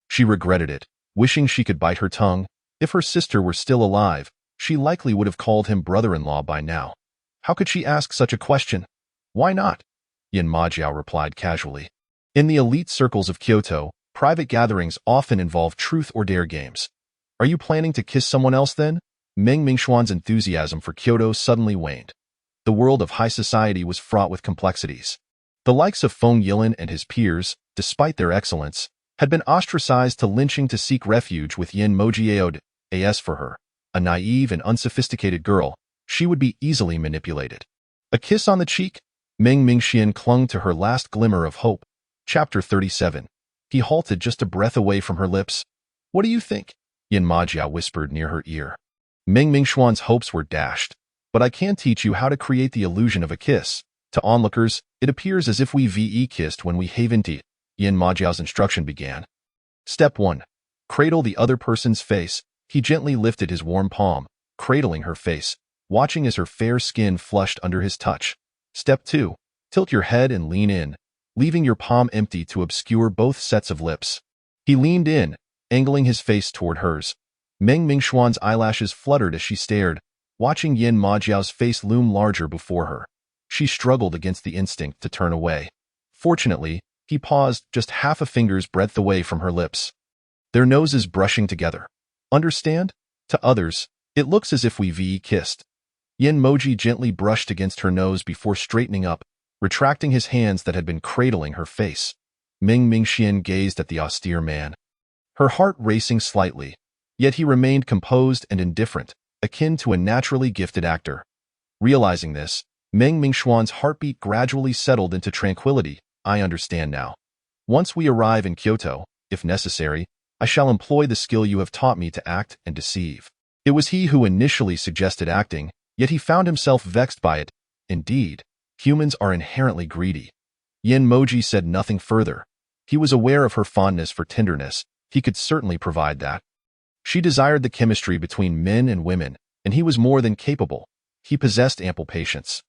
she regretted it, wishing she could bite her tongue. If her sister were still alive, she likely would have called him brother-in-law by now. How could she ask such a question? Why not? Yin Majiao replied casually. In the elite circles of Kyoto, private gatherings often involve truth or dare games. Are you planning to kiss someone else then? Meng Mingxuan's enthusiasm for Kyoto suddenly waned. The world of high society was fraught with complexities. The likes of Feng Yilin and his peers, despite their excellence, had been ostracized to lynching to seek refuge with Yin Mojiao. As for her, a naive and unsophisticated girl, she would be easily manipulated. A kiss on the cheek? Meng Mingxian clung to her last glimmer of hope. Chapter 37. He halted just a breath away from her lips. What do you think? Yin Majiao whispered near her ear. Meng Mingxuan's hopes were dashed. But I can teach you how to create the illusion of a kiss. To onlookers, it appears as if we kissed when we haven't. Yin Majiao's instruction began. Step 1. Cradle the other person's face. He gently lifted his warm palm, cradling her face, watching as her fair skin flushed under his touch. Step 2. Tilt your head and lean in, leaving your palm empty to obscure both sets of lips. He leaned in, angling his face toward hers. Meng Mingxuan's eyelashes fluttered as she stared, watching Yin Majiao's face loom larger before her. She struggled against the instinct to turn away. Fortunately, he paused just half a finger's breadth away from her lips. Their noses brushing together. Understand? To others, it looks as if we kissed. Yin Moji gently brushed against her nose before straightening up, retracting his hands that had been cradling her face. Meng Mingxian gazed at the austere man, her heart racing slightly, yet he remained composed and indifferent, akin to a naturally gifted actor. Realizing this, Meng Mingxuan's heartbeat gradually settled into tranquility. I understand now. Once we arrive in Kyoto, if necessary, I shall employ the skill you have taught me to act and deceive. It was he who initially suggested acting, yet he found himself vexed by it. Indeed, humans are inherently greedy. Yin Moji said nothing further. He was aware of her fondness for tenderness. He could certainly provide that. She desired the chemistry between men and women, and he was more than capable. He possessed ample patience.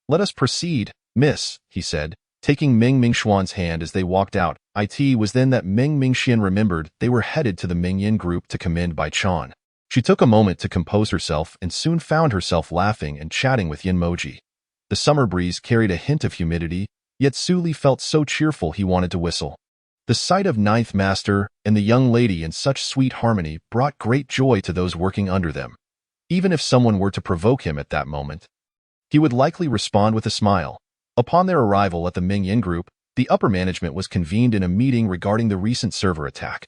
Let us proceed, miss, he said, taking Meng Mingxuan's hand as they walked out. It was then that Meng Mingxian remembered they were headed to the Mingyan group to commend Bai Chan. She took a moment to compose herself and soon found herself laughing and chatting with Yin Moji. The summer breeze carried a hint of humidity, yet Su Li felt so cheerful he wanted to whistle. The sight of Ninth Master and the young lady in such sweet harmony brought great joy to those working under them. Even if someone were to provoke him at that moment, he would likely respond with a smile. Upon their arrival at the Mingyan group, the upper management was convened in a meeting regarding the recent server attack.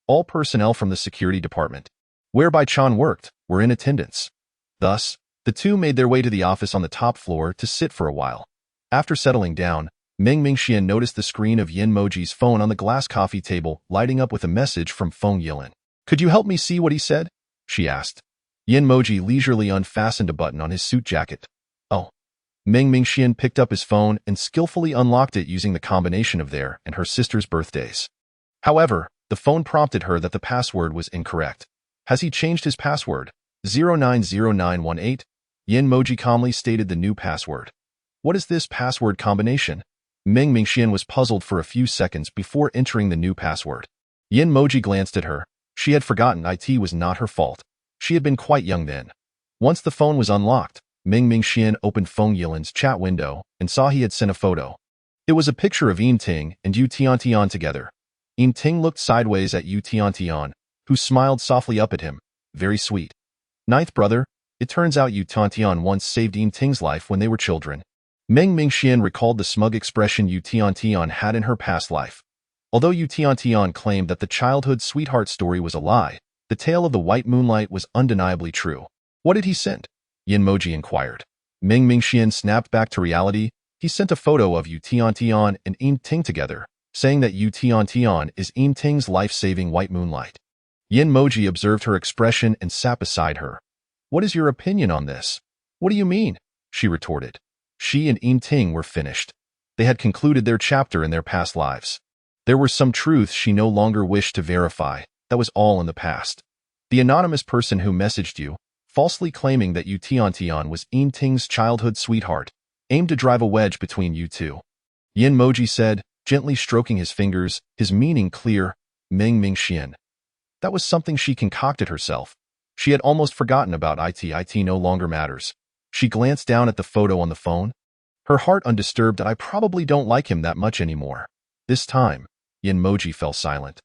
All personnel from the security department, where Bai Chan worked, were in attendance. Thus, the two made their way to the office on the top floor to sit for a while. After settling down, Meng Mingxian noticed the screen of Yin Moji's phone on the glass coffee table lighting up with a message from Feng Yilin. Could you help me see what he said? She asked. Yin Moji leisurely unfastened a button on his suit jacket. Oh. Meng Mingxian picked up his phone and skillfully unlocked it using the combination of their and her sister's birthdays. However, The phone prompted her that the password was incorrect. Has he changed his password? 090918? Moji calmly stated the new password. What is this password combination? Ming Mingxian was puzzled for a few seconds before entering the new password. Moji glanced at her. She had forgotten it was not her fault. She had been quite young then. Once the phone was unlocked, Ming Mingxian opened Feng Yilan's chat window and saw he had sent a photo. It was a picture of Yim Ting and Yu Tiantian together. Yim Ting looked sideways at Yu Tiantian, who smiled softly up at him. Very sweet. Ninth brother, it turns out Yu Tiantian once saved Yim Ting's life when they were children. Ming Mingxian recalled the smug expression Yu Tiantian had in her past life. Although Yu Tiantian claimed that the childhood sweetheart story was a lie, the tale of the white moonlight was undeniably true. What did he send? Moji inquired. Ming Mingxian snapped back to reality. He sent a photo of Yu Tiantian and Yim Ting together, saying that Yu Tiantian is Yim Ting's life-saving white moonlight. Moji observed her expression and sat beside her. What is your opinion on this? What do you mean? She retorted. She and Yim Ting were finished. They had concluded their chapter in their past lives. There were some truths she no longer wished to verify. That was all in the past. The anonymous person who messaged you, falsely claiming that Yu Tiantian was Yim Ting's childhood sweetheart, aimed to drive a wedge between you two. Moji said, gently stroking his fingers, his meaning clear. Ming Mingxian. That was something she concocted herself. She had almost forgotten about it. It no longer matters. She glanced down at the photo on the phone. Her heart undisturbed. I probably don't like him that much anymore. This time, Moji fell silent.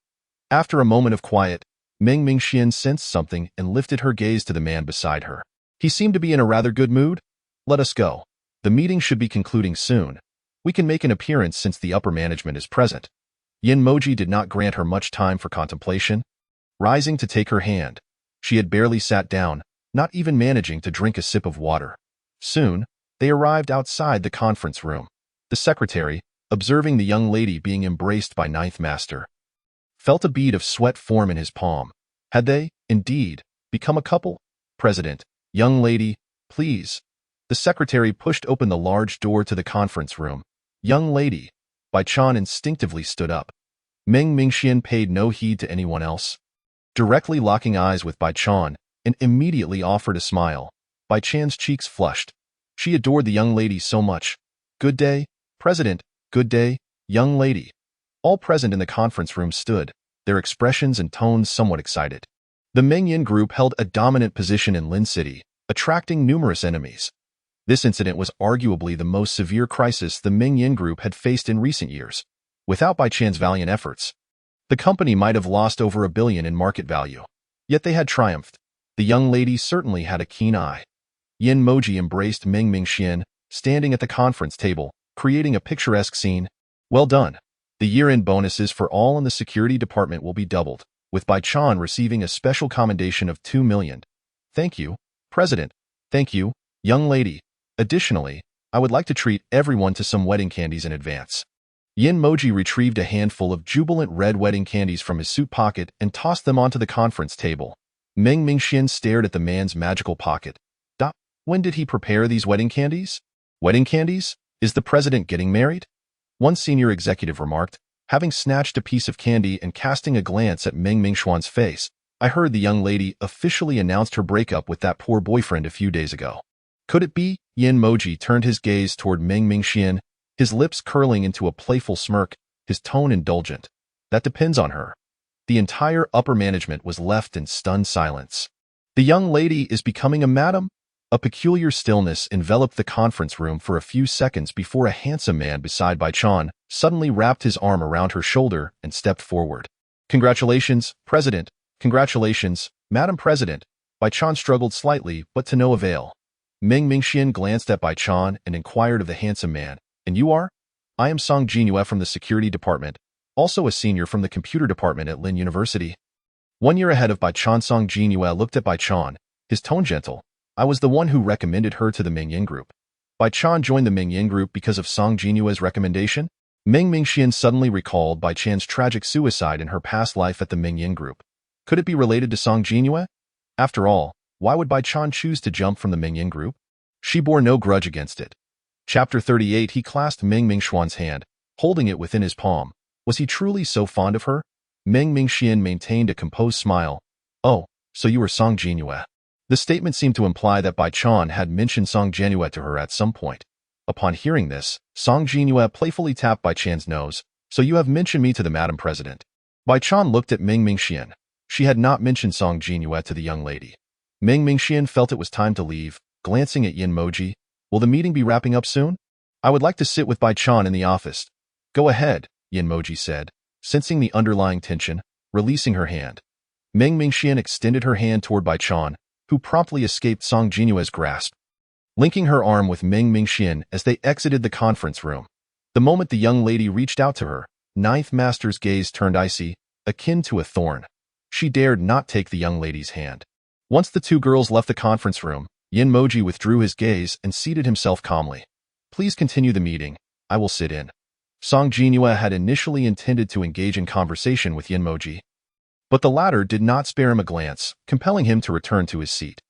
After a moment of quiet, Ming Mingxian sensed something and lifted her gaze to the man beside her. He seemed to be in a rather good mood. Let us go. The meeting should be concluding soon. We can make an appearance since the upper management is present. Moji did not grant her much time for contemplation. Rising to take her hand, she had barely sat down, not even managing to drink a sip of water. Soon, they arrived outside the conference room. The secretary, observing the young lady being embraced by Ninth Master, felt a bead of sweat form in his palm. Had they, indeed, become a couple? President, young lady, please. The secretary pushed open the large door to the conference room. Young lady. Bai Chan instinctively stood up. Ming Mingxian paid no heed to anyone else. Directly locking eyes with Bai Chan, and immediately offered a smile. Bai Chan's cheeks flushed. She adored the young lady so much. Good day, President. Good day, young lady. All present in the conference room stood, their expressions and tones somewhat excited. The Mingyan group held a dominant position in Lin City, attracting numerous enemies. This incident was arguably the most severe crisis the Mingyan group had faced in recent years. Without Bai Chan's valiant efforts, the company might have lost over $1 billion in market value. Yet they had triumphed. The young lady certainly had a keen eye. Moji embraced Ming Mingxian, standing at the conference table, creating a picturesque scene. Well done. The year-end bonuses for all in the security department will be doubled, with Bai Chan receiving a special commendation of $2 million. Thank you, President. Thank you, young lady. Additionally, I would like to treat everyone to some wedding candies in advance. Moji retrieved a handful of jubilant red wedding candies from his suit pocket and tossed them onto the conference table. Ming Mingxian stared at the man's magical pocket. When did he prepare these wedding candies? Wedding candies? Is the president getting married? One senior executive remarked, having snatched a piece of candy and casting a glance at Ming Mingxuan's face. I heard the young lady officially announced her breakup with that poor boyfriend a few days ago. Could it be? Moji turned his gaze toward Ming Mingxian, his lips curling into a playful smirk, his tone indulgent. That depends on her. The entire upper management was left in stunned silence. The young lady is becoming a madam? A peculiar stillness enveloped the conference room for a few seconds before a handsome man beside Bai Chan suddenly wrapped his arm around her shoulder and stepped forward. Congratulations, President. Congratulations, Madam President. Bai Chan struggled slightly, but to no avail. Ming Mingxian glanced at Bai Chan and inquired of the handsome man. And you are? I am Song Jiuye from the security department, also a senior from the computer department at Lin University. 1 year ahead of Bai Chan, Song Jiuye looked at Bai Chan, his tone gentle. I was the one who recommended her to the Mingyan group. Bai Chan joined the Mingyan group because of Song Jiuye's recommendation. Ming Mingxian suddenly recalled Bai Chan's tragic suicide in her past life at the Mingyan group. Could it be related to Song Jiuye? After all, why would Bai Chan choose to jump from the Mingyan group? She bore no grudge against it. Chapter 38. He clasped Ming Mingxuan's hand, holding it within his palm. Was he truly so fond of her? Meng Mingxian maintained a composed smile. Oh, so you were Song Jiuye. The statement seemed to imply that Bai Chan had mentioned Song Jiuye to her at some point. Upon hearing this, Song Jiuye playfully tapped Bai Chan's nose. So you have mentioned me to the Madam President. Bai Chan looked at Meng Mingxian. She had not mentioned Song Jiuye to the young lady. Meng Mingxian felt it was time to leave, glancing at Yin Moji. Will the meeting be wrapping up soon? I would like to sit with Bai Chan in the office. Go ahead, Yin Moji said, sensing the underlying tension, releasing her hand. Meng Mingxian extended her hand toward Bai Chan, who promptly escaped Song Jiuye's grasp, linking her arm with Meng Mingxian as they exited the conference room. The moment the young lady reached out to her, Ninth Master's gaze turned icy, akin to a thorn. She dared not take the young lady's hand. Once the two girls left the conference room, Yin Moji withdrew his gaze and seated himself calmly. Please continue the meeting. I will sit in. Song Jiuye had initially intended to engage in conversation with Yin Moji, but the latter did not spare him a glance, compelling him to return to his seat.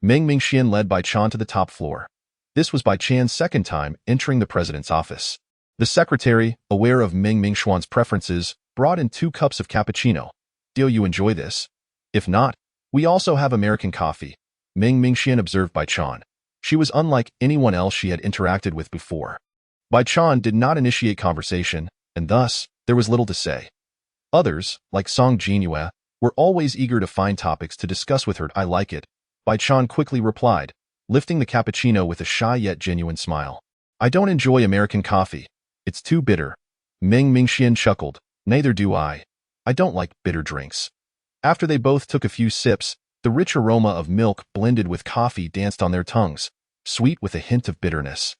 Meng Mingxian led Bai Chan to the top floor. This was Bai Chan's second time entering the president's office. The secretary, aware of Meng Mingxuan's preferences, brought in 2 cups of cappuccino. Do you enjoy this? If not, we also have American coffee, Meng Mingxian observed Bai Chan. She was unlike anyone else she had interacted with before. Bai Chan did not initiate conversation, and thus, there was little to say. Others, like Song Jiuye, were always eager to find topics to discuss with her. I like it, Bai Chan quickly replied, lifting the cappuccino with a shy yet genuine smile. I don't enjoy American coffee. It's too bitter. Meng Mingxian chuckled. Neither do I. I don't like bitter drinks. After they both took a few sips, the rich aroma of milk blended with coffee danced on their tongues, sweet with a hint of bitterness.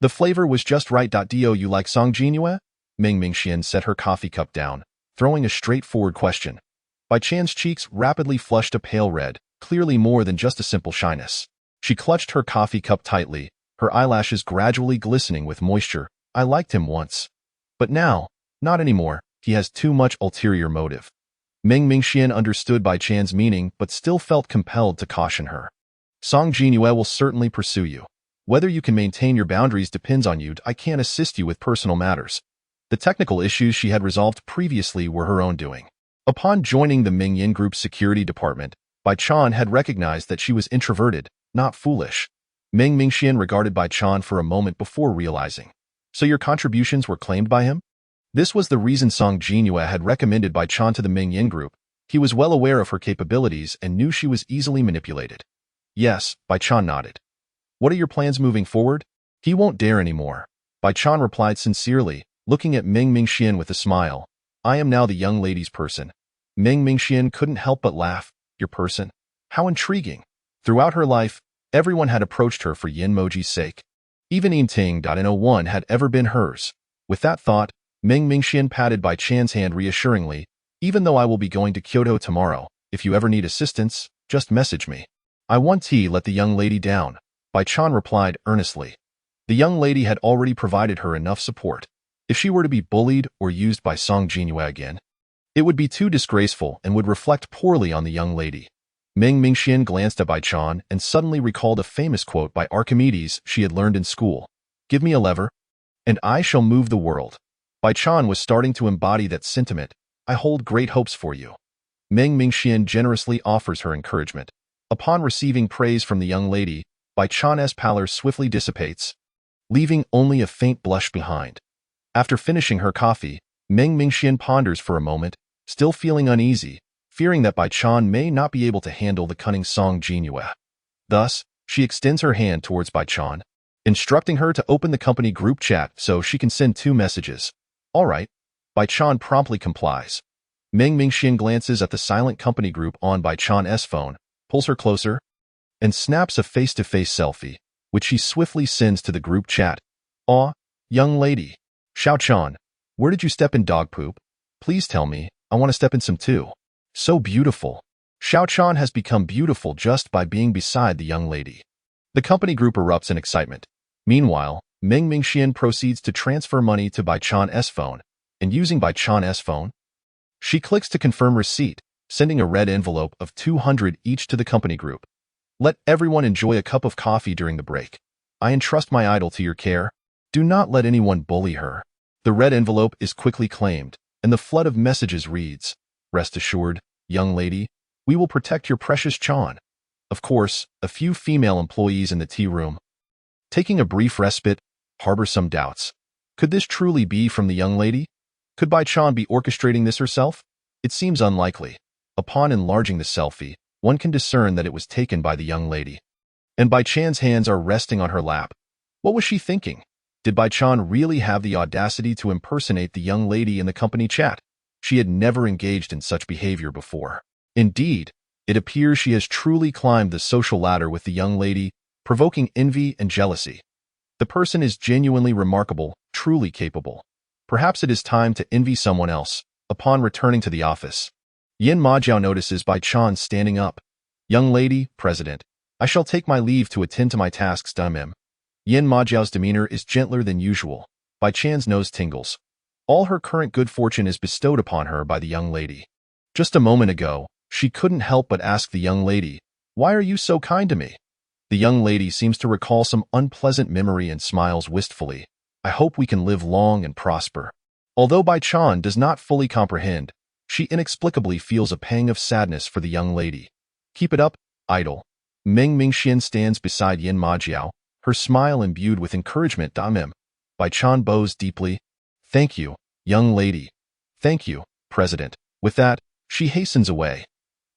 The flavor was just right. Do you like Song Jiuye? Meng Mingxian set her coffee cup down, throwing a straightforward question. Bai Chan's cheeks rapidly flushed a pale red, clearly more than just a simple shyness. She clutched her coffee cup tightly, her eyelashes gradually glistening with moisture. I liked him once. But now, not anymore. He has too much ulterior motive. Meng Mingxian understood Bai Chan's meaning but still felt compelled to caution her. Song Jiuye will certainly pursue you. Whether you can maintain your boundaries depends on you. I can't assist you with personal matters. The technical issues she had resolved previously were her own doing. Upon joining the Mingyan Group's security department, Bai Chan had recognized that she was introverted, not foolish. Meng Mingxian regarded Bai Chan for a moment before realizing. So your contributions were claimed by him? This was the reason Song Jiuye had recommended Bai Chan to the Mingyan Group. He was well aware of her capabilities and knew she was easily manipulated. Yes, Bai Chan nodded. What are your plans moving forward? He won't dare anymore. Bai Chan replied sincerely, looking at Meng Mingxian with a smile. I am now the young lady's person. Meng Mingxian couldn't help but laugh. Your person? How intriguing. Throughout her life, everyone had approached her for Yin Moji's sake. Even Yingting.no1 had ever been hers. With that thought, Meng Mingxian patted Bai Chan's hand reassuringly. Even though I will be going to Kyoto tomorrow, if you ever need assistance, just message me. I want to let the young lady down, Bai Chan replied earnestly. The young lady had already provided her enough support. If she were to be bullied or used by Song Jiuye again, it would be too disgraceful and would reflect poorly on the young lady. Meng Mingxian glanced at Bai Chan and suddenly recalled a famous quote by Archimedes she had learned in school. Give me a lever, and I shall move the world. Bai Chan was starting to embody that sentiment. I hold great hopes for you. Meng Mingxian generously offers her encouragement. Upon receiving praise from the young lady, Bai Chan's pallor swiftly dissipates, leaving only a faint blush behind. After finishing her coffee, Meng Mingxian ponders for a moment, still feeling uneasy, fearing that Bai Chan may not be able to handle the cunning Song Jiuye. Thus, she extends her hand towards Bai Chan, instructing her to open the company group chat so she can send 2 messages. All right. Bai Chan promptly complies. Meng Mingxian glances at the silent company group on Bai Chan's phone, pulls her closer, and snaps a face-to-face selfie, which she swiftly sends to the group chat. Aw, young lady. Xiao Chan, where did you step in dog poop? Please tell me, I want to step in some too. So beautiful. Xiao Chan has become beautiful just by being beside the young lady. The company group erupts in excitement. Meanwhile, Meng Mingxian proceeds to transfer money to Bai Chan's phone, and using Bai Chan's phone, she clicks to confirm receipt, sending a red envelope of 200 each to the company group. Let everyone enjoy a cup of coffee during the break. I entrust my idol to your care. Do not let anyone bully her. The red envelope is quickly claimed, and the flood of messages reads, "Rest assured, young lady, we will protect your precious Chan." Of course, a few female employees in the tea room, taking a brief respite, harbor some doubts. Could this truly be from the young lady? Could Bai Chan be orchestrating this herself? It seems unlikely. Upon enlarging the selfie, one can discern that it was taken by the young lady. And Bai Chan's hands are resting on her lap. What was she thinking? Did Bai Chan really have the audacity to impersonate the young lady in the company chat? She had never engaged in such behavior before. Indeed, it appears she has truly climbed the social ladder with the young lady, provoking envy and jealousy. The person is genuinely remarkable, truly capable. Perhaps it is time to envy someone else. Upon returning to the office, Yin Majiao notices Bai Chan standing up. "Young lady, president, I shall take my leave to attend to my tasks, Damim." Yin Majiao's demeanor is gentler than usual. Bai Chan's nose tingles. All her current good fortune is bestowed upon her by the young lady. Just a moment ago, she couldn't help but ask the young lady, "Why are you so kind to me?" The young lady seems to recall some unpleasant memory and smiles wistfully. "I hope we can live long and prosper." Although Bai Chan does not fully comprehend, she inexplicably feels a pang of sadness for the young lady. "Keep it up, idol." Meng Mingxian stands beside Yin Majiao, her smile imbued with encouragement. Damim. Bai Chan bows deeply. "Thank you, young lady." "Thank you, president." With that, she hastens away.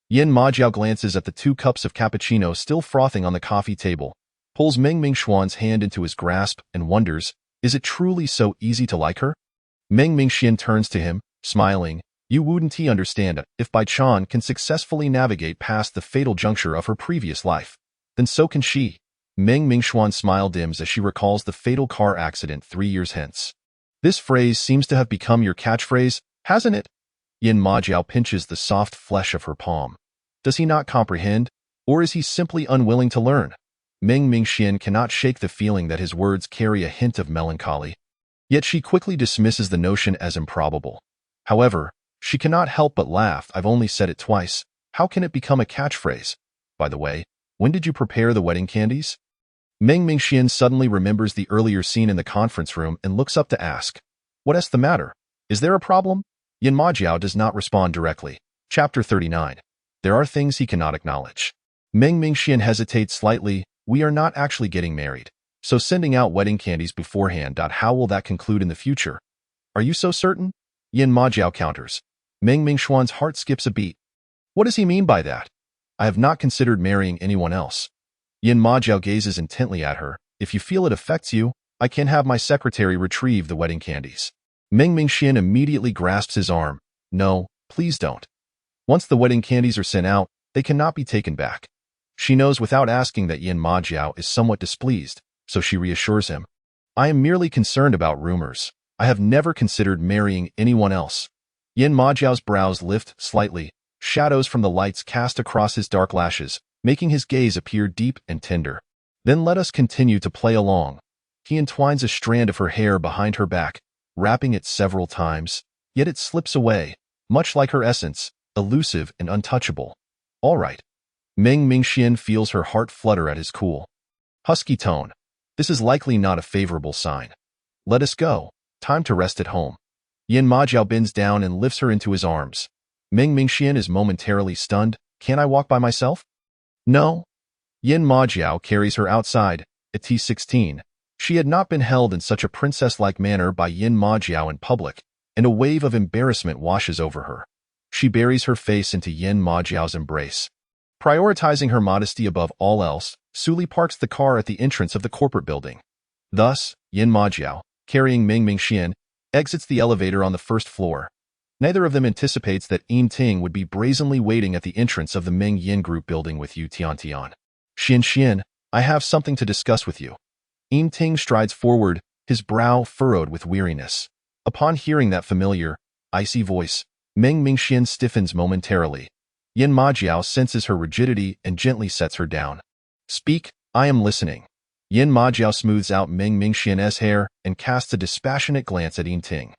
Yin Majiao glances at the 2 cups of cappuccino still frothing on the coffee table, pulls Meng Mingxuan's hand into his grasp, and wonders, is it truly so easy to like her? Meng Mingxian turns to him, smiling. "You wouldn't understand if Bai Chan can successfully navigate past the fatal juncture of her previous life. Then so can she." Meng Mingxuan's smile dims as she recalls the fatal car accident 3 years hence. "This phrase seems to have become your catchphrase, hasn't it?" Yin Majiao pinches the soft flesh of her palm. Does he not comprehend, or is he simply unwilling to learn? Meng Mingxian cannot shake the feeling that his words carry a hint of melancholy. Yet she quickly dismisses the notion as improbable. However, she cannot help but laugh. "I've only said it twice. How can it become a catchphrase? By the way, when did you prepare the wedding candies?" Meng Mingxian suddenly remembers the earlier scene in the conference room and looks up to ask, "What's the matter? Is there a problem?" Yin Majiao does not respond directly. Chapter 39. There are things he cannot acknowledge. Meng Mingxian hesitates slightly. "We are not actually getting married, so sending out wedding candies beforehand. How will that conclude in the future?" "Are you so certain?" Yin Majiao counters. Meng Mingxuan's heart skips a beat. What does he mean by that? "I have not considered marrying anyone else." Yin Majiao gazes intently at her. "If you feel it affects you, I can have my secretary retrieve the wedding candies." Meng Mingxian immediately grasps his arm. "No, please don't. Once the wedding candies are sent out, they cannot be taken back." She knows without asking that Yin Majiao is somewhat displeased, so she reassures him. "I am merely concerned about rumors. I have never considered marrying anyone else." Yin Majiao's brows lift slightly. Shadows from the lights cast across his dark lashes, making his gaze appear deep and tender. "Then let us continue to play along." He entwines a strand of her hair behind her back, wrapping it several times, yet it slips away, much like her essence, elusive and untouchable. "All right." Meng Mingxian feels her heart flutter at his cool, husky tone. This is likely not a favorable sign. "Let us go. Time to rest at home." Yin Majiao bends down and lifts her into his arms. Meng Mingxian is momentarily stunned. "Can I walk by myself?" "No." Yin Majiao carries her outside. At T16, she had not been held in such a princess-like manner by Yin Majiao in public, and a wave of embarrassment washes over her. She buries her face into Yin Majiao's embrace. Prioritizing her modesty above all else, Suli parks the car at the entrance of the corporate building. Thus, Yin Majiao, carrying Meng Mingxian, exits the elevator on the first floor. Neither of them anticipates that Yim Ting would be brazenly waiting at the entrance of the Meng Yin Group building with Yu Tiantian. "Xian, I have something to discuss with you." Yim Ting strides forward, his brow furrowed with weariness. Upon hearing that familiar, icy voice, Meng Mingxian stiffens momentarily. Yin Majiao senses her rigidity and gently sets her down. "Speak, I am listening." Yin Majiao smooths out Meng Mingxian's hair and casts a dispassionate glance at Yim Ting.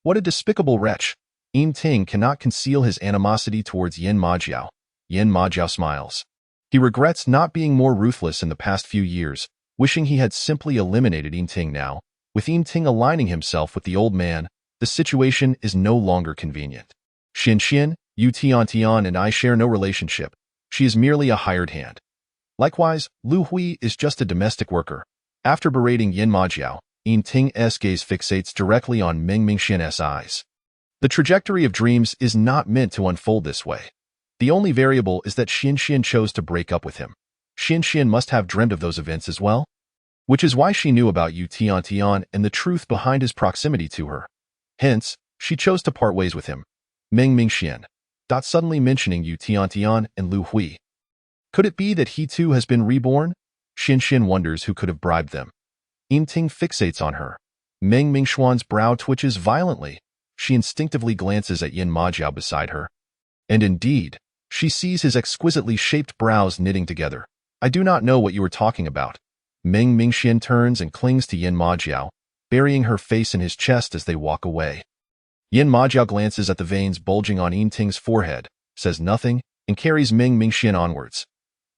What a despicable wretch! Yim Ting cannot conceal his animosity towards Yin Majiao. Yin Majiao smiles. He regrets not being more ruthless in the past few years, wishing he had simply eliminated Yim Ting now. With Yim Ting aligning himself with the old man, the situation is no longer convenient. Xian, Yu Tian and I share no relationship. She is merely a hired hand. Likewise, Lu Hui is just a domestic worker. After berating Yin Majiao, Yin Ting's gaze fixates directly on Meng Mingxian's eyes. The trajectory of dreams is not meant to unfold this way. The only variable is that Xian chose to break up with him. Xian must have dreamt of those events as well, which is why she knew about Yu Tian and the truth behind his proximity to her. Hence, she chose to part ways with him. Meng Mingxian, suddenly mentioning Yu Tian and Lu Hui. Could it be that he too has been reborn? Xian wonders who could have bribed them. Yin Ting fixates on her. Meng Mingxuan's brow twitches violently. She instinctively glances at Yin Majiao beside her. And indeed, she sees his exquisitely shaped brows knitting together. I do not know what you are talking about. Meng Mingxian turns and clings to Yin Majiao, burying her face in his chest as they walk away. Yin Majiao glances at the veins bulging on Yin Ting's forehead, says nothing, and carries Meng Mingxian onwards.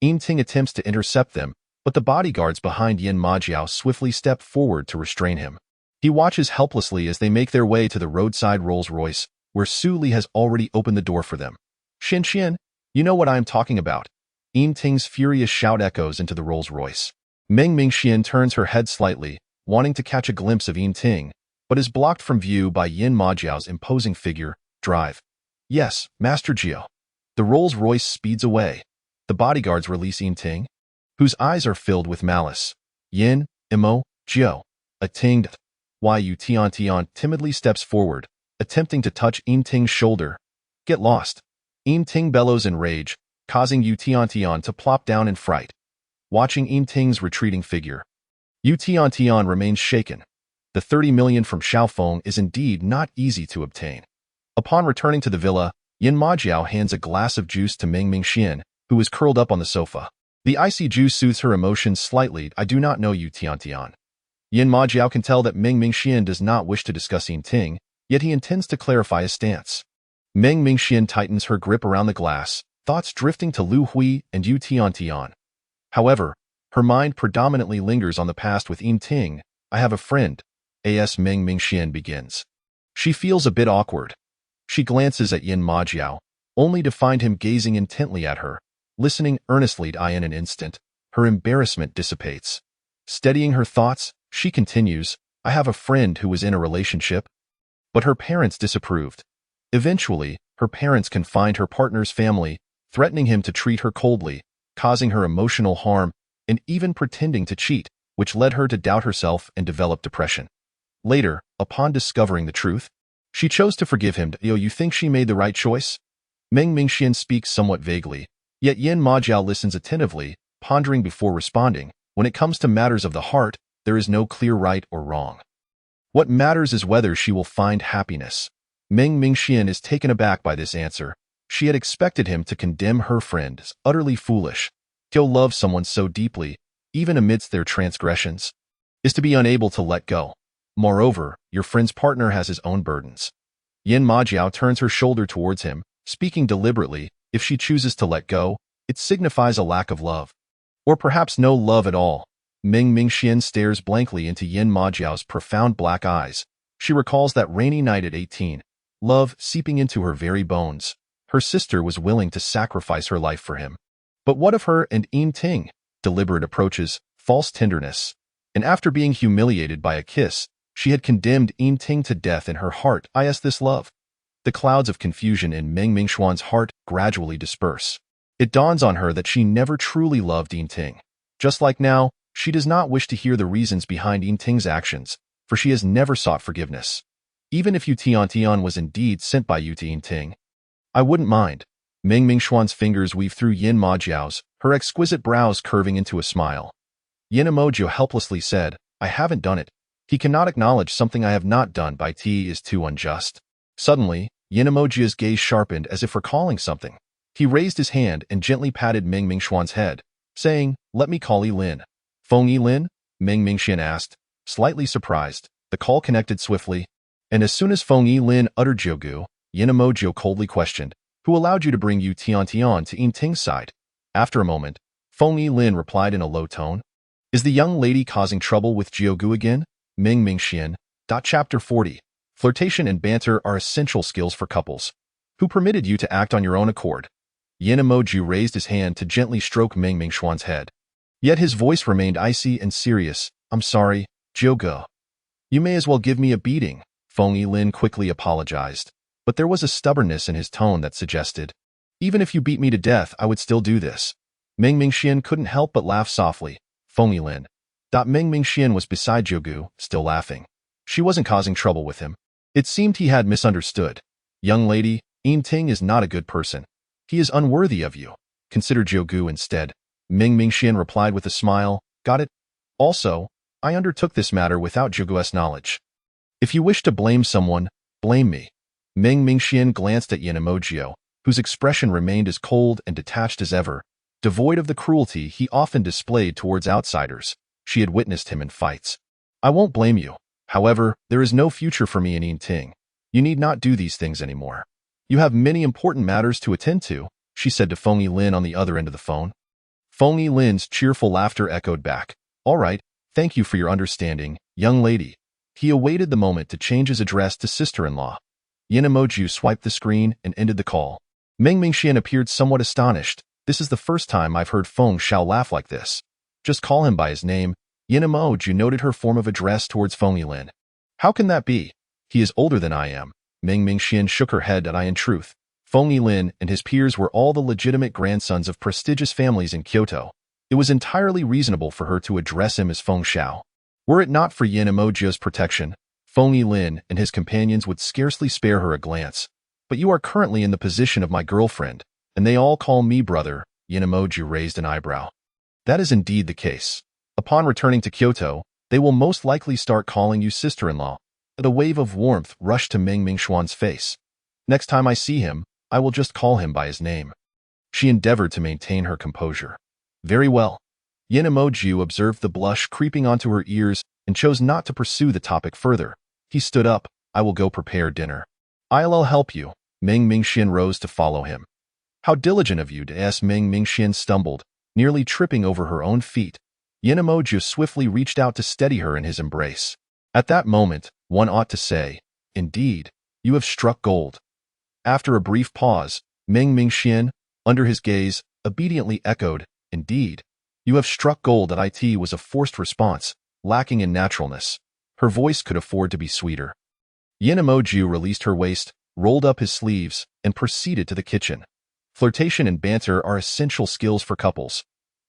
Yin Ting attempts to intercept them, but the bodyguards behind Yin Majiao swiftly step forward to restrain him. He watches helplessly as they make their way to the roadside Rolls-Royce, where Su Li has already opened the door for them. Xian, you know what I am talking about. Yin Ting's furious shout echoes into the Rolls-Royce. Meng Mingxian turns her head slightly, wanting to catch a glimpse of Yin Ting, but is blocked from view by Yin Majiao's imposing figure. Drive. Yes, Master Jiu. The Rolls-Royce speeds away. The bodyguards release Yin Ting, whose eyes are filled with malice. Yin, Imo, Jiu. A tinged. Yu Tian timidly steps forward, attempting to touch Yin Ting's shoulder. Get lost. Yin Ting bellows in rage, causing Yu Tian to plop down in fright. Watching Yin Ting's retreating figure, Yu Tian remains shaken. The 30 million from Xiaofeng is indeed not easy to obtain. Upon returning to the villa, Yin Majiao hands a glass of juice to Meng Mingxian, who is curled up on the sofa. The icy juice soothes her emotions slightly. I do not know Yu Tian. Yin Majiao can tell that Meng Mingxian does not wish to discuss Yin Ting, yet he intends to clarify his stance. Meng Mingxian tightens her grip around the glass, thoughts drifting to Lu Hui and Yu Tian. However, her mind predominantly lingers on the past with Yin Ting. I have a friend. Meng Mingxian begins. She feels a bit awkward. She glances at Yin Majiao, only to find him gazing intently at her, listening earnestly to in an instant. Her embarrassment dissipates. Steadying her thoughts, she continues, I have a friend who was in a relationship. But her parents disapproved. Eventually, her parents confined her partner's family, threatening him to treat her coldly, causing her emotional harm, and even pretending to cheat, which led her to doubt herself and develop depression. Later, upon discovering the truth, she chose to forgive him. You think she made the right choice? Meng Mingxian speaks somewhat vaguely, yet Yin Majiao listens attentively, pondering before responding. When it comes to matters of the heart, there is no clear right or wrong. What matters is whether she will find happiness. Meng Mingxian is taken aback by this answer. She had expected him to condemn her friend as utterly foolish. To love someone so deeply, even amidst their transgressions, is to be unable to let go. Moreover, your friend's partner has his own burdens. Yin Majiao turns her shoulder towards him, speaking deliberately. If she chooses to let go, it signifies a lack of love. Or perhaps no love at all. Meng Mingxian stares blankly into Yin Majiao's profound black eyes. She recalls that rainy night at 18, love seeping into her very bones. Her sister was willing to sacrifice her life for him. But what of her and Yin Ting? Deliberate approaches, false tenderness. And after being humiliated by a kiss, she had condemned Yin Ting to death in her heart. Is this love? The clouds of confusion in Meng Mingxuan's heart gradually disperse. It dawns on her that she never truly loved Yin Ting. Just like now, she does not wish to hear the reasons behind Yin Ting's actions, for she has never sought forgiveness. Even if Yu Tian was indeed sent by Yu Yin Ting, I wouldn't mind. Meng Mingxuan's fingers weave through Yin Majiao's, her exquisite brows curving into a smile. Yin Emojo helplessly said, I haven't done it. He cannot acknowledge something I have not done by T is too unjust. Suddenly, Yin Emoji's gaze sharpened as if recalling something. He raised his hand and gently patted Meng Mingxuan's head, saying, let me call Lin. Feng Lin? Meng Mingxian asked, slightly surprised. The call connected swiftly, and as soon as Feng Lin uttered Jiugu, Yin Emojo coldly questioned, who allowed you to bring Yu Tian to Yin Ting's side? After a moment, Feng Lin replied in a low tone, is the young lady causing trouble with Jiugu again? Meng Mingxian. Chapter 40. Flirtation and banter are essential skills for couples. Who permitted you to act on your own accord? Yin Emoju raised his hand to gently stroke Meng Mingxuan's head. Yet his voice remained icy and serious. I'm sorry, Jiuge. You may as well give me a beating, Feng Yilin quickly apologized. But there was a stubbornness in his tone that suggested, even if you beat me to death, I would still do this. Meng Mingxian couldn't help but laugh softly. Feng Yilin. Meng Mingxian was beside Jiuge, still laughing. She wasn't causing trouble with him. It seemed he had misunderstood. Young lady, Yin Ting is not a good person. He is unworthy of you. Consider Jiuge instead. Meng Mingxian replied with a smile. Got it? Also, I undertook this matter without Jiuge's knowledge. If you wish to blame someone, blame me. Meng Mingxian glanced at Yin Emoju, whose expression remained as cold and detached as ever, devoid of the cruelty he often displayed towards outsiders. She had witnessed him in fights. I won't blame you. However, there is no future for me in Yin Ting. You need not do these things anymore. You have many important matters to attend to, she said to Feng Yilin on the other end of the phone. Feng Yilin's cheerful laughter echoed back. All right, thank you for your understanding, young lady. He awaited the moment to change his address to sister-in-law. Yin Emoju swiped the screen and ended the call. Meng Mingxian appeared somewhat astonished. This is the first time I've heard Feng Xiao laugh like this. Just call him by his name. Yin Emoju noted her form of address towards Feng Yilin. How can that be? He is older than I am. Meng Mingxian shook her head in truth. Feng Yilin and his peers were all the legitimate grandsons of prestigious families in Kyoto. It was entirely reasonable for her to address him as Feng Xiao. Were it not for Yin Emoju's protection, Feng Yilin and his companions would scarcely spare her a glance. But you are currently in the position of my girlfriend, and they all call me brother. Yin Emoju raised an eyebrow. That is indeed the case. Upon returning to Kyoto, they will most likely start calling you sister-in-law. A wave of warmth rushed to Meng Mingxuan's face. Next time I see him, I will just call him by his name. She endeavored to maintain her composure. Very well. Yin Emoju observed the blush creeping onto her ears and chose not to pursue the topic further. He stood up. I will go prepare dinner. I'll help you. Meng Mingxian rose to follow him. How diligent of you to ask. Meng Mingxian stumbled, nearly tripping over her own feet. Yin Emoju swiftly reached out to steady her in his embrace. At that moment, one ought to say, indeed, you have struck gold. After a brief pause, Meng Mingxian, under his gaze, obediently echoed, indeed, you have struck gold. It was a forced response, lacking in naturalness. Her voice could afford to be sweeter. Yin Emoju released her waist, rolled up his sleeves, and proceeded to the kitchen. Flirtation and banter are essential skills for couples.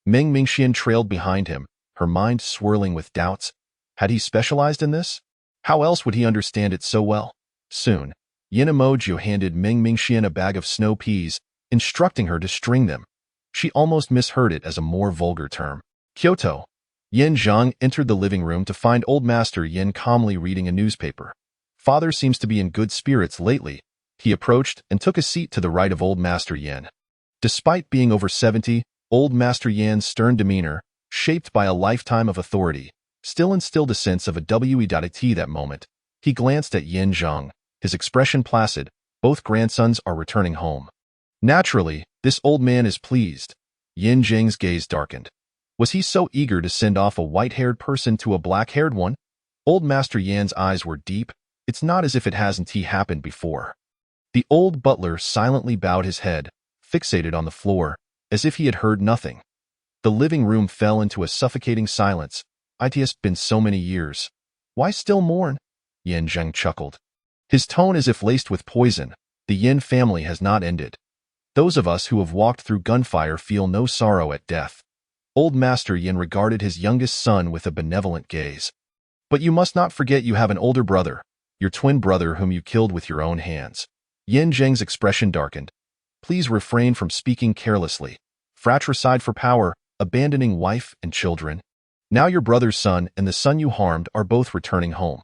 Meng Mingxian trailed behind him, her mind swirling with doubts. Had he specialized in this? How else would he understand it so well? Soon, Yin Emoju handed Meng Mingxian a bag of snow peas, instructing her to string them. She almost misheard it as a more vulgar term. Kyoto. Yin Zhang entered the living room to find Old Master Yin calmly reading a newspaper. Father seems to be in good spirits lately. He approached and took a seat to the right of Old Master Yin. Despite being over 70, Old Master Yan's stern demeanor, shaped by a lifetime of authority, still instilled a sense of a wet that moment. He glanced at Yin Zhang, his expression placid. Both grandsons are returning home. Naturally, this old man is pleased. Yin Zhang's gaze darkened. Was he so eager to send off a white-haired person to a black-haired one? Old Master Yan's eyes were deep. It's not as if it hasn't happened before. The old butler silently bowed his head, fixated on the floor, as if he had heard nothing. The living room fell into a suffocating silence. It's been so many years. Why still mourn? Yin Zhang chuckled. His tone as if laced with poison. The Yin family has not ended. Those of us who have walked through gunfire feel no sorrow at death. Old Master Yin regarded his youngest son with a benevolent gaze. But you must not forget you have an older brother, your twin brother whom you killed with your own hands. Yin Zhang's expression darkened. Please refrain from speaking carelessly. Fratricide for power, abandoning wife and children. Now your brother's son and the son you harmed are both returning home.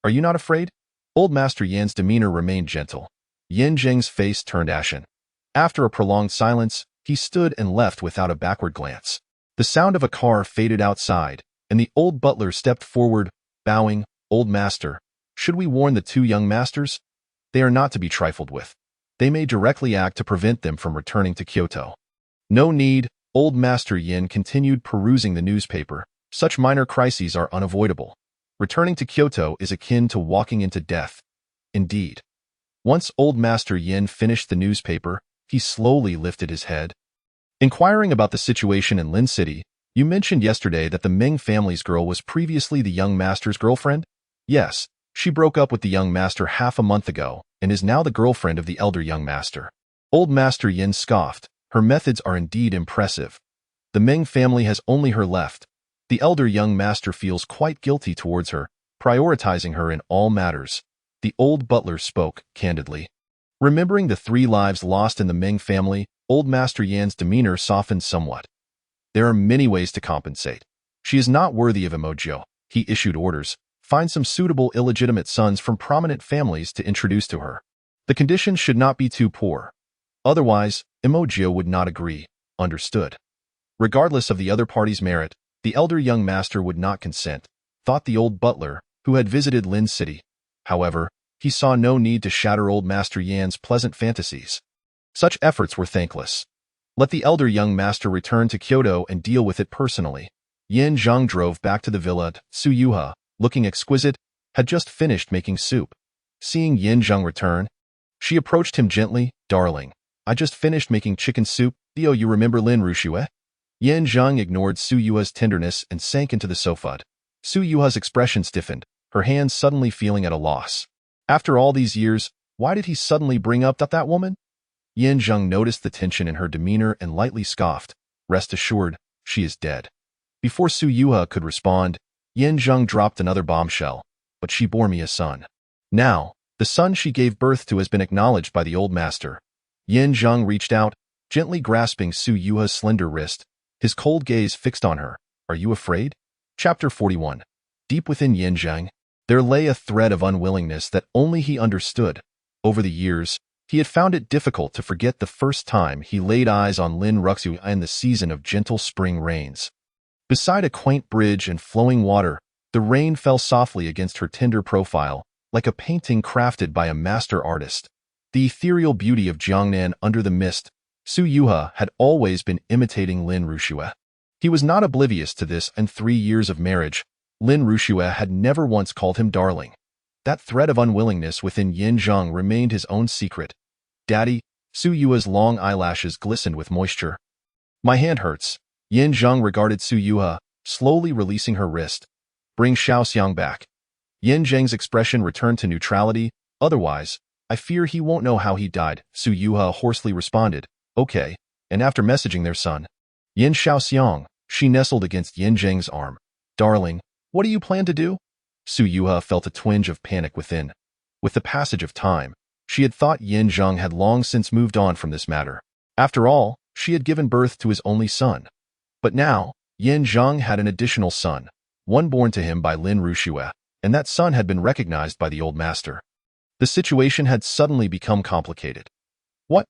Are you not afraid? Old Master Yan's demeanor remained gentle. Yin Zhang's face turned ashen. After a prolonged silence, he stood and left without a backward glance. The sound of a car faded outside, and the old butler stepped forward, bowing. Old Master, should we warn the two young masters? They are not to be trifled with. They may directly act to prevent them from returning to Kyoto. No need. Old Master Yin continued perusing the newspaper. Such minor crises are unavoidable. Returning to Kyoto is akin to walking into death. indeed. Once old Master Yin finished the newspaper, he slowly lifted his head. Inquiring about the situation in Lin City, you mentioned yesterday that the Ming family's girl was previously the young master's girlfriend? Yes, she broke up with the young master half a month ago and is now the girlfriend of the elder young master. Old Master Yin scoffed. Her methods are indeed impressive. The Ming family has only her left. The elder young master feels quite guilty towards her, prioritizing her in all matters. The old butler spoke candidly. Remembering the 3 lives lost in the Ming family, old Master Yan's demeanor softened somewhat. There are many ways to compensate. She is not worthy of Emojo. He issued orders. Find some suitable illegitimate sons from prominent families to introduce to her. The conditions should not be too poor. Otherwise, Emojo would not agree. Understood. Regardless of the other party's merit, the elder young master would not consent, thought the old butler, who had visited Lin City. However, he saw no need to shatter old Master Yan's pleasant fantasies. Such efforts were thankless. Let the elder young master return to Kyoto and deal with it personally. Yin Zhang drove back to the villa. Su Yuha, looking exquisite, had just finished making soup. Seeing Yin Zhang return, she approached him gently. Darling, I just finished making chicken soup. Theo, you remember Lin Rushue? Yin Zhang ignored Su Yuha's tenderness and sank into the sofa. Su Yuha's expression stiffened, her hands suddenly feeling at a loss. After all these years, why did he suddenly bring up that woman? Yin Zhang noticed the tension in her demeanor and lightly scoffed. Rest assured, she is dead. Before Su Yuha could respond, Yin Zhang dropped another bombshell. But she bore me a son. Now, the son she gave birth to has been acknowledged by the old master. Yin Zhang reached out, gently grasping Su Yuha's slender wrist, his cold gaze fixed on her. Are you afraid? Chapter 41. Deep within Yin Zhang, there lay a thread of unwillingness that only he understood. Over the years, he had found it difficult to forget the first time he laid eyes on Lin Ruxu in the season of gentle spring rains. Beside a quaint bridge and flowing water, the rain fell softly against her tender profile, like a painting crafted by a master artist. The ethereal beauty of Jiangnan under the mist, Su Yuha had always been imitating Lin Rushue. He was not oblivious to this, and 3 years of marriage, Lin Rushue had never once called him darling. That thread of unwillingness within Yin Zhang remained his own secret. Daddy, Su Yuha's long eyelashes glistened with moisture. My hand hurts. Yin Zhang regarded Su Yuha, slowly releasing her wrist. Bring Xiaoxiang back. Yin Zhang's expression returned to neutrality. Otherwise, I fear he won't know how he died, Su Yuha hoarsely responded. Okay, and after messaging their son, Yin Xiaoxiang, she nestled against Yin Zhang's arm. Darling, what do you plan to do? Su Yuha felt a twinge of panic within. With the passage of time, she had thought Yin Zhang had long since moved on from this matter. After all, she had given birth to his only son. But now, Yin Zhang had an additional son, one born to him by Lin Rushue, and that son had been recognized by the old master. The situation had suddenly become complicated. What?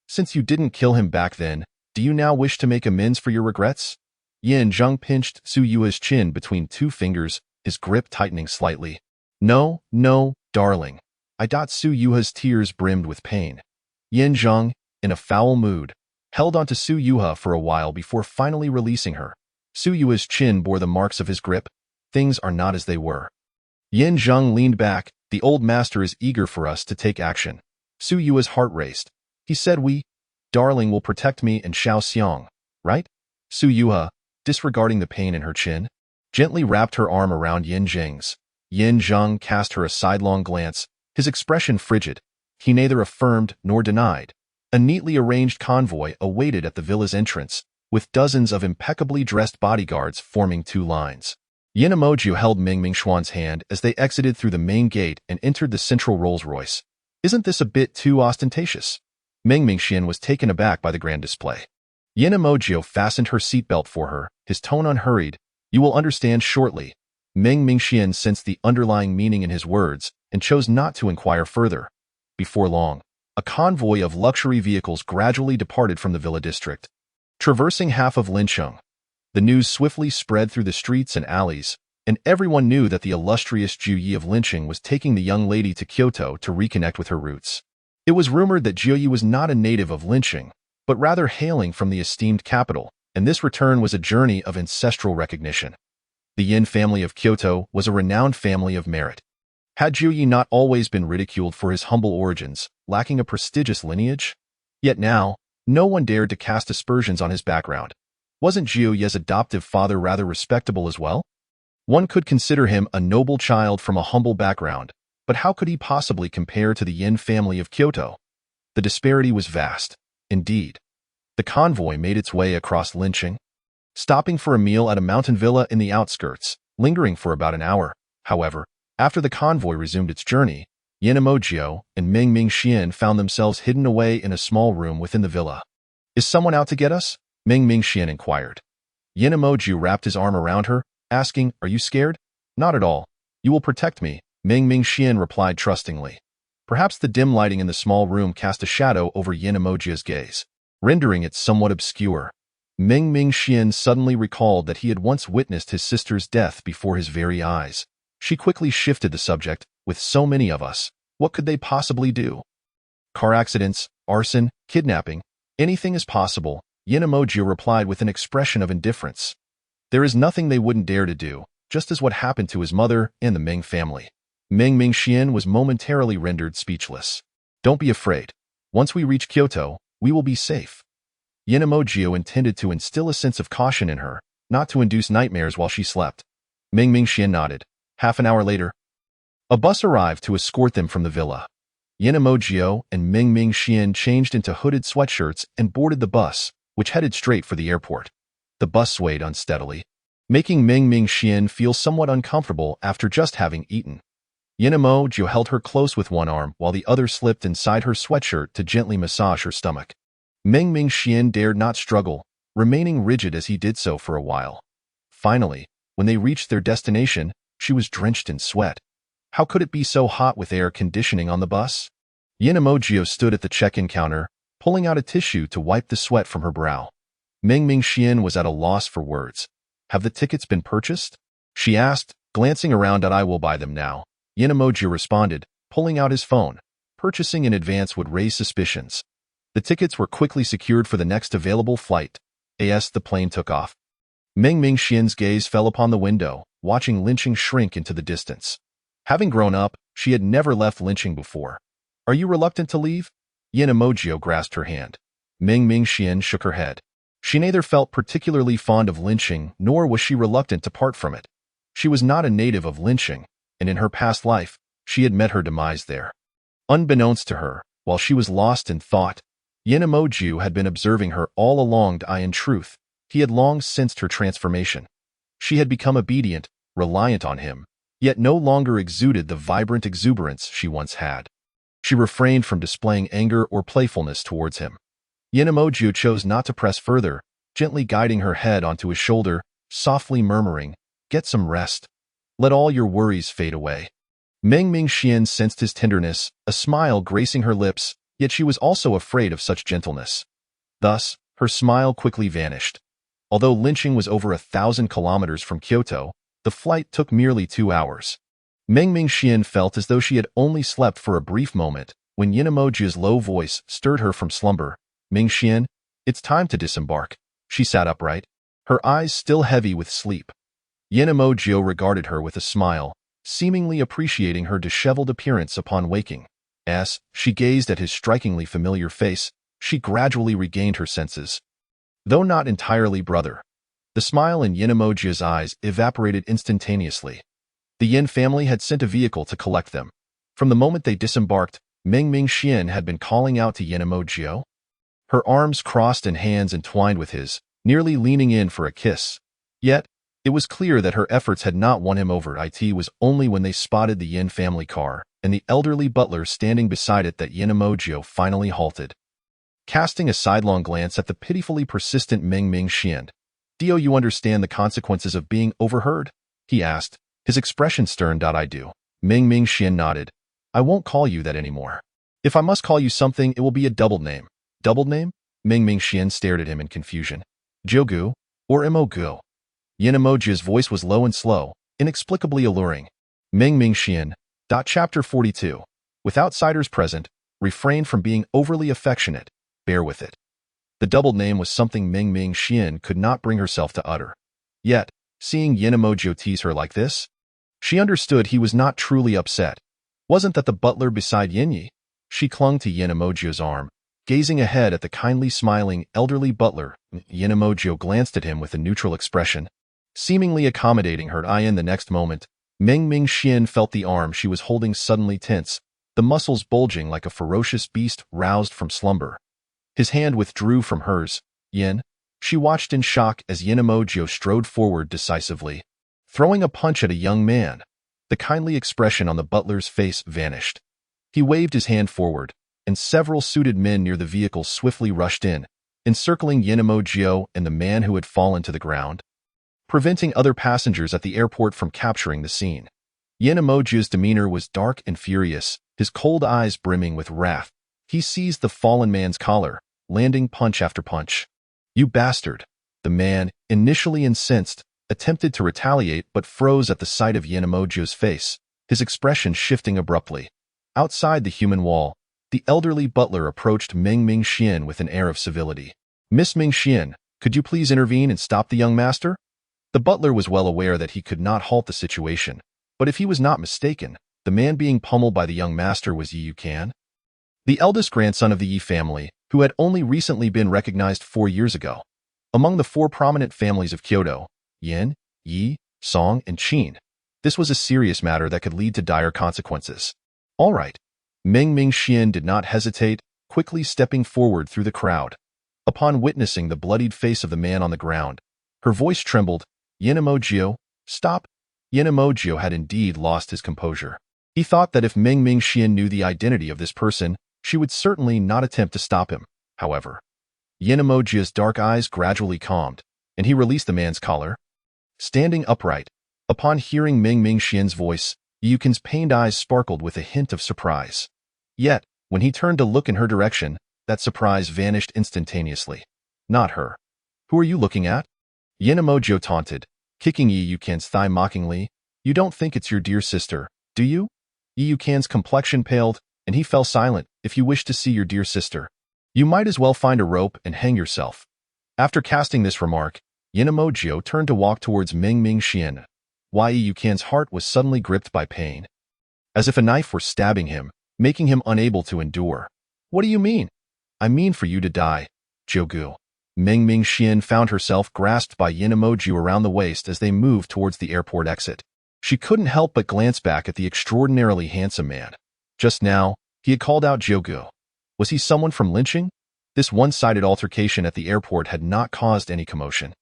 Since you didn't kill him back then, do you now wish to make amends for your regrets? Yin Zhang pinched Su Yuha's chin between 2 fingers, his grip tightening slightly. No, darling. Su Yuha's tears brimmed with pain. Yin Zhang, in a foul mood, held onto Su Yuha for a while before finally releasing her. Su Yuha's chin bore the marks of his grip. Things are not as they were. Yin Zhang leaned back. The old master is eager for us to take action. Su Yuha's heart raced. He said darling will protect me and Xiaoxiang, right? Su Yuha, disregarding the pain in her chin, gently wrapped her arm around Yin Zhang's. Yin Zhang cast her a sidelong glance, his expression frigid. He neither affirmed nor denied. A neatly arranged convoy awaited at the villa's entrance, with dozens of impeccably dressed bodyguards forming 2 lines. Yin Emoju held Ming Xuan's hand as they exited through the main gate and entered the central Rolls-Royce. Isn't this a bit too ostentatious? Ming Xian was taken aback by the grand display. Yin Emojo fastened her seatbelt for her, his tone unhurried. You will understand shortly. Ming Xian sensed the underlying meaning in his words and chose not to inquire further. Before long, a convoy of luxury vehicles gradually departed from the villa district. Traversing half of Lincheng, the news swiftly spread through the streets and alleys, and everyone knew that the illustrious Jiuye of Lincheng was taking the young lady to Kyoto to reconnect with her roots. It was rumored that Jiuye was not a native of Lincheng, but rather hailing from the esteemed capital, and this return was a journey of ancestral recognition. The Yin family of Kyoto was a renowned family of merit. Had Jiuye not always been ridiculed for his humble origins, lacking a prestigious lineage? Yet now, no one dared to cast aspersions on his background. Wasn't Jiuye's adoptive father rather respectable as well? One could consider him a noble child from a humble background, but how could he possibly compare to the Yin family of Kyoto? The disparity was vast. Indeed. The convoy made its way across Linqing, stopping for a meal at a mountain villa in the outskirts, lingering for about an hour. However, after the convoy resumed its journey, Yin Emojio and Ming Xian found themselves hidden away in a small room within the villa. Is someone out to get us? Ming Xian inquired. Yin Emojio wrapped his arm around her, asking, Are you scared? Not at all. You will protect me, Ming Xian replied trustingly. Perhaps the dim lighting in the small room cast a shadow over Yin Emojio's gaze, rendering it somewhat obscure. Ming Xian suddenly recalled that he had once witnessed his sister's death before his very eyes. She quickly shifted the subject. With so many of us, what could they possibly do? Car accidents, arson, kidnapping, anything is possible, Yin Emojio replied with an expression of indifference. There is nothing they wouldn't dare to do, just as what happened to his mother and the Ming family. Ming Xian was momentarily rendered speechless. Don't be afraid. Once we reach Kyoto, we will be safe. Yin Emojio intended to instill a sense of caution in her, not to induce nightmares while she slept. Ming Xian nodded. Half an hour later, a bus arrived to escort them from the villa. Yin Emojio and Ming Xian changed into hooded sweatshirts and boarded the bus, which headed straight for the airport. The bus swayed unsteadily, making Ming Xian feel somewhat uncomfortable after just having eaten. Yin Emojio held her close with one arm while the other slipped inside her sweatshirt to gently massage her stomach. Ming Xian dared not struggle, remaining rigid as he did so for a while. Finally, when they reached their destination, she was drenched in sweat. How could it be so hot with air conditioning on the bus? Yin Emojio stood at the check-in counter, pulling out a tissue to wipe the sweat from her brow. Ming Xian was at a loss for words. Have the tickets been purchased? She asked, glancing around at I will buy them now. Yin Emojio responded, pulling out his phone. Purchasing in advance would raise suspicions. The tickets were quickly secured for the next available flight. As the plane took off, Ming Xian's gaze fell upon the window, watching Linqing shrink into the distance. Having grown up, she had never left Linqing before. Are you reluctant to leave? Yin Emojio grasped her hand. Ming Xian shook her head. She neither felt particularly fond of Linqing nor was she reluctant to part from it. She was not a native of Linqing, and in her past life, she had met her demise there. Unbeknownst to her, while she was lost in thought, Yin Emojio had been observing her all along. In truth, he had long sensed her transformation. She had become obedient, reliant on him, yet no longer exuded the vibrant exuberance she once had. She refrained from displaying anger or playfulness towards him. Yin Emojio chose not to press further, gently guiding her head onto his shoulder, softly murmuring, Get some rest. Let all your worries fade away. Ming Xian sensed his tenderness, a smile gracing her lips, yet she was also afraid of such gentleness. Thus, her smile quickly vanished. Although Linqing was over 1,000 kilometers from Kyoto, the flight took merely 2 hours. Ming Xian felt as though she had only slept for a brief moment when Yin Emojio's low voice stirred her from slumber. Ming Xian, it's time to disembark. She sat upright, her eyes still heavy with sleep. Yin Emojio regarded her with a smile, seemingly appreciating her disheveled appearance upon waking. As she gazed at his strikingly familiar face, she gradually regained her senses. Though not entirely brother, the smile in Yin Emojio's eyes evaporated instantaneously. The Yin family had sent a vehicle to collect them. From the moment they disembarked, Ming Xian had been calling out to Yin Emojio. Her arms crossed and hands entwined with his, nearly leaning in for a kiss. Yet, it was clear that her efforts had not won him over. It was only when they spotted the Yin family car and the elderly butler standing beside it that Yin Emojio finally halted. Casting a sidelong glance at the pitifully persistent Ming Xian, Do you understand the consequences of being overheard? He asked, his expression stern. I do. Ming Xian nodded. I won't call you that anymore. If I must call you something, it will be a doubled name. Doubled name? Ming Xian stared at him in confusion. Jogu, or Emogu? Yin Emojio's voice was low and slow, inexplicably alluring. Ming Xian. Chapter 42. With outsiders present, refrain from being overly affectionate. Bear with it. The doubled name was something Ming Xian could not bring herself to utter. Yet, seeing Yin Emojio tease her like this, She understood he was not truly upset. Wasn't that the butler beside Yinyi? She clung to Yin Emojio's arm, gazing ahead at the kindly smiling elderly butler. Yin Emojio glanced at him with a neutral expression, seemingly accommodating her. In the next moment, Meng Mingxian felt the arm she was holding suddenly tense, the muscles bulging like a ferocious beast roused from slumber. His hand withdrew from hers. Yin. She watched in shock as Yin Emojio strode forward decisively, throwing a punch at a young man. The kindly expression on the butler's face vanished. He waved his hand forward, and several suited men near the vehicle swiftly rushed in, encircling Yin Emojio and the man who had fallen to the ground, preventing other passengers at the airport from capturing the scene. Yin Emojio's demeanor was dark and furious, his cold eyes brimming with wrath. He seized the fallen man's collar, landing punch after punch. "You bastard!" The man, initially incensed, attempted to retaliate but froze at the sight of Yin Emojio's face, his expression shifting abruptly. Outside the human wall, the elderly butler approached Meng Mingxian with an air of civility. "Miss Mingxian, could you please intervene and stop the young master?" The butler was well aware that he could not halt the situation, but if he was not mistaken, the man being pummeled by the young master was Yi Yukan, the eldest grandson of the Yi family, who had only recently been recognized 4 years ago. Among the 4 prominent families of Kyoto, Yin, Yi, Song, and Qin, this was a serious matter that could lead to dire consequences. "All right." Meng Mingxian did not hesitate, quickly stepping forward through the crowd. Upon witnessing the bloodied face of the man on the ground, her voice trembled. "Yin Emojio, stop." Yin Emojio had indeed lost his composure. He thought that if Meng Mingxian knew the identity of this person, she would certainly not attempt to stop him. However, Yin Emojio's dark eyes gradually calmed, and he released the man's collar. Standing upright, upon hearing Meng Mingxian's voice, Yukin's pained eyes sparkled with a hint of surprise. Yet, when he turned to look in her direction, that surprise vanished instantaneously. "Not her. Who are you looking at?" Yin Emojio taunted, kicking Yi Yukan's thigh mockingly. "You don't think it's your dear sister, do you?" Yi Yukan's complexion paled, and he fell silent. "If you wish to see your dear sister, you might as well find a rope and hang yourself." After casting this remark, Yin Emojio turned to walk towards Meng Mingxian. Yi Yukan's heart was suddenly gripped by pain, as if a knife were stabbing him, making him unable to endure. "What do you mean?" "I mean for you to die, Jiugu." Meng Mingxian found herself grasped by Yin Emojio around the waist as they moved towards the airport exit. She couldn't help but glance back at the extraordinarily handsome man. Just now, he had called out Jiugu. Was he someone from lynching? This one-sided altercation at the airport had not caused any commotion.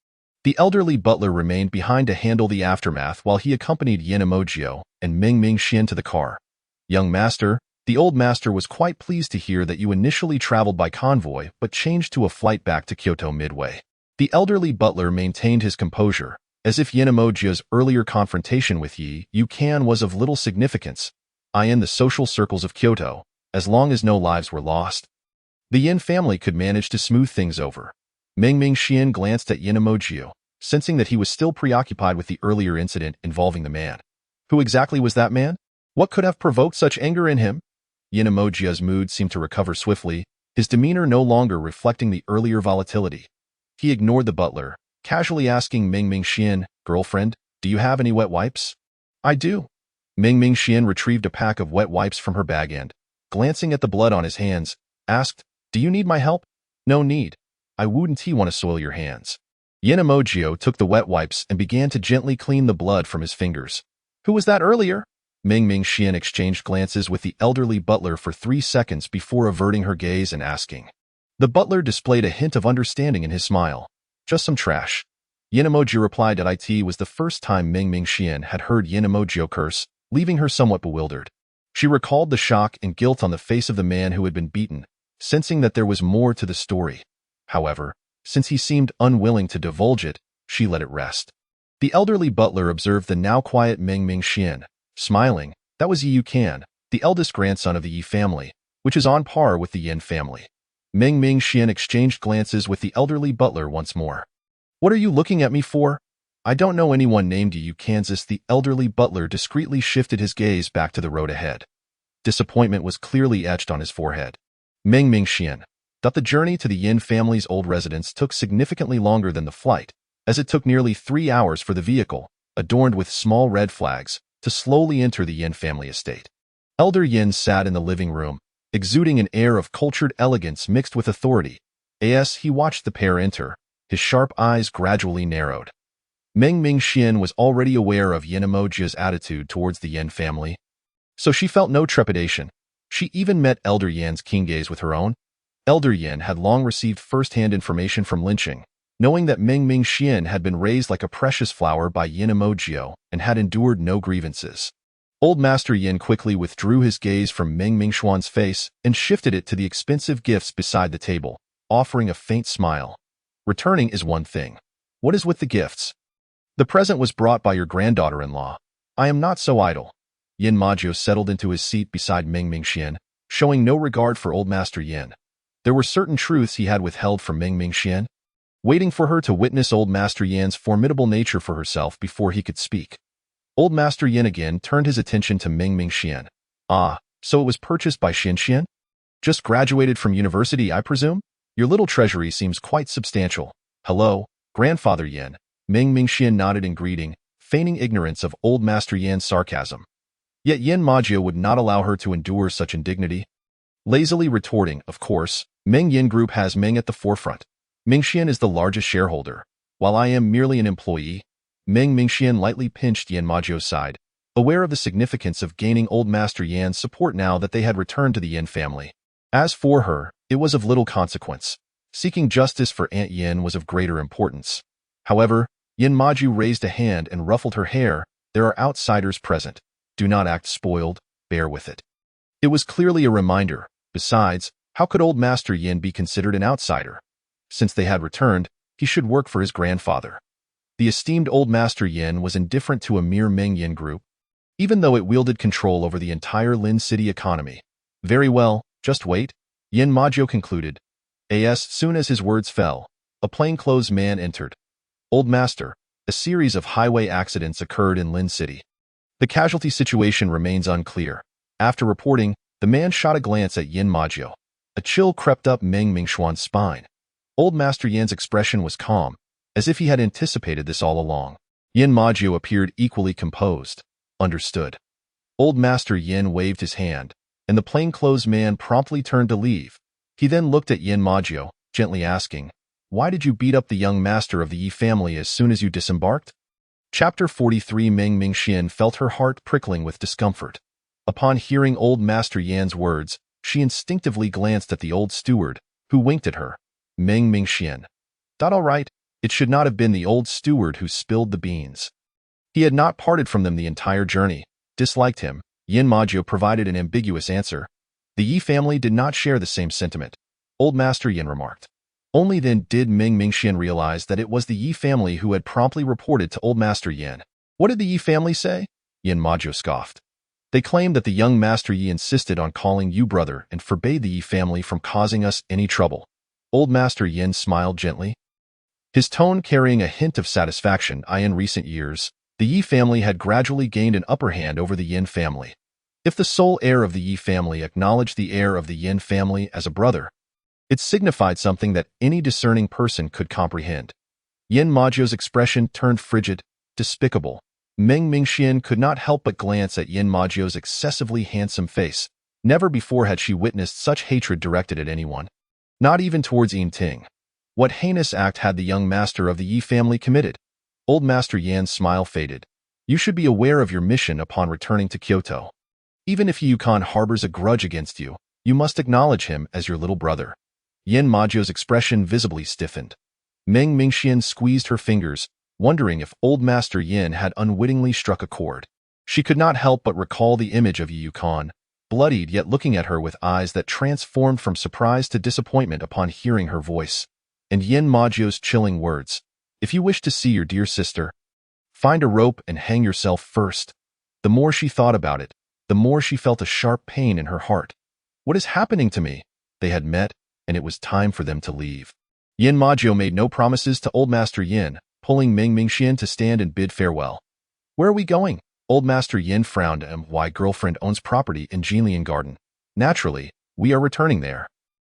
The elderly butler remained behind to handle the aftermath while he accompanied Yin Emojio and Meng Mingxian to the car. "Young master," the old master was quite pleased to hear that you initially traveled by convoy but changed to a flight back to Kyoto midway. The elderly butler maintained his composure, as if Yin Emojio's earlier confrontation with Yi Yukan was of little significance. In the social circles of Kyoto, as long as no lives were lost, the Yin family could manage to smooth things over. Meng Mingxian glanced at Yin Emojio, sensing that he was still preoccupied with the earlier incident involving the man. Who exactly was that man? What could have provoked such anger in him? Yin Emojio's mood seemed to recover swiftly, his demeanor no longer reflecting the earlier volatility. He ignored the butler, casually asking Meng Mingxian, "Girlfriend, do you have any wet wipes?" "I do." Meng Mingxian retrieved a pack of wet wipes from her bag and, glancing at the blood on his hands, asked, "Do you need my help?" "No need. I wouldn't want to soil your hands." Yin Emojio took the wet wipes and began to gently clean the blood from his fingers. "Who was that earlier?" Meng Mingxian exchanged glances with the elderly butler for 3 seconds before averting her gaze and asking. The butler displayed a hint of understanding in his smile. "Just some trash." Yin Emojio replied that it was the first time Meng Mingxian had heard Yin Emojio curse, leaving her somewhat bewildered. She recalled the shock and guilt on the face of the man who had been beaten, sensing that there was more to the story. However, since he seemed unwilling to divulge it, she let it rest. The elderly butler observed the now quiet Meng Mingxian, smiling. That was Yi Yukan, the eldest grandson of the Yi family, which is on par with the Yin family. Meng Mingxian exchanged glances with the elderly butler once more. "What are you looking at me for?" "I don't know anyone named Yi Yukan." The elderly butler discreetly shifted his gaze back to the road ahead. Disappointment was clearly etched on his forehead. Meng Mingxian thought the journey to the Yin family's old residence took significantly longer than the flight, as it took nearly 3 hours for the vehicle, adorned with small red flags, to slowly enter the Yin family estate. Elder Yin sat in the living room, exuding an air of cultured elegance mixed with authority. As he watched the pair enter, his sharp eyes gradually narrowed. Meng Mingxian was already aware of Yin Emojia's attitude towards the Yin family, so she felt no trepidation. She even met Elder Yan's keen gaze with her own. Elder Yin had long received first-hand information from Linqing, knowing that Meng Mingxian had been raised like a precious flower by Yin Emojio and had endured no grievances. Old Master Yin quickly withdrew his gaze from Meng Mingxuan's face and shifted it to the expensive gifts beside the table, offering a faint smile. Returning is one thing. What is with the gifts? The present was brought by your granddaughter-in-law. I am not so idle. Yin Majio settled into his seat beside Meng Mingxian, showing no regard for Old Master Yin. There were certain truths he had withheld from Meng Mingxian, waiting for her to witness Old Master Yan's formidable nature for herself before he could speak. Old Master Yin again turned his attention to Meng Mingxian. Ah, so it was purchased by Xian? Just graduated from university, I presume? Your little treasury seems quite substantial. Hello, Grandfather Yin. Meng Mingxian nodded in greeting, feigning ignorance of Old Master Yan's sarcasm. Yet Yin Majio would not allow her to endure such indignity. Lazily retorting, of course, Meng Yin Group has Meng at the forefront. Mingxian is the largest shareholder, while I am merely an employee. Meng Mingxian lightly pinched Yin Majio's side, aware of the significance of gaining Old Master Yan's support now that they had returned to the Yin family. As for her, it was of little consequence. Seeking justice for Aunt Yin was of greater importance. However, Yin Maju raised a hand and ruffled her hair. There are outsiders present. Do not act spoiled, bear with it. It was clearly a reminder. Besides, how could Old Master Yin be considered an outsider? Since they had returned, he should work for his grandfather. The esteemed Old Master Yin was indifferent to a mere Meng Yin Group, even though it wielded control over the entire Lin City economy. Very well, just wait, Yin Majio concluded. As soon as his words fell, a plainclothes man entered. Old Master, a series of highway accidents occurred in Lin City. The casualty situation remains unclear. After reporting, the man shot a glance at Yin Majio. A chill crept up Meng Mingxuan's spine. Old Master Yin's expression was calm, as if he had anticipated this all along. Yin Majio appeared equally composed. Understood. Old Master Yin waved his hand, and the plainclothes man promptly turned to leave. He then looked at Yin Majio, gently asking, "Why did you beat up the young master of the Yi family as soon as you disembarked?" Chapter 43. Meng Mingxian felt her heart prickling with discomfort. Upon hearing Old Master Yan's words, she instinctively glanced at the old steward, who winked at her. Meng Mingxian. All right, it should not have been the old steward who spilled the beans. He had not parted from them the entire journey, disliked him. Yin Majio provided an ambiguous answer. The Yi family did not share the same sentiment. Old Master Yin remarked. Only then did Meng Mingxian realize that it was the Yi family who had promptly reported to Old Master Yin. What did the Yi family say? Yin Majio scoffed. They claimed that the young Master Yi insisted on calling you brother and forbade the Yi family from causing us any trouble. Old Master Yin smiled gently, his tone carrying a hint of satisfaction. In recent years, the Yi family had gradually gained an upper hand over the Yin family. If the sole heir of the Yi family acknowledged the heir of the Yin family as a brother, it signified something that any discerning person could comprehend. Yin Majio's expression turned frigid, despicable. Meng Mingxian could not help but glance at Yin Majio's excessively handsome face. Never before had she witnessed such hatred directed at anyone, not even towards Yin Ting. What heinous act had the young master of the Yi family committed? Old Master Yan's smile faded. You should be aware of your mission upon returning to Kyoto. Even if Yukon harbors a grudge against you, you must acknowledge him as your little brother. Yin Majio's expression visibly stiffened. Meng Mingxian squeezed her fingers, wondering if Old Master Yin had unwittingly struck a chord. She could not help but recall the image of Yukon, bloodied yet looking at her with eyes that transformed from surprise to disappointment upon hearing her voice. And Yin Majio's chilling words, "If you wish to see your dear sister, find a rope and hang yourself first." The more she thought about it, the more she felt a sharp pain in her heart. What is happening to me? They had met, and it was time for them to leave. Yin Majio made no promises to Old Master Yin, pulling Meng Mingxian to stand and bid farewell. Where are we going? Old Master Yin frowned. My girlfriend owns property in Jiuye Garden. Naturally, we are returning there.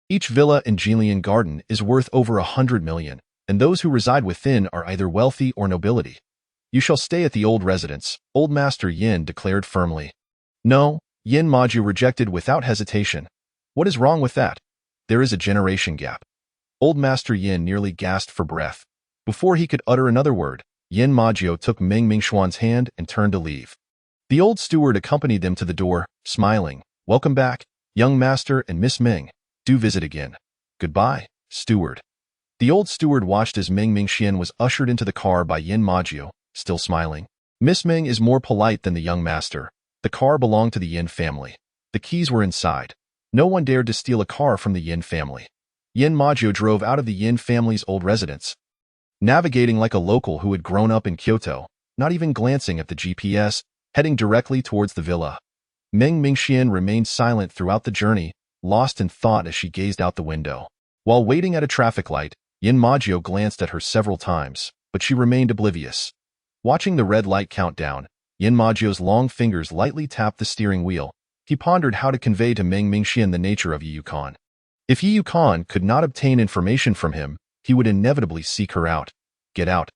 Each villa in Jiuye Garden is worth over 100 million, and those who reside within are either wealthy or nobility. You shall stay at the old residence, Old Master Yin declared firmly. No, Yin Maju rejected without hesitation. What is wrong with that? There is a generation gap. Old Master Yin nearly gasped for breath. Before he could utter another word, Yin Maju took Meng Mingxuan's hand and turned to leave. The old steward accompanied them to the door, smiling. Welcome back, young master and Miss Ming. Do visit again. Goodbye, steward. The old steward watched as Meng Mingxian was ushered into the car by Yin Maju, still smiling. Miss Ming is more polite than the young master. The car belonged to the Yin family. The keys were inside. No one dared to steal a car from the Yin family. Yin Maju drove out of the Yin family's old residence, navigating like a local who had grown up in Kyoto, not even glancing at the GPS, heading directly towards the villa. Meng Mingxian remained silent throughout the journey, lost in thought as she gazed out the window. While waiting at a traffic light, Yin Maju glanced at her several times, but she remained oblivious. Watching the red light count down, Yin Maju's long fingers lightly tapped the steering wheel. He pondered how to convey to Meng Mingxian the nature of Yiyukan. If Yiyukan could not obtain information from him, he would inevitably seek her out. Get out.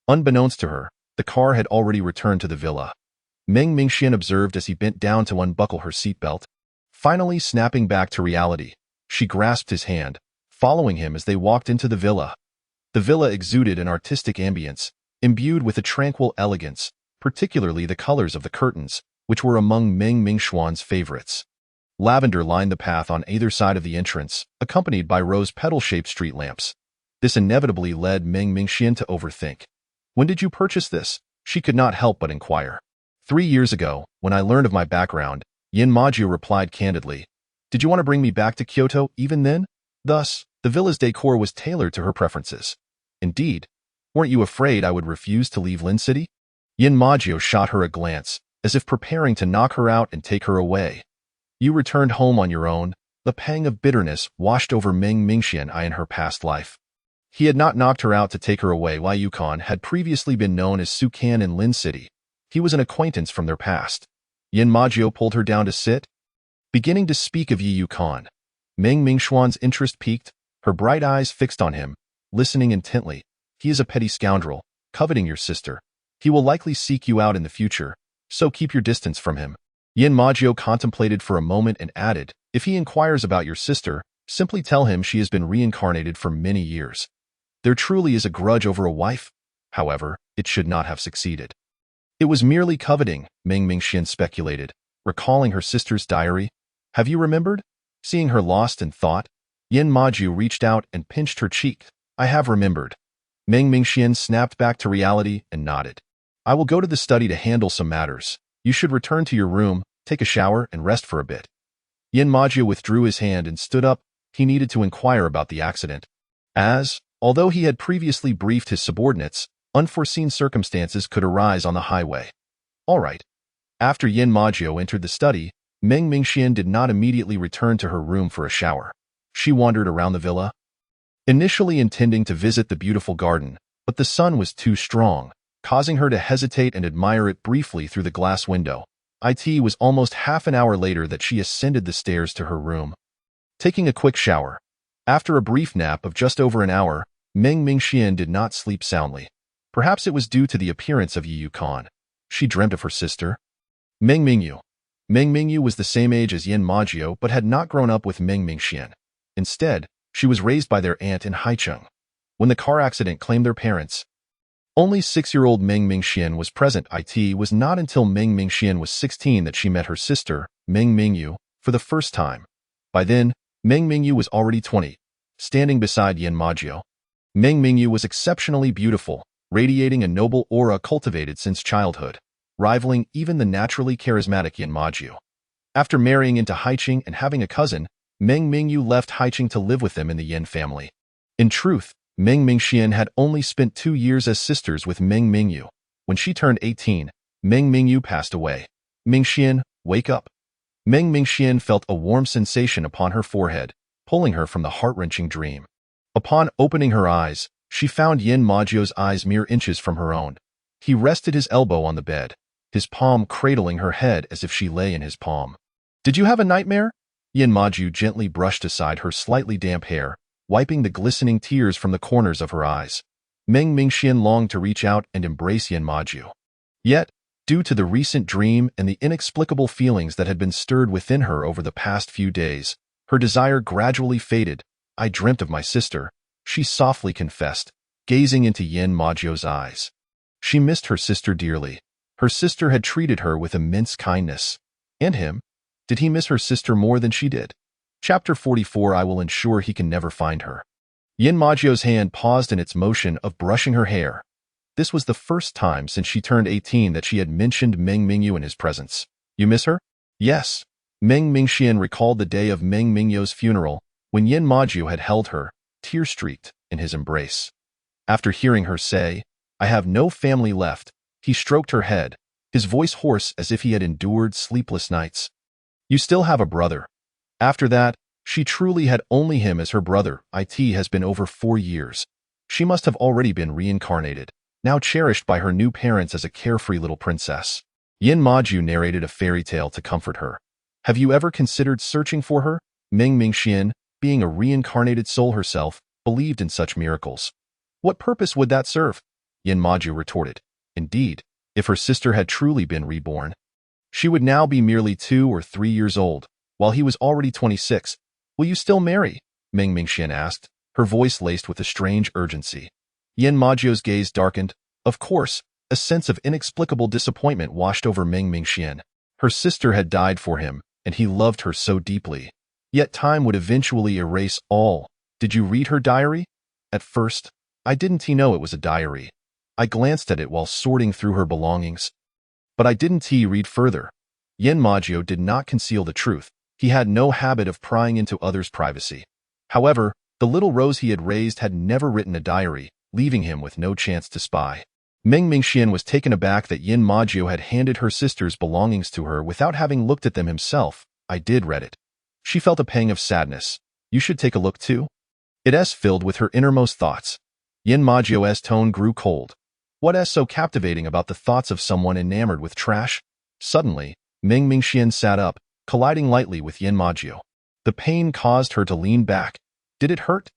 Unbeknownst to her, the car had already returned to the villa. Meng Mingxian observed as he bent down to unbuckle her seatbelt. Finally snapping back to reality, she grasped his hand, following him as they walked into the villa. The villa exuded an artistic ambience, imbued with a tranquil elegance, particularly the colors of the curtains, which were among Meng Mingxuan's favorites. Lavender lined the path on either side of the entrance, accompanied by rose petal-shaped street lamps. This inevitably led Meng Mingxian to overthink. When did you purchase this? She could not help but inquire. 3 years ago, when I learned of my background, Yin Maju replied candidly. Did you want to bring me back to Kyoto even then? Thus, the villa's decor was tailored to her preferences. Indeed, weren't you afraid I would refuse to leave Lin City? Yin Maju shot her a glance, as if preparing to knock her out and take her away. You returned home on your own. The pang of bitterness washed over Meng Mingxian in her past life. He had not knocked her out to take her away. Yiyukan had previously been known as Sukan in Lin City. He was an acquaintance from their past. Yin Maju pulled her down to sit, beginning to speak of Yiyukan. Meng Mingxuan's interest piqued, her bright eyes fixed on him, listening intently. He is a petty scoundrel, coveting your sister. He will likely seek you out in the future, so keep your distance from him. Yin Maju contemplated for a moment and added, if he inquires about your sister, simply tell him she has been reincarnated for many years. There truly is a grudge over a wife. However, it should not have succeeded. It was merely coveting, Meng Mingxian speculated, recalling her sister's diary. Have you remembered? Seeing her lost in thought, Yin Maju reached out and pinched her cheek. I have remembered. Meng Mingxian snapped back to reality and nodded. I will go to the study to handle some matters. You should return to your room, take a shower, and rest for a bit. Yin Maju withdrew his hand and stood up. He needed to inquire about the accident. Although he had previously briefed his subordinates, unforeseen circumstances could arise on the highway. All right. After Yin Maju entered the study, Meng Mingxian did not immediately return to her room for a shower. She wandered around the villa, initially intending to visit the beautiful garden, but the sun was too strong, causing her to hesitate and admire it briefly through the glass window. It was almost half an hour later that she ascended the stairs to her room, taking a quick shower. After a brief nap of just over an hour, Meng Mingxian did not sleep soundly. Perhaps it was due to the appearance of Yiyukan. She dreamt of her sister, Meng Mingyu. Meng Mingyu was the same age as Yin Maju but had not grown up with Meng Mingxian. Instead, she was raised by their aunt in Haicheng. When the car accident claimed their parents, only 6-year-old Meng Mingxian was present. It was not until Meng Mingxian was 16 that she met her sister, Meng Mingyu, for the first time. By then, Meng Mingyu was already 20, standing beside Yin Maju. Meng Mingyu was exceptionally beautiful, radiating a noble aura cultivated since childhood, rivaling even the naturally charismatic Yin Maju. After marrying into Haicheng and having a cousin, Meng Mingyu left Haicheng to live with them in the Yin family. In truth, Meng Mingxian had only spent 2 years as sisters with Meng Mingyu. When she turned 18, Meng Mingyu passed away. Mingxian, wake up. Meng Mingxian felt a warm sensation upon her forehead, pulling her from the heart-wrenching dream. Upon opening her eyes, she found Yin Maju's eyes mere inches from her own. He rested his elbow on the bed, his palm cradling her head as if she lay in his palm. Did you have a nightmare? Yin Maju gently brushed aside her slightly damp hair, wiping the glistening tears from the corners of her eyes. Meng Mingxian longed to reach out and embrace Yin Maju. Yet, due to the recent dream and the inexplicable feelings that had been stirred within her over the past few days, her desire gradually faded. I dreamt of my sister, she softly confessed, gazing into Yin Maju's eyes. She missed her sister dearly. Her sister had treated her with immense kindness. And him? Did he miss her sister more than she did? Chapter 44. I will ensure he can never find her. Yin Maju's hand paused in its motion of brushing her hair. This was the first time since she turned 18 that she had mentioned Meng Mingyu in his presence. You miss her? Yes. Meng Mingxian recalled the day of Meng Mingyu's funeral, when Yin Maju had held her, tear-streaked, in his embrace. After hearing her say, "I have no family left," he stroked her head, his voice hoarse as if he had endured sleepless nights. You still have a brother. After that, she truly had only him as her brother. It has been over 4 years. She must have already been reincarnated, now cherished by her new parents as a carefree little princess. Yin Maju narrated a fairy tale to comfort her. Have you ever considered searching for her? Meng Mingxian, being a reincarnated soul herself, believed in such miracles. What purpose would that serve? Yin Maju retorted. Indeed, if her sister had truly been reborn, she would now be merely 2 or 3 years old, while he was already 26. Will you still marry? Meng Mingxian asked, her voice laced with a strange urgency. Yin Maju's gaze darkened. Of course, a sense of inexplicable disappointment washed over Meng Mingxian. Her sister had died for him, and he loved her so deeply. Yet time would eventually erase all. Did you read her diary? At first, I didn't know it was a diary. I glanced at it while sorting through her belongings. But I didn't read further. Yin Maju did not conceal the truth. He had no habit of prying into others' privacy. However, the little Rose he had raised had never written a diary, leaving him with no chance to spy. Meng Mingxian was taken aback that Yin Maju had handed her sister's belongings to her without having looked at them himself. I did read it. She felt a pang of sadness. You should take a look too. It's filled with her innermost thoughts. Yin Maju's tone grew cold. What's so captivating about the thoughts of someone enamored with trash? Suddenly, Meng Mingxian sat up, colliding lightly with Yin Maju. The pain caused her to lean back. Did it hurt?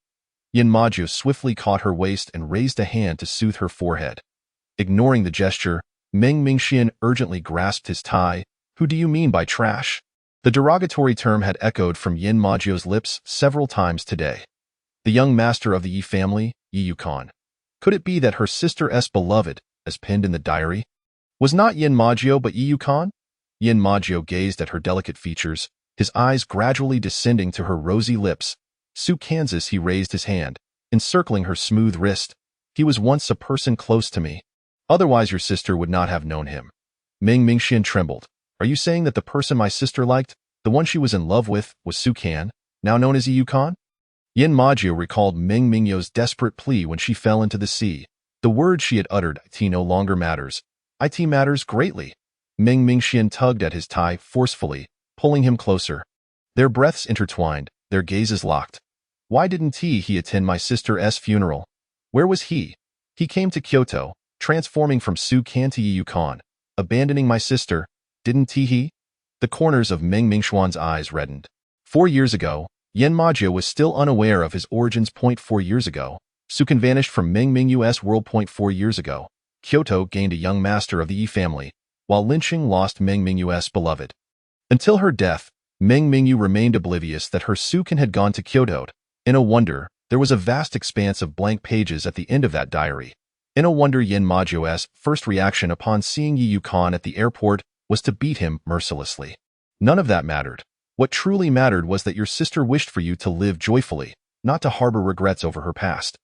Yin Maju swiftly caught her waist and raised a hand to soothe her forehead. Ignoring the gesture, Meng Mingxian urgently grasped his tie. Who do you mean by trash? The derogatory term had echoed from Yin Maju's lips several times today. The young master of the Yi family, Yi Yukon. Could it be that her sister's beloved, as penned in the diary, was not Yin Maju but Yi Yukon? Yin Maju gazed at her delicate features, his eyes gradually descending to her rosy lips. Su Kansas, he raised his hand, encircling her smooth wrist. He was once a person close to me. Otherwise your sister would not have known him. Meng Mingxian trembled. Are you saying that the person my sister liked, the one she was in love with, was Su Kan, now known as Yi Yukon? Yin Maju recalled Meng Mingyu's desperate plea when she fell into the sea. The words she had uttered, "It no longer matters. It matters greatly." Meng Mingxian tugged at his tie forcefully, pulling him closer. Their breaths intertwined, their gazes locked. Why didn't he attend my sister's funeral? Where was he? He came to Kyoto, transforming from Su Kan to Yi Yukon, abandoning my sister. Didn't he? The corners of Meng Mingxuan's eyes reddened. 4 years ago, Yin Maju was still unaware of his origins. 4 years ago, Su Kan vanished from Meng Mingyu's world. 4 years ago, Kyoto gained a young master of the Yi family, while Linqing lost Meng Mingyu's beloved. Until her death, Meng Mingyu remained oblivious that her Su Kan had gone to Kyoto. In a wonder, there was a vast expanse of blank pages at the end of that diary. In a wonder, Yin Maju's first reaction upon seeing Yi Yukon at the airport was to beat him mercilessly. None of that mattered. What truly mattered was that your sister wished for you to live joyfully, not to harbor regrets over her past.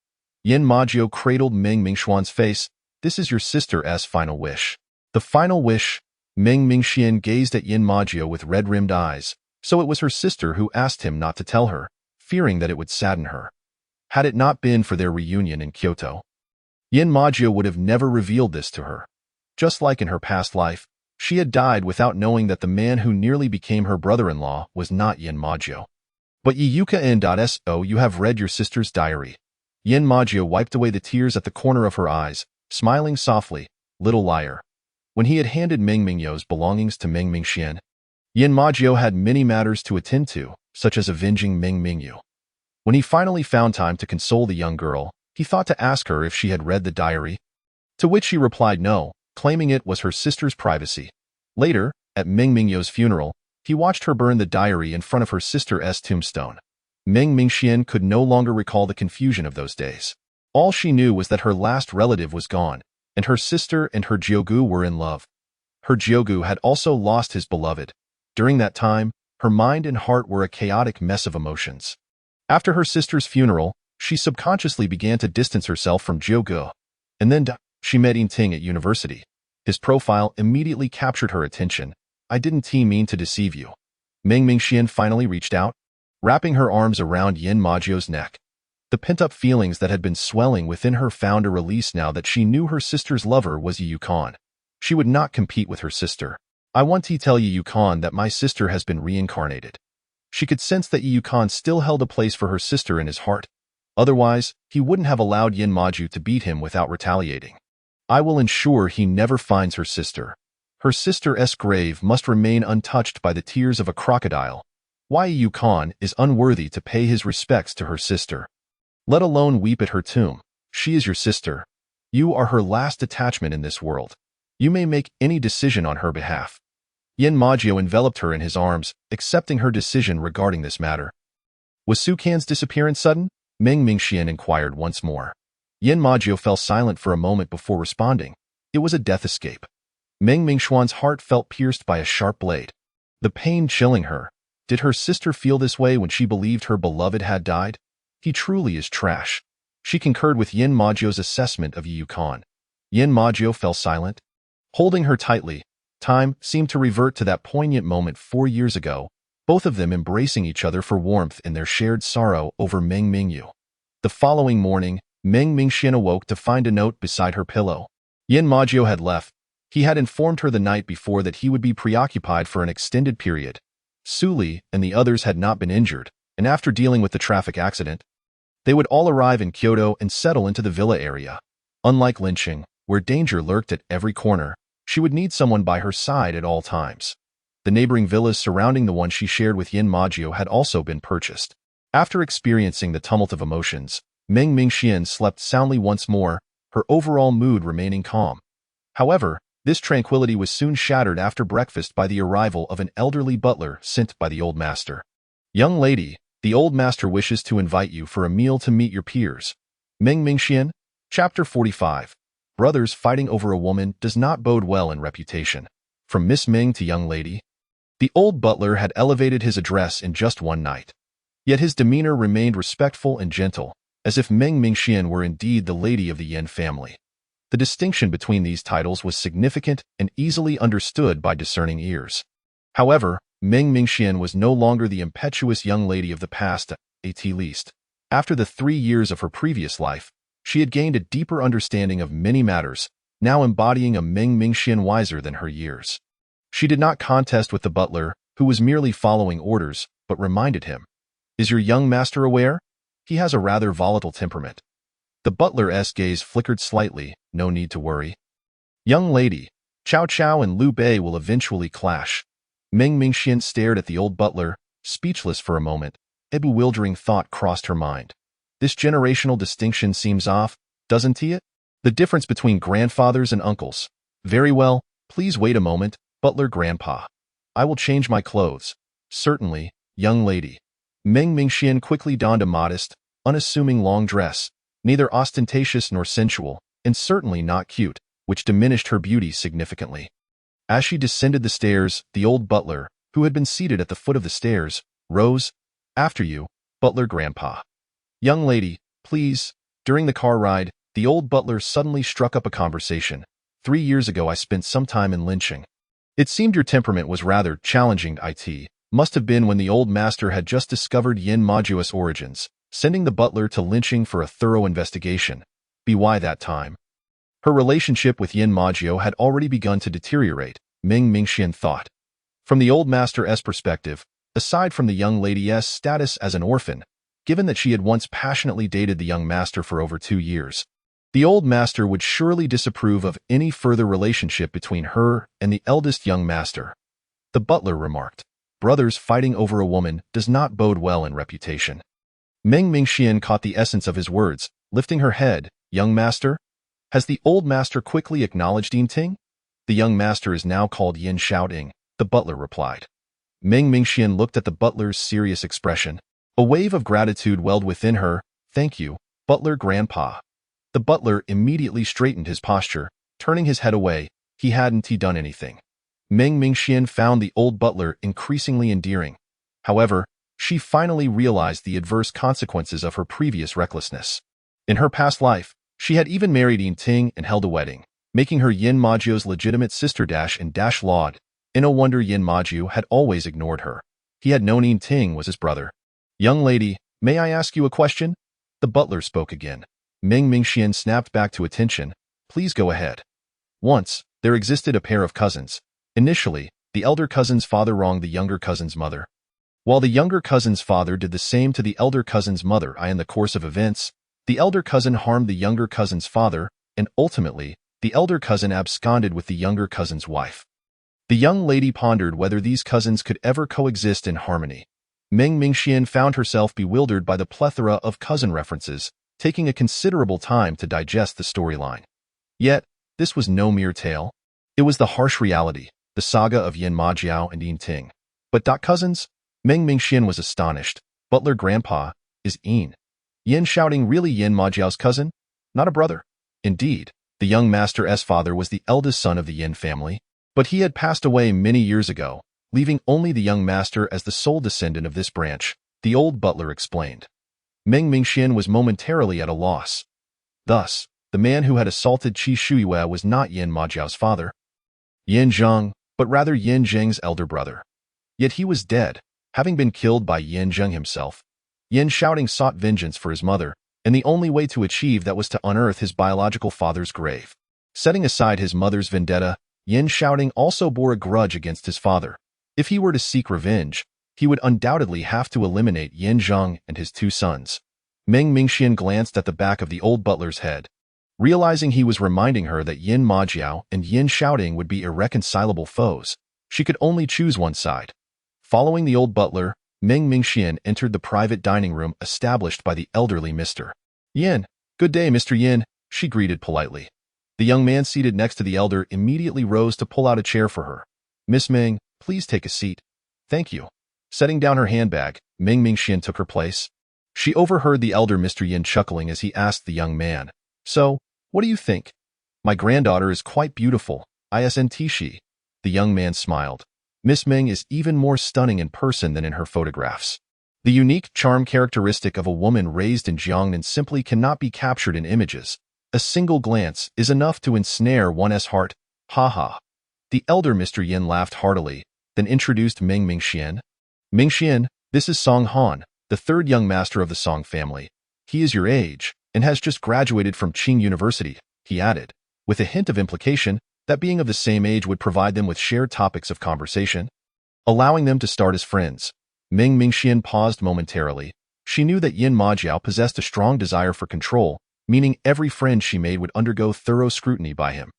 Yin Maju cradled Meng Mingxuan's face. This is your sister's final wish. The final wish? Meng Mingxian gazed at Yin Maju with red-rimmed eyes. So it was her sister who asked him not to tell her, fearing that it would sadden her. Had it not been for their reunion in Kyoto, Yin Maju would have never revealed this to her. Just like in her past life, she had died without knowing that the man who nearly became her brother-in-law was not Yin Maju. But Yi Yukon.so, you have read your sister's diary. Yin Maju wiped away the tears at the corner of her eyes, smiling softly. Little liar. When he had handed Meng Mingyu's belongings to Meng Mingxian, Yin Maju had many matters to attend to, such as avenging Meng Mingyu. When he finally found time to console the young girl, He thought to ask her if she had read the diary, to which she replied no, claiming it was her sister's privacy. Later, at Meng Mingyo's funeral, he watched her burn the diary in front of her sister's tombstone. Meng Mingxian could no longer recall the confusion of those days. All she knew was that her last relative was gone, and her sister and her Jiugu were in love. Her Jiugu had also lost his beloved. During that time, her mind and heart were a chaotic mess of emotions. After her sister's funeral, she subconsciously began to distance herself from Jiugu. And then she met Yin Ting at university. His profile immediately captured her attention. I didn't mean to deceive you. Meng Mingxian finally reached out, wrapping her arms around Yin Majio's neck. The pent-up feelings that had been swelling within her found a release now that she knew her sister's lover was Yukon. She would not compete with her sister. I want to tell Yukon that my sister has been reincarnated. She could sense that Yukon still held a place for her sister in his heart. Otherwise, he wouldn't have allowed Yin Maju to beat him without retaliating. I will ensure he never finds her sister. Her sister's grave must remain untouched by the tears of a crocodile. Why Yukon is unworthy to pay his respects to her sister. Let alone weep at her tomb. She is your sister. You are her last attachment in this world. You may make any decision on her behalf. Yin Majio enveloped her in his arms, accepting her decision regarding this matter. Was Su Can's disappearance sudden? Meng Mingxian inquired once more. Yin Majio fell silent for a moment before responding. It was a death escape. Meng Mingxuan's heart felt pierced by a sharp blade. The pain chilling her. Did her sister feel this way when she believed her beloved had died? He truly is trash. She concurred with Yin Majio's assessment of Yukon. Yin Majio fell silent. Holding her tightly, time seemed to revert to that poignant moment 4 years ago, both of them embracing each other for warmth in their shared sorrow over Meng Mingyu. The following morning, Meng Mingxian awoke to find a note beside her pillow. Yin Majio had left. He had informed her the night before that he would be preoccupied for an extended period. Su Li and the others had not been injured, and after dealing with the traffic accident, they would all arrive in Kyoto and settle into the villa area. Unlike Linqing, where danger lurked at every corner, she would need someone by her side at all times. The neighboring villas surrounding the one she shared with Yin Majio had also been purchased. After experiencing the tumult of emotions, Meng Mingxian slept soundly once more, her overall mood remaining calm. However, this tranquility was soon shattered after breakfast by the arrival of an elderly butler sent by the old master. Young lady, the old master wishes to invite you for a meal to meet your peers. Meng Mingxian, Chapter 45. Brothers fighting over a woman does not bode well in reputation. From Miss Ming to young lady. The old butler had elevated his address in just one night. Yet his demeanor remained respectful and gentle, as if Meng Mingxian were indeed the lady of the Yin family. The distinction between these titles was significant and easily understood by discerning ears. However, Meng Mingxian was no longer the impetuous young lady of the past, at least. After the 3 years of her previous life, she had gained a deeper understanding of many matters, now embodying a Meng Mingxian wiser than her years. She did not contest with the butler, who was merely following orders, but reminded him, "Is your young master aware? He has a rather volatile temperament." The butler's gaze flickered slightly. No need to worry. Young lady, Chow Chow and Liu Bei will eventually clash. Meng Mingxian stared at the old butler, speechless for a moment. A bewildering thought crossed her mind. This generational distinction seems off, doesn't it? The difference between grandfathers and uncles. Very well, please wait a moment, butler grandpa. I will change my clothes. Certainly, young lady. Meng Mingxian quickly donned a modest, unassuming long dress, neither ostentatious nor sensual, and certainly not cute, which diminished her beauty significantly. As she descended the stairs, the old butler, who had been seated at the foot of the stairs, rose. After you, butler grandpa. Young lady, please. During the car ride, the old butler suddenly struck up a conversation. 3 years ago I spent some time in Linqing. It seemed your temperament was rather challenging. It must have been when the old master had just discovered Yin Maju's origins, sending the butler to Linqing for a thorough investigation. Why that time? Her relationship with Yin Majio had already begun to deteriorate, Meng Mingxian thought. From the old master's perspective, aside from the young lady's status as an orphan, given that she had once passionately dated the young master for over 2 years, the old master would surely disapprove of any further relationship between her and the eldest young master. The butler remarked, brothers fighting over a woman does not bode well in reputation. Meng Mingxian caught the essence of his words, Lifting her head, young master? Has the old master quickly acknowledged Yinting? The young master is now called Yin Shaoting, the butler replied. Meng Mingxian looked at the butler's serious expression. A wave of gratitude welled within her. Thank you, butler grandpa. The butler immediately straightened his posture, turning his head away. He hadn't done anything. Meng Mingxian found the old butler increasingly endearing. However, she finally realized the adverse consequences of her previous recklessness. In her past life, she had even married Yinting and held a wedding, making her Yin Majiu's legitimate sister and Laud. And no wonder Yin Majiu had always ignored her. He had known Yinting was his brother. Young lady, may I ask you a question? The butler spoke again. Meng Mingxian snapped back to attention. Please go ahead. Once, there existed a pair of cousins. Initially, the elder cousin's father wronged the younger cousin's mother, while the younger cousin's father did the same to the elder cousin's mother. In the course of events, the elder cousin harmed the younger cousin's father, and ultimately, the elder cousin absconded with the younger cousin's wife. The young lady pondered whether these cousins could ever coexist in harmony. Meng Mingxian found herself bewildered by the plethora of cousin references, taking a considerable time to digest the storyline. Yet, this was no mere tale. It was the harsh reality, the saga of Yin Majiao and Yinting. But cousins? Meng Mingxian was astonished. Butler grandpa, is Yin Shaoting really Yin Majiao's cousin? Not a brother. Indeed, the young master's father was the eldest son of the Yin family, but he had passed away many years ago, leaving only the young master as the sole descendant of this branch, the old butler explained. Meng Mingxian was momentarily at a loss. Thus, the man who had assaulted Qi Shuiyue was not Yin Majiao's father, Yin Zheng, but rather Yin Zheng's elder brother. Yet he was dead, having been killed by Yin Zheng himself. Yin Shaoting sought vengeance for his mother, and the only way to achieve that was to unearth his biological father's grave. Setting aside his mother's vendetta, Yin Shaoting also bore a grudge against his father. If he were to seek revenge, he would undoubtedly have to eliminate Yin Zheng and his two sons. Meng Mingxian glanced at the back of the old butler's head. Realizing he was reminding her that Yin Majiao and Yin Shaoting would be irreconcilable foes, she could only choose one side. Following the old butler, Meng Mingxian entered the private dining room established by the elderly Mr. Yin. Good day, Mr. Yin, she greeted politely. The young man seated next to the elder immediately rose to pull out a chair for her. Miss Meng, please take a seat. Thank you. Setting down her handbag, Meng Mingxian took her place. She overheard the elder Mr. Yin chuckling as he asked the young man, So, what do you think? My granddaughter is quite beautiful, isn't she? The young man smiled. Miss Meng is even more stunning in person than in her photographs. The unique charm characteristic of a woman raised in Jiangnan simply cannot be captured in images. A single glance is enough to ensnare one's heart. Ha ha. The elder Mr. Yin laughed heartily, then introduced Meng Mingxian. Mingxian, this is Song Han, the third young master of the Song family. He is your age, and has just graduated from Qing University, he added, with a hint of implication that being of the same age would provide them with shared topics of conversation, allowing them to start as friends. Meng Mingxian paused momentarily. She knew that Yin Majiao possessed a strong desire for control, meaning every friend she made would undergo thorough scrutiny by him.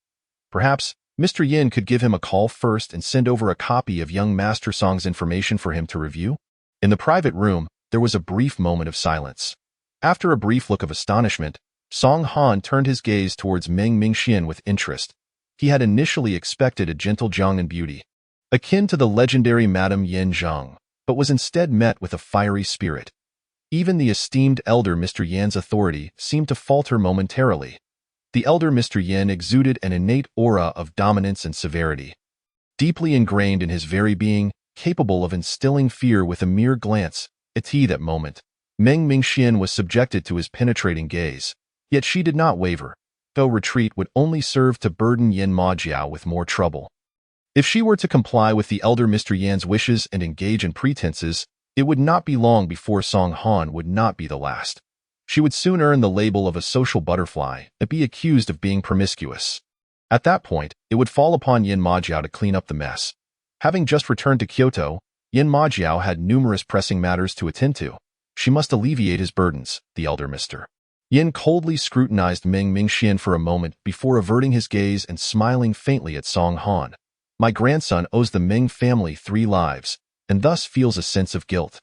Perhaps, Mr. Yin could give him a call first and send over a copy of young Master Song's information for him to review. In the private room, there was a brief moment of silence. After a brief look of astonishment, Song Han turned his gaze towards Meng Mingxian with interest. He had initially expected a gentle Jiangnan beauty, akin to the legendary Madame Yin Zheng, but was instead met with a fiery spirit. Even the esteemed elder Mr. Yan's authority seemed to falter momentarily. The elder Mr. Yin exuded an innate aura of dominance and severity, deeply ingrained in his very being, capable of instilling fear with a mere glance. At that moment, Meng Mingxian was subjected to his penetrating gaze, yet she did not waver, though retreat would only serve to burden Yin Majiao with more trouble. If she were to comply with the elder Mr. Yan's wishes and engage in pretenses, it would not be long before Song Han would not be the last. She would soon earn the label of a social butterfly and be accused of being promiscuous. At that point, it would fall upon Yin Majiao to clean up the mess. Having just returned to Kyoto, Yin Majiao had numerous pressing matters to attend to. She must alleviate his burdens, the elder Mr. Yin coldly scrutinized Meng Mingxian for a moment before averting his gaze and smiling faintly at Song Han. My grandson owes the Meng family 3 lives, and thus feels a sense of guilt.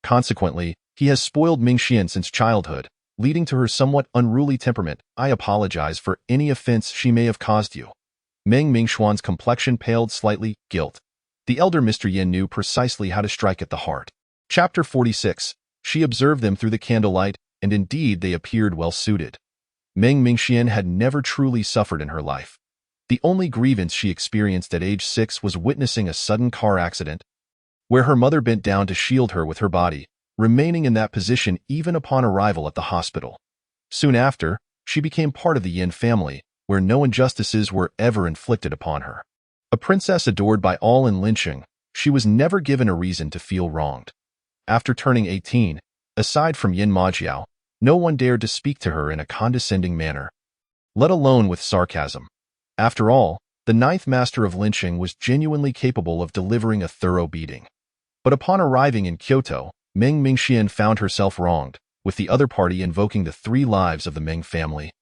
Consequently, he has spoiled Mingxian since childhood, leading to her somewhat unruly temperament. I apologize for any offense she may have caused you. Meng Mingxuan's complexion paled slightly. Guilt. The elder Mr. Yin knew precisely how to strike at the heart. Chapter 46. She observed them through the candlelight, and indeed they appeared well-suited. Meng Mingxian had never truly suffered in her life. The only grievance she experienced at age 6 was witnessing a sudden car accident, where her mother bent down to shield her with her body, remaining in that position even upon arrival at the hospital. Soon after, she became part of the Yin family, where no injustices were ever inflicted upon her. A princess adored by all in Linqing, she was never given a reason to feel wronged. After turning 18, aside from Yin Majiao, no one dared to speak to her in a condescending manner, let alone with sarcasm. After all, the 9th master of Linqing was genuinely capable of delivering a thorough beating. But upon arriving in Kyoto, Meng Mingxian found herself wronged, with the other party invoking the 3 lives of the Meng family.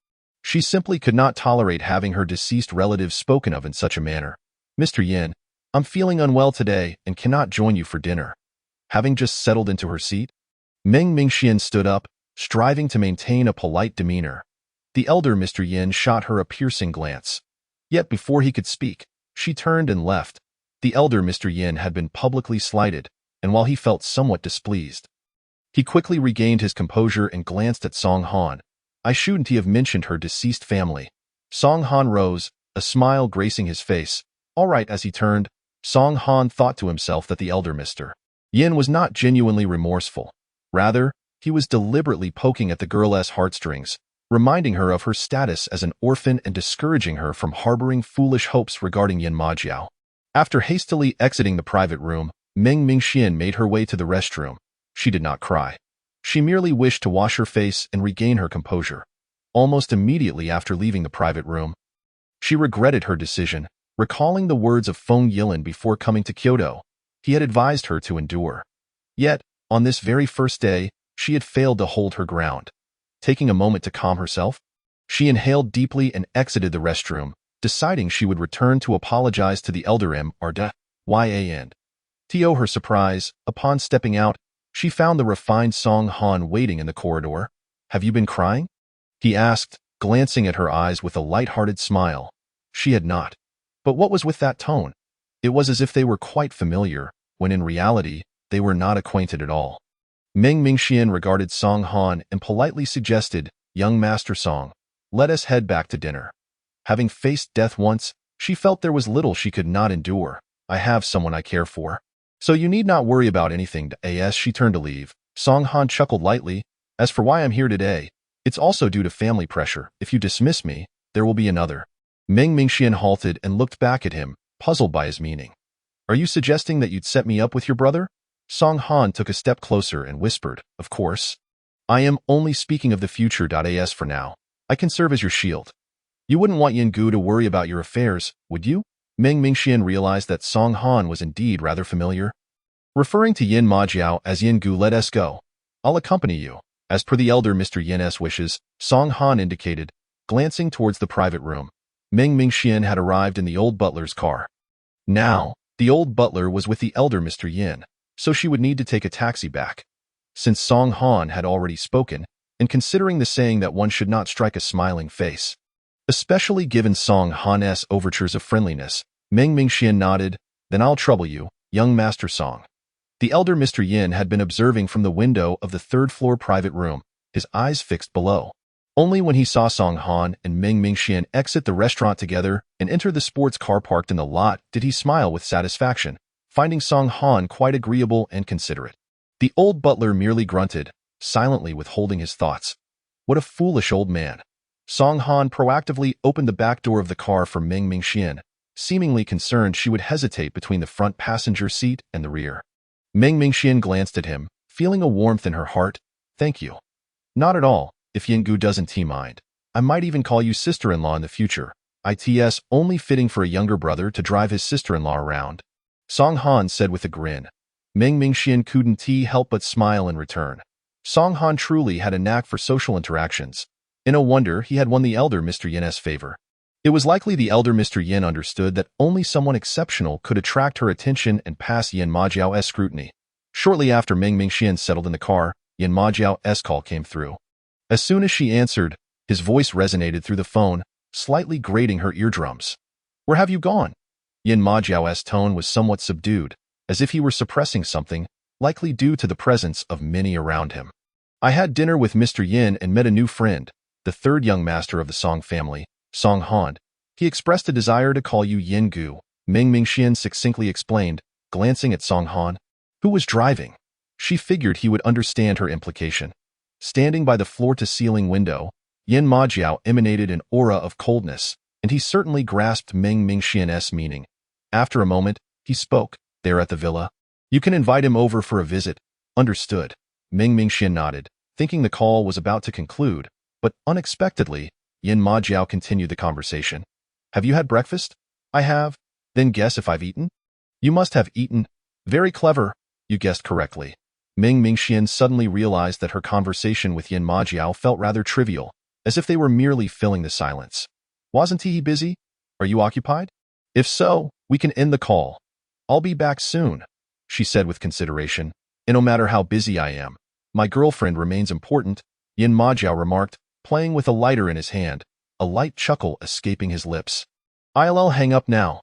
She simply could not tolerate having her deceased relatives spoken of in such a manner. Mr. Yin, I'm feeling unwell today and cannot join you for dinner. Having just settled into her seat, Meng Mingxian stood up, striving to maintain a polite demeanor. The elder Mr. Yin shot her a piercing glance. Yet before he could speak, she turned and left. The elder Mr. Yin had been publicly slighted, and while he felt somewhat displeased, he quickly regained his composure and glanced at Song Han. I shouldn't he have mentioned her deceased family. Song Han rose, a smile gracing his face. All right. As he turned, Song Han thought to himself that the elder Mr. Yin was not genuinely remorseful. Rather, he was deliberately poking at the girl's heartstrings, reminding her of her status as an orphan and discouraging her from harboring foolish hopes regarding Yin Majiao. After hastily exiting the private room, Meng Mingxian made her way to the restroom. She did not cry. She merely wished to wash her face and regain her composure. Almost immediately after leaving the private room, she regretted her decision, recalling the words of Feng Yilin before coming to Kyoto. He had advised her to endure. Yet, on this very first day, she had failed to hold her ground. Taking a moment to calm herself, she inhaled deeply and exited the restroom, deciding she would return to apologize to the elder Mr. Yan. To her surprise, upon stepping out, she found the refined Song Han waiting in the corridor. Have you been crying? He asked, glancing at her eyes with a light-hearted smile. She had not. But what was with that tone? It was as if they were quite familiar, when in reality, they were not acquainted at all. Meng Mingxian regarded Song Han and politely suggested, Young Master Song, let us head back to dinner. Having faced death once, she felt there was little she could not endure. I have someone I care for, so you need not worry about anything. As she turned to leave, Song Han chuckled lightly. As for why I'm here today, it's also due to family pressure. If you dismiss me, there will be another. Meng Mingxian halted and looked back at him, puzzled by his meaning. Are you suggesting that you'd set me up with your brother? Song Han took a step closer and whispered, Of course. I am only speaking of the future. As for now, I can serve as your shield. You wouldn't want Yin Gu to worry about your affairs, would you? Meng Mingxian realized that Song Han was indeed rather familiar. Referring to Yin Majiao as Yin Gu, let us go. I'll accompany you. As per the elder Mr. Yin's wishes, Song Han indicated, glancing towards the private room. Meng Mingxian had arrived in the old butler's car. Now, the old butler was with the elder Mr. Yin, so she would need to take a taxi back. Since Song Han had already spoken, and considering the saying that one should not strike a smiling face, especially given Song Han's overtures of friendliness, Meng Mingxian nodded. Then I'll trouble you, young Master Song. The elder Mr. Yin had been observing from the window of the 3rd-floor private room, his eyes fixed below. Only when he saw Song Han and Meng Mingxian exit the restaurant together and enter the sports car parked in the lot did he smile with satisfaction, finding Song Han quite agreeable and considerate. The old butler merely grunted, silently withholding his thoughts. What a foolish old man. Song Han proactively opened the back door of the car for Meng Mingxian, seemingly concerned she would hesitate between the front passenger seat and the rear. Meng Mingxian glanced at him, feeling a warmth in her heart. Thank you. Not at all, if Yin Gu doesn't mind. I might even call you sister-in-law in the future. It's only fitting for a younger brother to drive his sister-in-law around. Song Han said with a grin. Meng Mingxian couldn't help but smile in return. Song Han truly had a knack for social interactions. And no wonder he had won the elder Mr. Yin's favor. It was likely the elder Mr. Yin understood that only someone exceptional could attract her attention and pass Yin Majiao's scrutiny. Shortly after Meng Mingxian settled in the car, Yin Majiao's call came through. As soon as she answered, his voice resonated through the phone, slightly grating her eardrums. Where have you gone? Yin Majiao's tone was somewhat subdued, as if he were suppressing something, likely due to the presence of many around him. I had dinner with Mr. Yin and met a new friend, the third young master of the Song family, Song Han. He expressed a desire to call you Yin Gu, Ming Mingxian succinctly explained, glancing at Song Han, who was driving. She figured he would understand her implication. Standing by the floor-to-ceiling window, Yin Majiao emanated an aura of coldness, and he certainly grasped Ming Mingxian's meaning. After a moment, he spoke, there at the villa. You can invite him over for a visit. Understood. Ming Mingxian nodded, thinking the call was about to conclude, but unexpectedly, Yin Majiao continued the conversation. Have you had breakfast? I have. Then guess if I've eaten? You must have eaten. Very clever. You guessed correctly. Ming Mingxian suddenly realized that her conversation with Yin Majiao felt rather trivial, as if they were merely filling the silence. Wasn't he busy? Are you occupied? If so, we can end the call. I'll be back soon, she said with consideration. And no matter how busy I am, my girlfriend remains important, Yin Majiao remarked, playing with a lighter in his hand, a light chuckle escaping his lips. I'll hang up now.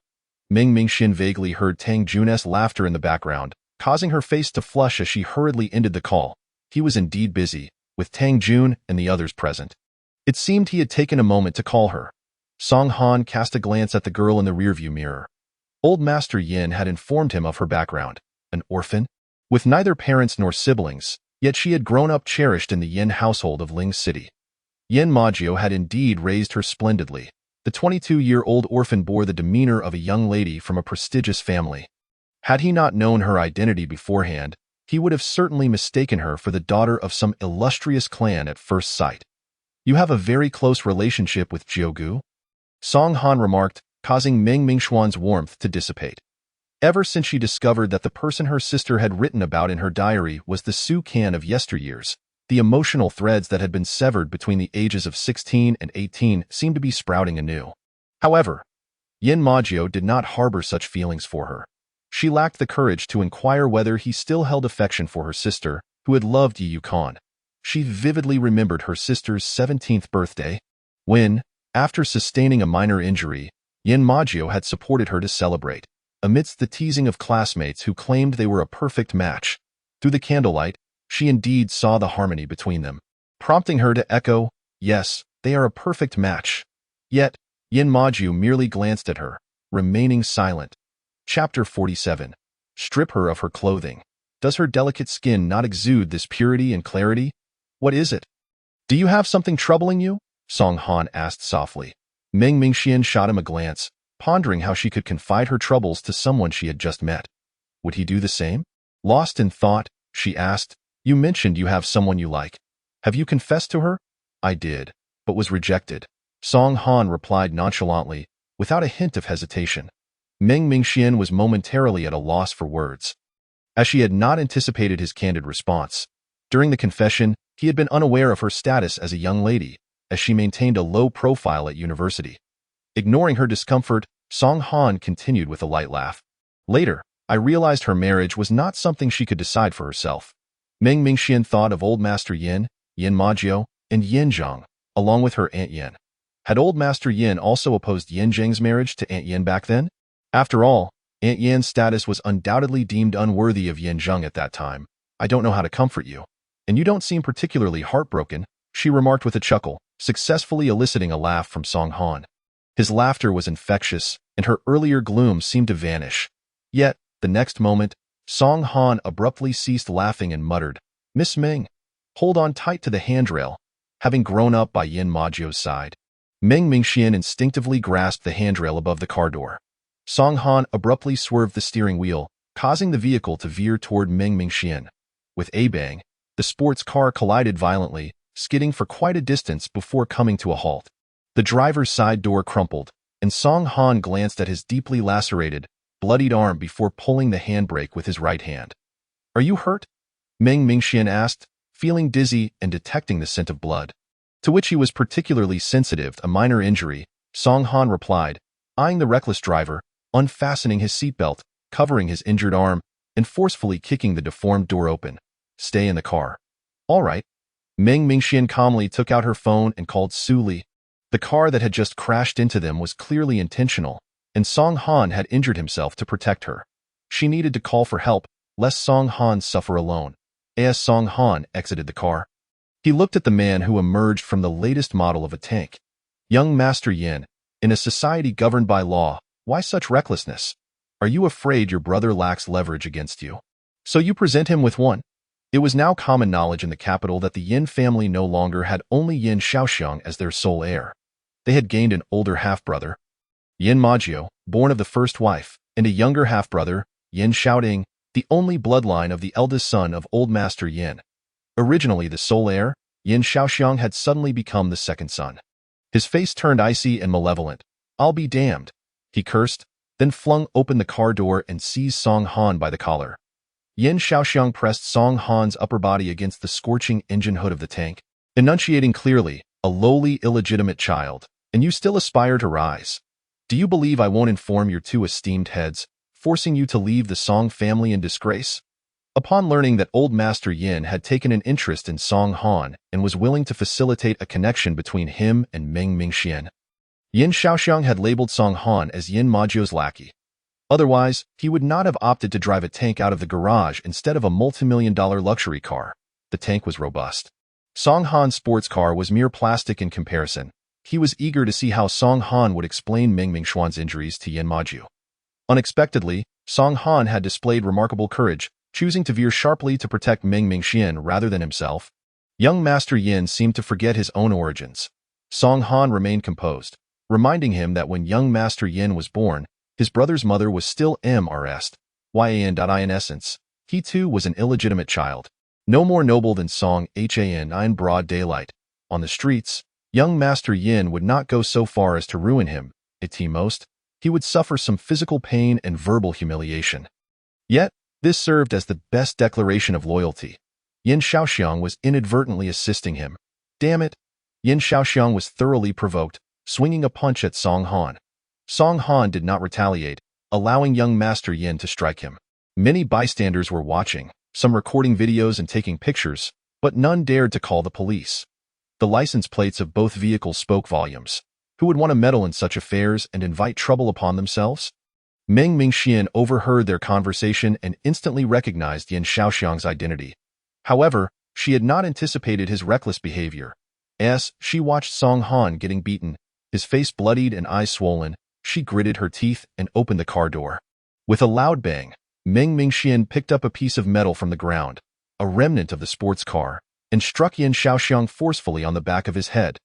Ming Mingxian vaguely heard Tang Jun's laughter in the background, causing her face to flush as she hurriedly ended the call. He was indeed busy, with Tang Jun and the others present. It seemed he had taken a moment to call her. Song Han cast a glance at the girl in the rearview mirror. Old Master Yin had informed him of her background, an orphan, with neither parents nor siblings, yet she had grown up cherished in the Yin household of Ling City. Yin Majiao had indeed raised her splendidly. The 22-year-old orphan bore the demeanor of a young lady from a prestigious family. Had he not known her identity beforehand, he would have certainly mistaken her for the daughter of some illustrious clan at first sight. You have a very close relationship with Jiuye? Song Han remarked, causing Ming Mingxuan's warmth to dissipate. Ever since she discovered that the person her sister had written about in her diary was the Su Can of yesteryears, the emotional threads that had been severed between the ages of 16 and 18 seemed to be sprouting anew. However, Yin Majiao did not harbor such feelings for her. She lacked the courage to inquire whether he still held affection for her sister, who had loved Yi Yukan. She vividly remembered her sister's 17th birthday, when, after sustaining a minor injury, Yin Majiao had supported her to celebrate, amidst the teasing of classmates who claimed they were a perfect match. Through the candlelight, she indeed saw the harmony between them, prompting her to echo, yes, they are a perfect match. Yet, Yin Majiao merely glanced at her, remaining silent. Chapter 47. Strip her of her clothing. Does her delicate skin not exude this purity and clarity? What is it? Do you have something troubling you? Song Han asked softly. Ming Mingxian shot him a glance, pondering how she could confide her troubles to someone she had just met. Would he do the same? Lost in thought, she asked, You mentioned you have someone you like. Have you confessed to her? I did, but was rejected. Song Han replied nonchalantly, without a hint of hesitation. Ming Mingxian was momentarily at a loss for words, as she had not anticipated his candid response. During the confession, he had been unaware of her status as a young lady, as she maintained a low profile at university. Ignoring her discomfort, Song Han continued with a light laugh. Later, I realized her marriage was not something she could decide for herself. Ming Mingxian thought of old Master Yin, Yin Majiao, and Yin Zhang, along with her Aunt Yin. Had old Master Yin also opposed Yin Zhang's marriage to Aunt Yin back then? After all, Aunt Yin's status was undoubtedly deemed unworthy of Yin Zhang at that time. I don't know how to comfort you. And you don't seem particularly heartbroken, she remarked with a chuckle, successfully eliciting a laugh from Song Han. His laughter was infectious, and her earlier gloom seemed to vanish. Yet, the next moment, Song Han abruptly ceased laughing and muttered, Miss Ming, hold on tight to the handrail, having grown up by Yin Majiao's side. Ming Mingxian instinctively grasped the handrail above the car door. Song Han abruptly swerved the steering wheel, causing the vehicle to veer toward Ming Mingxian. With a bang, the sports car collided violently, skidding for quite a distance before coming to a halt. The driver's side door crumpled, and Song Han glanced at his deeply lacerated, bloodied arm before pulling the handbrake with his right hand. Are you hurt? Ming Mingxian asked, feeling dizzy and detecting the scent of blood, to which he was particularly sensitive. A minor injury, Song Han replied, eyeing the reckless driver, unfastening his seatbelt, covering his injured arm, and forcefully kicking the deformed door open. Stay in the car. All right. Meng Mingxian calmly took out her phone and called Su Li. The car that had just crashed into them was clearly intentional, and Song Han had injured himself to protect her. She needed to call for help, lest Song Han suffer alone. As Song Han exited the car, he looked at the man who emerged from the latest model of a tank. Young Master Yin, in a society governed by law, why such recklessness? Are you afraid your brother lacks leverage against you? So you present him with one? It was now common knowledge in the capital that the Yin family no longer had only Yin Shaoxiang as their sole heir. They had gained an older half-brother, Yin Majio, born of the first wife, and a younger half-brother, Yin Shaoding, the only bloodline of the eldest son of Old Master Yin. Originally the sole heir, Yin Shaoxiang had suddenly become the second son. His face turned icy and malevolent. "I'll be damned," he cursed, then flung open the car door and seized Song Han by the collar. Yin Shaoxiang pressed Song Han's upper body against the scorching engine hood of the tank, enunciating clearly, "A lowly, illegitimate child, and you still aspire to rise. Do you believe I won't inform your two esteemed heads, forcing you to leave the Song family in disgrace?" Upon learning that Old Master Yin had taken an interest in Song Han and was willing to facilitate a connection between him and Meng Mingxian, Yin Shaoxiang had labeled Song Han as Yin Majio's lackey. Otherwise, he would not have opted to drive a tank out of the garage instead of a multi-million-dollar luxury car. The tank was robust. Song Han's sports car was mere plastic in comparison. He was eager to see how Song Han would explain Meng Mingxuan's injuries to Yin Majio. Unexpectedly, Song Han had displayed remarkable courage, choosing to veer sharply to protect Meng Mingxian rather than himself. Young Master Yin seemed to forget his own origins. Song Han remained composed, reminding him that when young Master Yin was born, his brother's mother was still Mrs. Yan. In essence, he too was an illegitimate child, no more noble than Song Han in broad daylight. On the streets, young Master Yin would not go so far as to ruin him. At most, he would suffer some physical pain and verbal humiliation. Yet, this served as the best declaration of loyalty. Yin Shaoxiang was inadvertently assisting him. Damn it! Yin Shaoxiang was thoroughly provoked, swinging a punch at Song Han. Song Han did not retaliate, allowing young Master Yin to strike him. Many bystanders were watching, some recording videos and taking pictures, but none dared to call the police. The license plates of both vehicles spoke volumes. Who would want to meddle in such affairs and invite trouble upon themselves? Meng Mingxian overheard their conversation and instantly recognized Yin Shaoxiang's identity. However, she had not anticipated his reckless behavior. As she watched Song Han getting beaten, his face bloodied and eyes swollen, she gritted her teeth and opened the car door. With a loud bang, Meng Mingxian picked up a piece of metal from the ground, a remnant of the sports car, and struck Yin Shaoxiang forcefully on the back of his head.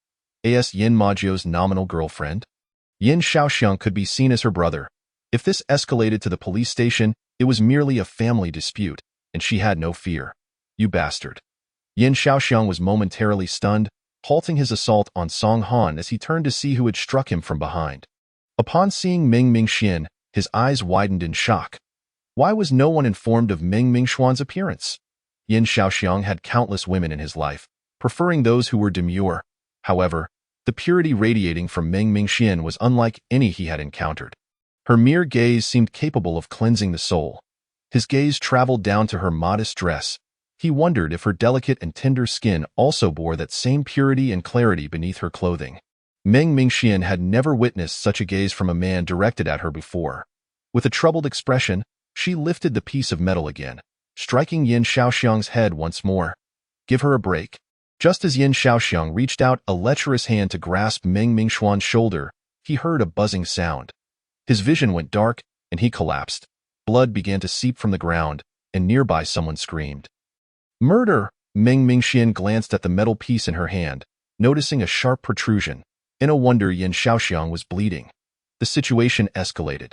As Yin Majio's nominal girlfriend, Yin Shaoxiang could be seen as her brother. If this escalated to the police station, it was merely a family dispute, and she had no fear. "You bastard." Yin Shaoxiang was momentarily stunned, halting his assault on Song Han as he turned to see who had struck him from behind. Upon seeing Meng Mingxian, his eyes widened in shock. Why was no one informed of Meng Mingxuan's appearance? Yin Shaoxiang had countless women in his life, preferring those who were demure. However, the purity radiating from Meng Mingxian was unlike any he had encountered. Her mere gaze seemed capable of cleansing the soul. His gaze traveled down to her modest dress. He wondered if her delicate and tender skin also bore that same purity and clarity beneath her clothing. Meng Mingxian had never witnessed such a gaze from a man directed at her before. With a troubled expression, she lifted the piece of metal again, striking Yin Shaoxiang's head once more. "Give her a break." Just as Yin Shaoxiang reached out a lecherous hand to grasp Meng Mingxuan's shoulder, he heard a buzzing sound. His vision went dark, and he collapsed. Blood began to seep from the ground, and nearby someone screamed. "Murder!" Meng Mingxian glanced at the metal piece in her hand, noticing a sharp protrusion. In a wonder Yin Shaoxiang was bleeding. The situation escalated.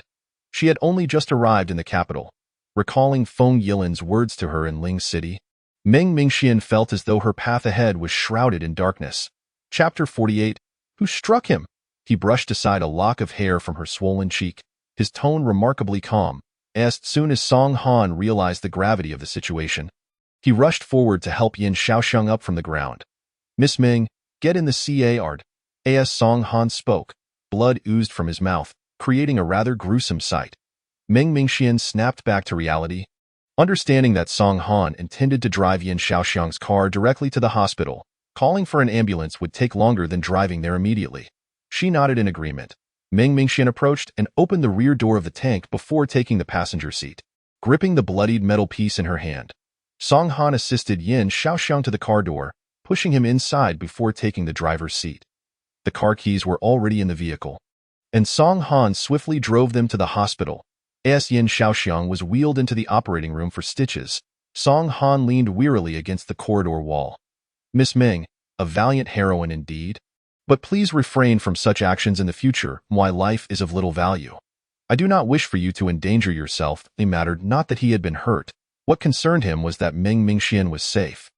She had only just arrived in the capital. Recalling Feng Yilin's words to her in Ling City, Meng Mingxian felt as though her path ahead was shrouded in darkness. Chapter 48. Who struck him? He brushed aside a lock of hair from her swollen cheek, his tone remarkably calm. As soon as Song Han realized the gravity of the situation, he rushed forward to help Yin Shaoxiang up from the ground. "Miss Meng, get in the car." As Song Han spoke, blood oozed from his mouth, creating a rather gruesome sight. Meng Mingxian snapped back to reality. Understanding that Song Han intended to drive Yin Shaoxiang's car directly to the hospital, calling for an ambulance would take longer than driving there immediately. She nodded in agreement. Meng Mingxian approached and opened the rear door of the tank before taking the passenger seat, gripping the bloodied metal piece in her hand. Song Han assisted Yin Shaoxiang to the car door, pushing him inside before taking the driver's seat. The car keys were already in the vehicle, and Song Han swiftly drove them to the hospital. As Yin Shaoxiang was wheeled into the operating room for stitches, Song Han leaned wearily against the corridor wall. Miss Meng, a valiant heroine indeed. But please refrain from such actions in the future, my life is of little value. I do not wish for you to endanger yourself. It mattered not that he had been hurt. What concerned him was that Meng Mingxian was safe.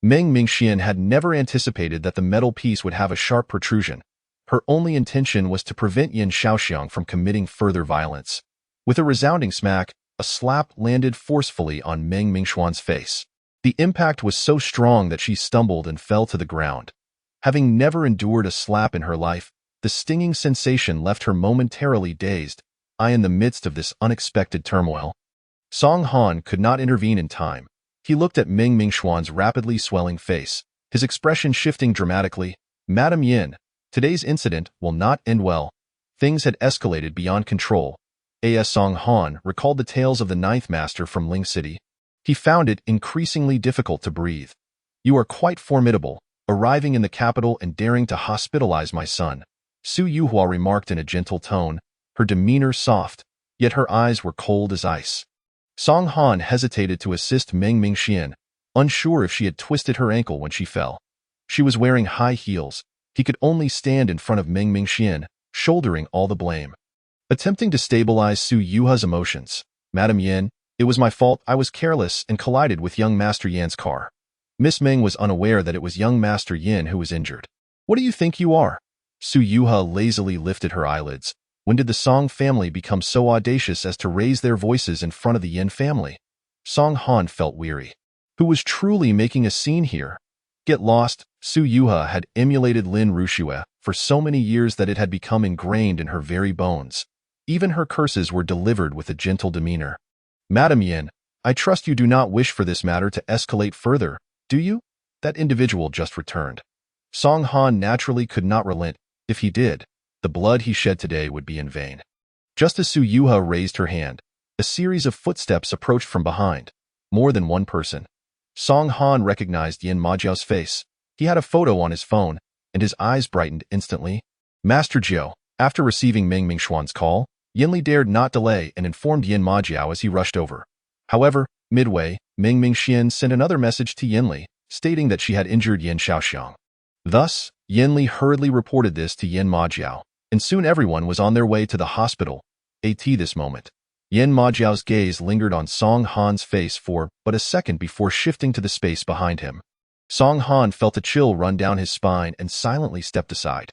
Meng Mingxian had never anticipated that the metal piece would have a sharp protrusion. Her only intention was to prevent Yin Shaoxiang from committing further violence. With a resounding smack, a slap landed forcefully on Meng Mingxian's face. The impact was so strong that she stumbled and fell to the ground. Having never endured a slap in her life, the stinging sensation left her momentarily dazed. In the midst of this unexpected turmoil, Song Han could not intervene in time. He looked at Meng Mingxian's rapidly swelling face, his expression shifting dramatically. Madam Yin, today's incident will not end well. Things had escalated beyond control. As Song Han recalled the tales of the Ninth Master from Ling City, he found it increasingly difficult to breathe. You are quite formidable, arriving in the capital and daring to hospitalize my son, Su Yuhua remarked in a gentle tone, her demeanor soft, yet her eyes were cold as ice. Song Han hesitated to assist Meng Mingxian, unsure if she had twisted her ankle when she fell. She was wearing high heels. He could only stand in front of Meng Mingxian, shouldering all the blame. Attempting to stabilize Su Yuha's emotions, Madam Yin, it was my fault. I was careless and collided with young Master Yan's car. Miss Meng was unaware that it was young Master Yin who was injured. What do you think you are? Su Yuha lazily lifted her eyelids. When did the Song family become so audacious as to raise their voices in front of the Yin family? Song Han felt weary. Who was truly making a scene here? Get lost. Su Yuha had emulated Lin Ruxue for so many years that it had become ingrained in her very bones. Even her curses were delivered with a gentle demeanor. Madam Yin, I trust you do not wish for this matter to escalate further, do you? That individual just returned. Song Han naturally could not relent. If he did, the blood he shed today would be in vain. Just as Su Yuha raised her hand, a series of footsteps approached from behind. More than one person. Song Han recognized Yin Majiao's face. He had a photo on his phone, and his eyes brightened instantly. Master Jiu, after receiving Meng Mingxian's call, Yinli dared not delay and informed Yin Majiao as he rushed over. However, midway, Meng Mingxian sent another message to Yinli, stating that she had injured Yin Shaoxiang. Thus, Yinli hurriedly reported this to Yin Majiao, and soon everyone was on their way to the hospital. At this moment, Yin Majiao's gaze lingered on Song Han's face for but a second before shifting to the space behind him. Song Han felt a chill run down his spine and silently stepped aside.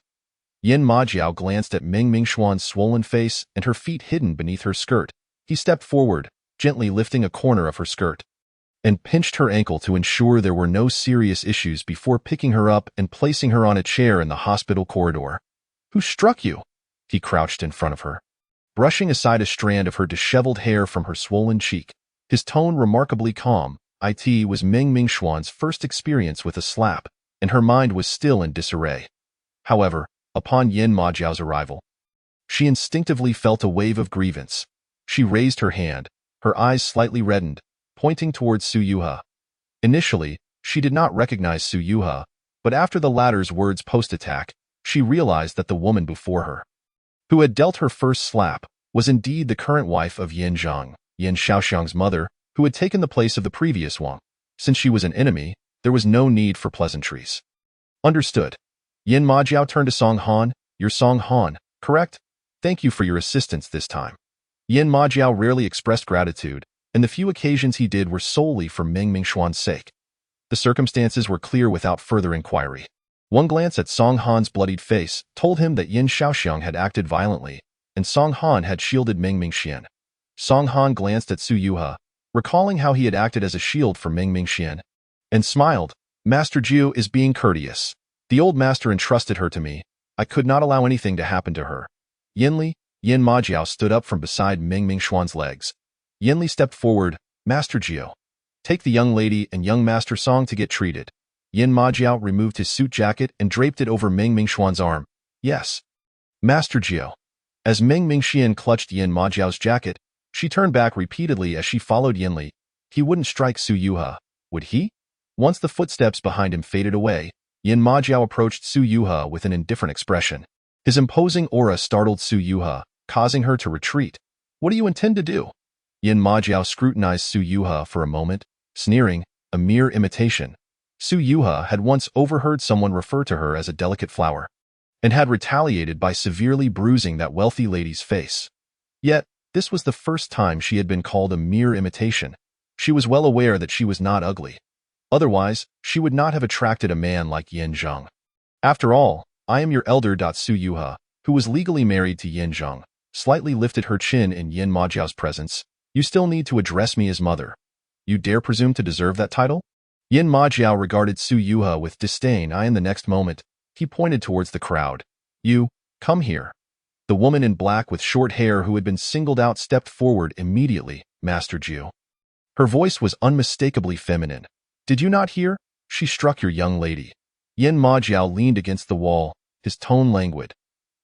Yin Majiao glanced at Meng Mingxian's swollen face and her feet hidden beneath her skirt. He stepped forward, gently lifting a corner of her skirt, and pinched her ankle to ensure there were no serious issues before picking her up and placing her on a chair in the hospital corridor. Who struck you? He crouched in front of her, brushing aside a strand of her disheveled hair from her swollen cheek, his tone remarkably calm. It was Meng Mingxian's first experience with a slap, and her mind was still in disarray. However, upon Yin Majiao's arrival, she instinctively felt a wave of grievance. She raised her hand, her eyes slightly reddened, pointing towards Su Yuha. Initially, she did not recognize Su Yuha, but after the latter's words post-attack, she realized that the woman before her, who had dealt her first slap, was indeed the current wife of Yin Zhang, Yin Shaoxiang's mother, who had taken the place of the previous one. Since she was an enemy, there was no need for pleasantries. Understood. Yin Majiao turned to Song Han. You're Song Han, correct? Thank you for your assistance this time. Yin Majiao rarely expressed gratitude, and the few occasions he did were solely for Meng Mingxian's sake. The circumstances were clear without further inquiry. One glance at Song Han's bloodied face told him that Yin Shaoxiang had acted violently, and Song Han had shielded Meng Mingxian. Song Han glanced at Su Yuha, recalling how he had acted as a shield for Meng Mingxian, and smiled. Master Jiu is being courteous. The old master entrusted her to me. I could not allow anything to happen to her. Yin Majiao stood up from beside Meng Mingxian's legs. Yinli stepped forward, Master Jiu. Take the young lady and young Master Song to get treated. Yin Majiao removed his suit jacket and draped it over Meng Mingxuan's arm. Yes. Master Jiu. As Meng Mingxian clutched Yin Majiao's jacket, she turned back repeatedly as she followed Yinli. He wouldn't strike Su Yuha, would he? Once the footsteps behind him faded away, Yin Majiao approached Su Yuha with an indifferent expression. His imposing aura startled Su Yuha, causing her to retreat. What do you intend to do? Yin Majiao scrutinized Su Yuha for a moment, sneering, a mere imitation. Su Yuha had once overheard someone refer to her as a delicate flower, and had retaliated by severely bruising that wealthy lady's face. Yet, this was the first time she had been called a mere imitation. She was well aware that she was not ugly. Otherwise, she would not have attracted a man like Yin Zheng. After all, I am your elder. Su Yuha, who was legally married to Yin Zheng, slightly lifted her chin in Yin Majiao's presence. You still need to address me as mother. You dare presume to deserve that title? Yin Majiao regarded Su Yuha with disdain. In the next moment, he pointed towards the crowd. You, come here. The woman in black with short hair who had been singled out stepped forward immediately. Master Jiu. Her voice was unmistakably feminine. Did you not hear? She struck your young lady. Yin Majiao leaned against the wall, his tone languid.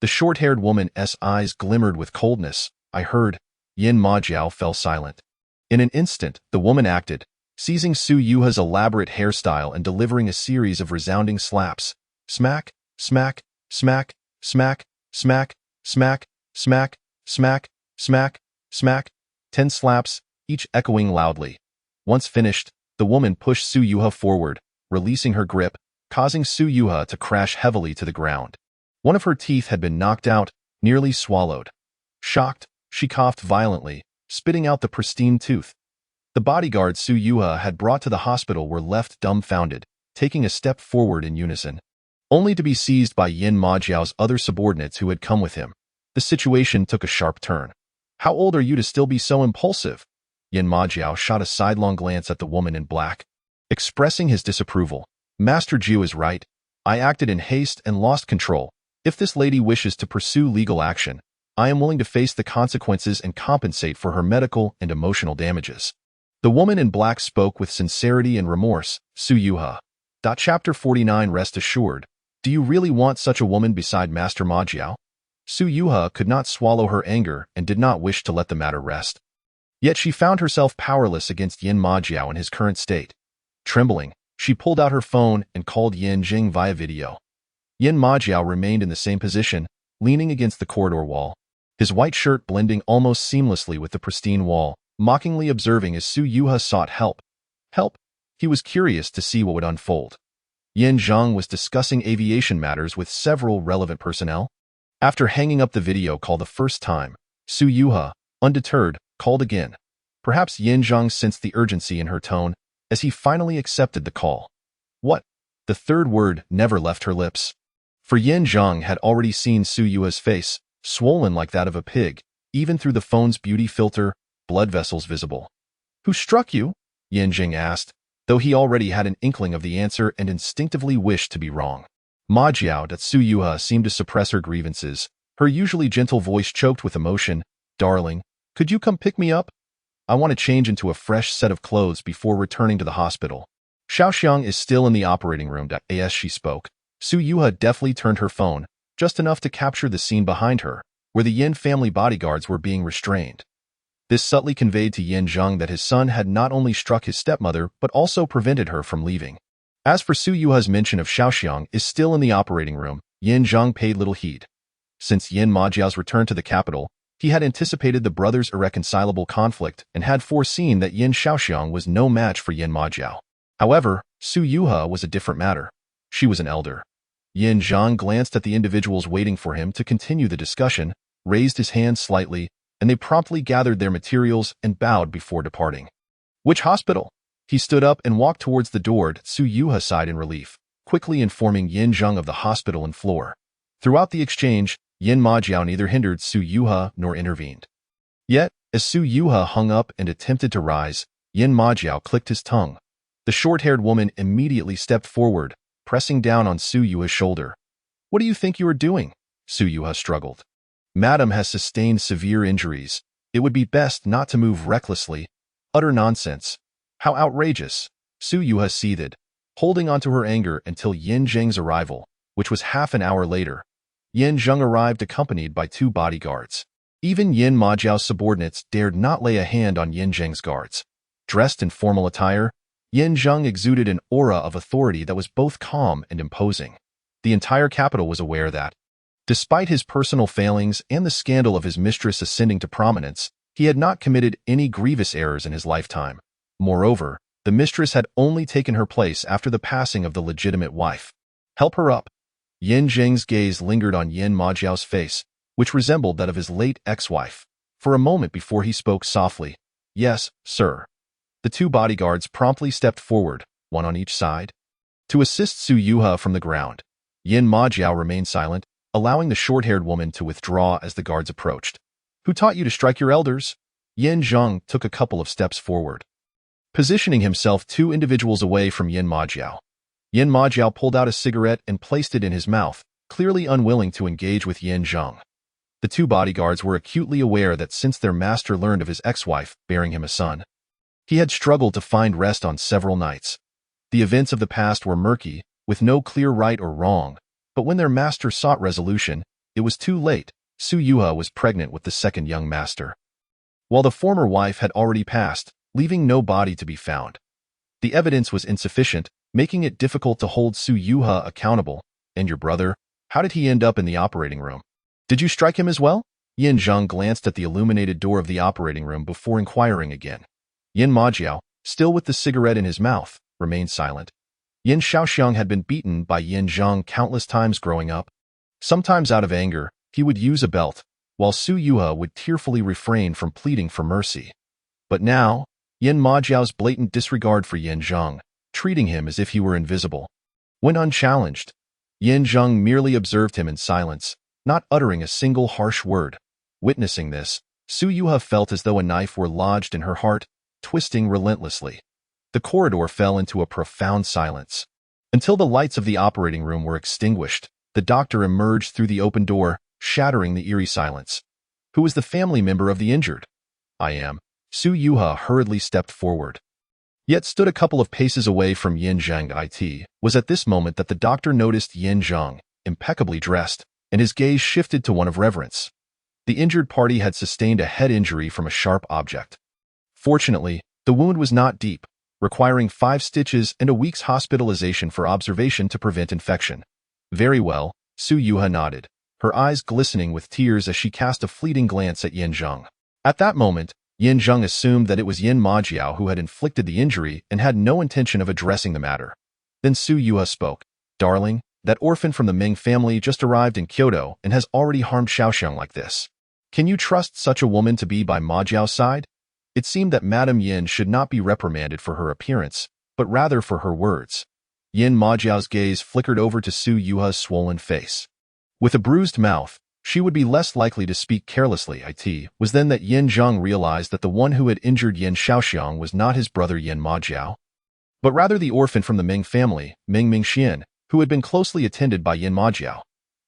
The short-haired woman's eyes glimmered with coldness. I heard. Yin Majiao fell silent. In an instant, the woman acted, seizing Su Yuha's elaborate hairstyle and delivering a series of resounding slaps. Smack, smack, smack, smack, smack, smack, smack, smack, smack, smack. 10 slaps, each echoing loudly. Once finished, the woman pushed Su Yuha forward, releasing her grip, causing Su Yuha to crash heavily to the ground. One of her teeth had been knocked out, nearly swallowed. Shocked, she coughed violently, spitting out the pristine tooth. The bodyguards Su Yuha had brought to the hospital were left dumbfounded, taking a step forward in unison, only to be seized by Yin Majiao's other subordinates who had come with him. The situation took a sharp turn. How old are you to still be so impulsive? Yin Majiao shot a sidelong glance at the woman in black, expressing his disapproval. Master Jiu is right. I acted in haste and lost control. If this lady wishes to pursue legal action, I am willing to face the consequences and compensate for her medical and emotional damages. The woman in black spoke with sincerity and remorse. Su Yuha. Chapter 49. Rest assured. Do you really want such a woman beside Master Majiao? Su Yuha could not swallow her anger and did not wish to let the matter rest. Yet she found herself powerless against Yin Majiao in his current state. Trembling, she pulled out her phone and called Yin Jing via video. Yin Majiao remained in the same position, leaning against the corridor wall, his white shirt blending almost seamlessly with the pristine wall, mockingly observing as Su Yuha sought help. Help? He was curious to see what would unfold. Yin Zheng was discussing aviation matters with several relevant personnel. After hanging up the video call the first time, Su Yuha, undeterred, called again. Perhaps Yin Zheng sensed the urgency in her tone as he finally accepted the call. What? The third word never left her lips. For Yin Zheng had already seen Su Yuha's face, swollen like that of a pig, even through the phone's beauty filter, blood vessels visible. Who struck you? Yin Jing asked, though he already had an inkling of the answer and instinctively wished to be wrong. Majiao. Su Yuha seemed to suppress her grievances, her usually gentle voice choked with emotion. Darling, could you come pick me up? I want to change into a fresh set of clothes before returning to the hospital. Xiaoxiang is still in the operating room. As she spoke, Su Yuha deftly turned her phone, just enough to capture the scene behind her, where the Yin family bodyguards were being restrained. This subtly conveyed to Yin Zheng that his son had not only struck his stepmother but also prevented her from leaving. As for Su Yuha's mention of Xiaoxiang is still in the operating room, Yin Zheng paid little heed. Since Yin Majiao's return to the capital, he had anticipated the brothers' irreconcilable conflict and had foreseen that Yin Xiaoxiang was no match for Yin Majiao. However, Su Yuha was a different matter. She was an elder. Yin Zheng glanced at the individuals waiting for him to continue the discussion, raised his hand slightly, and they promptly gathered their materials and bowed before departing. Which hospital? He stood up and walked towards the door. Su Yuha sighed in relief, quickly informing Yin Zheng of the hospital and floor. Throughout the exchange, Yin Majiao neither hindered Su Yuha nor intervened. Yet, as Su Yuha hung up and attempted to rise, Yin Majiao clicked his tongue. The short-haired woman immediately stepped forward, pressing down on Su Yuha's shoulder. What do you think you are doing? Su Yuha struggled. Madam has sustained severe injuries. It would be best not to move recklessly. Utter nonsense. How outrageous. Su Yuha seethed, holding onto her anger until Yin Zheng's arrival, which was half an hour later. Yin Zheng arrived accompanied by 2 bodyguards. Even Yin Majiao's subordinates dared not lay a hand on Yin Zheng's guards. Dressed in formal attire, Yin Zheng exuded an aura of authority that was both calm and imposing. The entire capital was aware that, despite his personal failings and the scandal of his mistress ascending to prominence, he had not committed any grievous errors in his lifetime. Moreover, the mistress had only taken her place after the passing of the legitimate wife. Help her up. Yin Zheng's gaze lingered on Yin Majiao's face, which resembled that of his late ex-wife. For a moment before he spoke softly, "Yes, sir." The 2 bodyguards promptly stepped forward, one on each side, to assist Su Yuha from the ground. Yin Majiao remained silent, allowing the short-haired woman to withdraw as the guards approached. "Who taught you to strike your elders?" Yin Zheng took a couple of steps forward, positioning himself 2 individuals away from Yin Majiao. Yin Majiao pulled out a cigarette and placed it in his mouth, clearly unwilling to engage with Yin Zheng. The 2 bodyguards were acutely aware that since their master learned of his ex-wife bearing him a son, he had struggled to find rest on several nights. The events of the past were murky, with no clear right or wrong, but when their master sought resolution, it was too late. Su Yuha was pregnant with the second young master, while the former wife had already passed, leaving no body to be found. The evidence was insufficient, making it difficult to hold Su Yuha accountable. "And your brother? How did he end up in the operating room? Did you strike him as well?" Yin Zheng glanced at the illuminated door of the operating room before inquiring again. Yin Majiao, still with the cigarette in his mouth, remained silent. Yin Shaoxiang had been beaten by Yin Zheng countless times growing up. Sometimes out of anger, he would use a belt, while Su Yuha would tearfully refrain from pleading for mercy. But now, Yin Majiao's blatant disregard for Yin Zheng, treating him as if he were invisible. When unchallenged, Yin Zheng merely observed him in silence, not uttering a single harsh word. Witnessing this, Su Yuha felt as though a knife were lodged in her heart, twisting relentlessly. The corridor fell into a profound silence. Until the lights of the operating room were extinguished, the doctor emerged through the open door, shattering the eerie silence. "Who is the family member of the injured?" "I am." Su Yuha hurriedly stepped forward, yet stood a couple of paces away from Yin Zheng. It was at this moment that the doctor noticed Yin Zheng, impeccably dressed, and his gaze shifted to one of reverence. The injured party had sustained a head injury from a sharp object. Fortunately, the wound was not deep, requiring 5 stitches and a week's hospitalization for observation to prevent infection. "Very well," Su Yuha nodded, her eyes glistening with tears as she cast a fleeting glance at Yin Zheng. At that moment, Yin Zheng assumed that it was Yin Majiao who had inflicted the injury and had no intention of addressing the matter. Then Su Yuha spoke. "Darling, that orphan from the Ming family just arrived in Kyoto and has already harmed Shaoxiang like this. Can you trust such a woman to be by Majiao's side?" It seemed that Madame Yin should not be reprimanded for her appearance, but rather for her words. Yin Majiao's gaze flickered over to Su Yuha's swollen face. With a bruised mouth, she would be less likely to speak carelessly. It was then that Yin Zheng realized that the one who had injured Yin Shaoxiang was not his brother Yin Majiao, but rather the orphan from the Ming family, Ming Mingxian, who had been closely attended by Yin Majiao.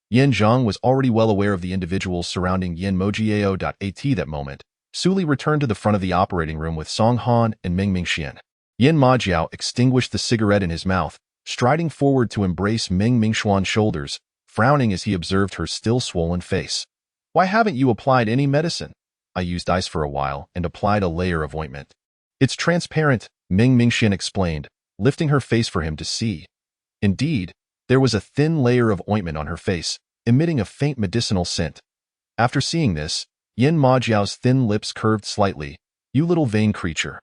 Yin Zheng was already well aware of the individuals surrounding Yin Mojiao. At that moment, Suli returned to the front of the operating room with Song Han and Ming Mingxian. Yin Majiao extinguished the cigarette in his mouth, striding forward to embrace Ming Mingxuan's shoulders, frowning as he observed her still swollen face. "Why haven't you applied any medicine?" "I used ice for a while and applied a layer of ointment." "It's transparent," Ming Mingxian explained, lifting her face for him to see. Indeed, there was a thin layer of ointment on her face, emitting a faint medicinal scent. After seeing this, Yin Majiao's thin lips curved slightly. "You little vain creature."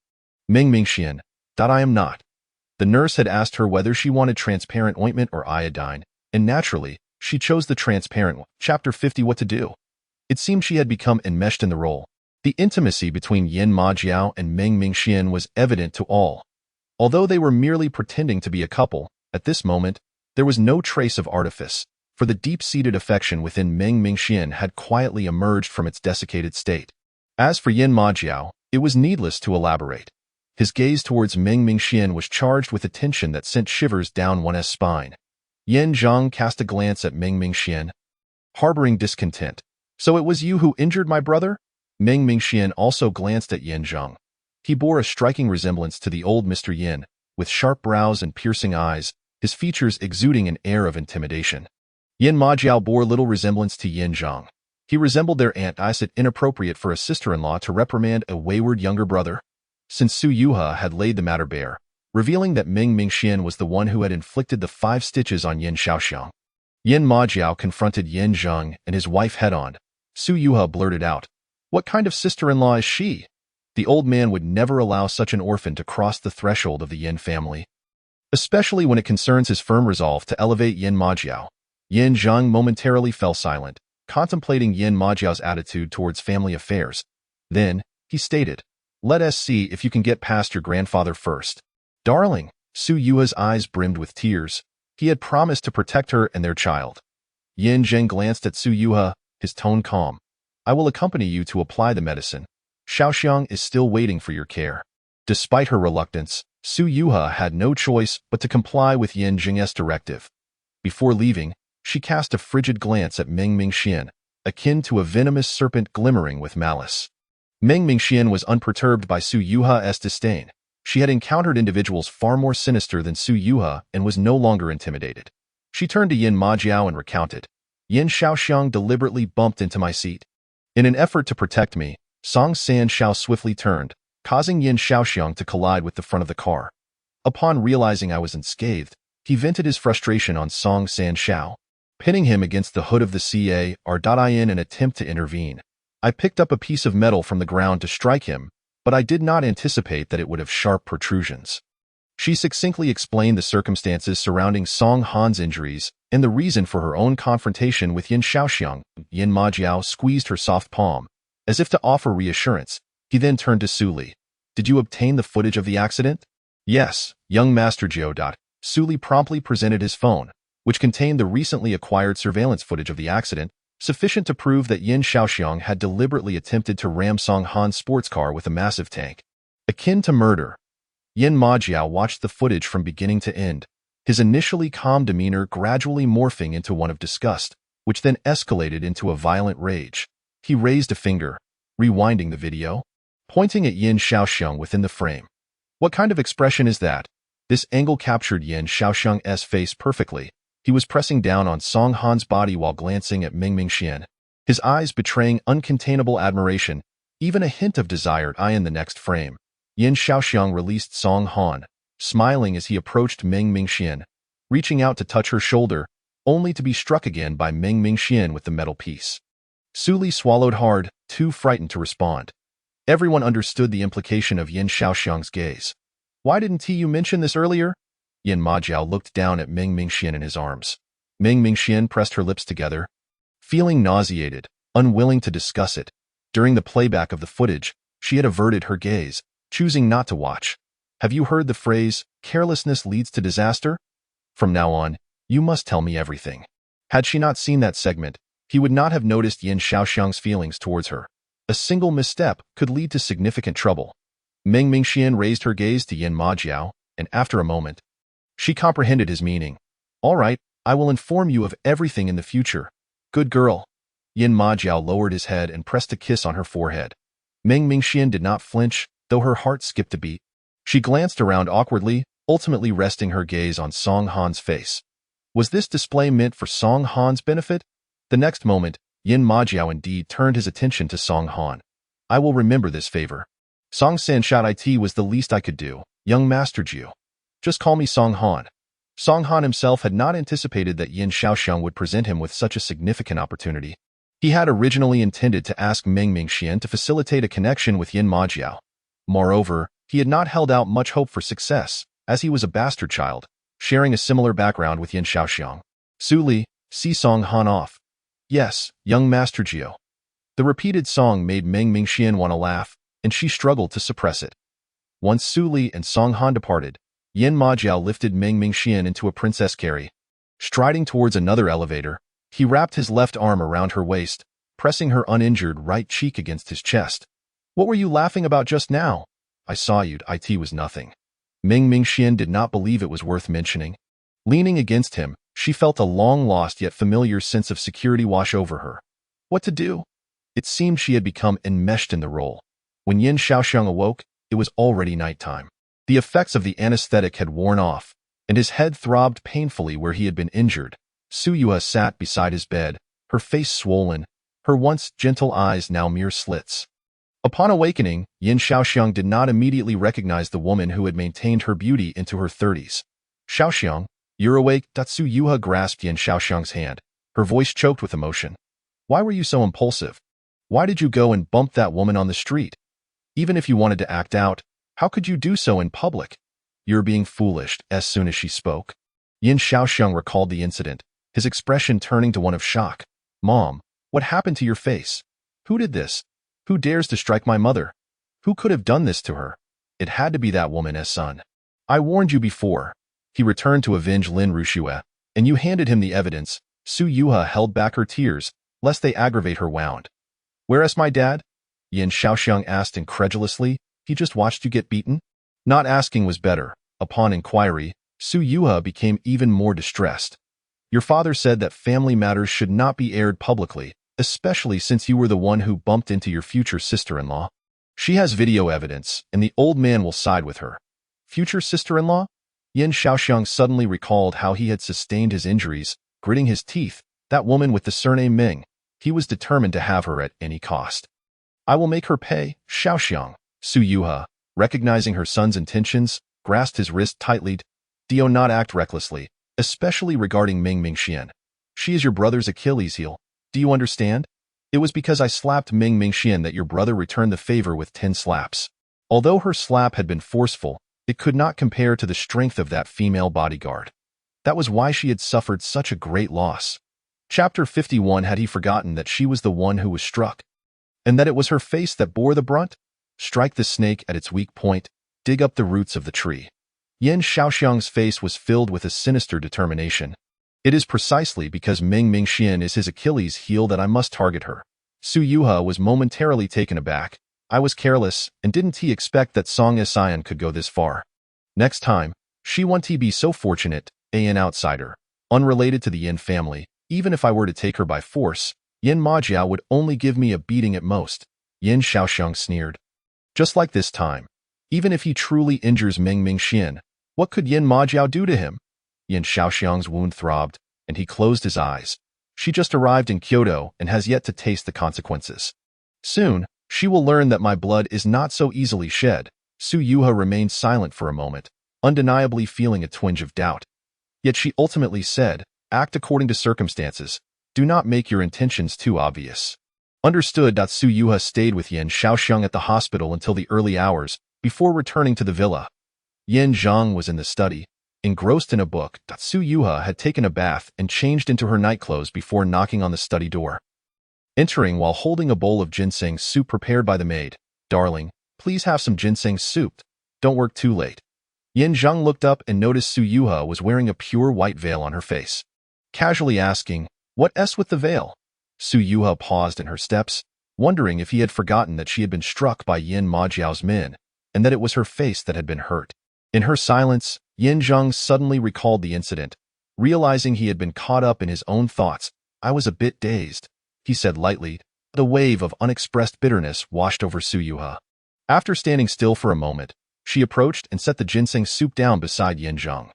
Ming Mingxian, "That I am not." The nurse had asked her whether she wanted transparent ointment or iodine, and naturally, she chose the transparent one. Chapter 50. What to do? It seemed she had become enmeshed in the role. The intimacy between Yin Majiao and Ming Mingxian was evident to all. Although they were merely pretending to be a couple, at this moment, there was no trace of artifice, for the deep-seated affection within Ming Mingxian had quietly emerged from its desiccated state. As for Yin Majiao, it was needless to elaborate. His gaze towards Ming Mingxian was charged with a tension that sent shivers down one's spine. Yin Zheng cast a glance at Ming Mingxian, harboring discontent. "So it was you who injured my brother?" Ming Mingxian also glanced at Yin Zheng. He bore a striking resemblance to the old Mr. Yin, with sharp brows and piercing eyes, his features exuding an air of intimidation. Yin Majiao bore little resemblance to Yin Zhang. He resembled their aunt. Is it inappropriate for a sister-in-law to reprimand a wayward younger brother? Since Su Yuha had laid the matter bare, revealing that Ming Mingxian was the one who had inflicted the 5 stitches on Yin Shaoxiang. Yin Majiao confronted Yin Zhang and his wife head-on. Su Yuha blurted out, "What kind of sister-in-law is she?" The old man would never allow such an orphan to cross the threshold of the Yin family, especially when it concerns his firm resolve to elevate Yin Majiao. Yin Zhang momentarily fell silent, contemplating Yin Majiao's attitude towards family affairs. Then, he stated, "Let us see if you can get past your grandfather first." "Darling," Su Yuha's eyes brimmed with tears. He had promised to protect her and their child. Yin Zheng glanced at Su Yuha, his tone calm. "I will accompany you to apply the medicine. Shaoxiang is still waiting for your care." Despite her reluctance, Su Yuha had no choice but to comply with Yin Zheng's directive. Before leaving, she cast a frigid glance at Ming Mingxian, akin to a venomous serpent glimmering with malice. Ming Mingxian was unperturbed by Su Yuha's disdain. She had encountered individuals far more sinister than Su Yuha and was no longer intimidated. She turned to Yin Majiao and recounted, "Yin Shaoxiang deliberately bumped into my seat. In an effort to protect me, Song San Shao swiftly turned, causing Yin Shaoxiang to collide with the front of the car. Upon realizing I was unscathed, he vented his frustration on Song San Shao, pinning him against the hood of the car in an attempt to intervene. I picked up a piece of metal from the ground to strike him, but I did not anticipate that it would have sharp protrusions." She succinctly explained the circumstances surrounding Song Han's injuries and the reason for her own confrontation with Yin Shaoxiang. Yin Majiao squeezed her soft palm, as if to offer reassurance. He then turned to Su Li. "Did you obtain the footage of the accident?" "Yes, young Master Jiu. Su Li promptly presented his phone, which contained the recently acquired surveillance footage of the accident, sufficient to prove that Yin Shaoxiang had deliberately attempted to ram Song Han's sports car with a massive tank, akin to murder. Yin Majiao watched the footage from beginning to end, his initially calm demeanor gradually morphing into one of disgust, which then escalated into a violent rage. He raised a finger, rewinding the video, pointing at Yin Shaoxiang within the frame. "What kind of expression is that?" This angle captured Yin Shaoxiang's face perfectly. He was pressing down on Song Han's body while glancing at Ming Mingxian, his eyes betraying uncontainable admiration, even a hint of desire. In the next frame, Yin Shaoxiang released Song Han, smiling as he approached Ming Mingxian, reaching out to touch her shoulder, only to be struck again by Ming Mingxian with the metal piece. Su Li swallowed hard, too frightened to respond. Everyone understood the implication of Yin Shaoxiang's gaze. "Why didn't you mention this earlier?" Yin Majiao looked down at Ming Mingxian in his arms. Ming Mingxian pressed her lips together, feeling nauseated, unwilling to discuss it. During the playback of the footage, she had averted her gaze, choosing not to watch. "Have you heard the phrase, 'carelessness leads to disaster'? From now on, you must tell me everything." Had she not seen that segment, he would not have noticed Yin Shaoxiang's feelings towards her. A single misstep could lead to significant trouble. Ming Mingxian raised her gaze to Yin Majiao, and after a moment, she comprehended his meaning. "All right, I will inform you of everything in the future. Good girl." Yin Majiao lowered his head and pressed a kiss on her forehead. Ming Mingxian did not flinch, though her heart skipped a beat. She glanced around awkwardly, ultimately resting her gaze on Song Han's face. Was this display meant for Song Han's benefit? The next moment, Yin Majiao indeed turned his attention to Song Han. "I will remember this favor. Song San Shao It was the least I could do, young Master Jiu. Just call me Song Han." Song Han himself had not anticipated that Yin Shaoxiang would present him with such a significant opportunity. He had originally intended to ask Ming Mingxian to facilitate a connection with Yin Majiao. Moreover, he had not held out much hope for success, as he was a bastard child, sharing a similar background with Yin Shaoxiang. "Su Li, see Song Han off." "Yes, young Master Jiu." The repeated song made Ming Mingxian want to laugh, and she struggled to suppress it. Once Su Li and Song Han departed, Yin Majiao lifted Ming Mingxian into a princess carry. Striding towards another elevator, he wrapped his left arm around her waist, pressing her uninjured right cheek against his chest. "What were you laughing about just now?" "I saw you. It was nothing." Ming Mingxian did not believe it was worth mentioning. Leaning against him, she felt a long-lost yet familiar sense of security wash over her. What to do? It seemed she had become enmeshed in the role. When Yin Shaoxiang awoke, it was already nighttime. The effects of the anesthetic had worn off, and his head throbbed painfully where he had been injured. Su Yuha sat beside his bed, her face swollen, her once gentle eyes now mere slits. Upon awakening, Yin Shaoxiang did not immediately recognize the woman who had maintained her beauty into her 30s. Shaoxiang, you're awake. Su Yuha grasped Yin Shaoxiang's hand, her voice choked with emotion. Why were you so impulsive? Why did you go and bump that woman on the street? Even if you wanted to act out, how could you do so in public? You're being foolish. As soon as she spoke, Yin Shaoxiang recalled the incident, his expression turning to one of shock. Mom, what happened to your face? Who did this? Who dares to strike my mother? Who could have done this to her? It had to be that woman, son. I warned you before. He returned to avenge Lin Rushue, and you handed him the evidence. Su Yuha held back her tears, lest they aggravate her wound. Whereas my dad? Yin Shaoxiang asked incredulously. He just watched you get beaten? Not asking was better. Upon inquiry, Su Yuha became even more distressed. Your father said that family matters should not be aired publicly, especially since you were the one who bumped into your future sister-in-law. She has video evidence, and the old man will side with her. Future sister-in-law? Yin Shaoxiang suddenly recalled how he had sustained his injuries, gritting his teeth. That woman with the surname Ming. He was determined to have her at any cost. I will make her pay, Shaoxiang. Su Yuha, recognizing her son's intentions, grasped his wrist tightly. Do not act recklessly, especially regarding Ming Mingxian. She is your brother's Achilles heel. Do you understand? It was because I slapped Ming Mingxian that your brother returned the favor with 10 slaps. Although her slap had been forceful, it could not compare to the strength of that female bodyguard. That was why she had suffered such a great loss. Chapter 51. Had he forgotten that she was the one who was struck? And that it was her face that bore the brunt? Strike the snake at its weak point, dig up the roots of the tree. Yin Shaoxiang's face was filled with a sinister determination. It is precisely because Ming Mingxian is his Achilles heel that I must target her. Su Yuha was momentarily taken aback. I was careless, and didn't he expect that Song Esian could go this far? Next time, she won't be so fortunate, an outsider, unrelated to the Yin family. Even if I were to take her by force, Yin Majiao would only give me a beating at most. Yin Shaoxiang sneered. Just like this time. Even if he truly injures Ming Mingxian, what could Yin Majiao do to him? Yin Shaoxiang's wound throbbed, and he closed his eyes. She just arrived in Kyoto and has yet to taste the consequences. Soon, she will learn that my blood is not so easily shed. Su Yuha remained silent for a moment, undeniably feeling a twinge of doubt. Yet she ultimately said, act according to circumstances. Do not make your intentions too obvious. Understood. Su Yuha stayed with Yin Shaoxiang at the hospital until the early hours, before returning to the villa. Yin Zhang was in the study, engrossed in a book. Su Yuha had taken a bath and changed into her nightclothes before knocking on the study door. Entering while holding a bowl of ginseng soup prepared by the maid. Darling, please have some ginseng soup. Don't work too late. Yin Zhang looked up and noticed Su Yuha was wearing a pure white veil on her face. Casually asking, what's with the veil? Su Yuha paused in her steps, wondering if he had forgotten that she had been struck by Yin Majiao's men, and that it was her face that had been hurt. In her silence, Yin Zhang suddenly recalled the incident, realizing he had been caught up in his own thoughts. I was a bit dazed, he said lightly. The wave of unexpressed bitterness washed over Su Yuha. After standing still for a moment, she approached and set the ginseng soup down beside Yin Zhang.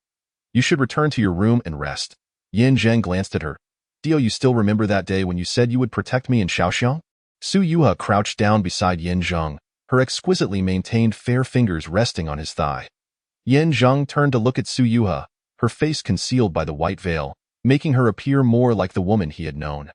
You should return to your room and rest. Yin Zhang glanced at her. Do you still remember that day when you said you would protect me in Shaoxiang? Su Yuha crouched down beside Yin Zhang, her exquisitely maintained fair fingers resting on his thigh. Yin Zhang turned to look at Su Yuha, her face concealed by the white veil, making her appear more like the woman he had known.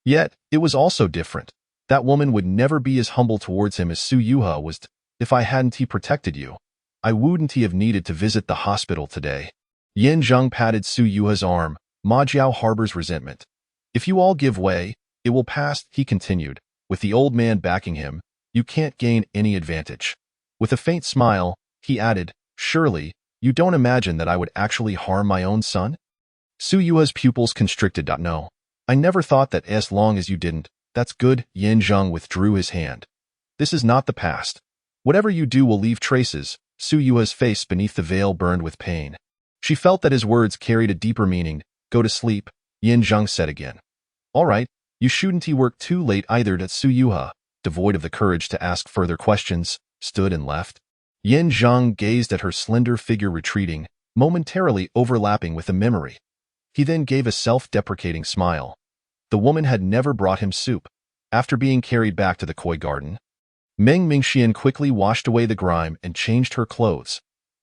Yet, it was also different. That woman would never be as humble towards him as Su Yuha was. If I hadn't he protected you, I wouldn't he have needed to visit the hospital today. Yin Zhang patted Su Yuha's arm. Majiao harbors resentment. If you all give way, it will pass, he continued, with the old man backing him. You can't gain any advantage. With a faint smile, he added, surely, you don't imagine that I would actually harm my own son? Su Yuha's pupils constricted. No. I never thought that as long as you didn't. That's good. Yin Zhang withdrew his hand. This is not the past. Whatever you do will leave traces. Su Yuha's face beneath the veil burned with pain. She felt that his words carried a deeper meaning. Go to sleep, Yin Zhang said again. All right, you shouldn't work too late either. Su Yuha, devoid of the courage to ask further questions, stood and left. Yin Zhang gazed at her slender figure retreating, momentarily overlapping with a memory. He then gave a self-deprecating smile. The woman had never brought him soup. After being carried back to the koi garden, Meng Mingxian quickly washed away the grime and changed her clothes.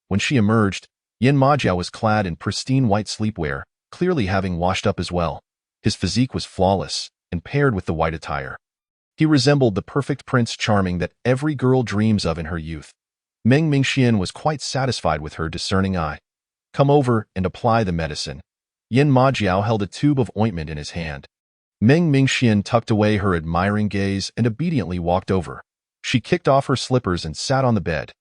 When she emerged, Yin Majiao was clad in pristine white sleepwear, clearly having washed up as well. His physique was flawless, and paired with the white attire, he resembled the perfect Prince Charming that every girl dreams of in her youth. Meng Mingxian was quite satisfied with her discerning eye. Come over and apply the medicine. Yin Majiao held a tube of ointment in his hand. Meng Mingxian tucked away her admiring gaze and obediently walked over. She kicked off her slippers and sat on the bed.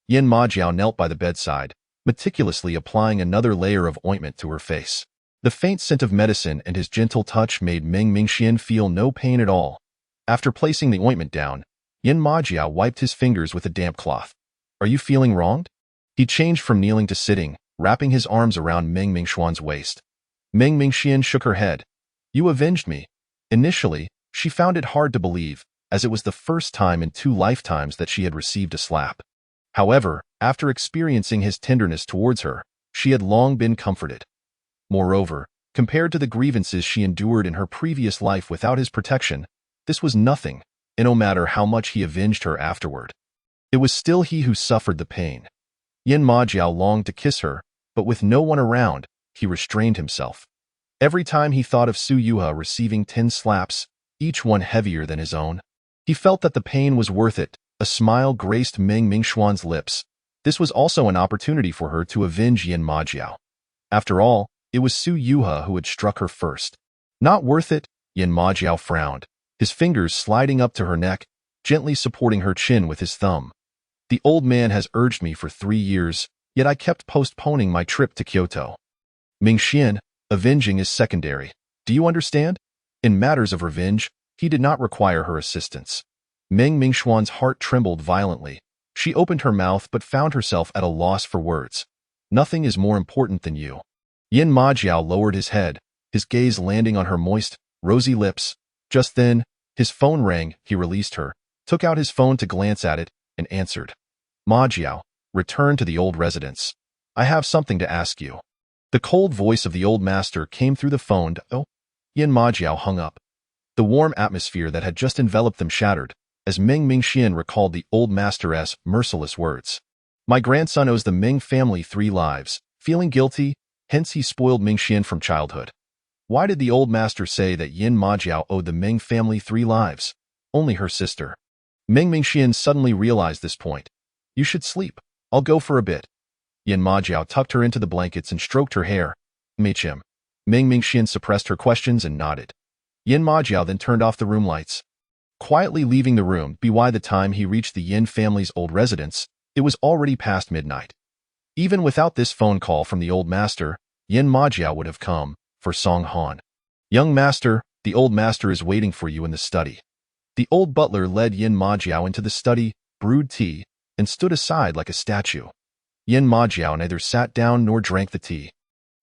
Yin Majiao knelt by the bedside, meticulously applying another layer of ointment to her face. The faint scent of medicine and his gentle touch made Meng Mingxian feel no pain at all. After placing the ointment down, Yin Majiao wiped his fingers with a damp cloth. Are you feeling wronged? He changed from kneeling to sitting, wrapping his arms around Meng Mingxuan's waist. Meng Mingxian shook her head. You avenged me. Initially, she found it hard to believe, as it was the first time in 2 lifetimes that she had received a slap. However, after experiencing his tenderness towards her, she had long been comforted. Moreover, compared to the grievances she endured in her previous life without his protection, this was nothing, and no matter how much he avenged her afterward, it was still he who suffered the pain. Yin Majiao longed to kiss her, but with no one around, he restrained himself. Every time he thought of Su Yuha receiving 10 slaps, each one heavier than his own, he felt that the pain was worth it. A smile graced Meng Mingxuan's lips. This was also an opportunity for her to avenge Yin Majiao. After all, it was Su Yuha who had struck her first. Not worth it, Yin Majiao frowned, his fingers sliding up to her neck, gently supporting her chin with his thumb. The old man has urged me for 3 years, yet I kept postponing my trip to Kyoto. Mingxian, avenging is secondary. Do you understand? In matters of revenge, he did not require her assistance. Meng Mingxuan's heart trembled violently. She opened her mouth but found herself at a loss for words. Nothing is more important than you. Yin Majiao lowered his head, his gaze landing on her moist, rosy lips. Just then, his phone rang. He released her, took out his phone to glance at it, and answered. Majiao, return to the old residence. I have something to ask you. The cold voice of the old master came through the phone. Oh, Yin Majiao hung up. The warm atmosphere that had just enveloped them shattered, as Meng Mingxian recalled the old master's merciless words. My grandson owes the Meng family 3 lives, feeling guilty, hence he spoiled Mingxian from childhood. Why did the old master say that Yin Majiao owed the Meng family 3 lives? Only her sister. Meng Mingxian suddenly realized this point. You should sleep. I'll go for a bit. Yin Majiao tucked her into the blankets and stroked her hair. Meichim. Meng Mingxian suppressed her questions and nodded. Yin Majiao then turned off the room lights. Quietly leaving the room, by the time he reached the Yin family's old residence, it was already past midnight. Even without this phone call from the old master, Yin Majiao would have come for Song Han. Young master, the old master is waiting for you in the study. The old butler led Yin Majiao into the study, brewed tea, and stood aside like a statue. Yin Majiao neither sat down nor drank the tea.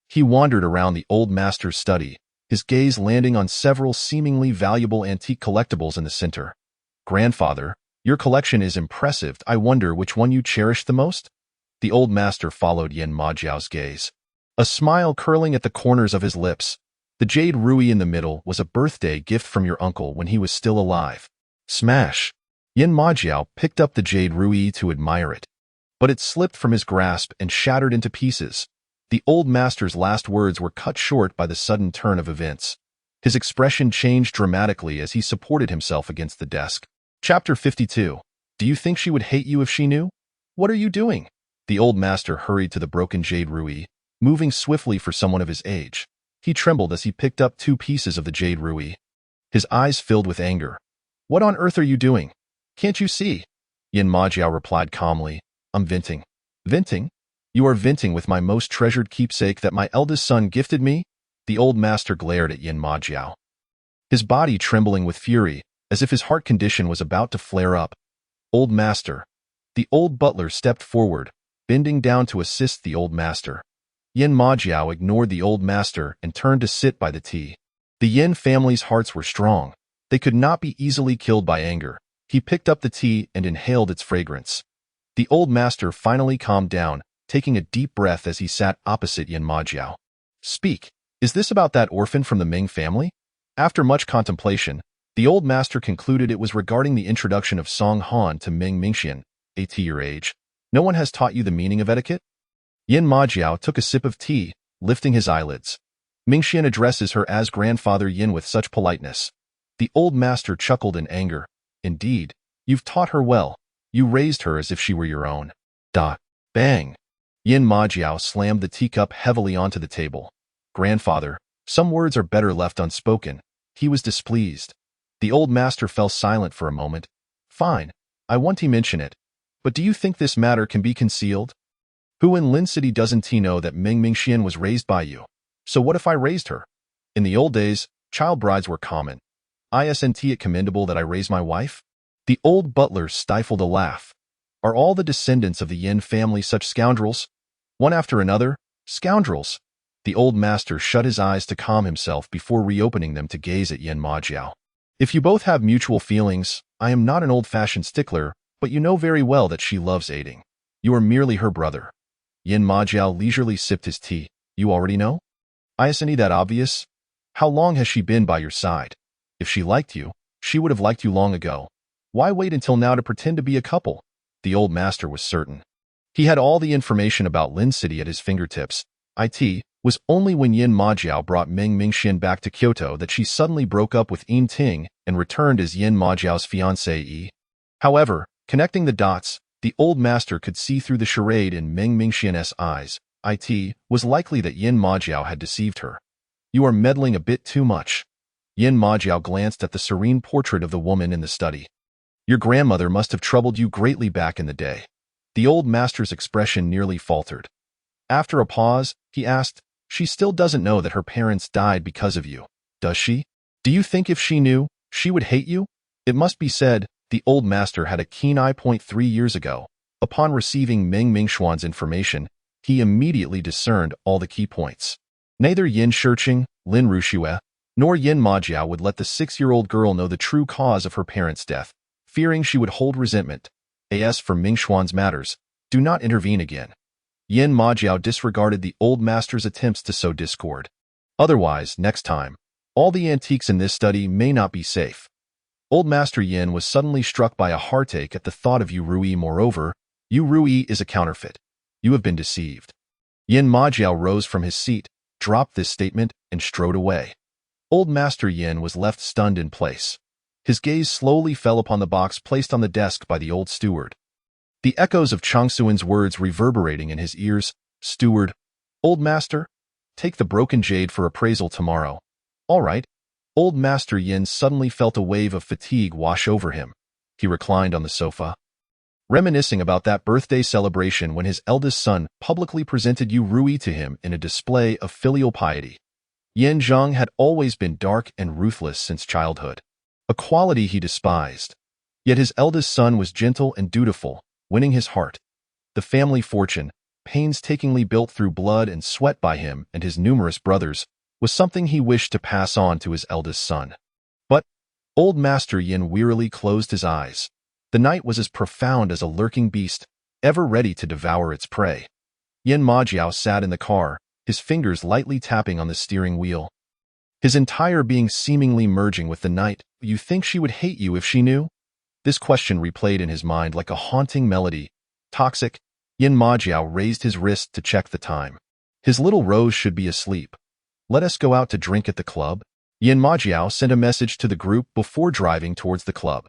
He wandered around the old master's study, his gaze landing on several seemingly valuable antique collectibles in the center. Grandfather, your collection is impressive. I wonder which one you cherish the most? The old master followed Yin Majiao's gaze, a smile curling at the corners of his lips. The jade ruby in the middle was a birthday gift from your uncle when he was still alive. Smash! Yin Majiao picked up the jade ruby to admire it, but it slipped from his grasp and shattered into pieces. The old master's last words were cut short by the sudden turn of events. His expression changed dramatically as he supported himself against the desk. Chapter 52. Do you think she would hate you if she knew? What are you doing? The old master hurried to the broken jade ruby, moving swiftly for someone of his age. He trembled as he picked up 2 pieces of the jade ruby. His eyes filled with anger. What on earth are you doing? Can't you see? Yin Majiao replied calmly. I'm venting. Venting? You are venting with my most treasured keepsake that my eldest son gifted me? The old master glared at Yin Majiao, his body trembling with fury, as if his heart condition was about to flare up. Old master. The old butler stepped forward, bending down to assist the old master. Yin Majiao ignored the old master and turned to sit by the tea. The Yin family's hearts were strong. They could not be easily killed by anger. He picked up the tea and inhaled its fragrance. The old master finally calmed down, taking a deep breath as he sat opposite Yin Majiao. Speak, is this about that orphan from the Ming family? After much contemplation, the old master concluded it was regarding the introduction of Song Han to Ming Mingxian, 80 your age. No one has taught you the meaning of etiquette? Yin Majiao took a sip of tea, lifting his eyelids. Mingxian addresses her as grandfather Yin with such politeness. The old master chuckled in anger. Indeed, you've taught her well. You raised her as if she were your own. Bang! Yin Majiao slammed the teacup heavily onto the table. Grandfather, some words are better left unspoken. He was displeased. The old master fell silent for a moment. Fine, I won't mention it. But do you think this matter can be concealed? Who in Lin City doesn't know that Ming Mingxian was raised by you? So what if I raised her? In the old days, child brides were common. Isn't it commendable that I raise my wife? The old butler stifled a laugh. Are all the descendants of the Yin family such scoundrels? One after another, scoundrels. The old master shut his eyes to calm himself before reopening them to gaze at Yin Majiao. If you both have mutual feelings, I am not an old-fashioned stickler, but you know very well that she loves aiding. You are merely her brother. Yin Majiao leisurely sipped his tea. You already know? Isn't it that obvious? How long has she been by your side? If she liked you, she would have liked you long ago. Why wait until now to pretend to be a couple? The old master was certain. He had all the information about Lin City at his fingertips. It was only when Yin Majiao brought Ming Mingxian back to Kyoto that she suddenly broke up with Yin Ting and returned as Yin Majiao's fiancée. However, connecting the dots, the old master could see through the charade in Ming Mingxian's eyes. It was likely that Yin Majiao had deceived her. You are meddling a bit too much. Yin Majiao glanced at the serene portrait of the woman in the study. Your grandmother must have troubled you greatly back in the day. The old master's expression nearly faltered. After a pause, he asked, she still doesn't know that her parents died because of you, does she? Do you think if she knew, she would hate you? It must be said, the old master had a keen eye. 3 years ago, upon receiving Ming Mingxuan's information, he immediately discerned all the key points. Neither Yin Shiqing, Lin Ruxue, nor Yin Majiao would let the 6-year-old girl know the true cause of her parents' death, fearing she would hold resentment. As for Mingxuan's matters, do not intervene again. Yin Majiao disregarded the old master's attempts to sow discord. Otherwise, next time, all the antiques in this study may not be safe. Old Master Yin was suddenly struck by a heartache at the thought of Yu Rui. Moreover, Yu Rui is a counterfeit. You have been deceived. Yin Majiao rose from his seat, dropped this statement, and strode away. Old Master Yin was left stunned in place. His gaze slowly fell upon the box placed on the desk by the old steward. The echoes of Changsuan's words reverberating in his ears. Steward, Old Master, take the broken jade for appraisal tomorrow. All right. Old Master Yin suddenly felt a wave of fatigue wash over him. He reclined on the sofa, reminiscing about that birthday celebration when his eldest son publicly presented Yu Rui to him in a display of filial piety. Yin Zhang had always been dark and ruthless since childhood, a quality he despised. Yet his eldest son was gentle and dutiful, winning his heart. The family fortune, painstakingly built through blood and sweat by him and his numerous brothers, was something he wished to pass on to his eldest son. But Old Master Yin wearily closed his eyes. The night was as profound as a lurking beast, ever ready to devour its prey. Yin Majiao sat in the car, his fingers lightly tapping on the steering wheel, his entire being seemingly merging with the night. You think she would hate you if she knew? This question replayed in his mind like a haunting melody. Toxic. Yin Majiao raised his wrist to check the time. His little Rose should be asleep. Let us go out to drink at the club. Yin Majiao sent a message to the group before driving towards the club.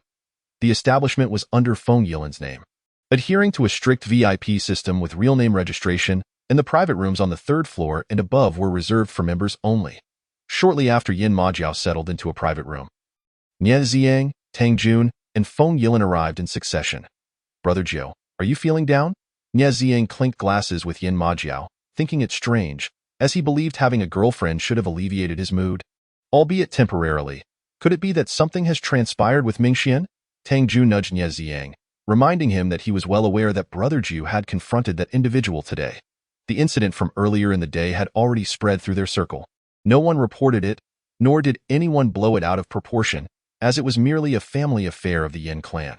The establishment was under Feng Yilin's name, adhering to a strict VIP system with real name registration, and the private rooms on the 3rd floor and above were reserved for members only. Shortly after Yin Majiao settled into a private room, Nie Ziang, Tang Jun, and Feng Yilin arrived in succession. Brother Jiu, are you feeling down? Nie Ziang clinked glasses with Yin Majiao, thinking it strange, as he believed having a girlfriend should have alleviated his mood, albeit temporarily. Could it be that something has transpired with Mingxian? Tang Ju nudged Nie Ziang, reminding him that he was well aware that Brother Jiu had confronted that individual today. The incident from earlier in the day had already spread through their circle. No one reported it, nor did anyone blow it out of proportion, as it was merely a family affair of the Yin clan.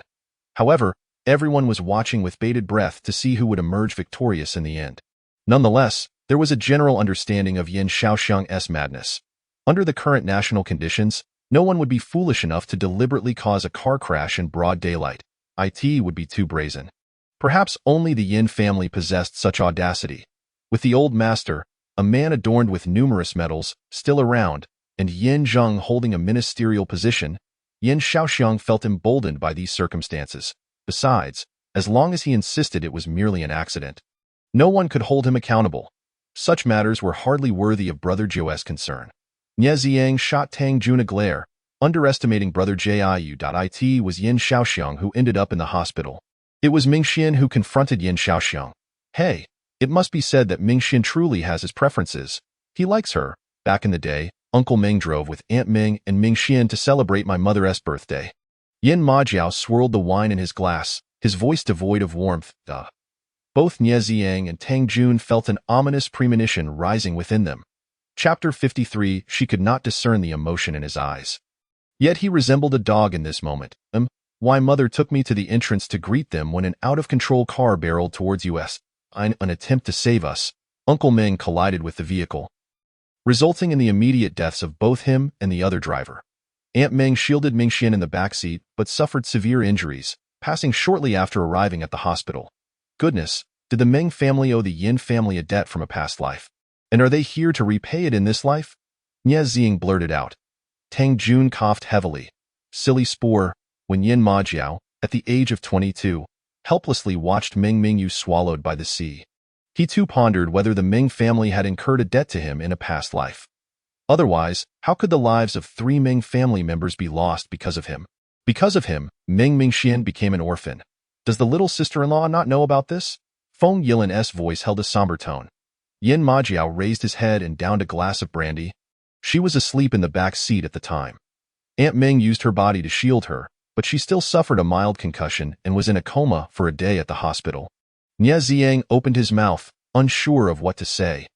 However, Everyone was watching with bated breath to see who would emerge victorious in the end. Nonetheless, there was a general understanding of Yin Shaoxiang's madness. Under the current national conditions, no one would be foolish enough to deliberately cause a car crash in broad daylight. It would be too brazen. Perhaps only the Yin family possessed such audacity. With the old master, a man adorned with numerous medals, still around, and Yin Zheng holding a ministerial position, Yin Shaoxiang felt emboldened by these circumstances. Besides, as long as he insisted it was merely an accident, no one could hold him accountable. Such matters were hardly worthy of Brother Jiuye's concern. Nie Ziang shot Tang Jun a glare, underestimating Brother Jiu. It was Yin Shaoxiang who ended up in the hospital. It was Mingxian who confronted Yin Shaoxiang. Hey, it must be said that Mingxian truly has his preferences. He likes her. Back in the day, Uncle Ming drove with Aunt Ming and Mingxian to celebrate my mother's birthday. Yin Majiao swirled the wine in his glass, his voice devoid of warmth. Both Nie Ziang and Tang Jun felt an ominous premonition rising within them. Chapter 53. She could not discern the emotion in his eyes. Yet he resembled a dog in this moment. Why mother took me to the entrance to greet them when an out-of-control car barreled towards us. In an attempt to save us, Uncle Ming collided with the vehicle, resulting in the immediate deaths of both him and the other driver. Aunt Ming shielded Mingxian in the backseat but suffered severe injuries, passing shortly after arriving at the hospital. Goodness, did the Ming family owe the Yin family a debt from a past life? And are they here to repay it in this life? Nie Ziang blurted out. Tang Jun coughed heavily. Silly spore, when Yin Majiao, at the age of 22, helplessly watched Ming Mingyu swallowed by the sea. He too pondered whether the Ming family had incurred a debt to him in a past life. Otherwise, how could the lives of 3 Ming family members be lost because of him? Because of him, Ming Mingxian became an orphan. Does the little sister-in-law not know about this? Feng Yilin's voice held a somber tone. Yin Majiao raised his head and downed a glass of brandy. She was asleep in the back seat at the time. Aunt Ming used her body to shield her, but she still suffered a mild concussion and was in a coma for a day at the hospital. Nie Ziang opened his mouth, unsure of what to say.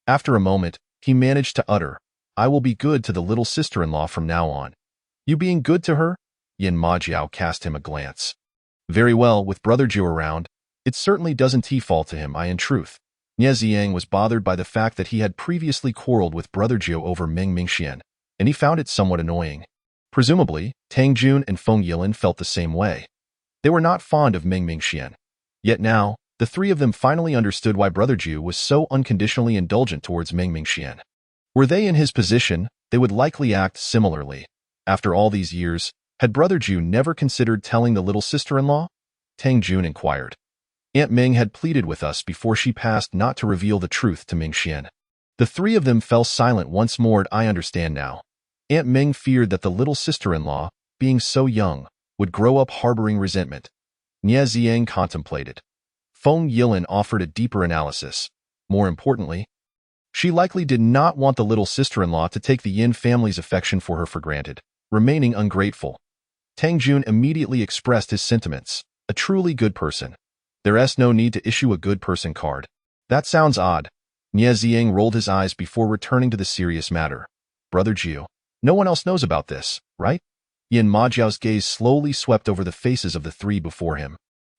After a moment, he managed to utter, I will be good to the little sister-in-law from now on. You being good to her? Yin Majiao cast him a glance. Very well, with Brother Jiu around, it certainly doesn't fall to him. In truth, Nie Ziang was bothered by the fact that he had previously quarreled with Brother Jiu over Ming Mingxian, and he found it somewhat annoying. Presumably, Tang Jun and Feng Yilin felt the same way. They were not fond of Ming Mingxian. Yet now, the 3 of them finally understood why Brother Jiu was so unconditionally indulgent towards Ming Mingxian. Were they in his position, they would likely act similarly. After all these years, had Brother Jiu never considered telling the little sister-in-law? Tang Jun inquired. Aunt Ming had pleaded with us before she passed not to reveal the truth to Mingxian. The 3 of them fell silent once more. I understand now. Aunt Ming feared that the little sister-in-law, being so young, would grow up harboring resentment. Nie Ziang contemplated. Feng Yilin offered a deeper analysis. More importantly, she likely did not want the little sister-in-law to take the Yin family's affection for her for granted, remaining ungrateful. Tang Jun immediately expressed his sentiments. A truly good person. There's no need to issue a good person card. That sounds odd. Nie Ziang rolled his eyes before returning to the serious matter. Brother Jiu, no one else knows about this, right? Yin Majiao's gaze slowly swept over the faces of the 3 before him.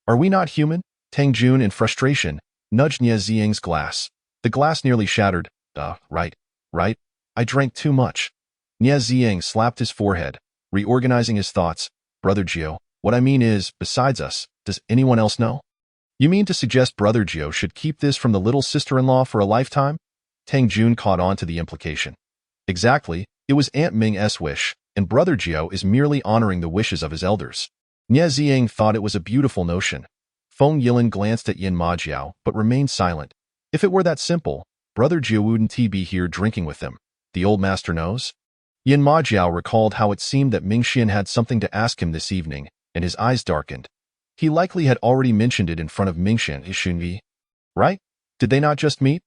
Are we not human? Tang Jun, in frustration, nudged Nie Ziang's glass. The glass nearly shattered. Right. I drank too much. Nie Ziang slapped his forehead, reorganizing his thoughts. Brother Jiu, what I mean is, besides us, does anyone else know? You mean to suggest Brother Jiu should keep this from the little sister-in-law for a lifetime? Tang Jun caught on to the implication. Exactly, it was Aunt Ming's wish, and Brother Jiu is merely honoring the wishes of his elders. Nie Ziang thought it was a beautiful notion. Feng Yilin glanced at Yin Majiao, but remained silent. If it were that simple, Brother Jiu wouldn't be here drinking with them. The old master knows? Yin Majiao recalled how it seemed that Mingxian had something to ask him this evening, and his eyes darkened. He likely had already mentioned it in front of Mingxian Ishunvi. Right? Did they not just meet?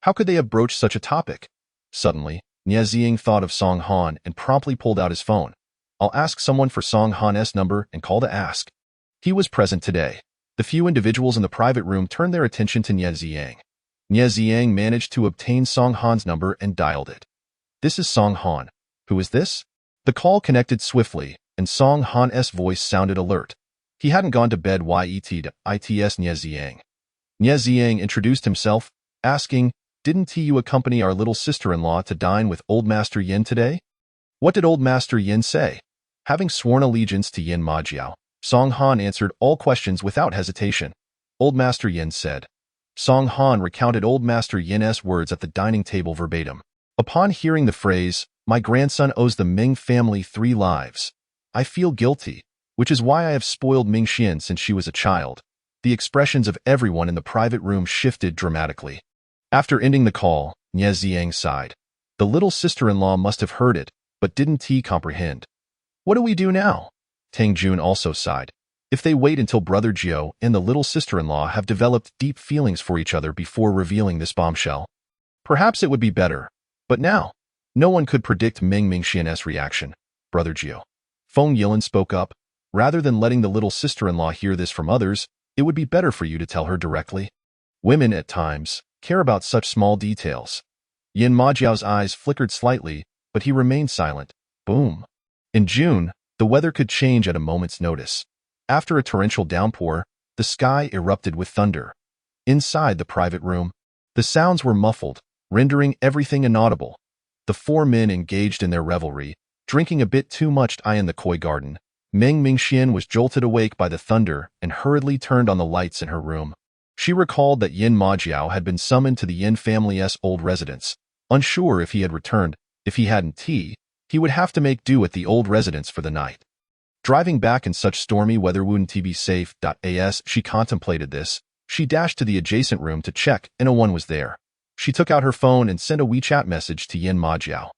How could they have broached such a topic? Suddenly, Nie Ziang thought of Song Han and promptly pulled out his phone. I'll ask someone for Song Han's number and call to ask. He was present today. The few individuals in the private room turned their attention to Nie Ziang. Nie Ziang managed to obtain Song Han's number and dialed it. This is Song Han. Who is this? The call connected swiftly, and Song Han's voice sounded alert. He hadn't gone to bed yet to its Nie Ziyang. Nie Ziyang introduced himself, asking, "Didn't you accompany our little sister-in-law to dine with Old Master Yin today?" What did Old Master Yin say? Having sworn allegiance to Yin Majiao, Song Han answered all questions without hesitation. Old Master Yin said. Song Han recounted Old Master Yin's words at the dining table verbatim. Upon hearing the phrase, "My grandson owes the Ming family 3 lives. I feel guilty, which is why I have spoiled Ming Xian since she was a child," the expressions of everyone in the private room shifted dramatically. After ending the call, Nie Ziyang sighed. The little sister-in-law must have heard it, but didn't he comprehend? What do we do now? Tang Jun also sighed. If they wait until Brother Jiu and the little sister-in-law have developed deep feelings for each other before revealing this bombshell, perhaps it would be better. But now, no one could predict Ming Xian's reaction. Brother Jiu. Feng Yilin spoke up. Rather than letting the little sister-in-law hear this from others, it would be better for you to tell her directly. Women, at times, care about such small details. Yin Majiao's eyes flickered slightly, but he remained silent. Boom. In June, the weather could change at a moment's notice. After a torrential downpour, the sky erupted with thunder. Inside the private room, the sounds were muffled, rendering everything inaudible. The 4 men engaged in their revelry, drinking a bit too much in the koi garden. Ming Xian was jolted awake by the thunder and hurriedly turned on the lights in her room. She recalled that Yin Majiao had been summoned to the Yin family's old residence. Unsure if he had returned, if he hadn't tea, he would have to make do at the old residence for the night. Driving back in such stormy weather wouldn't he be safe? As she contemplated this, she dashed to the adjacent room to check, and no one was there. She took out her phone and sent a WeChat message to Yin Majiao.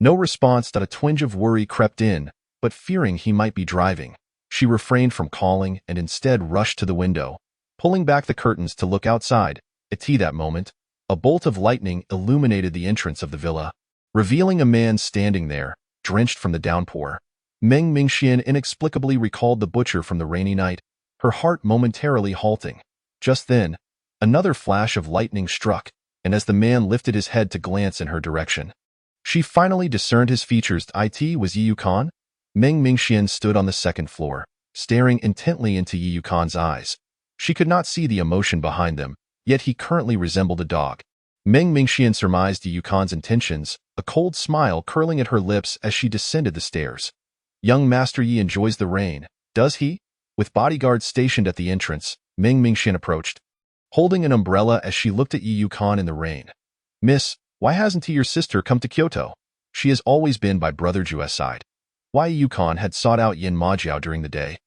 No response. A twinge of worry crept in, but fearing he might be driving, she refrained from calling and instead rushed to the window, pulling back the curtains to look outside. At that moment, a bolt of lightning illuminated the entrance of the villa, revealing a man standing there, drenched from the downpour. Ming Xian inexplicably recalled the butcher from the rainy night, her heart momentarily halting. Just then, another flash of lightning struck, and as the man lifted his head to glance in her direction, she finally discerned his features. It was Yi Yukan? Ming Xian stood on the second floor, staring intently into Yi Yukan's eyes. She could not see the emotion behind them, yet he currently resembled a dog. Ming Xian surmised Yi Yukan's intentions, a cold smile curling at her lips as she descended the stairs. Young Master Yi enjoys the rain, does he? With bodyguards stationed at the entrance, Ming Xian approached, holding an umbrella as she looked at Yi Yukan in the rain. Miss, why hasn't your sister come to Kyoto? She has always been by Brother Jiu's side. Why Yi Yukan had sought out Yin Majiao during the day,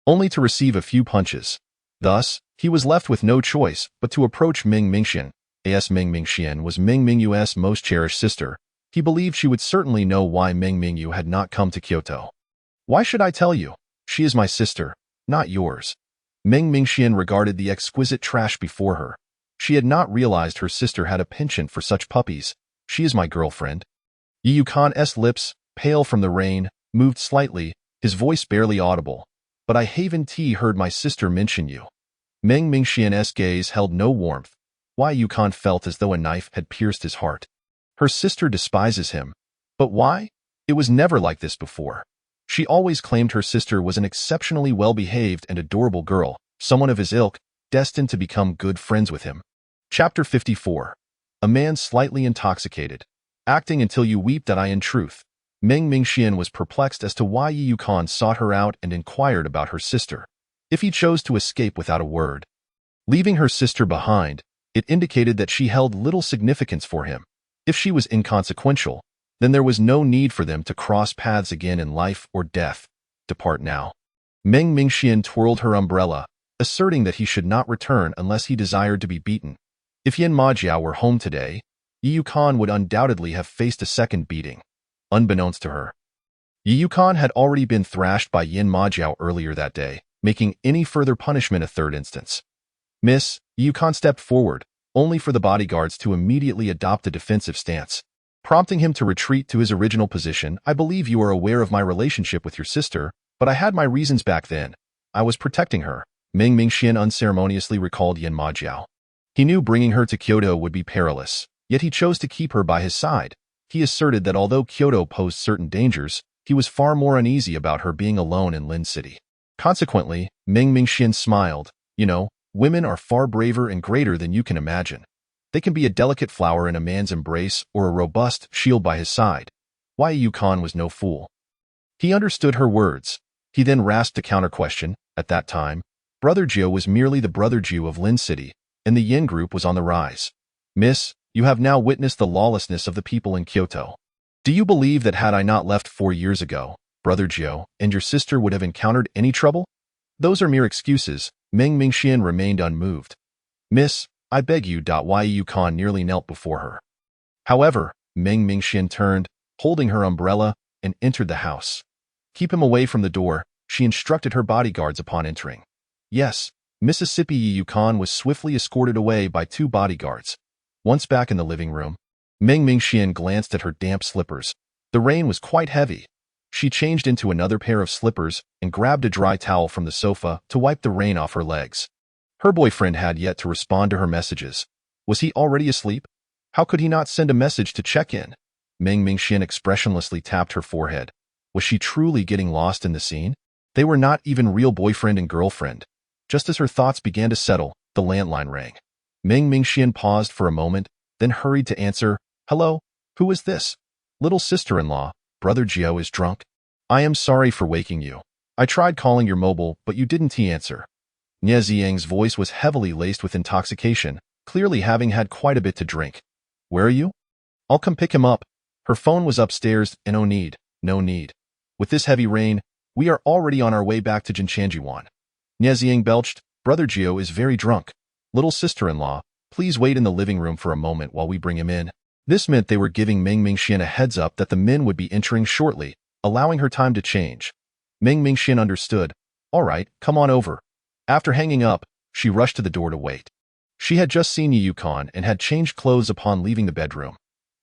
only to receive a few punches. Thus, he was left with no choice but to approach Ming Xian. As Ming Xian was Ming Yu's most cherished sister, he believed she would certainly know why Ming Yu had not come to Kyoto. Why should I tell you? She is my sister, not yours. Ming Xian regarded the exquisite trash before her. She had not realized her sister had a penchant for such puppies. She is my girlfriend. Yi Yukan's lips, pale from the rain, moved slightly, his voice barely audible. But I haven't heard my sister mention you. Ming Xian's gaze held no warmth. Why Yukan felt as though a knife had pierced his heart. Her sister despises him. But why? It was never like this before. She always claimed her sister was an exceptionally well-behaved and adorable girl, someone of his ilk, destined to become good friends with him. Chapter 54. A man slightly intoxicated. Acting until you weep. In truth, Ming Xian was perplexed as to why Yi Yukan sought her out and inquired about her sister. If he chose to escape without a word, leaving her sister behind, it indicated that she held little significance for him. If she was inconsequential, then there was no need for them to cross paths again in life or death. Depart now. Ming Xian twirled her umbrella, asserting that he should not return unless he desired to be beaten. If Yin Majiao were home today, Yi Yukan would undoubtedly have faced a second beating. Unbeknownst to her, Yi Yukan had already been thrashed by Yin Majiao earlier that day, making any further punishment a third instance. Miss, Yi Yukan stepped forward, only for the bodyguards to immediately adopt a defensive stance, prompting him to retreat to his original position. I believe you are aware of my relationship with your sister, but I had my reasons back then. I was protecting her. Ming Xian unceremoniously recalled Yin Majiao. He knew bringing her to Kyoto would be perilous, yet he chose to keep her by his side. He asserted that although Kyoto posed certain dangers, he was far more uneasy about her being alone in Lin City. Consequently, Meng Mingxian smiled. You know, women are far braver and greater than you can imagine. They can be a delicate flower in a man's embrace or a robust shield by his side. Wai Yukon was no fool. He understood her words. He then rasped a counter-question. At that time, Brother Jiu was merely the Brother Jiu of Lin City, and the Yin group was on the rise. Miss, you have now witnessed the lawlessness of the people in Kyoto. Do you believe that had I not left 4 years ago, Brother Jiu and your sister would have encountered any trouble? Those are mere excuses. Meng Mingxian remained unmoved. Miss, I beg you. Wai Yukon nearly knelt before her. However, Meng Mingxian turned, holding her umbrella, and entered the house. Keep him away from the door, she instructed her bodyguards upon entering. Yes, Mississippi Yukon was swiftly escorted away by 2 bodyguards. Once back in the living room, Meng Mingxian glanced at her damp slippers. The rain was quite heavy. She changed into another pair of slippers and grabbed a dry towel from the sofa to wipe the rain off her legs. Her boyfriend had yet to respond to her messages. Was he already asleep? How could he not send a message to check in? Meng Mingxian expressionlessly tapped her forehead. Was she truly getting lost in the scene? They were not even real boyfriend and girlfriend. Just as her thoughts began to settle, the landline rang. Meng Mingxian paused for a moment, then hurried to answer. Hello, who is this? Little sister-in-law, Brother Jiu is drunk. I am sorry for waking you. I tried calling your mobile, but you didn't answer. Nie Ziyang's voice was heavily laced with intoxication, clearly having had quite a bit to drink. Where are you? I'll come pick him up. Her phone was upstairs, and no need. With this heavy rain, we are already on our way back to Jinchanjiwan. Nie Ziyang belched. Brother Jiu is very drunk. Little sister-in-law, please wait in the living room for a moment while we bring him in. This meant they were giving Meng Mingxian a heads up that the men would be entering shortly, allowing her time to change. Meng Mingxian understood. All right, come on over. After hanging up, she rushed to the door to wait. She had just seen Yukon and had changed clothes upon leaving the bedroom.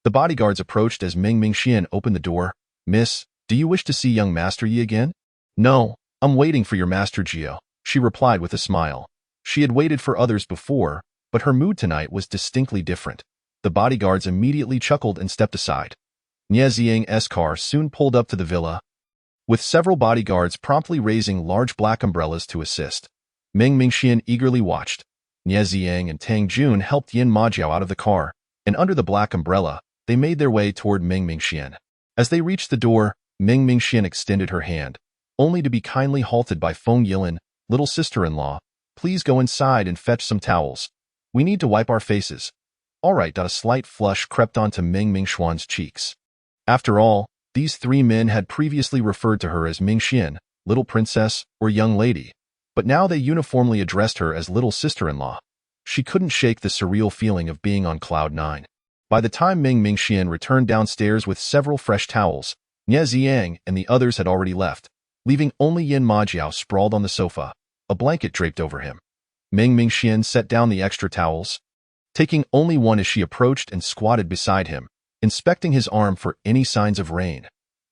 The bodyguards approached as Meng Mingxian opened the door. Miss, do you wish to see young Master Yi again? No, I'm waiting for your Master Jiu, she replied with a smile. She had waited for others before, but her mood tonight was distinctly different. The bodyguards immediately chuckled and stepped aside. Nie Ziyang's car soon pulled up to the villa, with several bodyguards promptly raising large black umbrellas to assist. Meng Mingxian eagerly watched. Nie Ziyang and Tang Jun helped Yin Majiao out of the car, and under the black umbrella, they made their way toward Meng Mingxian. As they reached the door, Meng Mingxian extended her hand, only to be kindly halted by Feng Yilin. Little sister-in-law, please go inside and fetch some towels. We need to wipe our faces. All right. A slight flush crept onto Meng Mingxian's cheeks. After all, these 3 men had previously referred to her as Mingxian, little princess, or young lady, but now they uniformly addressed her as little sister-in-law. She couldn't shake the surreal feeling of being on cloud 9. By the time Meng Mingxian returned downstairs with several fresh towels, Nie Ziyang and the others had already left, leaving only Yin Majiao sprawled on the sofa, a blanket draped over him. Meng Mingxian set down the extra towels, taking only one as she approached and squatted beside him, inspecting his arm for any signs of rain.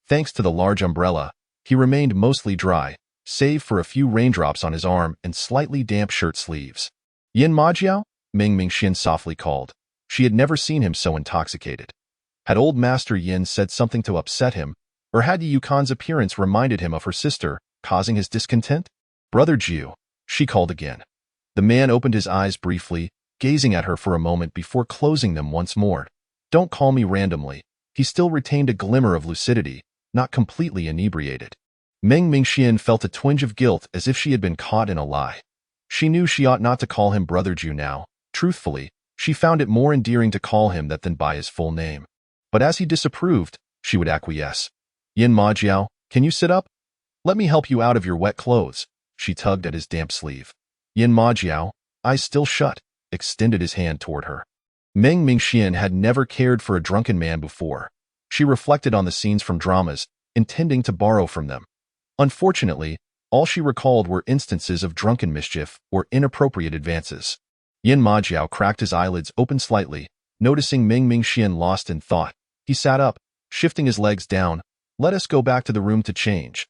Thanks to the large umbrella, he remained mostly dry, save for a few raindrops on his arm and slightly damp shirt sleeves. Yin Majiao? Meng Mingxian softly called. She had never seen him so intoxicated. Had old Master Yin said something to upset him, or had Yukon's appearance reminded him of her sister, causing his discontent? Brother Jiu, she called again. The man opened his eyes briefly, gazing at her for a moment before closing them once more. Don't call me randomly. He still retained a glimmer of lucidity, not completely inebriated. Meng Mingxian felt a twinge of guilt as if she had been caught in a lie. She knew she ought not to call him Brother Jiu now. Truthfully, she found it more endearing to call him that than by his full name. But as he disapproved, she would acquiesce. Yin Majiao, can you sit up? Let me help you out of your wet clothes. She tugged at his damp sleeve. Yin Majiao, eyes still shut, extended his hand toward her. Meng Mingxian had never cared for a drunken man before. She reflected on the scenes from dramas, intending to borrow from them. Unfortunately, all she recalled were instances of drunken mischief or inappropriate advances. Yin Majiao cracked his eyelids open slightly, noticing Meng Mingxian lost in thought. He sat up, shifting his legs down. Let us go back to the room to change.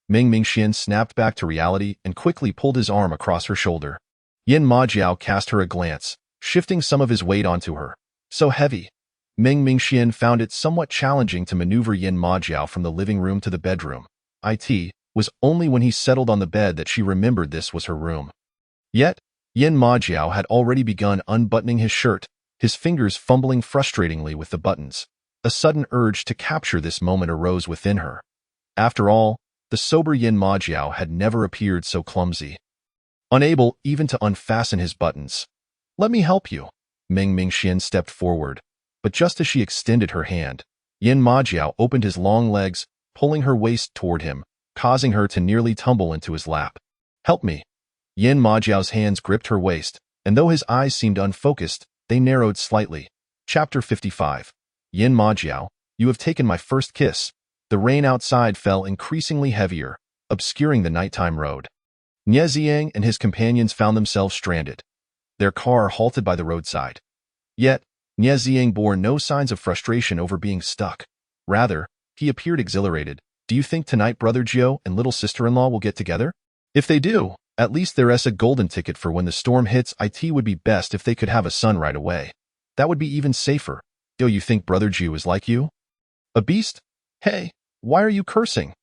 Meng Mingxian snapped back to reality and quickly pulled his arm across her shoulder. Yin Majiao cast her a glance, shifting some of his weight onto her. So heavy. Meng Mingxian found it somewhat challenging to maneuver Yin Majiao from the living room to the bedroom. was only when he settled on the bed that she remembered this was her room. Yet, Yin Majiao had already begun unbuttoning his shirt, his fingers fumbling frustratingly with the buttons. A sudden urge to capture this moment arose within her. After all, the sober Yin Majiao had never appeared so clumsy. Unable even to unfasten his buttons. "Let me help you." Meng Mingxian stepped forward, but just as she extended her hand, Yin Majiao opened his long legs, pulling her waist toward him, causing her to nearly tumble into his lap. "Help me." Yin Majiao's hands gripped her waist, and though his eyes seemed unfocused, they narrowed slightly. Chapter 55. Yin Majiao, you have taken my first kiss. The rain outside fell increasingly heavier, obscuring the nighttime road. Nie Ziang and his companions found themselves stranded, their car halted by the roadside. Yet, Nie Ziang bore no signs of frustration over being stuck. Rather, he appeared exhilarated. "Do you think tonight Brother Jiu and little sister-in-law will get together? If they do, at least there's a golden ticket for when the storm hits. It would be best if they could have a son right away. That would be even safer. Do you think Brother Jiu is like you? A beast? Hey, why are you cursing?"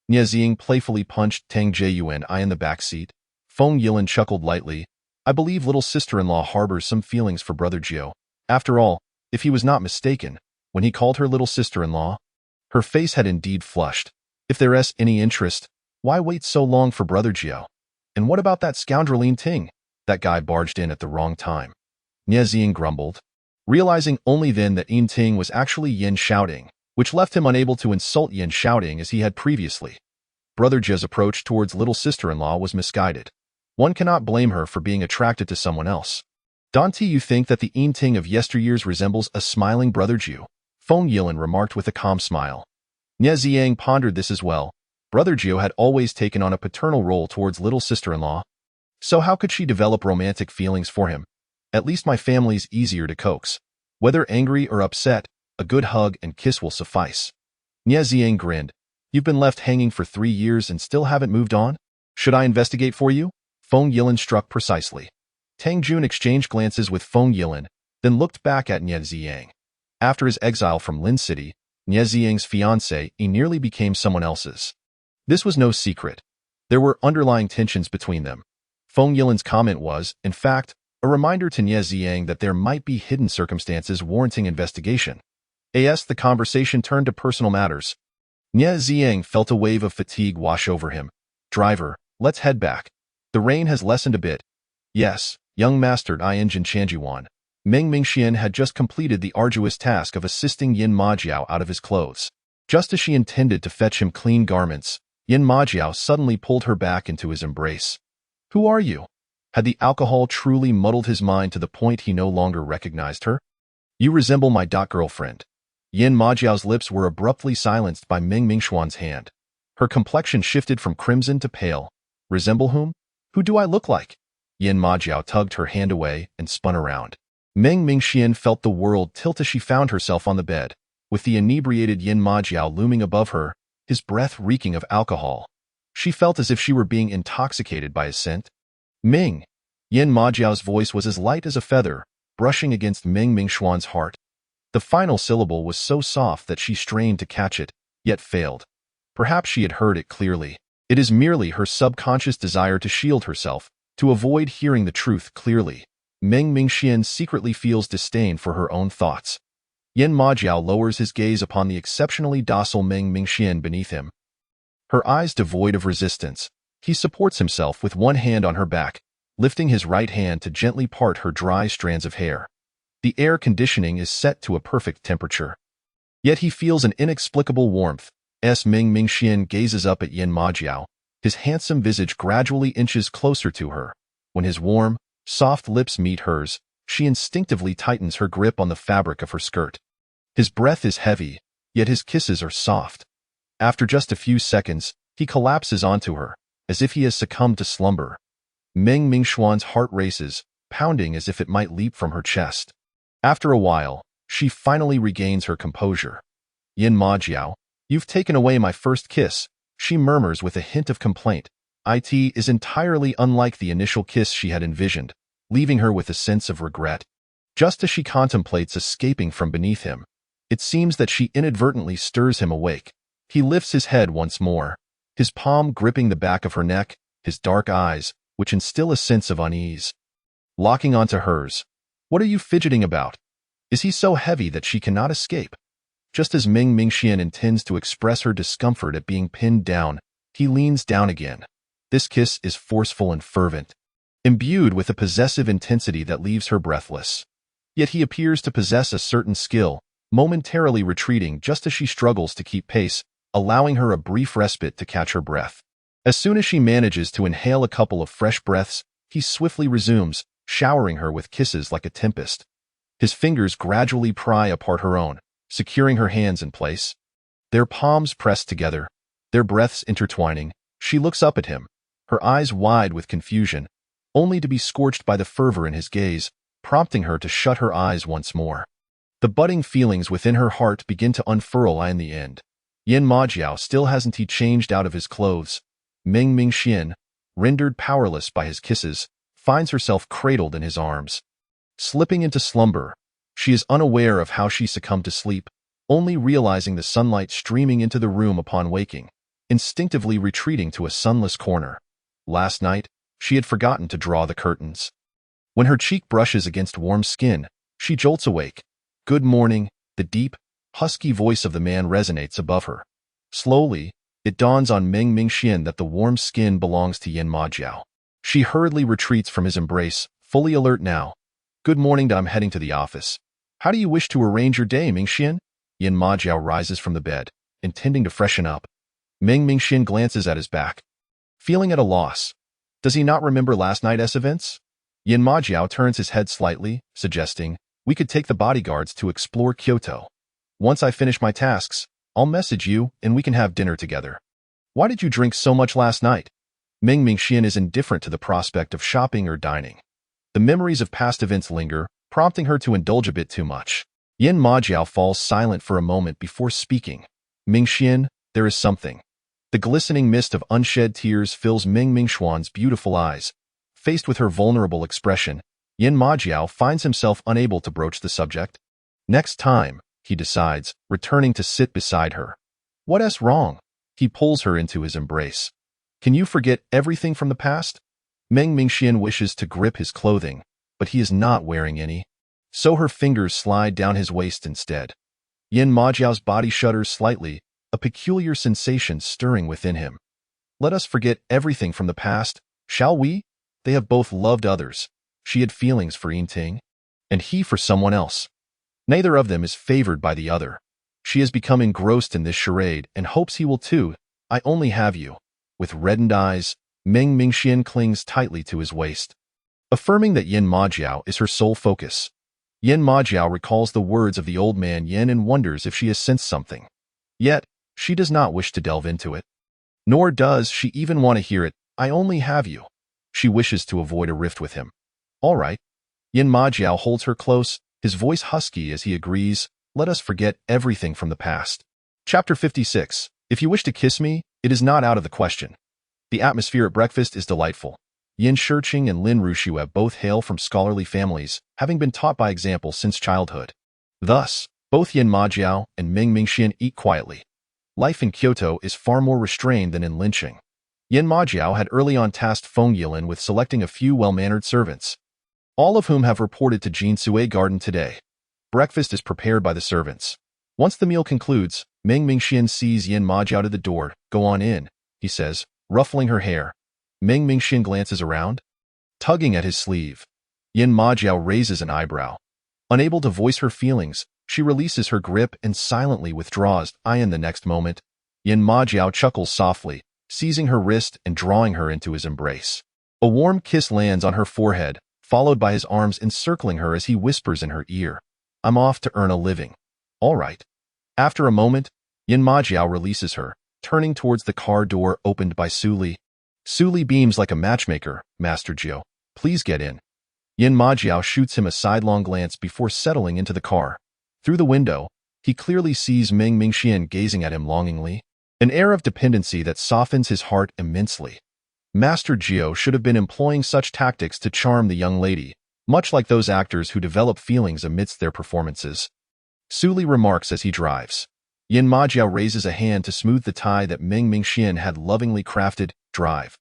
Nie Ziang playfully punched Tang Jiuyuan in the back seat. Feng Yilin chuckled lightly. "I believe little sister-in-law harbors some feelings for Brother Jiu. After all, if he was not mistaken, when he called her little sister-in-law, her face had indeed flushed. If there's any interest, why wait so long for Brother Jiu? And what about that scoundrel Yin Ting? That guy barged in at the wrong time." Nie Ziang grumbled, realizing only then that Yin Ting was actually Yin Shouting, which left him unable to insult Yin Shouting as he had previously. Brother Jiu's approach towards little sister-in-law was misguided. One cannot blame her for being attracted to someone else. "Don't you think that the Yin Ting of yesteryears resembles a smiling Brother Jiu?" Feng Yilin remarked with a calm smile. Nie Ziang pondered this as well. Brother Jiu had always taken on a paternal role towards little sister-in-law. So how could she develop romantic feelings for him? "At least my family's easier to coax. Whether angry or upset, a good hug and kiss will suffice." Nie Ziang grinned. "You've been left hanging for 3 years and still haven't moved on? Should I investigate for you?" Feng Yilin struck precisely. Tang Jun exchanged glances with Feng Yilin, then looked back at Nie Ziang. After his exile from Lin City, Nie Ziang's fiancée nearly became someone else's. This was no secret. There were underlying tensions between them. Feng Yilin's comment was, in fact, a reminder to Nie Ziang that there might be hidden circumstances warranting investigation. As the conversation turned to personal matters, Nie Ziang felt a wave of fatigue wash over him. "Driver, let's head back. The rain has lessened a bit." "Yes, young master Jin Chanjuan." Meng Mingxian had just completed the arduous task of assisting Yin Majiao out of his clothes. Just as she intended to fetch him clean garments, Yin Majiao suddenly pulled her back into his embrace. "Who are you?" Had the alcohol truly muddled his mind to the point he no longer recognized her? "You resemble my girlfriend." Yin Majiao's lips were abruptly silenced by Meng Mingxuan's hand. Her complexion shifted from crimson to pale. "Resemble whom? Who do I look like?" Yin Majiao tugged her hand away and spun around. Meng Mingxian felt the world tilt as she found herself on the bed, with the inebriated Yin Majiao looming above her, his breath reeking of alcohol. She felt as if she were being intoxicated by his scent. "Ming!" Yin Majiao's voice was as light as a feather, brushing against Meng Mingxuan's heart. The final syllable was so soft that she strained to catch it, yet failed. Perhaps she had heard it clearly. It is merely her subconscious desire to shield herself, to avoid hearing the truth clearly. Meng Mingxian secretly feels disdain for her own thoughts. Yin Majiao lowers his gaze upon the exceptionally docile Meng Mingxian beneath him. Her eyes devoid of resistance, he supports himself with one hand on her back, lifting his right hand to gently part her dry strands of hair. The air conditioning is set to a perfect temperature. Yet he feels an inexplicable warmth. As Meng Mingxian gazes up at Yin Majiao, his handsome visage gradually inches closer to her. When his warm, soft lips meet hers, she instinctively tightens her grip on the fabric of her skirt. His breath is heavy, yet his kisses are soft. After just a few seconds, he collapses onto her, as if he has succumbed to slumber. Meng Mingxuan's heart races, pounding as if it might leap from her chest. After a while, she finally regains her composure. "Yin Majiao, you've taken away my first kiss," she murmurs with a hint of complaint. It is entirely unlike the initial kiss she had envisioned, leaving her with a sense of regret. Just as she contemplates escaping from beneath him, it seems that she inadvertently stirs him awake. He lifts his head once more. his palm gripping the back of her neck, his dark eyes, which instill a sense of unease, locking onto hers. What are you fidgeting about? Is he so heavy that she cannot escape? Just as Ming Mingxian intends to express her discomfort at being pinned down, he leans down again. This kiss is forceful and fervent, imbued with a possessive intensity that leaves her breathless. Yet he appears to possess a certain skill, momentarily retreating just as she struggles to keep pace, allowing her a brief respite to catch her breath. As soon as she manages to inhale a couple of fresh breaths, he swiftly resumes, showering her with kisses like a tempest. His fingers gradually pry apart her own, securing her hands in place. Their palms pressed together, their breaths intertwining, she looks up at him, her eyes wide with confusion, only to be scorched by the fervor in his gaze, prompting her to shut her eyes once more. The budding feelings within her heart begin to unfurl in the end. Yin Majiao still hasn't he changed out of his clothes. Ming Mingxian, rendered powerless by his kisses, finds herself cradled in his arms. Slipping into slumber, she is unaware of how she succumbed to sleep, only realizing the sunlight streaming into the room upon waking, instinctively retreating to a sunless corner. Last night, she had forgotten to draw the curtains. When her cheek brushes against warm skin, she jolts awake. Good morning, the deep, husky voice of the man resonates above her. Slowly, it dawns on Ming Mingxian that the warm skin belongs to Yin Majiao. She hurriedly retreats from his embrace, fully alert now. Good morning, I'm heading to the office. How do you wish to arrange your day, Mingxian? Yin Majiao rises from the bed, intending to freshen up. Ming Mingxian glances at his back, feeling at a loss. Does he not remember last night's events? Yin Majiao turns his head slightly, suggesting, we could take the bodyguards to explore Kyoto. Once I finish my tasks, I'll message you and we can have dinner together. Why did you drink so much last night? Ming Mingxian is indifferent to the prospect of shopping or dining. The memories of past events linger, prompting her to indulge a bit too much. Yin Majiao falls silent for a moment before speaking. Mingxian, there is something. The glistening mist of unshed tears fills Ming Mingxuan's beautiful eyes. Faced with her vulnerable expression, Yin Majiao finds himself unable to broach the subject. Next time, he decides, returning to sit beside her. What's wrong? He pulls her into his embrace. Can you forget everything from the past? Ming Mingxian wishes to grip his clothing, but he is not wearing any. So her fingers slide down his waist instead. Yin Majiao's body shudders slightly, a peculiar sensation stirring within him. Let us forget everything from the past, shall we? They have both loved others. She had feelings for Yinting, and he for someone else. Neither of them is favored by the other. She has become engrossed in this charade and hopes he will too. I only have you. With reddened eyes, Ming Mingxian clings tightly to his waist, affirming that Yin Majiao is her sole focus. Yin Majiao recalls the words of the old man Yin and wonders if she has sensed something. Yet, she does not wish to delve into it. Nor does she even want to hear it, I only have you. She wishes to avoid a rift with him. All right. Yin Majiao holds her close, his voice husky as he agrees, let us forget everything from the past. Chapter 56. If you wish to kiss me, it is not out of the question. The atmosphere at breakfast is delightful. Yin Shiqing and Lin Ruxue both hail from scholarly families, having been taught by example since childhood. Thus, both Yin Majiao and Ming Mingxian eat quietly. Life in Kyoto is far more restrained than in Linqing. Yin Majiao had early on tasked Feng Yilin with selecting a few well-mannered servants, all of whom have reported to Jinsue Garden today. Breakfast is prepared by the servants. Once the meal concludes, Ming Mingxian sees Yin Majiao to the door. Go on in, he says, ruffling her hair. Ming Mingxian glances around, tugging at his sleeve. Yin Majiao raises an eyebrow. Unable to voice her feelings, she releases her grip and silently withdraws. In the next moment, Yin Majiao chuckles softly, seizing her wrist and drawing her into his embrace. A warm kiss lands on her forehead, followed by his arms encircling her as he whispers in her ear, I'm off to earn a living. All right. After a moment, Yin Majiao releases her, turning towards the car door opened by Su Li. Su Li beams like a matchmaker, Master Jiu. Please get in. Yin Majiao shoots him a sidelong glance before settling into the car. Through the window, he clearly sees Ming Mingxian gazing at him longingly, an air of dependency that softens his heart immensely. Master Jiu should have been employing such tactics to charm the young lady, much like those actors who develop feelings amidst their performances. Su Li remarks as he drives. Yin Majiao raises a hand to smooth the tie that Meng Mingxian had lovingly crafted. Drive.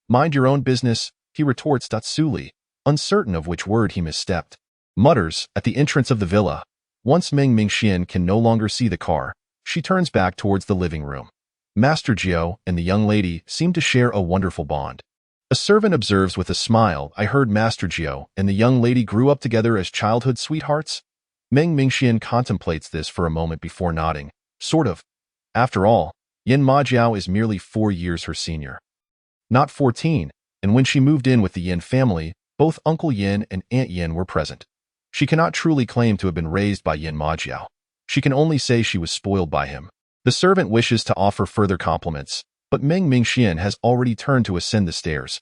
Mind your own business, he retorts Tatsuli, uncertain of which word he misstepped. Mutters at the entrance of the villa. Once Meng Mingxian can no longer see the car, she turns back towards the living room. Master Jiu and the young lady seem to share a wonderful bond. A servant observes with a smile, I heard Master Jiu and the young lady grew up together as childhood sweethearts? Meng Mingxian contemplates this for a moment before nodding. Sort of. After all, Yin Majiao is merely 4 years her senior. Not 14, and when she moved in with the Yin family, both Uncle Yin and Aunt Yin were present. She cannot truly claim to have been raised by Yin Majiao. She can only say she was spoiled by him. The servant wishes to offer further compliments, but Meng Mingxian has already turned to ascend the stairs.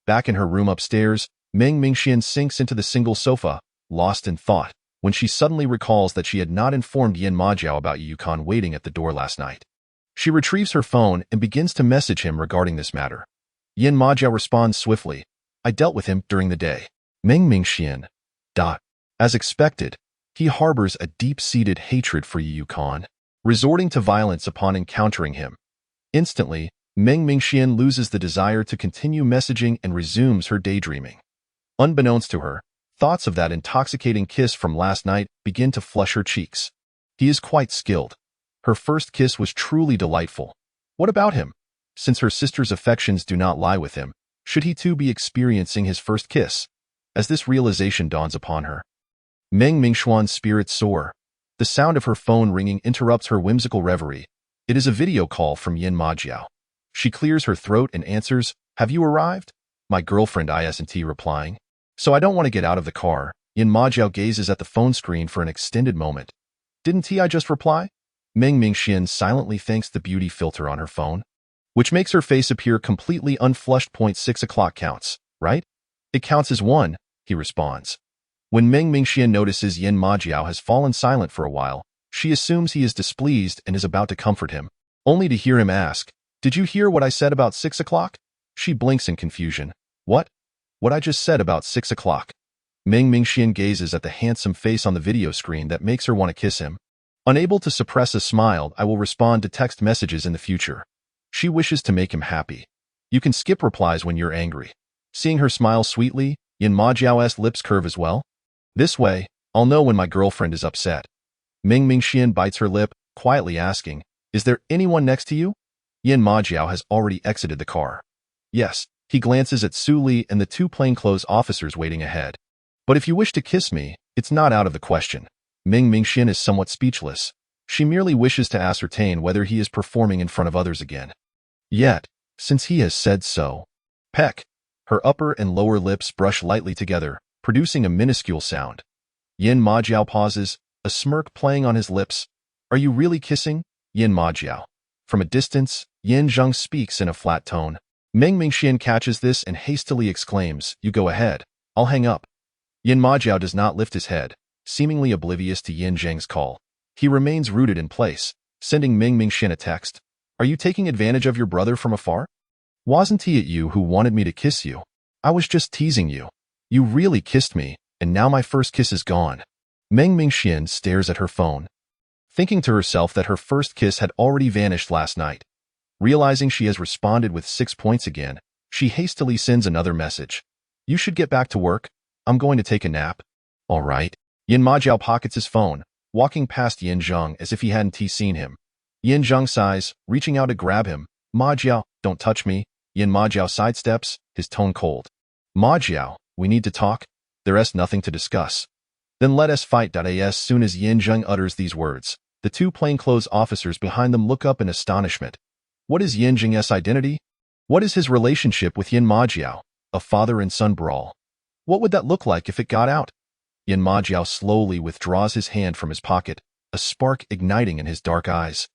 Back in her room upstairs, Meng Mingxian sinks into the single sofa, lost in thought, when she suddenly recalls that she had not informed Yin Majiao about Yukon waiting at the door last night. She retrieves her phone and begins to message him regarding this matter. Yin Majiao responds swiftly, I dealt with him during the day. Meng Mingxian. As expected, he harbors a deep-seated hatred for Yukon, resorting to violence upon encountering him. Instantly, Meng Mingxian loses the desire to continue messaging and resumes her daydreaming. Unbeknownst to her, thoughts of that intoxicating kiss from last night begin to flush her cheeks. He is quite skilled. Her first kiss was truly delightful. What about him? Since her sister's affections do not lie with him, should he too be experiencing his first kiss? As this realization dawns upon her, Meng Mingxuan's spirits soar. The sound of her phone ringing interrupts her whimsical reverie. It is a video call from Yin Majiao. She clears her throat and answers, Have you arrived? My girlfriend ISNT replying. So I don't want to get out of the car. Yin Majiao gazes at the phone screen for an extended moment. Didn't I just reply? Meng Mingxian silently thanks the beauty filter on her phone, which makes her face appear completely unflushed. 6 o'clock counts, right? It counts as 1, he responds. When Meng Mingxian notices Yin Majiao has fallen silent for a while, she assumes he is displeased and is about to comfort him, only to hear him ask, Did you hear what I said about 6 o'clock? She blinks in confusion. What? What I just said about 6 o'clock. Meng Mingxian gazes at the handsome face on the video screen that makes her want to kiss him. Unable to suppress a smile, I will respond to text messages in the future. She wishes to make him happy. You can skip replies when you're angry. Seeing her smile sweetly, Yin Majiao's lips curve as well. This way, I'll know when my girlfriend is upset. Meng Mingxian bites her lip, quietly asking, Is there anyone next to you? Yin Majiao has already exited the car. Yes, he glances at Su Li and the 2 plainclothes officers waiting ahead. But if you wish to kiss me, it's not out of the question. Meng Mingxian is somewhat speechless. She merely wishes to ascertain whether he is performing in front of others again. Yet, since he has said so. Peck. Her upper and lower lips brush lightly together, producing a minuscule sound. Yin Majiao pauses, a smirk playing on his lips. Are you really kissing? Yin Majiao. From a distance, Yin Zheng speaks in a flat tone. Meng Mingxian catches this and hastily exclaims, You go ahead. I'll hang up. Yin Majiao does not lift his head, seemingly oblivious to Yin Zheng's call. He remains rooted in place, sending Meng Mingxian a text. Are you taking advantage of your brother from afar? Wasn't he you who wanted me to kiss you? I was just teasing you. You really kissed me, and now my first kiss is gone. Meng Mingxian stares at her phone, thinking to herself that her first kiss had already vanished last night. Realizing she has responded with 6 points again, she hastily sends another message. You should get back to work. I'm going to take a nap. All right. Yin Majiao pockets his phone, walking past Yin Zheng as if he hadn't seen him. Yin Zheng sighs, reaching out to grab him. Majiao, don't touch me. Yin Majiao sidesteps, his tone cold. Majiao, we need to talk. There's nothing to discuss. Then let us fight. As soon as Yin Zheng utters these words, the 2 plainclothes officers behind them look up in astonishment. What is Yin Zheng's identity? What is his relationship with Yin Majiao? A father and son brawl. What would that look like if it got out? Yin Majiao slowly withdraws his hand from his pocket, a spark igniting in his dark eyes.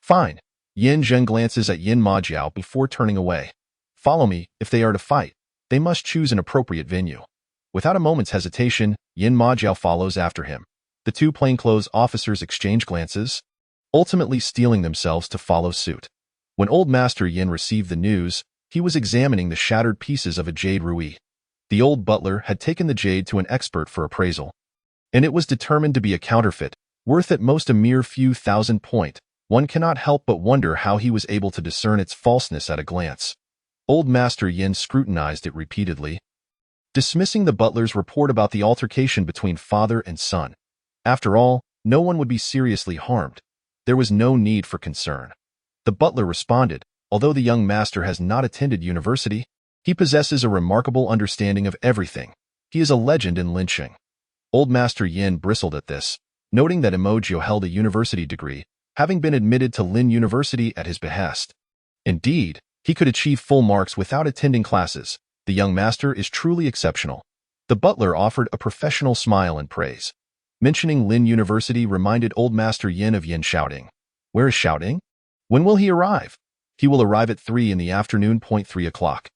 Fine. Yin Zheng glances at Yin Majiao before turning away. Follow me. If they are to fight, they must choose an appropriate venue. Without a moment's hesitation, Yin Majiao follows after him. The 2 plainclothes officers exchange glances, ultimately steeling themselves to follow suit. When Old Master Yin received the news, he was examining the shattered pieces of a jade ruby. The old butler had taken the jade to an expert for appraisal, and it was determined to be a counterfeit, worth at most a mere few thousand points. One cannot help but wonder how he was able to discern its falseness at a glance. Old Master Yin scrutinized it repeatedly, dismissing the butler's report about the altercation between father and son. After all, no one would be seriously harmed. There was no need for concern. The butler responded, although the young master has not attended university, he possesses a remarkable understanding of everything. He is a legend in lynching. Old Master Yin bristled at this, noting that Emojio held a university degree, having been admitted to Lin University at his behest. Indeed, he could achieve full marks without attending classes. The young master is truly exceptional. The butler offered a professional smile and praise. Mentioning Lin University reminded Old Master Yin of Yin Xiaoding. Where is Xiaoding? When will he arrive? He will arrive at 3 in the afternoon. 3 o'clock.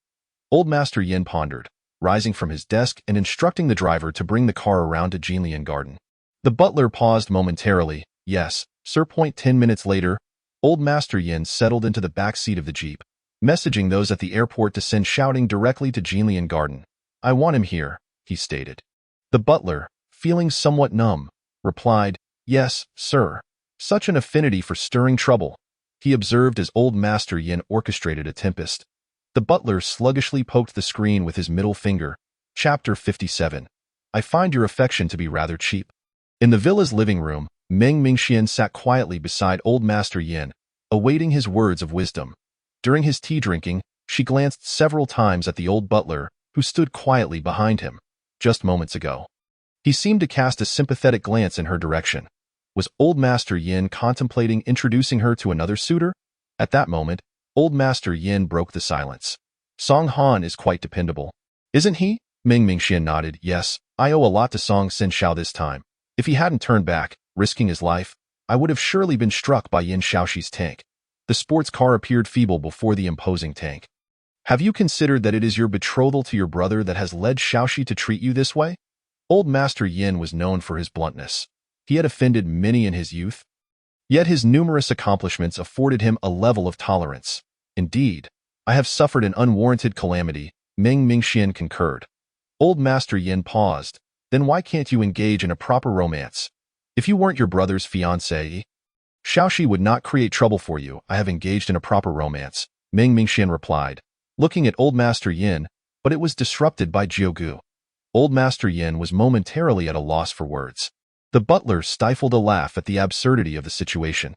Old Master Yin pondered, rising from his desk and instructing the driver to bring the car around to Jiuye Garden. The butler paused momentarily. Yes, sir. 10 minutes later, Old Master Yin settled into the back seat of the jeep, messaging those at the airport to send Xiaoding directly to Jiuye Garden. I want him here, he stated. The butler, feeling somewhat numb, replied, Yes, sir. Such an affinity for stirring trouble, he observed as Old Master Yin orchestrated a tempest. The butler sluggishly poked the screen with his middle finger. Chapter 57. I find your affection to be rather cheap. In the villa's living room, Meng Mingxian sat quietly beside Old Master Yin, awaiting his words of wisdom. During his tea drinking, she glanced several times at the old butler, who stood quietly behind him, just moments ago. He seemed to cast a sympathetic glance in her direction. Was Old Master Yin contemplating introducing her to another suitor? At that moment, Old Master Yin broke the silence. Song Han is quite dependable. Isn't he? Meng Mingxian nodded. Yes, I owe a lot to Song Sin Xiao this time. If he hadn't turned back, risking his life, I would have surely been struck by Yin Xiaoxi's tank. The sports car appeared feeble before the imposing tank. Have you considered that it is your betrothal to your brother that has led Xiaoxi to treat you this way? Old Master Yin was known for his bluntness. He had offended many in his youth, yet his numerous accomplishments afforded him a level of tolerance. Indeed, I have suffered an unwarranted calamity, Meng Mingxian concurred. Old Master Yin paused. Then why can't you engage in a proper romance? If you weren't your brother's fiancée, Xiaoxi would not create trouble for you. I have engaged in a proper romance, Meng Mingxian replied, looking at Old Master Yin, but it was disrupted by Jiugu. Old Master Yin was momentarily at a loss for words. The butler stifled a laugh at the absurdity of the situation.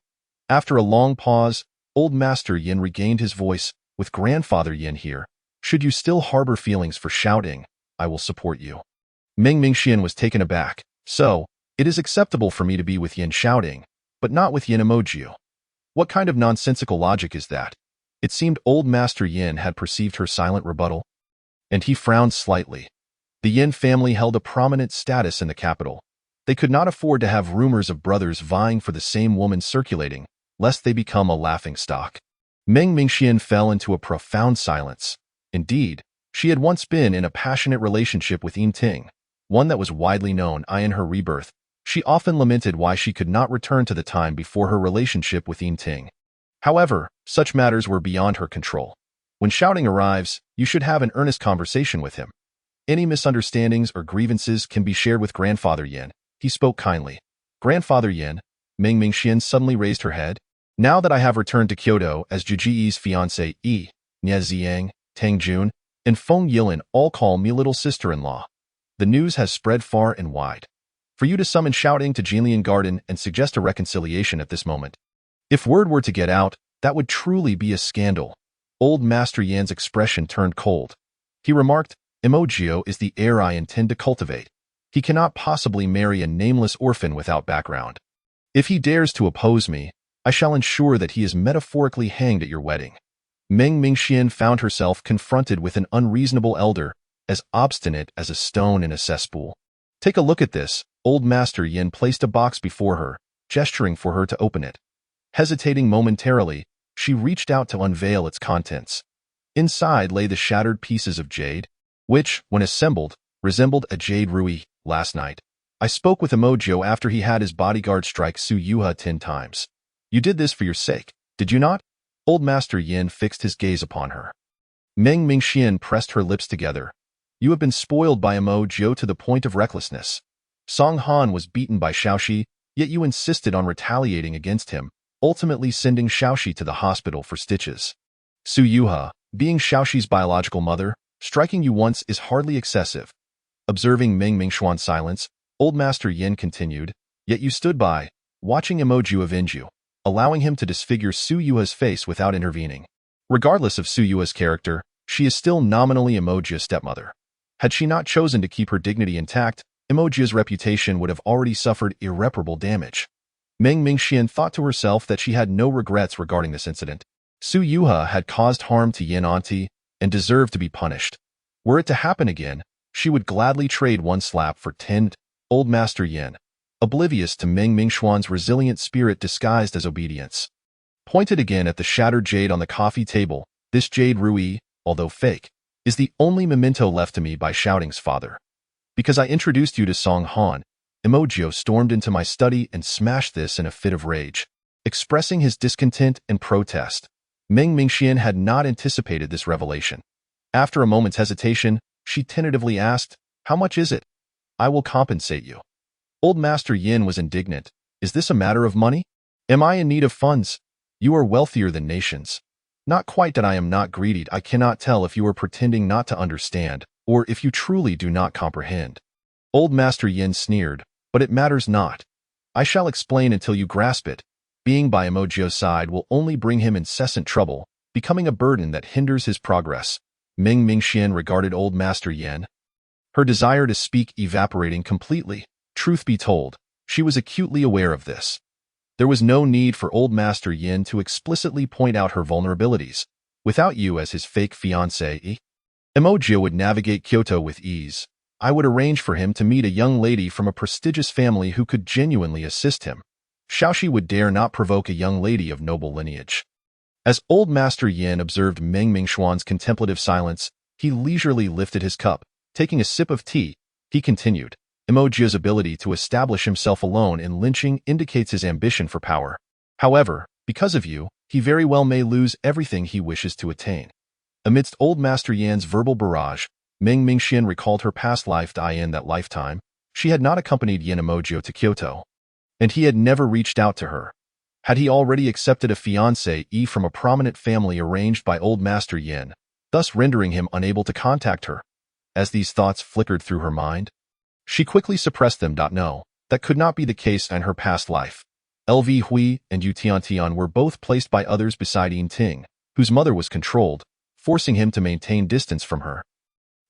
After a long pause, Old Master Yin regained his voice. With Grandfather Yin here, should you still harbor feelings for Xiaoding, I will support you. Meng Mingxian was taken aback. So, it is acceptable for me to be with Yin Xiaoding, but not with Yin Emojio. What kind of nonsensical logic is that? It seemed Old Master Yin had perceived her silent rebuttal, and he frowned slightly. The Yin family held a prominent status in the capital. They could not afford to have rumors of brothers vying for the same woman circulating, lest they become a laughingstock. Meng Mingxian fell into a profound silence. Indeed, she had once been in a passionate relationship with Yin Ting, one that was widely known. In her rebirth, she often lamented why she could not return to the time before her relationship with Yin Ting. However, such matters were beyond her control. When Xiaoding arrives, you should have an earnest conversation with him. Any misunderstandings or grievances can be shared with Grandfather Yin. He spoke kindly. Grandfather Yin, Meng Mingxian suddenly raised her head. Now that I have returned to Kyoto as Jiuye's fiancé, Nie Ziyang, Tang Jun, and Feng Yilin all call me little sister-in-law. The news has spread far and wide. For you to summon Xiaoding to Jiuye Garden and suggest a reconciliation at this moment. If word were to get out, that would truly be a scandal. Old Master Yan's expression turned cold. He remarked, Emojio is the heir I intend to cultivate. He cannot possibly marry a nameless orphan without background. If he dares to oppose me, I shall ensure that he is metaphorically hanged at your wedding. Meng Mingxian found herself confronted with an unreasonable elder, as obstinate as a stone in a cesspool. Take a look at this. Old Master Yin placed a box before her, gesturing for her to open it. Hesitating momentarily, she reached out to unveil its contents. Inside lay the shattered pieces of jade, which, when assembled, resembled a jade ruby. Last night, I spoke with Emojio after he had his bodyguard strike Su Yuha 10 times. You did this for your sake, did you not? Old Master Yin fixed his gaze upon her. Meng Mingxian pressed her lips together. You have been spoiled by Emojio to the point of recklessness. Song Han was beaten by Xiaoxi, yet you insisted on retaliating against him. ultimately sending Xiaoxi to the hospital for stitches. Su Yuha, being Xiaoxi's biological mother, striking you once is hardly excessive. Observing Meng Mingxuan's silence, Old Master Yin continued, yet you stood by, watching Emoju avenge you, allowing him to disfigure Su Yuha's face without intervening. Regardless of Su Yuha's character, she is still nominally Emojia's stepmother. Had she not chosen to keep her dignity intact, Emojia's reputation would have already suffered irreparable damage. Meng Mingxian thought to herself that she had no regrets regarding this incident. Su Yuha had caused harm to Yin Auntie and deserved to be punished. Were it to happen again, she would gladly trade one slap for 10. Old Master Yin, oblivious to Meng Mingxuan's resilient spirit disguised as obedience, pointed again at the shattered jade on the coffee table. This jade Rui, although fake, is the only memento left to me by Shouting's father. Because I introduced you to Song Han, Emojio stormed into my study and smashed this in a fit of rage, expressing his discontent and protest. Meng Mingxian had not anticipated this revelation. After a moment's hesitation, she tentatively asked, "How much is it? I will compensate you." Old Master Yin was indignant. "Is this a matter of money? Am I in need of funds? You are wealthier than nations." "Not quite that I am not greedy. I cannot tell if you are pretending not to understand, or if you truly do not comprehend." Old Master Yin sneered, "But it matters not. I shall explain until you grasp it. Being by Emojio's side will only bring him incessant trouble, becoming a burden that hinders his progress." Meng Mingxian regarded Old Master Yin, her desire to speak evaporating completely. Truth be told, she was acutely aware of this. There was no need for Old Master Yin to explicitly point out her vulnerabilities. Without you as his fake fiancé, Emojio would navigate Kyoto with ease. I would arrange for him to meet a young lady from a prestigious family who could genuinely assist him. Xiaoxi would dare not provoke a young lady of noble lineage. As Old Master Yin observed Meng Mingxuan's contemplative silence, he leisurely lifted his cup. Taking a sip of tea, he continued, "Emojio's ability to establish himself alone in lynching indicates his ambition for power. However, because of you, he very well may lose everything he wishes to attain." Amidst Old Master Yan's verbal barrage, Meng Mingxian recalled her past life. In that lifetime, she had not accompanied Yin Emojio to Kyoto, and he had never reached out to her. Had he already accepted a fiancé from a prominent family arranged by Old Master Yin, thus rendering him unable to contact her? As these thoughts flickered through her mind, she quickly suppressed them. No, that could not be the case in her past life. LV Hui and Yu Tiantian were both placed by others beside Yin Ting, whose mother was controlled, forcing him to maintain distance from her.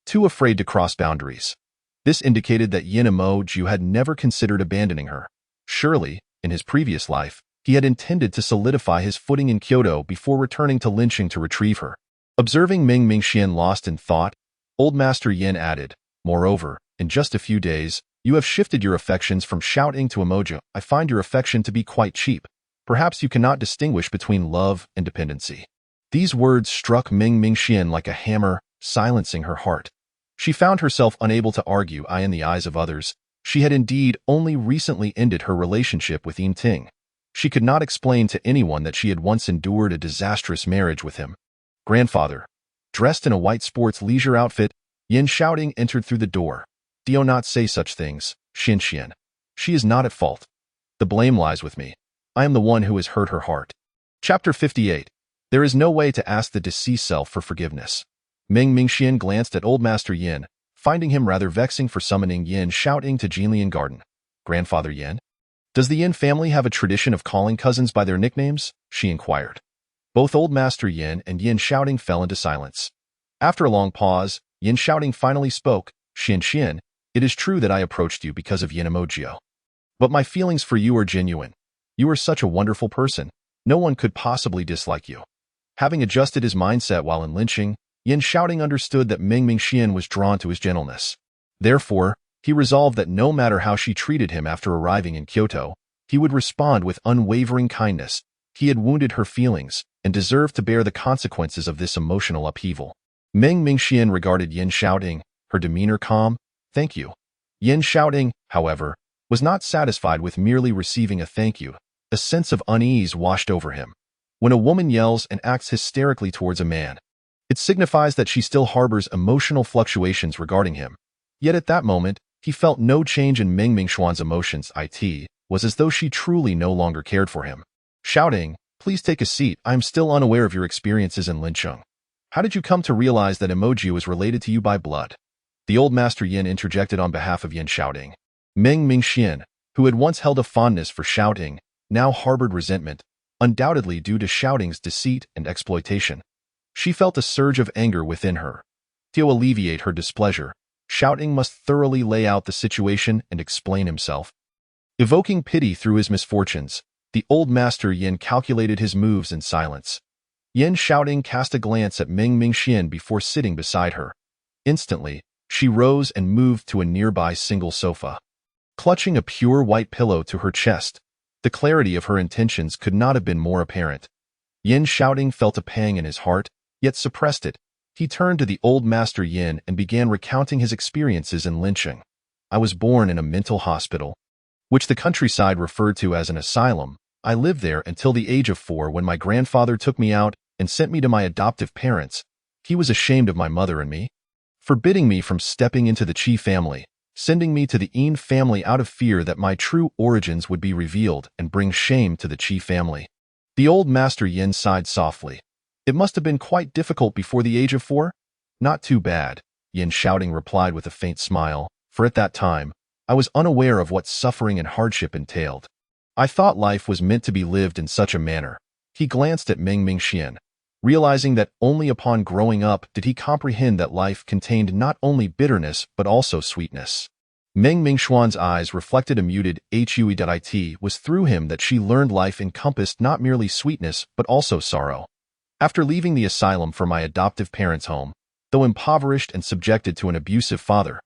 Too afraid to cross boundaries. This indicated that Yin Emojio had never considered abandoning her. Surely, in his previous life, he had intended to solidify his footing in Kyoto before returning to Linqing to retrieve her. Observing Meng Mingxian lost in thought, Old Master Yin added, "Moreover, in just a few days, you have shifted your affections from Shouting to Emojio. I find your affection to be quite cheap. Perhaps you cannot distinguish between love and dependency." These words struck Meng Mingxian like a hammer, silencing her heart. She found herself unable to argue. In the eyes of others, she had indeed only recently ended her relationship with Yin Ting. She could not explain to anyone that she had once endured a disastrous marriage with him. "Grandfather." Dressed in a white sports leisure outfit, Yin Shouting entered through the door. "Do not say such things, Xinxian. She is not at fault. The blame lies with me. I am the one who has hurt her heart." Chapter 58. There is no way to ask the deceased self for forgiveness. Meng Mingxian glanced at Old Master Yin, finding him rather vexing for summoning Yin Shouting to Jinlian Garden. "Grandfather Yin? Does the Yin family have a tradition of calling cousins by their nicknames?" she inquired. Both Old Master Yin and Yin Shouting fell into silence. After a long pause, Yin Shouting finally spoke, "Xinxian, it is true that I approached you because of Yin Emojio. But my feelings for you are genuine. You are such a wonderful person. No one could possibly dislike you." Having adjusted his mindset while in Linqing, Yin Shouting understood that Meng Mingxian was drawn to his gentleness. Therefore, he resolved that no matter how she treated him after arriving in Kyoto, he would respond with unwavering kindness. He had wounded her feelings and deserved to bear the consequences of this emotional upheaval. Meng Mingxian regarded Yin Shouting, her demeanor calm. "Thank you." Yin Shouting, however, was not satisfied with merely receiving a thank you. A sense of unease washed over him. When a woman yells and acts hysterically towards a man, it signifies that she still harbors emotional fluctuations regarding him. Yet at that moment, he felt no change in Meng Mingxuan's emotions. It was as though she truly no longer cared for him. shouting, "Please take a seat. I am still unaware of your experiences in Lincheng. How did you come to realize that emoji was related to you by blood?" The old master Yin interjected on behalf of Yin Shouting. Meng Mingxian, who had once held a fondness for Shouting, now harbored resentment, undoubtedly due to Shouting's deceit and exploitation. She felt a surge of anger within her. To alleviate her displeasure, Shouting must thoroughly lay out the situation and explain himself. Evoking pity through his misfortunes, the old master Yin calculated his moves in silence. Yin Shouting cast a glance at Meng Mingxian before sitting beside her. Instantly, she rose and moved to a nearby single sofa. Clutching a pure white pillow to her chest, the clarity of her intentions could not have been more apparent. Yin Shouting felt a pang in his heart, yet suppressed it. He turned to the old master Yin and began recounting his experiences in Lincheng. "I was born in a mental hospital, which the countryside referred to as an asylum. I lived there until the age of 4 when my grandfather took me out and sent me to my adoptive parents. He was ashamed of my mother and me, forbidding me from stepping into the Qi family, sending me to the Yin family out of fear that my true origins would be revealed and bring shame to the Qi family." The old master Yin sighed softly. "It must have been quite difficult before the age of 4? "Not too bad," Yin Shouting replied with a faint smile, "for at that time, I was unaware of what suffering and hardship entailed. I thought life was meant to be lived in such a manner." He glanced at Meng Mingxian, realizing that only upon growing up did he comprehend that life contained not only bitterness but also sweetness. Meng Mingxuan's eyes reflected a muted "It was through him that she learned life encompassed not merely sweetness but also sorrow. After leaving the asylum for my adoptive parents' home, though impoverished and subjected to an abusive father,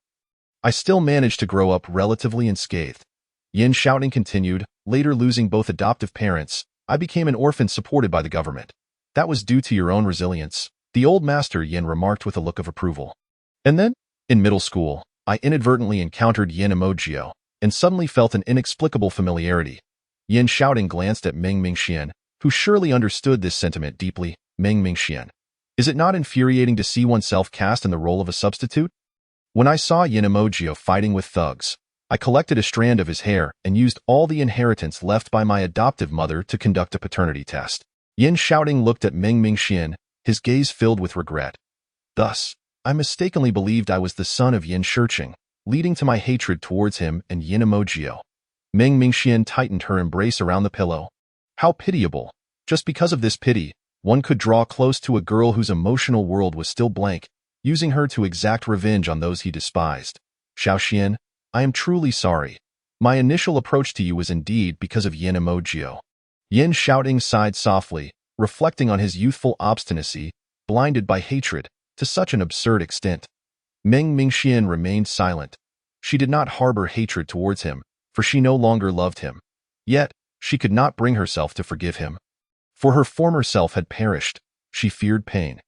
I still managed to grow up relatively unscathed." Yin Shouting continued, "Later losing both adoptive parents, I became an orphan supported by the government. That was due to your own resilience," the old master Yin remarked with a look of approval. "And then, in middle school, I inadvertently encountered Yin Emojio, and suddenly felt an inexplicable familiarity." Yin Shouting glanced at Meng Mingxian, who surely understood this sentiment deeply. "Meng Mingxian, is it not infuriating to see oneself cast in the role of a substitute? When I saw Yin Emojio fighting with thugs, I collected a strand of his hair and used all the inheritance left by my adoptive mother to conduct a paternity test." Yin Shouting looked at Meng Mingxian, his gaze filled with regret. "Thus, I mistakenly believed I was the son of Yin Shirqing, leading to my hatred towards him and Yin Emojio." Meng Mingxian tightened her embrace around the pillow. "How pitiable. Just because of this pity, one could draw close to a girl whose emotional world was still blank, using her to exact revenge on those he despised. Xiaoxian, I am truly sorry. My initial approach to you was indeed because of Yin Emojio." Yin Shouting sighed softly, reflecting on his youthful obstinacy, blinded by hatred, to such an absurd extent. Meng Mingxian remained silent. She did not harbor hatred towards him, for she no longer loved him. Yet, she could not bring herself to forgive him. For her former self had perished. She feared pain.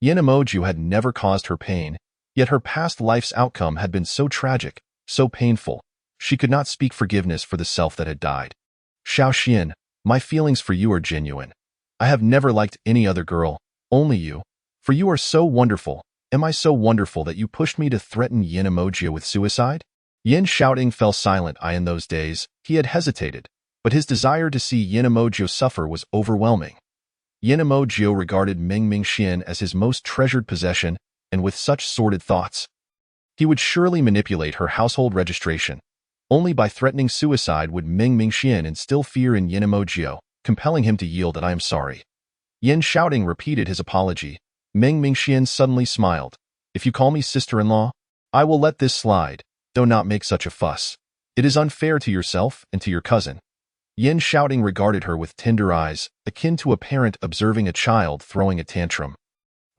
Yin Emojio had never caused her pain, yet her past life's outcome had been so tragic, so painful, she could not speak forgiveness for the self that had died. "Xiaoxian, my feelings for you are genuine. I have never liked any other girl, only you. For you are so wonderful. Am I so wonderful that you pushed me to threaten Yin Emojio with suicide?" Yin Shouting fell silent. In those days, he had hesitated, but his desire to see Yin Emojio suffer was overwhelming. Yin Emojio regarded Meng Mingxian as his most treasured possession, and with such sordid thoughts, he would surely manipulate her household registration. Only by threatening suicide would Meng Mingxian instill fear in Yin Emojio, compelling him to yield. "I am sorry." Yin Shouting repeated his apology. Meng Mingxian suddenly smiled. "If you call me sister-in-law, I will let this slide, though not make such a fuss. It is unfair to yourself and to your cousin." Yin Shouting regarded her with tender eyes, akin to a parent observing a child throwing a tantrum.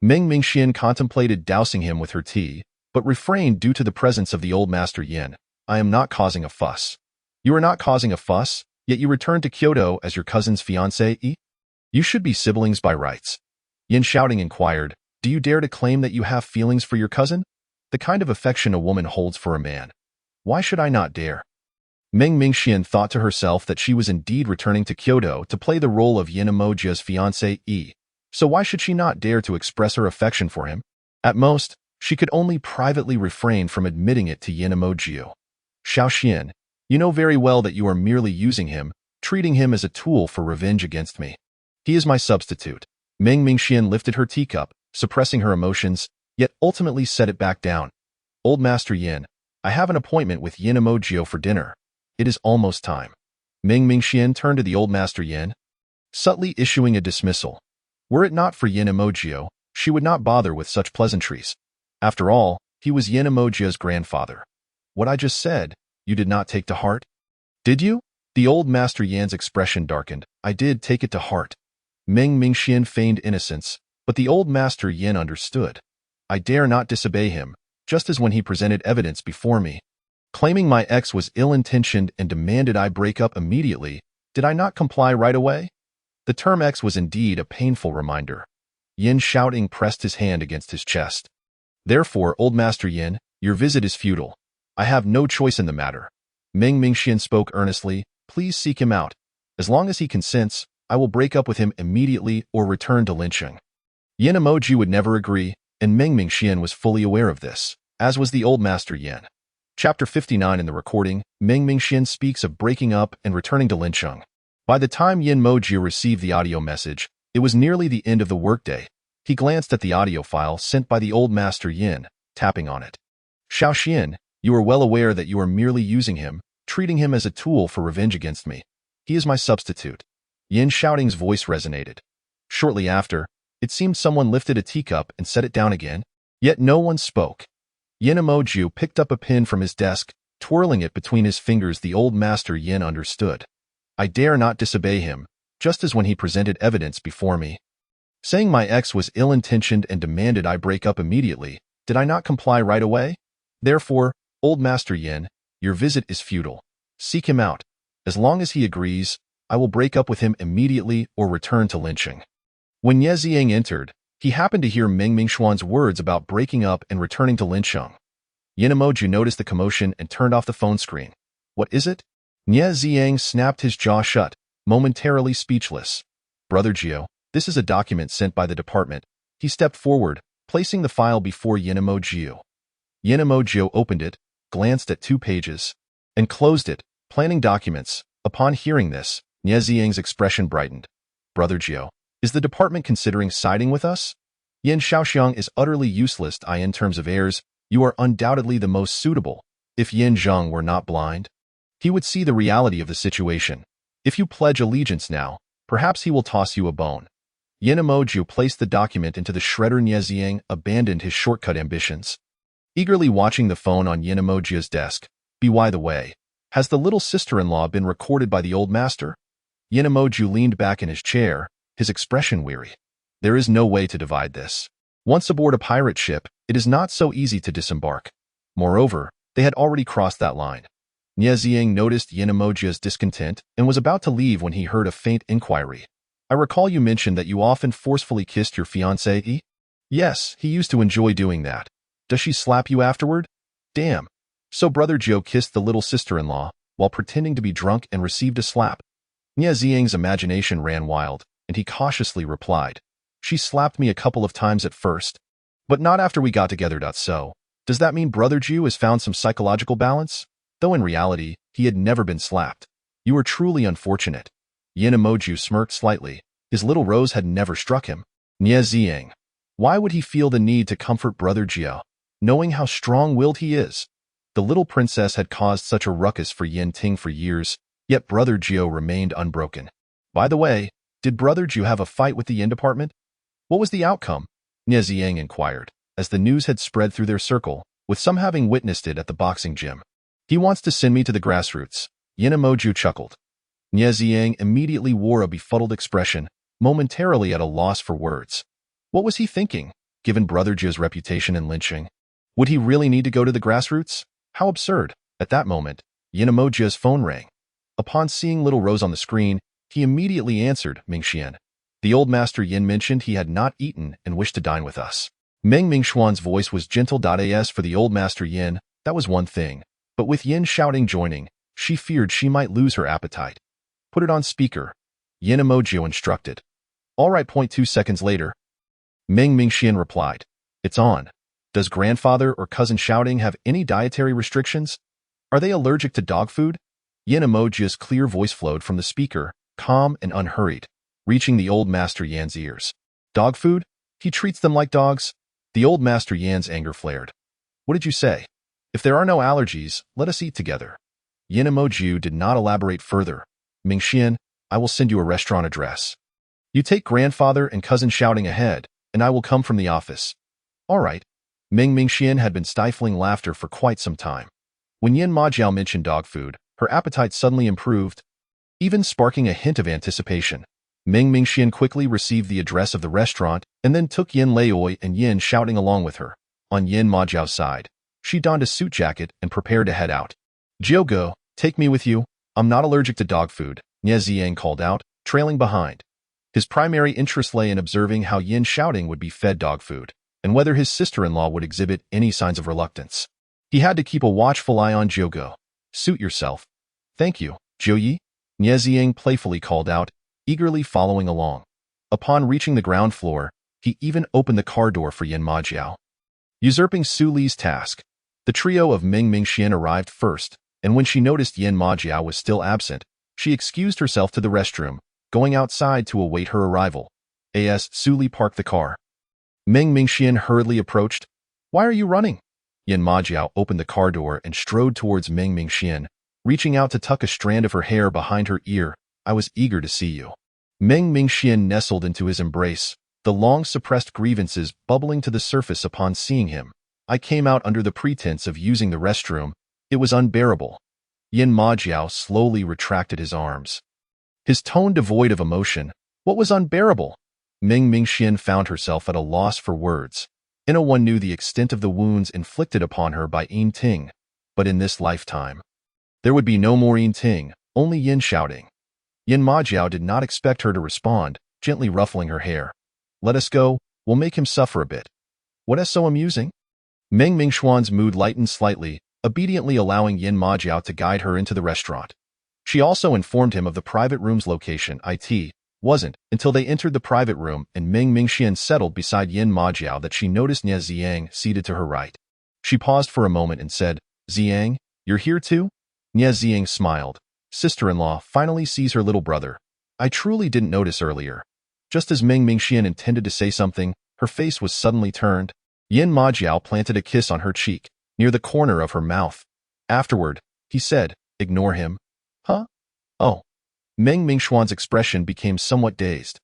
Meng Mingxian contemplated dousing him with her tea, but refrained due to the presence of the old master Yin. "I am not causing a fuss." "You are not causing a fuss, yet you returned to Kyoto as your cousin's fiancé? You should be siblings by rights." Yin Shouting inquired, "Do you dare to claim that you have feelings for your cousin? The kind of affection a woman holds for a man. Why should I not dare?" Meng Mingxian thought to herself that she was indeed returning to Kyoto to play the role of Yin Emojio's fiancé, so why should she not dare to express her affection for him? At most, she could only privately refrain from admitting it to Yin Emojio. "Xiaoxian, you know very well that you are merely using him, treating him as a tool for revenge against me. He is my substitute. Meng Mingxian lifted her teacup, suppressing her emotions, yet ultimately set it back down. Old Master Yin, I have an appointment with Yin Emojio for dinner. It is almost time. Meng Mingxian turned to the Old Master Yin, subtly issuing a dismissal. Were it not for Yin Emojio, she would not bother with such pleasantries. After all, he was Yin Emojio's grandfather. What I just said, you did not take to heart? Did you? The Old Master Yan's expression darkened. I did take it to heart. Meng Mingxian feigned innocence, but the Old Master Yin understood. I dare not disobey him, just as when he presented evidence before me, claiming my ex was ill-intentioned and demanded I break up immediately. Did I not comply right away? The term ex was indeed a painful reminder. Yin shouting pressed his hand against his chest. Therefore, Old Master Yin, your visit is futile. I have no choice in the matter. Meng Mingxian spoke earnestly. Please seek him out. As long as he consents, I will break up with him immediately or return to lynching. Yin Emoji would never agree, and Meng Mingxian was fully aware of this, as was the Old Master Yin. Chapter 59 in the recording, Meng Mingxian speaks of breaking up and returning to lynching. By the time Yin Moji received the audio message, it was nearly the end of the workday. He glanced at the audio file sent by the Old Master Yin, tapping on it. Xiaoxian, you are well aware that you are merely using him, treating him as a tool for revenge against me. He is my substitute. Yin Shouting's voice resonated. Shortly after, it seemed someone lifted a teacup and set it down again, yet no one spoke. Yin Emoju picked up a pin from his desk, twirling it between his fingers. The Old Master Yin understood. I dare not disobey him, just as when he presented evidence before me, saying my ex was ill-intentioned and demanded I break up immediately. Did I not comply right away? Therefore, Old Master Yin, your visit is futile. Seek him out. As long as he agrees, I will break up with him immediately or return to lynching. When Ye Ziyang entered, he happened to hear Meng Mingxuan's words about breaking up and returning to lynching. Yin Emoju noticed the commotion and turned off the phone screen. What is it? Ye Ziyang snapped his jaw shut, momentarily speechless. Brother Jiu, this is a document sent by the department. He stepped forward, placing the file before Yin Emoju. Yin Emoju opened it, glanced at 2 pages, and closed it. Planning documents. Upon hearing this, Ye Ziyang's expression brightened. Brother Jiu, is the department considering siding with us? Yin Shaoxiang is utterly useless. In terms of heirs, you are undoubtedly the most suitable. If Yin Zheng were not blind, he would see the reality of the situation. If you pledge allegiance now, perhaps he will toss you a bone. Yin Emoju placed the document into the shredder. Ye Ziyang abandoned his shortcut ambitions, eagerly watching the phone on Yin Emoju's desk. By the way, has the little sister-in-law been recorded by the old master? Yin Emoju leaned back in his chair, his expression weary. There is no way to divide this. Once aboard a pirate ship, it is not so easy to disembark. Moreover, they had already crossed that line. Ye Ziyang noticed Yin Emoju's discontent and was about to leave when he heard a faint inquiry. I recall you mentioned that you often forcefully kissed your fiancée? Yes, he used to enjoy doing that. Does she slap you afterward? Damn. So Brother Joe kissed the little sister-in-law while pretending to be drunk and received a slap. Ye Ziyang's imagination ran wild, and he cautiously replied, she slapped me a couple of times at first, but not after we got together. So, does that mean Brother Jew has found some psychological balance? Though in reality, he had never been slapped. You are truly unfortunate. Yin Emoju smirked slightly. His little rose had never struck him. Ye Ziyang. Why would he feel the need to comfort Brother Jiao, knowing how strong-willed he is? The little princess had caused such a ruckus for Yin Ting for years, yet Brother Jiao remained unbroken. By the way, did Brother Jiao have a fight with the Yin department? What was the outcome? Ye Ziyang inquired, as the news had spread through their circle, with some having witnessed it at the boxing gym. He wants to send me to the grassroots. Yin Emoju chuckled. Ye Ziyang immediately wore a befuddled expression, momentarily at a loss for words. What was he thinking, given Brother Jia's reputation in lynching? Would he really need to go to the grassroots? How absurd. At that moment, Yin Emoju's phone rang. Upon seeing Little Rose on the screen, he immediately answered. Mingxian. The old master Yin mentioned he had not eaten and wished to dine with us. Meng Mingxuan's voice was gentle. As for the old master Yin, that was one thing. But with Yin Shouting joining, she feared she might lose her appetite. Put it on speaker. Yin Emoju instructed. All right. 2 seconds later, Meng Mingxian replied. It's on. Does grandfather or cousin Shouting have any dietary restrictions? Are they allergic to dog food? Yin Emoji's clear voice flowed from the speaker, calm and unhurried, reaching the old Master Yan's ears. Dog food? He treats them like dogs? The old Master Yan's anger flared. What did you say? If there are no allergies, let us eat together. Yin Emoji did not elaborate further. Mingxian, I will send you a restaurant address. You take grandfather and cousin shouting ahead, and I will come from the office. All right. Mingxian had been stifling laughter for quite some time. When Yin Majiao mentioned dog food, her appetite suddenly improved, even sparking a hint of anticipation. Mingxian quickly received the address of the restaurant and then took Yin Leoi and Yin shouting along with her. On Yin Majiao's side, she donned a suit jacket and prepared to head out. Jiuge, take me with you. I'm not allergic to dog food, Nie Ziyang called out, trailing behind. His primary interest lay in observing how Yin shouting would be fed dog food, and whether his sister-in-law would exhibit any signs of reluctance. He had to keep a watchful eye on Jiuge. Suit yourself. Thank you, Jiuye, Nie Ziyang playfully called out, eagerly following along. Upon reaching the ground floor, he even opened the car door for Yin Majiao. Usurping Su Li's task, the trio of Mingxian arrived first, and when she noticed Yin Majiao was still absent, she excused herself to the restroom, going outside to await her arrival. As Su Li parked the car, Mingxian hurriedly approached. Why are you running? Yin Majiao opened the car door and strode towards Mingxian, reaching out to tuck a strand of her hair behind her ear. I was eager to see you. Mingxian nestled into his embrace, the long-suppressed grievances bubbling to the surface upon seeing him. I came out under the pretense of using the restroom. It was unbearable. Yin Majiao slowly retracted his arms, his tone devoid of emotion. What was unbearable? Mingxian found herself at a loss for words. No one knew the extent of the wounds inflicted upon her by Yin Ting, but in this lifetime, there would be no more Yin Ting, only Yin shouting. Yin Majiao did not expect her to respond, gently ruffling her hair. Let us go, we'll make him suffer a bit. What is so amusing? Mingxian's mood lightened slightly, obediently allowing Yin Majiao to guide her into the restaurant. She also informed him of the private room's location. It wasn't until they entered the private room and Mingxian settled beside Yin Majiao that she noticed Nie Ziyang seated to her right. She paused for a moment and said, Ziyang, you're here too? Nie Ziyang smiled. Sister-in-law finally sees her little brother. I truly didn't notice earlier. Just as Mingxian intended to say something, her face was suddenly turned. Yin Majiao planted a kiss on her cheek, near the corner of her mouth. Afterward, he said, ignore him. Huh? Oh. Mingxian's expression became somewhat dazed.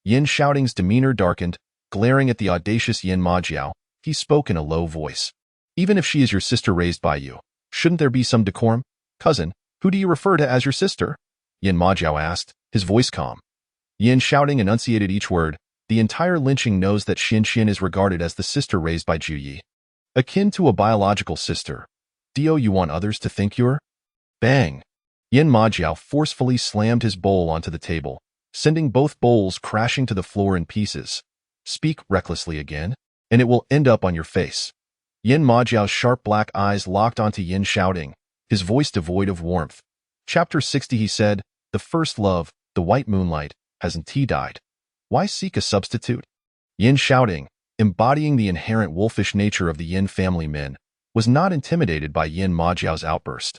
Yin Shouting's demeanor darkened, glaring at the audacious Yin Majiao. He spoke in a low voice. Even if she is your sister raised by you, shouldn't there be some decorum? Cousin, who do you refer to as your sister? Yin Majiao asked, his voice calm. Yin Shouting enunciated each word. The entire lynching knows that Xin is regarded as the sister raised by Jiuye, akin to a biological sister. Do you want others to think you're? Bang! Yin Majiao forcefully slammed his bowl onto the table, sending both bowls crashing to the floor in pieces. Speak recklessly again, and it will end up on your face. Yin Majiao's sharp black eyes locked onto Yin Shouting, his voice devoid of warmth. Chapter 60 he said, the first love, the white moonlight, hasn't he died? Why seek a substitute? Yin Shouting, embodying the inherent wolfish nature of the Yin family men, was not intimidated by Yin Majiao's outburst.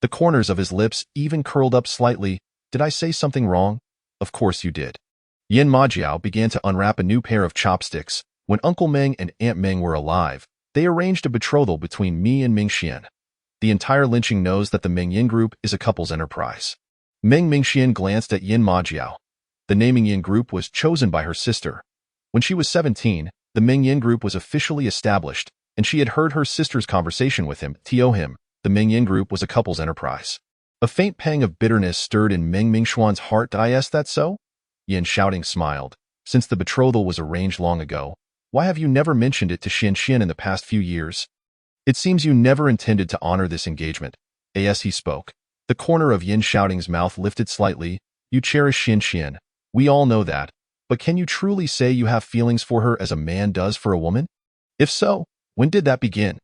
The corners of his lips even curled up slightly. Did I say something wrong? Of course you did. Yin Majiao began to unwrap a new pair of chopsticks. When Uncle Meng and Aunt Meng were alive, they arranged a betrothal between me and Mingxian. The entire lynching knows that the Meng-Yin group is a couple's enterprise. Mingxian glanced at Yin Majiao. The naming Yin group was chosen by her sister. When she was 17, the Meng-Yin group was officially established, and she had heard her sister's conversation with him. The Meng-Yin group was a couple's enterprise. A faint pang of bitterness stirred in Mingxian's heart. Is that so? Yin Shouting smiled. Since the betrothal was arranged long ago, why have you never mentioned it to Xin in the past few years? It seems you never intended to honor this engagement. As he spoke, the corner of Yin Shouting's mouth lifted slightly. You cherish Xin. We all know that. But can you truly say you have feelings for her as a man does for a woman? If so, when did that begin?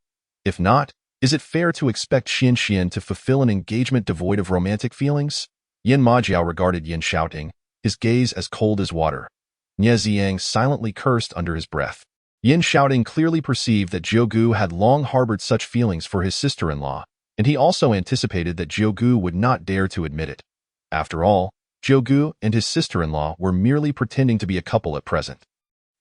If not, is it fair to expect Xin to fulfill an engagement devoid of romantic feelings? Yin Majiao regarded Yin Shouting, his gaze as cold as water. Nie Ziyang silently cursed under his breath. Yin Shouting clearly perceived that Jiuge had long harbored such feelings for his sister-in-law, and he also anticipated that Jiuye would not dare to admit it. After all, Jiuye and his sister-in-law were merely pretending to be a couple at present.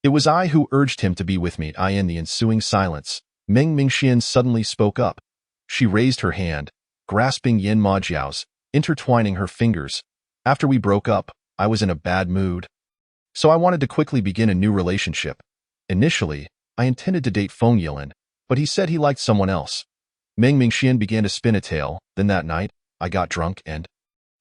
It was I who urged him to be with me. In the ensuing silence, Meng Mingxian suddenly spoke up. She raised her hand, grasping Yin Majiao's, intertwining her fingers. After we broke up, I was in a bad mood. So I wanted to quickly begin a new relationship. Initially, I intended to date Feng Yilin, but he said he liked someone else. Meng Mingxian began to spin a tale. Then that night, I got drunk and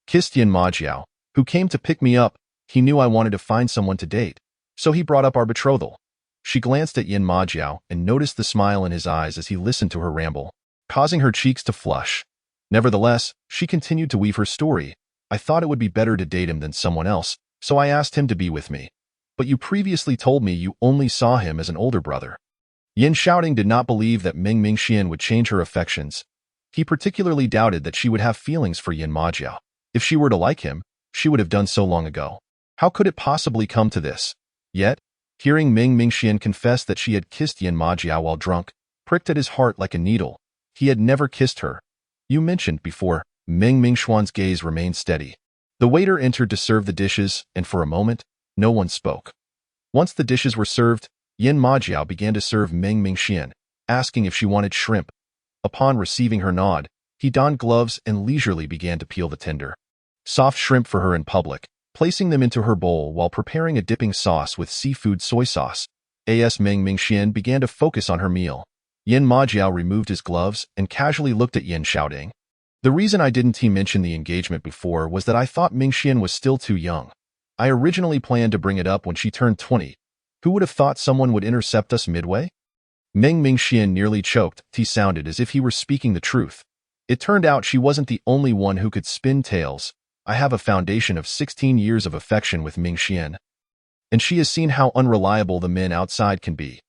kissed Yin Majiao, who came to pick me up. He knew I wanted to find someone to date, so he brought up our betrothal. She glanced at Yin Majiao and noticed the smile in his eyes as he listened to her ramble, causing her cheeks to flush. Nevertheless, she continued to weave her story. I thought it would be better to date him than someone else, so I asked him to be with me. But you previously told me you only saw him as an older brother. Yin Shouting did not believe that Meng Mingxian would change her affections. He particularly doubted that she would have feelings for Yin Majiao. If she were to like him, she would have done so long ago. How could it possibly come to this? Yet, hearing Meng Mingxian confess that she had kissed Yin Majiao while drunk, pricked at his heart like a needle. He had never kissed her. You mentioned before. Meng Mingxuan's gaze remained steady. The waiter entered to serve the dishes, and for a moment, no one spoke. Once the dishes were served, Yin Majiao began to serve Meng Mingxian, asking if she wanted shrimp. Upon receiving her nod, he donned gloves and leisurely began to peel the tender, soft shrimp for her in public, placing them into her bowl while preparing a dipping sauce with seafood soy sauce. Meng Mingxian began to focus on her meal. Yin Majiao removed his gloves and casually looked at Yin Shouting. The reason I didn't mention the engagement before was that I thought Mingxian was still too young. I originally planned to bring it up when she turned 20. Who would have thought someone would intercept us midway? Meng Mingxian nearly choked. He sounded as if he were speaking the truth. It turned out she wasn't the only one who could spin tales. I have a foundation of 16 years of affection with Mingxian, and she has seen how unreliable the men outside can be.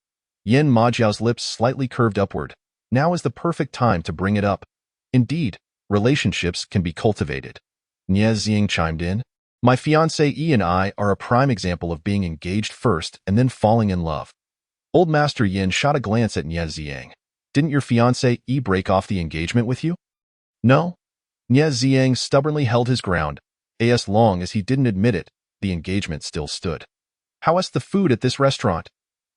Yin Majiao's lips slightly curved upward. Now is the perfect time to bring it up. Indeed, relationships can be cultivated. Nie Xing chimed in. My fiancé Yi and I are a prime example of being engaged first and then falling in love. Old Master Yin shot a glance at Nie Xiang. Didn't your fiancé Yi break off the engagement with you? No. Nie Xiang stubbornly held his ground. As long as he didn't admit it, the engagement still stood. How is the food at this restaurant?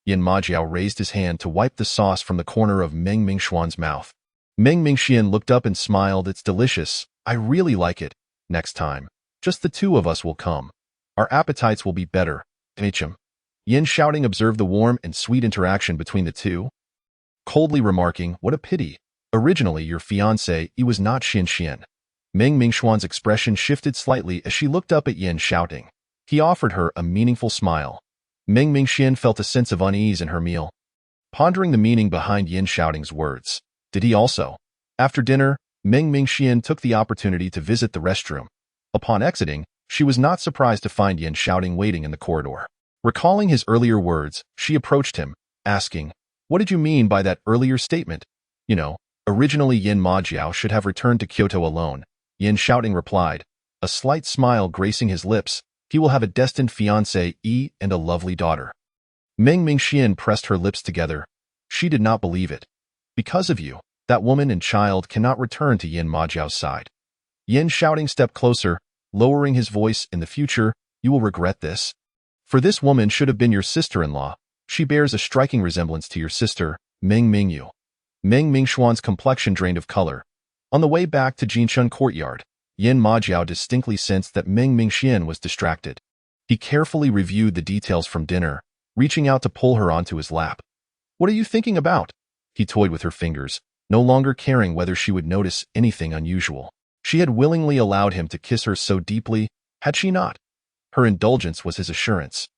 Yin Majiao raised his hand to wipe the sauce from the corner of Meng Mingxuan's mouth. Meng Mingxian looked up and smiled. It's delicious. I really like it. Next time, just the two of us will come. Our appetites will be better. HM. Yin Shouting observed the warm and sweet interaction between the two, coldly remarking, what a pity. Originally, your fiancé, Yi was not Xian. Meng Mingxuan's expression shifted slightly as she looked up at Yin Shouting. He offered her a meaningful smile. Meng Mingxian felt a sense of unease in her meal, pondering the meaning behind Yin Shouting's words. Did he also? After dinner, Meng Mingxian took the opportunity to visit the restroom. Upon exiting, she was not surprised to find Yin Shouting waiting in the corridor. Recalling his earlier words, she approached him, asking, what did you mean by that earlier statement? Originally Yin Majiao should have returned to Kyoto alone. Yin Shouting replied, a slight smile gracing his lips. He will have a destined fiancé Yi and a lovely daughter. Meng Mingxian pressed her lips together. She did not believe it. Because of you, that woman and child cannot return to Yin Majiao's side. Yin Shouting stepped closer, lowering his voice. In the future, you will regret this. For this woman should have been your sister-in-law. She bears a striking resemblance to your sister, Meng Mingyu. Meng Mingxuan's complexion drained of color. On the way back to Jinchun Courtyard, Yin Majiao distinctly sensed that Meng Mingxian was distracted. He carefully reviewed the details from dinner, reaching out to pull her onto his lap. What are you thinking about? He toyed with her fingers, no longer caring whether she would notice anything unusual. She had willingly allowed him to kiss her so deeply, had she not? Her indulgence was his assurance.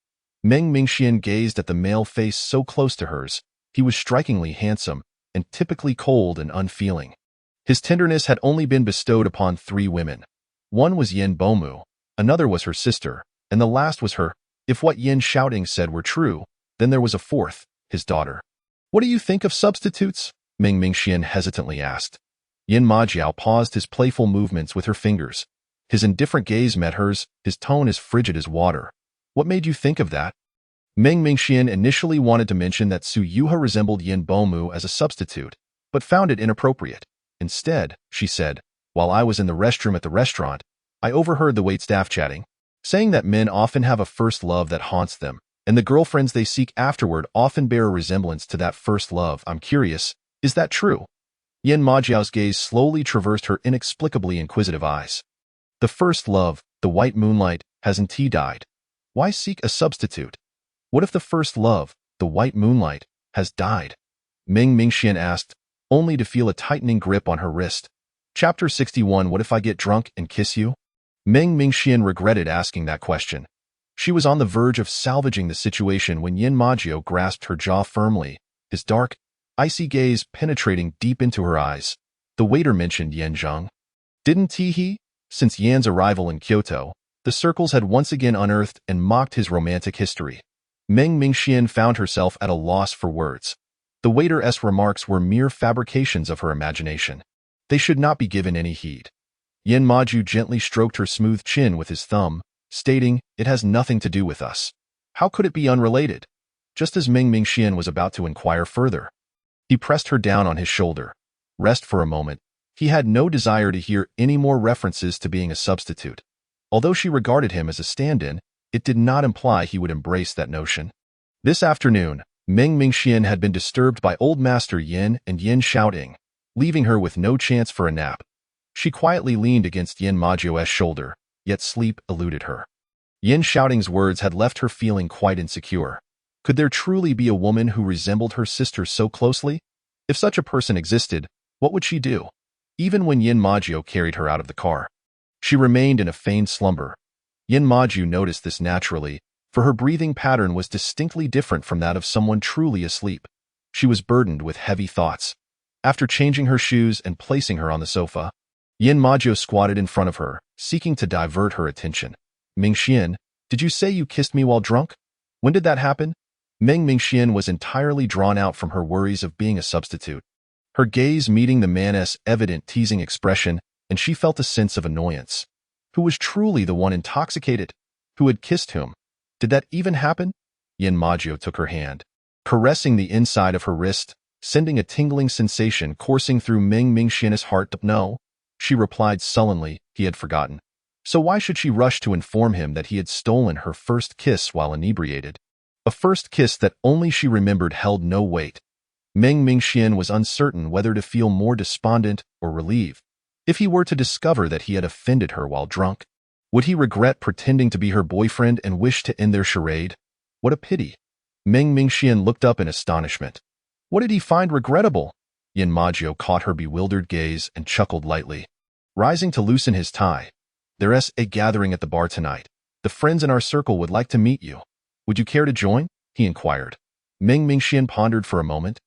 Meng Mingxian gazed at the male face so close to hers. He was strikingly handsome, and typically cold and unfeeling. His tenderness had only been bestowed upon 3 women. One was Yin Bomu, another was her sister, and the last was her. If what Yin Shouting said were true, then there was a fourth, his daughter. What do you think of substitutes? Meng Mingxian hesitantly asked. Yin Majiao paused his playful movements with her fingers. His indifferent gaze met hers, his tone as frigid as water. What made you think of that? Meng Mingxian initially wanted to mention that Su Yuha resembled Yin Bomu as a substitute, but found it inappropriate. Instead, she said, while I was in the restroom at the restaurant, I overheard the waitstaff chatting, saying that men often have a first love that haunts them, and the girlfriends they seek afterward often bear a resemblance to that first love. I'm curious, is that true? Yin Majiao's gaze slowly traversed her inexplicably inquisitive eyes. The first love, the white moonlight, hasn't he died? Why seek a substitute? What if the first love, the white moonlight, has died? Ming Mingxian asked, only to feel a tightening grip on her wrist. Chapter 61. What if I get drunk and kiss you? Ming Mingxian regretted asking that question. She was on the verge of salvaging the situation when Yin Majio grasped her jaw firmly, his dark, icy gaze penetrating deep into her eyes. The waiter mentioned Yan Zheng. Didn't he? Since Yan's arrival in Kyoto, the circles had once again unearthed and mocked his romantic history. Ming Mingxian found herself at a loss for words. The waiter's remarks were mere fabrications of her imagination. They should not be given any heed. Yin Maju gently stroked her smooth chin with his thumb, stating, it has nothing to do with us. How could it be unrelated? Just as Ming Mingxian was about to inquire further, he pressed her down on his shoulder. Rest for a moment. He had no desire to hear any more references to being a substitute. Although she regarded him as a stand-in, it did not imply he would embrace that notion. This afternoon, Ming Mingxian had been disturbed by Old Master Yin and Yin shouting, leaving her with no chance for a nap. She quietly leaned against Yin Majio's shoulder, yet sleep eluded her. Yin shouting's words had left her feeling quite insecure. Could there truly be a woman who resembled her sister so closely? If such a person existed, what would she do? Even when Yin Majio carried her out of the car, she remained in a feigned slumber. Yin Majio noticed this naturally, for her breathing pattern was distinctly different from that of someone truly asleep. She was burdened with heavy thoughts. After changing her shoes and placing her on the sofa, Yin Majio squatted in front of her, seeking to divert her attention. Mingxian, did you say you kissed me while drunk? When did that happen? Ming Mingxian was entirely drawn out from her worries of being a substitute. Her gaze meeting the man's evident teasing expression, and she felt a sense of annoyance. Who was truly the one intoxicated? Who had kissed whom? Did that even happen? Yin Majio took her hand, caressing the inside of her wrist, sending a tingling sensation coursing through Ming Mingxian's heart. No, she replied sullenly, he had forgotten. So why should she rush to inform him that he had stolen her first kiss while inebriated? A first kiss that only she remembered held no weight. Ming Mingxian was uncertain whether to feel more despondent or relieved. If he were to discover that he had offended her while drunk, would he regret pretending to be her boyfriend and wish to end their charade? What a pity. Ming Mingxian looked up in astonishment. What did he find regrettable? Yin Majio caught her bewildered gaze and chuckled lightly. Rising to loosen his tie. There's a gathering at the bar tonight. The friends in our circle would like to meet you. Would you care to join? He inquired. Ming Mingxian pondered for a moment.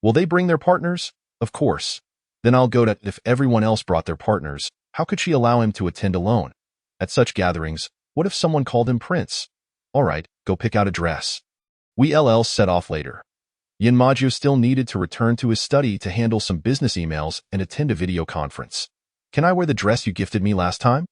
Will they bring their partners? Of course. Then I'll go to. If everyone else brought their partners, how could she allow him to attend alone? At such gatherings, what if someone called him Prince? All right, go pick out a dress. We'll set off later. Yin Majio still needed to return to his study to handle some business emails and attend a video conference. Can I wear the dress you gifted me last time?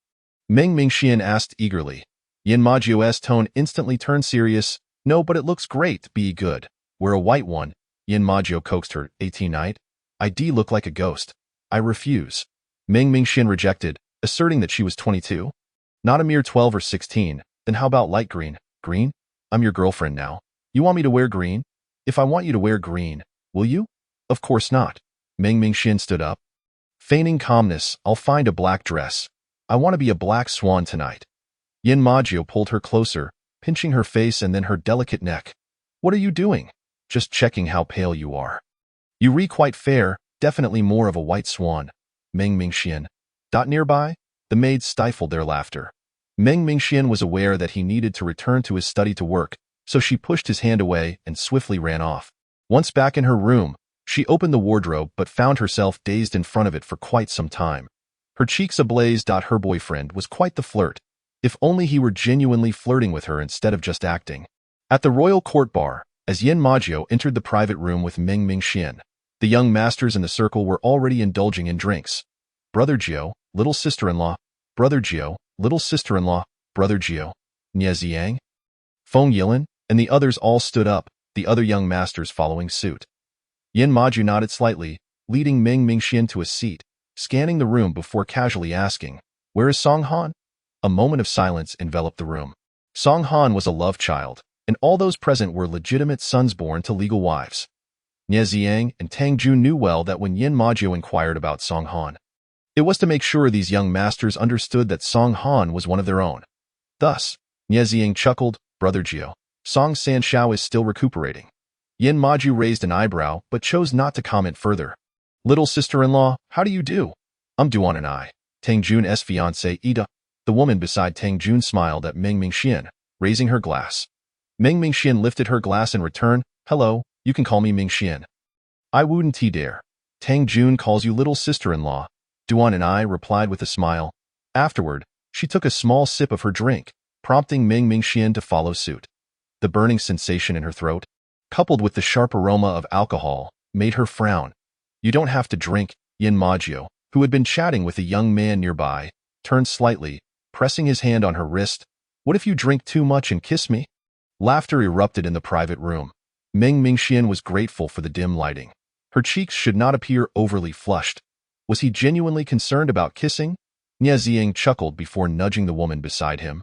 Ming Mingxian asked eagerly. Yin Majio's tone instantly turned serious. No, but it looks great. Be good. Wear a white one. Yin Majio coaxed her. 18 night? I look like a ghost. I refuse. Ming Mingxian rejected, asserting that she was 22. Not a mere 12 or 16. Then how about light green? Green? I'm your girlfriend now. You want me to wear green? If I want you to wear green, will you? Of course not. Ming Mingxian stood up. Feigning calmness, I'll find a black dress. I want to be a black swan tonight. Yin Majio pulled her closer, pinching her face and then her delicate neck. What are you doing? Just checking how pale you are. You re quite fair, definitely more of a white swan. Ming Mingxian. Nearby, the maids stifled their laughter. Ming Mingxian was aware that he needed to return to his study to work, so she pushed his hand away and swiftly ran off. Once back in her room, she opened the wardrobe but found herself dazed in front of it for quite some time. Her cheeks ablaze. Her boyfriend was quite the flirt. If only he were genuinely flirting with her instead of just acting. At the royal court bar, as Yin Majio entered the private room with Ming Mingxian, the young masters in the circle were already indulging in drinks. Brother Jiu, little sister-in-law, Brother Jiu, little sister-in-law, Brother Jiu, Nie Ziang, Feng Yilin, and the others all stood up, the other young masters following suit. Yin Maju nodded slightly, leading Ming Mingxian to a seat, scanning the room before casually asking, "Where is Song Han?" A moment of silence enveloped the room. Song Han was a love child, and all those present were legitimate sons born to legal wives. Nie Ziang and Tang Jun knew well that when Yin Majiu inquired about Song Han, it was to make sure these young masters understood that Song Han was one of their own. Thus, Nie Ziang chuckled, "Brother Jiu, Song Sanshao is still recuperating." Yin Majiu raised an eyebrow but chose not to comment further. "Little sister-in-law, how do you do? I'm Duan and I, Tang Jun's fiancée Ida." The woman beside Tang Jun smiled at Ming Mingxian, raising her glass. Ming Mingxian lifted her glass in return. "Hello, you can call me Mingxian." "I wouldn't dare. Tang Jun calls you little sister-in-law," Duan and I replied with a smile. Afterward, she took a small sip of her drink, prompting Ming Mingxian to follow suit. The burning sensation in her throat, coupled with the sharp aroma of alcohol, made her frown. "You don't have to drink," Yin Majiu, who had been chatting with a young man nearby, turned slightly, pressing his hand on her wrist. "What if you drink too much and kiss me?" Laughter erupted in the private room. Ming Mingxian was grateful for the dim lighting. Her cheeks should not appear overly flushed. Was he genuinely concerned about kissing? Nie Ziang chuckled before nudging the woman beside him.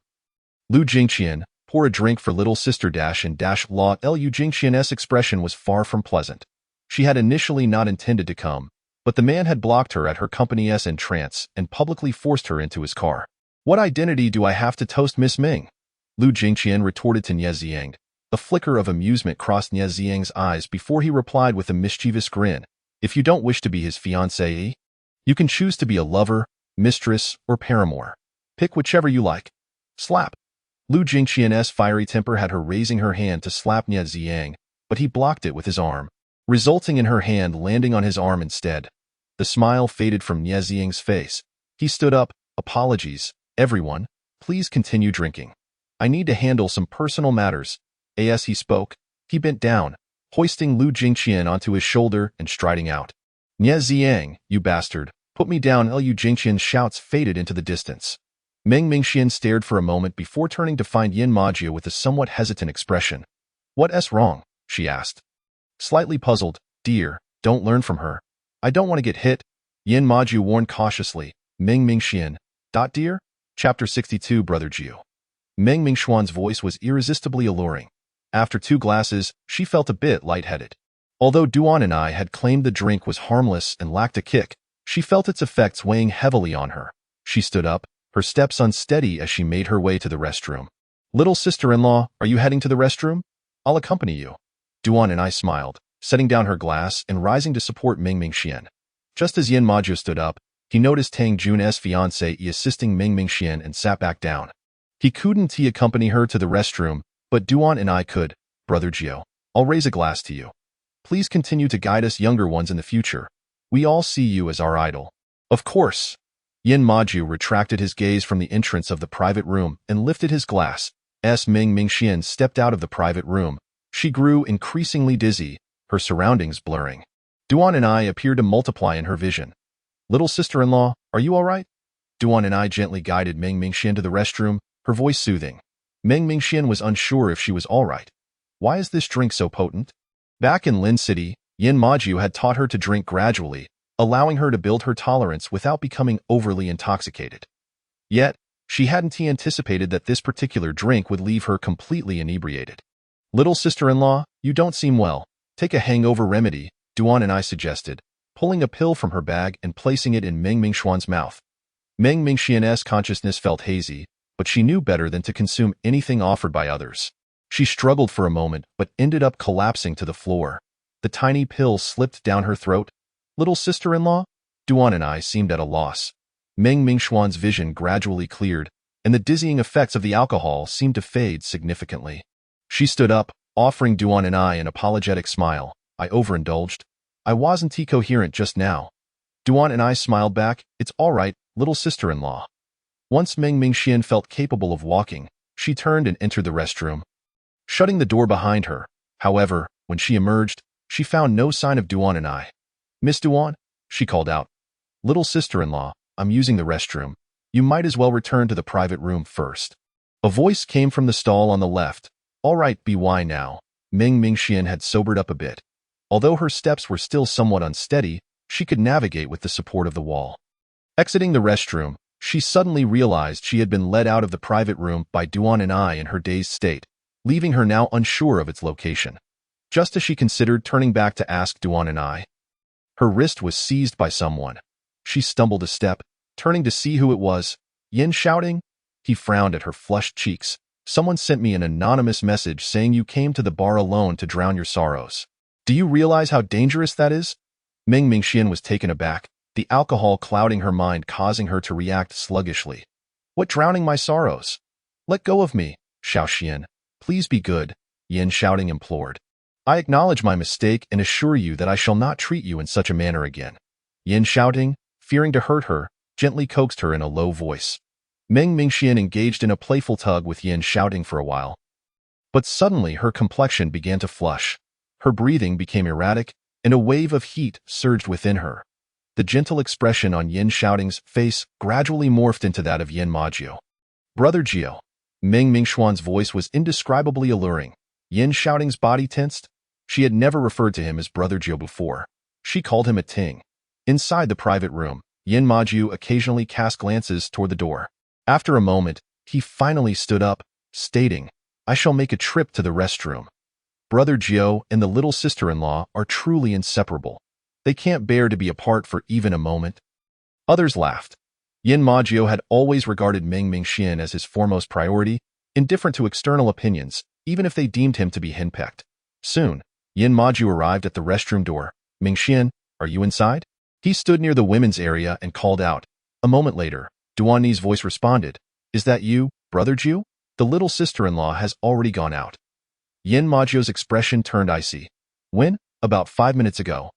"Lu Jingqian, pour a drink for little sister and Law." Lu Jingqian's expression was far from pleasant. She had initially not intended to come, but the man had blocked her at her company's entrance and publicly forced her into his car. "What identity do I have to toast Miss Ming?" Lu Jingqian retorted to Nie Ziang. A flicker of amusement crossed Nie Ziang's eyes before he replied with a mischievous grin. "If you don't wish to be his fiancée, you can choose to be a lover, mistress, or paramour. Pick whichever you like." Slap. Lu Jingqian's fiery temper had her raising her hand to slap Nie Ziang, but he blocked it with his arm, resulting in her hand landing on his arm instead. The smile faded from Nie Ziang's face. He stood up. "Apologies, everyone. Please continue drinking. I need to handle some personal matters." As he spoke, he bent down, hoisting Lu Jingqian onto his shoulder and striding out. "Nie Ziang, you bastard, put me down!" Lu Jingqian's shouts faded into the distance. Ming Mingxian stared for a moment before turning to find Yin Majiu with a somewhat hesitant expression. "What's wrong?" she asked. Slightly puzzled, "Dear, don't learn from her. I don't want to get hit," Yin Majiu warned cautiously. Ming Mingxian. Dear? Chapter 62 Brother Jiu. Ming Mingxuan's voice was irresistibly alluring. After 2 glasses, she felt a bit lightheaded. Although Duan and I had claimed the drink was harmless and lacked a kick, she felt its effects weighing heavily on her. She stood up, her steps unsteady as she made her way to the restroom. "Little sister-in-law, are you heading to the restroom? I'll accompany you." Duan and I smiled, setting down her glass and rising to support Ming Mingxian. Just as Yin Majiu stood up, he noticed Tang Jun's fiancée assisting Ming Mingxian and sat back down. He couldn't accompany her to the restroom, but Duan and I could. "Brother Jiu, I'll raise a glass to you. Please continue to guide us younger ones in the future. We all see you as our idol." "Of course." Yin Majiu retracted his gaze from the entrance of the private room and lifted his glass. As Ming Mingxian stepped out of the private room, she grew increasingly dizzy, her surroundings blurring. Duan and I appeared to multiply in her vision. "Little sister-in-law, are you all right?" Duan and I gently guided Ming Mingxian to the restroom, her voice soothing. Ming Mingxian was unsure if she was all right. "Why is this drink so potent?" Back in Lin City, Yin Majiu had taught her to drink gradually, allowing her to build her tolerance without becoming overly intoxicated. Yet, she hadn't anticipated that this particular drink would leave her completely inebriated. "Little sister-in-law, you don't seem well. Take a hangover remedy," Duan and I suggested, pulling a pill from her bag and placing it in Ming Mingxuan's mouth. Ming Mingxian's consciousness felt hazy, but she knew better than to consume anything offered by others. She struggled for a moment but ended up collapsing to the floor. The tiny pill slipped down her throat. "Little sister-in-law?" Duan and I seemed at a loss. Ming Mingxuan's vision gradually cleared, and the dizzying effects of the alcohol seemed to fade significantly. She stood up, offering Duan and I an apologetic smile. "I overindulged. I wasn't coherent just now." Duan and I smiled back. "It's all right, little sister-in-law." Once Ming Mingxian felt capable of walking, she turned and entered the restroom, shutting the door behind her. However, when she emerged, she found no sign of Duan and I. "Miss Duan?" she called out. "Little sister-in-law, I'm using the restroom. You might as well return to the private room first." A voice came from the stall on the left. "All right, BY now." Ming Mingxian had sobered up a bit. Although her steps were still somewhat unsteady, she could navigate with the support of the wall. Exiting the restroom, she suddenly realized she had been led out of the private room by Duan and I in her dazed state, leaving her now unsure of its location. Just as she considered turning back to ask Duan and I, her wrist was seized by someone. She stumbled a step, turning to see who it was. Yin shouting? He frowned at her flushed cheeks. Someone sent me an anonymous message saying you came to the bar alone to drown your sorrows. Do you realize how dangerous that is? Ming Mingxian was taken aback, the alcohol clouding her mind causing her to react sluggishly. What drowning my sorrows? Let go of me, Xiao Xian. Please be good, Yin shouting implored. I acknowledge my mistake and assure you that I shall not treat you in such a manner again. Yin shouting, fearing to hurt her, gently coaxed her in a low voice. Ming Mingxian engaged in a playful tug with Yin shouting for a while. But suddenly her complexion began to flush. Her breathing became erratic, and a wave of heat surged within her. The gentle expression on Yin shouting's face gradually morphed into that of Yin Majiu. Brother Jiu. Ming Mingxuan's voice was indescribably alluring. Yin shouting's body tensed. She had never referred to him as Brother Jiu before. She called him a ting. Inside the private room, Yin Majiu occasionally cast glances toward the door. After a moment, he finally stood up, stating, I shall make a trip to the restroom. Brother Jiu and the little sister-in-law are truly inseparable. They can't bear to be apart for even a moment. Others laughed. Yin Majiu had always regarded Ming Mingxian as his foremost priority, indifferent to external opinions, even if they deemed him to be henpecked. Soon, Yin Majiu arrived at the restroom door. Mingxian, are you inside? He stood near the women's area and called out. A moment later, Duani's voice responded, Is that you, Brother Jiu? The little sister-in-law has already gone out. Yin Majiu's expression turned icy. When? About 5 minutes ago,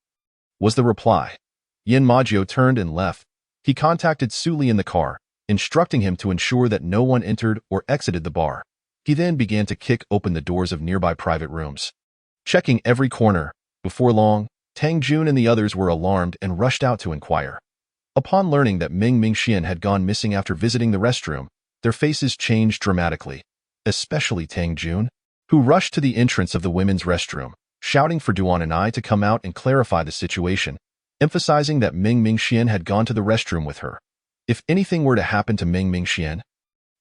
was the reply. Yin Majiu turned and left. He contacted Su Li in the car, instructing him to ensure that no one entered or exited the bar. He then began to kick open the doors of nearby private rooms. Checking every corner, before long, Tang Jun and the others were alarmed and rushed out to inquire. Upon learning that Ming Mingxian had gone missing after visiting the restroom, their faces changed dramatically, especially Tang Jun, who rushed to the entrance of the women's restroom, shouting for Duan and I to come out and clarify the situation, emphasizing that Ming Mingxian had gone to the restroom with her. If anything were to happen to Ming Mingxian,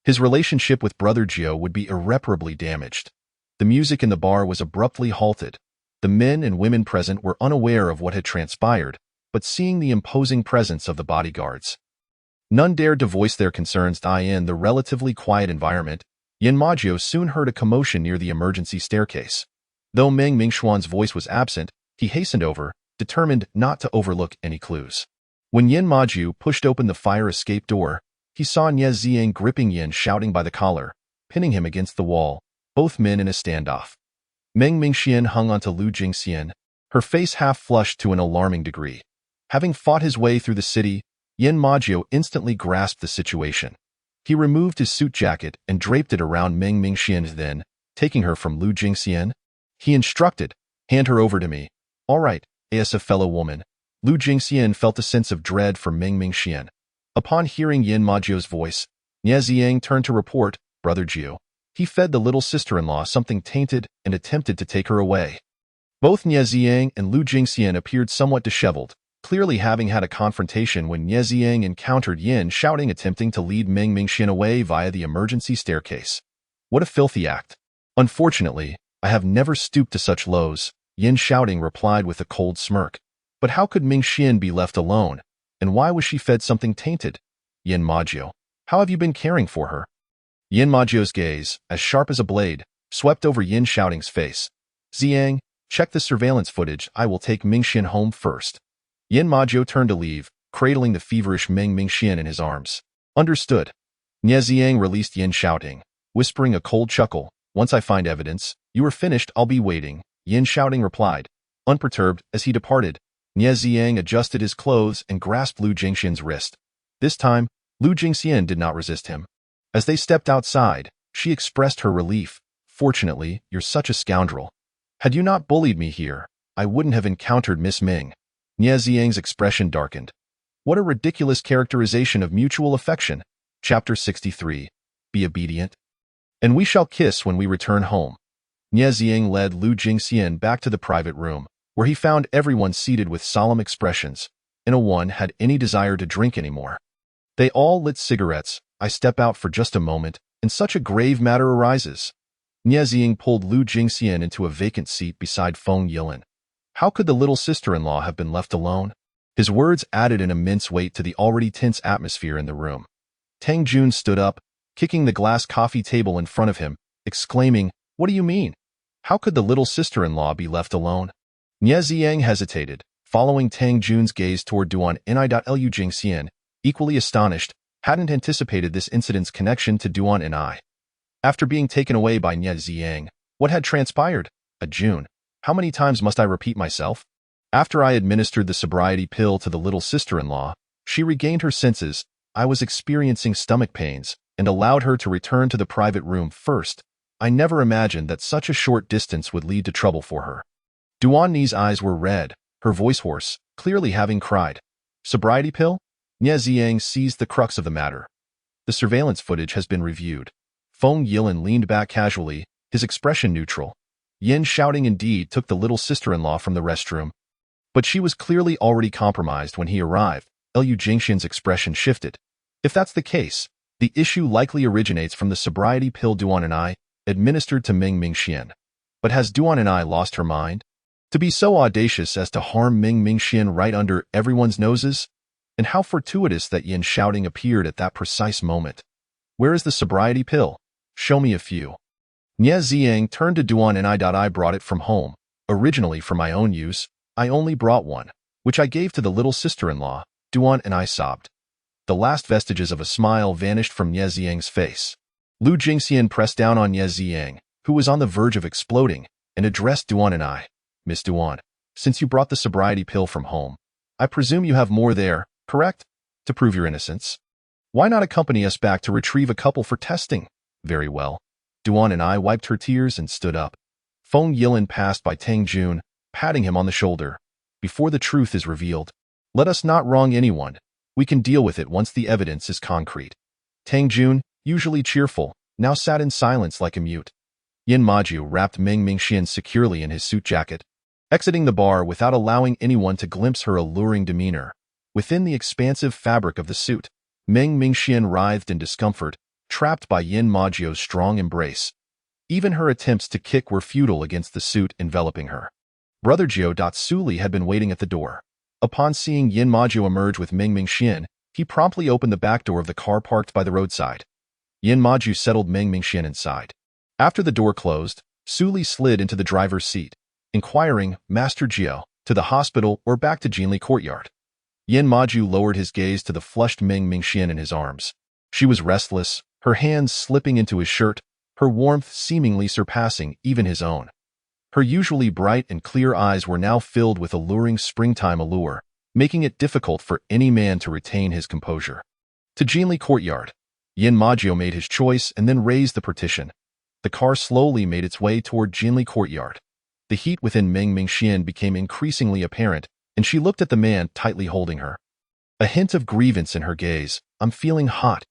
his relationship with Brother Jiu would be irreparably damaged. The music in the bar was abruptly halted. The men and women present were unaware of what had transpired, but seeing the imposing presence of the bodyguards, none dared to voice their concerns. In the relatively quiet environment, Yin Majiu soon heard a commotion near the emergency staircase. Though Ming Mingxuan's voice was absent, he hastened over, determined not to overlook any clues. When Yin Majiu pushed open the fire escape door, he saw Nie Ziang gripping Yin shouting by the collar, pinning him against the wall, both men in a standoff. Ming Mingxian hung onto Lu Jingxian, her face half-flushed to an alarming degree. Having fought his way through the city, Yin Majiu instantly grasped the situation. He removed his suit jacket and draped it around Ming Mingxian. Then, taking her from Lu Jingxian, he instructed, Hand her over to me. All right, as a fellow woman. Lu Jingxian felt a sense of dread for Ming Mingxian. Upon hearing Yin Majiu's voice, Nie Ziang turned to report, Brother Jiu. He fed the little sister-in-law something tainted and attempted to take her away. Both Nie Ziang and Lu Jingxian appeared somewhat disheveled, clearly having had a confrontation when Nie Ziang encountered Yin shouting attempting to lead Ming Mingxian away via the emergency staircase. What a filthy act. Unfortunately, I have never stooped to such lows, Yin shouting replied with a cold smirk. But how could Mingxian be left alone, and why was she fed something tainted? Yin Majiu, how have you been caring for her? Yin Majiu's gaze, as sharp as a blade, swept over Yin shouting's face. Ziang, check the surveillance footage. I will take Mingxian home first. Yin Majiu turned to leave, cradling the feverish Ming Mingxian in his arms. Understood. Nie Ziang released Yin shouting, whispering a cold chuckle. Once I find evidence, you are finished. I'll be waiting, Yin shouting replied. Unperturbed, as he departed, Nie Ziang adjusted his clothes and grasped Lu Jingxian's wrist. This time, Lu Jingxian did not resist him. As they stepped outside, she expressed her relief. Fortunately, you're such a scoundrel. Had you not bullied me here, I wouldn't have encountered Miss Ming. Nie Ziang's expression darkened. What a ridiculous characterization of mutual affection. Chapter 63. Be obedient. And we shall kiss when we return home. Nie Ziang led Lu Jingxian back to the private room, where he found everyone seated with solemn expressions. no one had any desire to drink anymore. They all lit cigarettes. I step out for just a moment, and such a grave matter arises. Nie Ziying pulled Lu Jingxian into a vacant seat beside Feng Yilin. How could the little sister-in-law have been left alone? His words added an immense weight to the already tense atmosphere in the room. Tang Jun stood up, kicking the glass coffee table in front of him, exclaiming, "What do you mean? How could the little sister-in-law be left alone?" Nie Ziyang hesitated, following Tang Jun's gaze toward Duan Ni. Lu Jingxian, equally astonished, hadn't anticipated this incident's connection to Duan Ni. After being taken away by Nie Ziyang, what had transpired? Jun, how many times must I repeat myself? After I administered the sobriety pill to the little sister-in-law, she regained her senses. I was experiencing stomach pains and allowed her to return to the private room first. I never imagined that such a short distance would lead to trouble for her. Duan Ni's eyes were red, her voice hoarse, clearly having cried. Sobriety pill? Nie Ziyang seized the crux of the matter. The surveillance footage has been reviewed. Feng Yilin leaned back casually, his expression neutral. Yin shouting indeed took the little sister-in-law from the restroom. But she was clearly already compromised when he arrived. Lu Jingxian's expression shifted. If that's the case, the issue likely originates from the sobriety pill Duan and I administered to Ming Mingxian. But has Duan and I lost her mind? To be so audacious as to harm Ming Mingxian right under everyone's noses? And how fortuitous that Yin shouting appeared at that precise moment. Where is the sobriety pill? Show me a few. Nie Ziyang turned to Duan and I brought it from home. Originally for my own use, I only brought one, which I gave to the little sister-in-law. Duan and I sobbed. The last vestiges of a smile vanished from Nie Ziyang's face. Lu Jingxian pressed down on Nie Ziyang, who was on the verge of exploding, and addressed Duan and I. Miss Duan, since you brought the sobriety pill from home, I presume you have more there, correct? To prove your innocence. Why not accompany us back to retrieve a couple for testing? Very well. Duan and I wiped her tears and stood up. Feng Yilin passed by Tang Jun, patting him on the shoulder. Before the truth is revealed, let us not wrong anyone. We can deal with it once the evidence is concrete. Tang Jun, usually cheerful, now sat in silence like a mute. Yin Maju wrapped Ming Mingxian securely in his suit jacket, exiting the bar without allowing anyone to glimpse her alluring demeanor. Within the expansive fabric of the suit, Ming Mingxian writhed in discomfort, trapped by Yin Maju's strong embrace. Even her attempts to kick were futile against the suit enveloping her. Brother Jiu Suli had been waiting at the door. Upon seeing Yin Maju emerge with Ming Mingxian, he promptly opened the back door of the car parked by the roadside. Yin Maju settled Ming Mingxian inside. After the door closed, Suli slid into the driver's seat, inquiring, Master Jiu, to the hospital or back to Jinli Courtyard? Yin Maju lowered his gaze to the flushed Ming Mingxian in his arms. She was restless, her hands slipping into his shirt, her warmth seemingly surpassing even his own. Her usually bright and clear eyes were now filled with alluring springtime allure, making it difficult for any man to retain his composure. To Jinli Courtyard. Yin Maju made his choice and then raised the partition. The car slowly made its way toward Jinli Courtyard. The heat within Ming Mingxian became increasingly apparent, and she looked at the man tightly holding her. A hint of grievance in her gaze. I'm feeling hot.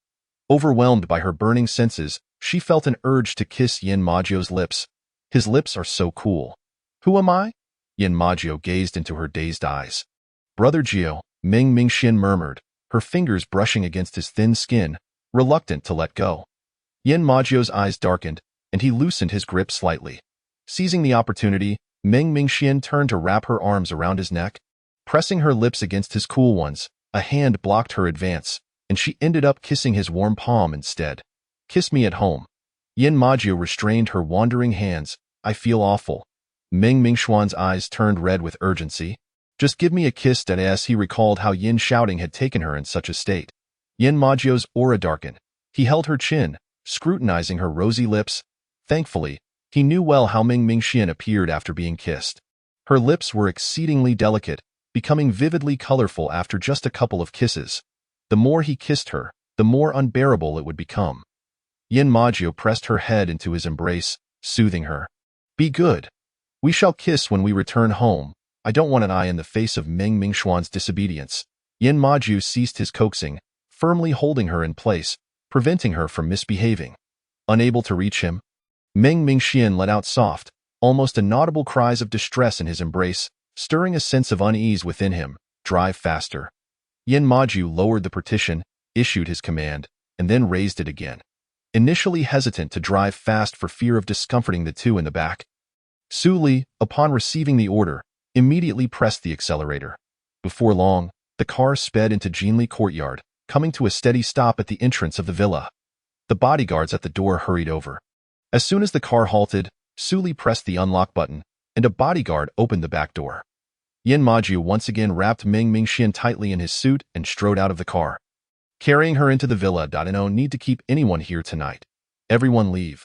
Overwhelmed by her burning senses, she felt an urge to kiss Yin Maju's lips. His lips are so cool. Who am I? Yin Maju gazed into her dazed eyes. Brother Jiu, Ming Mingxian murmured, her fingers brushing against his thin skin, reluctant to let go. Yin Maju's eyes darkened, and he loosened his grip slightly. Seizing the opportunity, Ming Mingxian turned to wrap her arms around his neck. Pressing her lips against his cool ones, a hand blocked her advance, and she ended up kissing his warm palm instead. Kiss me at home. Yin Maju restrained her wandering hands. I feel awful. Ming Mingxuan's eyes turned red with urgency. Just give me a kiss. As he recalled how Yin shouting had taken her in such a state. Yin Maju's aura darkened. He held her chin, scrutinizing her rosy lips. Thankfully, he knew well how Ming Mingxian appeared after being kissed. Her lips were exceedingly delicate, becoming vividly colorful after just a couple of kisses. The more he kissed her, the more unbearable it would become. Yin Maju pressed her head into his embrace, soothing her. Be good. We shall kiss when we return home. I don't want an eye in the face of Ming Mingxuan's disobedience. Yin Maju ceased his coaxing, firmly holding her in place, preventing her from misbehaving. Unable to reach him, Ming Mingxian let out soft, almost inaudible cries of distress in his embrace, stirring a sense of unease within him. drive faster. Yin Maju lowered the partition, issued his command, and then raised it again. Initially hesitant to drive fast for fear of discomforting the two in the back, Su Li, upon receiving the order, immediately pressed the accelerator. Before long, the car sped into Jianli courtyard, coming to a steady stop at the entrance of the villa. The bodyguards at the door hurried over. As soon as the car halted, Su Li pressed the unlock button, and a bodyguard opened the back door. Yin Maju once again wrapped Meng Mingxian tightly in his suit and strode out of the car. Carrying her into the villa. No need to keep anyone here tonight. Everyone leave.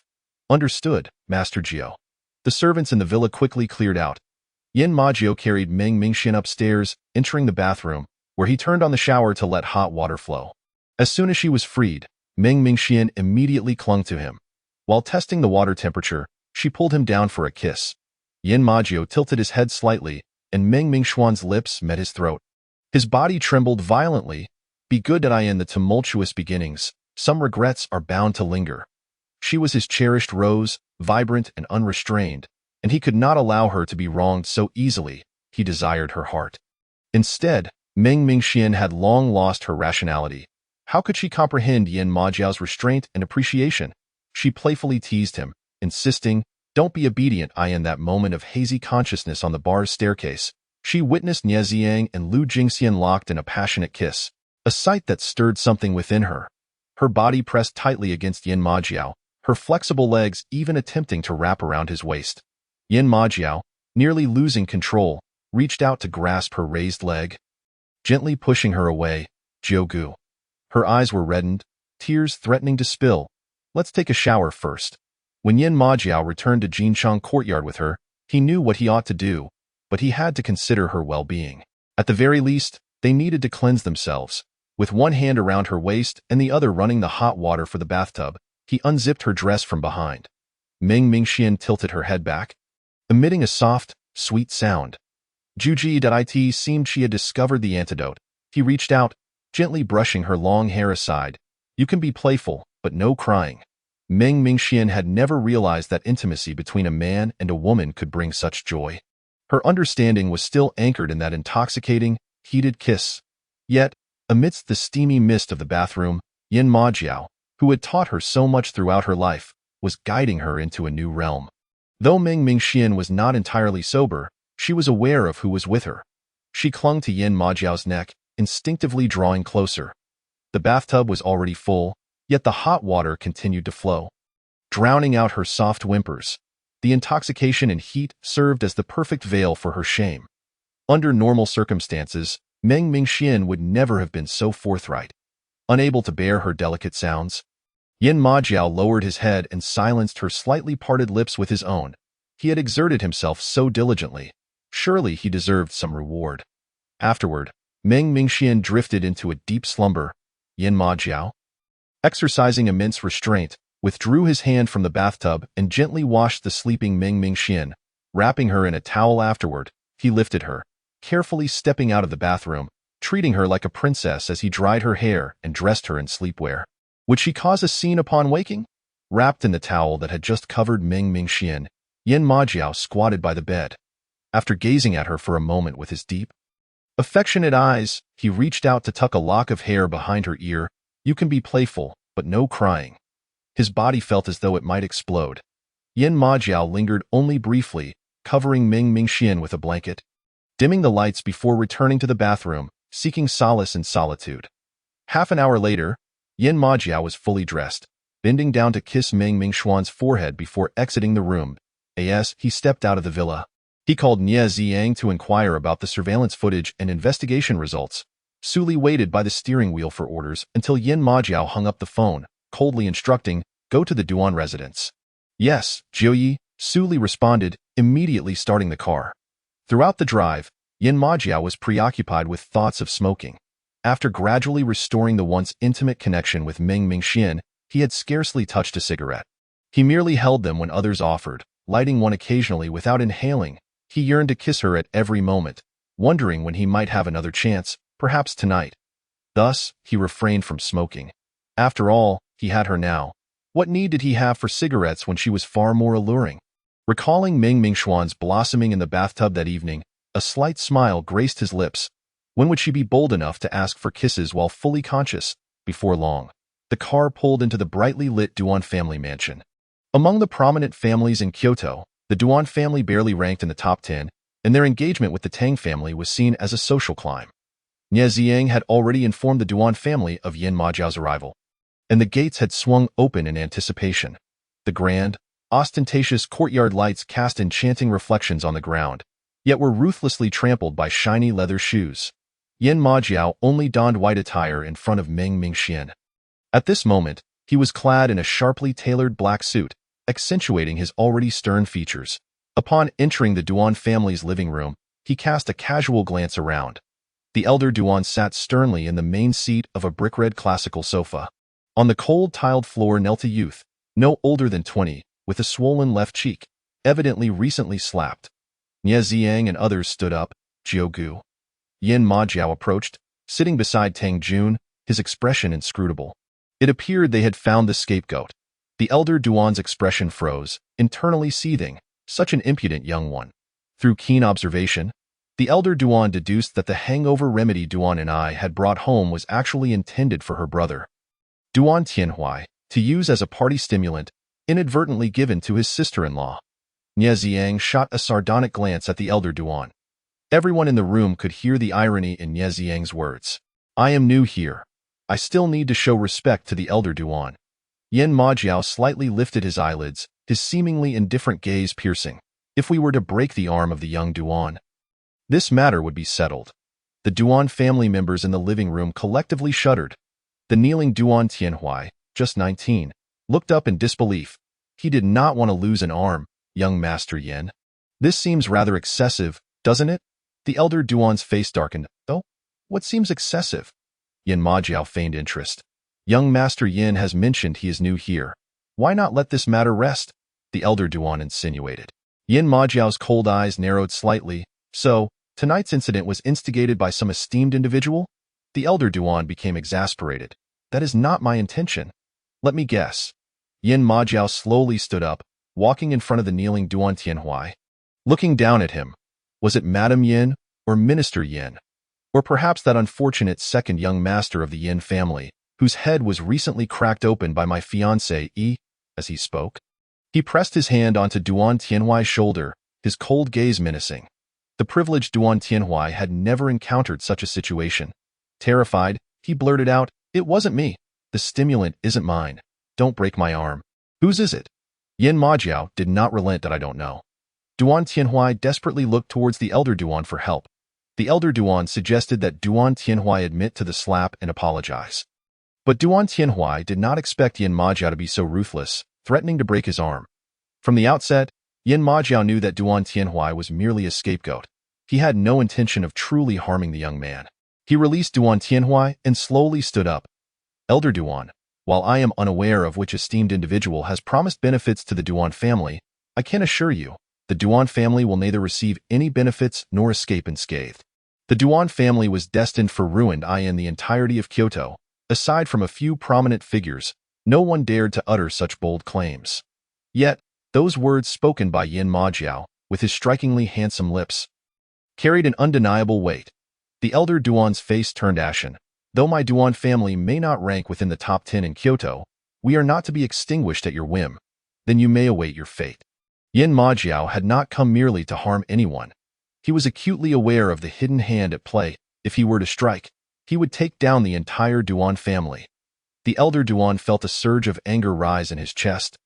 Understood, Master Jiu. The servants in the villa quickly cleared out. Yin Maju carried Meng Mingxian upstairs, entering the bathroom, where he turned on the shower to let hot water flow. As soon as she was freed, Meng Mingxian immediately clung to him. While testing the water temperature, she pulled him down for a kiss. Yin Maju tilted his head slightly, and Meng Mingxuan's lips met his throat. His body trembled violently. Be good that I end the tumultuous beginnings. Some regrets are bound to linger. She was his cherished rose, vibrant and unrestrained, and he could not allow her to be wronged so easily. He desired her heart. Instead, Meng Mingxian had long lost her rationality. How could she comprehend Yin Majiao's restraint and appreciation? She playfully teased him, insisting, "Don't be obedient." In that moment of hazy consciousness on the bar's staircase, she witnessed Nie Ziang and Lu Jingxian locked in a passionate kiss, a sight that stirred something within her. Her body pressed tightly against Yin Majiao, her flexible legs even attempting to wrap around his waist. Yin Majiao, nearly losing control, reached out to grasp her raised leg. Gently pushing her away, Jiu. Her eyes were reddened, tears threatening to spill. "Let's take a shower first." When Yin Majiao returned to Jinchang courtyard with her, he knew what he ought to do, but he had to consider her well-being. At the very least, they needed to cleanse themselves. With one hand around her waist and the other running the hot water for the bathtub, he unzipped her dress from behind. Meng Mingxian tilted her head back, emitting a soft, sweet sound. It seemed she had discovered the antidote. He reached out, gently brushing her long hair aside. "You can be playful, but no crying." Meng Mingxian had never realized that intimacy between a man and a woman could bring such joy. Her understanding was still anchored in that intoxicating, heated kiss. Yet, amidst the steamy mist of the bathroom, Yin Majiao, who had taught her so much throughout her life, was guiding her into a new realm. Though Meng Mingxian was not entirely sober, she was aware of who was with her. She clung to Yin Majiao's neck, instinctively drawing closer. The bathtub was already full, yet the hot water continued to flow, drowning out her soft whimpers. The intoxication and heat served as the perfect veil for her shame. Under normal circumstances, Meng Mingxian would never have been so forthright. Unable to bear her delicate sounds, Yin Majiao lowered his head and silenced her slightly parted lips with his own. He had exerted himself so diligently. Surely he deserved some reward. Afterward, Meng Mingxian drifted into a deep slumber. Yin Majiao, exercising immense restraint, withdrew his hand from the bathtub and gently washed the sleeping Meng Mingxian. Wrapping her in a towel afterward, he lifted her, carefully stepping out of the bathroom, treating her like a princess as he dried her hair and dressed her in sleepwear. Would she cause a scene upon waking? Wrapped in the towel that had just covered Meng Mingxian, Yin Majiao squatted by the bed. After gazing at her for a moment with his deep, affectionate eyes, he reached out to tuck a lock of hair behind her ear. "You can be playful, but no crying." His body felt as though it might explode. Yin Majiao lingered only briefly, covering Meng Mingxian with a blanket, dimming the lights before returning to the bathroom, seeking solace in solitude. Half an hour later, Yin Majiao was fully dressed, bending down to kiss Meng Mingxuan's forehead before exiting the room. As he stepped out of the villa, he called Nie Ziang to inquire about the surveillance footage and investigation results. Su Li waited by the steering wheel for orders until Yin Majiao hung up the phone, coldly instructing, "Go to the Duan residence." "Yes, Jiuye," Su Li responded, immediately starting the car. Throughout the drive, Yin Majiao was preoccupied with thoughts of smoking. After gradually restoring the once intimate connection with Meng Mingxian, he had scarcely touched a cigarette. He merely held them when others offered, lighting one occasionally without inhaling. He yearned to kiss her at every moment, wondering when he might have another chance, perhaps tonight. Thus, he refrained from smoking. After all, he had her now. What need did he have for cigarettes when she was far more alluring? Recalling Meng Mingxuan's blossoming in the bathtub that evening, a slight smile graced his lips. When would she be bold enough to ask for kisses while fully conscious? Before long, the car pulled into the brightly lit Duan family mansion. Among the prominent families in Kyoto, the Duan family barely ranked in the top 10, and their engagement with the Tang family was seen as a social climb. Nie Ziang had already informed the Duan family of Yin Majiao's arrival, and the gates had swung open in anticipation. The grand, ostentatious courtyard lights cast enchanting reflections on the ground, yet were ruthlessly trampled by shiny leather shoes. Yin Majiao only donned white attire in front of Meng Mingxian. At this moment, he was clad in a sharply tailored black suit, accentuating his already stern features. Upon entering the Duan family's living room, he cast a casual glance around. The elder Duan sat sternly in the main seat of a brick-red classical sofa. On the cold tiled floor knelt a youth, no older than 20, with a swollen left cheek, evidently recently slapped. Nie Ziang and others stood up. Jiuye. Yin Majiao approached, sitting beside Tang Jun, his expression inscrutable. It appeared they had found the scapegoat. The elder Duan's expression froze, internally seething. Such an impudent young one. Through keen observation, the elder Duan deduced that the hangover remedy Duan and I had brought home was actually intended for her brother. Duan Tianhui, to use as a party stimulant, inadvertently given to his sister-in-law. Nie Ziang shot a sardonic glance at the elder Duan. Everyone in the room could hear the irony in Nie Ziang's words. I am new here. I still need to show respect to the elder Duan. Yin Majiao slightly lifted his eyelids, his seemingly indifferent gaze piercing. If we were to break the arm of the young Duan, this matter would be settled. The Duan family members in the living room collectively shuddered. The kneeling Duan Tianhui, just 19, looked up in disbelief. He did not want to lose an arm, young Master Yin. This seems rather excessive, doesn't it? The elder Duan's face darkened. Oh, what seems excessive? Yin Majiao feigned interest. Young Master Yin has mentioned he is new here. Why not let this matter rest? The elder Duan insinuated. Yin Majiao's cold eyes narrowed slightly. So, tonight's incident was instigated by some esteemed individual? The elder Duan became exasperated. That is not my intention. Let me guess. Yin Majiao slowly stood up, walking in front of the kneeling Duan Tianhui. Looking down at him, was it Madame Yin or Minister Yin? Or perhaps that unfortunate second young master of the Yin family, whose head was recently cracked open by my fiancé, as he spoke? He pressed his hand onto Duan Tianhui's shoulder, his cold gaze menacing. The privileged Duan Tianhui had never encountered such a situation. Terrified, he blurted out, It wasn't me. The stimulant isn't mine. Don't break my arm. Whose is it? Yin Majiao did not relent that I don't know. Duan Tianhui desperately looked towards the elder Duan for help. The elder Duan suggested that Duan Tianhui admit to the slap and apologize. But Duan Tianhui did not expect Yin Majiao to be so ruthless, threatening to break his arm. From the outset, Yin Majiao knew that Duan Tianhui was merely a scapegoat. He had no intention of truly harming the young man. He released Duan Tianhui and slowly stood up. Elder Duan, while I am unaware of which esteemed individual has promised benefits to the Duan family, I can assure you, the Duan family will neither receive any benefits nor escape unscathed. The Duan family was destined for ruin in the entirety of Kyoto. Aside from a few prominent figures, no one dared to utter such bold claims. Yet, those words spoken by Yin Majiao, with his strikingly handsome lips, carried an undeniable weight. The elder Duan's face turned ashen. Though my Duan family may not rank within the top 10 in Kyoto, we are not to be extinguished at your whim. Then you may await your fate. Yin Majiao had not come merely to harm anyone. He was acutely aware of the hidden hand at play. If he were to strike, he would take down the entire Duan family. The elder Duan felt a surge of anger rise in his chest,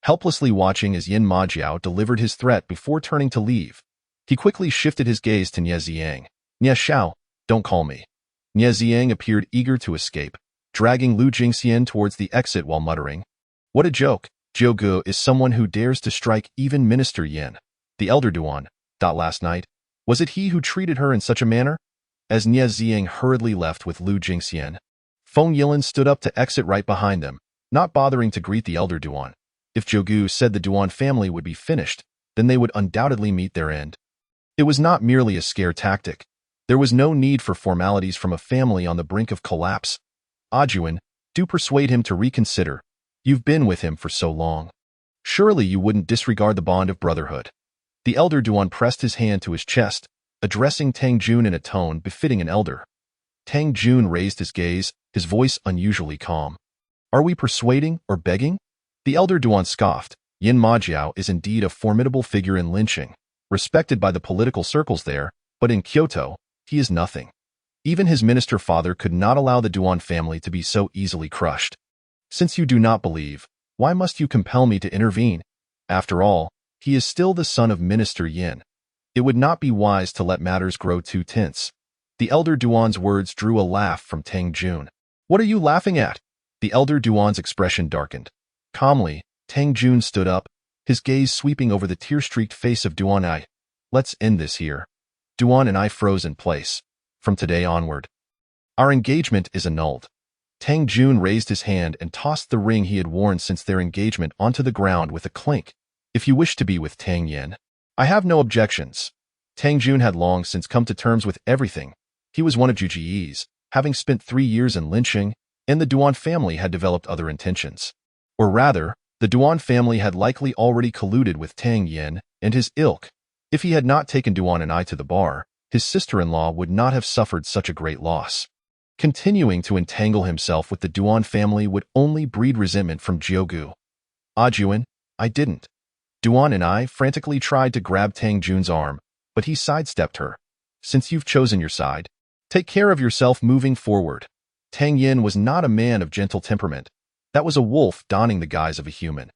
helplessly watching as Yin Majiao delivered his threat before turning to leave. He quickly shifted his gaze to Nie Ziang. Nie Xiao, don't call me. Nie Ziang appeared eager to escape, dragging Lu Jingxian towards the exit while muttering, What a joke! Jiuye is someone who dares to strike even Minister Yin. The elder Duan. Last night, was it he who treated her in such a manner? As Nie Ziang hurriedly left with Lu Jingxian, Feng Yilin stood up to exit right behind them, not bothering to greet the elder Duan. If Jiuye said the Duan family would be finished, then they would undoubtedly meet their end. It was not merely a scare tactic. There was no need for formalities from a family on the brink of collapse. Ajuan, do persuade him to reconsider. You've been with him for so long. Surely you wouldn't disregard the bond of brotherhood. The elder Duan pressed his hand to his chest, addressing Tang Jun in a tone befitting an elder. Tang Jun raised his gaze, his voice unusually calm. Are we persuading or begging? The elder Duan scoffed. Yin Majiao is indeed a formidable figure in lynching, respected by the political circles there, but in Kyoto, he is nothing. Even his minister father could not allow the Duan family to be so easily crushed. Since you do not believe, why must you compel me to intervene? After all, he is still the son of Minister Yin. It would not be wise to let matters grow too tense. The elder Duan's words drew a laugh from Tang Jun. What are you laughing at? The elder Duan's expression darkened. Calmly, Tang Jun stood up, his gaze sweeping over the tear-streaked face of Duan I. Let's end this here. Duan and I froze in place. From today onward, our engagement is annulled. Tang Jun raised his hand and tossed the ring he had worn since their engagement onto the ground with a clink. If you wish to be with Tang Yin, I have no objections. Tang Jun had long since come to terms with everything. He was one of Jiuye's, having spent 3 years in lynching, and the Duan family had developed other intentions. Or rather, the Duan family had likely already colluded with Tang Yin and his ilk. If he had not taken Duan and I to the bar, his sister-in-law would not have suffered such a great loss. Continuing to entangle himself with the Duan family would only breed resentment from Jiugu. Juan, I didn't. Duan and I frantically tried to grab Tang Jun's arm, but he sidestepped her. Since you've chosen your side, take care of yourself moving forward. Tang Yin was not a man of gentle temperament. That was a wolf donning the guise of a human.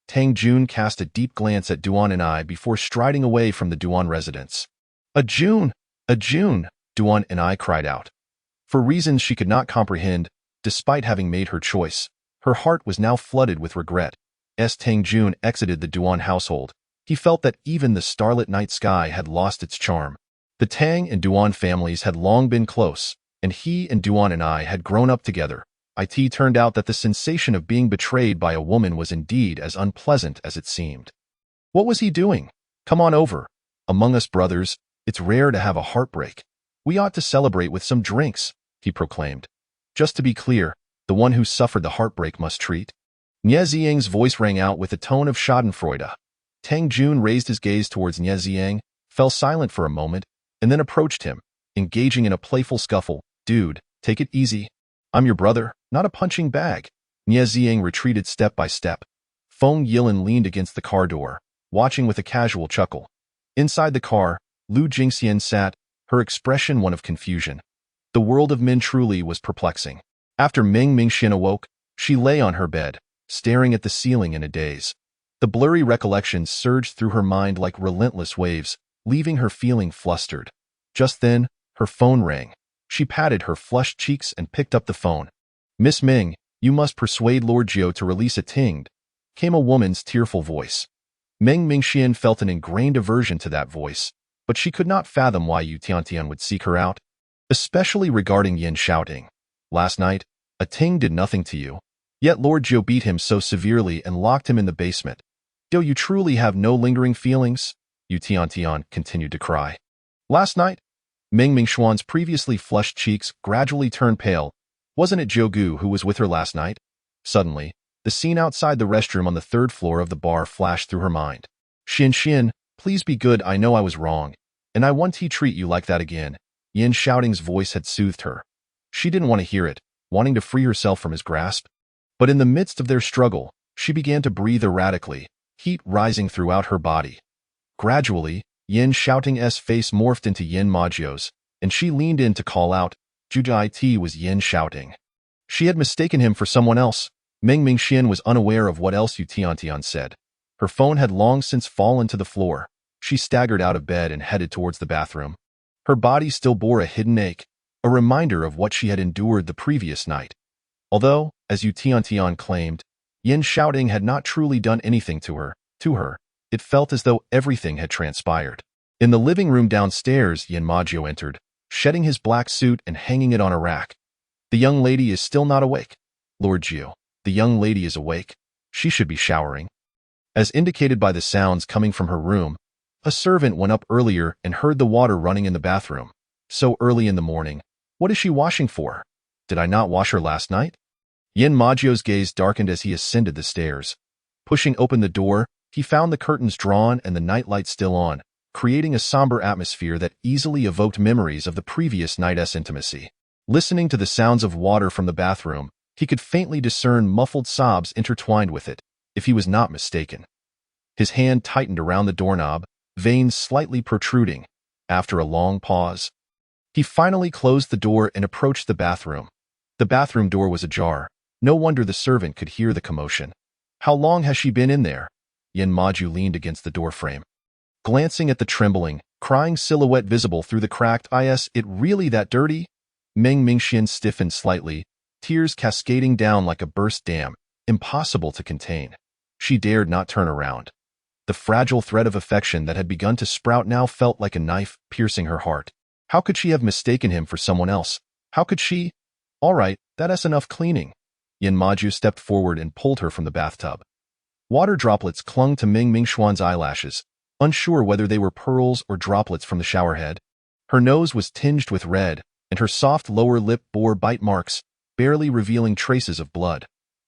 Tang Jun cast a deep glance at Duan and I before striding away from the Duan residence. A Jun! Duan and I cried out. For reasons she could not comprehend, despite having made her choice, her heart was now flooded with regret. As Tang Jun exited the Duan household, he felt that even the starlit night sky had lost its charm. The Tang and Duan families had long been close, and he and Duan and I had grown up together. It turned out that the sensation of being betrayed by a woman was indeed as unpleasant as it seemed. What was he doing? Come on over. Among us brothers, it's rare to have a heartbreak. We ought to celebrate with some drinks, he proclaimed. Just to be clear, the one who suffered the heartbreak must treat. Nie Ziyang's voice rang out with a tone of schadenfreude. Tang Jun raised his gaze towards Nie Ziyang, fell silent for a moment, and then approached him, engaging in a playful scuffle. Dude, take it easy. I'm your brother, not a punching bag. Nie Ziyang retreated step by step. Feng Yilin leaned against the car door, watching with a casual chuckle. Inside the car, Lu Jingxian sat, her expression one of confusion. The world of men truly was perplexing. After Meng Mingxian awoke, she lay on her bed, staring at the ceiling in a daze. The blurry recollections surged through her mind like relentless waves, leaving her feeling flustered. Just then, her phone rang. She patted her flushed cheeks and picked up the phone. Miss Ming, you must persuade Lord Jiu to release a Ting, came a woman's tearful voice. Meng Mingxian felt an ingrained aversion to that voice, but she could not fathom why Yu Tiantian would seek her out, especially regarding Yin shouting. Last night, a Ting did nothing to you, yet Lord Jiu beat him so severely and locked him in the basement. Do you truly have no lingering feelings? Yu Tiantian continued to cry. Last night? Meng Mingxuan's previously flushed cheeks gradually turned pale. Wasn't it Jiugu who was with her last night? Suddenly, the scene outside the restroom on the 3rd floor of the bar flashed through her mind. Xin, please be good, I know I was wrong, and I won't treat you like that again. Yin Shouting's voice had soothed her. She didn't want to hear it, wanting to free herself from his grasp. But in the midst of their struggle, she began to breathe erratically, heat rising throughout her body. Gradually, Yin Shouting's face morphed into Yin Majiao's, and she leaned in to call out. It was Yin Shouting. She had mistaken him for someone else. Meng Mingxian was unaware of what else Yu Tiantian said. Her phone had long since fallen to the floor. She staggered out of bed and headed towards the bathroom. Her body still bore a hidden ache, a reminder of what she had endured the previous night. Although, as Yu Tiantian claimed, Yin Shouting had not truly done anything to her, it felt as though everything had transpired. In the living room downstairs, Yin Majio entered, shedding his black suit and hanging it on a rack. The young lady is still not awake. Lord Jiu, the young lady is awake. She should be showering. As indicated by the sounds coming from her room, a servant went up earlier and heard the water running in the bathroom. So early in the morning, what is she washing for? Did I not wash her last night? Yin Majio's gaze darkened as he ascended the stairs. Pushing open the door, he found the curtains drawn and the nightlight still on. creating a somber atmosphere that easily evoked memories of the previous night's intimacy. Listening to the sounds of water from the bathroom, he could faintly discern muffled sobs intertwined with it, if he was not mistaken. His hand tightened around the doorknob, veins slightly protruding. After a long pause, he finally closed the door and approached the bathroom. The bathroom door was ajar. No wonder the servant could hear the commotion. How long has she been in there? Yin Maju leaned against the doorframe, glancing at the trembling, crying silhouette visible through the cracked "Is it really that dirty?" Meng Mingxian stiffened slightly, tears cascading down like a burst dam, impossible to contain. She dared not turn around. The fragile thread of affection that had begun to sprout now felt like a knife piercing her heart. How could she have mistaken him for someone else? How could she? All right, that's enough cleaning. Yin Maju stepped forward and pulled her from the bathtub. Water droplets clung to Meng Mingxuan's eyelashes, unsure whether they were pearls or droplets from the showerhead. Her nose was tinged with red, and her soft lower lip bore bite marks, barely revealing traces of blood.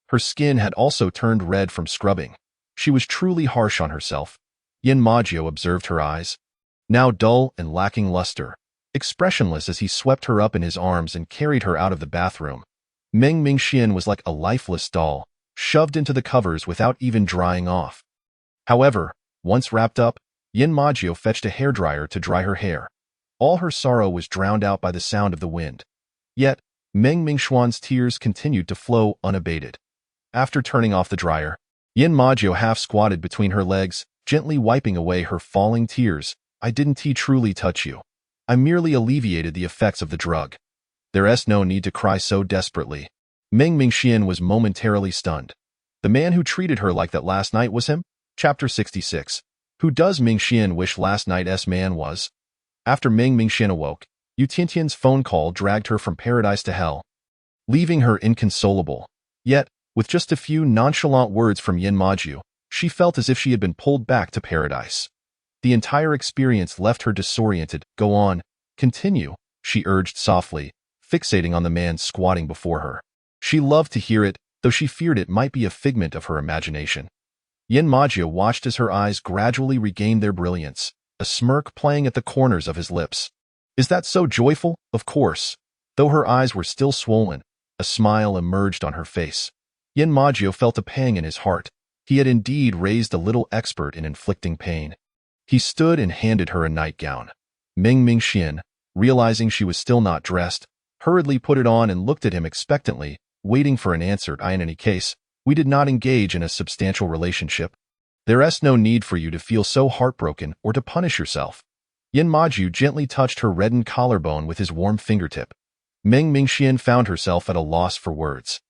Her skin had also turned red from scrubbing. She was truly harsh on herself. Yin Maju observed her eyes, now dull and lacking luster, expressionless as he swept her up in his arms and carried her out of the bathroom. Meng Mingxian was like a lifeless doll, shoved into the covers without even drying off. However, once wrapped up, Yin Maju fetched a hairdryer to dry her hair. All her sorrow was drowned out by the sound of the wind. Yet, Meng Mingxuan's tears continued to flow unabated. After turning off the dryer, Yin Maju half squatted between her legs, gently wiping away her falling tears. I didn't truly touch you. I merely alleviated the effects of the drug. There's no need to cry so desperately. Meng Mingxian was momentarily stunned. The man who treated her like that last night was him? Chapter 66. Who does Mingxian wish last night's man was? After Meng Mingxian awoke, Yu Tiantian's phone call dragged her from paradise to hell, leaving her inconsolable. Yet, with just a few nonchalant words from Yin Maju, she felt as if she had been pulled back to paradise. The entire experience left her disoriented. Go on, continue, she urged softly, fixating on the man squatting before her. She loved to hear it, though she feared it might be a figment of her imagination. Yin Maju watched as her eyes gradually regained their brilliance, a smirk playing at the corners of his lips. Is that so joyful? Of course. Though her eyes were still swollen, a smile emerged on her face. Yin Maju felt a pang in his heart. He had indeed raised a little expert in inflicting pain. He stood and handed her a nightgown. Meng Mingxian, realizing she was still not dressed, hurriedly put it on and looked at him expectantly, waiting for an answer. In any case, we did not engage in a substantial relationship. There's no need for you to feel so heartbroken or to punish yourself. Yin Maju gently touched her reddened collarbone with his warm fingertip. Meng Mingxian found herself at a loss for words.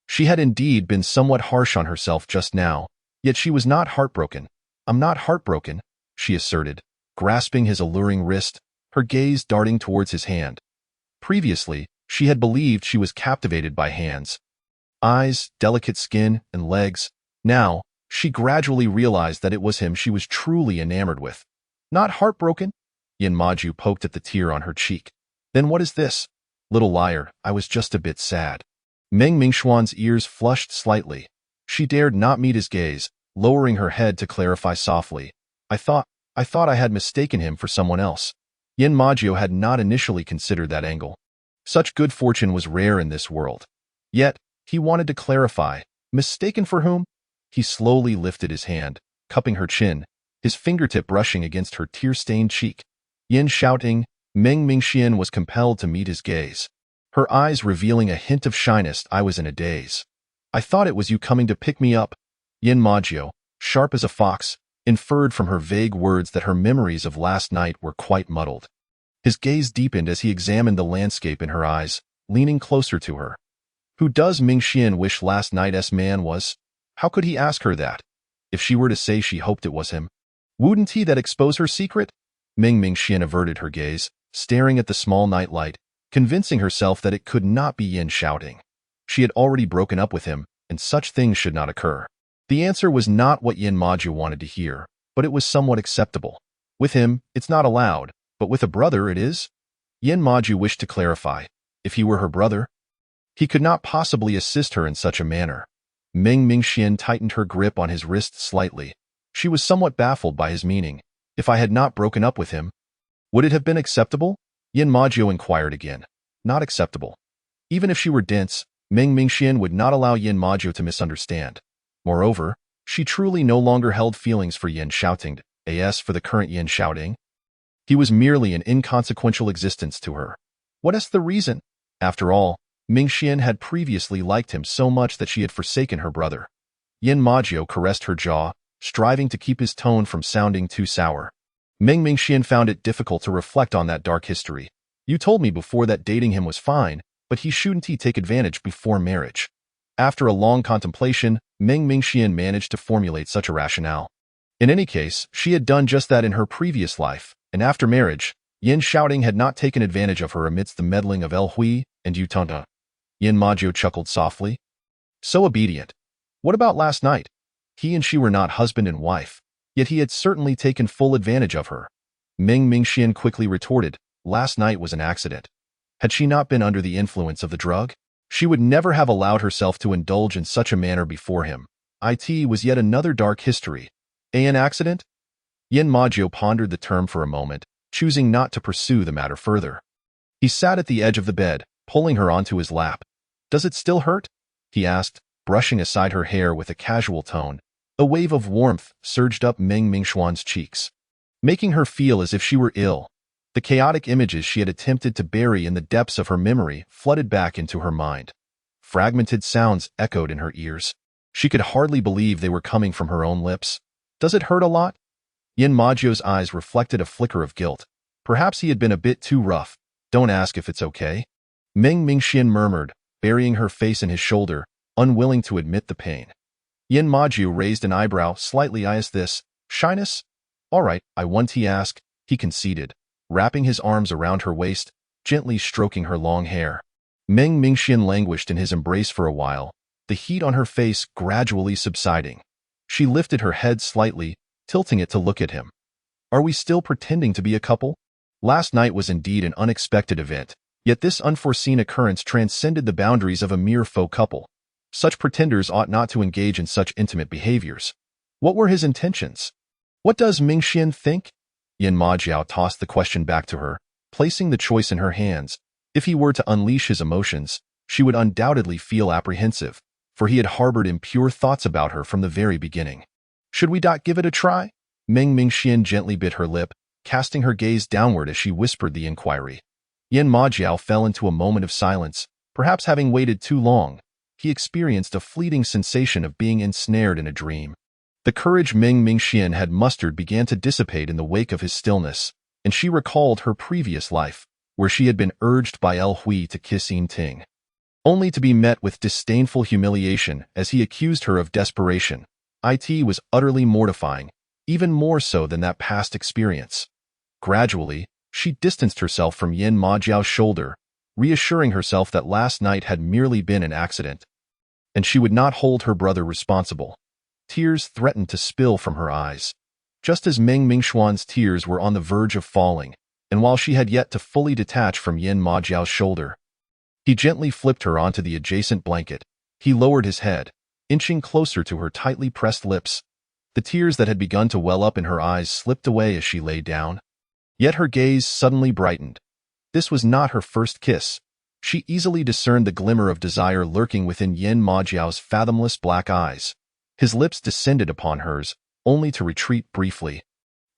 She had indeed been somewhat harsh on herself just now, yet she was not heartbroken. I'm not heartbroken, she asserted, grasping his alluring wrist, her gaze darting towards his hand. Previously, she had believed she was captivated by hands, eyes, delicate skin, and legs. Now, she gradually realized that it was him she was truly enamored with. Not heartbroken? Yin Maju poked at the tear on her cheek. Then what is this? Little liar, I was just a bit sad. Meng Mingxuan's ears flushed slightly. She dared not meet his gaze, lowering her head to clarify softly. I thought I had mistaken him for someone else. Yin Maju had not initially considered that angle. Such good fortune was rare in this world. Yet, he wanted to clarify. Mistaken for whom? He slowly lifted his hand, cupping her chin, his fingertip brushing against her tear-stained cheek. Yin shouting, Meng Mingxian was compelled to meet his gaze, her eyes revealing a hint of shyness. I was in a daze. I thought it was you coming to pick me up. Yin Maju, sharp as a fox, inferred from her vague words that her memories of last night were quite muddled. His gaze deepened as he examined the landscape in her eyes, leaning closer to her. Who does Mingxian wish last night's man was? How could he ask her that? If she were to say she hoped it was him, wouldn't he that expose her secret? Meng Mingxian averted her gaze, staring at the small nightlight, convincing herself that it could not be Yin shouting. She had already broken up with him, and such things should not occur. The answer was not what Yin Maju wanted to hear, but it was somewhat acceptable. With him, it's not allowed, but with a brother it is? Yin Maju wished to clarify. If he were her brother, he could not possibly assist her in such a manner. Meng Mingxian tightened her grip on his wrist slightly. She was somewhat baffled by his meaning. If I had not broken up with him, would it have been acceptable? Yin Majiu inquired again. Not acceptable. Even if she were dense, Ming Mingxian would not allow Yin Majiu to misunderstand. Moreover, she truly no longer held feelings for Yin Xiaoting, as for the current Yin Xiaoting. He was merely an inconsequential existence to her. What is the reason? After all, Mingxian had previously liked him so much that she had forsaken her brother. Yin Majiu caressed her jaw, striving to keep his tone from sounding too sour. Ming Mingxian found it difficult to reflect on that dark history. You told me before that dating him was fine, but shouldn't he take advantage before marriage? After a long contemplation, Ming Mingxian managed to formulate such a rationale. In any case, she had done just that in her previous life, and after marriage, Yin Xiaoting had not taken advantage of her amidst the meddling of El Hui and Yu Tanta. Yin Majiu chuckled softly. So obedient. What about last night? He and she were not husband and wife, yet he had certainly taken full advantage of her. Ming Mingxian quickly retorted, last night was an accident. Had she not been under the influence of the drug, she would never have allowed herself to indulge in such a manner before him. It was yet another dark history. An accident? Yin Majiu pondered the term for a moment, choosing not to pursue the matter further. He sat at the edge of the bed, pulling her onto his lap. Does it still hurt? He asked, brushing aside her hair with a casual tone. A wave of warmth surged up Ming Mingxuan's cheeks, making her feel as if she were ill. The chaotic images she had attempted to bury in the depths of her memory flooded back into her mind. Fragmented sounds echoed in her ears. She could hardly believe they were coming from her own lips. Does it hurt a lot? Yin Majiu's eyes reflected a flicker of guilt. Perhaps he had been a bit too rough. Don't ask if it's okay. Ming Mingxian murmured, burying her face in his shoulder, unwilling to admit the pain. Yin Majiu raised an eyebrow slightly. Is this shyness? All right, I want to ask, he conceded, wrapping his arms around her waist, gently stroking her long hair. Ming Mingxian languished in his embrace for a while, the heat on her face gradually subsiding. She lifted her head slightly, tilting it to look at him. Are we still pretending to be a couple? Last night was indeed an unexpected event, yet this unforeseen occurrence transcended the boundaries of a mere faux couple. Such pretenders ought not to engage in such intimate behaviors. What were his intentions? What does Mingxian think? Yin Majiu tossed the question back to her, placing the choice in her hands. If he were to unleash his emotions, she would undoubtedly feel apprehensive, for he had harbored impure thoughts about her from the very beginning. Should we not give it a try? Ming Mingxian gently bit her lip, casting her gaze downward as she whispered the inquiry. Yin Majiu fell into a moment of silence. Perhaps having waited too long, he experienced a fleeting sensation of being ensnared in a dream. The courage Ming Mingxian had mustered began to dissipate in the wake of his stillness, and she recalled her previous life, where she had been urged by El Hui to kiss Yin Ting, only to be met with disdainful humiliation as he accused her of desperation. It was utterly mortifying, even more so than that past experience. Gradually, she distanced herself from Yin Majiu's shoulder, reassuring herself that last night had merely been an accident, and she would not hold her brother responsible. Tears threatened to spill from her eyes, just as Ming Mingxuan's tears were on the verge of falling, and while she had yet to fully detach from Yin Majiu's shoulder. He gently flipped her onto the adjacent blanket. He lowered his head, inching closer to her tightly pressed lips. The tears that had begun to well up in her eyes slipped away as she lay down. Yet her gaze suddenly brightened. This was not her first kiss. She easily discerned the glimmer of desire lurking within Yin Majiu's fathomless black eyes. His lips descended upon hers, only to retreat briefly.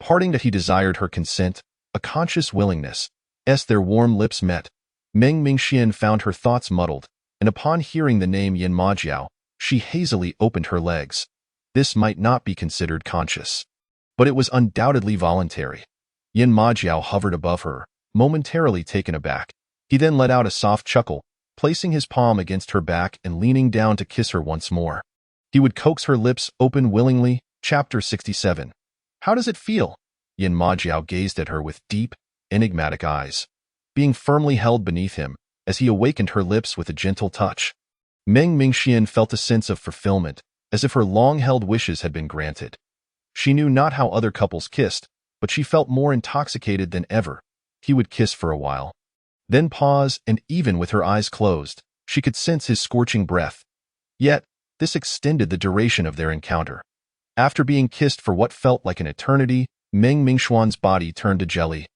Parting that he desired her consent, a conscious willingness, as their warm lips met. Ming Mingxian found her thoughts muddled, and upon hearing the name Yin Majiu, she hazily opened her legs. This might not be considered conscious, but it was undoubtedly voluntary. Yin Majiu hovered above her, momentarily taken aback. He then let out a soft chuckle, placing his palm against her back and leaning down to kiss her once more. He would coax her lips open willingly. Chapter 67. How does it feel? Yin Majiu gazed at her with deep, enigmatic eyes, being firmly held beneath him, as he awakened her lips with a gentle touch. Ming Mingxian felt a sense of fulfillment, as if her long-held wishes had been granted. She knew not how other couples kissed, but she felt more intoxicated than ever. He would kiss for a while, then pause, and even with her eyes closed, she could sense his scorching breath. Yet, this extended the duration of their encounter. After being kissed for what felt like an eternity, Meng Mingxuan's body turned to jelly.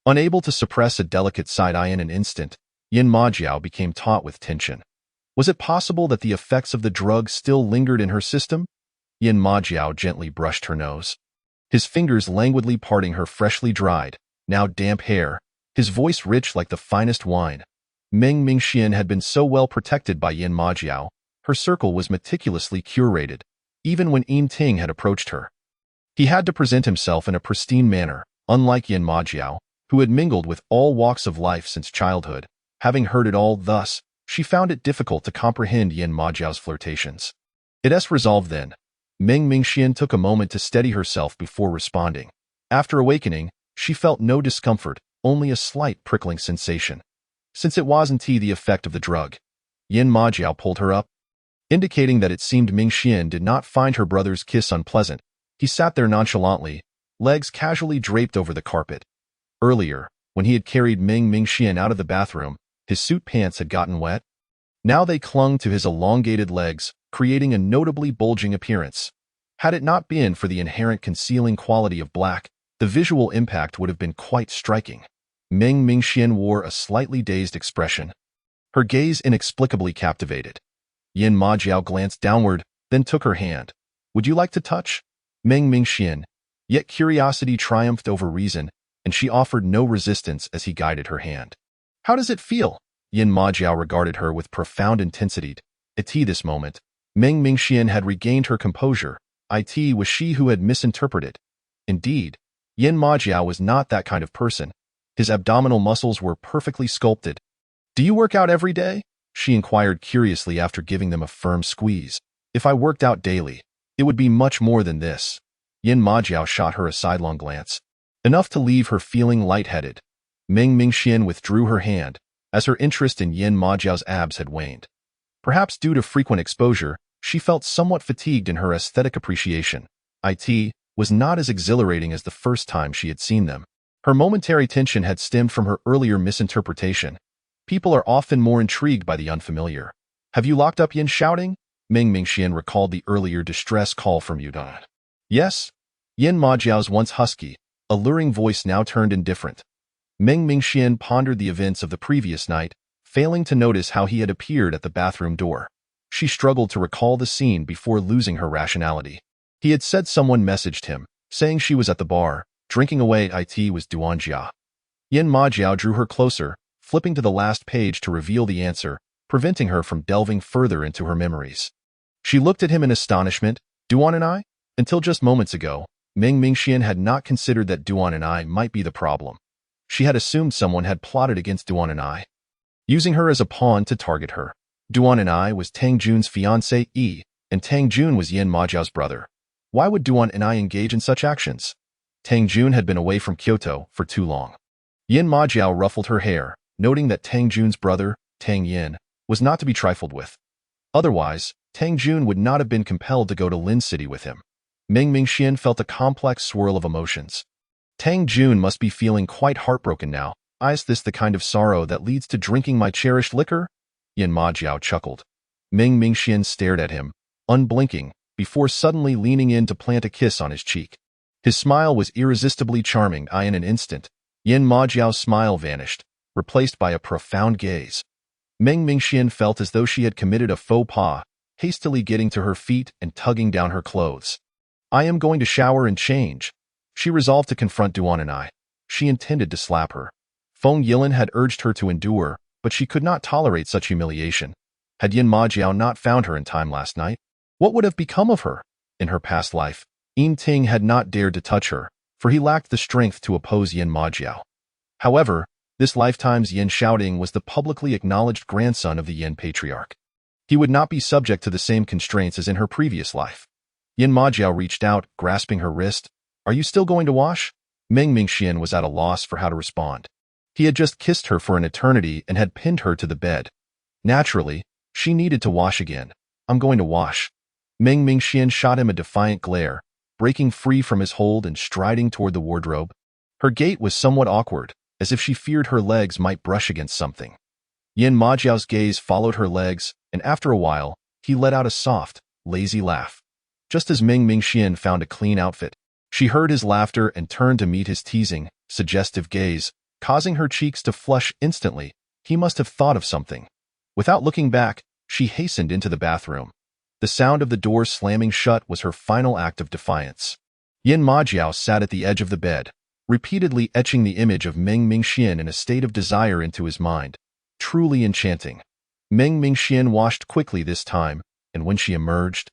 Unable to suppress a delicate side eye in an instant, Yin Majiao became taut with tension. Was it possible that the effects of the drug still lingered in her system? Yin Majiao gently brushed her nose, his fingers languidly parting her freshly dried, now damp hair, his voice rich like the finest wine. Meng Mingxian had been so well protected by Yin Majiao, her circle was meticulously curated, even when Yin Ting had approached her. He had to present himself in a pristine manner, unlike Yin Majiao, who had mingled with all walks of life since childhood. Having heard it all thus, she found it difficult to comprehend Yin Majiao's flirtations. It's resolved then. Meng Mingxian took a moment to steady herself before responding. After awakening, she felt no discomfort, only a slight prickling sensation. Since it wasn't the effect of the drug, Yin Majiao pulled her up, indicating that it seemed Mingxian did not find her brother's kiss unpleasant. He sat there nonchalantly, legs casually draped over the carpet. Earlier, when he had carried Meng Mingxian out of the bathroom, his suit pants had gotten wet. Now they clung to his elongated legs, creating a notably bulging appearance. Had it not been for the inherent concealing quality of black, the visual impact would have been quite striking. Meng Mingxian wore a slightly dazed expression, her gaze inexplicably captivated. Yin Majiao glanced downward, then took her hand. Would you like to touch? Meng Mingxian. Yet curiosity triumphed over reason, and she offered no resistance as he guided her hand. How does it feel? Yin Majiao regarded her with profound intensity. At this moment, Meng Mingxian had regained her composure. It was she who had misinterpreted. Indeed, Yin Majiao was not that kind of person. His abdominal muscles were perfectly sculpted. Do you work out every day? She inquired curiously after giving them a firm squeeze. If I worked out daily, it would be much more than this. Yin Majiao shot her a sidelong glance, enough to leave her feeling lightheaded. Meng Mingxian withdrew her hand, as her interest in Yin Majiao's abs had waned. Perhaps due to frequent exposure, she felt somewhat fatigued in her aesthetic appreciation. It was not as exhilarating as the first time she had seen them. Her momentary tension had stemmed from her earlier misinterpretation. People are often more intrigued by the unfamiliar. Have you locked up Yin shouting? Meng Mingxian recalled the earlier distress call from Yudon. Yes. Yin Majiao's once husky, alluring voice now turned indifferent. Meng Mingxian pondered the events of the previous night, failing to notice how he had appeared at the bathroom door. She struggled to recall the scene before losing her rationality. He had said someone messaged him, saying she was at the bar, drinking away. It was Duanjia. Yin Majiao drew her closer, flipping to the last page to reveal the answer, preventing her from delving further into her memories. She looked at him in astonishment. Duan and I? Until just moments ago, Meng Mingxian had not considered that Duan and I might be the problem. She had assumed someone had plotted against Duan and I, using her as a pawn to target her. Duan and I was Tang Jun's fiancé, and Tang Jun was Yin Majiao's brother. Why would Duan and I engage in such actions? Tang Jun had been away from Kyoto for too long. Yin Majiao ruffled her hair, noting that Tang Jun's brother, Tang Yin, was not to be trifled with. Otherwise, Tang Jun would not have been compelled to go to Lin City with him. Meng Mingxian felt a complex swirl of emotions. Tang Jun must be feeling quite heartbroken now. Is this the kind of sorrow that leads to drinking my cherished liquor? Yin Majiao chuckled. Meng Mingxian stared at him, unblinking, before suddenly leaning in to plant a kiss on his cheek. His smile was irresistibly charming. In an instant, Yin Majiao's smile vanished, replaced by a profound gaze. Meng Mingxian felt as though she had committed a faux pas, hastily getting to her feet and tugging down her clothes. I am going to shower and change. She resolved to confront Duan and I. She intended to slap her. Feng Yilin had urged her to endure, but she could not tolerate such humiliation. Had Yin Majiao not found her in time last night, what would have become of her? In her past life, Yin Ting had not dared to touch her, for he lacked the strength to oppose Yin Majiao. However, this lifetime's Yin Shouting was the publicly acknowledged grandson of the Yin patriarch. He would not be subject to the same constraints as in her previous life. Yin Majiao reached out, grasping her wrist. Are you still going to wash? Meng Mingxian was at a loss for how to respond. He had just kissed her for an eternity and had pinned her to the bed. Naturally, she needed to wash again. I'm going to wash. Meng Mingxian shot him a defiant glare, breaking free from his hold and striding toward the wardrobe. Her gait was somewhat awkward, as if she feared her legs might brush against something. Yin Majiao's gaze followed her legs, and after a while, he let out a soft, lazy laugh. Just as Meng Mingxian found a clean outfit, She heard his laughter and turned to meet his teasing, suggestive gaze, causing her cheeks to flush instantly. He must have thought of something. Without looking back, she hastened into the bathroom. The sound of the door slamming shut was her final act of defiance. Yin Majiao sat at the edge of the bed, repeatedly etching the image of Meng Mingxian in a state of desire into his mind. Truly enchanting. Meng Mingxian washed quickly this time, and when she emerged,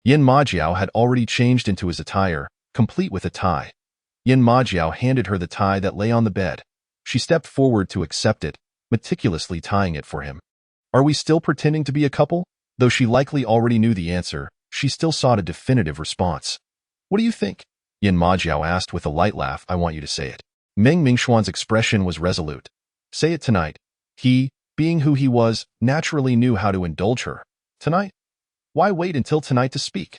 Yin Majiao had already changed into his attire, complete with a tie. Yin Majiao handed her the tie that lay on the bed. She stepped forward to accept it, meticulously tying it for him. Are we still pretending to be a couple? Though she likely already knew the answer, she still sought a definitive response. What do you think? Yin Majiao asked with a light laugh. I want you to say it. Meng Mingxuan's expression was resolute. Say it tonight. He, being who he was, naturally knew how to indulge her. Tonight? Why wait until tonight to speak?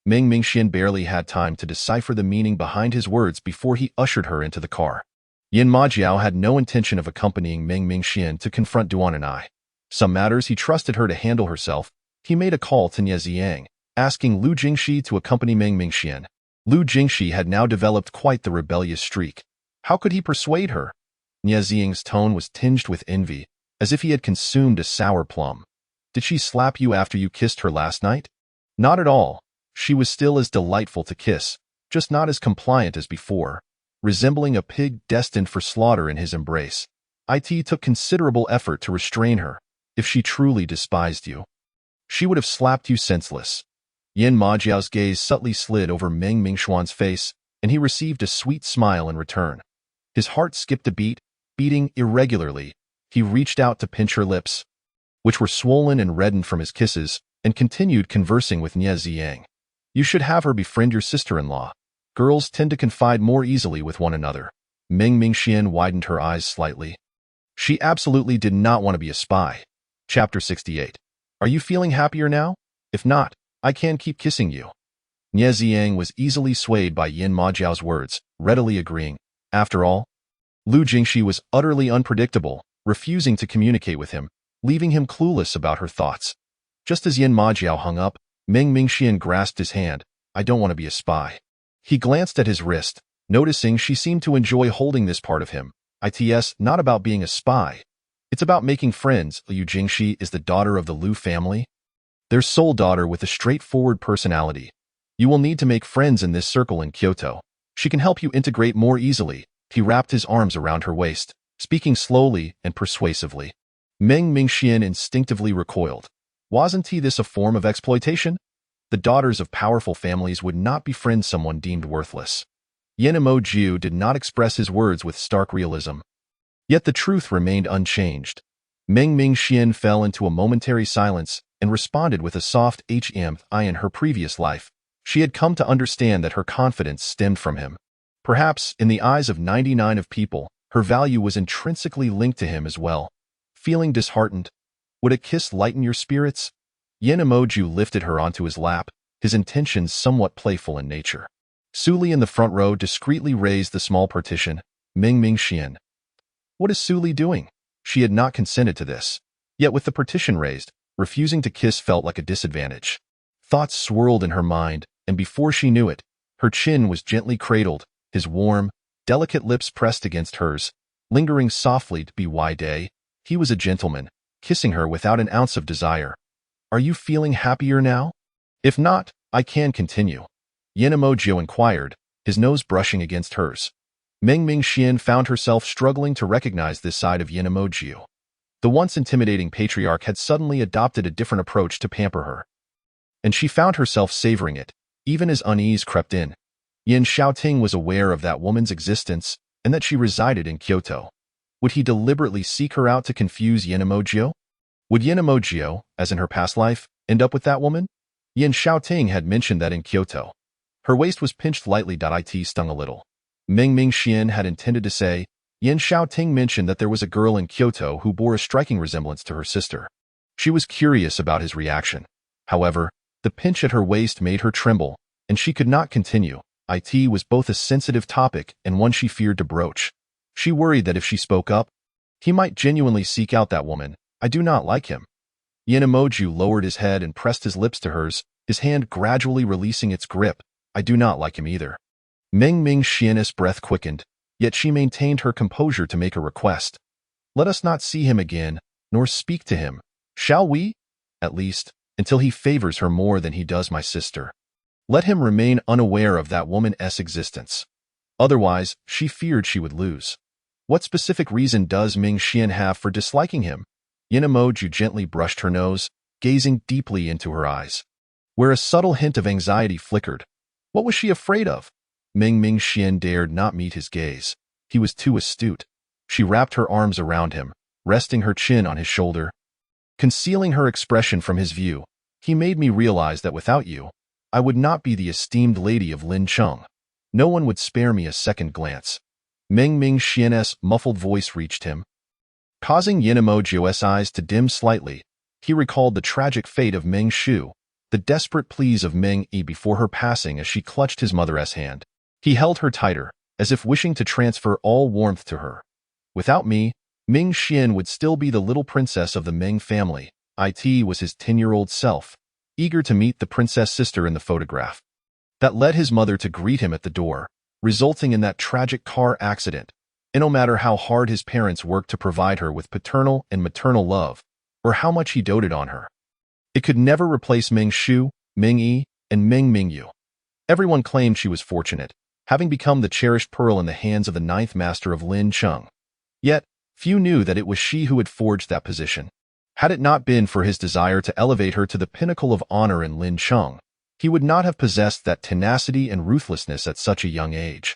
Meng Mingxian barely had time to decipher the meaning behind his words before he ushered her into the car. Yin Majiao had no intention of accompanying Meng Mingxian to confront Duan and I. Some matters he trusted her to handle herself. He made a call to Nie Ziyang, asking Lu Jingxi to accompany Meng Mingxian. Lu Jingxi had now developed quite the rebellious streak. How could he persuade her? Nie Ziyang's tone was tinged with envy, as if he had consumed a sour plum. Did she slap you after you kissed her last night? Not at all. She was still as delightful to kiss, just not as compliant as before, resembling a pig destined for slaughter in his embrace. It took considerable effort to restrain her. If she truly despised you, she would have slapped you senseless. Yin Majiao's gaze subtly slid over Meng Mingxuan's face, and he received a sweet smile in return. His heart skipped a beat, beating irregularly. He reached out to pinch her lips, which were swollen and reddened from his kisses, and continued conversing with Nie Ziyang. You should have her befriend your sister-in-law. Girls tend to confide more easily with one another. Meng Mingxian widened her eyes slightly. She absolutely did not want to be a spy. Chapter 68. Are you feeling happier now? If not, I can keep kissing you. Nie Ziyang was easily swayed by Yin Majiao's words, readily agreeing. After all, Lu Jingxi was utterly unpredictable, refusing to communicate with him, leaving him clueless about her thoughts. Just as Yin Majiao hung up, Meng Mingxian grasped his hand. I don't want to be a spy. He glanced at his wrist, noticing she seemed to enjoy holding this part of him. It's not about being a spy. It's about making friends. Lu Jingxi is the daughter of the Lu family, their sole daughter with a straightforward personality. You will need to make friends in this circle in Kyoto. She can help you integrate more easily. He wrapped his arms around her waist, speaking slowly and persuasively. Meng Mingxian instinctively recoiled. Wasn't this a form of exploitation? The daughters of powerful families would not befriend someone deemed worthless. Yin Jiuye did not express his words with stark realism. Yet the truth remained unchanged. Meng Mingxian fell into a momentary silence and responded with a soft "I in her previous life. She had come to understand that her confidence stemmed from him. Perhaps, in the eyes of 99 of people, her value was intrinsically linked to him as well. Feeling disheartened, would a kiss lighten your spirits? Yin Jiuye lifted her onto his lap, his intentions somewhat playful in nature. Suli in the front row discreetly raised the small partition. Meng Mingxian. What is Suli doing? She had not consented to this. Yet with the partition raised, refusing to kiss felt like a disadvantage. Thoughts swirled in her mind, and before she knew it, her chin was gently cradled, his warm, delicate lips pressed against hers, lingering softly to be day. He was a gentleman, kissing her without an ounce of desire. Are you feeling happier now? If not, I can continue. Yin Jiuye inquired, his nose brushing against hers. Meng Mingxian found herself struggling to recognize this side of Yin Jiuye. The once intimidating patriarch had suddenly adopted a different approach to pamper her, and she found herself savoring it, even as unease crept in. Yin Xiaoting was aware of that woman's existence and that she resided in Kyoto. Would he deliberately seek her out to confuse Yin Jiuye? Would Yin Jiuye, as in her past life, end up with that woman? Yin Xiaoting had mentioned that in Kyoto. Her waist was pinched lightly. It stung a little. Meng Mingxian had intended to say, Yin Xiaoting mentioned that there was a girl in Kyoto who bore a striking resemblance to her sister. She was curious about his reaction. However, the pinch at her waist made her tremble, and she could not continue. It was both a sensitive topic and one she feared to broach. She worried that if she spoke up, he might genuinely seek out that woman. I do not like him. Yin Jiuye lowered his head and pressed his lips to hers, his hand gradually releasing its grip. I do not like him either. Meng Ming Xian's breath quickened, yet she maintained her composure to make a request. Let us not see him again, nor speak to him, shall we? At least, until he favors her more than he does my sister. Let him remain unaware of that woman's existence. Otherwise, she feared she would lose. What specific reason does Ming Xian have for disliking him? Yinamoju gently brushed her nose, gazing deeply into her eyes, where a subtle hint of anxiety flickered. What was she afraid of? Ming Xian dared not meet his gaze. He was too astute. She wrapped her arms around him, resting her chin on his shoulder. Concealing her expression from his view, he made me realize that without you, I would not be the esteemed lady of Lin Cheng. No one would spare me a second glance. Ming Xian's muffled voice reached him, causing Yinamoju's eyes to dim slightly. He recalled the tragic fate of Meng Shu, the desperate pleas of Meng Yi before her passing as she clutched his mother's hand. He held her tighter, as if wishing to transfer all warmth to her. Without me, Ming Xian would still be the little princess of the Meng family. It was his 10-year-old self, eager to meet the princess sister in the photograph. That led his mother to greet him at the door, resulting in that tragic car accident. And no matter how hard his parents worked to provide her with paternal and maternal love, or how much he doted on her, it could never replace Meng Shu, Meng Yi, and Meng Mingyu. Everyone claimed she was fortunate, having become the cherished pearl in the hands of the 9th master of Lin Cheng. Yet, few knew that it was she who had forged that position. Had it not been for his desire to elevate her to the pinnacle of honor in Lin Cheng, he would not have possessed that tenacity and ruthlessness at such a young age.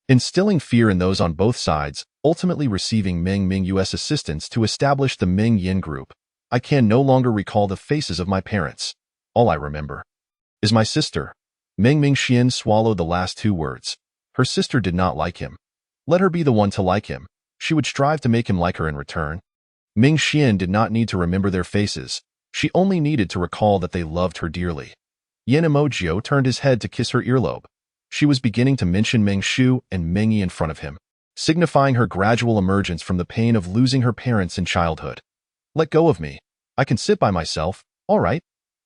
Instilling fear in those on both sides, ultimately receiving Meng Mingyu's assistance to establish the Ming Yin group, I can no longer recall the faces of my parents. All I remember is my sister. Meng Xian swallowed the last 2 words. Her sister did not like him. Let her be the one to like him. She would strive to make him like her in return. Ming Xian did not need to remember their faces. She only needed to recall that they loved her dearly. Yinamoju turned his head to kiss her earlobe. She was beginning to mention Meng Shu and Meng Yi in front of him, signifying her gradual emergence from the pain of losing her parents in childhood. Let go of me. I can sit by myself, all right.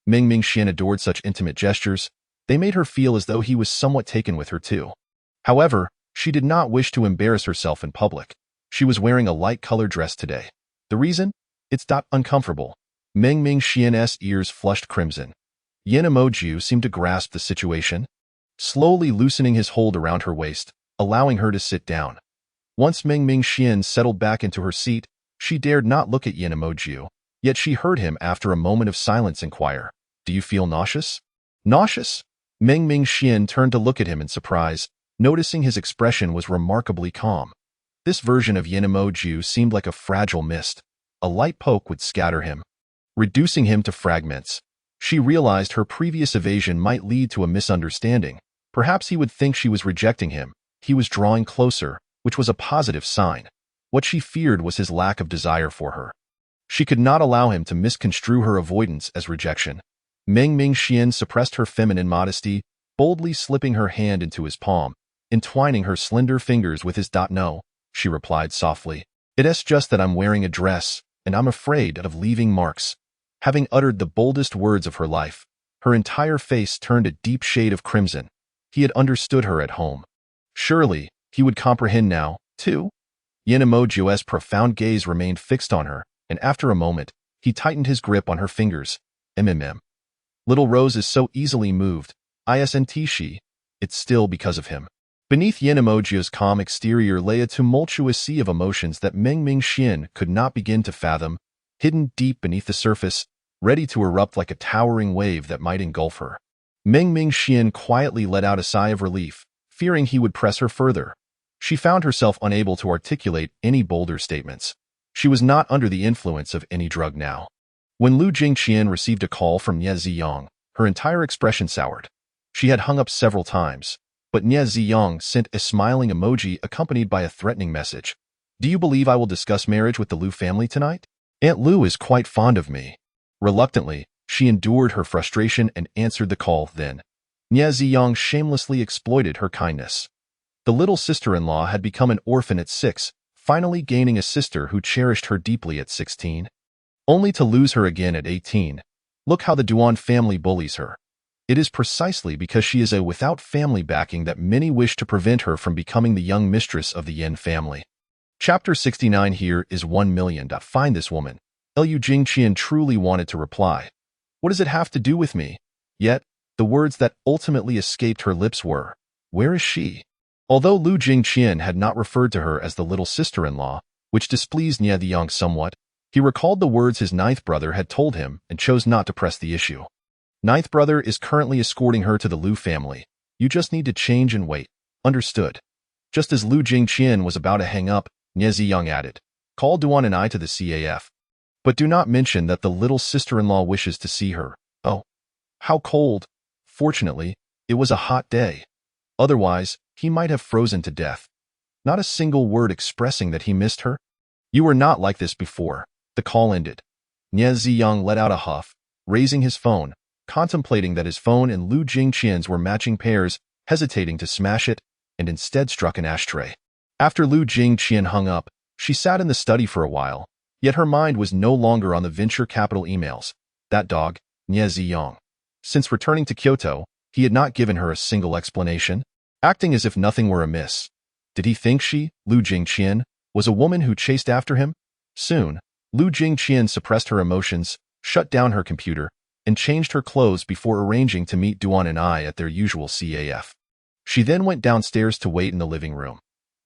Ming Xian adored such intimate gestures. They made her feel as though he was somewhat taken with her too. However, she did not wish to embarrass herself in public. She was wearing a light-colored dress today. The reason? It's uncomfortable. Meng Xian's ears flushed crimson. Yinamoju seemed to grasp the situation, slowly loosening his hold around her waist, allowing her to sit down. Once Meng Xian settled back into her seat, she dared not look at Yinamoju, yet she heard him after a moment of silence inquire, "Do you feel nauseous?" Nauseous? Meng Xian turned to look at him in surprise, noticing his expression was remarkably calm. This version of Yinamoju seemed like a fragile mist. A light poke would scatter him, reducing him to fragments. She realized her previous evasion might lead to a misunderstanding. Perhaps he would think she was rejecting him. He was drawing closer, which was a positive sign. What she feared was his lack of desire for her. She could not allow him to misconstrue her avoidance as rejection. Meng Xian suppressed her feminine modesty, boldly slipping her hand into his palm, entwining her slender fingers with his. "No," she replied softly. "It's just that I'm wearing a dress, and I'm afraid of leaving marks." Having uttered the boldest words of her life, her entire face turned a deep shade of crimson. He had understood her at home. Surely, he would comprehend now, too? Yinamoju's profound gaze remained fixed on her, and after a moment, he tightened his grip on her fingers. Little Rose is so easily moved. Isn't she? It's still because of him. Beneath Yinamoju's calm exterior lay a tumultuous sea of emotions that Meng Xian could not begin to fathom, hidden deep beneath the surface, ready to erupt like a towering wave that might engulf her. Meng Xian quietly let out a sigh of relief, fearing he would press her further. She found herself unable to articulate any bolder statements. She was not under the influence of any drug now. When Lu Jingqian received a call from Nie Ziyang, her entire expression soured. She had hung up several times, but Nie Ziyang sent a smiling emoji accompanied by a threatening message. "Do you believe I will discuss marriage with the Lu family tonight? Aunt Lu is quite fond of me." Reluctantly, she endured her frustration and answered the call. Then, Nie Ziyang shamelessly exploited her kindness. The little sister-in-law had become an orphan at 6, finally gaining a sister who cherished her deeply at 16. Only to lose her again at 18. Look how the Duan family bullies her. It is precisely because she is a without family backing that many wish to prevent her from becoming the young mistress of the Yin family. Chapter 69 Here is 1,000,000. Find this woman. Liu Jingqian truly wanted to reply. What does it have to do with me? Yet, the words that ultimately escaped her lips were, where is she? Although Liu Jingqian had not referred to her as the little sister-in-law, which displeased Nie Ziyang somewhat, he recalled the words his ninth brother had told him and chose not to press the issue. Ninth brother is currently escorting her to the Liu family. You just need to change and wait. Understood. Just as Liu Jingqian was about to hang up, Nie Ziyang added, call Duan and I to the CAF. But do not mention that the little sister-in-law wishes to see her. Oh, how cold. Fortunately, it was a hot day. Otherwise, he might have frozen to death. Not a single word expressing that he missed her. You were not like this before. The call ended. Nie Ziyang let out a huff, raising his phone, contemplating that his phone and Liu Jingqian's were matching pairs, hesitating to smash it, and instead struck an ashtray. After Liu Jingqian hung up, she sat in the study for a while, yet her mind was no longer on the venture capital emails. That dog, Nie Ziyang. Since returning to Kyoto, he had not given her a single explanation, acting as if nothing were amiss. Did he think she, Liu Jingqian, was a woman who chased after him? Soon, Liu Jingqian suppressed her emotions, shut down her computer, and changed her clothes before arranging to meet Duan and I at their usual CAF. She then went downstairs to wait in the living room.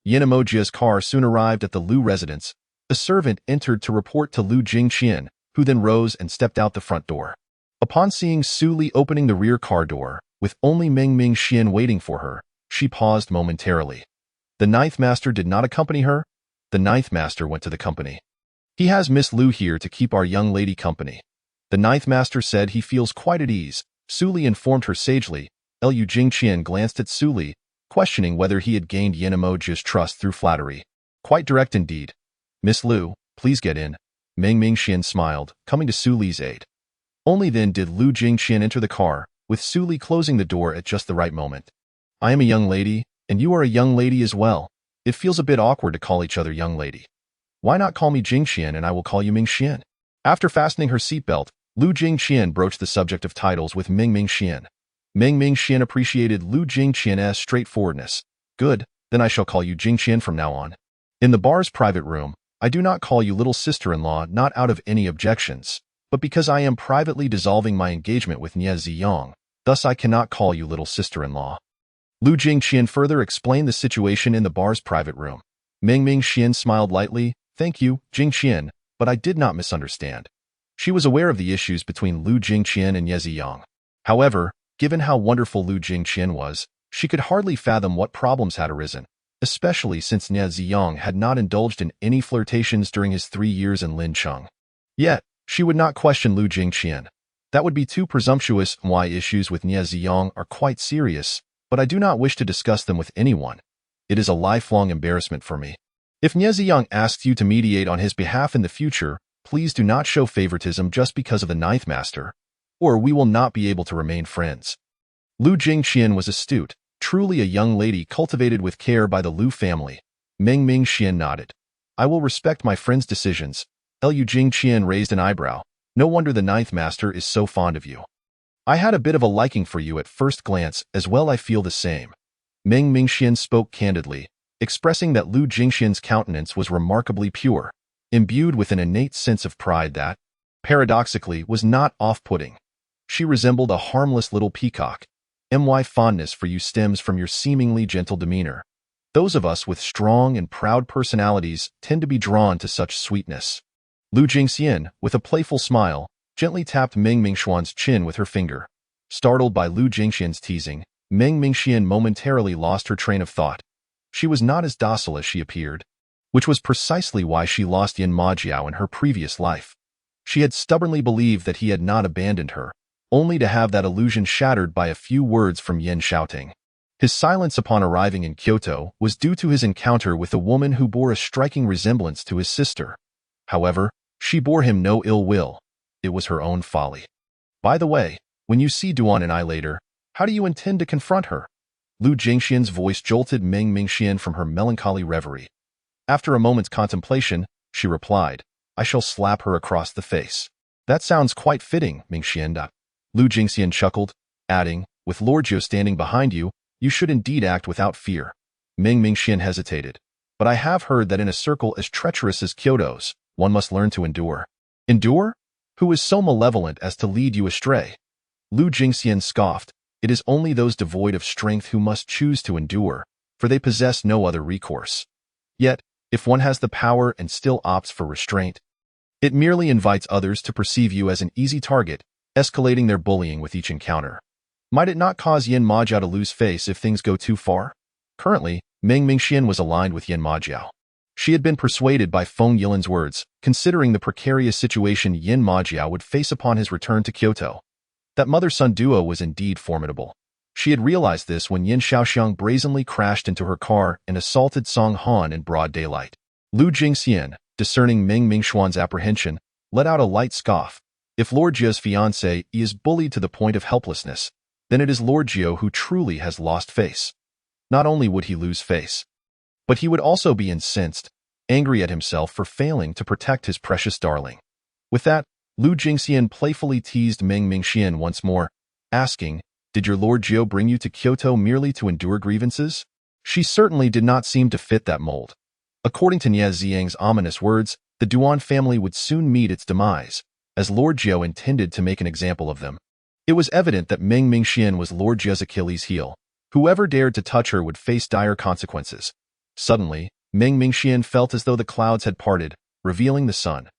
Yin Emojia's car soon arrived at the Liu residence. A servant entered to report to Liu Jingqian, who then rose and stepped out the front door. Upon seeing Su Li opening the rear car door, with only Ming Xian waiting for her, she paused momentarily. The ninth master did not accompany her. The ninth master went to the company. He has Miss Liu here to keep our young lady company. The ninth master said he feels quite at ease. Su Li informed her sagely. Liu Jingqian glanced at Su Li, questioning whether he had gained Yin Emojia's trust through flattery. Quite direct indeed. Miss Liu, please get in. Ming Xian smiled, coming to Su Li's aid. Only then did Liu Jingqian enter the car, with Su Li closing the door at just the right moment. I am a young lady, and you are a young lady as well. It feels a bit awkward to call each other young lady. Why not call me Jingqian and I will call you Ming Xian? After fastening her seatbelt, Liu Jingqian broached the subject of titles with Ming Xian. Ming Xian appreciated Liu Jingqian's straightforwardness. Good, then I shall call you Jingqian from now on. In the bar's private room, I do not call you little sister-in-law not out of any objections, but because I am privately dissolving my engagement with Nie Ziyang, thus I cannot call you little sister-in-law. Liu Jingqian further explained the situation in the bar's private room. Ming Xian smiled lightly. Thank you, Jingqian, but I did not misunderstand. She was aware of the issues between Liu Jingqian and Nie Ziyang. However, given how wonderful Liu Jingqian was, she could hardly fathom what problems had arisen, especially since Nie Ziyang had not indulged in any flirtations during his 3 years in Lincheng. Yet, she would not question Liu Jingqian. That would be too presumptuous. My issues with Nie Ziyang are quite serious, but I do not wish to discuss them with anyone. It is a lifelong embarrassment for me. If Nie Ziyang asks you to mediate on his behalf in the future, please do not show favoritism just because of the ninth master, or we will not be able to remain friends. Liu Jingqian was astute, truly a young lady cultivated with care by the Liu family. Ming Xian nodded. I will respect my friend's decisions. Liu Jingqian raised an eyebrow. No wonder the ninth master is so fond of you. I had a bit of a liking for you at first glance, as well I feel the same. Ming Xian spoke candidly, expressing that Liu Jingqian's countenance was remarkably pure, imbued with an innate sense of pride that, paradoxically, was not off-putting. She resembled a harmless little peacock. My fondness for you stems from your seemingly gentle demeanor. Those of us with strong and proud personalities tend to be drawn to such sweetness. Liu Jingxian, with a playful smile, gently tapped Ming Xian's chin with her finger. Startled by Liu Jingxian's teasing, Ming Xian momentarily lost her train of thought. She was not as docile as she appeared, which was precisely why she lost Yin Majiao in her previous life. She had stubbornly believed that he had not abandoned her, only to have that illusion shattered by a few words from Yin Xiaoting. His silence upon arriving in Kyoto was due to his encounter with a woman who bore a striking resemblance to his sister. However, she bore him no ill will. It was her own folly. By the way, when you see Duan and I later, how do you intend to confront her? Liu Jingxian's voice jolted Ming Xian from her melancholy reverie. After a moment's contemplation, she replied, I shall slap her across the face. That sounds quite fitting, Ming Xian. Liu Jingxian chuckled. adding, with Lord Jiu standing behind you, you should indeed act without fear. Meng Mingxian hesitated. But I have heard that in a circle as treacherous as Kyoto's, one must learn to endure. Endure? Who is so malevolent as to lead you astray? Lu Jingxian scoffed. It is only those devoid of strength who must choose to endure, for they possess no other recourse. Yet, if one has the power and still opts for restraint, it merely invites others to perceive you as an easy target, escalating their bullying with each encounter. Might it not cause Yin Majiao to lose face if things go too far? Currently, Meng Mingxian was aligned with Yin Majiao. She had been persuaded by Feng Yilan's words, considering the precarious situation Yin Majiao would face upon his return to Kyoto. That mother-son duo was indeed formidable. She had realized this when Yin Shaoxiang brazenly crashed into her car and assaulted Song Han in broad daylight. Lu Jingxian, discerning Meng Mingxuan's apprehension, let out a light scoff. If Lord Jiu's fiancé is bullied to the point of helplessness, then it is Lord Jiu who truly has lost face. Not only would he lose face, but he would also be incensed, angry at himself for failing to protect his precious darling. With that, Lu Jingxian playfully teased Meng Mingxian once more, asking, "Did your Lord Jiu bring you to Kyoto merely to endure grievances?" She certainly did not seem to fit that mold. According to Nie Xiang's ominous words, the Duan family would soon meet its demise, as Lord Jiu intended to make an example of them. It was evident that Meng Mingxian was Lord Jiu's Achilles' heel. Whoever dared to touch her would face dire consequences. Suddenly, Meng Mingxian felt as though the clouds had parted, revealing the sun.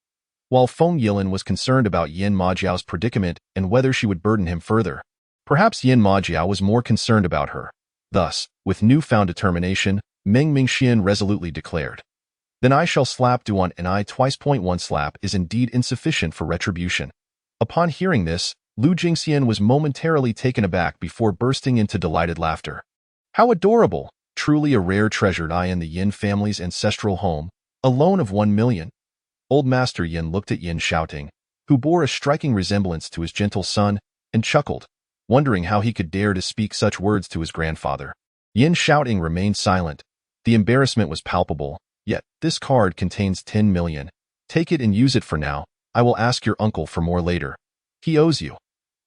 While Feng Yilan was concerned about Yin Majiao's predicament and whether she would burden him further, perhaps Yin Majiao was more concerned about her. Thus, with newfound determination, Meng Mingxian resolutely declared, "Then I shall slap Duan, and I twice. One slap is indeed insufficient for retribution." Upon hearing this, Lu Jingxian was momentarily taken aback before bursting into delighted laughter. How adorable! Truly a rare treasured eye in the Yin family's ancestral home, a loan of 1 million. Old Master Yin looked at Yin Shouting, who bore a striking resemblance to his gentle son, and chuckled, wondering how he could dare to speak such words to his grandfather. Yin Shouting remained silent. The embarrassment was palpable. Yet, this card contains 10 million. Take it and use it for now. I will ask your uncle for more later. He owes you.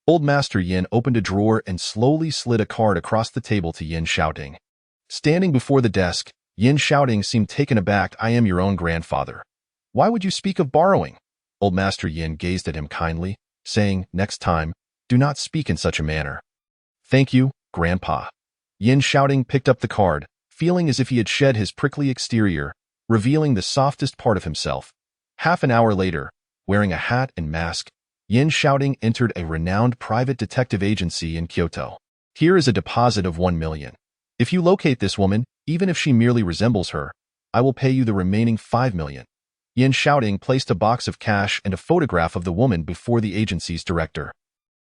Old Master Yin opened a drawer and slowly slid a card across the table to Yin Shouting. Standing before the desk, Yin Shouting seemed taken aback. "I am your own grandfather. Why would you speak of borrowing?" Old Master Yin gazed at him kindly, saying, "Next time, do not speak in such a manner." "Thank you, Grandpa." Yin Shouting picked up the card, feeling as if he had shed his prickly exterior, revealing the softest part of himself. Half an hour later, wearing a hat and mask, Yin Shouting entered a renowned private detective agency in Kyoto. "Here is a deposit of 1 million. If you locate this woman, even if she merely resembles her, I will pay you the remaining 5 million. Yin Shouting placed a box of cash and a photograph of the woman before the agency's director.